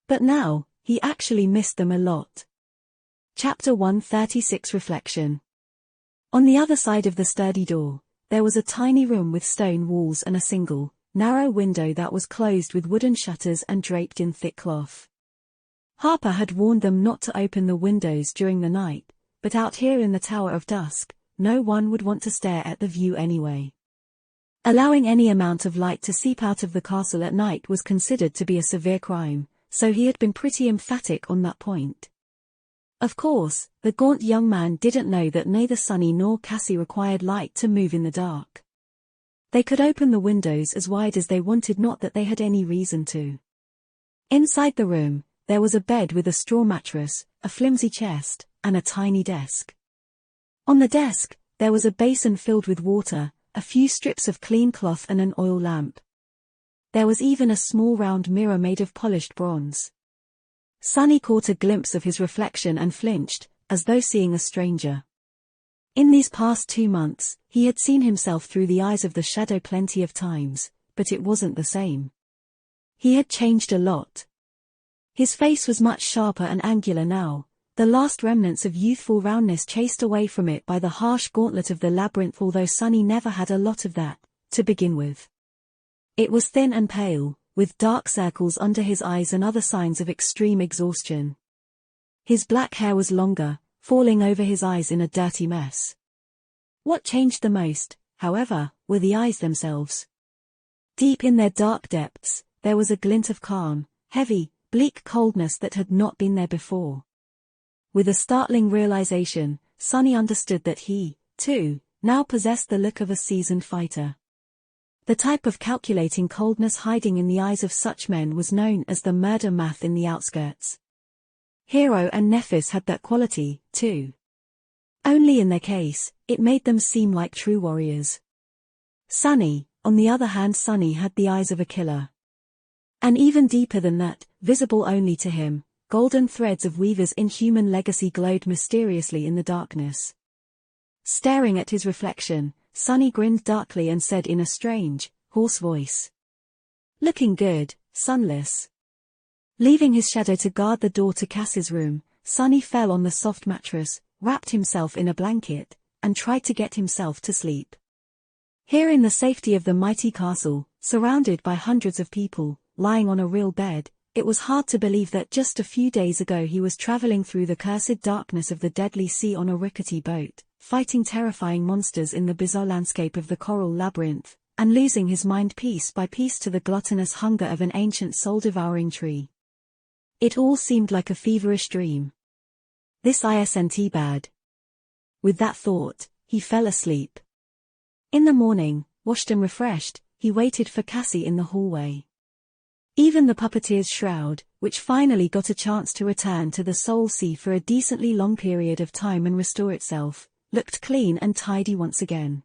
But now, he actually missed them a lot. Chapter 136 Reflection. On the other side of the sturdy door, there was a tiny room with stone walls and a single, narrow window that was closed with wooden shutters and draped in thick cloth. Harper had warned them not to open the windows during the night, but out here in the Tower of Dusk, no one would want to stare at the view anyway. Allowing any amount of light to seep out of the castle at night was considered to be a severe crime, so he had been pretty emphatic on that point. Of course, the gaunt young man didn't know that neither Sonny nor Cassie required light to move in the dark. They could open the windows as wide as they wanted, not that they had any reason to. Inside the room, there was a bed with a straw mattress, a flimsy chest, and a tiny desk. On the desk, there was a basin filled with water, a few strips of clean cloth and an oil lamp. There was even a small round mirror made of polished bronze. Sonny caught a glimpse of his reflection and flinched, as though seeing a stranger. In these past 2 months, he had seen himself through the eyes of the shadow plenty of times, but it wasn't the same. He had changed a lot. His face was much sharper and angular now, the last remnants of youthful roundness chased away from it by the harsh gauntlet of the labyrinth, although Sonny never had a lot of that, to begin with. It was thin and pale, with dark circles under his eyes and other signs of extreme exhaustion. His black hair was longer, falling over his eyes in a dirty mess. What changed the most, however, were the eyes themselves. Deep in their dark depths, there was a glint of calm, heavy, bleak coldness that had not been there before. With a startling realization, Sonny understood that he, too, now possessed the look of a seasoned fighter. The type of calculating coldness hiding in the eyes of such men was known as the murder math in the outskirts. Hero and Nephis had that quality, too. Only in their case, it made them seem like true warriors. Sonny, on the other hand, Sonny had the eyes of a killer. And even deeper than that, visible only to him, golden threads of Weaver's inhuman legacy glowed mysteriously in the darkness. Staring at his reflection, Sonny grinned darkly and said in a strange, hoarse voice, "Looking good, Sunless." Leaving his shadow to guard the door to Cassie's room, Sonny fell on the soft mattress, wrapped himself in a blanket, and tried to get himself to sleep. Here in the safety of the mighty castle, surrounded by hundreds of people, lying on a real bed, it was hard to believe that just a few days ago he was traveling through the cursed darkness of the deadly sea on a rickety boat, fighting terrifying monsters in the bizarre landscape of the coral labyrinth, and losing his mind piece by piece to the gluttonous hunger of an ancient soul-devouring tree. It all seemed like a feverish dream. This isn't bad. With that thought, he fell asleep. In the morning, washed and refreshed, he waited for Cassie in the hallway. Even the puppeteer's shroud, which finally got a chance to return to the Soul Sea for a decently long period of time and restore itself, looked clean and tidy once again.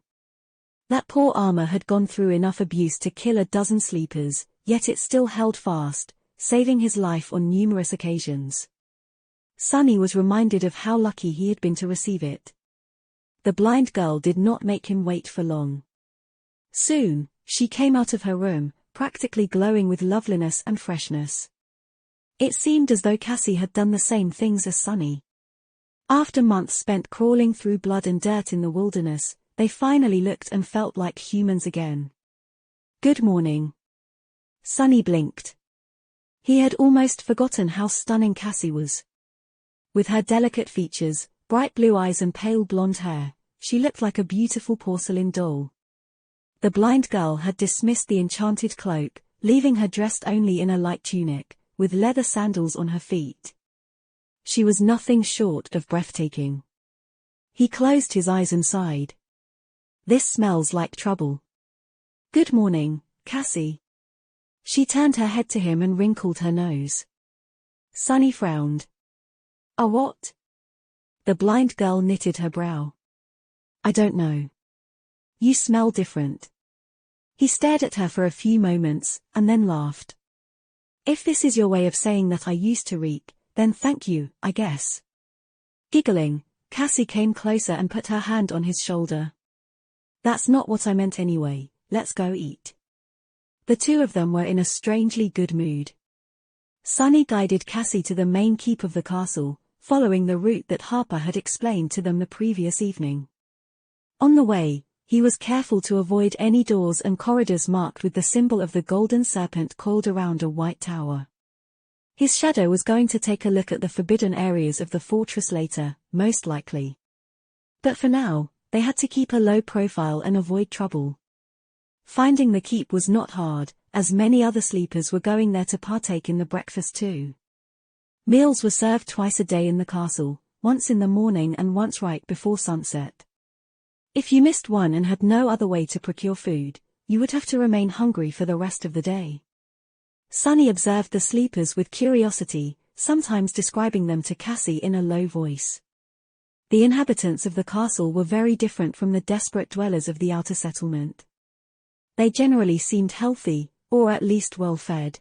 That poor armor had gone through enough abuse to kill a dozen sleepers, yet it still held fast, saving his life on numerous occasions. Sonny was reminded of how lucky he had been to receive it. The blind girl did not make him wait for long. Soon, she came out of her room, practically glowing with loveliness and freshness. It seemed as though Cassie had done the same things as Sonny. After months spent crawling through blood and dirt in the wilderness, they finally looked and felt like humans again. "Good morning." Sonny blinked. He had almost forgotten how stunning Cassie was. With her delicate features, bright blue eyes and pale blonde hair, she looked like a beautiful porcelain doll. The blind girl had dismissed the enchanted cloak, leaving her dressed only in a light tunic, with leather sandals on her feet. She was nothing short of breathtaking. He closed his eyes and sighed. "This smells like trouble." "Good morning, Cassie." She turned her head to him and wrinkled her nose. Sonny frowned. "A what?" The blind girl knitted her brow. "I don't know. You smell different." He stared at her for a few moments, and then laughed. "If this is your way of saying that I used to reek, then thank you, I guess." Giggling, Cassie came closer and put her hand on his shoulder. "That's not what I meant anyway, let's go eat." The two of them were in a strangely good mood. Sonny guided Cassie to the main keep of the castle, following the route that Harper had explained to them the previous evening. On the way, he was careful to avoid any doors and corridors marked with the symbol of the golden serpent coiled around a white tower. His shadow was going to take a look at the forbidden areas of the fortress later, most likely. But for now, they had to keep a low profile and avoid trouble. Finding the keep was not hard, as many other sleepers were going there to partake in the breakfast too. Meals were served twice a day in the castle, once in the morning and once right before sunset. If you missed one and had no other way to procure food, you would have to remain hungry for the rest of the day. Sonny observed the sleepers with curiosity, sometimes describing them to Cassie in a low voice. The inhabitants of the castle were very different from the desperate dwellers of the outer settlement. They generally seemed healthy, or at least well-fed.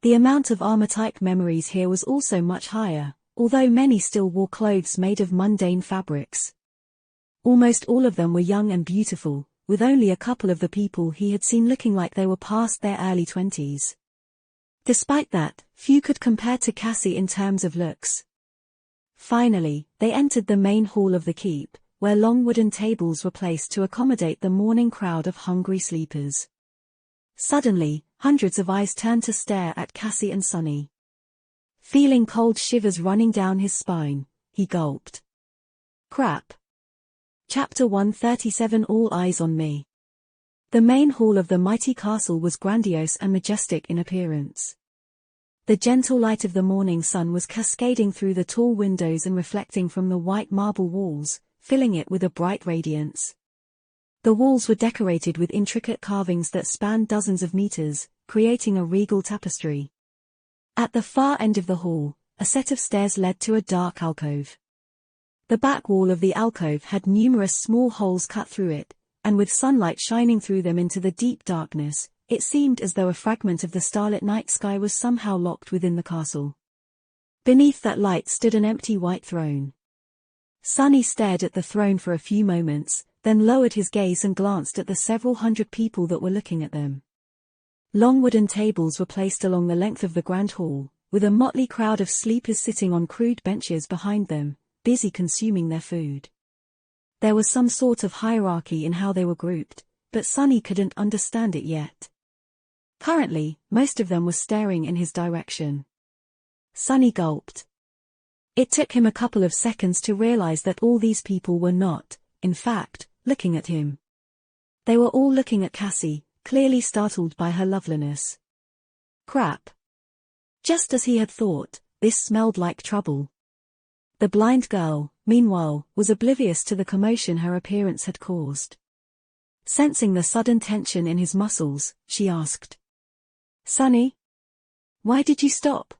The amount of archetype memories here was also much higher, although many still wore clothes made of mundane fabrics. Almost all of them were young and beautiful, with only a couple of the people he had seen looking like they were past their early 20s. Despite that, few could compare to Cassie in terms of looks. Finally, they entered the main hall of the keep, where long wooden tables were placed to accommodate the morning crowd of hungry sleepers. Suddenly, hundreds of eyes turned to stare at Cassie and Sonny. Feeling cold shivers running down his spine, he gulped. Crap. Chapter 137 All Eyes on Me. The main hall of the mighty castle was grandiose and majestic in appearance. The gentle light of the morning sun was cascading through the tall windows and reflecting from the white marble walls, filling it with a bright radiance. The walls were decorated with intricate carvings that spanned dozens of meters, creating a regal tapestry. At the far end of the hall, a set of stairs led to a dark alcove. The back wall of the alcove had numerous small holes cut through it, and with sunlight shining through them into the deep darkness, It seemed as though a fragment of the starlit night sky was somehow locked within the castle. Beneath that light stood an empty white throne. Sunny stared at the throne for a few moments, then lowered his gaze and glanced at the several hundred people that were looking at them. Long wooden tables were placed along the length of the grand hall, with a motley crowd of sleepers sitting on crude benches behind them, busy consuming their food. There was some sort of hierarchy in how they were grouped, but Sunny couldn't understand it yet. Currently, most of them were staring in his direction. Sunny gulped. It took him a couple of seconds to realize that all these people were not, in fact, looking at him. They were all looking at Cassie, clearly startled by her loveliness. Crap. Just as he had thought, this smelled like trouble. The blind girl, meanwhile, was oblivious to the commotion her appearance had caused. Sensing the sudden tension in his muscles, she asked, "Sunny? Why did you stop?"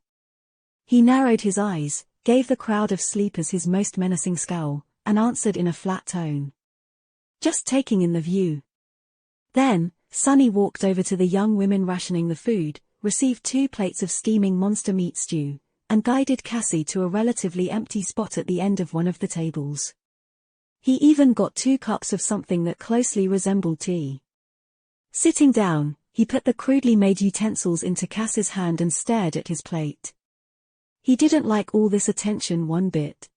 He narrowed his eyes, gave the crowd of sleepers his most menacing scowl, and answered in a flat tone. "Just taking in the view." Then, Sunny walked over to the young women rationing the food, received 2 plates of steaming monster meat stew, and guided Cassie to a relatively empty spot at the end of one of the tables. He even got 2 cups of something that closely resembled tea. Sitting down, he put the crudely made utensils into Cass's hand and stared at his plate. He didn't like all this attention one bit.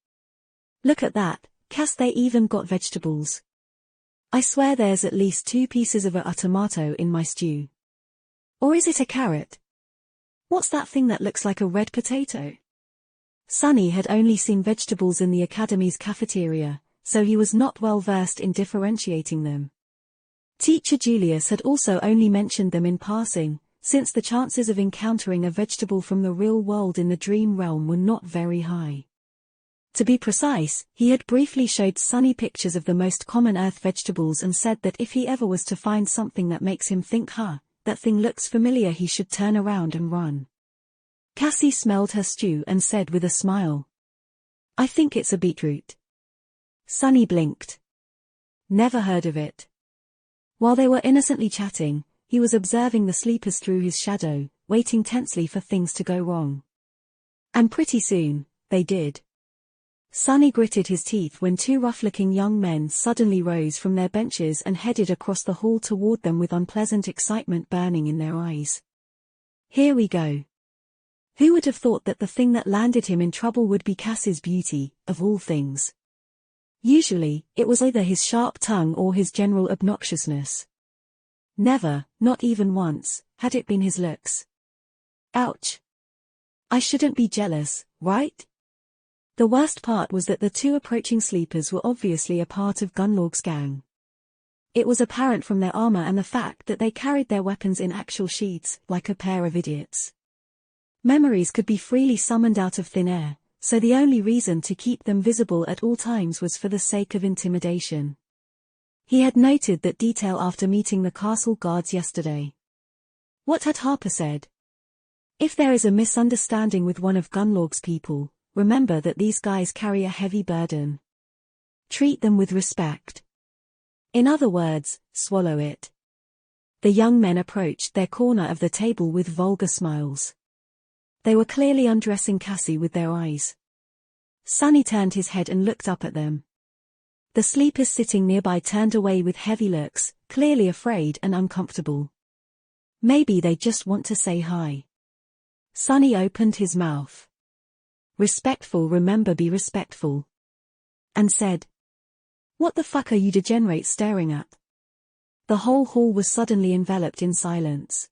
"Look at that, Cass, they even got vegetables. I swear there's at least 2 pieces of a tomato in my stew. Or is it a carrot? What's that thing that looks like a red potato?" Sunny had only seen vegetables in the academy's cafeteria, so he was not well versed in differentiating them. Teacher Julius had also only mentioned them in passing, since the chances of encountering a vegetable from the real world in the dream realm were not very high. To be precise, he had briefly showed Sunny pictures of the most common earth vegetables and said that if he ever was to find something that makes him think, that thing looks familiar, he should turn around and run. Cassie smelled her stew and said with a smile, "I think it's a beetroot." Sunny blinked. Never heard of it. While they were innocently chatting, he was observing the sleepers through his shadow, waiting tensely for things to go wrong. And pretty soon, they did. Sunny gritted his teeth when 2 rough-looking young men suddenly rose from their benches and headed across the hall toward them with unpleasant excitement burning in their eyes. Here we go. Who would have thought that the thing that landed him in trouble would be Cass's beauty, of all things? Usually, it was either his sharp tongue or his general obnoxiousness. Never, not even once, had it been his looks. Ouch. I shouldn't be jealous, right? The worst part was that the 2 approaching sleepers were obviously a part of Gunlorg's gang. It was apparent from their armor and the fact that they carried their weapons in actual sheaths, like a pair of idiots. Memories could be freely summoned out of thin air, so the only reason to keep them visible at all times was for the sake of intimidation. He had noted that detail after meeting the castle guards yesterday. What had Harper said? If there is a misunderstanding with one of Gunlorg's people, remember that these guys carry a heavy burden. Treat them with respect. In other words, swallow it. The young men approached their corner of the table with vulgar smiles. They were clearly undressing Cassie with their eyes. Sunny turned his head and looked up at them. The sleepers sitting nearby turned away with heavy looks, clearly afraid and uncomfortable. Maybe they just want to say hi. Sunny opened his mouth. "Respectful, remember, be respectful." And said, "What the fuck are you degenerates staring at?" The whole hall was suddenly enveloped in silence.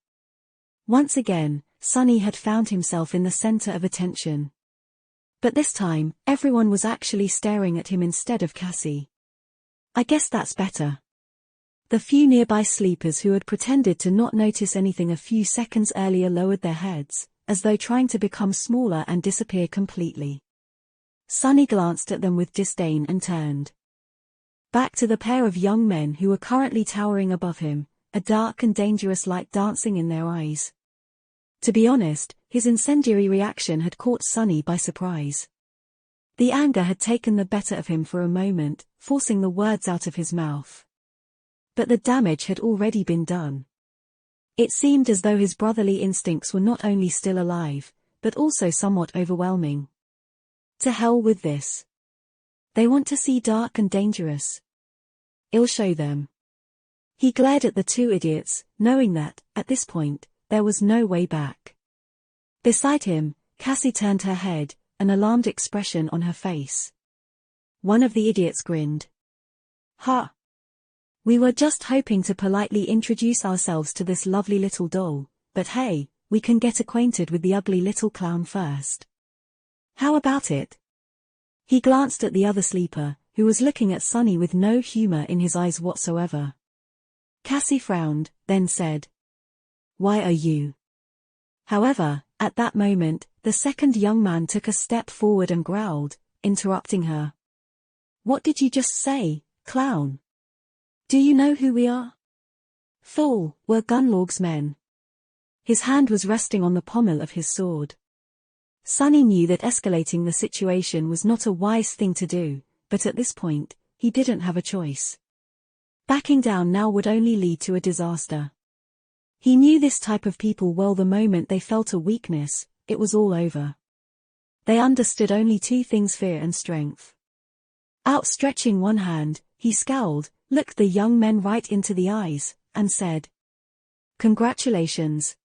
Once again, Sunny had found himself in the center of attention. But this time, everyone was actually staring at him instead of Cassie. I guess that's better. The few nearby sleepers who had pretended to not notice anything a few seconds earlier lowered their heads, as though trying to become smaller and disappear completely. Sunny glanced at them with disdain and turned back to the pair of young men who were currently towering above him, a dark and dangerous light dancing in their eyes. To be honest, his incendiary reaction had caught Sunny by surprise. The anger had taken the better of him for a moment, forcing the words out of his mouth. But the damage had already been done. It seemed as though his brotherly instincts were not only still alive, but also somewhat overwhelming. To hell with this. They want to see dark and dangerous. I'll show them. He glared at the two idiots, knowing that, at this point, there was no way back. Beside him, Cassie turned her head, an alarmed expression on her face. One of the idiots grinned. Ha! We were just hoping to politely introduce ourselves to this lovely little doll, but hey, we can get acquainted with the ugly little clown first. How about it? He glanced at the other sleeper, who was looking at Sunny with no humor in his eyes whatsoever. Cassie frowned, then said, "Why are you?" However, at that moment, the second young man took a step forward and growled, interrupting her. "What did you just say, clown? Do you know who we are?" Fool, we're Gunlorg's men. His hand was resting on the pommel of his sword. Sunny knew that escalating the situation was not a wise thing to do, but at this point, he didn't have a choice. Backing down now would only lead to a disaster. He knew this type of people well. The moment they felt a weakness, it was all over. They understood only two things: fear and strength. Outstretching one hand, he scowled, looked the young men right into the eyes, and said, "Congratulations.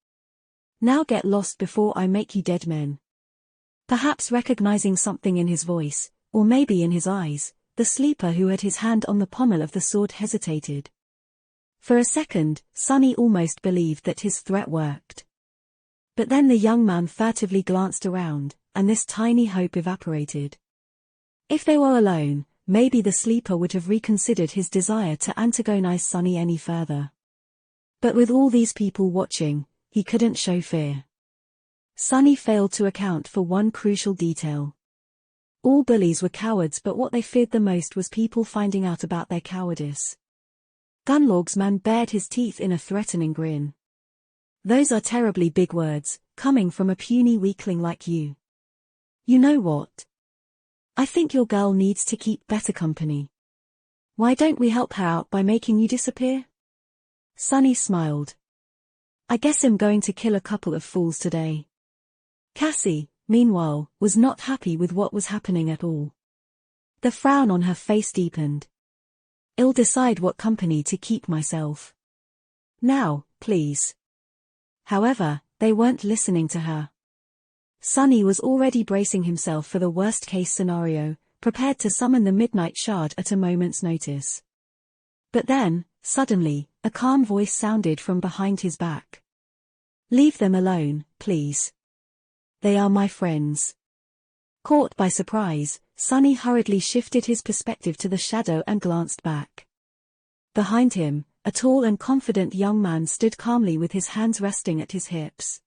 Now get lost before I make you dead men." Perhaps recognizing something in his voice, or maybe in his eyes, the sleeper who had his hand on the pommel of the sword hesitated. For a second, Sunny almost believed that his threat worked. But then the young man furtively glanced around, and this tiny hope evaporated. If they were alone, maybe the sleeper would have reconsidered his desire to antagonize Sunny any further. But with all these people watching, he couldn't show fear. Sunny failed to account for one crucial detail. All bullies were cowards, but what they feared the most was people finding out about their cowardice. Gunlorg's man bared his teeth in a threatening grin. "Those are terribly big words, coming from a puny weakling like you. You know what? I think your girl needs to keep better company. Why don't we help her out by making you disappear?" Sunny smiled. "I guess I'm going to kill a couple of fools today." Cassie, meanwhile, was not happy with what was happening at all. The frown on her face deepened. "I'll decide what company to keep myself. Now, please." However, they weren't listening to her. Sunny was already bracing himself for the worst-case scenario, prepared to summon the Midnight Shard at a moment's notice. But then, suddenly, a calm voice sounded from behind his back. "Leave them alone, please. They are my friends." Caught by surprise, Sunny hurriedly shifted his perspective to the shadow and glanced back. Behind him, a tall and confident young man stood calmly with his hands resting at his hips.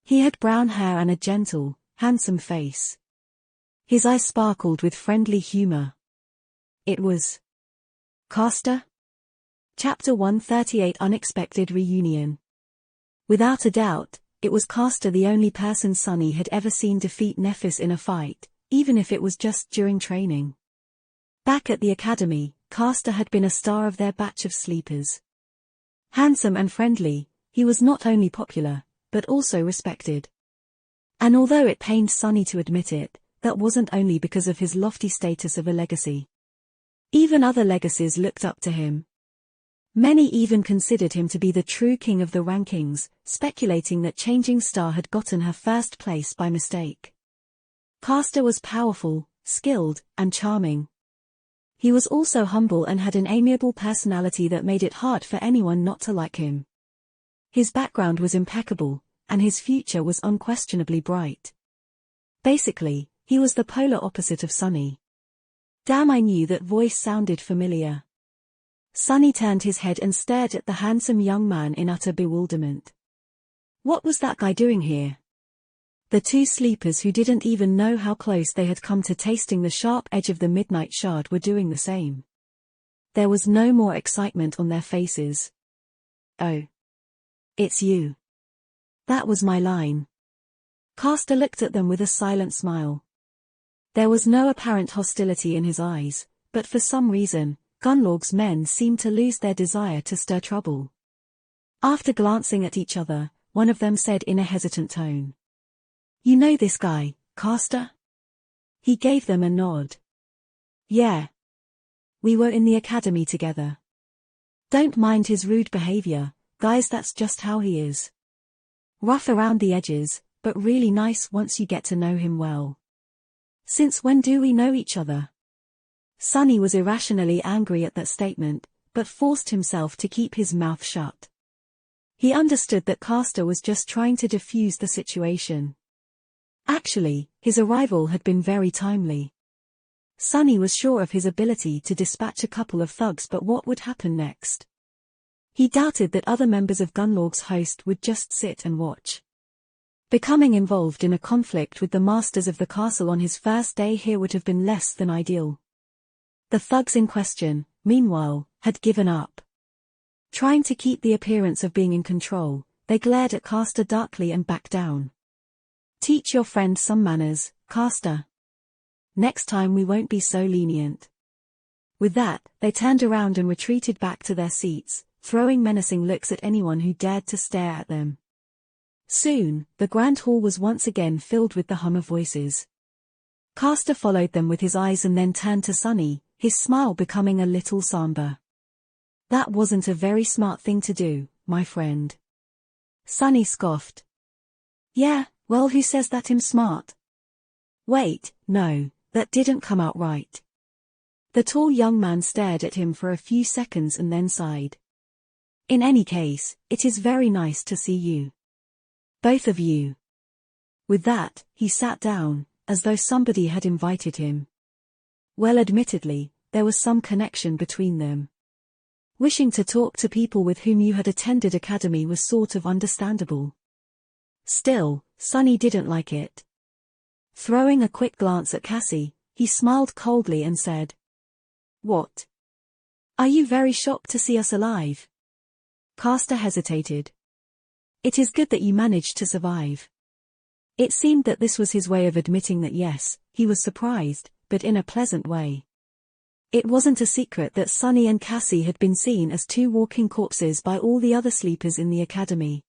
He had brown hair and a gentle, handsome face. His eyes sparkled with friendly humor. It was Caster? Chapter 138: Unexpected Reunion. Without a doubt, it was Caster, the only person Sunny had ever seen defeat Nephis in a fight, even if it was just during training. Back at the academy, Caster had been a star of their batch of sleepers. Handsome and friendly, he was not only popular, but also respected. And although it pained Sunny to admit it, that wasn't only because of his lofty status of a legacy. Even other legacies looked up to him. Many even considered him to be the true king of the rankings, speculating that Changing Star had gotten her first place by mistake. Caster was powerful, skilled, and charming. He was also humble and had an amiable personality that made it hard for anyone not to like him. His background was impeccable, and his future was unquestionably bright. Basically, he was the polar opposite of Sunny. Damn, I knew that voice sounded familiar. Sunny turned his head and stared at the handsome young man in utter bewilderment. What was that guy doing here? The two sleepers, who didn't even know how close they had come to tasting the sharp edge of the Midnight Shard, were doing the same. There was no more excitement on their faces. "Oh. It's you." That was my line. Caster looked at them with a silent smile. There was no apparent hostility in his eyes, but for some reason, Gunlorg's men seemed to lose their desire to stir trouble. After glancing at each other, one of them said in a hesitant tone. You know this guy, Castor? He gave them a nod. Yeah. We were in the academy together. Don't mind his rude behavior, guys, that's just how he is. Rough around the edges, but really nice once you get to know him well. Since when do we know each other? Sonny was irrationally angry at that statement, but forced himself to keep his mouth shut. He understood that Castor was just trying to defuse the situation. Actually, his arrival had been very timely. Sonny was sure of his ability to dispatch a couple of thugs, but what would happen next? He doubted that other members of Gunlorg's host would just sit and watch. Becoming involved in a conflict with the masters of the castle on his first day here would have been less than ideal. The thugs in question, meanwhile, had given up. Trying to keep the appearance of being in control, they glared at Castor darkly and backed down. Teach your friend some manners, Castor. Next time we won't be so lenient. With that, they turned around and retreated back to their seats, throwing menacing looks at anyone who dared to stare at them. Soon, the grand hall was once again filled with the hum of voices. Castor followed them with his eyes and then turned to Sonny, his smile becoming a little somber. That wasn't a very smart thing to do, my friend. Sonny scoffed. Yeah, well, who says that I'm smart? Wait, no, that didn't come out right. The tall young man stared at him for a few seconds and then sighed. In any case, it is very nice to see you. Both of you. With that, he sat down, as though somebody had invited him. Well, admittedly, there was some connection between them. Wishing to talk to people with whom you had attended academy was sort of understandable. Still, Sonny didn't like it. Throwing a quick glance at Cassie, he smiled coldly and said, What? Are you very shocked to see us alive? Castor hesitated. It is good that you managed to survive. It seemed that this was his way of admitting that yes, he was surprised, but in a pleasant way. It wasn't a secret that Sonny and Cassie had been seen as two walking corpses by all the other sleepers in the academy.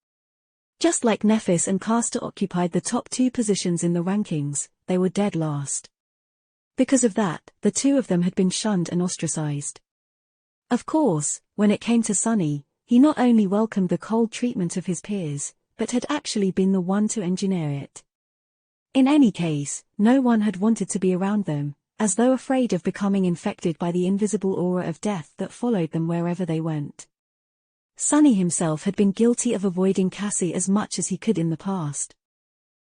Just like Nephis and Castor occupied the top 2 positions in the rankings, they were dead last. Because of that, the two of them had been shunned and ostracized. Of course, when it came to Sonny, he not only welcomed the cold treatment of his peers, but had actually been the one to engineer it. In any case, no one had wanted to be around them, as though afraid of becoming infected by the invisible aura of death that followed them wherever they went. Sonny himself had been guilty of avoiding Cassie as much as he could in the past.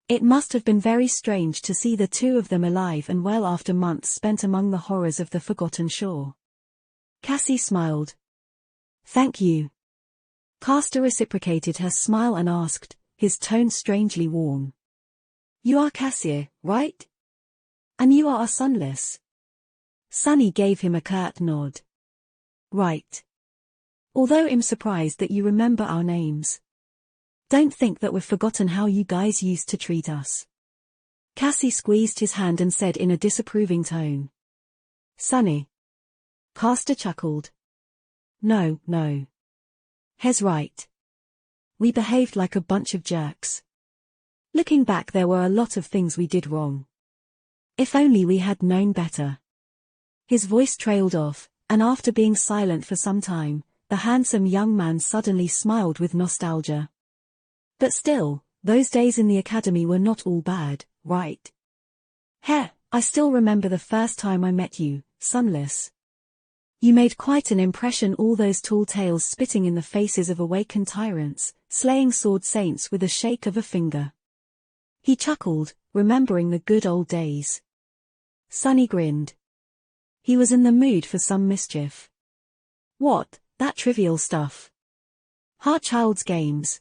It must have been very strange to see the two of them alive and well after months spent among the horrors of the Forgotten Shore. Cassie smiled. Thank you. Castor reciprocated her smile and asked, his tone strangely warm. You are Cassie, right? And you are Sunless. Sonny gave him a curt nod. Right. Although I'm surprised that you remember our names. Don't think that we've forgotten how you guys used to treat us. Cassie squeezed his hand and said in a disapproving tone. Sonny. Castor chuckled. No. He's right. We behaved like a bunch of jerks. Looking back, there were a lot of things we did wrong. If only we had known better. His voice trailed off, and after being silent for some time, the handsome young man suddenly smiled with nostalgia. But still, those days in the academy were not all bad, right? Heh, I still remember the first time I met you, Sunless. You made quite an impression, all those tall tales spitting in the faces of awakened tyrants, slaying sword saints with a shake of a finger. He chuckled, remembering the good old days. Sonny grinned. He was in the mood for some mischief. What, that trivial stuff? Child's games.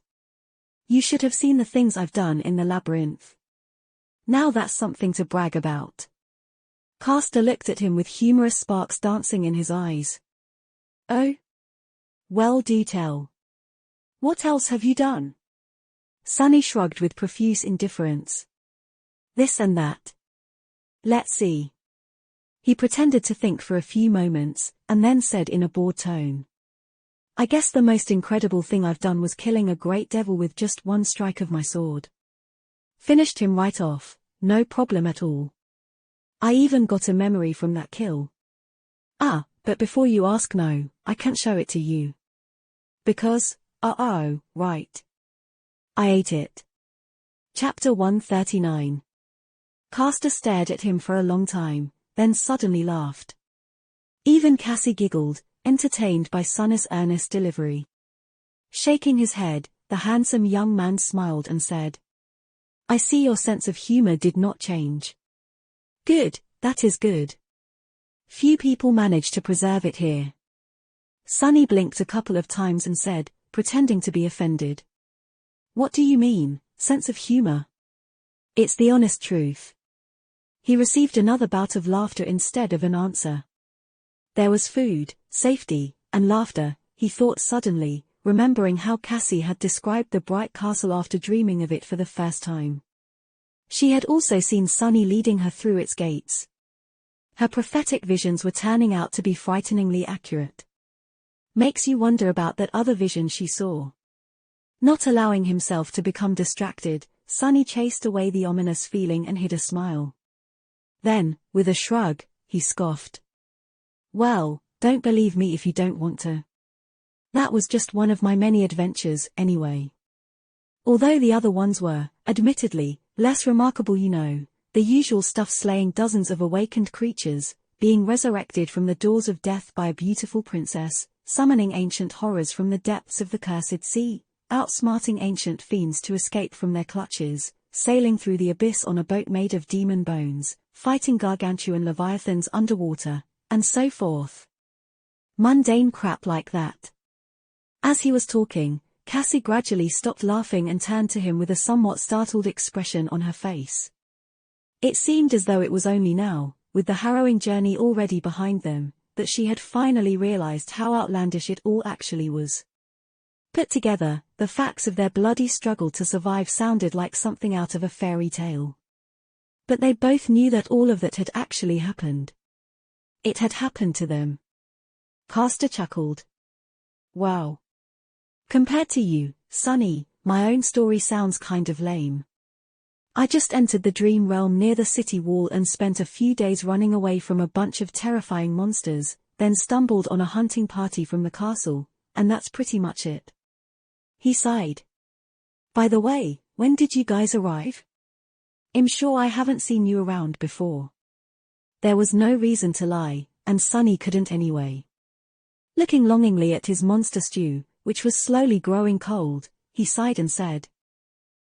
You should have seen the things I've done in the labyrinth. Now that's something to brag about. Castor looked at him with humorous sparks dancing in his eyes. Oh? Well, do tell. What else have you done? Sonny shrugged with profuse indifference. This and that. Let's see. He pretended to think for a few moments, and then said in a bored tone. I guess the most incredible thing I've done was killing a great devil with just one strike of my sword. Finished him right off, no problem at all. I even got a memory from that kill. Ah, but before you ask, no, I can't show it to you. Because, oh, right. I ate it. Chapter 139. Castor stared at him for a long time, then suddenly laughed. Even Cassie giggled, entertained by Sunny's earnest delivery. Shaking his head, the handsome young man smiled and said, I see your sense of humor did not change. Good, that is good. Few people manage to preserve it here. Sunny blinked a couple of times and said, pretending to be offended. What do you mean, sense of humor? It's the honest truth. He received another bout of laughter instead of an answer. There was food, safety, and laughter, he thought suddenly, remembering how Cassie had described the bright castle after dreaming of it for the first time. She had also seen Sunny leading her through its gates. Her prophetic visions were turning out to be frighteningly accurate. Makes you wonder about that other vision she saw. Not allowing himself to become distracted, Sunny chased away the ominous feeling and hid a smile. Then, with a shrug, he scoffed. Well, don't believe me if you don't want to. That was just one of my many adventures, anyway. Although the other ones were, admittedly, less remarkable, the usual stuff, slaying dozens of awakened creatures, being resurrected from the doors of death by a beautiful princess, summoning ancient horrors from the depths of the cursed sea, outsmarting ancient fiends to escape from their clutches, sailing through the abyss on a boat made of demon bones, fighting gargantuan leviathans underwater, and so forth. Mundane crap like that. As he was talking, Cassie gradually stopped laughing and turned to him with a somewhat startled expression on her face. It seemed as though it was only now, with the harrowing journey already behind them, that she had finally realized how outlandish it all actually was. Put together, the facts of their bloody struggle to survive sounded like something out of a fairy tale. But they both knew that all of that had actually happened. It had happened to them. Castor chuckled. Wow. Compared to you, Sunny, my own story sounds kind of lame. I just entered the dream realm near the city wall and spent a few days running away from a bunch of terrifying monsters, then stumbled on a hunting party from the castle, and that's pretty much it. He sighed. By the way, when did you guys arrive? I'm sure I haven't seen you around before. There was no reason to lie, and Sunny couldn't anyway. Looking longingly at his monster stew, which was slowly growing cold, he sighed and said,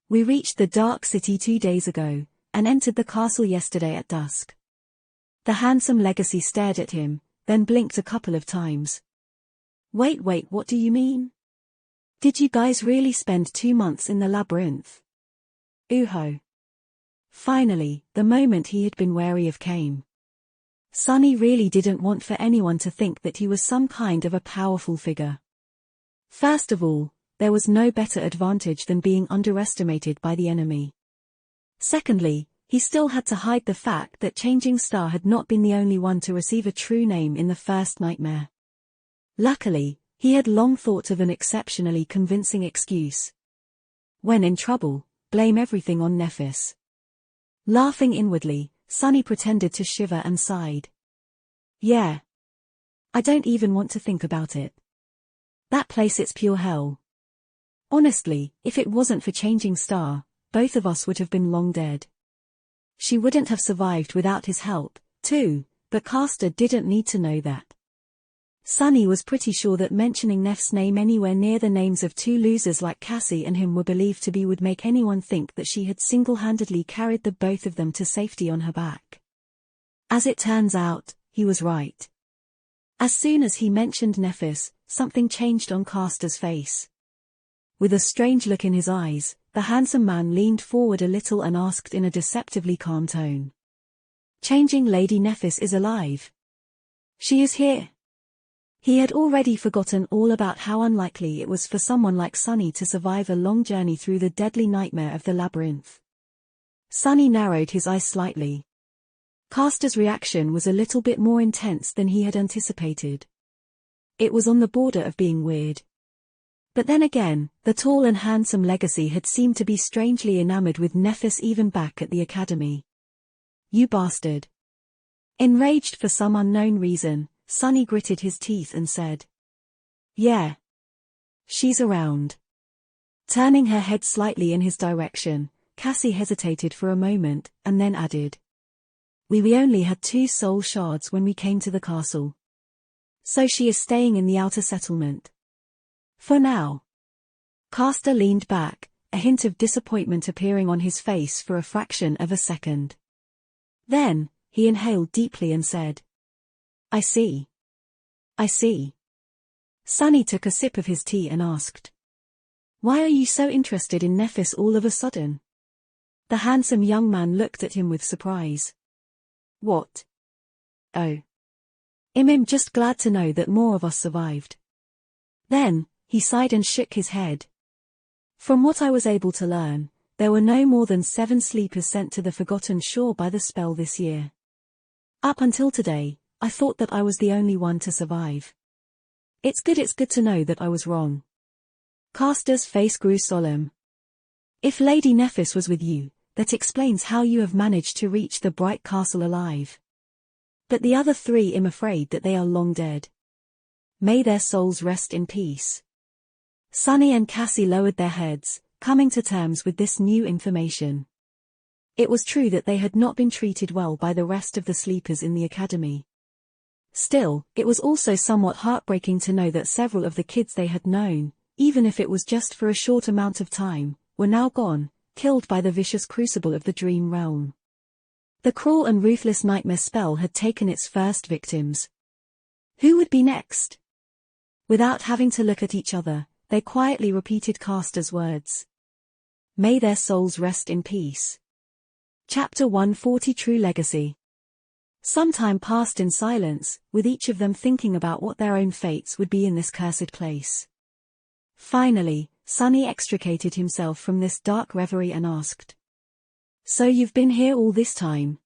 We reached the Dark City 2 days ago, and entered the castle yesterday at dusk. The handsome Legacy stared at him, then blinked a couple of times. Wait, what do you mean? Did you guys really spend 2 months in the labyrinth? Ooh-ho. Finally, the moment he had been wary of came. Sunny really didn't want for anyone to think that he was some kind of a powerful figure. First of all, there was no better advantage than being underestimated by the enemy. Secondly, he still had to hide the fact that Changing Star had not been the only one to receive a true name in the first nightmare. Luckily, he had long thought of an exceptionally convincing excuse. When in trouble, blame everything on Nephis. Laughing inwardly, Sunny pretended to shiver and sighed. Yeah. I don't even want to think about it. That place, it's pure hell. Honestly, if it wasn't for Changing Star, both of us would have been long dead. She wouldn't have survived without his help, too, but Castor didn't need to know that. Sunny was pretty sure that mentioning Neff's name anywhere near the names of two losers like Cassie and him were believed to be would make anyone think that she had single-handedly carried the both of them to safety on her back. As it turns out, he was right. As soon as he mentioned Nephis, something changed on Castor's face. With a strange look in his eyes, the handsome man leaned forward a little and asked in a deceptively calm tone. Changing Lady Nephis is alive. She is here. He had already forgotten all about how unlikely it was for someone like Sunny to survive a long journey through the deadly nightmare of the labyrinth. Sunny narrowed his eyes slightly. Castor's reaction was a little bit more intense than he had anticipated. It was on the border of being weird. But then again, the tall and handsome Legacy had seemed to be strangely enamored with Nephis even back at the academy. You bastard. Enraged for some unknown reason, Sunny gritted his teeth and said. Yeah. She's around. Turning her head slightly in his direction, Cassie hesitated for a moment, and then added. We only had 2 soul shards when we came to the castle. So she is staying in the outer settlement. For now. Castor leaned back, a hint of disappointment appearing on his face for a fraction of a second. Then, he inhaled deeply and said. I see. I see. Sunny took a sip of his tea and asked. Why are you so interested in Nephis all of a sudden? The handsome young man looked at him with surprise. What? Oh. I'm just glad to know that more of us survived. Then, he sighed and shook his head. From what I was able to learn, there were no more than 7 sleepers sent to the Forgotten Shore by the spell this year. Up until today, I thought that I was the only one to survive. It's good to know that I was wrong. Castor's face grew solemn. If Lady Nephis was with you, that explains how you have managed to reach the Bright Castle alive. But the other 3, I'm afraid that they are long dead. May their souls rest in peace. Sunny and Cassie lowered their heads, coming to terms with this new information. It was true that they had not been treated well by the rest of the sleepers in the academy. Still, it was also somewhat heartbreaking to know that several of the kids they had known, even if it was just for a short amount of time, were now gone, killed by the vicious crucible of the dream realm. The cruel and ruthless nightmare spell had taken its first victims. Who would be next? Without having to look at each other, they quietly repeated Castor's words. May their souls rest in peace. Chapter 140 True Legacy. Some time passed in silence, with each of them thinking about what their own fates would be in this cursed place. Finally, Sunny extricated himself from this dark reverie and asked. So you've been here all this time?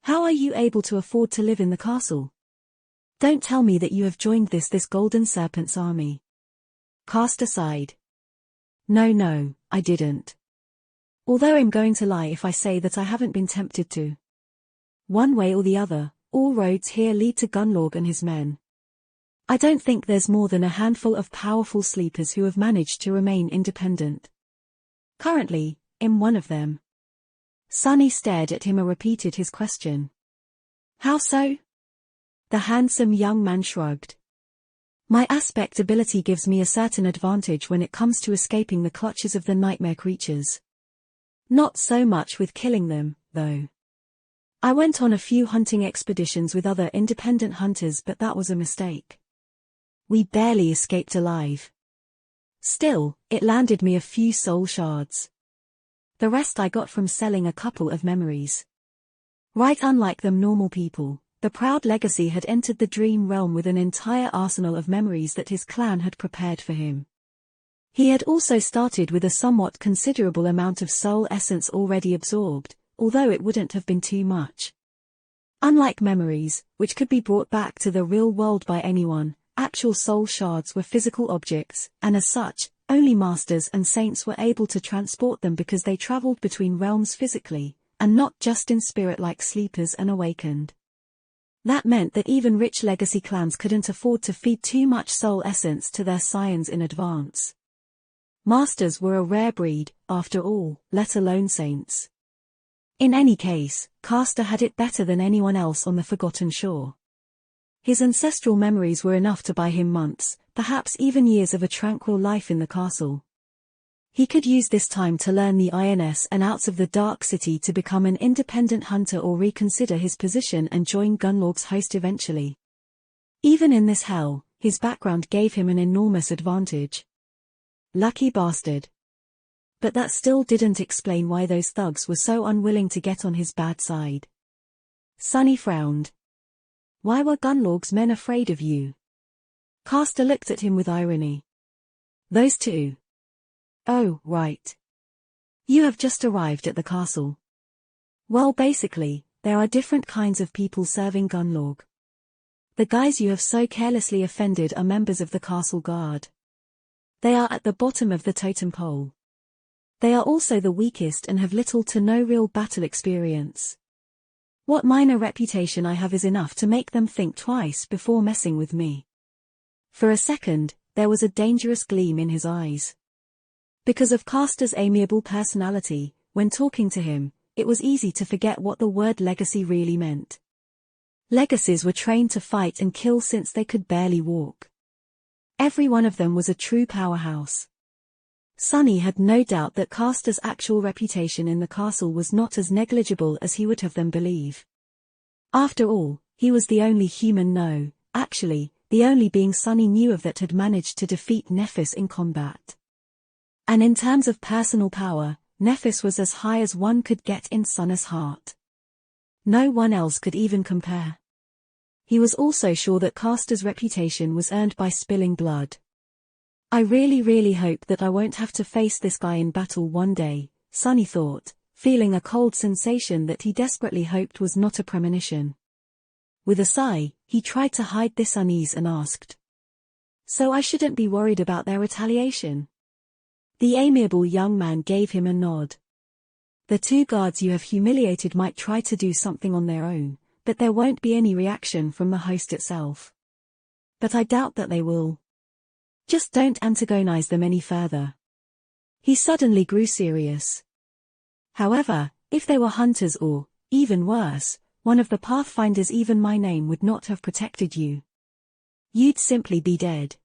How are you able to afford to live in the castle? Don't tell me that you have joined this Golden Serpent's army. Castor sighed. No, I didn't. Although I'm going to lie if I say that I haven't been tempted to. One way or the other, all roads here lead to Gunlorg and his men. I don't think there's more than a handful of powerful sleepers who have managed to remain independent. Currently, I'm one of them. Sunny stared at him and repeated his question. How so? The handsome young man shrugged. My aspect ability gives me a certain advantage when it comes to escaping the clutches of the nightmare creatures. Not so much with killing them, though. I went on a few hunting expeditions with other independent hunters, but that was a mistake. We barely escaped alive. Still, it landed me a few soul shards. The rest I got from selling a couple of memories. Right, unlike them normal people, the proud Legacy had entered the dream realm with an entire arsenal of memories that his clan had prepared for him. He had also started with a somewhat considerable amount of soul essence already absorbed, although it wouldn't have been too much. Unlike memories, which could be brought back to the real world by anyone, actual soul shards were physical objects, and as such, only masters and saints were able to transport them because they traveled between realms physically, and not just in spirit like sleepers and awakened. That meant that even rich Legacy clans couldn't afford to feed too much soul essence to their scions in advance. Masters were a rare breed, after all, let alone saints. In any case, Castor had it better than anyone else on the Forgotten Shore. His ancestral memories were enough to buy him months, perhaps even years of a tranquil life in the castle. He could use this time to learn the ins and outs of the Dark City to become an independent hunter or reconsider his position and join Gunlorg's host eventually. Even in this hell, his background gave him an enormous advantage. Lucky bastard. But that still didn't explain why those thugs were so unwilling to get on his bad side. Sunny frowned. Why were Gunlorg's men afraid of you? Castor looked at him with irony. Those two. Oh, right. You have just arrived at the castle. Well, basically, there are different kinds of people serving Gunlorg. The guys you have so carelessly offended are members of the castle guard. They are at the bottom of the totem pole. They are also the weakest and have little to no real battle experience. What minor reputation I have is enough to make them think twice before messing with me. For a second, there was a dangerous gleam in his eyes. Because of Castor's amiable personality, when talking to him, it was easy to forget what the word legacy really meant. Legacies were trained to fight and kill since they could barely walk. Every one of them was a true powerhouse. Sonny had no doubt that Castor's actual reputation in the castle was not as negligible as he would have them believe. After all, he was the only human actually, the only being Sonny knew of that had managed to defeat Nephis in combat. And in terms of personal power, Nephis was as high as one could get in Sonny's heart. No one else could even compare. He was also sure that Castor's reputation was earned by spilling blood. I really hope that I won't have to face this guy in battle one day, Sonny thought, feeling a cold sensation that he desperately hoped was not a premonition. With a sigh, he tried to hide this unease and asked. So I shouldn't be worried about their retaliation? The amiable young man gave him a nod. The two guards you have humiliated might try to do something on their own, but there won't be any reaction from the host itself. But I doubt that they will. Just don't antagonize them any further. He suddenly grew serious. However, if they were hunters or, even worse, one of the Pathfinders, even my name would not have protected you. You'd simply be dead.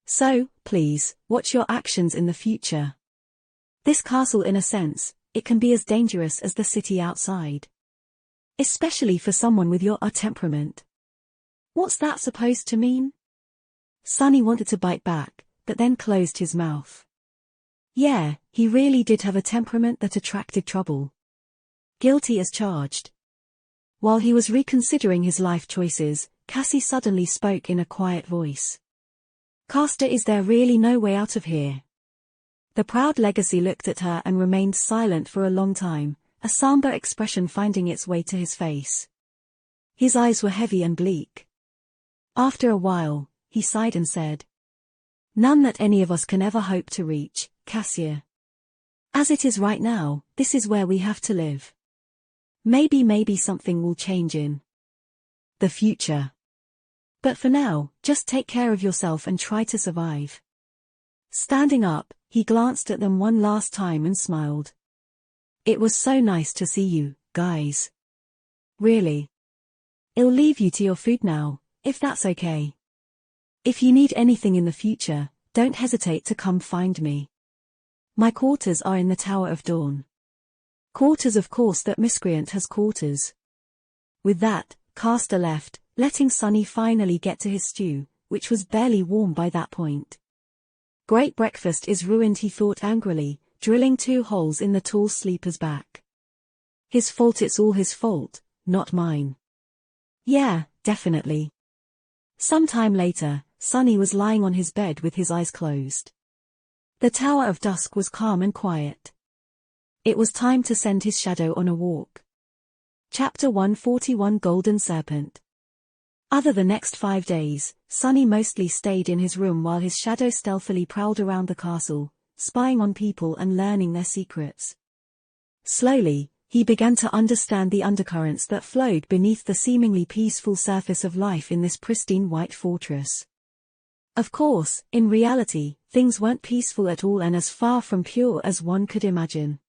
So, please, watch your actions in the future. This castle, in a sense, it can be as dangerous as the city outside. Especially for someone with your temperament. What's that supposed to mean? Sonny wanted to bite back, but then closed his mouth. Yeah, he really did have a temperament that attracted trouble. Guilty as charged. While he was reconsidering his life choices, Cassie suddenly spoke in a quiet voice. Castor, is there really no way out of here? The proud legacy looked at her and remained silent for a long time, a somber expression finding its way to his face. His eyes were heavy and bleak. After a while, he sighed and said. None that any of us can ever hope to reach, Cassia. As it is right now, this is where we have to live. Maybe something will change in the future. But for now, just take care of yourself and try to survive. Standing up, he glanced at them one last time and smiled. It was so nice to see you, guys. Really. I'll leave you to your food now, if that's okay. If you need anything in the future, don't hesitate to come find me. My quarters are in the Tower of Dawn. Quarters, of course, that miscreant has quarters. With that, Castor left, letting Sonny finally get to his stew, which was barely warm by that point. Great breakfast is ruined, he thought angrily, drilling 2 holes in the tall sleeper's back. His fault, it's all his fault, not mine. Yeah, definitely. Some time later, Sonny was lying on his bed with his eyes closed. The Tower of Dusk was calm and quiet. It was time to send his shadow on a walk. Chapter 141, Golden Serpent. Other the next 5 days, Sonny mostly stayed in his room while his shadow stealthily prowled around the castle, spying on people and learning their secrets. Slowly, he began to understand the undercurrents that flowed beneath the seemingly peaceful surface of life in this pristine white fortress. Of course, in reality, things weren't peaceful at all and as far from pure as one could imagine.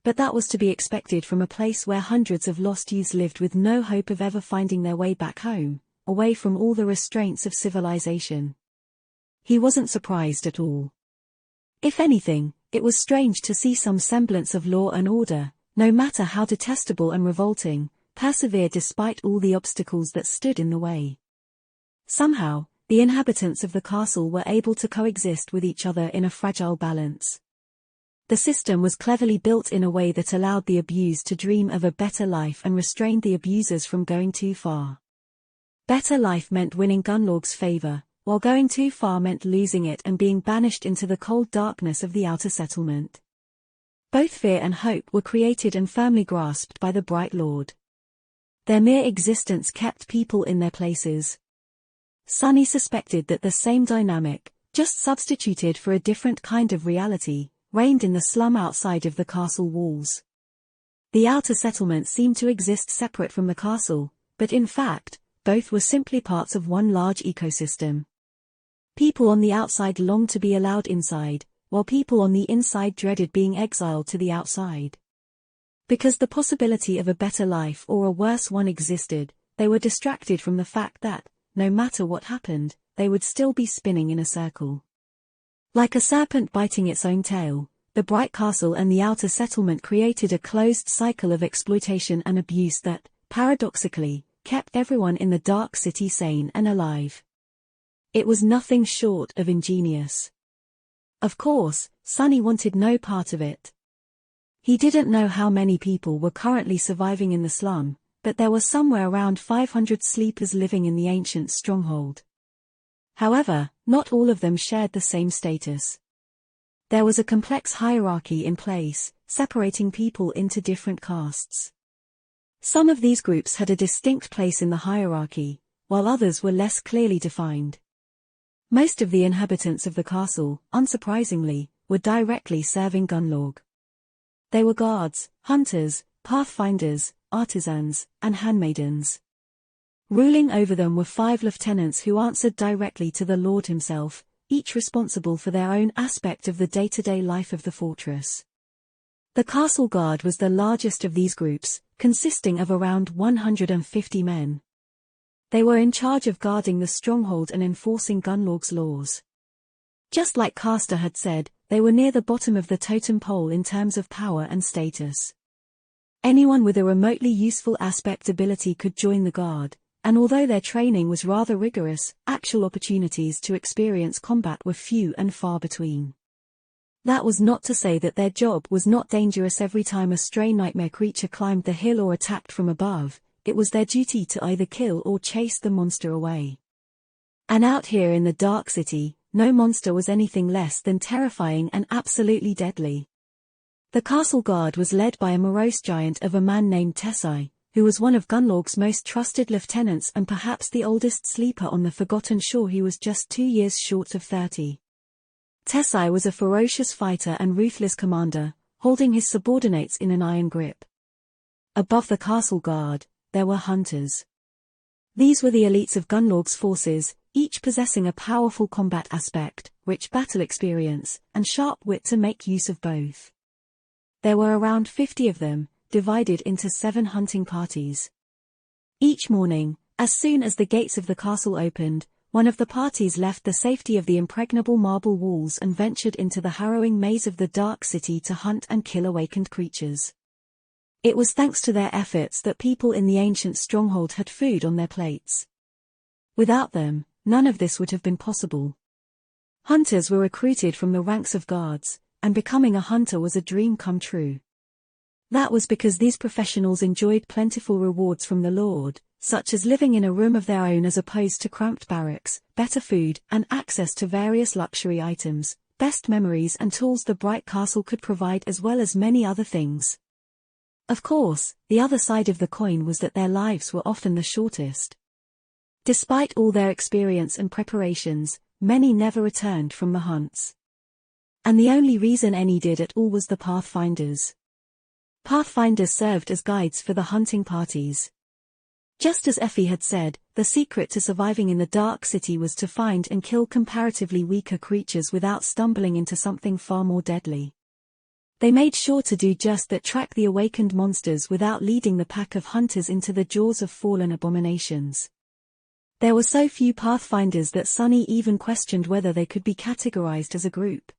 But that was to be expected from a place where hundreds of lost youths lived with no hope of ever finding their way back home, away from all the restraints of civilization. He wasn't surprised at all. If anything, it was strange to see some semblance of law and order, no matter how detestable and revolting, persevere despite all the obstacles that stood in the way. Somehow, the inhabitants of the castle were able to coexist with each other in a fragile balance. The system was cleverly built in a way that allowed the abused to dream of a better life and restrained the abusers from going too far. Better life meant winning Gunlorg's favor, while going too far meant losing it and being banished into the cold darkness of the outer settlement. Both fear and hope were created and firmly grasped by the Bright Lord. Their mere existence kept people in their places. Sunny suspected that the same dynamic, just substituted for a different kind of reality, reigned in the slum outside of the castle walls. The outer settlement seemed to exist separate from the castle, but in fact, both were simply parts of one large ecosystem. People on the outside longed to be allowed inside, while people on the inside dreaded being exiled to the outside. Because the possibility of a better life or a worse one existed, they were distracted from the fact that, no matter what happened, they would still be spinning in a circle. Like a serpent biting its own tail, the Bright Castle and the outer settlement created a closed cycle of exploitation and abuse that, paradoxically, kept everyone in the Dark City sane and alive. It was nothing short of ingenious. Of course, Sunny wanted no part of it. He didn't know how many people were currently surviving in the slum, but there were somewhere around 500 sleepers living in the ancient stronghold. However, not all of them shared the same status. There was a complex hierarchy in place, separating people into different castes. Some of these groups had a distinct place in the hierarchy, while others were less clearly defined. Most of the inhabitants of the castle, unsurprisingly, were directly serving Gunlorg. They were guards, hunters, pathfinders, artisans, and handmaidens. Ruling over them were 5 lieutenants who answered directly to the Lord himself, each responsible for their own aspect of the day-to-day life of the fortress. The castle guard was the largest of these groups, consisting of around 150 men. They were in charge of guarding the stronghold and enforcing Gunlorg's laws. Just like Castor had said, they were near the bottom of the totem pole in terms of power and status. Anyone with a remotely useful aspect ability could join the guard, and although their training was rather rigorous, actual opportunities to experience combat were few and far between. That was not to say that their job was not dangerous every time a stray nightmare creature climbed the hill or attacked from above. It was their duty to either kill or chase the monster away. And out here in the Dark City, no monster was anything less than terrifying and absolutely deadly. The castle guard was led by a morose giant of a man named Tessai, who was one of Gunlorg's most trusted lieutenants and perhaps the oldest sleeper on the Forgotten Shore. He was just 2 years short of 30. Tessai was a ferocious fighter and ruthless commander, holding his subordinates in an iron grip. Above the castle guard, there were hunters. These were the elites of Gunlorg's forces, each possessing a powerful combat aspect, rich battle experience, and sharp wit to make use of both. There were around 50 of them, divided into 7 hunting parties. Each morning, as soon as the gates of the castle opened, one of the parties left the safety of the impregnable marble walls and ventured into the harrowing maze of the Dark City to hunt and kill awakened creatures. It was thanks to their efforts that people in the ancient stronghold had food on their plates. Without them, none of this would have been possible. Hunters were recruited from the ranks of guards, and becoming a hunter was a dream come true. That was because these professionals enjoyed plentiful rewards from the Lord, such as living in a room of their own as opposed to cramped barracks, better food, and access to various luxury items, best memories and tools the Bright Castle could provide, as well as many other things. Of course, the other side of the coin was that their lives were often the shortest. Despite all their experience and preparations, many never returned from the hunts. And the only reason any did at all was the Pathfinders. Pathfinders served as guides for the hunting parties. Just as Effie had said, the secret to surviving in the Dark City was to find and kill comparatively weaker creatures without stumbling into something far more deadly. They made sure to do just that, track the awakened monsters without leading the pack of hunters into the jaws of fallen abominations. There were so few Pathfinders that Sunny even questioned whether they could be categorized as a group.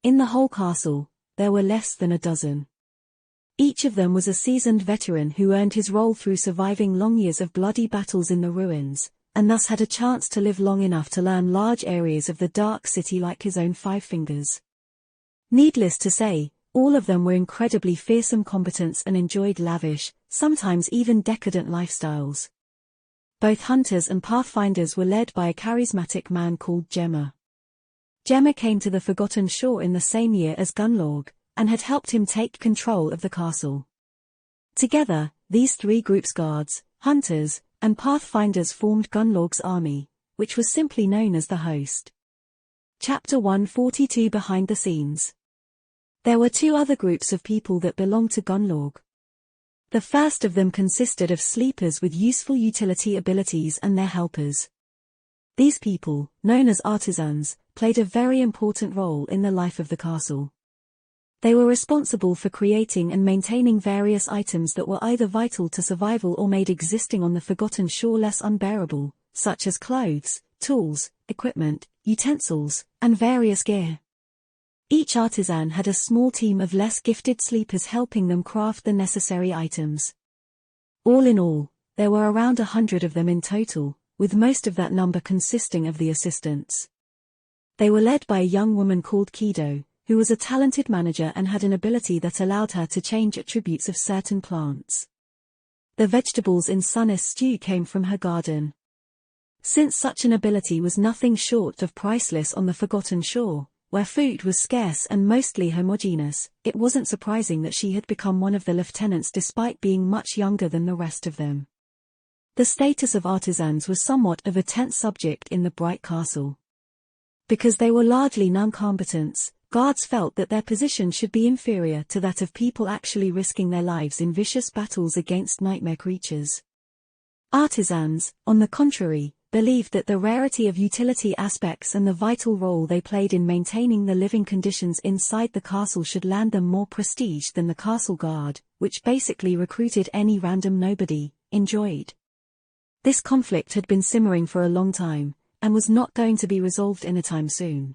In the whole castle, there were less than a dozen. Each of them was a seasoned veteran who earned his role through surviving long years of bloody battles in the ruins, and thus had a chance to live long enough to learn large areas of the Dark City like his own 5 fingers. Needless to say, all of them were incredibly fearsome combatants and enjoyed lavish, sometimes even decadent lifestyles. Both hunters and pathfinders were led by a charismatic man called Gemma. Gemma came to the Forgotten Shore in the same year as Gunlorg, and had helped him take control of the castle. Together, These three groups, guards, hunters, and pathfinders, formed Gunnlaug's army, which was simply known as the Host. Chapter 142 Behind the Scenes. There were two other groups of people that belonged to Gunnlaug. The first of them consisted of sleepers with useful utility abilities and their helpers. These people, known as artisans, played a very important role in the life of the castle. They were responsible for creating and maintaining various items that were either vital to survival or made existing on the Forgotten Shore less unbearable, such as clothes, tools, equipment, utensils, and various gear. Each artisan had a small team of less gifted sleepers helping them craft the necessary items. All in all, there were around 100 of them in total, with most of that number consisting of the assistants. They were led by a young woman called Kido, who was a talented manager and had an ability that allowed her to change attributes of certain plants. The vegetables in Sunnis stew came from her garden. Since such an ability was nothing short of priceless on the Forgotten Shore, where food was scarce and mostly homogeneous, it wasn't surprising that she had become one of the lieutenants despite being much younger than the rest of them. The status of artisans was somewhat of a tense subject in the Bright Castle. Because they were largely non-combatants, guards felt that their position should be inferior to that of people actually risking their lives in vicious battles against nightmare creatures. Artisans, on the contrary, believed that the rarity of utility aspects and the vital role they played in maintaining the living conditions inside the castle should land them more prestige than the castle guard, which basically recruited any random nobody, enjoyed. This conflict had been simmering for a long time, and was not going to be resolved anytime soon.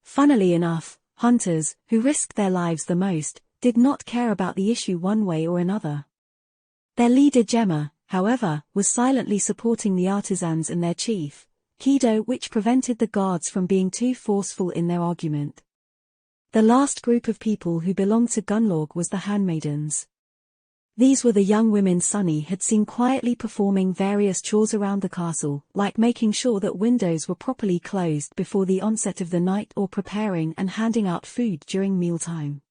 Funnily enough, hunters, who risked their lives the most, did not care about the issue one way or another. Their leader Gemma, however, was silently supporting the artisans and their chief, Kido, which prevented the guards from being too forceful in their argument. The last group of people who belonged to Gunnlaug was the handmaidens. These were the young women Sunny had seen quietly performing various chores around the castle, like making sure that windows were properly closed before the onset of the night or preparing and handing out food during mealtime.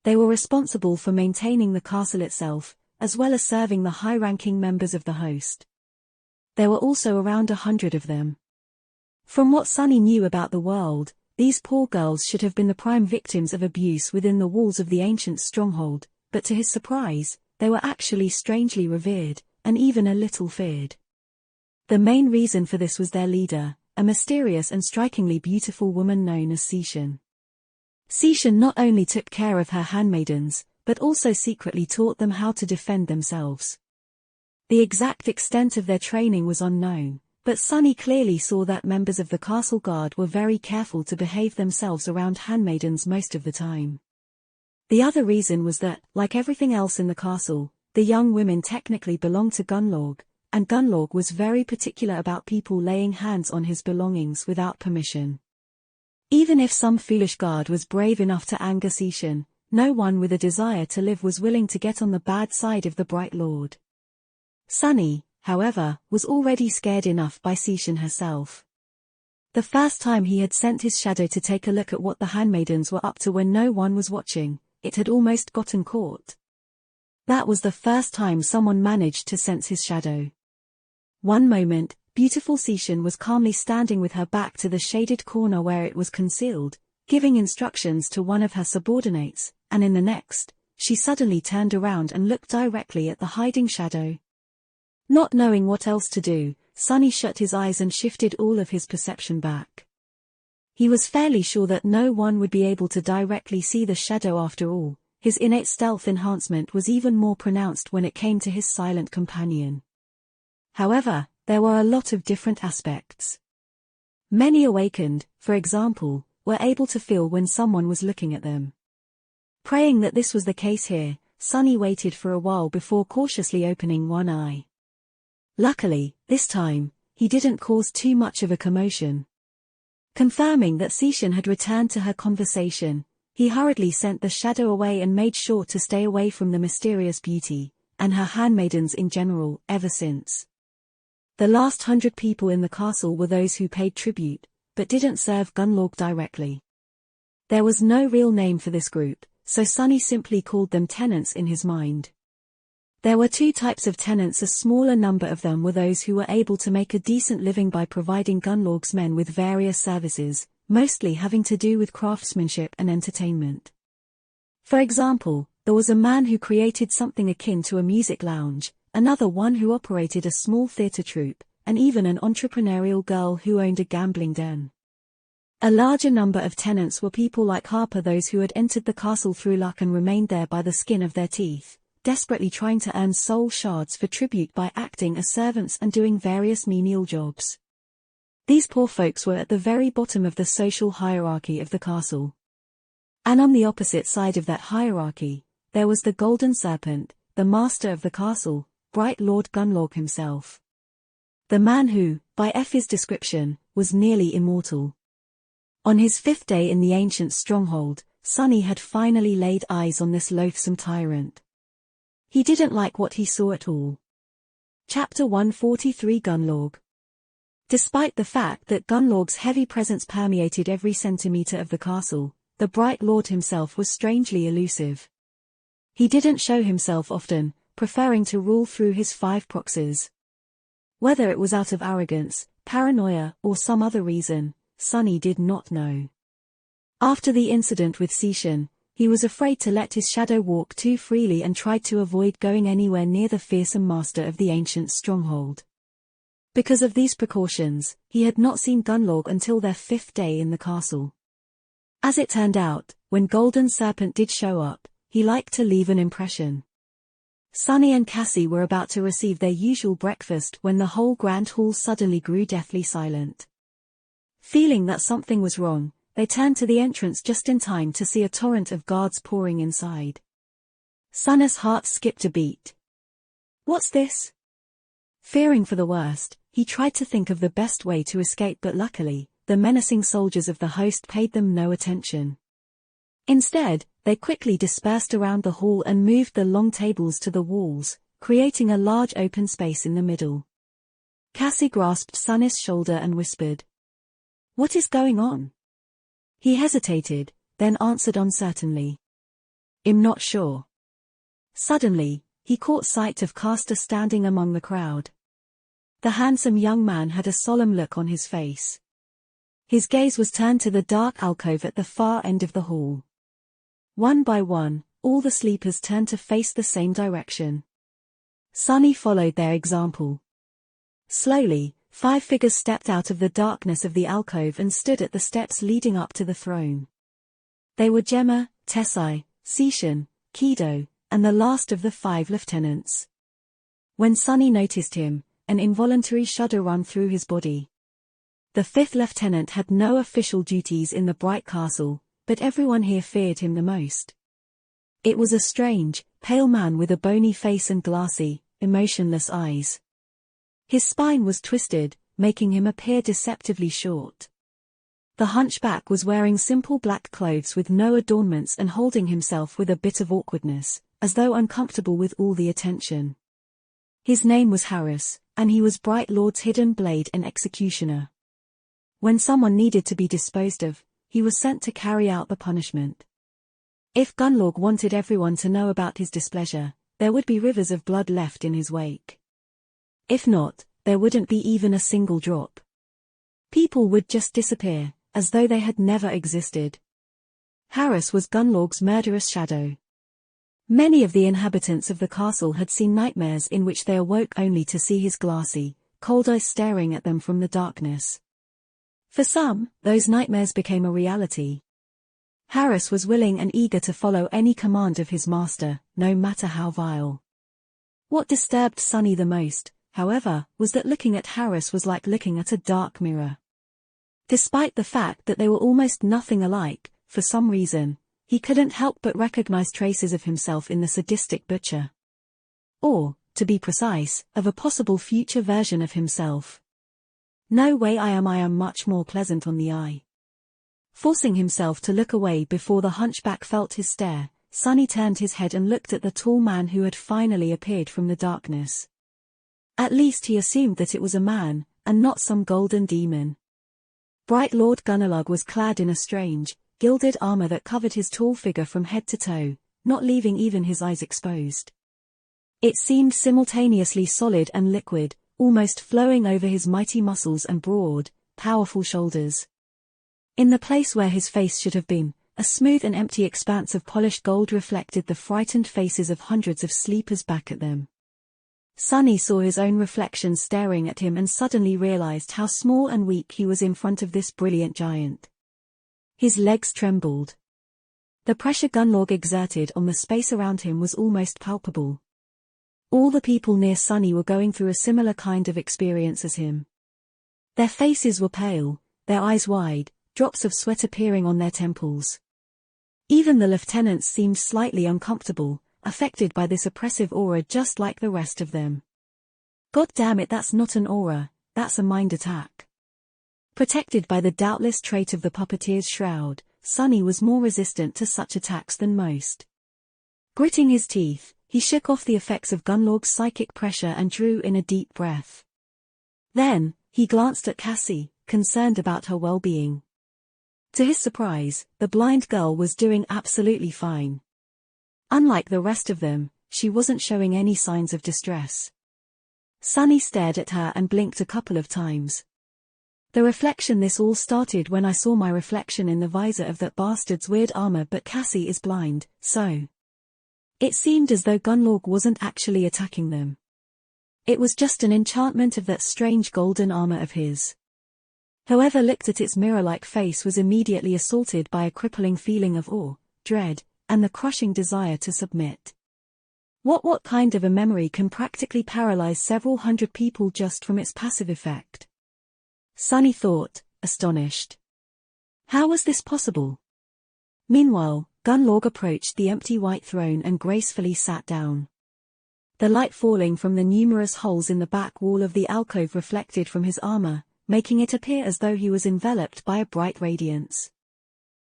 They were responsible for maintaining the castle itself, as well as serving the high-ranking members of the host. There were also around 100 of them. From what Sunny knew about the world, these poor girls should have been the prime victims of abuse within the walls of the ancient stronghold, but to his surprise, they were actually strangely revered, and even a little feared. The main reason for this was their leader, a mysterious and strikingly beautiful woman known as Seishan. Seishan not only took care of her handmaidens, but also secretly taught them how to defend themselves. The exact extent of their training was unknown, but Sunny clearly saw that members of the castle guard were very careful to behave themselves around handmaidens most of the time. The other reason was that, like everything else in the castle, the young women technically belonged to Gunnlaug, and Gunnlaug was very particular about people laying hands on his belongings without permission. Even if some foolish guard was brave enough to anger Seishan, no one with a desire to live was willing to get on the bad side of the Bright Lord. Sunny, however, was already scared enough by Seishan herself. The first time he had sent his shadow to take a look at what the handmaidens were up to when no one was watching, it had almost gotten caught. That was the first time someone managed to sense his shadow. One moment, beautiful Seishan was calmly standing with her back to the shaded corner where it was concealed, giving instructions to one of her subordinates, and in the next, she suddenly turned around and looked directly at the hiding shadow. Not knowing what else to do, Sunny shut his eyes and shifted all of his perception back. He was fairly sure that no one would be able to directly see the shadow after all. His innate stealth enhancement was even more pronounced when it came to his silent companion. However, there were a lot of different aspects. Many awakened, for example, were able to feel when someone was looking at them. Praying that this was the case here, Sunny waited for a while before cautiously opening one eye. Luckily, this time, he didn't cause too much of a commotion. Confirming that Seishan had returned to her conversation, he hurriedly sent the shadow away and made sure to stay away from the mysterious beauty, and her handmaidens in general, ever since. The last 100 people in the castle were those who paid tribute, but didn't serve Gunnlaug directly. There was no real name for this group, so Sunny simply called them tenants in his mind. There were two types of tenants. A smaller number of them were those who were able to make a decent living by providing Gunnlaug's men with various services, mostly having to do with craftsmanship and entertainment. For example, there was a man who created something akin to a music lounge, another one who operated a small theatre troupe, and even an entrepreneurial girl who owned a gambling den. A larger number of tenants were people like Harper, those who had entered the castle through luck and remained there by the skin of their teeth, desperately trying to earn soul shards for tribute by acting as servants and doing various menial jobs. These poor folks were at the very bottom of the social hierarchy of the castle. And on the opposite side of that hierarchy, there was the Golden Serpent, the master of the castle, Bright Lord Gunnlaug himself. The man who, by Effie's description, was nearly immortal. On his 5th day in the ancient stronghold, Sonny had finally laid eyes on this loathsome tyrant. He didn't like what he saw at all. Chapter 143 Gunnlaug. Despite the fact that Gunnlaug's heavy presence permeated every centimeter of the castle, the Bright Lord himself was strangely elusive. He didn't show himself often, preferring to rule through his 5 proxies. Whether it was out of arrogance, paranoia, or some other reason, Sonny did not know. After the incident with Seishan, he was afraid to let his shadow walk too freely and tried to avoid going anywhere near the fearsome master of the ancient stronghold. Because of these precautions, he had not seen Gunnlaug until their 5th day in the castle. As it turned out, when Golden Serpent did show up, he liked to leave an impression. Sonny and Cassie were about to receive their usual breakfast when the whole grand hall suddenly grew deathly silent. Feeling that something was wrong, they turned to the entrance just in time to see a torrent of guards pouring inside. Sonny's heart skipped a beat. What's this? Fearing for the worst, he tried to think of the best way to escape, but luckily, the menacing soldiers of the host paid them no attention. Instead, they quickly dispersed around the hall and moved the long tables to the walls, creating a large open space in the middle. Cassie grasped Sonny's shoulder and whispered, "What is going on?" He hesitated, then answered uncertainly, "I'm not sure." Suddenly, he caught sight of Castor standing among the crowd. The handsome young man had a solemn look on his face. His gaze was turned to the dark alcove at the far end of the hall. One by one, all the sleepers turned to face the same direction. Sonny followed their example. Slowly, 5 figures stepped out of the darkness of the alcove and stood at the steps leading up to the throne. They were Gemma, Tessai, Seishan, Kido, and the last of the 5 lieutenants. When Sonny noticed him, an involuntary shudder ran through his body. The 5th lieutenant had no official duties in the Bright Castle, but everyone here feared him the most. It was a strange, pale man with a bony face and glassy, emotionless eyes. His spine was twisted, making him appear deceptively short. The hunchback was wearing simple black clothes with no adornments and holding himself with a bit of awkwardness, as though uncomfortable with all the attention. His name was Harris, and he was Bright Lord's hidden blade and executioner. When someone needed to be disposed of, he was sent to carry out the punishment. If Gunnlaug wanted everyone to know about his displeasure, there would be rivers of blood left in his wake. If not, there wouldn't be even a single drop. People would just disappear, as though they had never existed. Harris was Gunnlaug's murderous shadow. Many of the inhabitants of the castle had seen nightmares in which they awoke only to see his glassy, cold eyes staring at them from the darkness. For some, those nightmares became a reality. Harris was willing and eager to follow any command of his master, no matter how vile. What disturbed Sonny the most, however, was that looking at Harris was like looking at a dark mirror. Despite the fact that they were almost nothing alike, for some reason, he couldn't help but recognize traces of himself in the sadistic butcher. Or, to be precise, of a possible future version of himself. No way, I am much more pleasant on the eye. Forcing himself to look away before the hunchback felt his stare, Sonny turned his head and looked at the tall man who had finally appeared from the darkness. At least he assumed that it was a man, and not some golden demon. Bright Lord Gunnlaug was clad in a strange, gilded armor that covered his tall figure from head to toe, not leaving even his eyes exposed. It seemed simultaneously solid and liquid, almost flowing over his mighty muscles and broad, powerful shoulders. In the place where his face should have been, a smooth and empty expanse of polished gold reflected the frightened faces of hundreds of sleepers back at them. Sunny saw his own reflection staring at him and suddenly realized how small and weak he was in front of this brilliant giant. His legs trembled. The pressure Gunnlaug exerted on the space around him was almost palpable. All the people near Sunny were going through a similar kind of experience as him. Their faces were pale, their eyes wide, drops of sweat appearing on their temples. Even the lieutenants seemed slightly uncomfortable, affected by this oppressive aura just like the rest of them. God damn it, that's not an aura, that's a mind attack. Protected by the doubtless trait of the puppeteer's shroud, Sunny was more resistant to such attacks than most. Gritting his teeth, he shook off the effects of Gunnlaug's psychic pressure and drew in a deep breath. Then, he glanced at Cassie, concerned about her well-being. To his surprise, the blind girl was doing absolutely fine. Unlike the rest of them, she wasn't showing any signs of distress. Sunny stared at her and blinked a couple of times. The reflection This all started when I saw my reflection in the visor of that bastard's weird armor, but Cassie is blind, so. It seemed as though Gunnlaug wasn't actually attacking them. It was just an enchantment of that strange golden armor of his. Whoever looked at its mirror-like face was immediately assaulted by a crippling feeling of awe, dread, and the crushing desire to submit. What kind of a memory can practically paralyze several hundred people just from its passive effect? Sunny thought, astonished. How was this possible? Meanwhile, Gunnlaug approached the empty white throne and gracefully sat down. The light falling from the numerous holes in the back wall of the alcove reflected from his armor, making it appear as though he was enveloped by a bright radiance.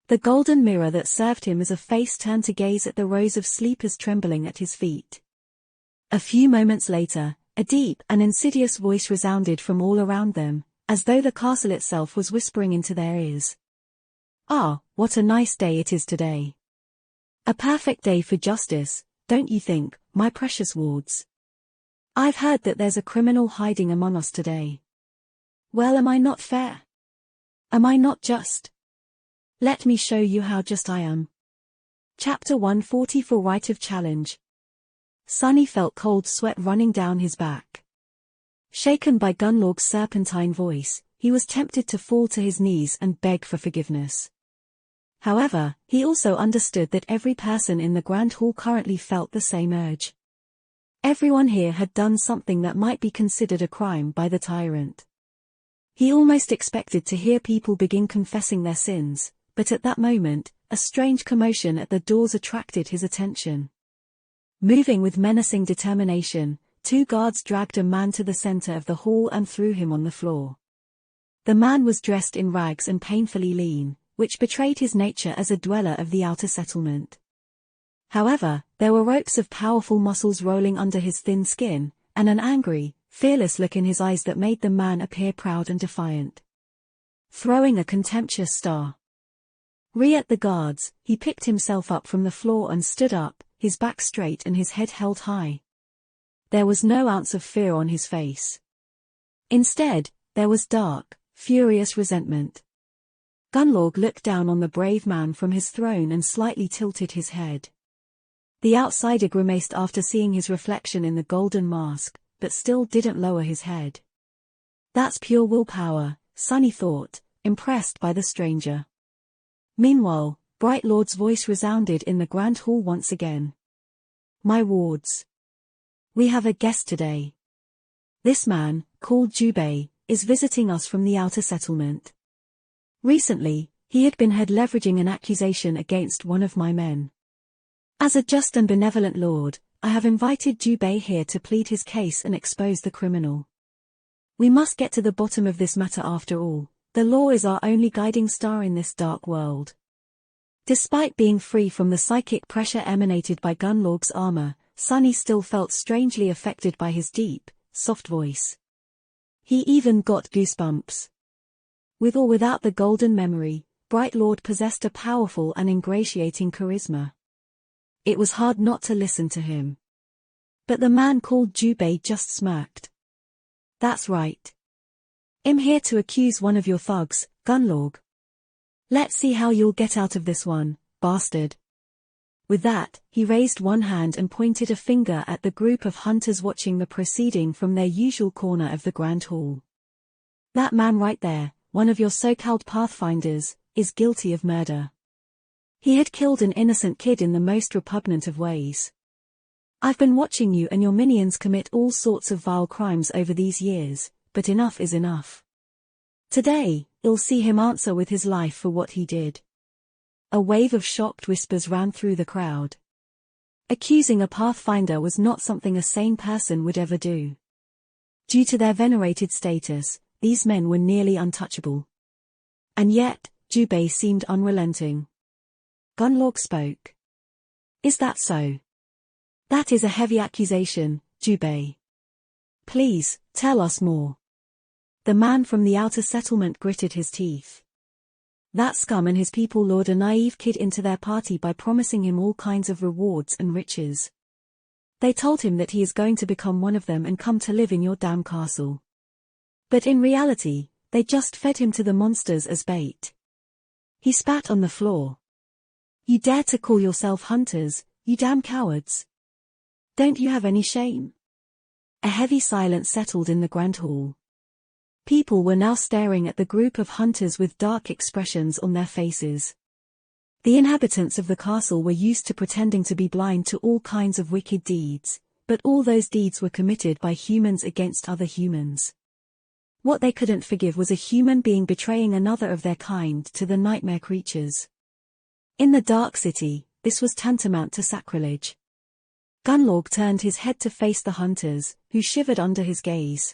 The golden mirror that served him as a face turned to gaze at the rows of sleepers trembling at his feet. A few moments later, a deep and insidious voice resounded from all around them, as though the castle itself was whispering into their ears. "Ah, what a nice day it is today. A perfect day for justice, don't you think, my precious wards? I've heard that there's a criminal hiding among us today. Well, am I not fair? Am I not just? Let me show you how just I am." Chapter 144 Rite of Challenge. Sunny felt cold sweat running down his back. Shaken by Gunnlaug's serpentine voice, he was tempted to fall to his knees and beg for forgiveness. However, he also understood that every person in the Grand Hall currently felt the same urge. Everyone here had done something that might be considered a crime by the tyrant. He almost expected to hear people begin confessing their sins, but at that moment, a strange commotion at the doors attracted his attention. Moving with menacing determination, two guards dragged a man to the center of the hall and threw him on the floor. The man was dressed in rags and painfully lean, which betrayed his nature as a dweller of the outer settlement. However, there were ropes of powerful muscles rolling under his thin skin, and an angry, fearless look in his eyes that made the man appear proud and defiant. Throwing a contemptuous stare at the guards, he picked himself up from the floor and stood up, his back straight and his head held high. There was no ounce of fear on his face. Instead, there was dark, furious resentment. Gunnlaug looked down on the brave man from his throne and slightly tilted his head. The outsider grimaced after seeing his reflection in the golden mask, but still didn't lower his head. That's pure willpower, Sunny thought, impressed by the stranger. Meanwhile, Bright Lord's voice resounded in the Grand Hall once again. "My wards. We have a guest today. This man, called Jubei, is visiting us from the outer settlement. Recently, he had been leveraging an accusation against one of my men. As a just and benevolent lord, I have invited Jubei here to plead his case and expose the criminal. We must get to the bottom of this matter after all. The law is our only guiding star in this dark world." Despite being free from the psychic pressure emanated by Gunnlaug's armor, Sunny still felt strangely affected by his deep, soft voice. He even got goosebumps. With or without the golden memory, Bright Lord possessed a powerful and ingratiating charisma. It was hard not to listen to him. But the man called Jubei just smirked. That's right. I'm here to accuse one of your thugs, Gunlorg. Let's see how you'll get out of this one, bastard. With that, he raised one hand and pointed a finger at the group of hunters watching the proceeding from their usual corner of the Grand Hall. That man right there, one of your so-called pathfinders, is guilty of murder. He had killed an innocent kid in the most repugnant of ways. I've been watching you and your minions commit all sorts of vile crimes over these years, but enough is enough. Today, you'll see him answer with his life for what he did. A wave of shocked whispers ran through the crowd. Accusing a pathfinder was not something a sane person would ever do. Due to their venerated status, these men were nearly untouchable. And yet, Jubei seemed unrelenting. Gunlorg spoke. Is that so? That is a heavy accusation, Jubei. Please, tell us more. The man from the outer settlement gritted his teeth. That scum and his people lured a naive kid into their party by promising him all kinds of rewards and riches. They told him that he is going to become one of them and come to live in your damn castle. But in reality, they just fed him to the monsters as bait. He spat on the floor. You dare to call yourself hunters, you damn cowards. Don't you have any shame? A heavy silence settled in the Grand Hall. People were now staring at the group of hunters with dark expressions on their faces. The inhabitants of the castle were used to pretending to be blind to all kinds of wicked deeds, but all those deeds were committed by humans against other humans. What they couldn't forgive was a human being betraying another of their kind to the nightmare creatures. In the Dark City, this was tantamount to sacrilege. Gunlorg turned his head to face the hunters, who shivered under his gaze.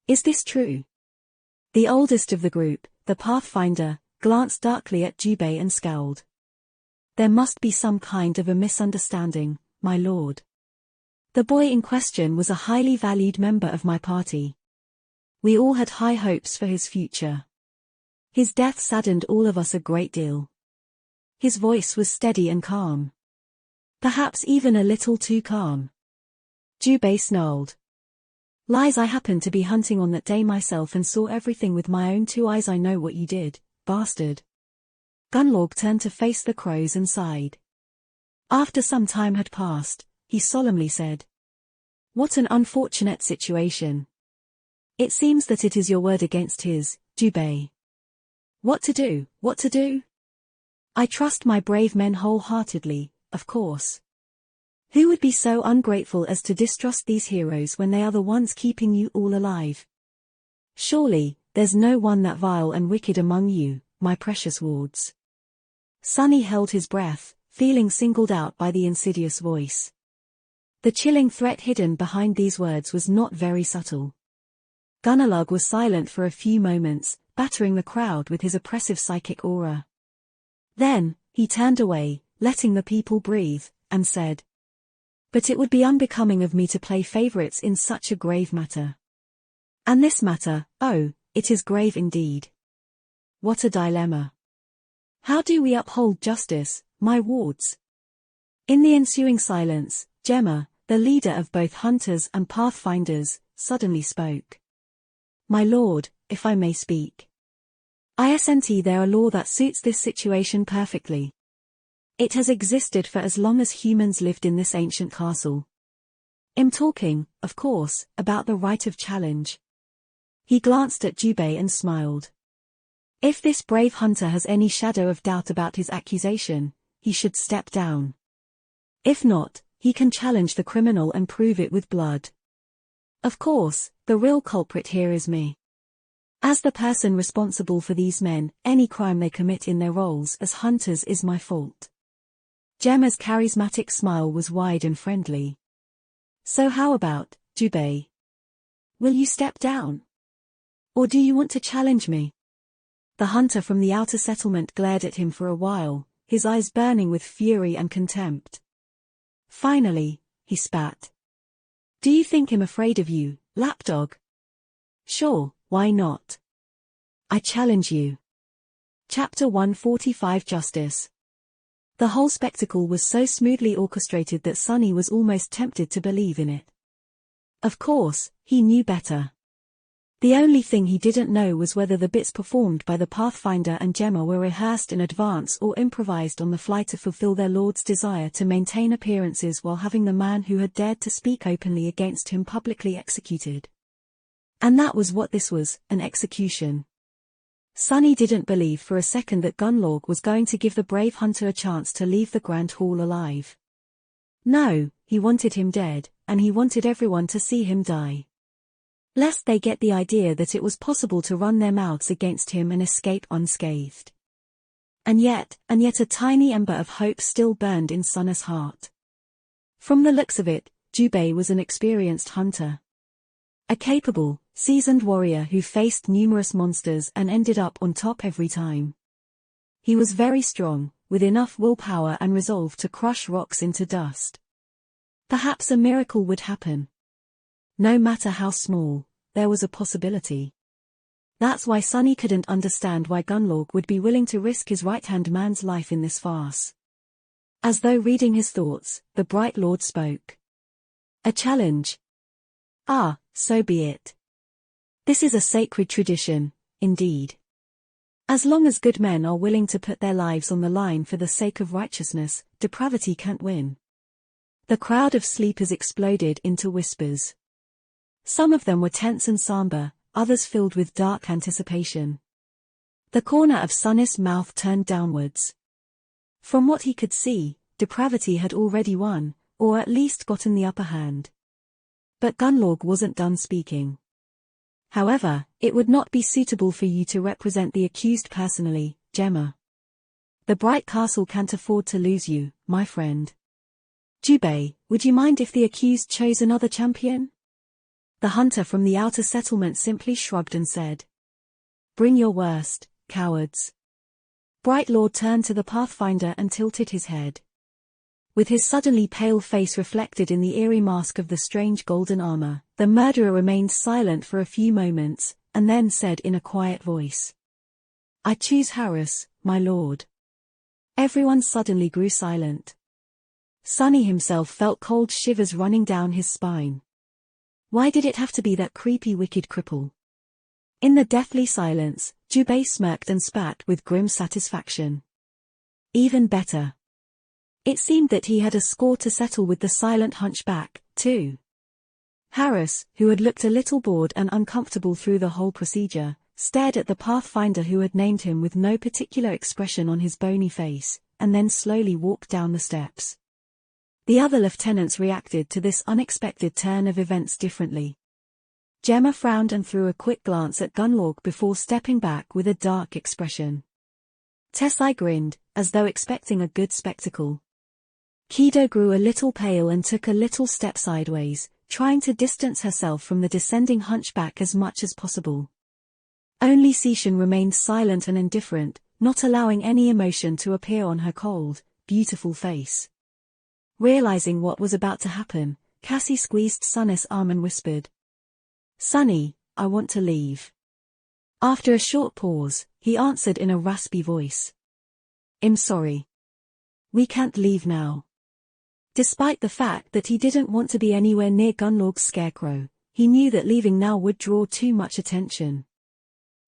Is this true? The oldest of the group, the Pathfinder, glanced darkly at Jubei and scowled. There must be some kind of a misunderstanding, my lord. The boy in question was a highly valued member of my party. We all had high hopes for his future. His death saddened all of us a great deal. His voice was steady and calm. Perhaps even a little too calm. Jubei snarled. Lies. I happened to be hunting on that day myself and saw everything with my own two eyes. I know what you did, bastard. Gunlorg turned to face the crows and sighed. After some time had passed, he solemnly said. What an unfortunate situation. It seems that it is your word against his, Jubei. What to do, what to do? I trust my brave men wholeheartedly, of course. Who would be so ungrateful as to distrust these heroes when they are the ones keeping you all alive? Surely, there's no one that vile and wicked among you, my precious wards. Sunny held his breath, feeling singled out by the insidious voice. The chilling threat hidden behind these words was not very subtle. Gunalug was silent for a few moments, battering the crowd with his oppressive psychic aura. Then, he turned away, letting the people breathe, and said, But it would be unbecoming of me to play favorites in such a grave matter. And this matter, oh, it is grave indeed. What a dilemma. How do we uphold justice, my wards? In the ensuing silence, Gemma, the leader of both hunters and pathfinders, suddenly spoke. My lord, if I may speak. Isn't there a law that suits this situation perfectly? It has existed for as long as humans lived in this ancient castle. I'm talking, of course, about the right of challenge. He glanced at Jubei and smiled. If this brave hunter has any shadow of doubt about his accusation, he should step down. If not, he can challenge the criminal and prove it with blood. Of course, the real culprit here is me. As the person responsible for these men, any crime they commit in their roles as hunters is my fault. Gemma's charismatic smile was wide and friendly. So how about, Jubei? Will you step down? Or do you want to challenge me? The hunter from the outer settlement glared at him for a while, his eyes burning with fury and contempt. Finally, he spat. Do you think I'm afraid of you, lapdog? Sure, why not? I challenge you. Chapter 145 Justice. The whole spectacle was so smoothly orchestrated that Sunny was almost tempted to believe in it. Of course, he knew better. The only thing he didn't know was whether the bits performed by the Pathfinder and Gemma were rehearsed in advance or improvised on the fly to fulfill their lord's desire to maintain appearances while having the man who had dared to speak openly against him publicly executed. And that was what this was, an execution. Sunny didn't believe for a second that Gunnlaug was going to give the brave hunter a chance to leave the Grand Hall alive. No, he wanted him dead, and he wanted everyone to see him die. Lest they get the idea that it was possible to run their mouths against him and escape unscathed. And yet a tiny ember of hope still burned in Sunna's heart. From the looks of it, Jubei was an experienced hunter. A capable, seasoned warrior who faced numerous monsters and ended up on top every time. He was very strong, with enough willpower and resolve to crush rocks into dust. Perhaps a miracle would happen. No matter how small, there was a possibility. That's why Sunny couldn't understand why Gunnlaug would be willing to risk his right-hand man's life in this farce. As though reading his thoughts, the Bright Lord spoke. A challenge. Ah, so be it. This is a sacred tradition, indeed. As long as good men are willing to put their lives on the line for the sake of righteousness, depravity can't win. The crowd of sleepers exploded into whispers. Some of them were tense and somber, others filled with dark anticipation. The corner of Sunny's mouth turned downwards. From what he could see, depravity had already won, or at least gotten the upper hand. But Gunnlaug wasn't done speaking. However, it would not be suitable for you to represent the accused personally, Gemma. The Bright Castle can't afford to lose you, my friend. Jubei, would you mind if the accused chose another champion? The hunter from the outer settlement simply shrugged and said. Bring your worst, cowards. Bright Lord turned to the Pathfinder and tilted his head. With his suddenly pale face reflected in the eerie mask of the strange golden armor, the murderer remained silent for a few moments, and then said in a quiet voice. I choose Harris, my lord. Everyone suddenly grew silent. Sunny himself felt cold shivers running down his spine. Why did it have to be that creepy wicked cripple? In the deathly silence, Jubei smirked and spat with grim satisfaction. Even better. It seemed that he had a score to settle with the silent hunchback, too. Harris, who had looked a little bored and uncomfortable through the whole procedure, stared at the Pathfinder who had named him with no particular expression on his bony face, and then slowly walked down the steps. The other lieutenants reacted to this unexpected turn of events differently. Gemma frowned and threw a quick glance at Gunnlaug before stepping back with a dark expression. Tessai grinned, as though expecting a good spectacle. Kido grew a little pale and took a little step sideways, trying to distance herself from the descending hunchback as much as possible. Only Sishin remained silent and indifferent, not allowing any emotion to appear on her cold, beautiful face. Realizing what was about to happen, Cassie squeezed Sunny's arm and whispered. Sunny, I want to leave. After a short pause, he answered in a raspy voice. I'm sorry. We can't leave now. Despite the fact that he didn't want to be anywhere near Gunnlaug's scarecrow, he knew that leaving now would draw too much attention.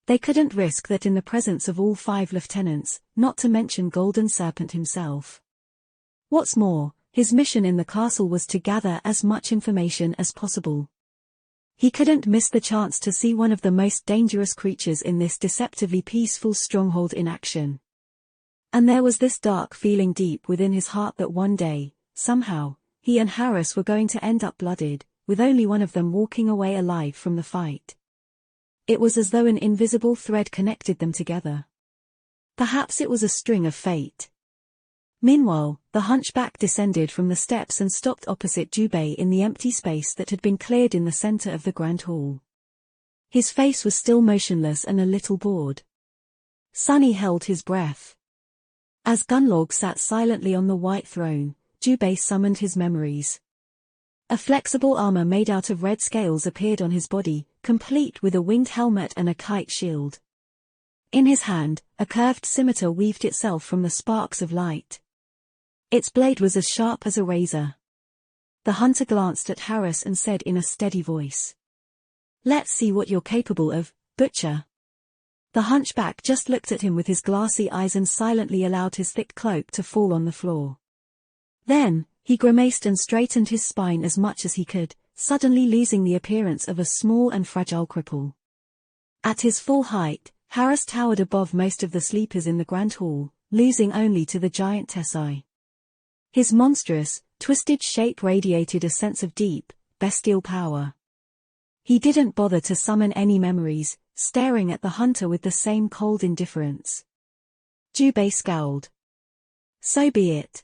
They couldn't risk that in the presence of all 5 lieutenants, not to mention Golden Serpent himself. What's more, his mission in the castle was to gather as much information as possible. He couldn't miss the chance to see one of the most dangerous creatures in this deceptively peaceful stronghold in action. And there was this dark feeling deep within his heart that one day, somehow, he and Harris were going to end up blooded, with only one of them walking away alive from the fight. It was as though an invisible thread connected them together. Perhaps it was a string of fate. Meanwhile, the hunchback descended from the steps and stopped opposite Jubei in the empty space that had been cleared in the center of the Grand Hall. His face was still motionless and a little bored. Sunny held his breath. As Gunnlaug sat silently on the white throne, Jubei summoned his memories. A flexible armor made out of red scales appeared on his body, complete with a winged helmet and a kite shield. In his hand, a curved scimitar weaved itself from the sparks of light. Its blade was as sharp as a razor. The hunter glanced at Harris and said in a steady voice, "Let's see what you're capable of, butcher." The hunchback just looked at him with his glassy eyes and silently allowed his thick cloak to fall on the floor. Then, he grimaced and straightened his spine as much as he could, suddenly losing the appearance of a small and fragile cripple. At his full height, Harris towered above most of the sleepers in the Grand Hall, losing only to the giant Tessai. His monstrous, twisted shape radiated a sense of deep, bestial power. He didn't bother to summon any memories, staring at the hunter with the same cold indifference. Jubei scowled. So be it.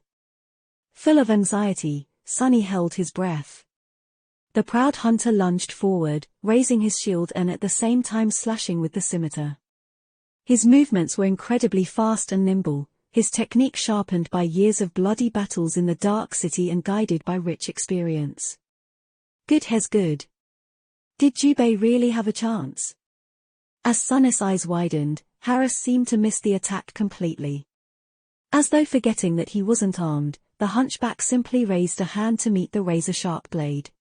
Full of anxiety, Sunny held his breath. The proud hunter lunged forward, raising his shield and at the same time slashing with the scimitar. His movements were incredibly fast and nimble, his technique sharpened by years of bloody battles in the Dark City and guided by rich experience. Good as good. Did Jubei really have a chance? As Sunny's eyes widened, Harris seemed to miss the attack completely. As though forgetting that he wasn't armed, the hunchback simply raised a hand to meet the razor-sharp blade.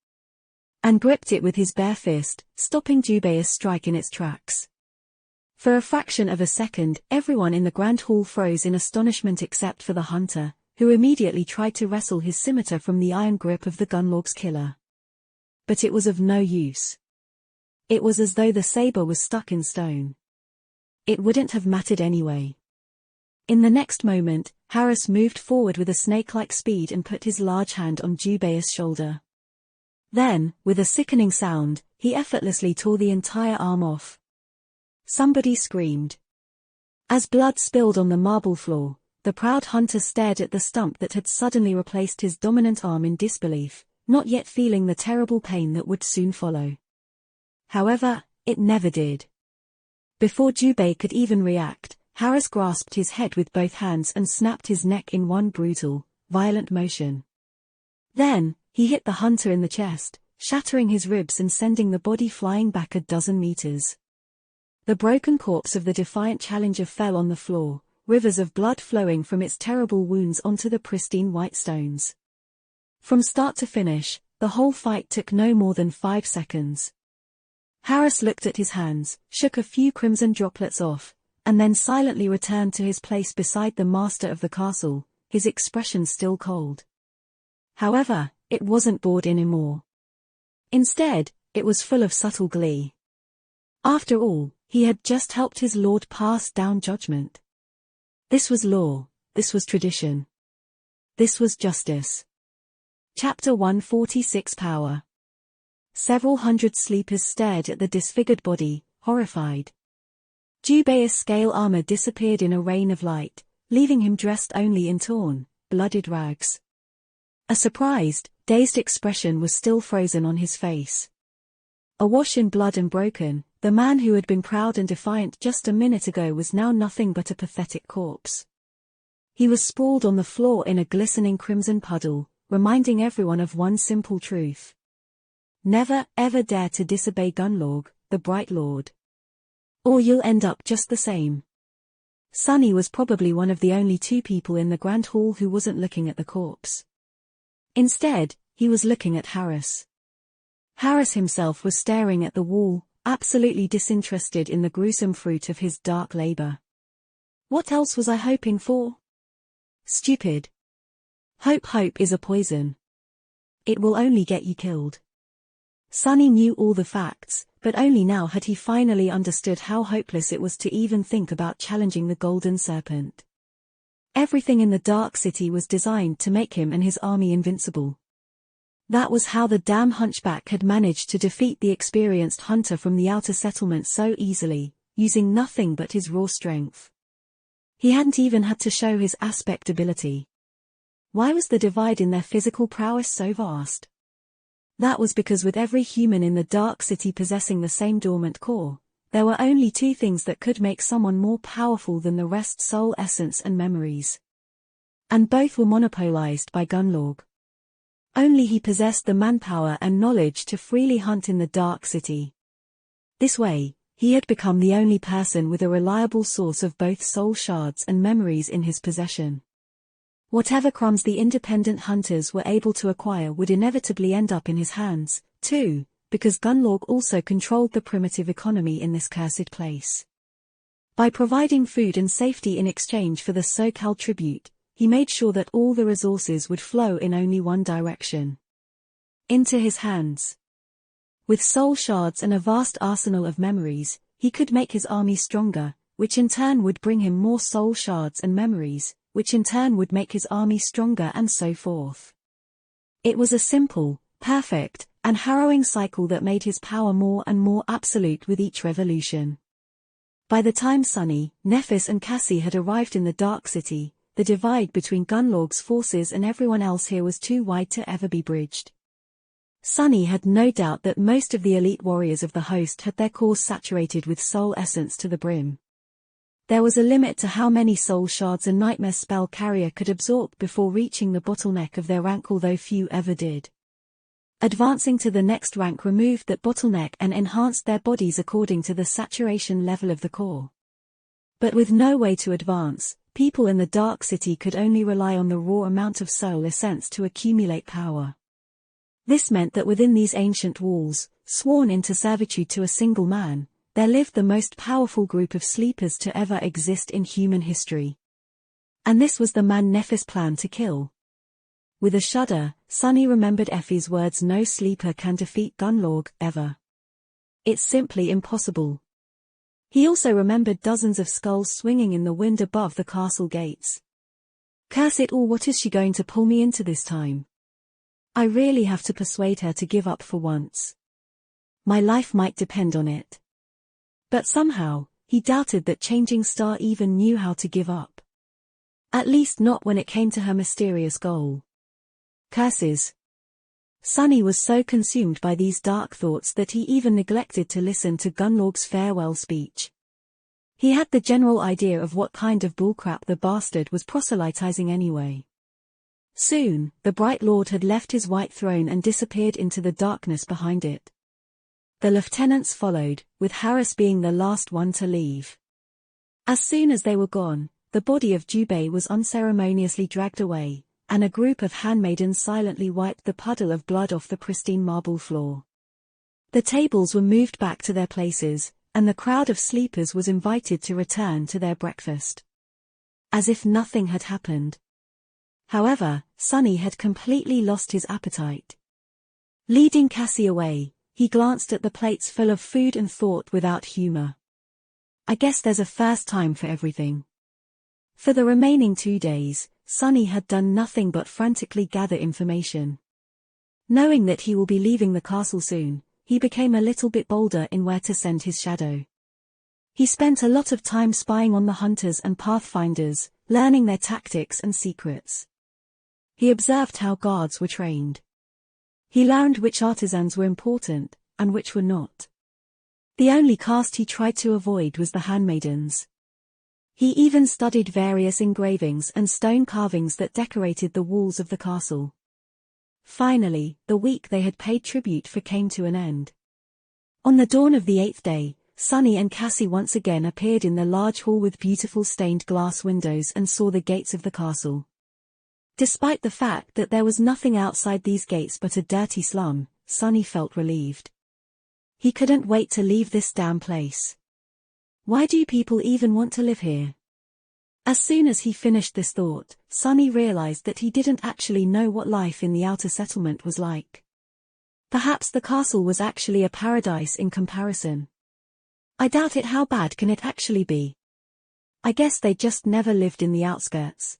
And gripped it with his bare fist, stopping Jubei's strike in its tracks. For a fraction of a second, everyone in the Grand Hall froze in astonishment except for the hunter, who immediately tried to wrestle his scimitar from the iron grip of the Gunlord's killer. But it was of no use. It was as though the saber was stuck in stone. It wouldn't have mattered anyway. In the next moment, Harris moved forward with a snake-like speed and put his large hand on Jubei's shoulder. Then, with a sickening sound, he effortlessly tore the entire arm off. Somebody screamed. As blood spilled on the marble floor, the proud hunter stared at the stump that had suddenly replaced his dominant arm in disbelief, not yet feeling the terrible pain that would soon follow. However, it never did. Before Jubei could even react, Harris grasped his head with both hands and snapped his neck in one brutal, violent motion. Then, he hit the hunter in the chest, shattering his ribs and sending the body flying back a dozen meters. The broken corpse of the defiant challenger fell on the floor, rivers of blood flowing from its terrible wounds onto the pristine white stones. From start to finish, the whole fight took no more than 5 seconds. Harris looked at his hands, shook a few crimson droplets off, and then silently returned to his place beside the master of the castle, his expression still cold. However, it wasn't bored anymore. Instead, it was full of subtle glee. After all, he had just helped his lord pass down judgment. This was law, this was tradition. This was justice. Chapter 146 Power. Several hundred sleepers stared at the disfigured body, horrified. Jubei's scale armor disappeared in a rain of light, leaving him dressed only in torn, blooded rags. A surprised, dazed expression was still frozen on his face. Awash in blood and broken, the man who had been proud and defiant just a minute ago was now nothing but a pathetic corpse. He was sprawled on the floor in a glistening crimson puddle, reminding everyone of one simple truth. Never, ever dare to disobey Gunlord, the Bright Lord. Or you'll end up just the same. Sunny was probably one of the only 2 people in the Grand Hall who wasn't looking at the corpse. Instead, he was looking at Harris. Harris himself was staring at the wall, absolutely disinterested in the gruesome fruit of his dark labor. What else was I hoping for? Stupid. Hope is a poison. It will only get you killed. Sunny knew all the facts, but only now had he finally understood how hopeless it was to even think about challenging the Golden Serpent. Everything in the Dark City was designed to make him and his army invincible. That was how the damn hunchback had managed to defeat the experienced hunter from the outer settlement so easily, using nothing but his raw strength. He hadn't even had to show his aspect ability. Why was the divide in their physical prowess so vast? That was because with every human in the Dark City possessing the same dormant core, there were only 2 things that could make someone more powerful than the rest: soul essence and memories. And both were monopolized by Gunlord. Only he possessed the manpower and knowledge to freely hunt in the Dark City. This way, he had become the only person with a reliable source of both soul shards and memories in his possession. Whatever crumbs the independent hunters were able to acquire would inevitably end up in his hands, too, because Gunnlaug also controlled the primitive economy in this cursed place. By providing food and safety in exchange for the Sokal tribute, he made sure that all the resources would flow in only one direction. Into his hands. With soul shards and a vast arsenal of memories, he could make his army stronger, which in turn would bring him more soul shards and memories, which in turn would make his army stronger, and so forth. It was a simple, perfect, and harrowing cycle that made his power more and more absolute with each revolution. By the time Sunny, Nephis and Cassie had arrived in the Dark City, the divide between Gunnlaug's forces and everyone else here was too wide to ever be bridged. Sunny had no doubt that most of the elite warriors of the host had their cores saturated with soul essence to the brim. There was a limit to how many soul shards a nightmare spell carrier could absorb before reaching the bottleneck of their rank, although few ever did. Advancing to the next rank removed that bottleneck and enhanced their bodies according to the saturation level of the core. But with no way to advance, people in the Dark City could only rely on the raw amount of soul essence to accumulate power. This meant that within these ancient walls, sworn into servitude to a single man, there lived the most powerful group of sleepers to ever exist in human history. And this was the man Nephis planned to kill. With a shudder, Sunny remembered Effie's words: "No sleeper can defeat Gunnlaug, ever. It's simply impossible." He also remembered dozens of skulls swinging in the wind above the castle gates. Curse it all, what is she going to pull me into this time? I really have to persuade her to give up for once. My life might depend on it. But somehow, he doubted that Changing Star even knew how to give up. At least not when it came to her mysterious goal. Curses. Sunny was so consumed by these dark thoughts that he even neglected to listen to Gunnlaug's farewell speech. He had the general idea of what kind of bullcrap the bastard was proselytizing anyway. Soon, the Bright Lord had left his white throne and disappeared into the darkness behind it. The lieutenants followed, with Harris being the last one to leave. As soon as they were gone, the body of Jubei was unceremoniously dragged away, and a group of handmaidens silently wiped the puddle of blood off the pristine marble floor. The tables were moved back to their places, and the crowd of sleepers was invited to return to their breakfast. As if nothing had happened. However, Sunny had completely lost his appetite. Leading Cassie away, he glanced at the plates full of food and thought without humor. I guess there's a first time for everything. For the remaining 2 days, Sunny had done nothing but frantically gather information. Knowing that he will be leaving the castle soon, he became a little bit bolder in where to send his shadow. He spent a lot of time spying on the hunters and pathfinders, learning their tactics and secrets. He observed how guards were trained. He learned which artisans were important, and which were not. The only caste he tried to avoid was the handmaidens. He even studied various engravings and stone carvings that decorated the walls of the castle. Finally, the week they had paid tribute for came to an end. On the dawn of the 8th day, Sunny and Cassie once again appeared in the large hall with beautiful stained glass windows and saw the gates of the castle. Despite the fact that there was nothing outside these gates but a dirty slum, Sunny felt relieved. He couldn't wait to leave this damn place. Why do people even want to live here? As soon as he finished this thought, Sunny realized that he didn't actually know what life in the outer settlement was like. Perhaps the castle was actually a paradise in comparison. I doubt it. How bad can it actually be? I guess they just never lived in the outskirts.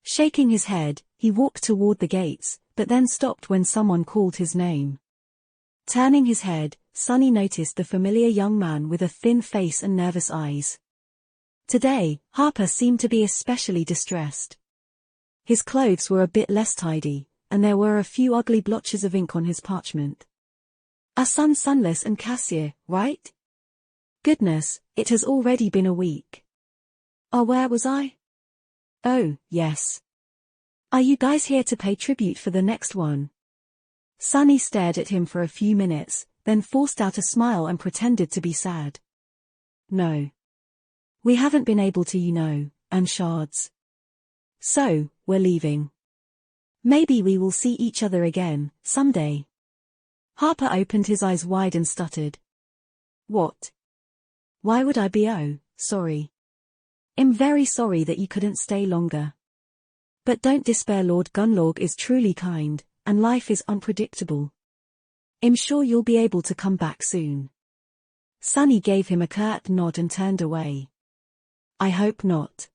Shaking his head, he walked toward the gates, but then stopped when someone called his name. Turning his head, Sunny noticed the familiar young man with a thin face and nervous eyes. Today, Harper seemed to be especially distressed. His clothes were a bit less tidy, and there were a few ugly blotches of ink on his parchment. Our son Sunless and Cassia, right? Goodness, it has already been a week. Oh, where was I? Oh, yes. Are you guys here to pay tribute for the next one? Sunny stared at him for a few minutes, then forced out a smile and pretended to be sad. No. We haven't been able to, and shards. So, we're leaving. Maybe we will see each other again, someday. Harper opened his eyes wide and stuttered. What? Why would I be sorry? I'm very sorry that you couldn't stay longer. But don't despair, Lord Gunlorg is truly kind, and life is unpredictable. I'm sure you'll be able to come back soon. Sunny gave him a curt nod and turned away. I hope not.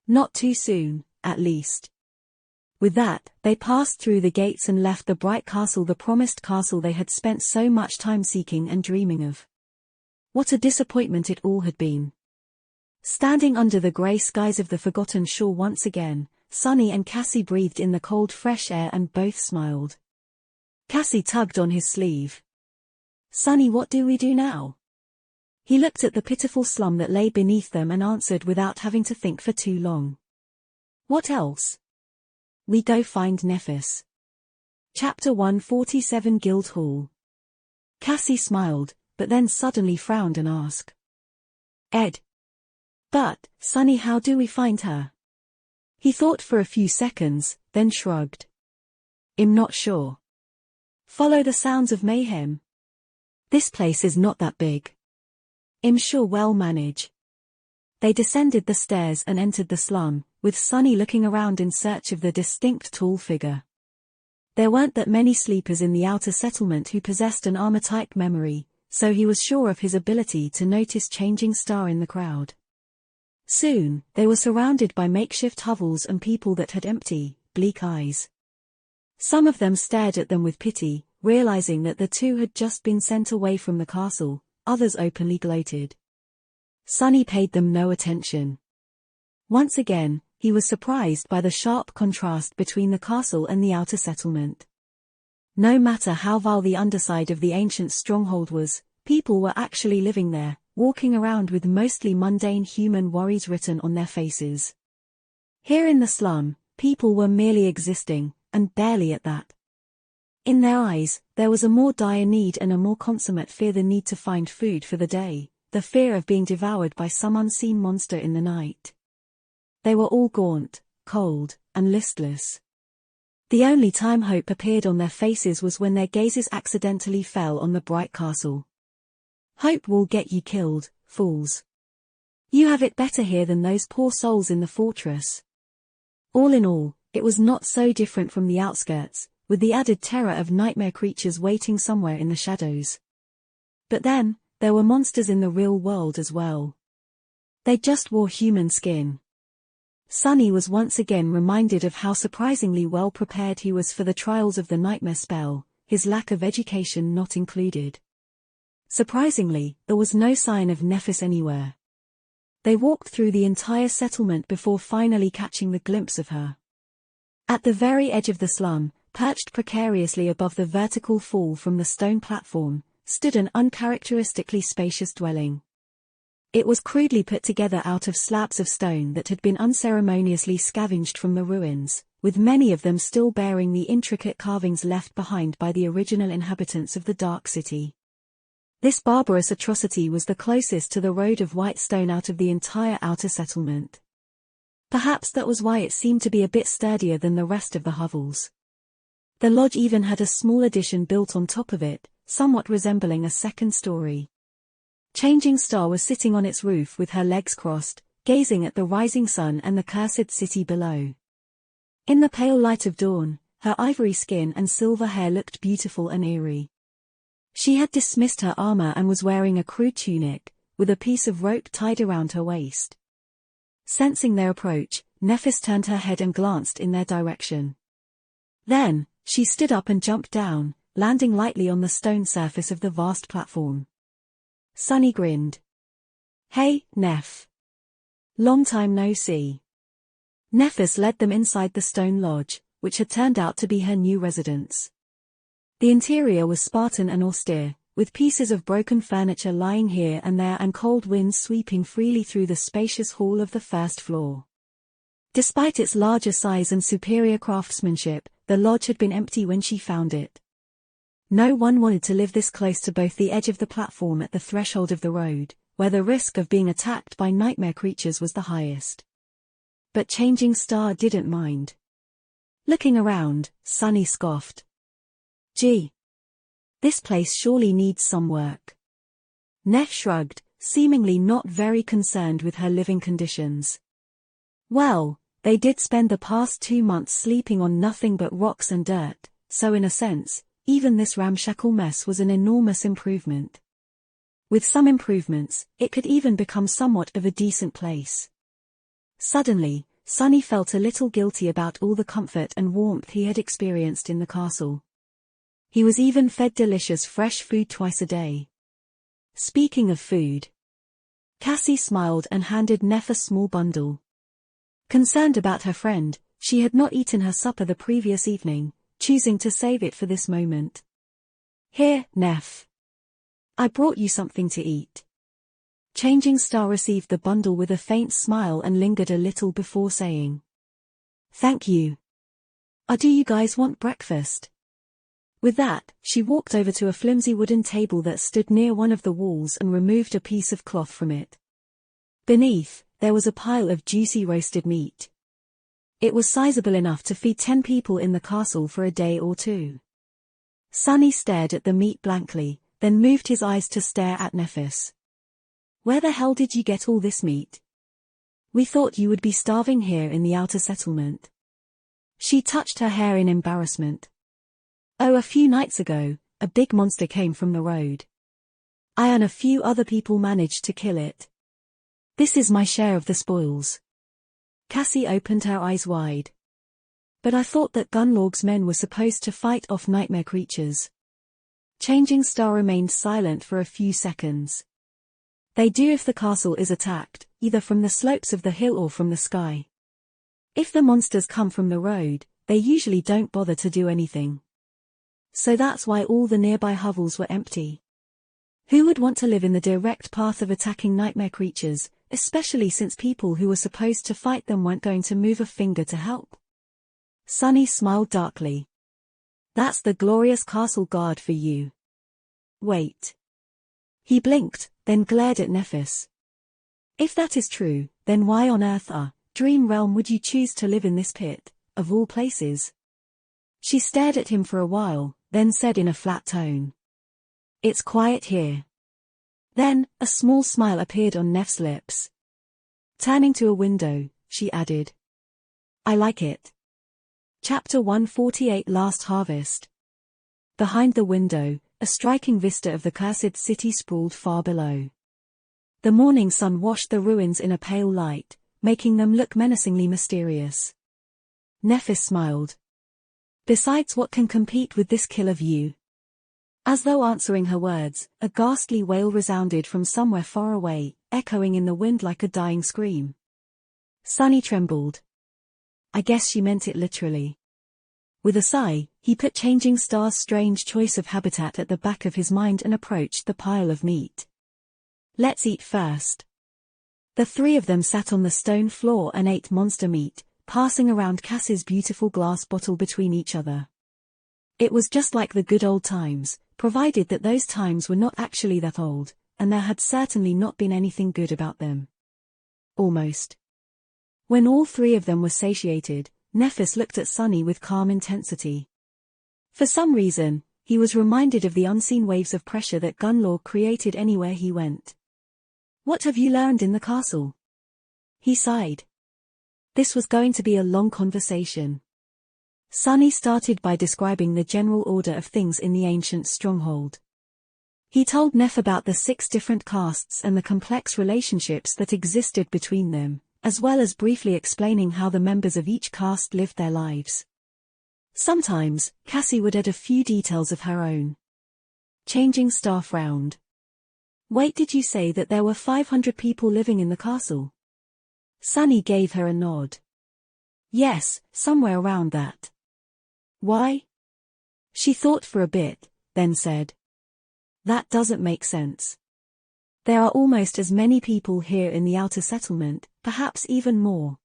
Not too soon, at least. With that, they passed through the gates and left the bright castle, the promised castle they had spent so much time seeking and dreaming of. What a disappointment it all had been. Standing under the grey skies of the forgotten shore once again, Sunny and Cassie breathed in the cold fresh air and both smiled. Cassie tugged on his sleeve. Sunny, what do we do now? He looked at the pitiful slum that lay beneath them and answered without having to think for too long. What else? We go find Nephis. Chapter 147, Guildhall. Cassie smiled, but then suddenly frowned and asked. Ed. But, Sunny, how do we find her? He thought for a few seconds, then shrugged. I'm not sure. Follow the sounds of mayhem. This place is not that big. I'm sure we'll manage. They descended the stairs and entered the slum, with Sunny looking around in search of the distinct tall figure. There weren't that many sleepers in the outer settlement who possessed an armor-type memory, so he was sure of his ability to notice Changing Star in the crowd. Soon, they were surrounded by makeshift hovels and people that had empty, bleak eyes. Some of them stared at them with pity, realizing that the two had just been sent away from the castle, others openly gloated. Sunny paid them no attention. Once again, he was surprised by the sharp contrast between the castle and the outer settlement. No matter how vile the underside of the ancient stronghold was, people were actually living there, walking around with mostly mundane human worries written on their faces. Here in the slum, people were merely existing, and barely at that. In their eyes, there was a more dire need and a more consummate fear: the need to find food for the day, the fear of being devoured by some unseen monster in the night. They were all gaunt, cold, and listless. The only time hope appeared on their faces was when their gazes accidentally fell on the bright castle. Hope will get you killed, fools. You have it better here than those poor souls in the fortress. All in all, it was not so different from the outskirts, with the added terror of nightmare creatures waiting somewhere in the shadows. But then, there were monsters in the real world as well. They just wore human skin. Sunny was once again reminded of how surprisingly well prepared he was for the trials of the nightmare spell, his lack of education not included. Surprisingly, there was no sign of Nephis anywhere. They walked through the entire settlement before finally catching the glimpse of her. At the very edge of the slum, perched precariously above the vertical fall from the stone platform, stood an uncharacteristically spacious dwelling. It was crudely put together out of slabs of stone that had been unceremoniously scavenged from the ruins, with many of them still bearing the intricate carvings left behind by the original inhabitants of the Dark City. This barbarous atrocity was the closest to the road of white stone out of the entire outer settlement. Perhaps that was why it seemed to be a bit sturdier than the rest of the hovels. The lodge even had a small addition built on top of it, somewhat resembling a second story. Changing Star was sitting on its roof with her legs crossed, gazing at the rising sun and the cursed city below. In the pale light of dawn, her ivory skin and silver hair looked beautiful and eerie. She had dismissed her armor and was wearing a crude tunic, with a piece of rope tied around her waist. Sensing their approach, Nephis turned her head and glanced in their direction. Then, she stood up and jumped down, landing lightly on the stone surface of the vast platform. Sunny grinned. Hey, Neph. Long time no see. Nephis led them inside the stone lodge, which had turned out to be her new residence. The interior was Spartan and austere, with pieces of broken furniture lying here and there and cold winds sweeping freely through the spacious hall of the first floor. Despite its larger size and superior craftsmanship, the lodge had been empty when she found it. No one wanted to live this close to both the edge of the platform at the threshold of the road, where the risk of being attacked by nightmare creatures was the highest. But Changing Star didn't mind. Looking around, Sunny scoffed. Gee. This place surely needs some work. Neff shrugged, seemingly not very concerned with her living conditions. Well, they did spend the past 2 months sleeping on nothing but rocks and dirt, so in a sense, even this ramshackle mess was an enormous improvement. With some improvements, it could even become somewhat of a decent place. Suddenly, Sunny felt a little guilty about all the comfort and warmth he had experienced in the castle. He was even fed delicious fresh food twice a day. Speaking of food, Cassie smiled and handed Neff a small bundle. Concerned about her friend, she had not eaten her supper the previous evening, choosing to save it for this moment. Here, Neff. I brought you something to eat. Changing Star received the bundle with a faint smile and lingered a little before saying, Thank you. Do you guys want breakfast? With that, she walked over to a flimsy wooden table that stood near one of the walls and removed a piece of cloth from it. Beneath, there was a pile of juicy roasted meat. It was sizable enough to feed 10 people in the castle for a day or two. Sunny stared at the meat blankly, then moved his eyes to stare at Neffis. Where the hell did you get all this meat? We thought you would be starving here in the outer settlement. She touched her hair in embarrassment. Oh, a few nights ago, a big monster came from the road. I and a few other people managed to kill it. This is my share of the spoils. Cassie opened her eyes wide. But I thought that Gunlorg's men were supposed to fight off nightmare creatures. Changing Star remained silent for a few seconds. They do if the castle is attacked, either from the slopes of the hill or from the sky. If the monsters come from the road, they usually don't bother to do anything. So that's why all the nearby hovels were empty. Who would want to live in the direct path of attacking nightmare creatures, especially since people who were supposed to fight them weren't going to move a finger to help? Sunny smiled darkly. That's the glorious castle guard for you. Wait. He blinked, then glared at Neffis. If that is true, then why on earth, Dream Realm, would you choose to live in this pit, of all places? She stared at him for a while, then said in a flat tone. It's quiet here. Then, a small smile appeared on Neff's lips. Turning to a window, she added. I like it. Chapter 148 Last Harvest. Behind the window, a striking vista of the cursed city sprawled far below. The morning sun washed the ruins in a pale light, making them look menacingly mysterious. Neffis smiled. Besides, what can compete with this killer view? As though answering her words, a ghastly wail resounded from somewhere far away, echoing in the wind like a dying scream. Sunny trembled. I guess she meant it literally. With a sigh, he put Changing Star's strange choice of habitat at the back of his mind and approached the pile of meat. Let's eat first. The three of them sat on the stone floor and ate monster meat, passing around Cassie's beautiful glass bottle between each other. It was just like the good old times, provided that those times were not actually that old, and there had certainly not been anything good about them. Almost. When all three of them were satiated, Neffis looked at Sunny with calm intensity. For some reason, he was reminded of the unseen waves of pressure that Gunlorg created anywhere he went. What have you learned in the castle? He sighed. This was going to be a long conversation. Sunny started by describing the general order of things in the ancient stronghold. He told Neff about the 6 different castes and the complex relationships that existed between them, as well as briefly explaining how the members of each caste lived their lives. Sometimes, Cassie would add a few details of her own. Changing Star frowned. Wait, did you say that there were 500 people living in the castle? Sunny gave her a nod. Yes, somewhere around that. Why? She thought for a bit, then said. That doesn't make sense. There are almost as many people here in the outer settlement, perhaps even more.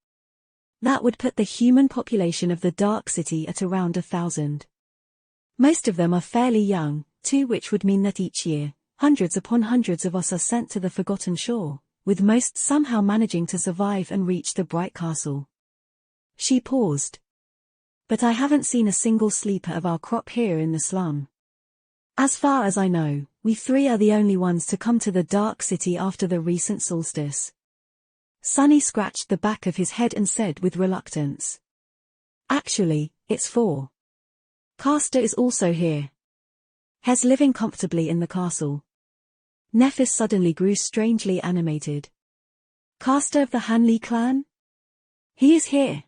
That would put the human population of the Dark City at around 1,000. Most of them are fairly young, too, which would mean that each year, hundreds upon hundreds of us are sent to the Forgotten Shore, with most somehow managing to survive and reach the Bright Castle. She paused. But I haven't seen a single sleeper of our crop here in the slum. As far as I know, we three are the only ones to come to the Dark City after the recent solstice. Sunny scratched the back of his head and said with reluctance. Actually, it's 4. Castor is also here. Hes living comfortably in the castle. Nephis suddenly grew strangely animated. Castor of the Hanley clan? He is here.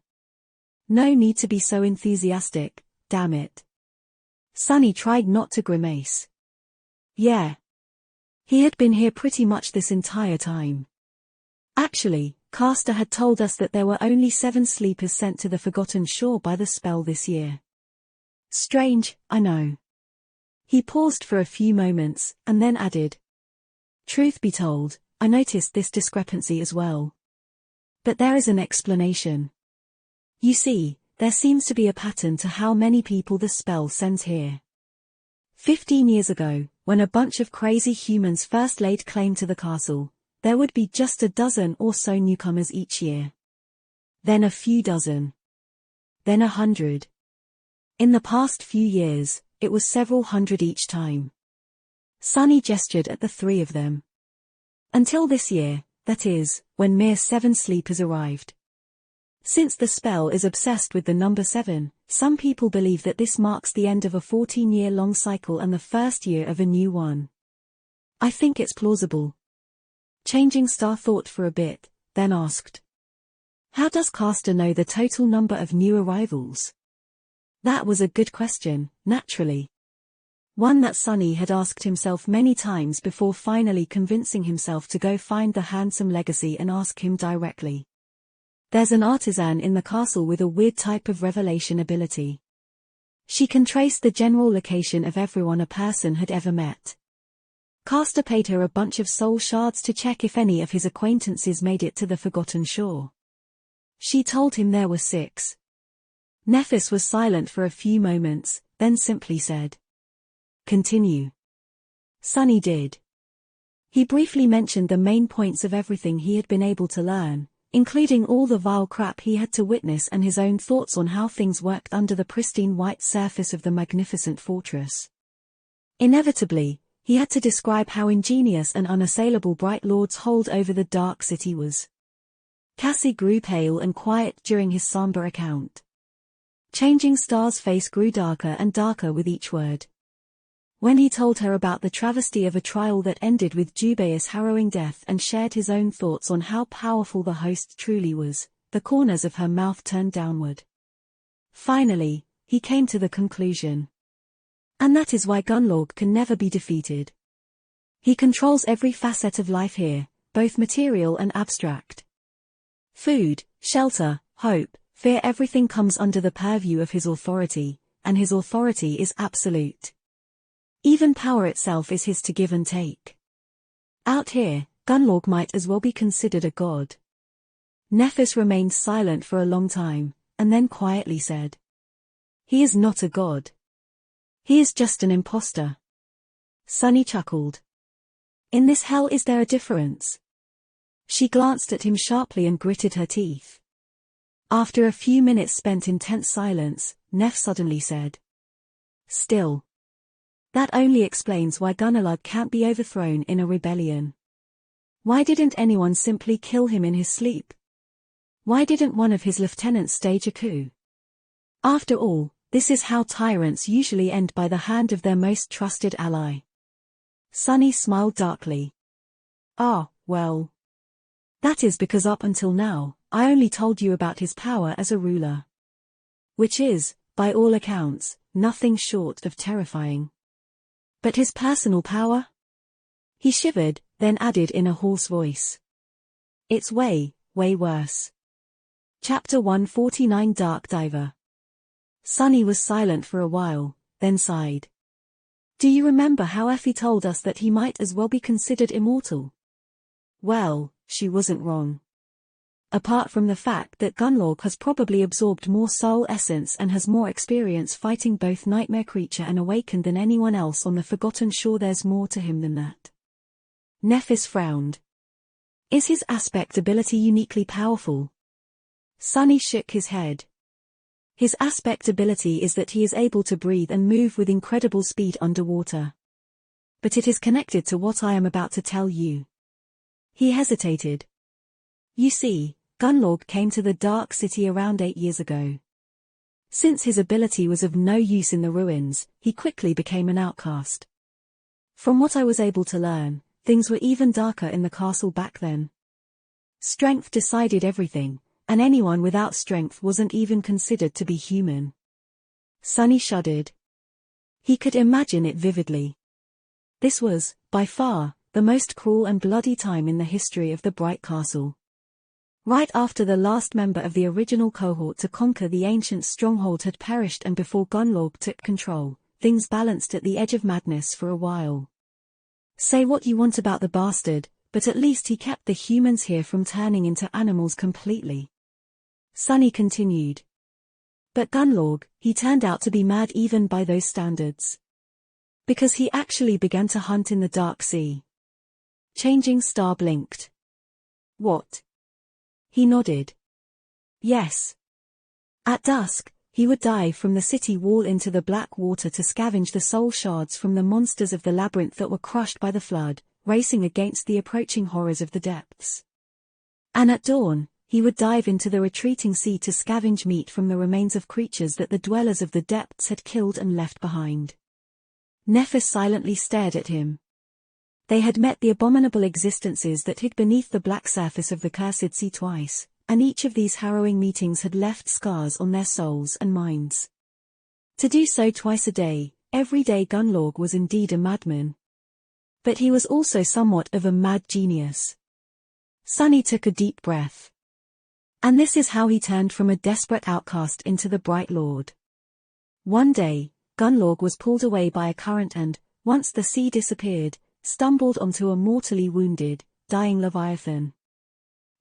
No need to be so enthusiastic, damn it. Sunny tried not to grimace. Yeah. He had been here pretty much this entire time. Actually, Castor had told us that there were only 7 sleepers sent to the Forgotten Shore by the spell this year. Strange, I know. He paused for a few moments, and then added. Truth be told, I noticed this discrepancy as well. But there is an explanation. You see, there seems to be a pattern to how many people the spell sends here. 15 years ago, when a bunch of crazy humans first laid claim to the castle, there would be just a dozen or so newcomers each year. Then a few dozen. Then 100. In the past few years, it was several hundred each time. Sunny gestured at the 3 of them. Until this year, that is, when mere 7 sleepers arrived. Since the spell is obsessed with the number 7, some people believe that this marks the end of a 14-year-long cycle and the first year of a new one. I think it's plausible. Changing Star thought for a bit, then asked. How does Castor know the total number of new arrivals? That was a good question, naturally. One that Sunny had asked himself many times before finally convincing himself to go find the handsome Legacy and ask him directly. There's an artisan in the castle with a weird type of revelation ability. She can trace the general location of everyone a person had ever met. Castor paid her a bunch of soul shards to check if any of his acquaintances made it to the Forgotten Shore. She told him there were 6. Nephis was silent for a few moments, then simply said. Continue. Sunny did. He briefly mentioned the main points of everything he had been able to learn, including all the vile crap he had to witness and his own thoughts on how things worked under the pristine white surface of the magnificent fortress. Inevitably, he had to describe how ingenious and unassailable Bright Lord's hold over the Dark City was. Cassie grew pale and quiet during his somber account. Changing Star's face grew darker and darker with each word. When he told her about the travesty of a trial that ended with Jubaeus' harrowing death and shared his own thoughts on how powerful the host truly was, the corners of her mouth turned downward. Finally, he came to the conclusion. And that is why Gunlorg can never be defeated. He controls every facet of life here, both material and abstract. Food, shelter, hope, fear, everything comes under the purview of his authority, and his authority is absolute. Even power itself is his to give and take. Out here, Gunlorg might as well be considered a god. Nephis remained silent for a long time, and then quietly said. He is not a god. He is just an imposter. Sunny chuckled. In this hell is there a difference? She glanced at him sharply and gritted her teeth. After a few minutes spent in tense silence, Neph suddenly said. Still. That only explains why Gunalad can't be overthrown in a rebellion. Why didn't anyone simply kill him in his sleep? Why didn't one of his lieutenants stage a coup? After all, this is how tyrants usually end, by the hand of their most trusted ally. Sunny smiled darkly. Ah, well. That is because up until now, I only told you about his power as a ruler. Which is, by all accounts, nothing short of terrifying. But his personal power? He shivered, then added in a hoarse voice. It's way, way worse. Chapter 149 Dark Diver. Sunny was silent for a while, then sighed. Do you remember how Effie told us that he might as well be considered immortal? Well, she wasn't wrong. Apart from the fact that Gunlorg has probably absorbed more soul essence and has more experience fighting both Nightmare Creature and Awakened than anyone else on the Forgotten Shore, there's more to him than that. Nephis frowned. Is his aspect ability uniquely powerful? Sunny shook his head. His aspect ability is that he is able to breathe and move with incredible speed underwater. But it is connected to what I am about to tell you. He hesitated. You see, Gunnlaug came to the Dark City around 8 years ago. Since his ability was of no use in the ruins, he quickly became an outcast. From what I was able to learn, things were even darker in the castle back then. Strength decided everything, and anyone without strength wasn't even considered to be human. Sunny shuddered. He could imagine it vividly. This was, by far, the most cruel and bloody time in the history of the Bright Castle. Right after the last member of the original cohort to conquer the ancient stronghold had perished and before Gunnlaug took control, things balanced at the edge of madness for a while. Say what you want about the bastard, but at least he kept the humans here from turning into animals completely. Sunny continued. But Gunnlaug, he turned out to be mad even by those standards. Because he actually began to hunt in the Dark Sea. Changing Star blinked. What? He nodded. Yes. At dusk, he would dive from the city wall into the black water to scavenge the soul shards from the monsters of the labyrinth that were crushed by the flood, racing against the approaching horrors of the depths. And at dawn, he would dive into the retreating sea to scavenge meat from the remains of creatures that the dwellers of the depths had killed and left behind. Nephis silently stared at him. They had met the abominable existences that hid beneath the black surface of the cursed sea twice, and each of these harrowing meetings had left scars on their souls and minds. To do so twice a day, every day Gunnlaug was indeed a madman. But he was also somewhat of a mad genius. Sunny took a deep breath. And this is how he turned from a desperate outcast into the Bright Lord. One day, Gunnlaug was pulled away by a current and, once the sea disappeared, stumbled onto a mortally wounded, dying Leviathan.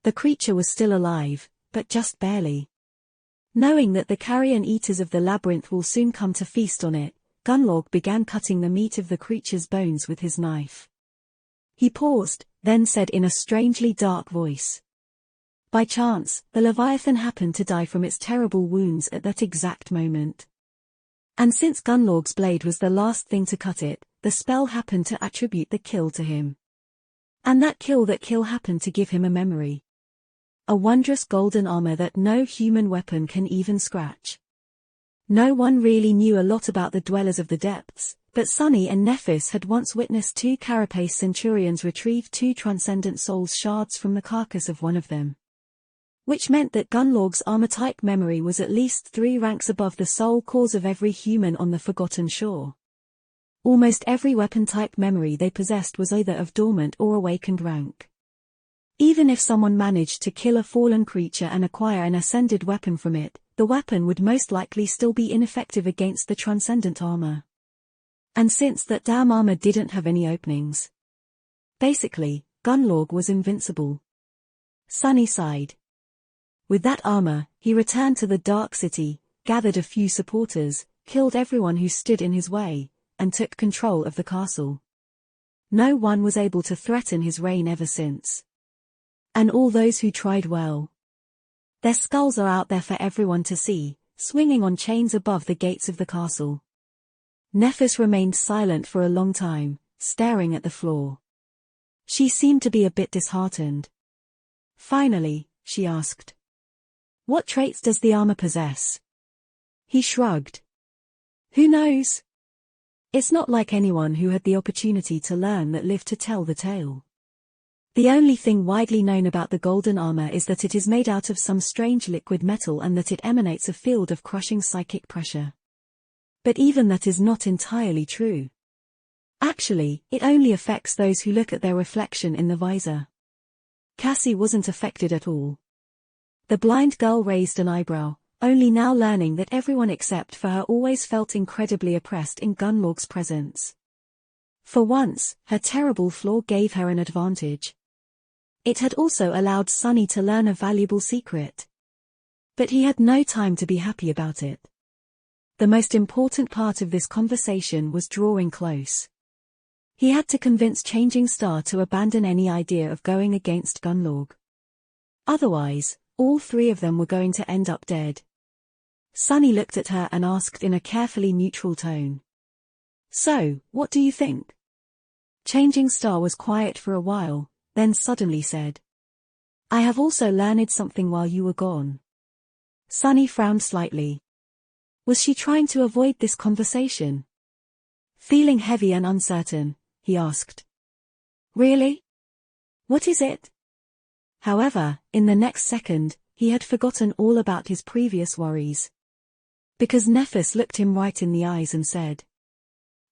The creature was still alive, but just barely. Knowing that the carrion eaters of the labyrinth will soon come to feast on it, Gunnlaug began cutting the meat of the creature's bones with his knife. He paused, then said in a strangely dark voice. By chance, the Leviathan happened to die from its terrible wounds at that exact moment. And since Gunnlaug's blade was the last thing to cut it, the spell happened to attribute the kill to him. And that kill happened to give him a memory. A wondrous golden armor that no human weapon can even scratch. No one really knew a lot about the dwellers of the depths, but Sunny and Nephis had once witnessed 2 carapace centurions retrieve 2 transcendent souls shards from the carcass of one of them. Which meant that Gunnlaug's armor-type memory was at least 3 ranks above the soul cores of every human on the Forgotten Shore. Almost every weapon-type memory they possessed was either of dormant or awakened rank. Even if someone managed to kill a fallen creature and acquire an ascended weapon from it, the weapon would most likely still be ineffective against the transcendent armor. And since that damn armor didn't have any openings. Basically, Gunnlaug was invincible. Sunny sighed. With that armor, he returned to the Dark City, gathered a few supporters, killed everyone who stood in his way, and took control of the castle. No one was able to threaten his reign ever since. And all those who tried well. Their skulls are out there for everyone to see, swinging on chains above the gates of the castle. Nephis remained silent for a long time, staring at the floor. She seemed to be a bit disheartened. Finally, she asked. What traits does the armor possess? He shrugged. Who knows? It's not like anyone who had the opportunity to learn that lived to tell the tale. The only thing widely known about the golden armor is that it is made out of some strange liquid metal and that it emanates a field of crushing psychic pressure. But even that is not entirely true. Actually, it only affects those who look at their reflection in the visor. Cassie wasn't affected at all. The blind girl raised an eyebrow, only now learning that everyone except for her always felt incredibly oppressed in Gunnlaug's presence. For once, her terrible flaw gave her an advantage. It had also allowed Sunny to learn a valuable secret. But he had no time to be happy about it. The most important part of this conversation was drawing close. He had to convince Changing Star to abandon any idea of going against Gunnlaug. Otherwise, All three of them were going to end up dead. Sunny looked at her and asked in a carefully neutral tone. So, what do you think? Changing Star was quiet for a while, then suddenly said. I have also learned something while you were gone. Sunny frowned slightly. Was she trying to avoid this conversation? Feeling heavy and uncertain, he asked. Really? What is it? However, in the next second, he had forgotten all about his previous worries. Because Nephis looked him right in the eyes and said,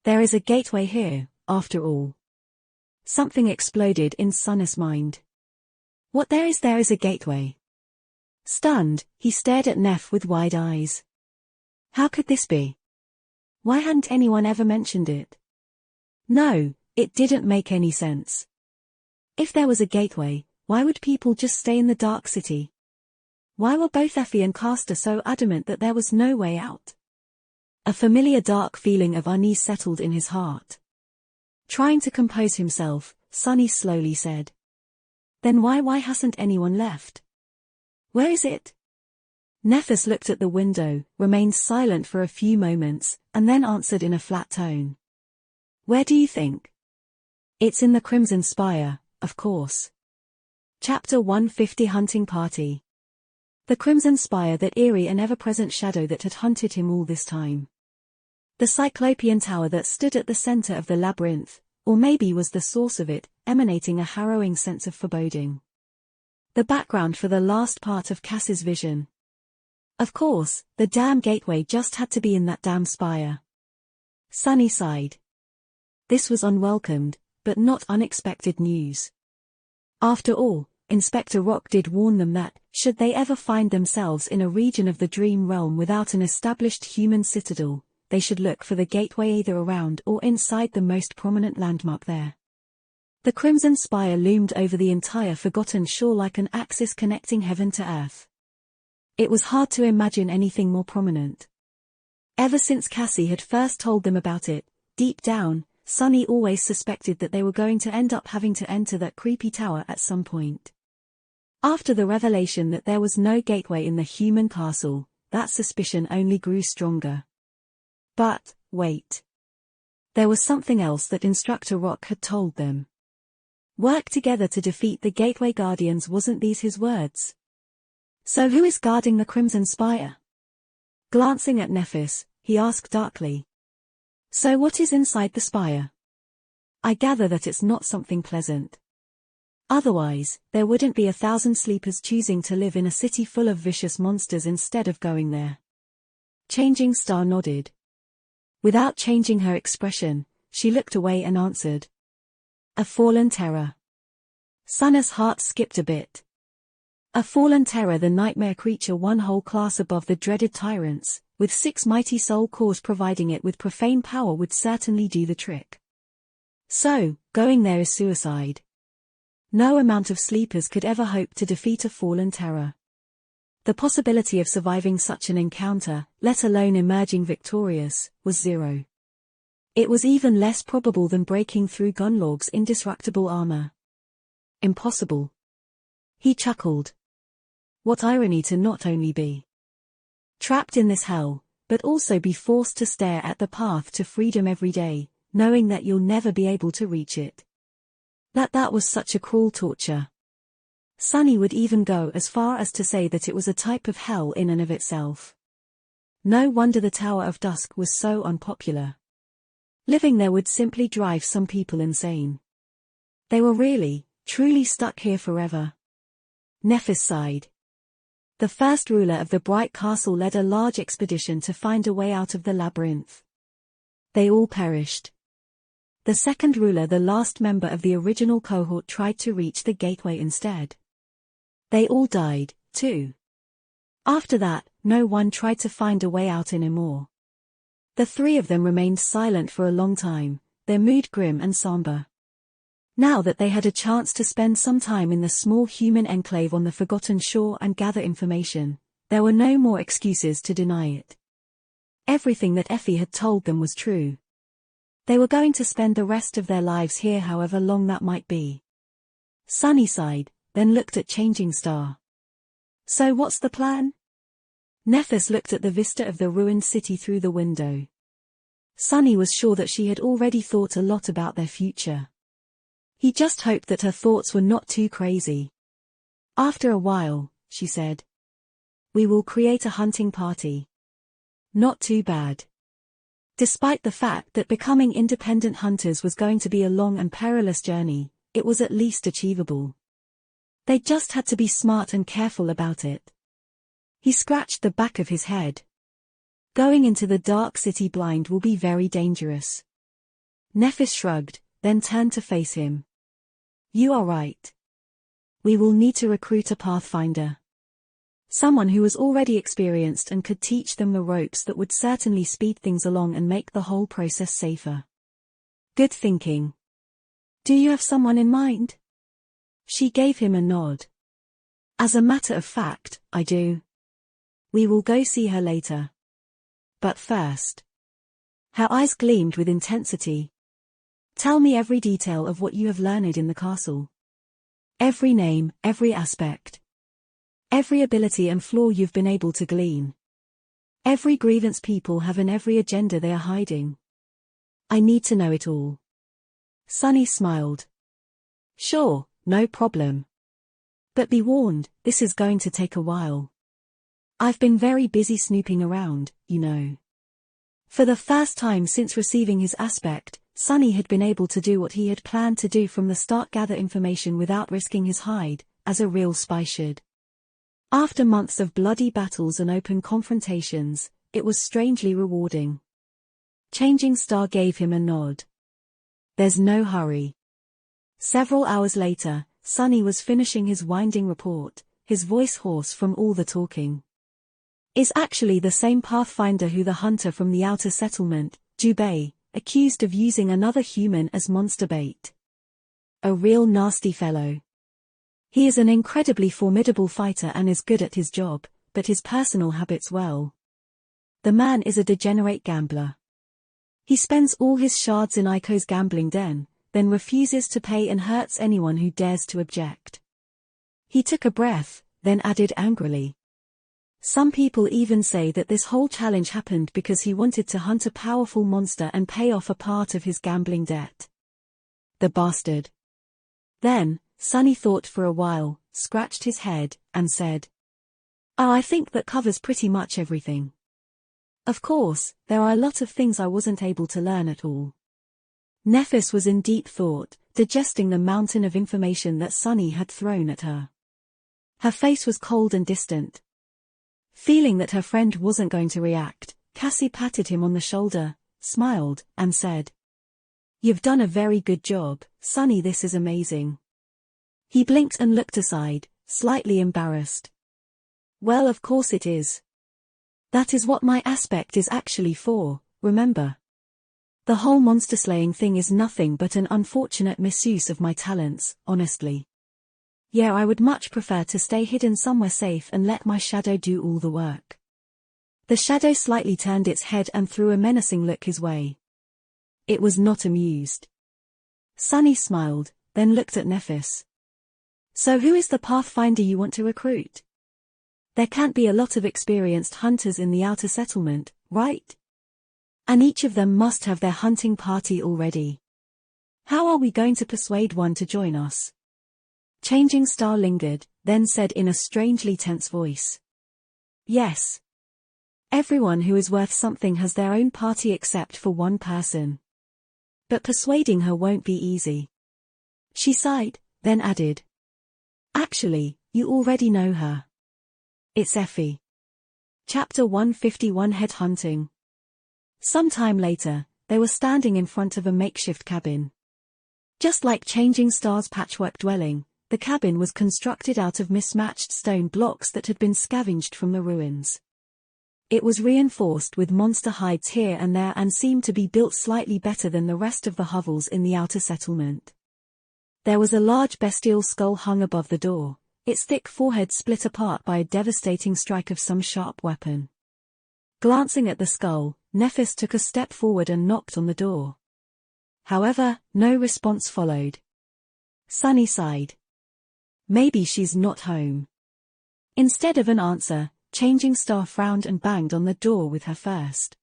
there is a gateway here, after all. Something exploded in Sunny's mind. What there is a gateway. Stunned, he stared at Neph with wide eyes. How could this be? Why hadn't anyone ever mentioned it? No, it didn't make any sense. If there was a gateway, why would people just stay in the Dark City? Why were both Effie and Castor so adamant that there was no way out? A familiar dark feeling of unease settled in his heart. Trying to compose himself, Sunny slowly said. Then why hasn't anyone left? Where is it? Nephis looked at the window, remained silent for a few moments, and then answered in a flat tone. Where do you think? It's in the Crimson Spire, of course. Chapter 150 Hunting Party. The Crimson Spire, that eerie and ever-present shadow that had hunted him all this time. The Cyclopean tower that stood at the center of the labyrinth, or maybe was the source of it, emanating a harrowing sense of foreboding. The background for the last part of Cass's vision. Of course, the damn gateway just had to be in that damn spire. Sunny sighed. This was unwelcomed, but not unexpected news. After all, Inspector Rock did warn them that, should they ever find themselves in a region of the Dream Realm without an established human citadel, they should look for the gateway either around or inside the most prominent landmark there. The Crimson Spire loomed over the entire forgotten shore like an axis connecting heaven to earth. It was hard to imagine anything more prominent. Ever since Cassie had first told them about it, deep down, Sunny always suspected that they were going to end up having to enter that creepy tower at some point. After the revelation that there was no gateway in the human castle, that suspicion only grew stronger. But, wait. There was something else that Instructor Rock had told them. Work together to defeat the Gateway Guardians, wasn't these his words? So who is guarding the Crimson Spire? Glancing at Nephis, he asked darkly. So what is inside the spire? I gather that it's not something pleasant. Otherwise, there wouldn't be 1,000 sleepers choosing to live in a city full of vicious monsters instead of going there. Changing Star nodded. Without changing her expression, she looked away and answered. A fallen terror. Sunna's heart skipped a bit. A fallen terror, the nightmare creature one whole class above the dreaded tyrants, with 6 mighty soul cores providing it with profane power, would certainly do the trick. So, going there is suicide. No amount of sleepers could ever hope to defeat a fallen terror. The possibility of surviving such an encounter, let alone emerging victorious, was zero. It was even less probable than breaking through Gunlorg's indestructible armor. Impossible. He chuckled. What irony to not only be trapped in this hell, but also be forced to stare at the path to freedom every day, knowing that you'll never be able to reach it. That was such a cruel torture. Sunny would even go as far as to say that it was a type of hell in and of itself. No wonder the Tower of Dusk was so unpopular. Living there would simply drive some people insane. They were really, truly stuck here forever. Nephis sighed. The first ruler of the Bright Castle led a large expedition to find a way out of the labyrinth. They all perished. The second ruler, the last member of the original cohort, tried to reach the gateway instead. They all died, too. After that, no one tried to find a way out anymore. The three of them remained silent for a long time, their mood grim and somber. Now that they had a chance to spend some time in the small human enclave on the Forgotten Shore and gather information, there were no more excuses to deny it. Everything that Effie had told them was true. They were going to spend the rest of their lives here, however long that might be. Sunny sighed, then looked at Changing Star. So what's the plan? Nephis looked at the vista of the ruined city through the window. Sunny was sure that she had already thought a lot about their future. He just hoped that her thoughts were not too crazy. After a while, she said, "We will create a hunting party." Not too bad. Despite the fact that becoming independent hunters was going to be a long and perilous journey, it was at least achievable. They just had to be smart and careful about it. He scratched the back of his head. Going into the dark city blind will be very dangerous. Nephis shrugged, then turned to face him. You are right. We will need to recruit a pathfinder. Someone who was already experienced and could teach them the ropes that would certainly speed things along and make the whole process safer. Good thinking. Do you have someone in mind? She gave him a nod. As a matter of fact, I do. We will go see her later. But first. Her eyes gleamed with intensity. Tell me every detail of what you have learned in the castle. Every name, every aspect. Every ability and flaw you've been able to glean. Every grievance people have and every agenda they are hiding. I need to know it all. Sunny smiled. Sure, no problem. But be warned, this is going to take a while. I've been very busy snooping around, you know. For the first time since receiving his aspect, Sunny had been able to do what he had planned to do from the start: gather information without risking his hide, as a real spy should. After months of bloody battles and open confrontations, it was strangely rewarding. Changing Star gave him a nod. There's no hurry. Several hours later, Sunny was finishing his winding report, his voice hoarse from all the talking. Is actually the same pathfinder who the hunter from the outer settlement, Jubei, accused of using another human as monster bait. A real nasty fellow. He is an incredibly formidable fighter and is good at his job, but his personal habits well. The man is a degenerate gambler. He spends all his shards in Aiko's gambling den, then refuses to pay and hurts anyone who dares to object. He took a breath, then added angrily. Some people even say that this whole challenge happened because he wanted to hunt a powerful monster and pay off a part of his gambling debt. The bastard. Then, Sunny thought for a while, scratched his head, and said, "Oh, I think that covers pretty much everything. Of course, there are a lot of things I wasn't able to learn at all." Nephis was in deep thought, digesting the mountain of information that Sunny had thrown at her. Her face was cold and distant. Feeling that her friend wasn't going to react, Cassie patted him on the shoulder, smiled, and said, "You've done a very good job, Sunny. This is amazing." He blinked and looked aside, slightly embarrassed. "Well, of course it is. That is what my aspect is actually for, remember. The whole monster-slaying thing is nothing but an unfortunate misuse of my talents, honestly. Yeah, I would much prefer to stay hidden somewhere safe and let my shadow do all the work." The shadow slightly turned its head and threw a menacing look his way. It was not amused. Sunny smiled, then looked at Nephis. "So who is the pathfinder you want to recruit? There can't be a lot of experienced hunters in the outer settlement, right? And each of them must have their hunting party already. How are we going to persuade one to join us?" Changing Star lingered, then said in a strangely tense voice. "Yes. Everyone who is worth something has their own party except for one person. But persuading her won't be easy." She sighed, then added, "Actually, you already know her. It's Effie." Chapter 151: Headhunting. Sometime later, they were standing in front of a makeshift cabin. Just like Changing Star's patchwork dwelling, the cabin was constructed out of mismatched stone blocks that had been scavenged from the ruins. It was reinforced with monster hides here and there and seemed to be built slightly better than the rest of the hovels in the outer settlement. There was a large bestial skull hung above the door, its thick forehead split apart by a devastating strike of some sharp weapon. Glancing at the skull, Nephis took a step forward and knocked on the door. However, no response followed. Sunny sighed. Maybe she's not home. Instead of an answer, Changing Star frowned and banged on the door with her first.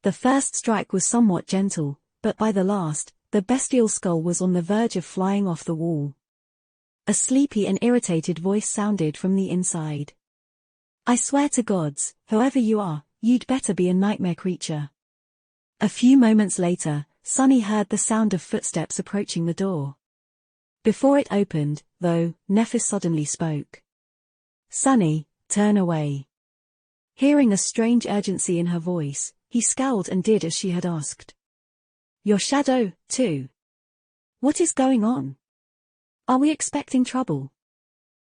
The first strike was somewhat gentle, but by the last, the bestial skull was on the verge of flying off the wall. A sleepy and irritated voice sounded from the inside. I swear to gods, whoever you are, you'd better be a nightmare creature. A few moments later, Sunny heard the sound of footsteps approaching the door. Before it opened, though, Nephis suddenly spoke. Sunny, turn away. Hearing a strange urgency in her voice, he scowled and did as she had asked. Your shadow, too. What is going on? Are we expecting trouble?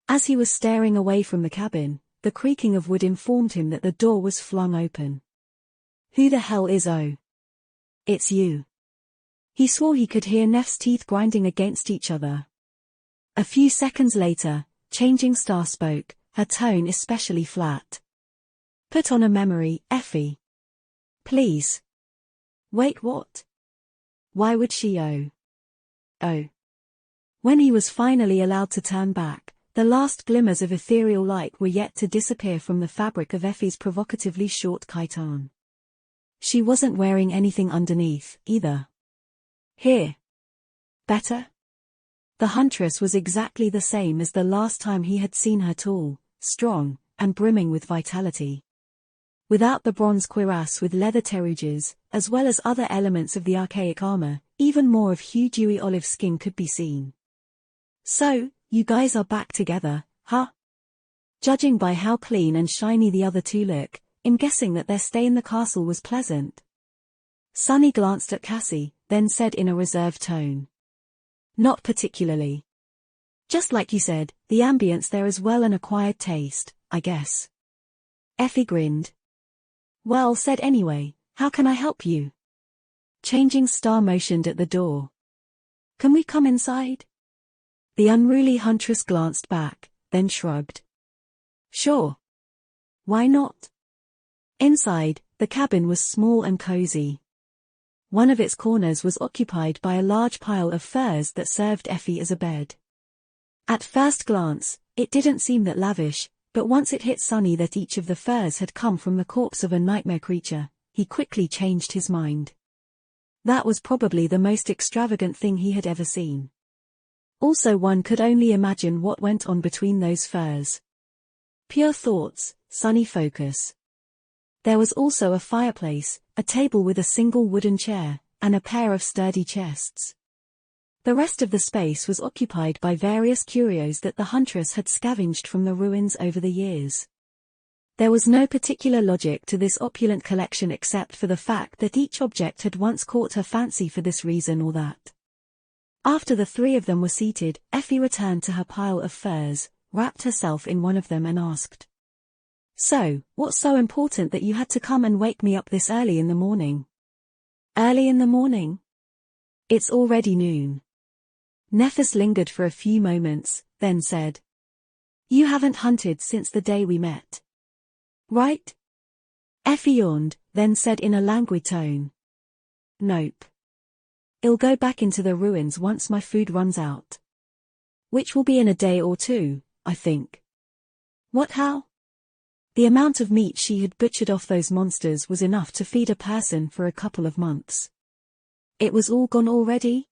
As he was staring away from the cabin, the creaking of wood informed him that the door was flung open. Who the hell is Oh? It's you. He swore he could hear Neff's teeth grinding against each other. A few seconds later, Changing Star spoke, her tone especially flat. Put on a memory, Effie. Please. Wait, what? Why would she Oh. When he was finally allowed to turn back, the last glimmers of ethereal light were yet to disappear from the fabric of Effie's provocatively short chiton. She wasn't wearing anything underneath, either. Here. Better? The huntress was exactly the same as the last time he had seen her, tall, strong, and brimming with vitality. Without the bronze cuirass with leather terruges, as well as other elements of the archaic armor, even more of Hugh dewy olive skin could be seen. So, you guys are back together, huh? Judging by how clean and shiny the other two look, I'm guessing that their stay in the castle was pleasant. Sunny glanced at Cassie, then said in a reserved tone. Not particularly. Just like you said, the ambience there is well an acquired taste, I guess. Effie grinned. Well said anyway, how can I help you? Changing Star motioned at the door. Can we come inside? The unruly huntress glanced back, then shrugged. Sure. Why not? Inside, the cabin was small and cozy. One of its corners was occupied by a large pile of furs that served Effie as a bed. At first glance, it didn't seem that lavish, but once it hit Sunny that each of the furs had come from the corpse of a nightmare creature, he quickly changed his mind. That was probably the most extravagant thing he had ever seen. Also, one could only imagine what went on between those furs. Pure thoughts, Sunny focus. There was also a fireplace, a table with a single wooden chair, and a pair of sturdy chests. The rest of the space was occupied by various curios that the huntress had scavenged from the ruins over the years. There was no particular logic to this opulent collection except for the fact that each object had once caught her fancy for this reason or that. After the three of them were seated, Effie returned to her pile of furs, wrapped herself in one of them and asked. So, what's so important that you had to come and wake me up this early in the morning? Early in the morning? It's already noon. Nephis lingered for a few moments, then said. You haven't hunted since the day we met. Right? Effie yawned, then said in a languid tone. Nope. I'll go back into the ruins once my food runs out. Which will be in a day or two, I think. What how? The amount of meat she had butchered off those monsters was enough to feed a person for a couple of months. It was all gone already?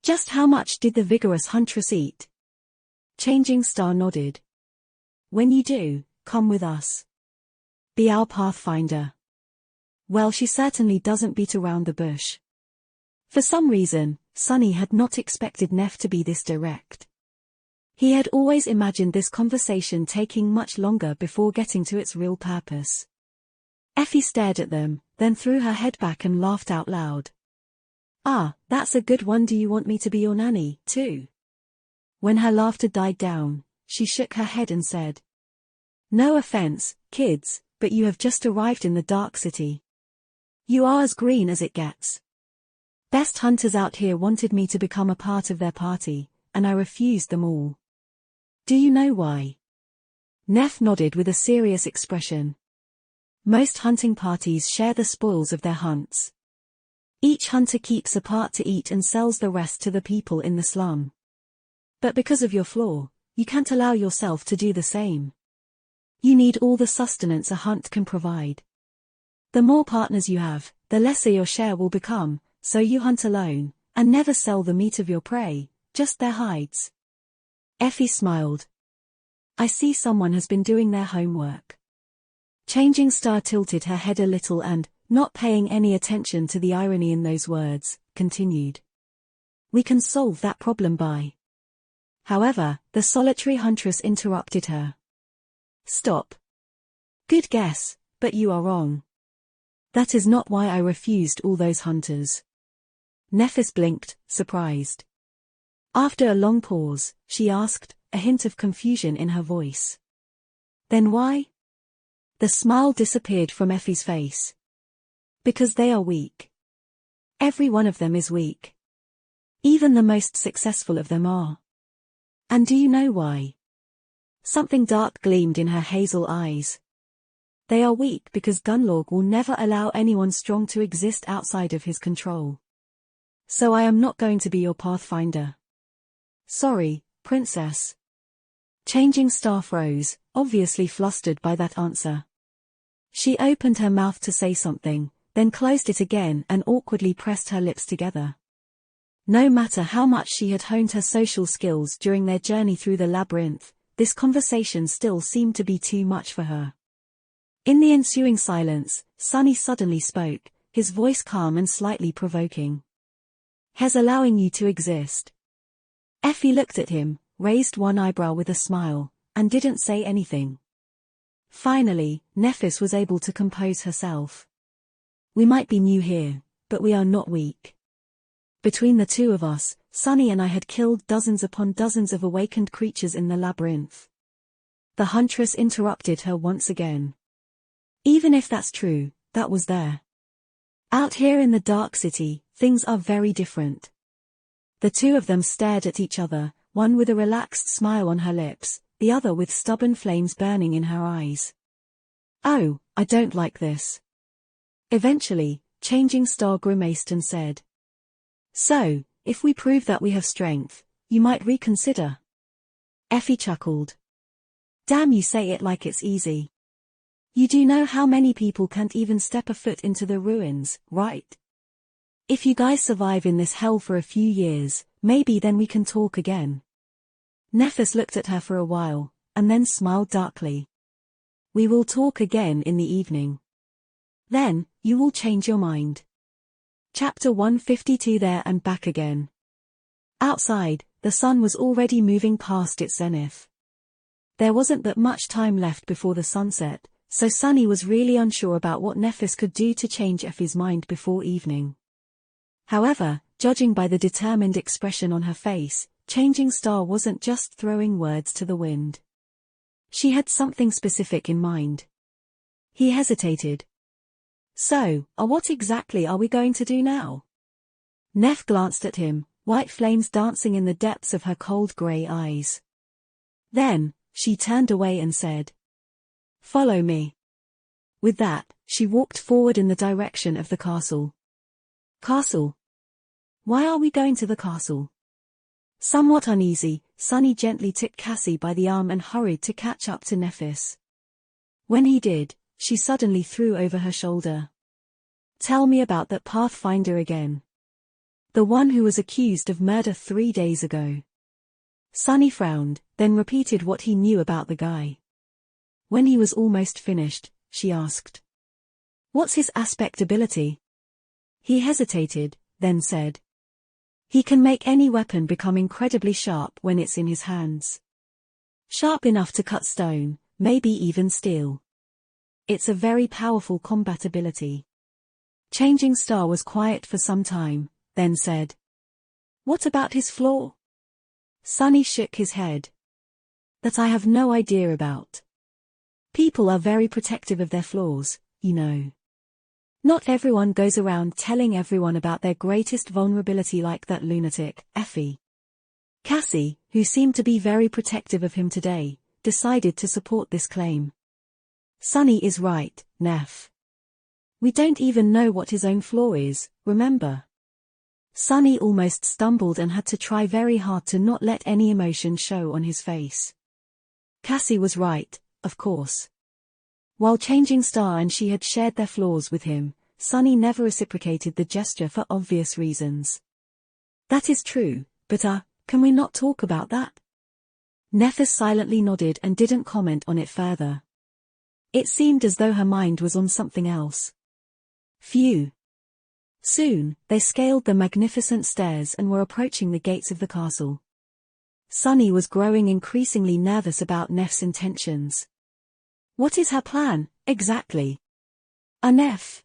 Just how much did the vigorous huntress eat? Changing Star nodded. When you do, come with us. Be our pathfinder. Well, she certainly doesn't beat around the bush. For some reason, Sunny had not expected Neff to be this direct. He had always imagined this conversation taking much longer before getting to its real purpose. Effie stared at them, then threw her head back and laughed out loud. Ah, that's a good one. Do you want me to be your nanny, too? When her laughter died down, she shook her head and said. No offense, kids, but you have just arrived in the Dark City. You are as green as it gets. Best hunters out here wanted me to become a part of their party, and I refused them all. Do you know why? Neff nodded with a serious expression. Most hunting parties share the spoils of their hunts. Each hunter keeps a part to eat and sells the rest to the people in the slum. But because of your flaw, you can't allow yourself to do the same. You need all the sustenance a hunt can provide. The more partners you have, the lesser your share will become, so you hunt alone, and never sell the meat of your prey, just their hides. Effie smiled. I see someone has been doing their homework. Changing Star tilted her head a little and, not paying any attention to the irony in those words, continued. We can solve that problem by. However, the solitary huntress interrupted her. Stop. Good guess, but you are wrong. That is not why I refused all those hunters. Nephis blinked, surprised. After a long pause, she asked, a hint of confusion in her voice. Then why? The smile disappeared from Effie's face. Because they are weak. Every one of them is weak. Even the most successful of them are. And do you know why? Something dark gleamed in her hazel eyes. They are weak because Gunlorg will never allow anyone strong to exist outside of his control. So I am not going to be your pathfinder. Sorry, princess. Changing Star froze, obviously flustered by that answer. She opened her mouth to say something, then closed it again and awkwardly pressed her lips together. No matter how much she had honed her social skills during their journey through the labyrinth, this conversation still seemed to be too much for her. In the ensuing silence, Sunny suddenly spoke, his voice calm and slightly provoking. Hes allowing you to exist. Effie looked at him, raised one eyebrow with a smile, and didn't say anything. Finally, Nephis was able to compose herself. We might be new here, but we are not weak. Between the two of us, Sunny and I had killed dozens upon dozens of awakened creatures in the labyrinth. The huntress interrupted her once again. Even if that's true, that was there. Out here in the Dark City, things are very different. The two of them stared at each other, one with a relaxed smile on her lips, the other with stubborn flames burning in her eyes. Oh, I don't like this. Eventually, Changing Star grimaced and said. So, if we prove that we have strength, you might reconsider. Effie chuckled. Damn, you say it like it's easy. You do know how many people can't even step a foot into the ruins, right? If you guys survive in this hell for a few years, maybe then we can talk again. Nephis looked at her for a while, and then smiled darkly. We will talk again in the evening. Then, you will change your mind. Chapter 152 There and Back Again. Outside, the sun was already moving past its zenith. There wasn't that much time left before the sunset, so Sunny was really unsure about what Nephis could do to change Effie's mind before evening. However, judging by the determined expression on her face, Changing Star wasn't just throwing words to the wind. She had something specific in mind. He hesitated. So, what exactly are we going to do now? Neph glanced at him, white flames dancing in the depths of her cold grey eyes. Then, she turned away and said, Follow me. With that, she walked forward in the direction of the castle. Castle? Why are we going to the castle? Somewhat uneasy, Sunny gently took Cassie by the arm and hurried to catch up to Nephis. When he did, she suddenly threw over her shoulder. Tell me about that pathfinder again. The one who was accused of murder 3 days ago. Sunny frowned, then repeated what he knew about the guy. When he was almost finished, she asked. What's his aspect ability? He hesitated, then said. He can make any weapon become incredibly sharp when it's in his hands. Sharp enough to cut stone, maybe even steel. It's a very powerful combat ability. Changing Star was quiet for some time, then said. What about his flaw? Sunny shook his head. That I have no idea about. People are very protective of their flaws, you know. Not everyone goes around telling everyone about their greatest vulnerability like that lunatic, Effie. Cassie, who seemed to be very protective of him today, decided to support this claim. Sunny is right, Neph. We don't even know what his own flaw is, remember? Sunny almost stumbled and had to try very hard to not let any emotion show on his face. Cassie was right, of course. While Changing Star and she had shared their flaws with him, Sunny never reciprocated the gesture for obvious reasons. That is true, but can we not talk about that? Nephis silently nodded and didn't comment on it further. It seemed as though her mind was on something else. Phew. Soon, they scaled the magnificent stairs and were approaching the gates of the castle. Sunny was growing increasingly nervous about Neph's intentions. What is her plan, exactly? Neph.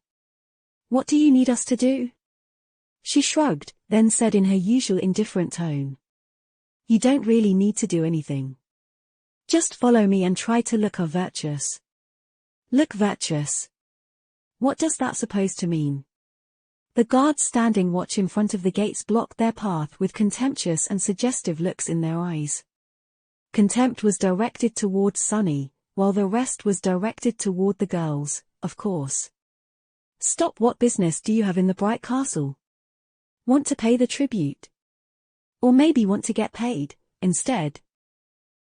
What do you need us to do? She shrugged, then said in her usual indifferent tone. You don't really need to do anything. Just follow me and try to look virtuous. Look virtuous. What does that suppose to mean? The guards standing watch in front of the gates blocked their path with contemptuous and suggestive looks in their eyes. Contempt was directed towards Sunny, while the rest was directed toward the girls, of course. Stop! What business do you have in the Bright Castle? Want to pay the tribute? Or maybe want to get paid, instead?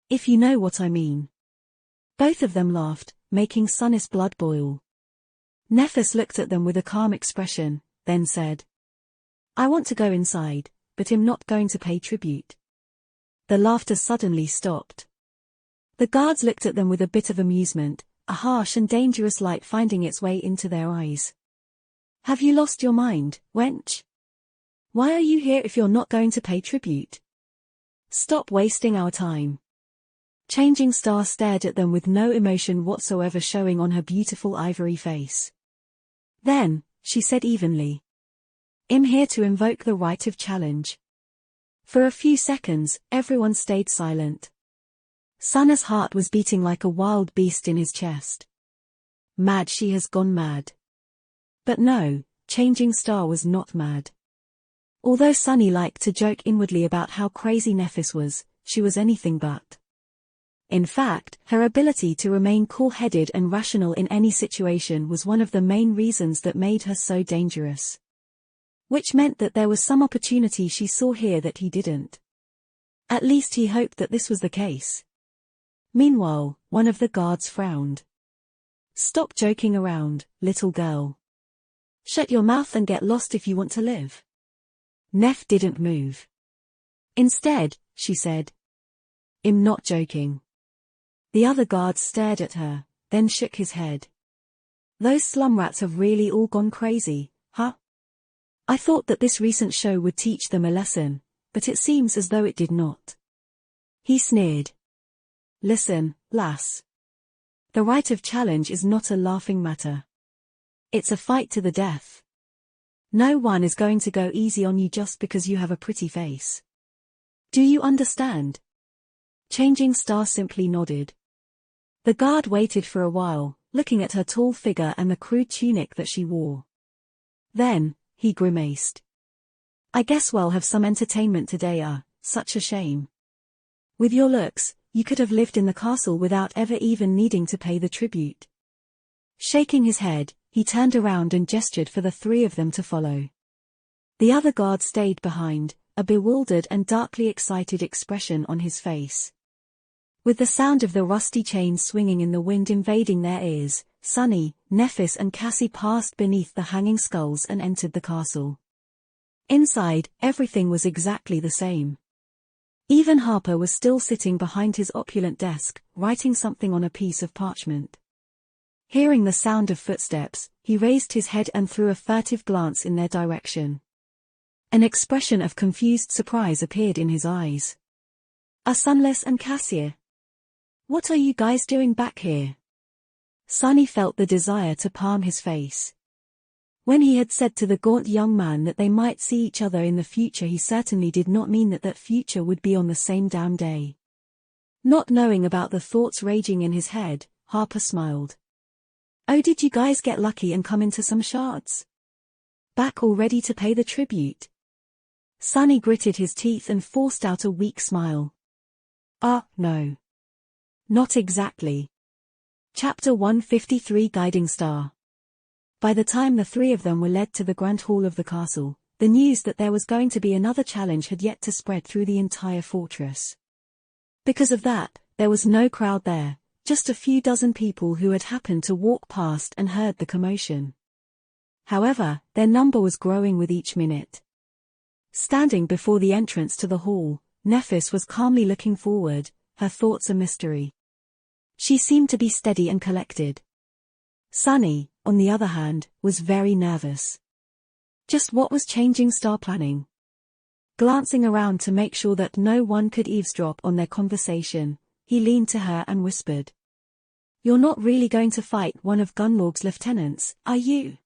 If you know what I mean. Both of them laughed, making Sunny's blood boil. Nephis looked at them with a calm expression, then said, I want to go inside, but I'm not going to pay tribute. The laughter suddenly stopped. The guards looked at them with a bit of amusement, a harsh and dangerous light finding its way into their eyes. Have you lost your mind, wench? Why are you here if you're not going to pay tribute? Stop wasting our time. Changing Star stared at them with no emotion whatsoever showing on her beautiful ivory face. Then, she said evenly. I'm here to invoke the right of challenge. For a few seconds, everyone stayed silent. Sunny's heart was beating like a wild beast in his chest. Mad, she has gone mad. But no, Changing Star was not mad. Although Sunny liked to joke inwardly about how crazy Nephis was, she was anything but. In fact, her ability to remain cool-headed and rational in any situation was one of the main reasons that made her so dangerous. Which meant that there was some opportunity she saw here that he didn't. At least he hoped that this was the case. Meanwhile, one of the guards frowned. Stop joking around, little girl. Shut your mouth and get lost if you want to live. Neph didn't move. Instead, she said, I'm not joking. The other guards stared at her, then shook his head. Those slum rats have really all gone crazy, huh? I thought that this recent show would teach them a lesson, but it seems as though it did not. He sneered. Listen, lass. The right of challenge is not a laughing matter. It's a fight to the death. No one is going to go easy on you just because you have a pretty face. Do you understand? Changing Star simply nodded. The guard waited for a while, looking at her tall figure and the crude tunic that she wore. Then, he grimaced. I guess we'll have some entertainment today, such a shame. With your looks, you could have lived in the castle without ever even needing to pay the tribute. Shaking his head, he turned around and gestured for the three of them to follow. The other guard stayed behind, a bewildered and darkly excited expression on his face. With the sound of the rusty chains swinging in the wind invading their ears, Sunny, Nephis and Cassie passed beneath the hanging skulls and entered the castle. Inside, everything was exactly the same. Even Harper was still sitting behind his opulent desk, writing something on a piece of parchment. Hearing the sound of footsteps, he raised his head and threw a furtive glance in their direction. An expression of confused surprise appeared in his eyes. Sunless and Cassia. What are you guys doing back here? Sunny felt the desire to palm his face. When he had said to the gaunt young man that they might see each other in the future, he certainly did not mean that that future would be on the same damn day. Not knowing about the thoughts raging in his head, Harper smiled. Oh, did you guys get lucky and come into some shards? Back all ready to pay the tribute? Sunny gritted his teeth and forced out a weak smile. No. Not exactly. Chapter 153 Guiding Star. By the time the three of them were led to the grand hall of the castle, the news that there was going to be another challenge had yet to spread through the entire fortress. Because of that, there was no crowd there, just a few dozen people who had happened to walk past and heard the commotion. However, their number was growing with each minute. Standing before the entrance to the hall, Nephis was calmly looking forward, her thoughts a mystery. She seemed to be steady and collected. Sunny, on the other hand, was very nervous. Just what was Changing Star planning? Glancing around to make sure that no one could eavesdrop on their conversation, he leaned to her and whispered. "You're not really going to fight one of Gunlorg's lieutenants, are you?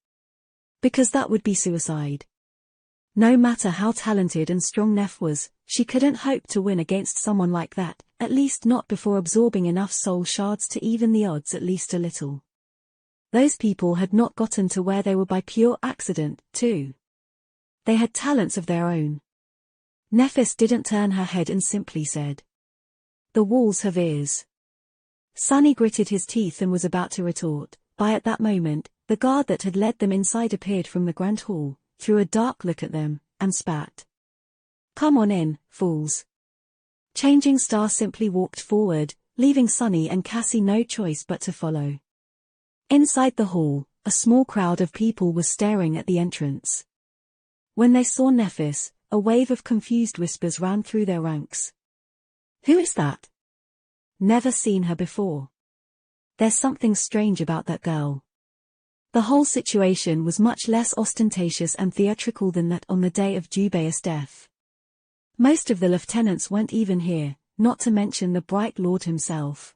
Because that would be suicide." No matter how talented and strong Neph was, she couldn't hope to win against someone like that, at least not before absorbing enough soul shards to even the odds at least a little. Those people had not gotten to where they were by pure accident, too. They had talents of their own. Nephis didn't turn her head and simply said, "The walls have ears." Sunny gritted his teeth and was about to retort, but at that moment, the guard that had led them inside appeared from the grand hall, threw a dark look at them, and spat. "Come on in, fools." Changing Star simply walked forward, leaving Sunny and Cassie no choice but to follow. Inside the hall, a small crowd of people was staring at the entrance. When they saw Nephis, a wave of confused whispers ran through their ranks. "Who is that? Never seen her before. There's something strange about that girl." The whole situation was much less ostentatious and theatrical than that on the day of Jubaeus' death. Most of the lieutenants weren't even here, not to mention the Bright Lord himself.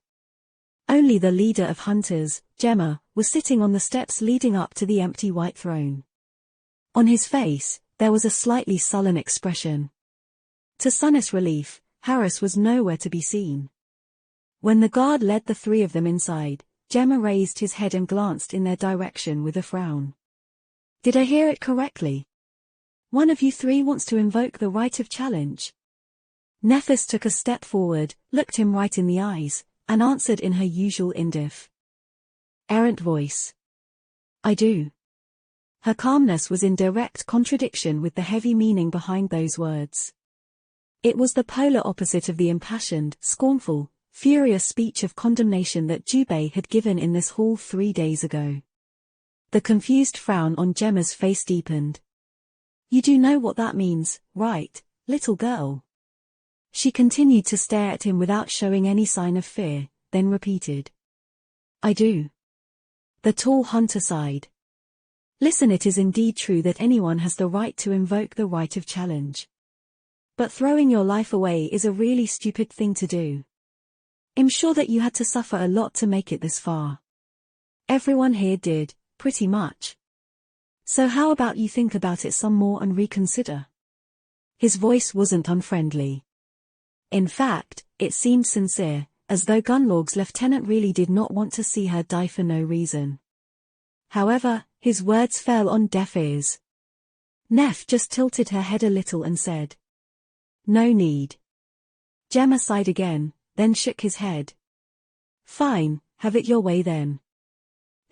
Only the leader of hunters, Gemma, was sitting on the steps leading up to the empty white throne. On his face, there was a slightly sullen expression. To Sunny's relief, Harris was nowhere to be seen. When the guard led the three of them inside, Gemma raised his head and glanced in their direction with a frown. "Did I hear it correctly? One of you three wants to invoke the right of challenge?" Nephis took a step forward, looked him right in the eyes, and answered in her usual errant voice. "I do." Her calmness was in direct contradiction with the heavy meaning behind those words. It was the polar opposite of the impassioned, scornful, furious speech of condemnation that Jubae had given in this hall 3 days ago. The confused frown on Gemma's face deepened. "You do know what that means, right, little girl?" She continued to stare at him without showing any sign of fear, then repeated. "I do." The tall hunter sighed. "Listen, it is indeed true that anyone has the right to invoke the right of challenge. But throwing your life away is a really stupid thing to do. I'm sure that you had to suffer a lot to make it this far. Everyone here did, pretty much. So how about you think about it some more and reconsider?" His voice wasn't unfriendly. In fact, it seemed sincere, as though Gunlorg's lieutenant really did not want to see her die for no reason. However, his words fell on deaf ears. Neph just tilted her head a little and said, "No need." Gemma sighed again, then shook his head. "Fine, have it your way then.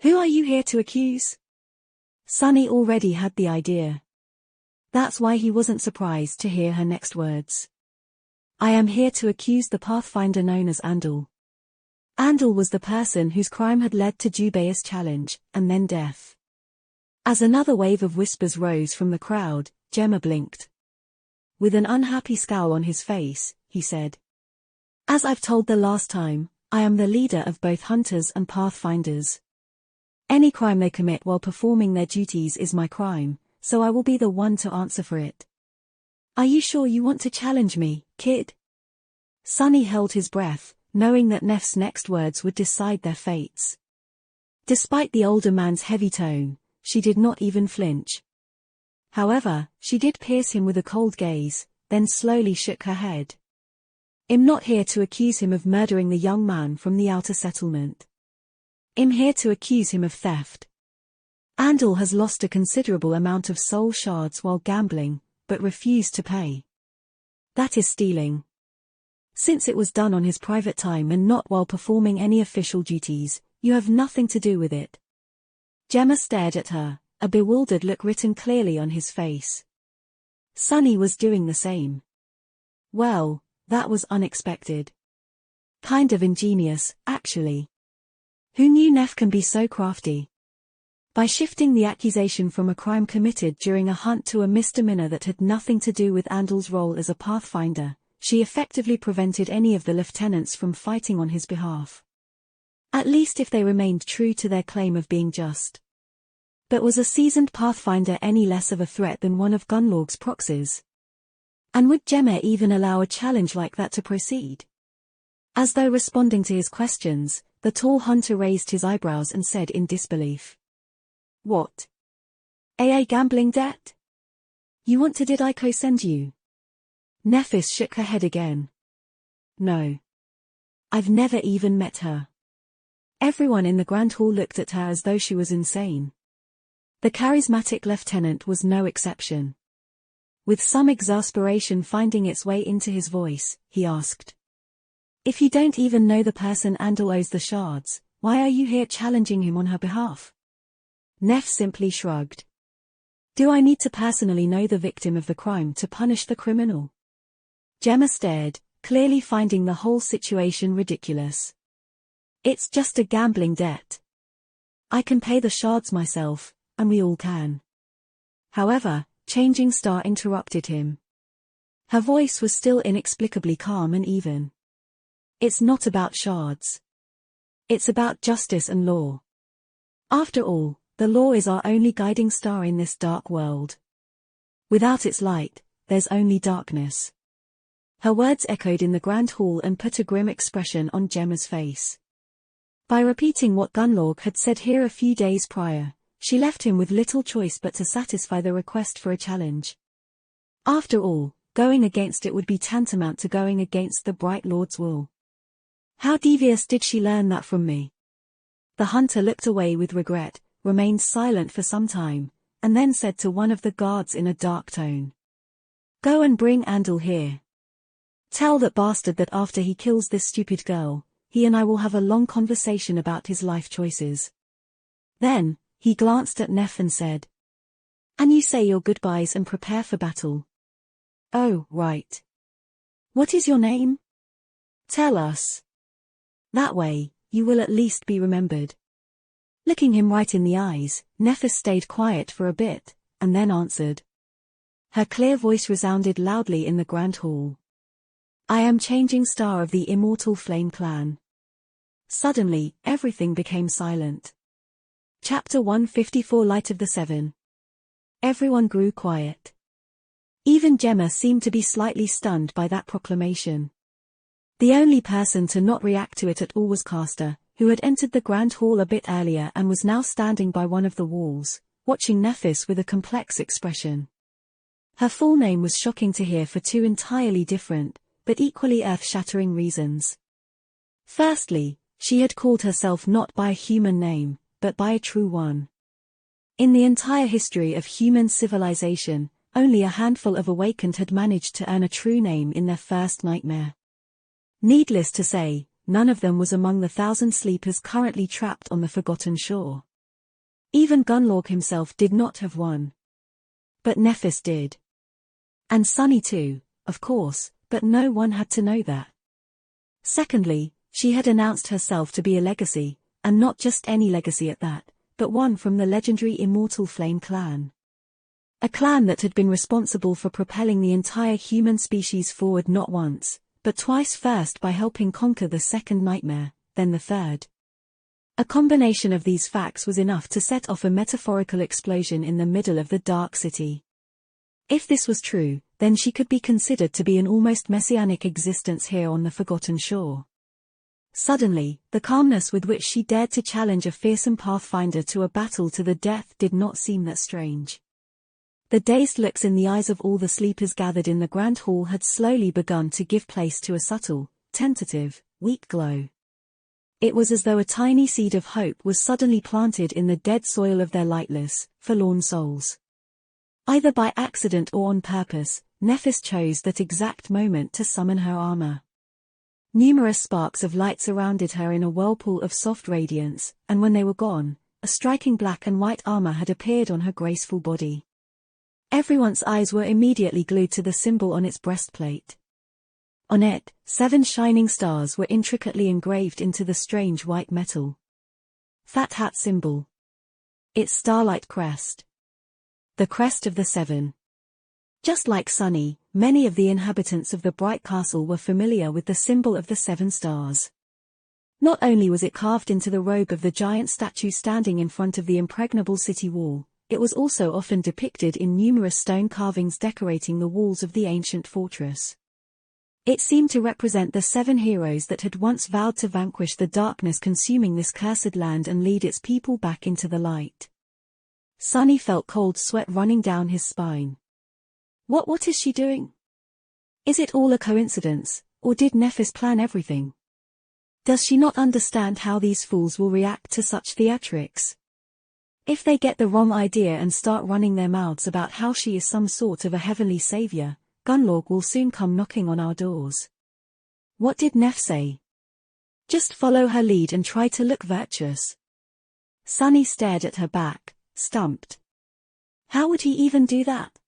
Who are you here to accuse?" Sunny already had the idea. That's why he wasn't surprised to hear her next words. "I am here to accuse the Pathfinder known as Andal." Andal was the person whose crime had led to Jubaeus' challenge, and then death. As another wave of whispers rose from the crowd, Gemma blinked. With an unhappy scowl on his face, he said, "As I've told the last time, I am the leader of both hunters and pathfinders. Any crime they commit while performing their duties is my crime, so I will be the one to answer for it. Are you sure you want to challenge me, kid?" Sunny held his breath, knowing that Neph's next words would decide their fates. Despite the older man's heavy tone, she did not even flinch. However, she did pierce him with a cold gaze, then slowly shook her head. "I'm not here to accuse him of murdering the young man from the outer settlement. I'm here to accuse him of theft. Andal has lost a considerable amount of soul shards while gambling, but refused to pay. That is stealing. Since it was done on his private time and not while performing any official duties, you have nothing to do with it." Gemma stared at her, a bewildered look written clearly on his face. Sunny was doing the same. Well, that was unexpected. Kind of ingenious, actually. Who knew Neff can be so crafty? By shifting the accusation from a crime committed during a hunt to a misdemeanor that had nothing to do with Andal's role as a pathfinder, she effectively prevented any of the lieutenants from fighting on his behalf. At least if they remained true to their claim of being just. But was a seasoned pathfinder any less of a threat than one of Gunlorg's proxies? And would Gemma even allow a challenge like that to proceed? As though responding to his questions, the tall hunter raised his eyebrows and said in disbelief. What? A gambling debt? You want to? Did Iko send you? Nephis shook her head again. No. I've never even met her. Everyone in the Grand Hall looked at her as though she was insane. The charismatic lieutenant was no exception. With some exasperation finding its way into his voice, he asked. If you don't even know the person Andal owes the shards, why are you here challenging him on her behalf? Neff simply shrugged. Do I need to personally know the victim of the crime to punish the criminal? Gemma stared, clearly finding the whole situation ridiculous. It's just a gambling debt. I can pay the shards myself, and we all can. However, Changing Star interrupted him. Her voice was still inexplicably calm and even. It's not about shards. It's about justice and law. After all, the law is our only guiding star in this dark world. Without its light, there's only darkness. Her words echoed in the Grand Hall and put a grim expression on Gemma's face. By repeating what Gunlorg had said here a few days prior, she left him with little choice but to satisfy the request for a challenge. After all, going against it would be tantamount to going against the Bright Lord's will. How devious did she learn that from me? The hunter looked away with regret, remained silent for some time, and then said to one of the guards in a dark tone. Go and bring Andal here. Tell that bastard that after he kills this stupid girl, he and I will have a long conversation about his life choices. Then, he glanced at Neff and said. And you say your goodbyes and prepare for battle. Oh, right. What is your name? Tell us. That way, you will at least be remembered. Looking him right in the eyes, Nephis stayed quiet for a bit, and then answered. Her clear voice resounded loudly in the Grand Hall. I am Changing Star of the Immortal Flame Clan. Suddenly, everything became silent. Chapter 154 Light of the Seven. Everyone grew quiet. Even Gemma seemed to be slightly stunned by that proclamation. The only person to not react to it at all was Castor, who had entered the Grand Hall a bit earlier and was now standing by one of the walls, watching Nephis with a complex expression. Her full name was shocking to hear for two entirely different, but equally earth-shattering reasons. Firstly, she had called herself not by a human name, but by a true one. In the entire history of human civilization, only a handful of awakened had managed to earn a true name in their first nightmare. Needless to say, none of them was among the 1,000 sleepers currently trapped on the Forgotten Shore. Even Gunlorg himself did not have one. But Nephis did. And Sunny too, of course, but no one had to know that. Secondly, she had announced herself to be a legacy, and not just any legacy at that, but one from the legendary Immortal Flame Clan. A clan that had been responsible for propelling the entire human species forward not once, but twice, first by helping conquer the second nightmare, then the third. A combination of these facts was enough to set off a metaphorical explosion in the middle of the Dark City. If this was true, then she could be considered to be an almost messianic existence here on the Forgotten Shore. Suddenly, the calmness with which she dared to challenge a fearsome pathfinder to a battle to the death did not seem that strange. The dazed looks in the eyes of all the sleepers gathered in the Grand Hall had slowly begun to give place to a subtle, tentative, weak glow. It was as though a tiny seed of hope was suddenly planted in the dead soil of their lightless, forlorn souls. Either by accident or on purpose, Nephis chose that exact moment to summon her armor. Numerous sparks of light surrounded her in a whirlpool of soft radiance, and when they were gone, a striking black and white armor had appeared on her graceful body. Everyone's eyes were immediately glued to the symbol on its breastplate. On it, 7 shining stars were intricately engraved into the strange white metal. Fat Hat symbol. Its starlight crest. The crest of the 7. Just like Sunny, many of the inhabitants of the Bright Castle were familiar with the symbol of the 7 stars. Not only was it carved into the robe of the giant statue standing in front of the impregnable city wall, it was also often depicted in numerous stone carvings decorating the walls of the ancient fortress. It seemed to represent the 7 heroes that had once vowed to vanquish the darkness consuming this cursed land and lead its people back into the light. Sunny felt cold sweat running down his spine. What is she doing? Is it all a coincidence, or did Nephis plan everything? Does she not understand how these fools will react to such theatrics? If they get the wrong idea and start running their mouths about how she is some sort of a heavenly savior, Gunlorg will soon come knocking on our doors. What did Neph say? Just follow her lead and try to look virtuous. Sunny stared at her back, stumped. How would he even do that?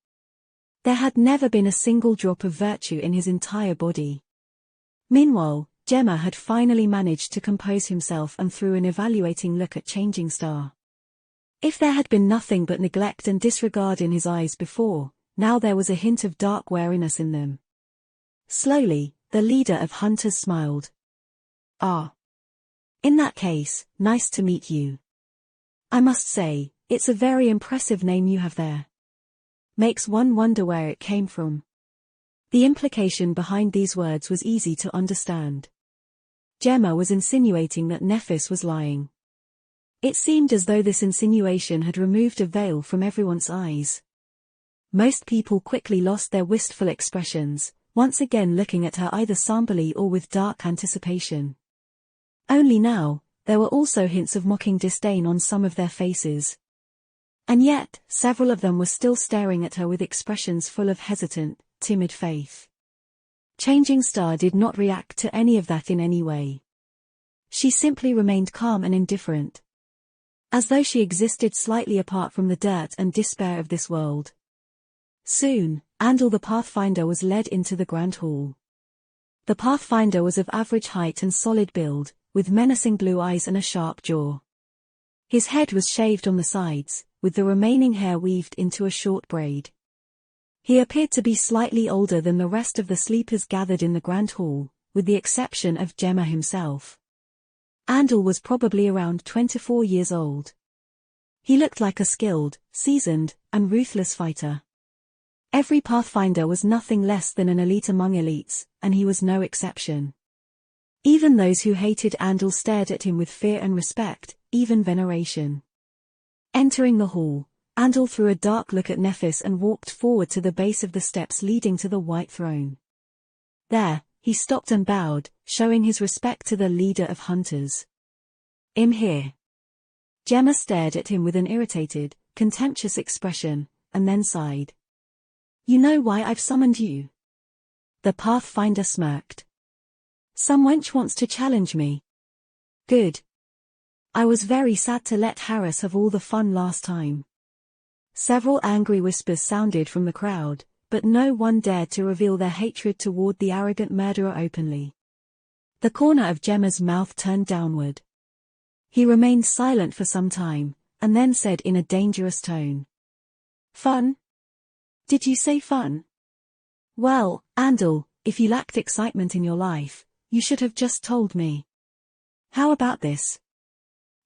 There had never been a single drop of virtue in his entire body. Meanwhile, Gemma had finally managed to compose himself and threw an evaluating look at Changing Star. If there had been nothing but neglect and disregard in his eyes before, now there was a hint of dark wariness in them. Slowly, the leader of Hunters smiled. Ah. In that case, nice to meet you. I must say, it's a very impressive name you have there. Makes one wonder where it came from. The implication behind these words was easy to understand. Gemma was insinuating that Nephis was lying. It seemed as though this insinuation had removed a veil from everyone's eyes. Most people quickly lost their wistful expressions, once again looking at her either somberly or with dark anticipation. Only now, there were also hints of mocking disdain on some of their faces. And yet, several of them were still staring at her with expressions full of hesitant, timid faith. Changing Star did not react to any of that in any way. She simply remained calm and indifferent. As though she existed slightly apart from the dirt and despair of this world. Soon, Andal the Pathfinder was led into the Grand Hall. The Pathfinder was of average height and solid build, with menacing blue eyes and a sharp jaw. His head was shaved on the sides, with the remaining hair weaved into a short braid. He appeared to be slightly older than the rest of the sleepers gathered in the Grand Hall, with the exception of Gemma himself. Andal was probably around 24 years old. He looked like a skilled, seasoned, and ruthless fighter. Every Pathfinder was nothing less than an elite among elites, and he was no exception. Even those who hated Andal stared at him with fear and respect, even veneration. Entering the hall, Andal threw a dark look at Nephis and walked forward to the base of the steps leading to the White Throne. There, he stopped and bowed, showing his respect to the leader of Hunters. "I'm here." Gemma stared at him with an irritated, contemptuous expression, and then sighed. "You know why I've summoned you?" The Pathfinder smirked. "Some wench wants to challenge me. Good. I was very sad to let Harris have all the fun last time." Several angry whispers sounded from the crowd, but no one dared to reveal their hatred toward the arrogant murderer openly. The corner of Gemma's mouth turned downward. He remained silent for some time, and then said in a dangerous tone. "Fun? Did you say fun? Well, Andal, if you lacked excitement in your life, you should have just told me. How about this?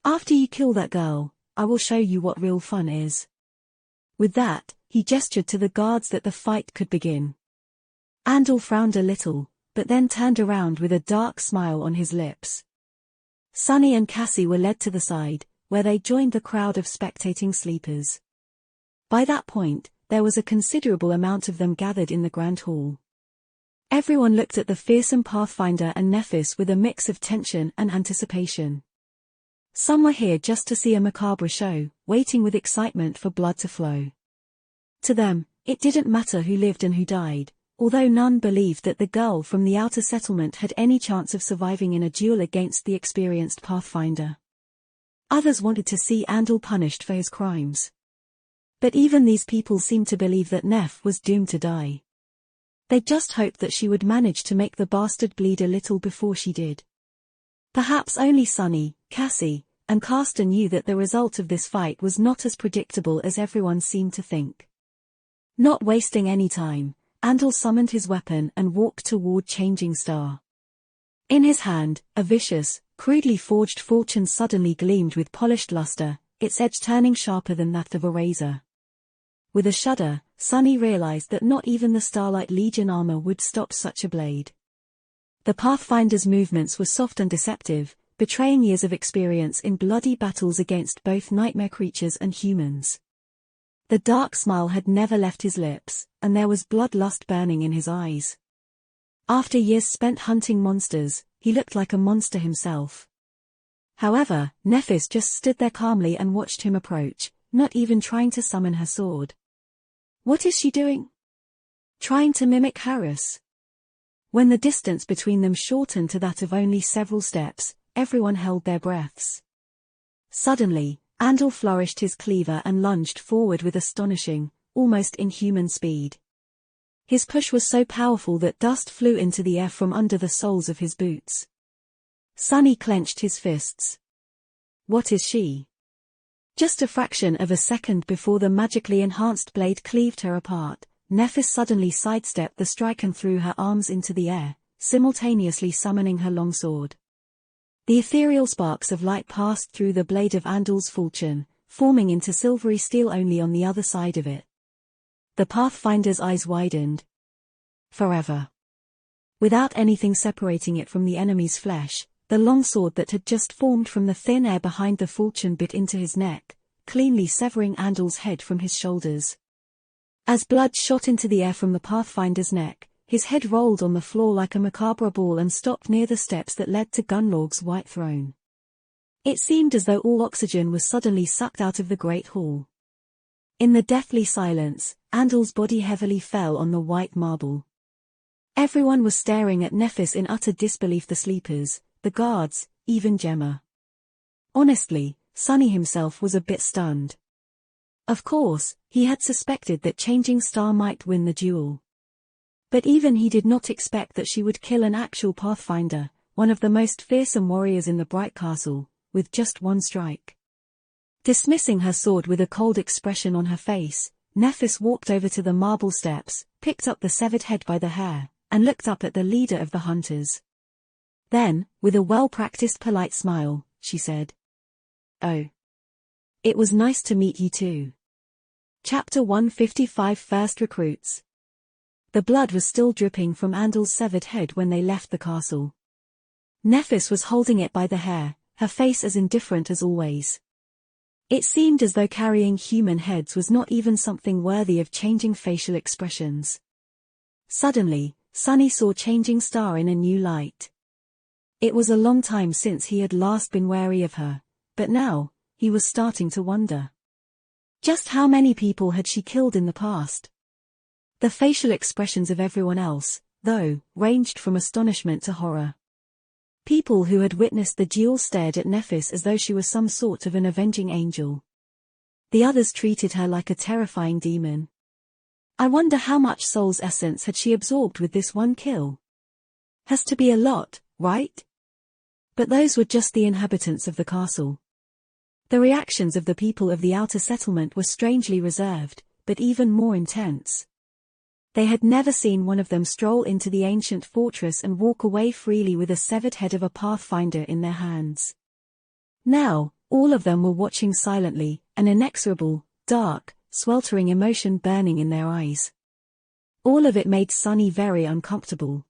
After you kill that girl, I will show you what real fun is." With that, he gestured to the guards that the fight could begin. Andal frowned a little, but then turned around with a dark smile on his lips. Sunny and Cassie were led to the side, where they joined the crowd of spectating sleepers. By that point, there was a considerable amount of them gathered in the Grand Hall. Everyone looked at the fearsome Pathfinder and Nephis with a mix of tension and anticipation. Some were here just to see a macabre show, waiting with excitement for blood to flow. To them, it didn't matter who lived and who died, although none believed that the girl from the outer settlement had any chance of surviving in a duel against the experienced Pathfinder. Others wanted to see Andal punished for his crimes. But even these people seemed to believe that Neph was doomed to die. They just hoped that she would manage to make the bastard bleed a little before she did. Perhaps only Sunny, Cassie, and Castor knew that the result of this fight was not as predictable as everyone seemed to think. Not wasting any time, Andal summoned his weapon and walked toward Changing Star. In his hand, a vicious, crudely forged falchion suddenly gleamed with polished luster, its edge turning sharper than that of a razor. With a shudder, Sunny realized that not even the Starlight Legion armor would stop such a blade. The Pathfinder's movements were soft and deceptive, betraying years of experience in bloody battles against both nightmare creatures and humans. The dark smile had never left his lips, and there was bloodlust burning in his eyes. After years spent hunting monsters, he looked like a monster himself. However, Nephis just stood there calmly and watched him approach, not even trying to summon her sword. What is she doing? Trying to mimic Harus? When the distance between them shortened to that of only several steps, everyone held their breaths. Suddenly, Andal flourished his cleaver and lunged forward with astonishing, almost inhuman speed. His push was so powerful that dust flew into the air from under the soles of his boots. Sunny clenched his fists. What is she? Just a fraction of a second before the magically enhanced blade cleaved her apart, Nephis suddenly sidestepped the strike and threw her arms into the air, simultaneously summoning her longsword. The ethereal sparks of light passed through the blade of Andal's falchion, forming into silvery steel only on the other side of it. The Pathfinder's eyes widened. Forever. Without anything separating it from the enemy's flesh, the longsword that had just formed from the thin air behind the falchion bit into his neck, cleanly severing Andal's head from his shoulders. As blood shot into the air from the Pathfinder's neck, his head rolled on the floor like a macabre ball and stopped near the steps that led to Gunlorg's white throne. It seemed as though all oxygen was suddenly sucked out of the great hall. In the deathly silence, Andal's body heavily fell on the white marble. Everyone was staring at Nephis in utter disbelief, the sleepers, the guards, even Gemma. Honestly, Sunny himself was a bit stunned. Of course, he had suspected that Changing Star might win the duel. But even he did not expect that she would kill an actual Pathfinder, one of the most fearsome warriors in the Bright Castle, with just one strike. Dismissing her sword with a cold expression on her face, Nephis walked over to the marble steps, picked up the severed head by the hair, and looked up at the leader of the hunters. Then, with a well-practiced polite smile, she said, "Oh. It was nice to meet you too." Chapter 155 First Recruits. The blood was still dripping from Andal's severed head when they left the castle. Nephis was holding it by the hair, her face as indifferent as always. It seemed as though carrying human heads was not even something worthy of changing facial expressions. Suddenly, Sunny saw Changing Star in a new light. It was a long time since he had last been wary of her, but now, he was starting to wonder. Just how many people had she killed in the past? The facial expressions of everyone else, though, ranged from astonishment to horror. People who had witnessed the duel stared at Nephis as though she was some sort of an avenging angel. The others treated her like a terrifying demon. I wonder how much soul's essence had she absorbed with this one kill? Has to be a lot, right? But those were just the inhabitants of the castle. The reactions of the people of the outer settlement were strangely reserved, but even more intense. They had never seen one of them stroll into the ancient fortress and walk away freely with a severed head of a Pathfinder in their hands. Now, all of them were watching silently, an inexorable, dark, sweltering emotion burning in their eyes. All of it made Sunny very uncomfortable.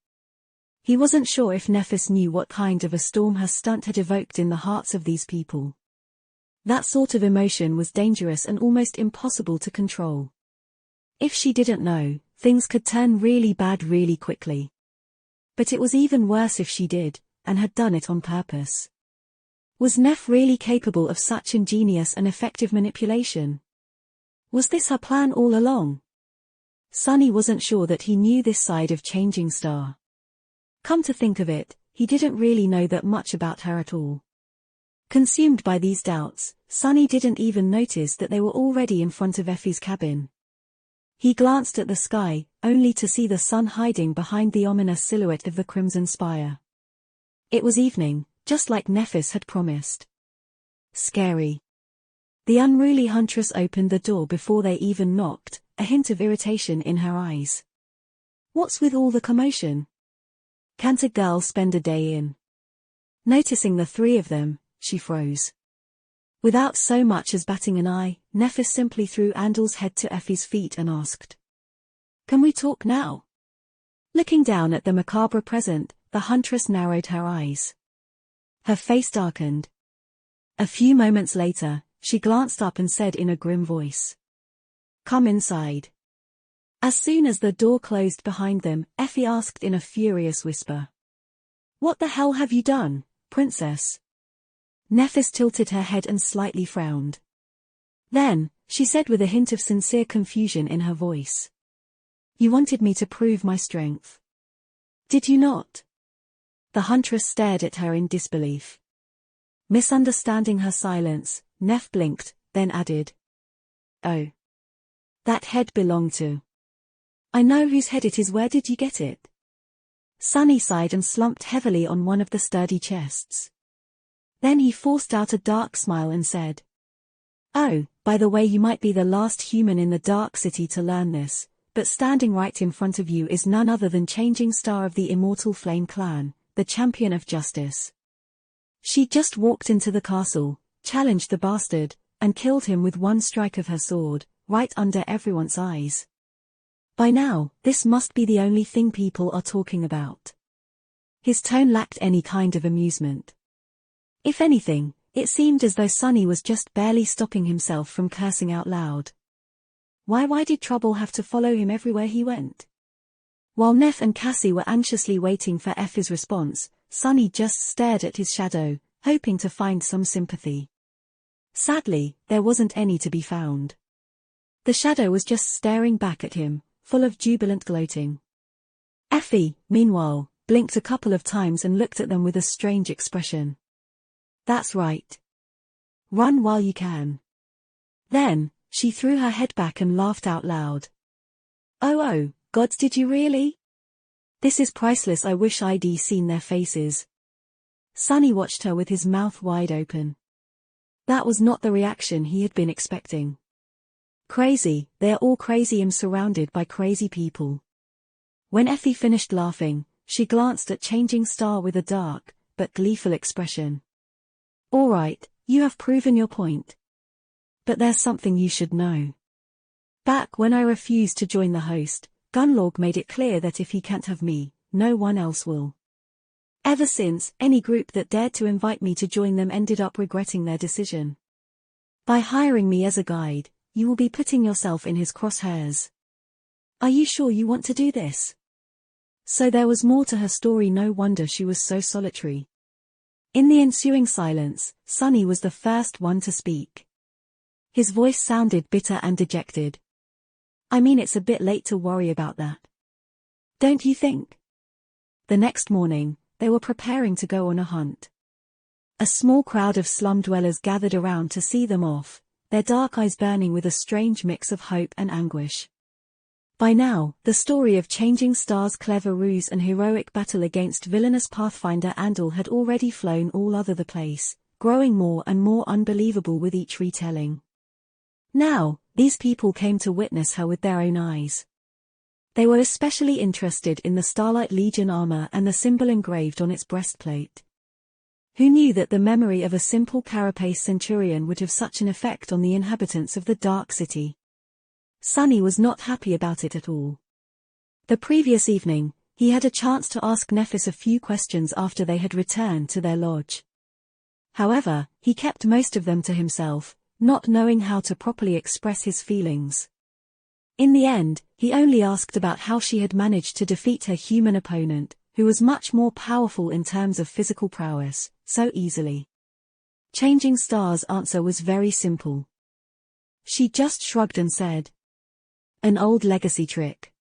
He wasn't sure if Nephis knew what kind of a storm her stunt had evoked in the hearts of these people. That sort of emotion was dangerous and almost impossible to control. If she didn't know, things could turn really bad really quickly. But it was even worse if she did, and had done it on purpose. Was Neph really capable of such ingenious and effective manipulation? Was this her plan all along? Sunny wasn't sure that he knew this side of Changing Star. Come to think of it, he didn't really know that much about her at all. Consumed by these doubts, Sunny didn't even notice that they were already in front of Effie's cabin. He glanced at the sky, only to see the sun hiding behind the ominous silhouette of the crimson spire. It was evening, just like Nephis had promised. Scary. The unruly huntress opened the door before they even knocked, a hint of irritation in her eyes. What's with all the commotion? Can't a girl spend a day in? Noticing the three of them, she froze. Without so much as batting an eye, Nephis simply threw Andal's head to Effie's feet and asked, "Can we talk now?" Looking down at the macabre present, the huntress narrowed her eyes. Her face darkened. A few moments later, she glanced up and said in a grim voice, "Come inside." As soon as the door closed behind them, Effie asked in a furious whisper, "What the hell have you done, princess?" Nephis tilted her head and slightly frowned. Then, she said with a hint of sincere confusion in her voice, "You wanted me to prove my strength. Did you not?" The huntress stared at her in disbelief. Misunderstanding her silence, Neph blinked, then added, "Oh. That head belonged to. I know whose head it is. Where did you get it?" Sunny sighed and slumped heavily on one of the sturdy chests. Then he forced out a dark smile and said, "Oh, by the way, you might be the last human in the Dark City to learn this, but standing right in front of you is none other than Changing Star of the Immortal Flame Clan, the champion of justice. She just walked into the castle, challenged the bastard, and killed him with one strike of her sword, right under everyone's eyes. By now, this must be the only thing people are talking about." His tone lacked any kind of amusement. If anything, it seemed as though Sunny was just barely stopping himself from cursing out loud. Why did Trouble have to follow him everywhere he went? While Neph and Cassie were anxiously waiting for Effie's response, Sunny just stared at his shadow, hoping to find some sympathy. Sadly, there wasn't any to be found. The shadow was just staring back at him, full of jubilant gloating. Effie, meanwhile, blinked a couple of times and looked at them with a strange expression. "That's right. Run while you can." Then, she threw her head back and laughed out loud. Oh, gods, did you really? This is priceless. I wish I'd seen their faces." Sunny watched her with his mouth wide open. That was not the reaction he had been expecting. Crazy, they're all crazy and surrounded by crazy people. When Effie finished laughing, she glanced at Changing Star with a dark, but gleeful expression. "All right, you have proven your point. But there's something you should know. Back when I refused to join the host, Gunlorg made it clear that if he can't have me, no one else will. Ever since, any group that dared to invite me to join them ended up regretting their decision. By hiring me as a guide, you will be putting yourself in his crosshairs. Are you sure you want to do this?" So there was more to her story. No wonder she was so solitary. In the ensuing silence, Sunny was the first one to speak. His voice sounded bitter and dejected. "I mean, it's a bit late to worry about that. Don't you think?" The next morning, they were preparing to go on a hunt. A small crowd of slum dwellers gathered around to see them off, their dark eyes burning with a strange mix of hope and anguish. By now, the story of Changing Star's clever ruse and heroic battle against villainous Pathfinder Andal had already flown all over the place, growing more and more unbelievable with each retelling. Now, these people came to witness her with their own eyes. They were especially interested in the Starlight Legion armor and the symbol engraved on its breastplate. Who knew that the memory of a simple carapace centurion would have such an effect on the inhabitants of the Dark City? Sunny was not happy about it at all. The previous evening, he had a chance to ask Nephis a few questions after they had returned to their lodge. However, he kept most of them to himself, not knowing how to properly express his feelings. In the end, he only asked about how she had managed to defeat her human opponent, who was much more powerful in terms of physical prowess, so easily. Changing Star's answer was very simple. She just shrugged and said, "An old legacy trick."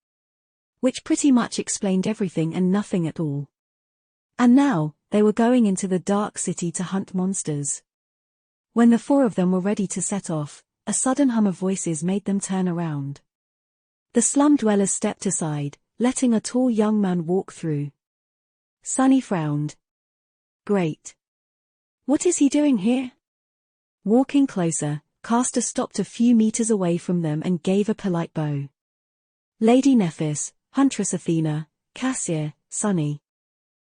Which pretty much explained everything and nothing at all. And now, they were going into the Dark City to hunt monsters. When the four of them were ready to set off, a sudden hum of voices made them turn around. The slum dwellers stepped aside, letting a tall young man walk through. Sunny frowned. Great. What is he doing here? Walking closer, Castor stopped a few meters away from them and gave a polite bow. Lady Nephis, Huntress Athena, Cassia, Sunny.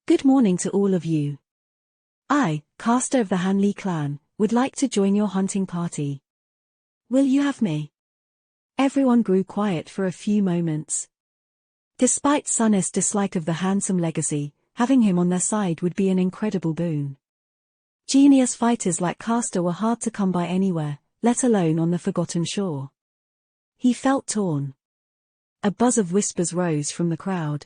Good morning to all of you. I, Castor of the Hanley clan, would like to join your hunting party. Will you have me? Everyone grew quiet for a few moments. Despite Sunny's dislike of the handsome legacy, having him on their side would be an incredible boon. Genius fighters like Castor were hard to come by anywhere, let alone on the Forgotten Shore. He felt torn. A buzz of whispers rose from the crowd.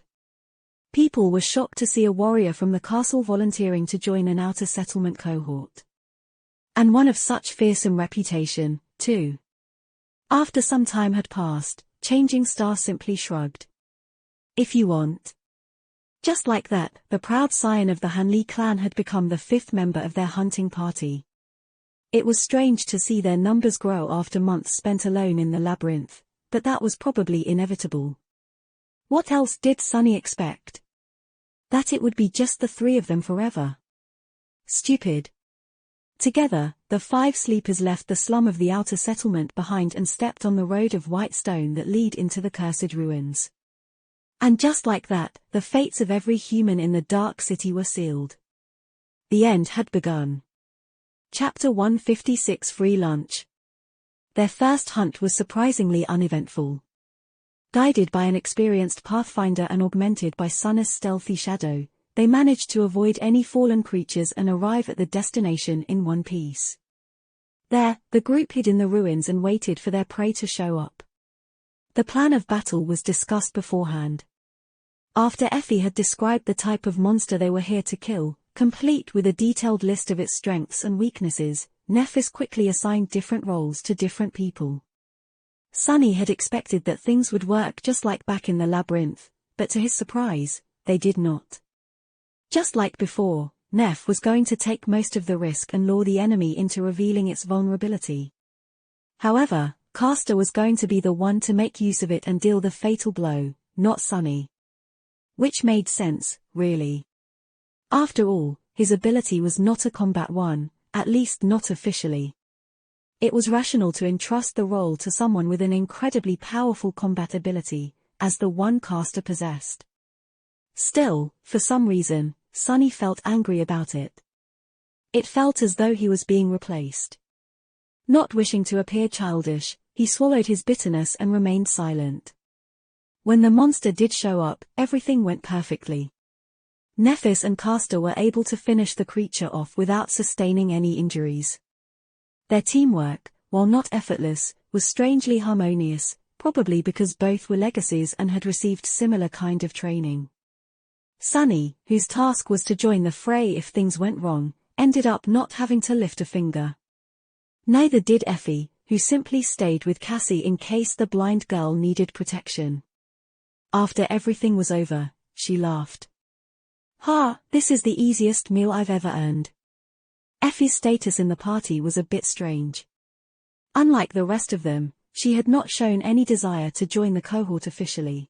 People were shocked to see a warrior from the castle volunteering to join an outer settlement cohort. And one of such fearsome reputation, too. After some time had passed, Changing Star simply shrugged. If you want. Just like that, the proud scion of the Hanley clan had become the 5th member of their hunting party. It was strange to see their numbers grow after months spent alone in the labyrinth, but that was probably inevitable. What else did Sunny expect? That it would be just the 3 of them forever. Stupid. Together, the 5 sleepers left the slum of the outer settlement behind and stepped on the road of white stone that lead into the cursed ruins. And just like that, the fates of every human in the Dark City were sealed. The end had begun. Chapter 156 Free Lunch. Their first hunt was surprisingly uneventful. Guided by an experienced pathfinder and augmented by Sunny's stealthy shadow, they managed to avoid any fallen creatures and arrive at the destination in one piece. There, the group hid in the ruins and waited for their prey to show up. The plan of battle was discussed beforehand. After Effie had described the type of monster they were here to kill, complete with a detailed list of its strengths and weaknesses, Nephis quickly assigned different roles to different people. Sunny had expected that things would work just like back in the labyrinth, but to his surprise, they did not. Just like before, Neph was going to take most of the risk and lure the enemy into revealing its vulnerability. However, Castor was going to be the one to make use of it and deal the fatal blow, not Sunny. Which made sense, really. After all, his ability was not a combat one, at least not officially. It was rational to entrust the role to someone with an incredibly powerful combat ability, as the one Castor possessed. Still, for some reason, Sunny felt angry about it. It felt as though he was being replaced. Not wishing to appear childish, he swallowed his bitterness and remained silent. When the monster did show up, everything went perfectly. Nephis and Castor were able to finish the creature off without sustaining any injuries. Their teamwork, while not effortless, was strangely harmonious, probably because both were legacies and had received similar kind of training. Sunny, whose task was to join the fray if things went wrong, ended up not having to lift a finger. Neither did Effie, who simply stayed with Cassie in case the blind girl needed protection. After everything was over, she laughed. "Ha, this is the easiest meal I've ever earned." Effie's status in the party was a bit strange. Unlike the rest of them, she had not shown any desire to join the cohort officially.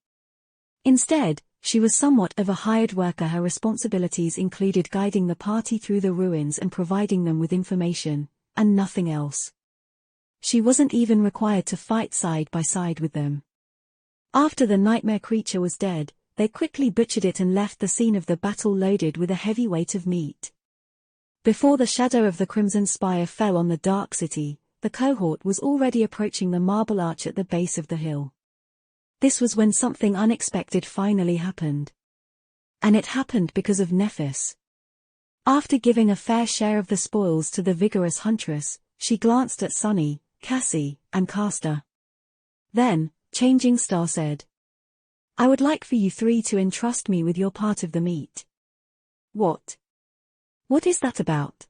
Instead, she was somewhat of a hired worker. Her responsibilities included guiding the party through the ruins and providing them with information, and nothing else. She wasn't even required to fight side by side with them. After the nightmare creature was dead, they quickly butchered it and left the scene of the battle loaded with a heavy weight of meat. Before the shadow of the Crimson Spire fell on the Dark City, the cohort was already approaching the marble arch at the base of the hill. This was when something unexpected finally happened. And it happened because of Nephis. After giving a fair share of the spoils to the vigorous huntress, she glanced at Sunny, Cassie, and Castor. Then, Changing Star said, "I would like for you 3 to entrust me with your part of the meat." "What? What is that about?"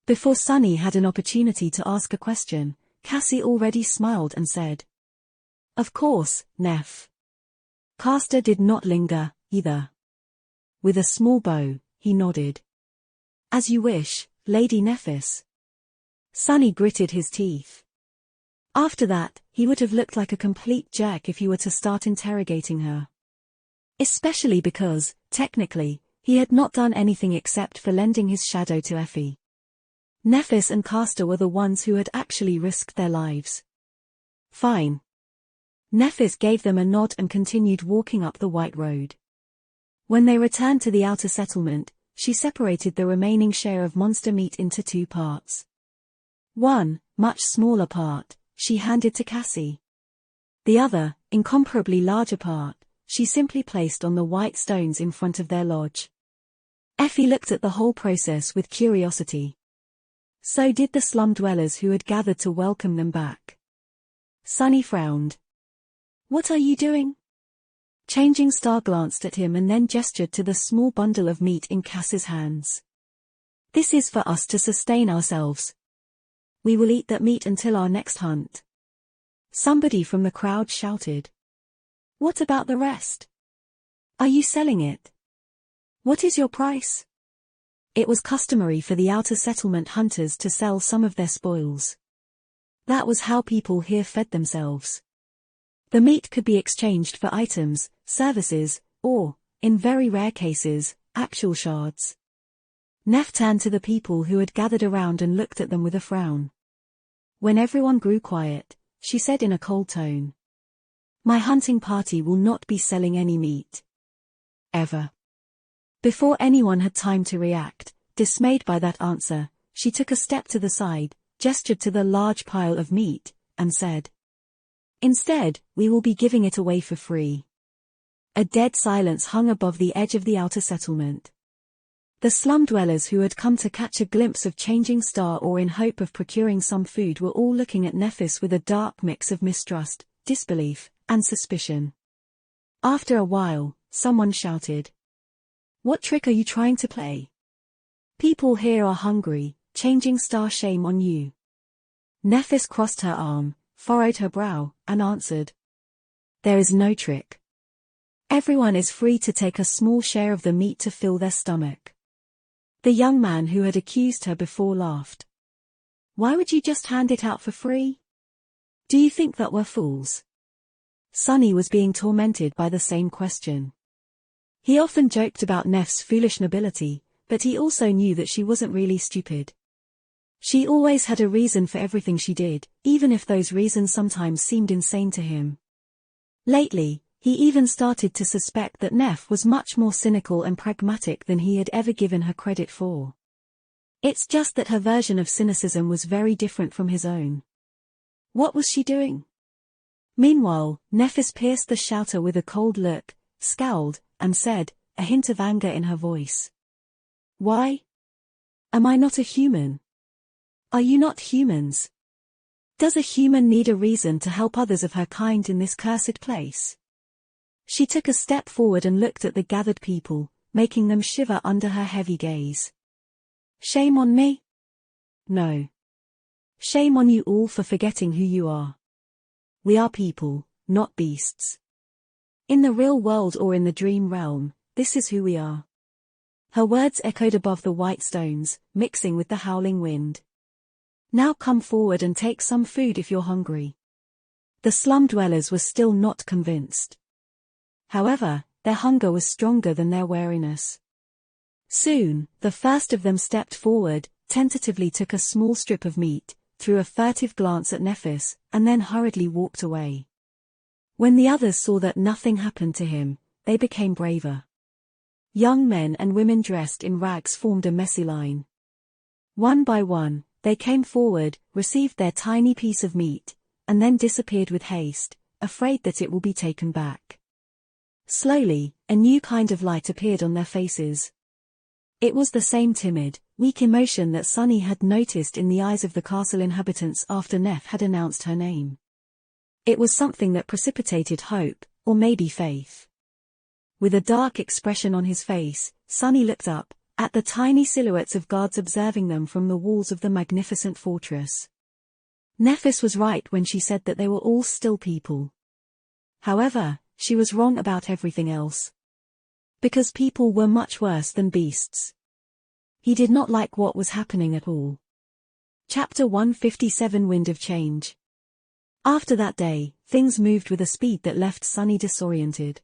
Before Sunny had an opportunity to ask a question, Cassie already smiled and said, "Of course, Neph." Castor did not linger, either. With a small bow, he nodded. "As you wish, Lady Nephis." Sunny gritted his teeth. After that, he would have looked like a complete jerk if he were to start interrogating her. Especially because, technically, he had not done anything except for lending his shadow to Effie. Nephis and Castor were the ones who had actually risked their lives. Fine. Nephis gave them a nod and continued walking up the white road. When they returned to the outer settlement, she separated the remaining share of monster meat into 2 parts. One, much smaller part, she handed to Cassie. The other, incomparably larger part, she simply placed on the white stones in front of their lodge. Effie looked at the whole process with curiosity. So did the slum dwellers who had gathered to welcome them back. Sunny frowned. "What are you doing?" Changing Star glanced at him and then gestured to the small bundle of meat in Cass's hands. "This is for us to sustain ourselves. We will eat that meat until our next hunt." Somebody from the crowd shouted. "What about the rest? Are you selling it? What is your price?" It was customary for the outer settlement hunters to sell some of their spoils. That was how people here fed themselves. The meat could be exchanged for items, services, or, in very rare cases, actual shards. Neff turned to the people who had gathered around and looked at them with a frown. When everyone grew quiet, she said in a cold tone, "My hunting party will not be selling any meat. Ever." Before anyone had time to react, dismayed by that answer, she took a step to the side, gestured to the large pile of meat, and said, "Instead, we will be giving it away for free." A dead silence hung above the edge of the outer settlement. The slum dwellers who had come to catch a glimpse of Changing Star or in hope of procuring some food were all looking at Nephis with a dark mix of mistrust, disbelief, and suspicion. After a while, someone shouted, "What trick are you trying to play? People here are hungry, Changing Star, shame on you." Nephis crossed her arm, furrowed her brow, and answered, "There is no trick. Everyone is free to take a small share of the meat to fill their stomach." The young man who had accused her before laughed. "Why would you just hand it out for free? Do you think that we're fools?" Sunny was being tormented by the same question. He often joked about Neff's foolish nobility, but he also knew that she wasn't really stupid. She always had a reason for everything she did, even if those reasons sometimes seemed insane to him. Lately, he even started to suspect that Neff was much more cynical and pragmatic than he had ever given her credit for. It's just that her version of cynicism was very different from his own. What was she doing? Meanwhile, Nephis pierced the shouter with a cold look, scowled, and said, a hint of anger in her voice, "Why? Am I not a human? Are you not humans? Does a human need a reason to help others of her kind in this cursed place?" She took a step forward and looked at the gathered people, making them shiver under her heavy gaze. "Shame on me? No. Shame on you all for forgetting who you are. We are people, not beasts. In the real world or in the dream realm, this is who we are." Her words echoed above the white stones, mixing with the howling wind. "Now come forward and take some food if you're hungry." The slum dwellers were still not convinced. However, their hunger was stronger than their wariness. Soon, the first of them stepped forward, tentatively took a small strip of meat, threw a furtive glance at Nephis, and then hurriedly walked away. When the others saw that nothing happened to him, they became braver. Young men and women dressed in rags formed a messy line. One by one, they came forward, received their tiny piece of meat, and then disappeared with haste, afraid that it will be taken back. Slowly, a new kind of light appeared on their faces. It was the same timid, weak emotion that Sunny had noticed in the eyes of the castle inhabitants after Neff had announced her name. It was something that precipitated hope, or maybe faith. With a dark expression on his face, Sunny looked up, at the tiny silhouettes of guards observing them from the walls of the magnificent fortress. Nephis was right when she said that they were all still people. However, she was wrong about everything else. Because people were much worse than beasts. He did not like what was happening at all. Chapter 157 Wind of Change. After that day, things moved with a speed that left Sunny disoriented.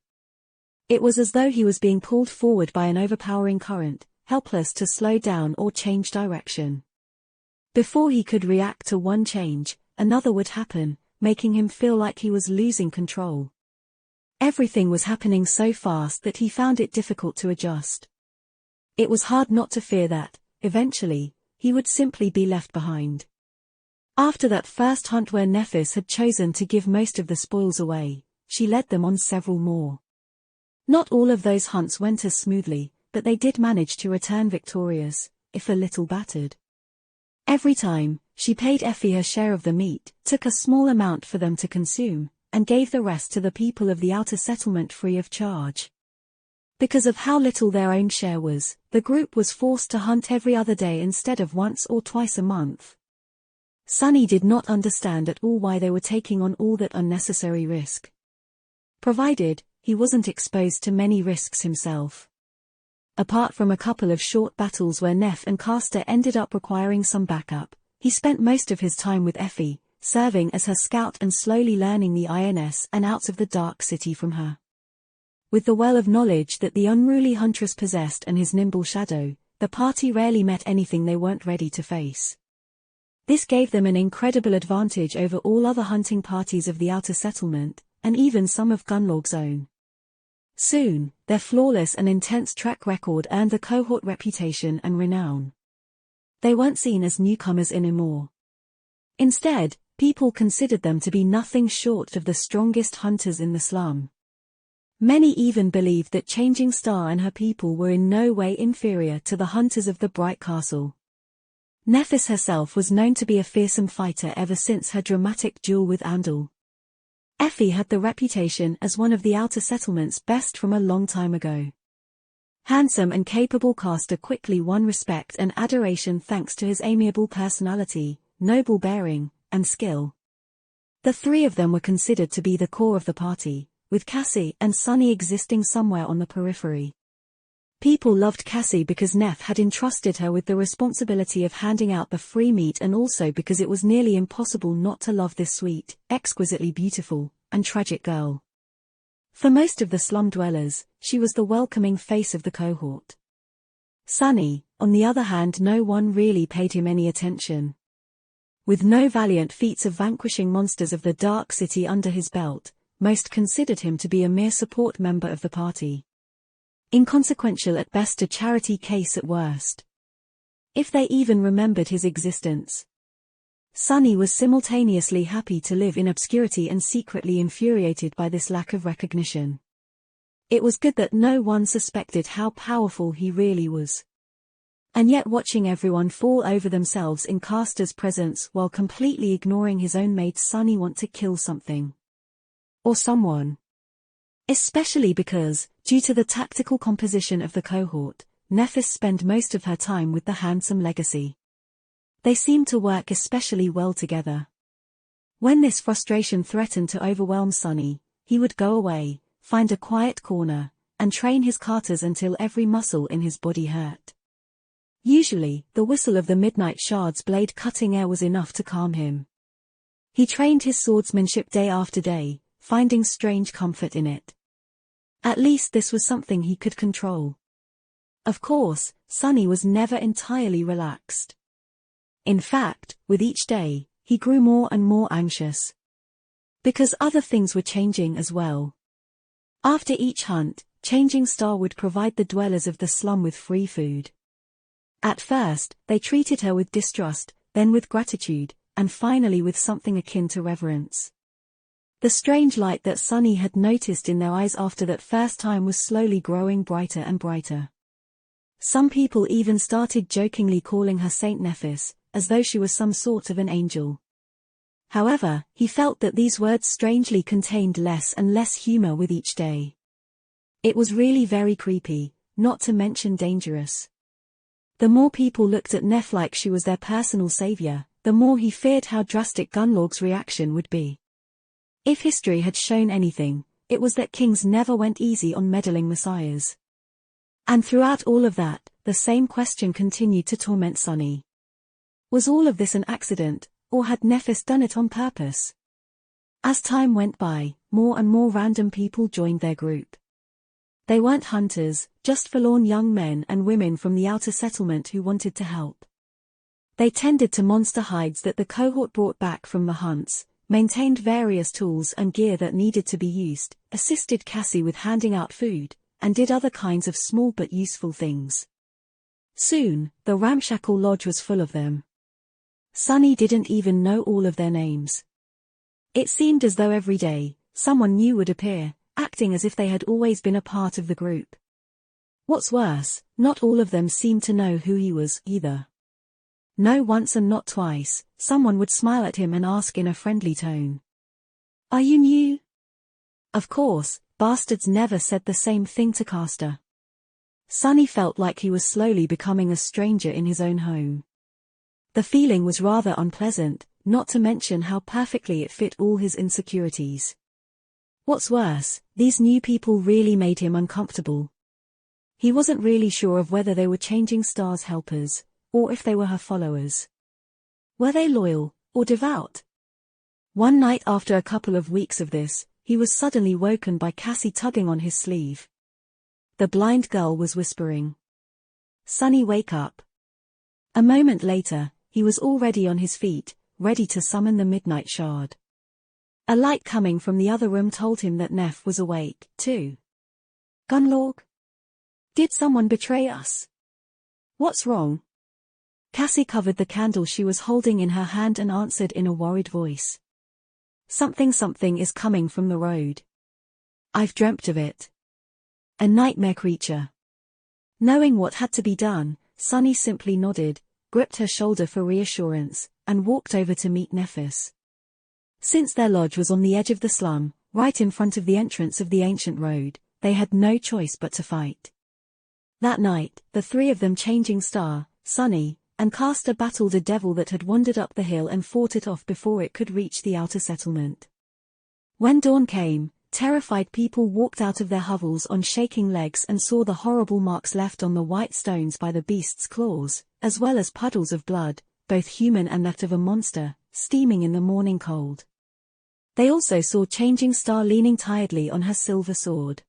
It was as though he was being pulled forward by an overpowering current, helpless to slow down or change direction. Before he could react to one change, another would happen, making him feel like he was losing control. Everything was happening so fast that he found it difficult to adjust. It was hard not to fear that, eventually, he would simply be left behind. After that first hunt where Nephis had chosen to give most of the spoils away, she led them on several more. Not all of those hunts went as smoothly, but they did manage to return victorious, if a little battered. Every time, she paid Effie her share of the meat, took a small amount for them to consume, and gave the rest to the people of the outer settlement free of charge. Because of how little their own share was, the group was forced to hunt every other day instead of once or twice a month. Sunny did not understand at all why they were taking on all that unnecessary risk. Provided, he wasn't exposed to many risks himself. Apart from a couple of short battles where Neff and Castor ended up requiring some backup, he spent most of his time with Effie, serving as her scout and slowly learning the ins and outs of the Dark City from her. With the well of knowledge that the unruly huntress possessed and his nimble shadow, the party rarely met anything they weren't ready to face. This gave them an incredible advantage over all other hunting parties of the outer settlement, and even some of Gunlog's own. Soon, their flawless and intense track record earned the cohort reputation and renown. They weren't seen as newcomers anymore. Instead, people considered them to be nothing short of the strongest hunters in the slum. Many even believed that Changing Star and her people were in no way inferior to the hunters of the Bright Castle. Nephis herself was known to be a fearsome fighter ever since her dramatic duel with Andal. Effie had the reputation as one of the outer settlement's best from a long time ago. Handsome and capable Castor quickly won respect and adoration thanks to his amiable personality, noble bearing, and skill. The three of them were considered to be the core of the party, with Cassie and Sunny existing somewhere on the periphery. People loved Cassie because Neff had entrusted her with the responsibility of handing out the free meat, and also because it was nearly impossible not to love this sweet, exquisitely beautiful, and tragic girl. For most of the slum dwellers, she was the welcoming face of the cohort. Sunny, on the other hand, no one really paid him any attention. With no valiant feats of vanquishing monsters of the Dark City under his belt, most considered him to be a mere support member of the party. Inconsequential at best, a charity case at worst. If they even remembered his existence. Sunny was simultaneously happy to live in obscurity and secretly infuriated by this lack of recognition. It was good that no one suspected how powerful he really was. And yet watching everyone fall over themselves in Castor's presence while completely ignoring his own made Sunny want to kill something. Or someone. Especially because, due to the tactical composition of the cohort, Nephis spent most of her time with the handsome Legacy. They seemed to work especially well together. When this frustration threatened to overwhelm Sunny, he would go away, find a quiet corner, and train his carters until every muscle in his body hurt. Usually, the whistle of the Midnight Shard's blade cutting air was enough to calm him. He trained his swordsmanship day after day, finding strange comfort in it. At least this was something he could control. Of course, Sunny was never entirely relaxed. In fact, with each day, he grew more and more anxious. Because other things were changing as well. After each hunt, Changing Star would provide the dwellers of the slum with free food. At first, they treated her with distrust, then with gratitude, and finally with something akin to reverence. The strange light that Sunny had noticed in their eyes after that first time was slowly growing brighter and brighter. Some people even started jokingly calling her Saint Nephis, as though she was some sort of an angel. However, he felt that these words strangely contained less and less humor with each day. It was really very creepy, not to mention dangerous. The more people looked at Neff like she was their personal savior, the more he feared how drastic Gunlog's reaction would be. If history had shown anything, it was that kings never went easy on meddling messiahs. And throughout all of that, the same question continued to torment Sunny. Was all of this an accident, or had Nephis done it on purpose? As time went by, more and more random people joined their group. They weren't hunters, just forlorn young men and women from the outer settlement who wanted to help. They tended to monster hides that the cohort brought back from the hunts, maintained various tools and gear that needed to be used, assisted Cassie with handing out food, and did other kinds of small but useful things. Soon, the ramshackle lodge was full of them. Sunny didn't even know all of their names. It seemed as though every day, someone new would appear, acting as if they had always been a part of the group. What's worse, not all of them seemed to know who he was, either. No once and not twice, someone would smile at him and ask in a friendly tone, "Are you new?" Of course, bastards never said the same thing to Castor. Sunny felt like he was slowly becoming a stranger in his own home. The feeling was rather unpleasant, not to mention how perfectly it fit all his insecurities. What's worse, these new people really made him uncomfortable. He wasn't really sure of whether they were Changing Star's helpers, or if they were her followers. Were they loyal, or devout? One night after a couple of weeks of this, he was suddenly woken by Cassie tugging on his sleeve. The blind girl was whispering, "Sunny, wake up." A moment later, he was already on his feet, ready to summon the Midnight Shard. A light coming from the other room told him that Neff was awake, too. "Gunlorg? Did someone betray us? What's wrong?" Cassie covered the candle she was holding in her hand and answered in a worried voice. Something is coming from the road. I've dreamt of it. A nightmare creature." Knowing what had to be done, Sunny simply nodded, gripped her shoulder for reassurance, and walked over to meet Nephis. Since their lodge was on the edge of the slum, right in front of the entrance of the ancient road, they had no choice but to fight. That night, the three of them, Changing Star, Sunny, and Castor, battled a devil that had wandered up the hill and fought it off before it could reach the outer settlement. When dawn came, terrified people walked out of their hovels on shaking legs and saw the horrible marks left on the white stones by the beast's claws, as well as puddles of blood, both human and that of a monster, steaming in the morning cold. They also saw Changing Star leaning tiredly on her silver sword.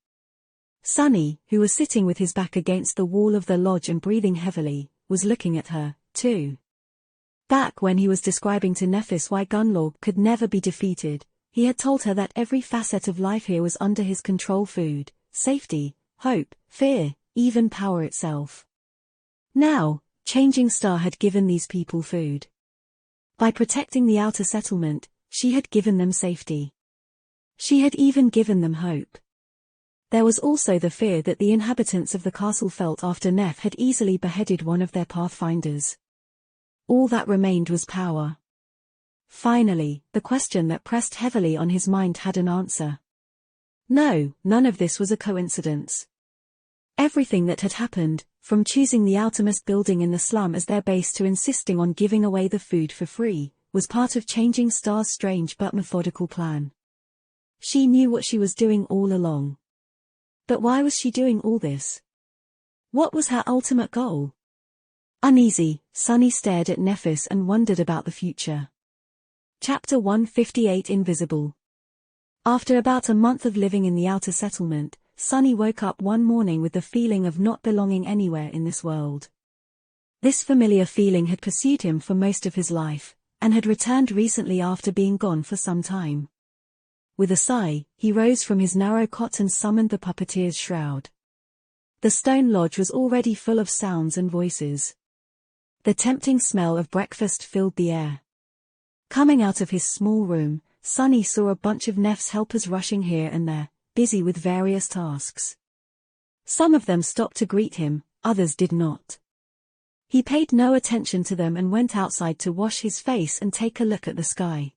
Sunny, who was sitting with his back against the wall of the lodge and breathing heavily, was looking at her, too. Back when he was describing to Nephis why Gunlorg could never be defeated, he had told her that every facet of life here was under his control: food, safety, hope, fear, even power itself. Now, Changing Star had given these people food. By protecting the outer settlement, she had given them safety. She had even given them hope. There was also the fear that the inhabitants of the castle felt after Neff had easily beheaded one of their pathfinders. All that remained was power. Finally, the question that pressed heavily on his mind had an answer. No, none of this was a coincidence. Everything that had happened, from choosing the outermost building in the slum as their base to insisting on giving away the food for free, was part of Changing Star's strange but methodical plan. She knew what she was doing all along. But why was she doing all this? What was her ultimate goal? Uneasy, Sunny stared at Nephis and wondered about the future. Chapter 158 Invisible. After about a month of living in the outer settlement, Sunny woke up one morning with the feeling of not belonging anywhere in this world. This familiar feeling had pursued him for most of his life, and had returned recently after being gone for some time. With a sigh, he rose from his narrow cot and summoned the puppeteer's shroud. The stone lodge was already full of sounds and voices. The tempting smell of breakfast filled the air. Coming out of his small room, Sunny saw a bunch of Neff's helpers rushing here and there, busy with various tasks. Some of them stopped to greet him, others did not. He paid no attention to them and went outside to wash his face and take a look at the sky.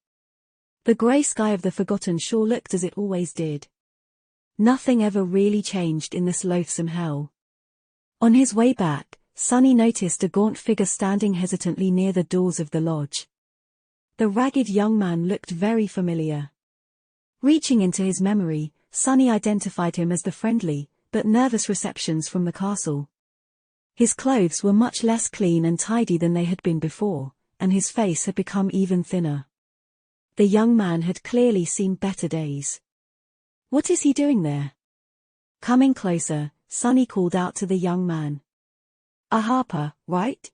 The grey sky of the Forgotten Shore looked as it always did. Nothing ever really changed in this loathsome hell. On his way back, Sunny noticed a gaunt figure standing hesitantly near the doors of the lodge. The ragged young man looked very familiar. Reaching into his memory, Sunny identified him as the friendly, but nervous receptions from the castle. His clothes were much less clean and tidy than they had been before, and his face had become even thinner. The young man had clearly seen better days. What is he doing there? Coming closer, Sunny called out to the young man. Harper, right?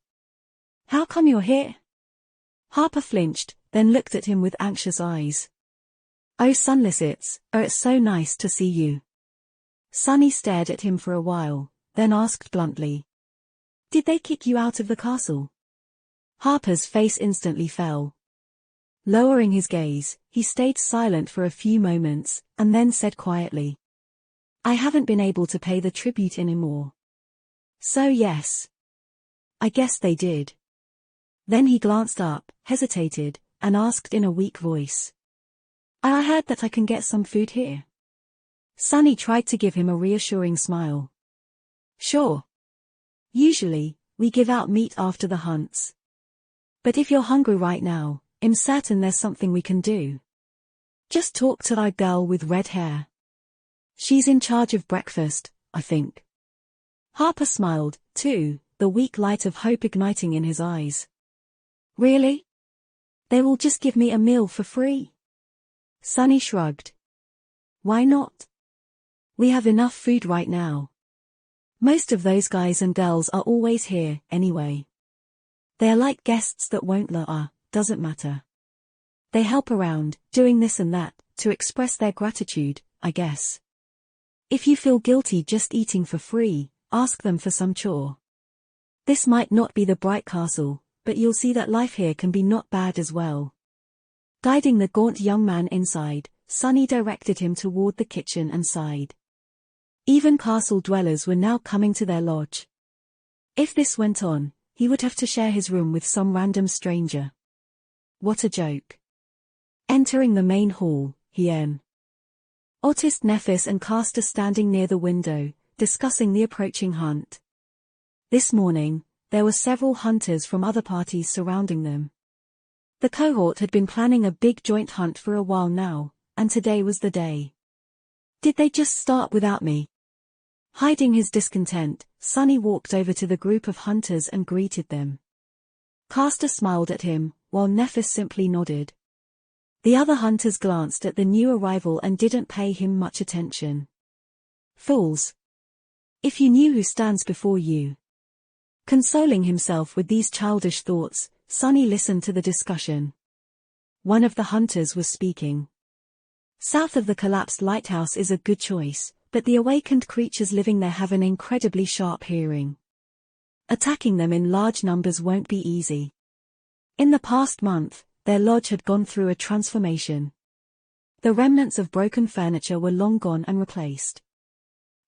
How come you're here? Harper flinched, then looked at him with anxious eyes. Oh Sunlisits, it's so nice to see you. Sunny stared at him for a while, then asked bluntly. Did they kick you out of the castle? Harper's face instantly fell. Lowering his gaze, he stayed silent for a few moments, and then said quietly. I haven't been able to pay the tribute anymore. So yes. I guess they did. Then he glanced up, hesitated, and asked in a weak voice. I heard that I can get some food here. Sunny tried to give him a reassuring smile. Sure. Usually, we give out meat after the hunts. But if you're hungry right now, I'm certain there's something we can do. Just talk to that girl with red hair. She's in charge of breakfast, I think. Harper smiled, too, the weak light of hope igniting in his eyes. Really? They will just give me a meal for free? Sunny shrugged. Why not? We have enough food right now. Most of those guys and girls are always here, anyway. They're like guests that won't doesn't matter. They help around, doing this and that, to express their gratitude, I guess. If you feel guilty just eating for free, ask them for some chore. This might not be the Bright Castle, but you'll see that life here can be not bad as well. Guiding the gaunt young man inside, Sunny directed him toward the kitchen and sighed. Even castle dwellers were now coming to their lodge. If this went on, he would have to share his room with some random stranger. What a joke. Entering the main hall, Otis, Nephis and Castor standing near the window, discussing the approaching hunt. This morning, there were several hunters from other parties surrounding them. The cohort had been planning a big joint hunt for a while now, and today was the day. Did they just start without me? Hiding his discontent, Sunny walked over to the group of hunters and greeted them. Castor smiled at him, while Nephis simply nodded. The other hunters glanced at the new arrival and didn't pay him much attention. Fools! If you knew who stands before you. Consoling himself with these childish thoughts, Sunny listened to the discussion. One of the hunters was speaking. South of the collapsed lighthouse is a good choice, but the awakened creatures living there have an incredibly sharp hearing. Attacking them in large numbers won't be easy. In the past month, their lodge had gone through a transformation. The remnants of broken furniture were long gone and replaced.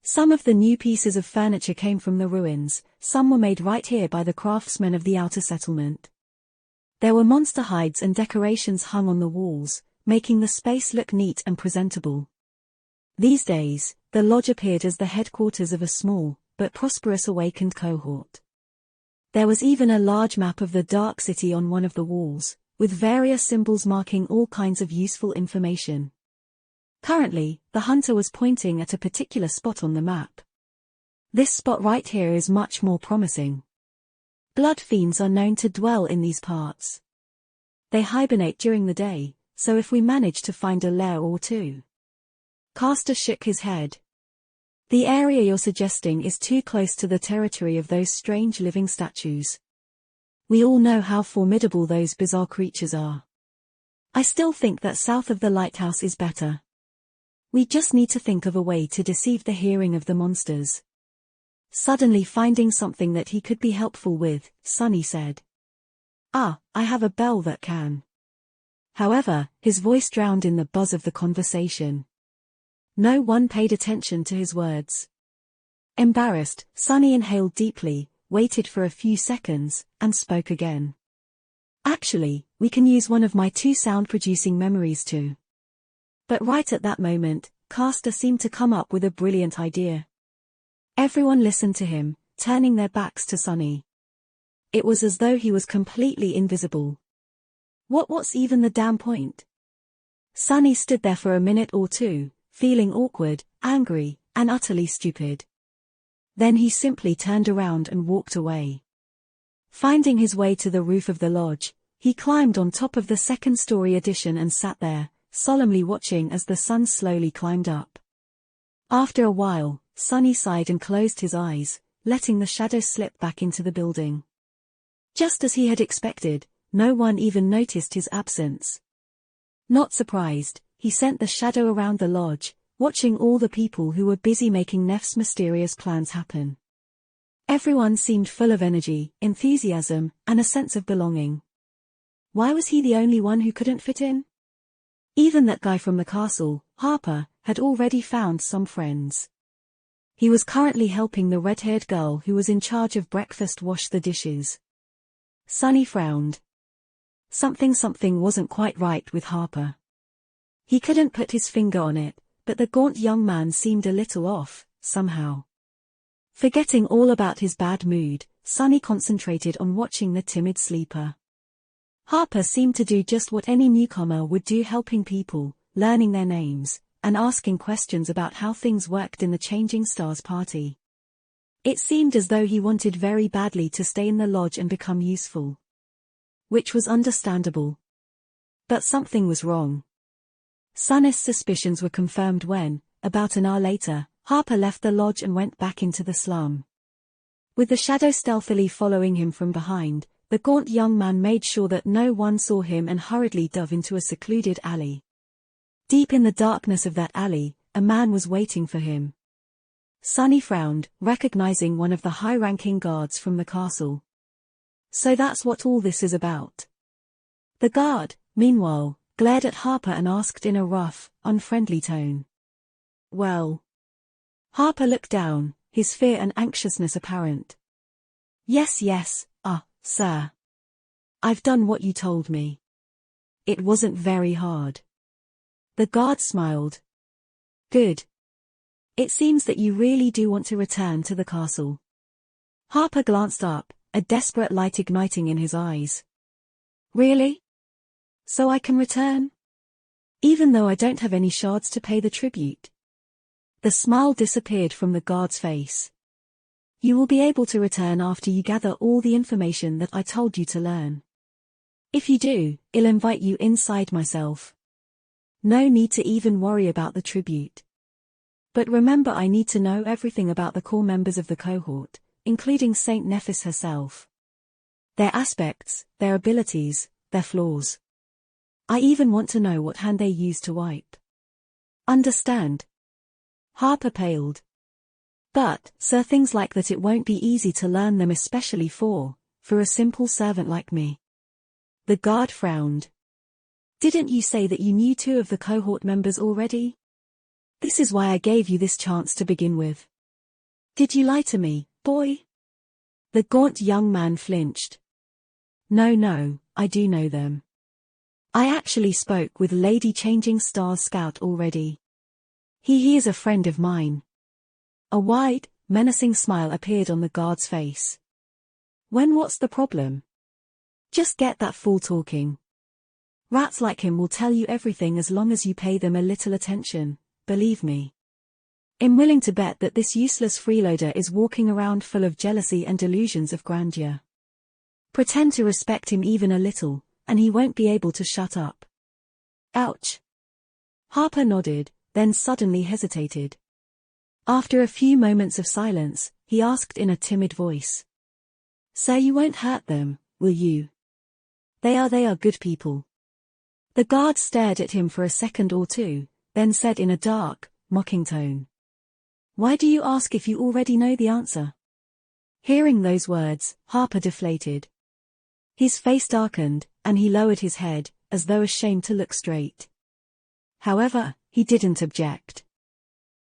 Some of the new pieces of furniture came from the ruins, some were made right here by the craftsmen of the outer settlement. There were monster hides and decorations hung on the walls, making the space look neat and presentable. These days, the lodge appeared as the headquarters of a small, but prosperous awakened cohort. There was even a large map of the Dark City on one of the walls, with various symbols marking all kinds of useful information. Currently, the hunter was pointing at a particular spot on the map. This spot right here is much more promising. Blood fiends are known to dwell in these parts. They hibernate during the day, so if we manage to find a lair or two. Castor shook his head. The area you're suggesting is too close to the territory of those strange living statues. We all know how formidable those bizarre creatures are. I still think that south of the lighthouse is better. We just need to think of a way to deceive the hearing of the monsters. Suddenly finding something that he could be helpful with, Sunny said. I have a bell that can. However, his voice drowned in the buzz of the conversation. No one paid attention to his words. Embarrassed, Sunny inhaled deeply, waited for a few seconds, and spoke again. Actually, we can use one of my 2 sound-producing memories too. But right at that moment, Castor seemed to come up with a brilliant idea. Everyone listened to him, turning their backs to Sunny. It was as though he was completely invisible. What's even the damn point? Sunny stood there for a minute or two, feeling awkward, angry, and utterly stupid. Then he simply turned around and walked away. Finding his way to the roof of the lodge, He climbed on top of the second-story addition and sat there, solemnly watching as the sun slowly climbed up. After a while, Sonny sighed and closed his eyes, letting the shadow slip back into the building. Just as he had expected, no one even noticed his absence. Not surprised, he sent the shadow around the lodge, watching all the people who were busy making Nef's mysterious plans happen. Everyone seemed full of energy, enthusiasm, and a sense of belonging. Why was he the only one who couldn't fit in? Even that guy from the castle, Harper, had already found some friends. He was currently helping the red-haired girl who was in charge of breakfast wash the dishes. Sonny frowned. Something wasn't quite right with Harper. He couldn't put his finger on it, but the gaunt young man seemed a little off, somehow. Forgetting all about his bad mood, Sonny concentrated on watching the timid sleeper. Harper seemed to do just what any newcomer would do, helping people, learning their names, and asking questions about how things worked in the Changing Stars party. It seemed as though he wanted very badly to stay in the lodge and become useful. Which was understandable. But something was wrong. Sonny's suspicions were confirmed when, about an hour later, Harper left the lodge and went back into the slum. With the shadow stealthily following him from behind, the gaunt young man made sure that no one saw him and hurriedly dove into a secluded alley. Deep in the darkness of that alley, a man was waiting for him. Sonny frowned, recognizing one of the high-ranking guards from the castle. So that's what all this is about. The guard, meanwhile, glared at Harper and asked in a rough, unfriendly tone. Well. Harper looked down, his fear and anxiousness apparent. Yes, sir. I've done what you told me. It wasn't very hard. The guard smiled. Good. It seems that you really do want to return to the castle. Harper glanced up, a desperate light igniting in his eyes. Really? So I can return? Even though I don't have any shards to pay the tribute? The smile disappeared from the guard's face. You will be able to return after you gather all the information that I told you to learn. If you do, I'll invite you inside myself. No need to even worry about the tribute. But remember, I need to know everything about the core members of the cohort, including Saint Nephis herself. Their aspects, their abilities, their flaws. I even want to know what hand they use to wipe. Understand? Harper paled. But, sir, things like that, it won't be easy to learn them, especially for a simple servant like me. The guard frowned. Didn't you say that you knew 2 of the cohort members already? This is why I gave you this chance to begin with. Did you lie to me, boy? The gaunt young man flinched. No, I do know them. I actually spoke with Lady Changing Stars Scout already. He is a friend of mine. A wide, menacing smile appeared on the guard's face. What's the problem? Just get that fool talking. Rats like him will tell you everything as long as you pay them a little attention, believe me. I'm willing to bet that this useless freeloader is walking around full of jealousy and delusions of grandeur. Pretend to respect him even a little, and he won't be able to shut up. Ouch. Harper nodded, then suddenly hesitated. After a few moments of silence, he asked in a timid voice. Sir, you won't hurt them, will you? They are good people. The guard stared at him for a second or two, then said in a dark, mocking tone. Why do you ask if you already know the answer? Hearing those words, Harper deflated. His face darkened, and he lowered his head, as though ashamed to look straight. However, he didn't object.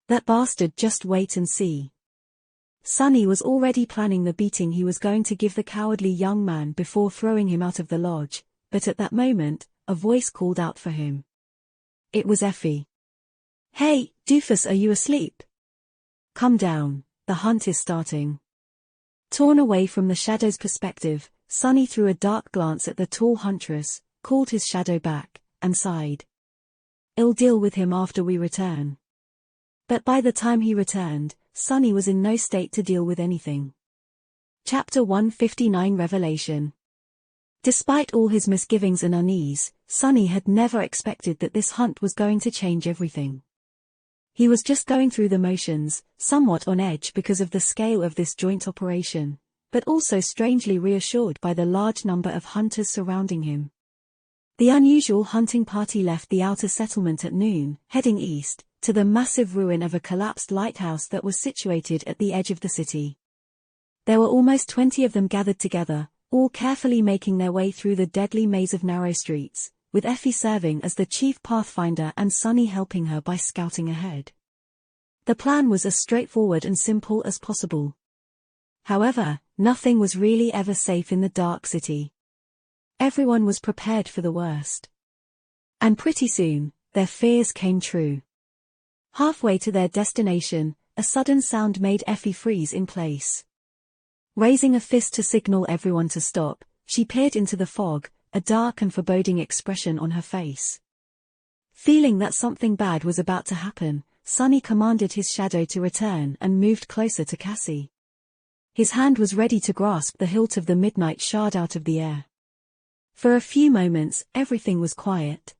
That bastard, just wait and see. Sonny was already planning the beating he was going to give the cowardly young man before throwing him out of the lodge, but at that moment, a voice called out for him. It was Effie. Hey, doofus, are you asleep? Come down, the hunt is starting. Torn away from the shadow's perspective, Sonny threw a dark glance at the tall huntress, called his shadow back, and sighed. I'll deal with him after we return. But by the time he returned, Sonny was in no state to deal with anything. Chapter 159 Revelation. Despite all his misgivings and unease, Sunny had never expected that this hunt was going to change everything. He was just going through the motions, somewhat on edge because of the scale of this joint operation, but also strangely reassured by the large number of hunters surrounding him. The unusual hunting party left the outer settlement at noon, heading east, to the massive ruin of a collapsed lighthouse that was situated at the edge of the city. There were almost 20 of them gathered together, all carefully making their way through the deadly maze of narrow streets, with Effie serving as the chief pathfinder and Sunny helping her by scouting ahead. The plan was as straightforward and simple as possible. However, nothing was really ever safe in the Dark City. Everyone was prepared for the worst. And pretty soon, their fears came true. Halfway to their destination, a sudden sound made Effie freeze in place. Raising a fist to signal everyone to stop, she peered into the fog, a dark and foreboding expression on her face. Feeling that something bad was about to happen, Sunny commanded his shadow to return and moved closer to Cassie. His hand was ready to grasp the hilt of the midnight shard out of the air. For a few moments, everything was quiet.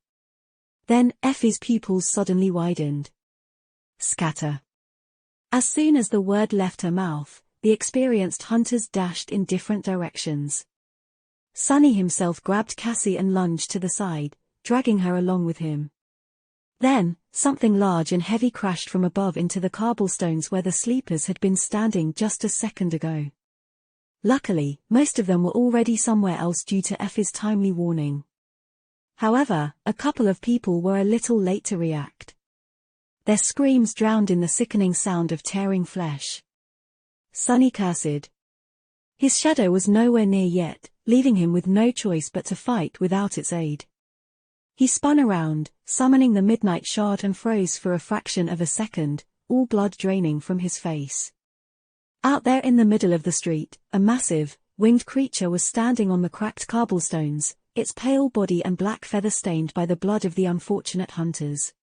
Then, Effie's pupils suddenly widened. Scatter. As soon as the word left her mouth, the experienced hunters dashed in different directions. Sunny himself grabbed Cassie and lunged to the side, dragging her along with him. Then, something large and heavy crashed from above into the cobblestones where the sleepers had been standing just a second ago. Luckily, most of them were already somewhere else due to Effie's timely warning. However, a couple of people were a little late to react. Their screams drowned in the sickening sound of tearing flesh. Sunny cursed. His shadow was nowhere near yet, leaving him with no choice but to fight without its aid. He spun around, summoning the midnight shard and froze for a fraction of a second, all blood draining from his face. Out there in the middle of the street, a massive, winged creature was standing on the cracked cobblestones, its pale body and black feather stained by the blood of the unfortunate hunters.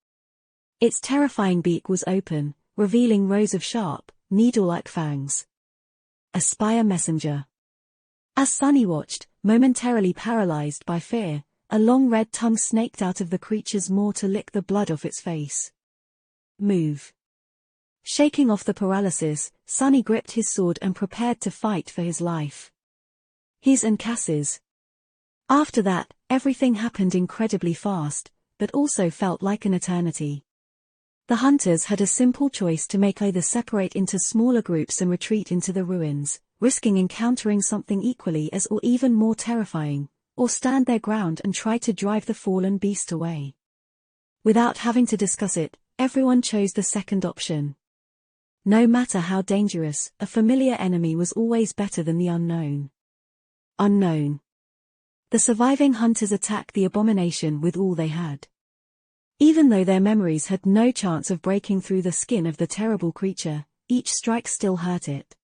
Its terrifying beak was open, revealing rows of sharp, needle-like fangs. A spire messenger. As Sunny watched, momentarily paralyzed by fear, a long red tongue snaked out of the creature's maw to lick the blood off its face. Move. Shaking off the paralysis, Sunny gripped his sword and prepared to fight for his life. His and Cassie's. After that, everything happened incredibly fast, but also felt like an eternity. The hunters had a simple choice to make: either separate into smaller groups and retreat into the ruins, risking encountering something equally as or even more terrifying, or stand their ground and try to drive the fallen beast away. Without having to discuss it, everyone chose the second option. No matter how dangerous, a familiar enemy was always better than the unknown. Unknown. The surviving hunters attacked the abomination with all they had. Even though their memories had no chance of breaking through the skin of the terrible creature, each strike still hurt it.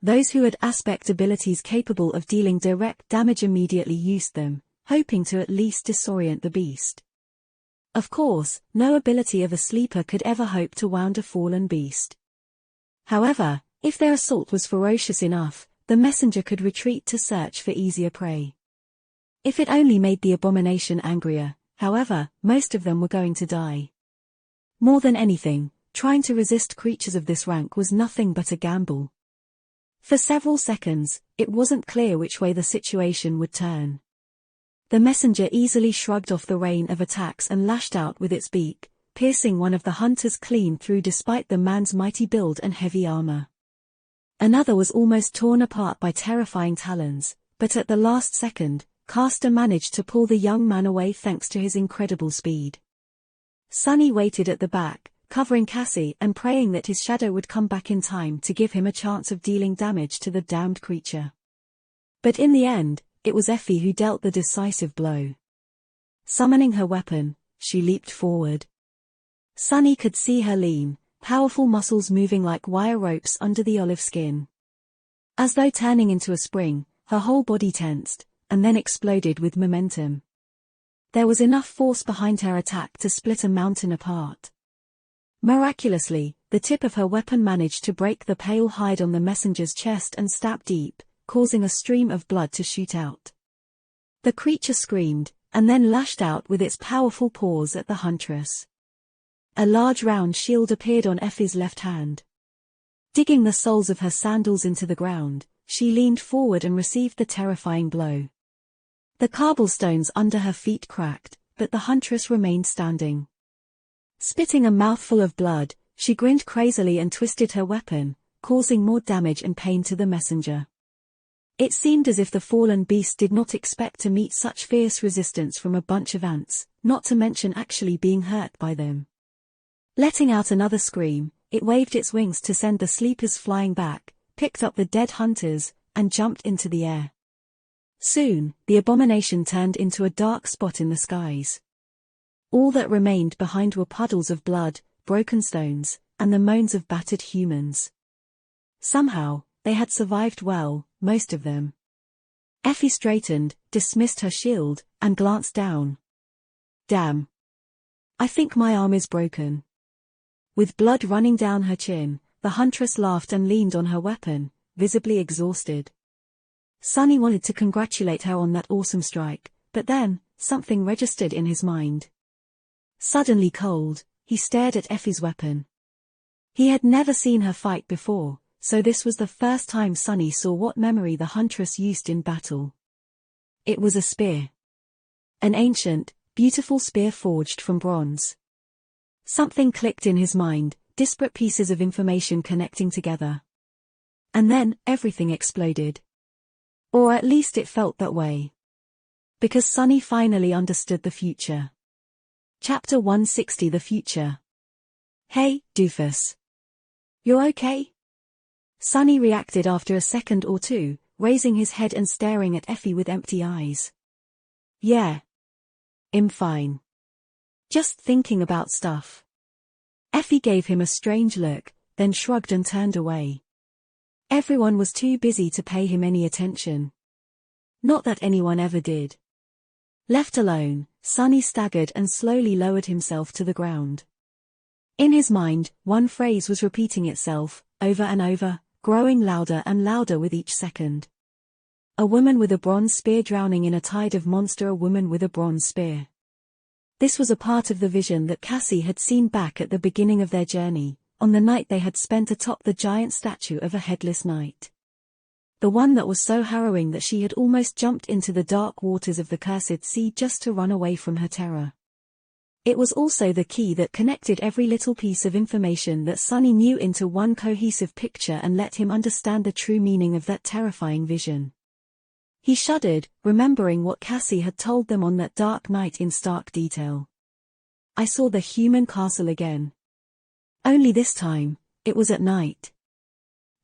Those who had aspect abilities capable of dealing direct damage immediately used them, hoping to at least disorient the beast. Of course, no ability of a sleeper could ever hope to wound a fallen beast. However, if their assault was ferocious enough, the messenger could retreat to search for easier prey. If it only made the abomination angrier, however, most of them were going to die. More than anything, trying to resist creatures of this rank was nothing but a gamble. For several seconds, it wasn't clear which way the situation would turn. The messenger easily shrugged off the rain of attacks and lashed out with its beak, piercing one of the hunters clean through despite the man's mighty build and heavy armor. Another was almost torn apart by terrifying talons, but at the last second, Castor managed to pull the young man away thanks to his incredible speed. Sunny waited at the back, covering Cassie and praying that his shadow would come back in time to give him a chance of dealing damage to the damned creature. But in the end, it was Effie who dealt the decisive blow. Summoning her weapon, she leaped forward. Sunny could see her lean, powerful muscles moving like wire ropes under the olive skin. As though turning into a spring, her whole body tensed, and then exploded with momentum. There was enough force behind her attack to split a mountain apart. Miraculously, the tip of her weapon managed to break the pale hide on the messenger's chest and stab deep, causing a stream of blood to shoot out. The creature screamed, and then lashed out with its powerful paws at the huntress. A large round shield appeared on Effie's left hand. Digging the soles of her sandals into the ground, she leaned forward and received the terrifying blow. The cobblestones under her feet cracked, but the huntress remained standing. Spitting a mouthful of blood, she grinned crazily and twisted her weapon, causing more damage and pain to the messenger. It seemed as if the fallen beast did not expect to meet such fierce resistance from a bunch of ants, not to mention actually being hurt by them. Letting out another scream, it waved its wings to send the sleepers flying back, picked up the dead hunters, and jumped into the air. Soon, the abomination turned into a dark spot in the skies. All that remained behind were puddles of blood, broken stones, and the moans of battered humans. Somehow, they had survived well, most of them. Effie straightened, dismissed her shield, and glanced down. Damn. I think my arm is broken. With blood running down her chin, the huntress laughed and leaned on her weapon, visibly exhausted. Sunny wanted to congratulate her on that awesome strike, but then, something registered in his mind. Suddenly cold, he stared at Effie's weapon. He had never seen her fight before, so this was the first time Sunny saw what memory the huntress used in battle. It was a spear. An ancient, beautiful spear forged from bronze. Something clicked in his mind, disparate pieces of information connecting together. And then, everything exploded. Or at least it felt that way. Because Sunny finally understood the future. Chapter 160 The Future. Hey, doofus. You're okay? Sunny reacted after a second or two, raising his head and staring at Effie with empty eyes. Yeah. I'm fine. Just thinking about stuff. Effie gave him a strange look, then shrugged and turned away. Everyone was too busy to pay him any attention. Not that anyone ever did. Left alone, Sunny staggered and slowly lowered himself to the ground. In his mind, one phrase was repeating itself, over and over, growing louder and louder with each second. A woman with a bronze spear drowning in a tide of monster. A woman with a bronze spear. This was a part of the vision that Cassie had seen back at the beginning of their journey, on the night they had spent atop the giant statue of a headless knight. The one that was so harrowing that she had almost jumped into the dark waters of the cursed sea just to run away from her terror. It was also the key that connected every little piece of information that Sunny knew into one cohesive picture and let him understand the true meaning of that terrifying vision. He shuddered, remembering what Cassie had told them on that dark night in stark detail. I saw the human castle again. Only this time, it was at night.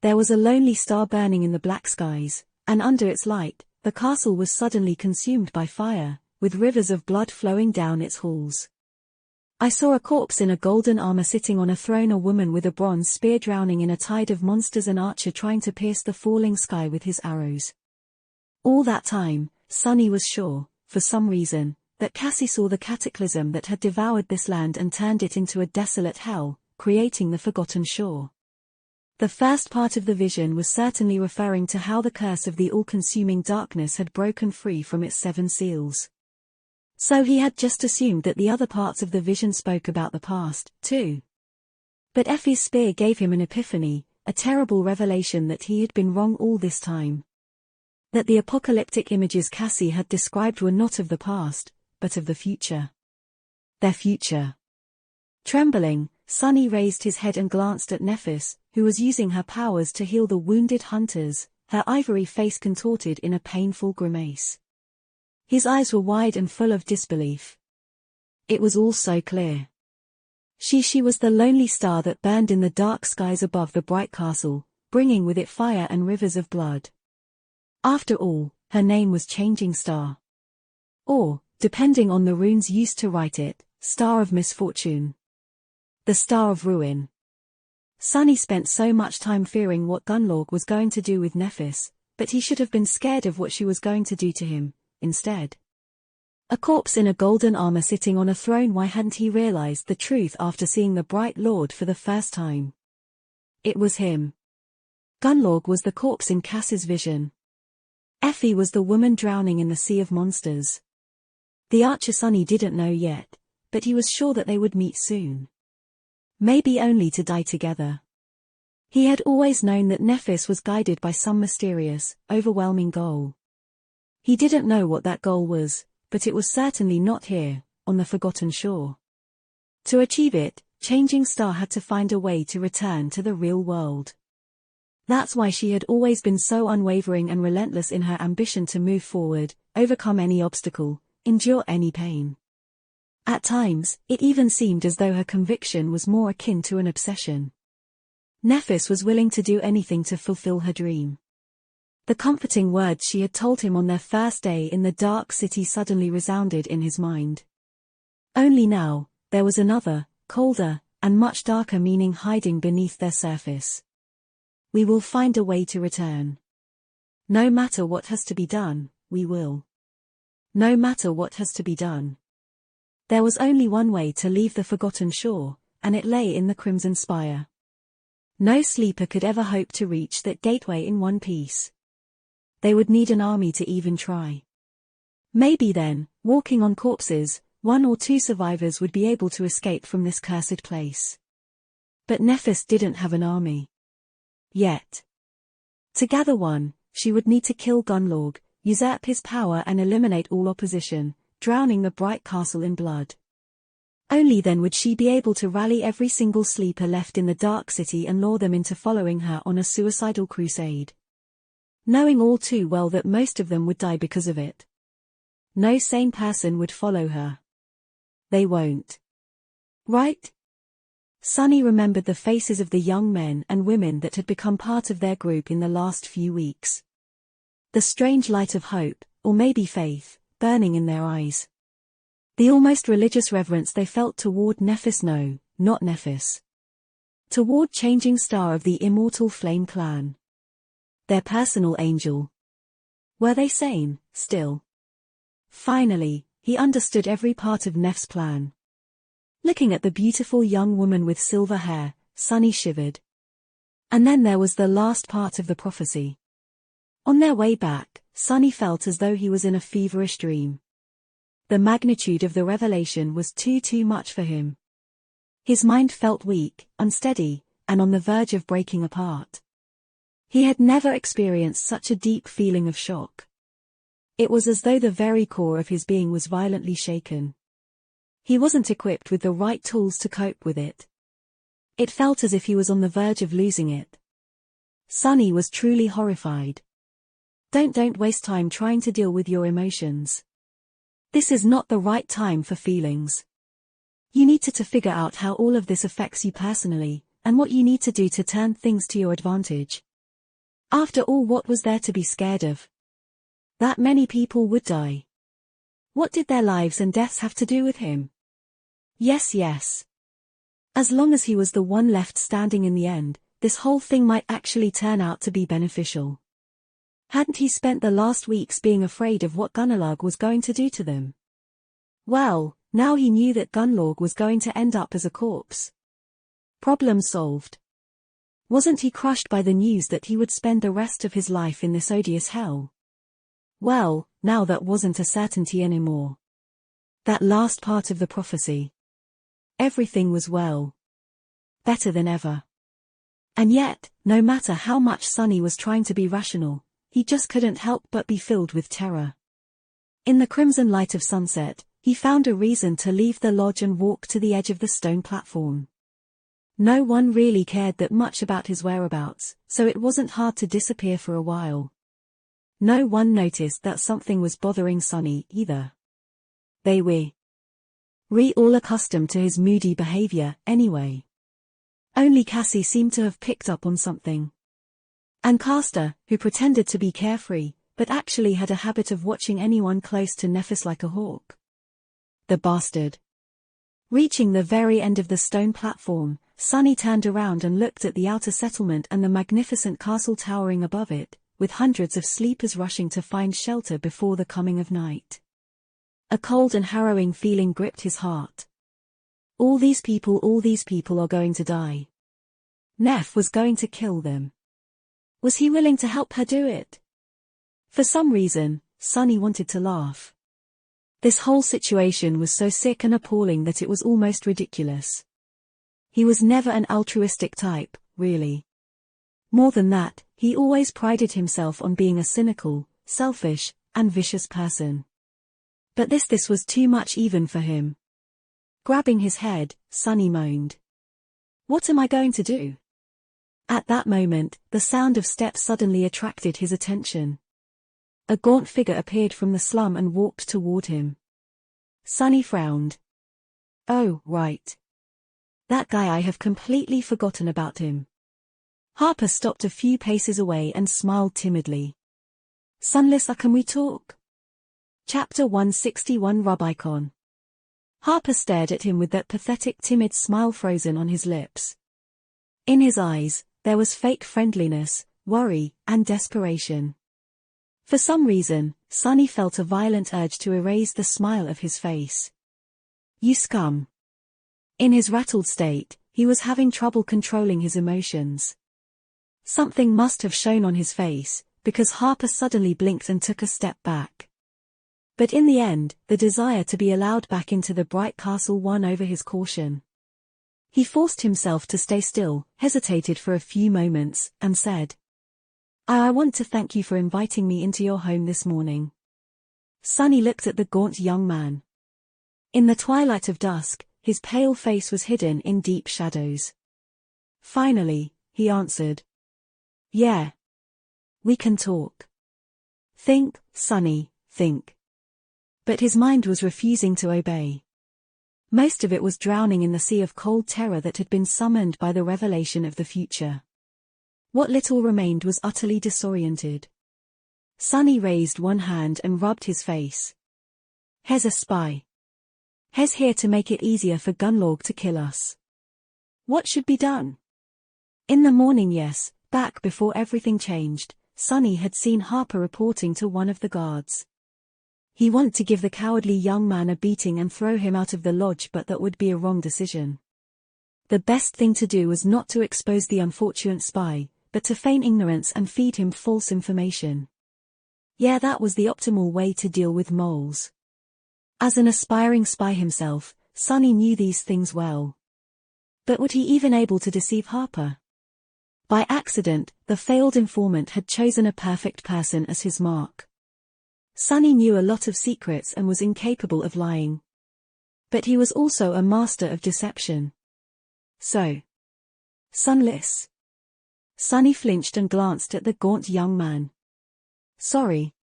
There was a lonely star burning in the black skies, and under its light, the castle was suddenly consumed by fire, with rivers of blood flowing down its halls. I saw a corpse in a golden armor sitting on a throne, a woman with a bronze spear drowning in a tide of monsters, an archer trying to pierce the falling sky with his arrows. All that time, Sunny was sure, for some reason, that Cassie saw the cataclysm that had devoured this land and turned it into a desolate hell, creating the Forgotten Shore. The first part of the vision was certainly referring to how the curse of the all-consuming darkness had broken free from its 7 seals. So he had just assumed that the other parts of the vision spoke about the past, too. But Effie's spear gave him an epiphany, a terrible revelation that he had been wrong all this time. That the apocalyptic images Cassie had described were not of the past, but of the future. Their future. Trembling, Sunny raised his head and glanced at Nephis, who was using her powers to heal the wounded hunters, her ivory face contorted in a painful grimace. His eyes were wide and full of disbelief. It was all so clear. She was the lonely star that burned in the dark skies above the bright castle, bringing with it fire and rivers of blood. After all, her name was Changing Star. Or, depending on the runes used to write it, Star of Misfortune. The Star of Ruin. Sunny spent so much time fearing what Gunlorg was going to do with Nephis, but he should have been scared of what she was going to do to him, instead. A corpse in a golden armor sitting on a throne. Why hadn't he realized the truth after seeing the bright lord for the first time? It was him. Gunlorg was the corpse in Cass's vision. Effie was the woman drowning in the sea of monsters. The archer Sunny didn't know yet, but he was sure that they would meet soon. Maybe only to die together. He had always known that Nephis was guided by some mysterious, overwhelming goal. He didn't know what that goal was, but it was certainly not here, on the Forgotten Shore. To achieve it, Changing Star had to find a way to return to the real world. That's why she had always been so unwavering and relentless in her ambition to move forward, overcome any obstacle, endure any pain. At times, it even seemed as though her conviction was more akin to an obsession. Nephis was willing to do anything to fulfill her dream. The comforting words she had told him on their first day in the dark city suddenly resounded in his mind. Only now, there was another, colder, and much darker meaning hiding beneath their surface. We will find a way to return. No matter what has to be done, we will. No matter what has to be done. There was only one way to leave the Forgotten Shore, and it lay in the Crimson Spire. No sleeper could ever hope to reach that gateway in one piece. They would need an army to even try. Maybe then, walking on corpses, 1 or 2 survivors would be able to escape from this cursed place. But Nephis didn't have an army. Yet. To gather one, she would need to kill Gunlorg, usurp his power and eliminate all opposition, drowning the bright castle in blood. Only then would she be able to rally every single sleeper left in the dark city and lure them into following her on a suicidal crusade. Knowing all too well that most of them would die because of it. No sane person would follow her. They won't. Right? Sunny remembered the faces of the young men and women that had become part of their group in the last few weeks. The strange light of hope, or maybe faith, burning in their eyes. The almost religious reverence they felt toward Nephis, no, not Nephis. Toward Changing Star of the Immortal Flame Clan. Their personal angel. Were they sane, still? Finally, he understood every part of Neph's plan. Looking at the beautiful young woman with silver hair, Sunny shivered. And then there was the last part of the prophecy. On their way back, Sunny felt as though he was in a feverish dream. The magnitude of the revelation was too much for him. His mind felt weak, unsteady, and on the verge of breaking apart. He had never experienced such a deep feeling of shock. It was as though the very core of his being was violently shaken. He wasn't equipped with the right tools to cope with it. It felt as if he was on the verge of losing it. Sunny was truly horrified. Don't waste time trying to deal with your emotions. This is not the right time for feelings. You need to figure out how all of this affects you personally, and what you need to do to turn things to your advantage. After all, what was there to be scared of? That many people would die. What did their lives and deaths have to do with him? Yes. As long as he was the one left standing in the end, this whole thing might actually turn out to be beneficial. Hadn't he spent the last weeks being afraid of what Gunlorg was going to do to them? Well, now he knew that Gunlorg was going to end up as a corpse. Problem solved. Wasn't he crushed by the news that he would spend the rest of his life in this odious hell? Well, now that wasn't a certainty anymore. That last part of the prophecy. Everything was well. Better than ever. And yet, no matter how much Sunny was trying to be rational, he just couldn't help but be filled with terror. In the crimson light of sunset, he found a reason to leave the lodge and walk to the edge of the stone platform. No one really cared that much about his whereabouts, so it wasn't hard to disappear for a while. No one noticed that something was bothering Sunny either. They were all accustomed to his moody behavior, anyway. Only Cassie seemed to have picked up on something. And Castor, who pretended to be carefree, but actually had a habit of watching anyone close to Nephis like a hawk. The bastard. Reaching the very end of the stone platform, Sunny turned around and looked at the outer settlement and the magnificent castle towering above it, with hundreds of sleepers rushing to find shelter before the coming of night. A cold and harrowing feeling gripped his heart. All these people are going to die. Neph was going to kill them. Was he willing to help her do it? For some reason, Sunny wanted to laugh. This whole situation was so sick and appalling that it was almost ridiculous. He was never an altruistic type, really. More than that, he always prided himself on being a cynical, selfish, and vicious person. But this was too much even for him. Grabbing his head, Sunny moaned. "What am I going to do?" At that moment, the sound of steps suddenly attracted his attention. A gaunt figure appeared from the slum and walked toward him. Sunny frowned. "Oh, right. That guy, I have completely forgotten about him." Harper stopped a few paces away and smiled timidly. "Sunlissa, can we talk?" Chapter 161 Rubicon. Harper stared at him with that pathetic timid smile frozen on his lips. In his eyes, there was fake friendliness, worry, and desperation. For some reason, Sunny felt a violent urge to erase the smile of his face. "You scum." In his rattled state, he was having trouble controlling his emotions. Something must have shown on his face, because Harper suddenly blinked and took a step back. But in the end, the desire to be allowed back into the bright castle won over his caution. He forced himself to stay still, hesitated for a few moments, and said, I want to thank you for inviting me into your home this morning." Sunny looked at the gaunt young man. In the twilight of dusk, his pale face was hidden in deep shadows. Finally, he answered, "Yeah. We can talk." "Think, Sunny, think." But his mind was refusing to obey. Most of it was drowning in the sea of cold terror that had been summoned by the revelation of the future. What little remained was utterly disoriented. Sunny raised one hand and rubbed his face. "He's a spy. He's here to make it easier for Gunlorg to kill us." "What should be done?" In the morning, yes, back before everything changed, Sunny had seen Harper reporting to one of the guards. He wanted to give the cowardly young man a beating and throw him out of the lodge, but that would be a wrong decision. The best thing to do was not to expose the unfortunate spy, but to feign ignorance and feed him false information. Yeah, that was the optimal way to deal with moles. As an aspiring spy himself, Sunny knew these things well. But would he even able to deceive Harper? By accident, the failed informant had chosen a perfect person as his mark. Sunny knew a lot of secrets and was incapable of lying. But he was also a master of deception. So, Sunless. Sunny flinched and glanced at the gaunt young man. "Sorry.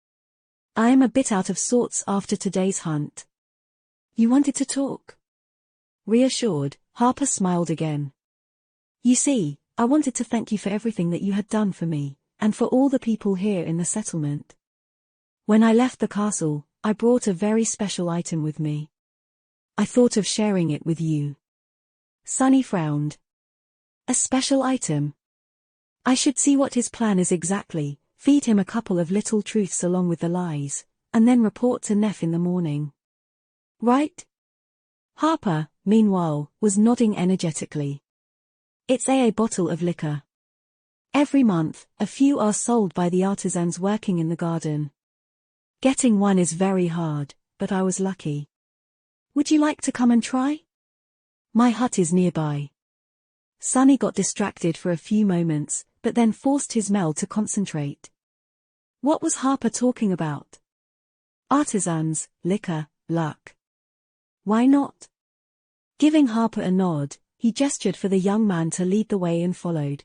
I am a bit out of sorts after today's hunt." "You wanted to talk?" Reassured, Harper smiled again. "You see, I wanted to thank you for everything that you had done for me, and for all the people here in the settlement. When I left the castle, I brought a very special item with me. I thought of sharing it with you." Sunny frowned. "A special item? I should see what his plan is exactly, feed him a couple of little truths along with the lies, and then report to Neff in the morning. Right?" Harper, meanwhile, was nodding energetically. "It's a bottle of liquor. Every month, a few are sold by the artisans working in the garden. Getting one is very hard, but I was lucky. Would you like to come and try? My hut is nearby." Sunny got distracted for a few moments, but then forced his Mel to concentrate. What was Harper talking about? Artisans, liquor, luck. Why not? Giving Harper a nod, he gestured for the young man to lead the way and followed.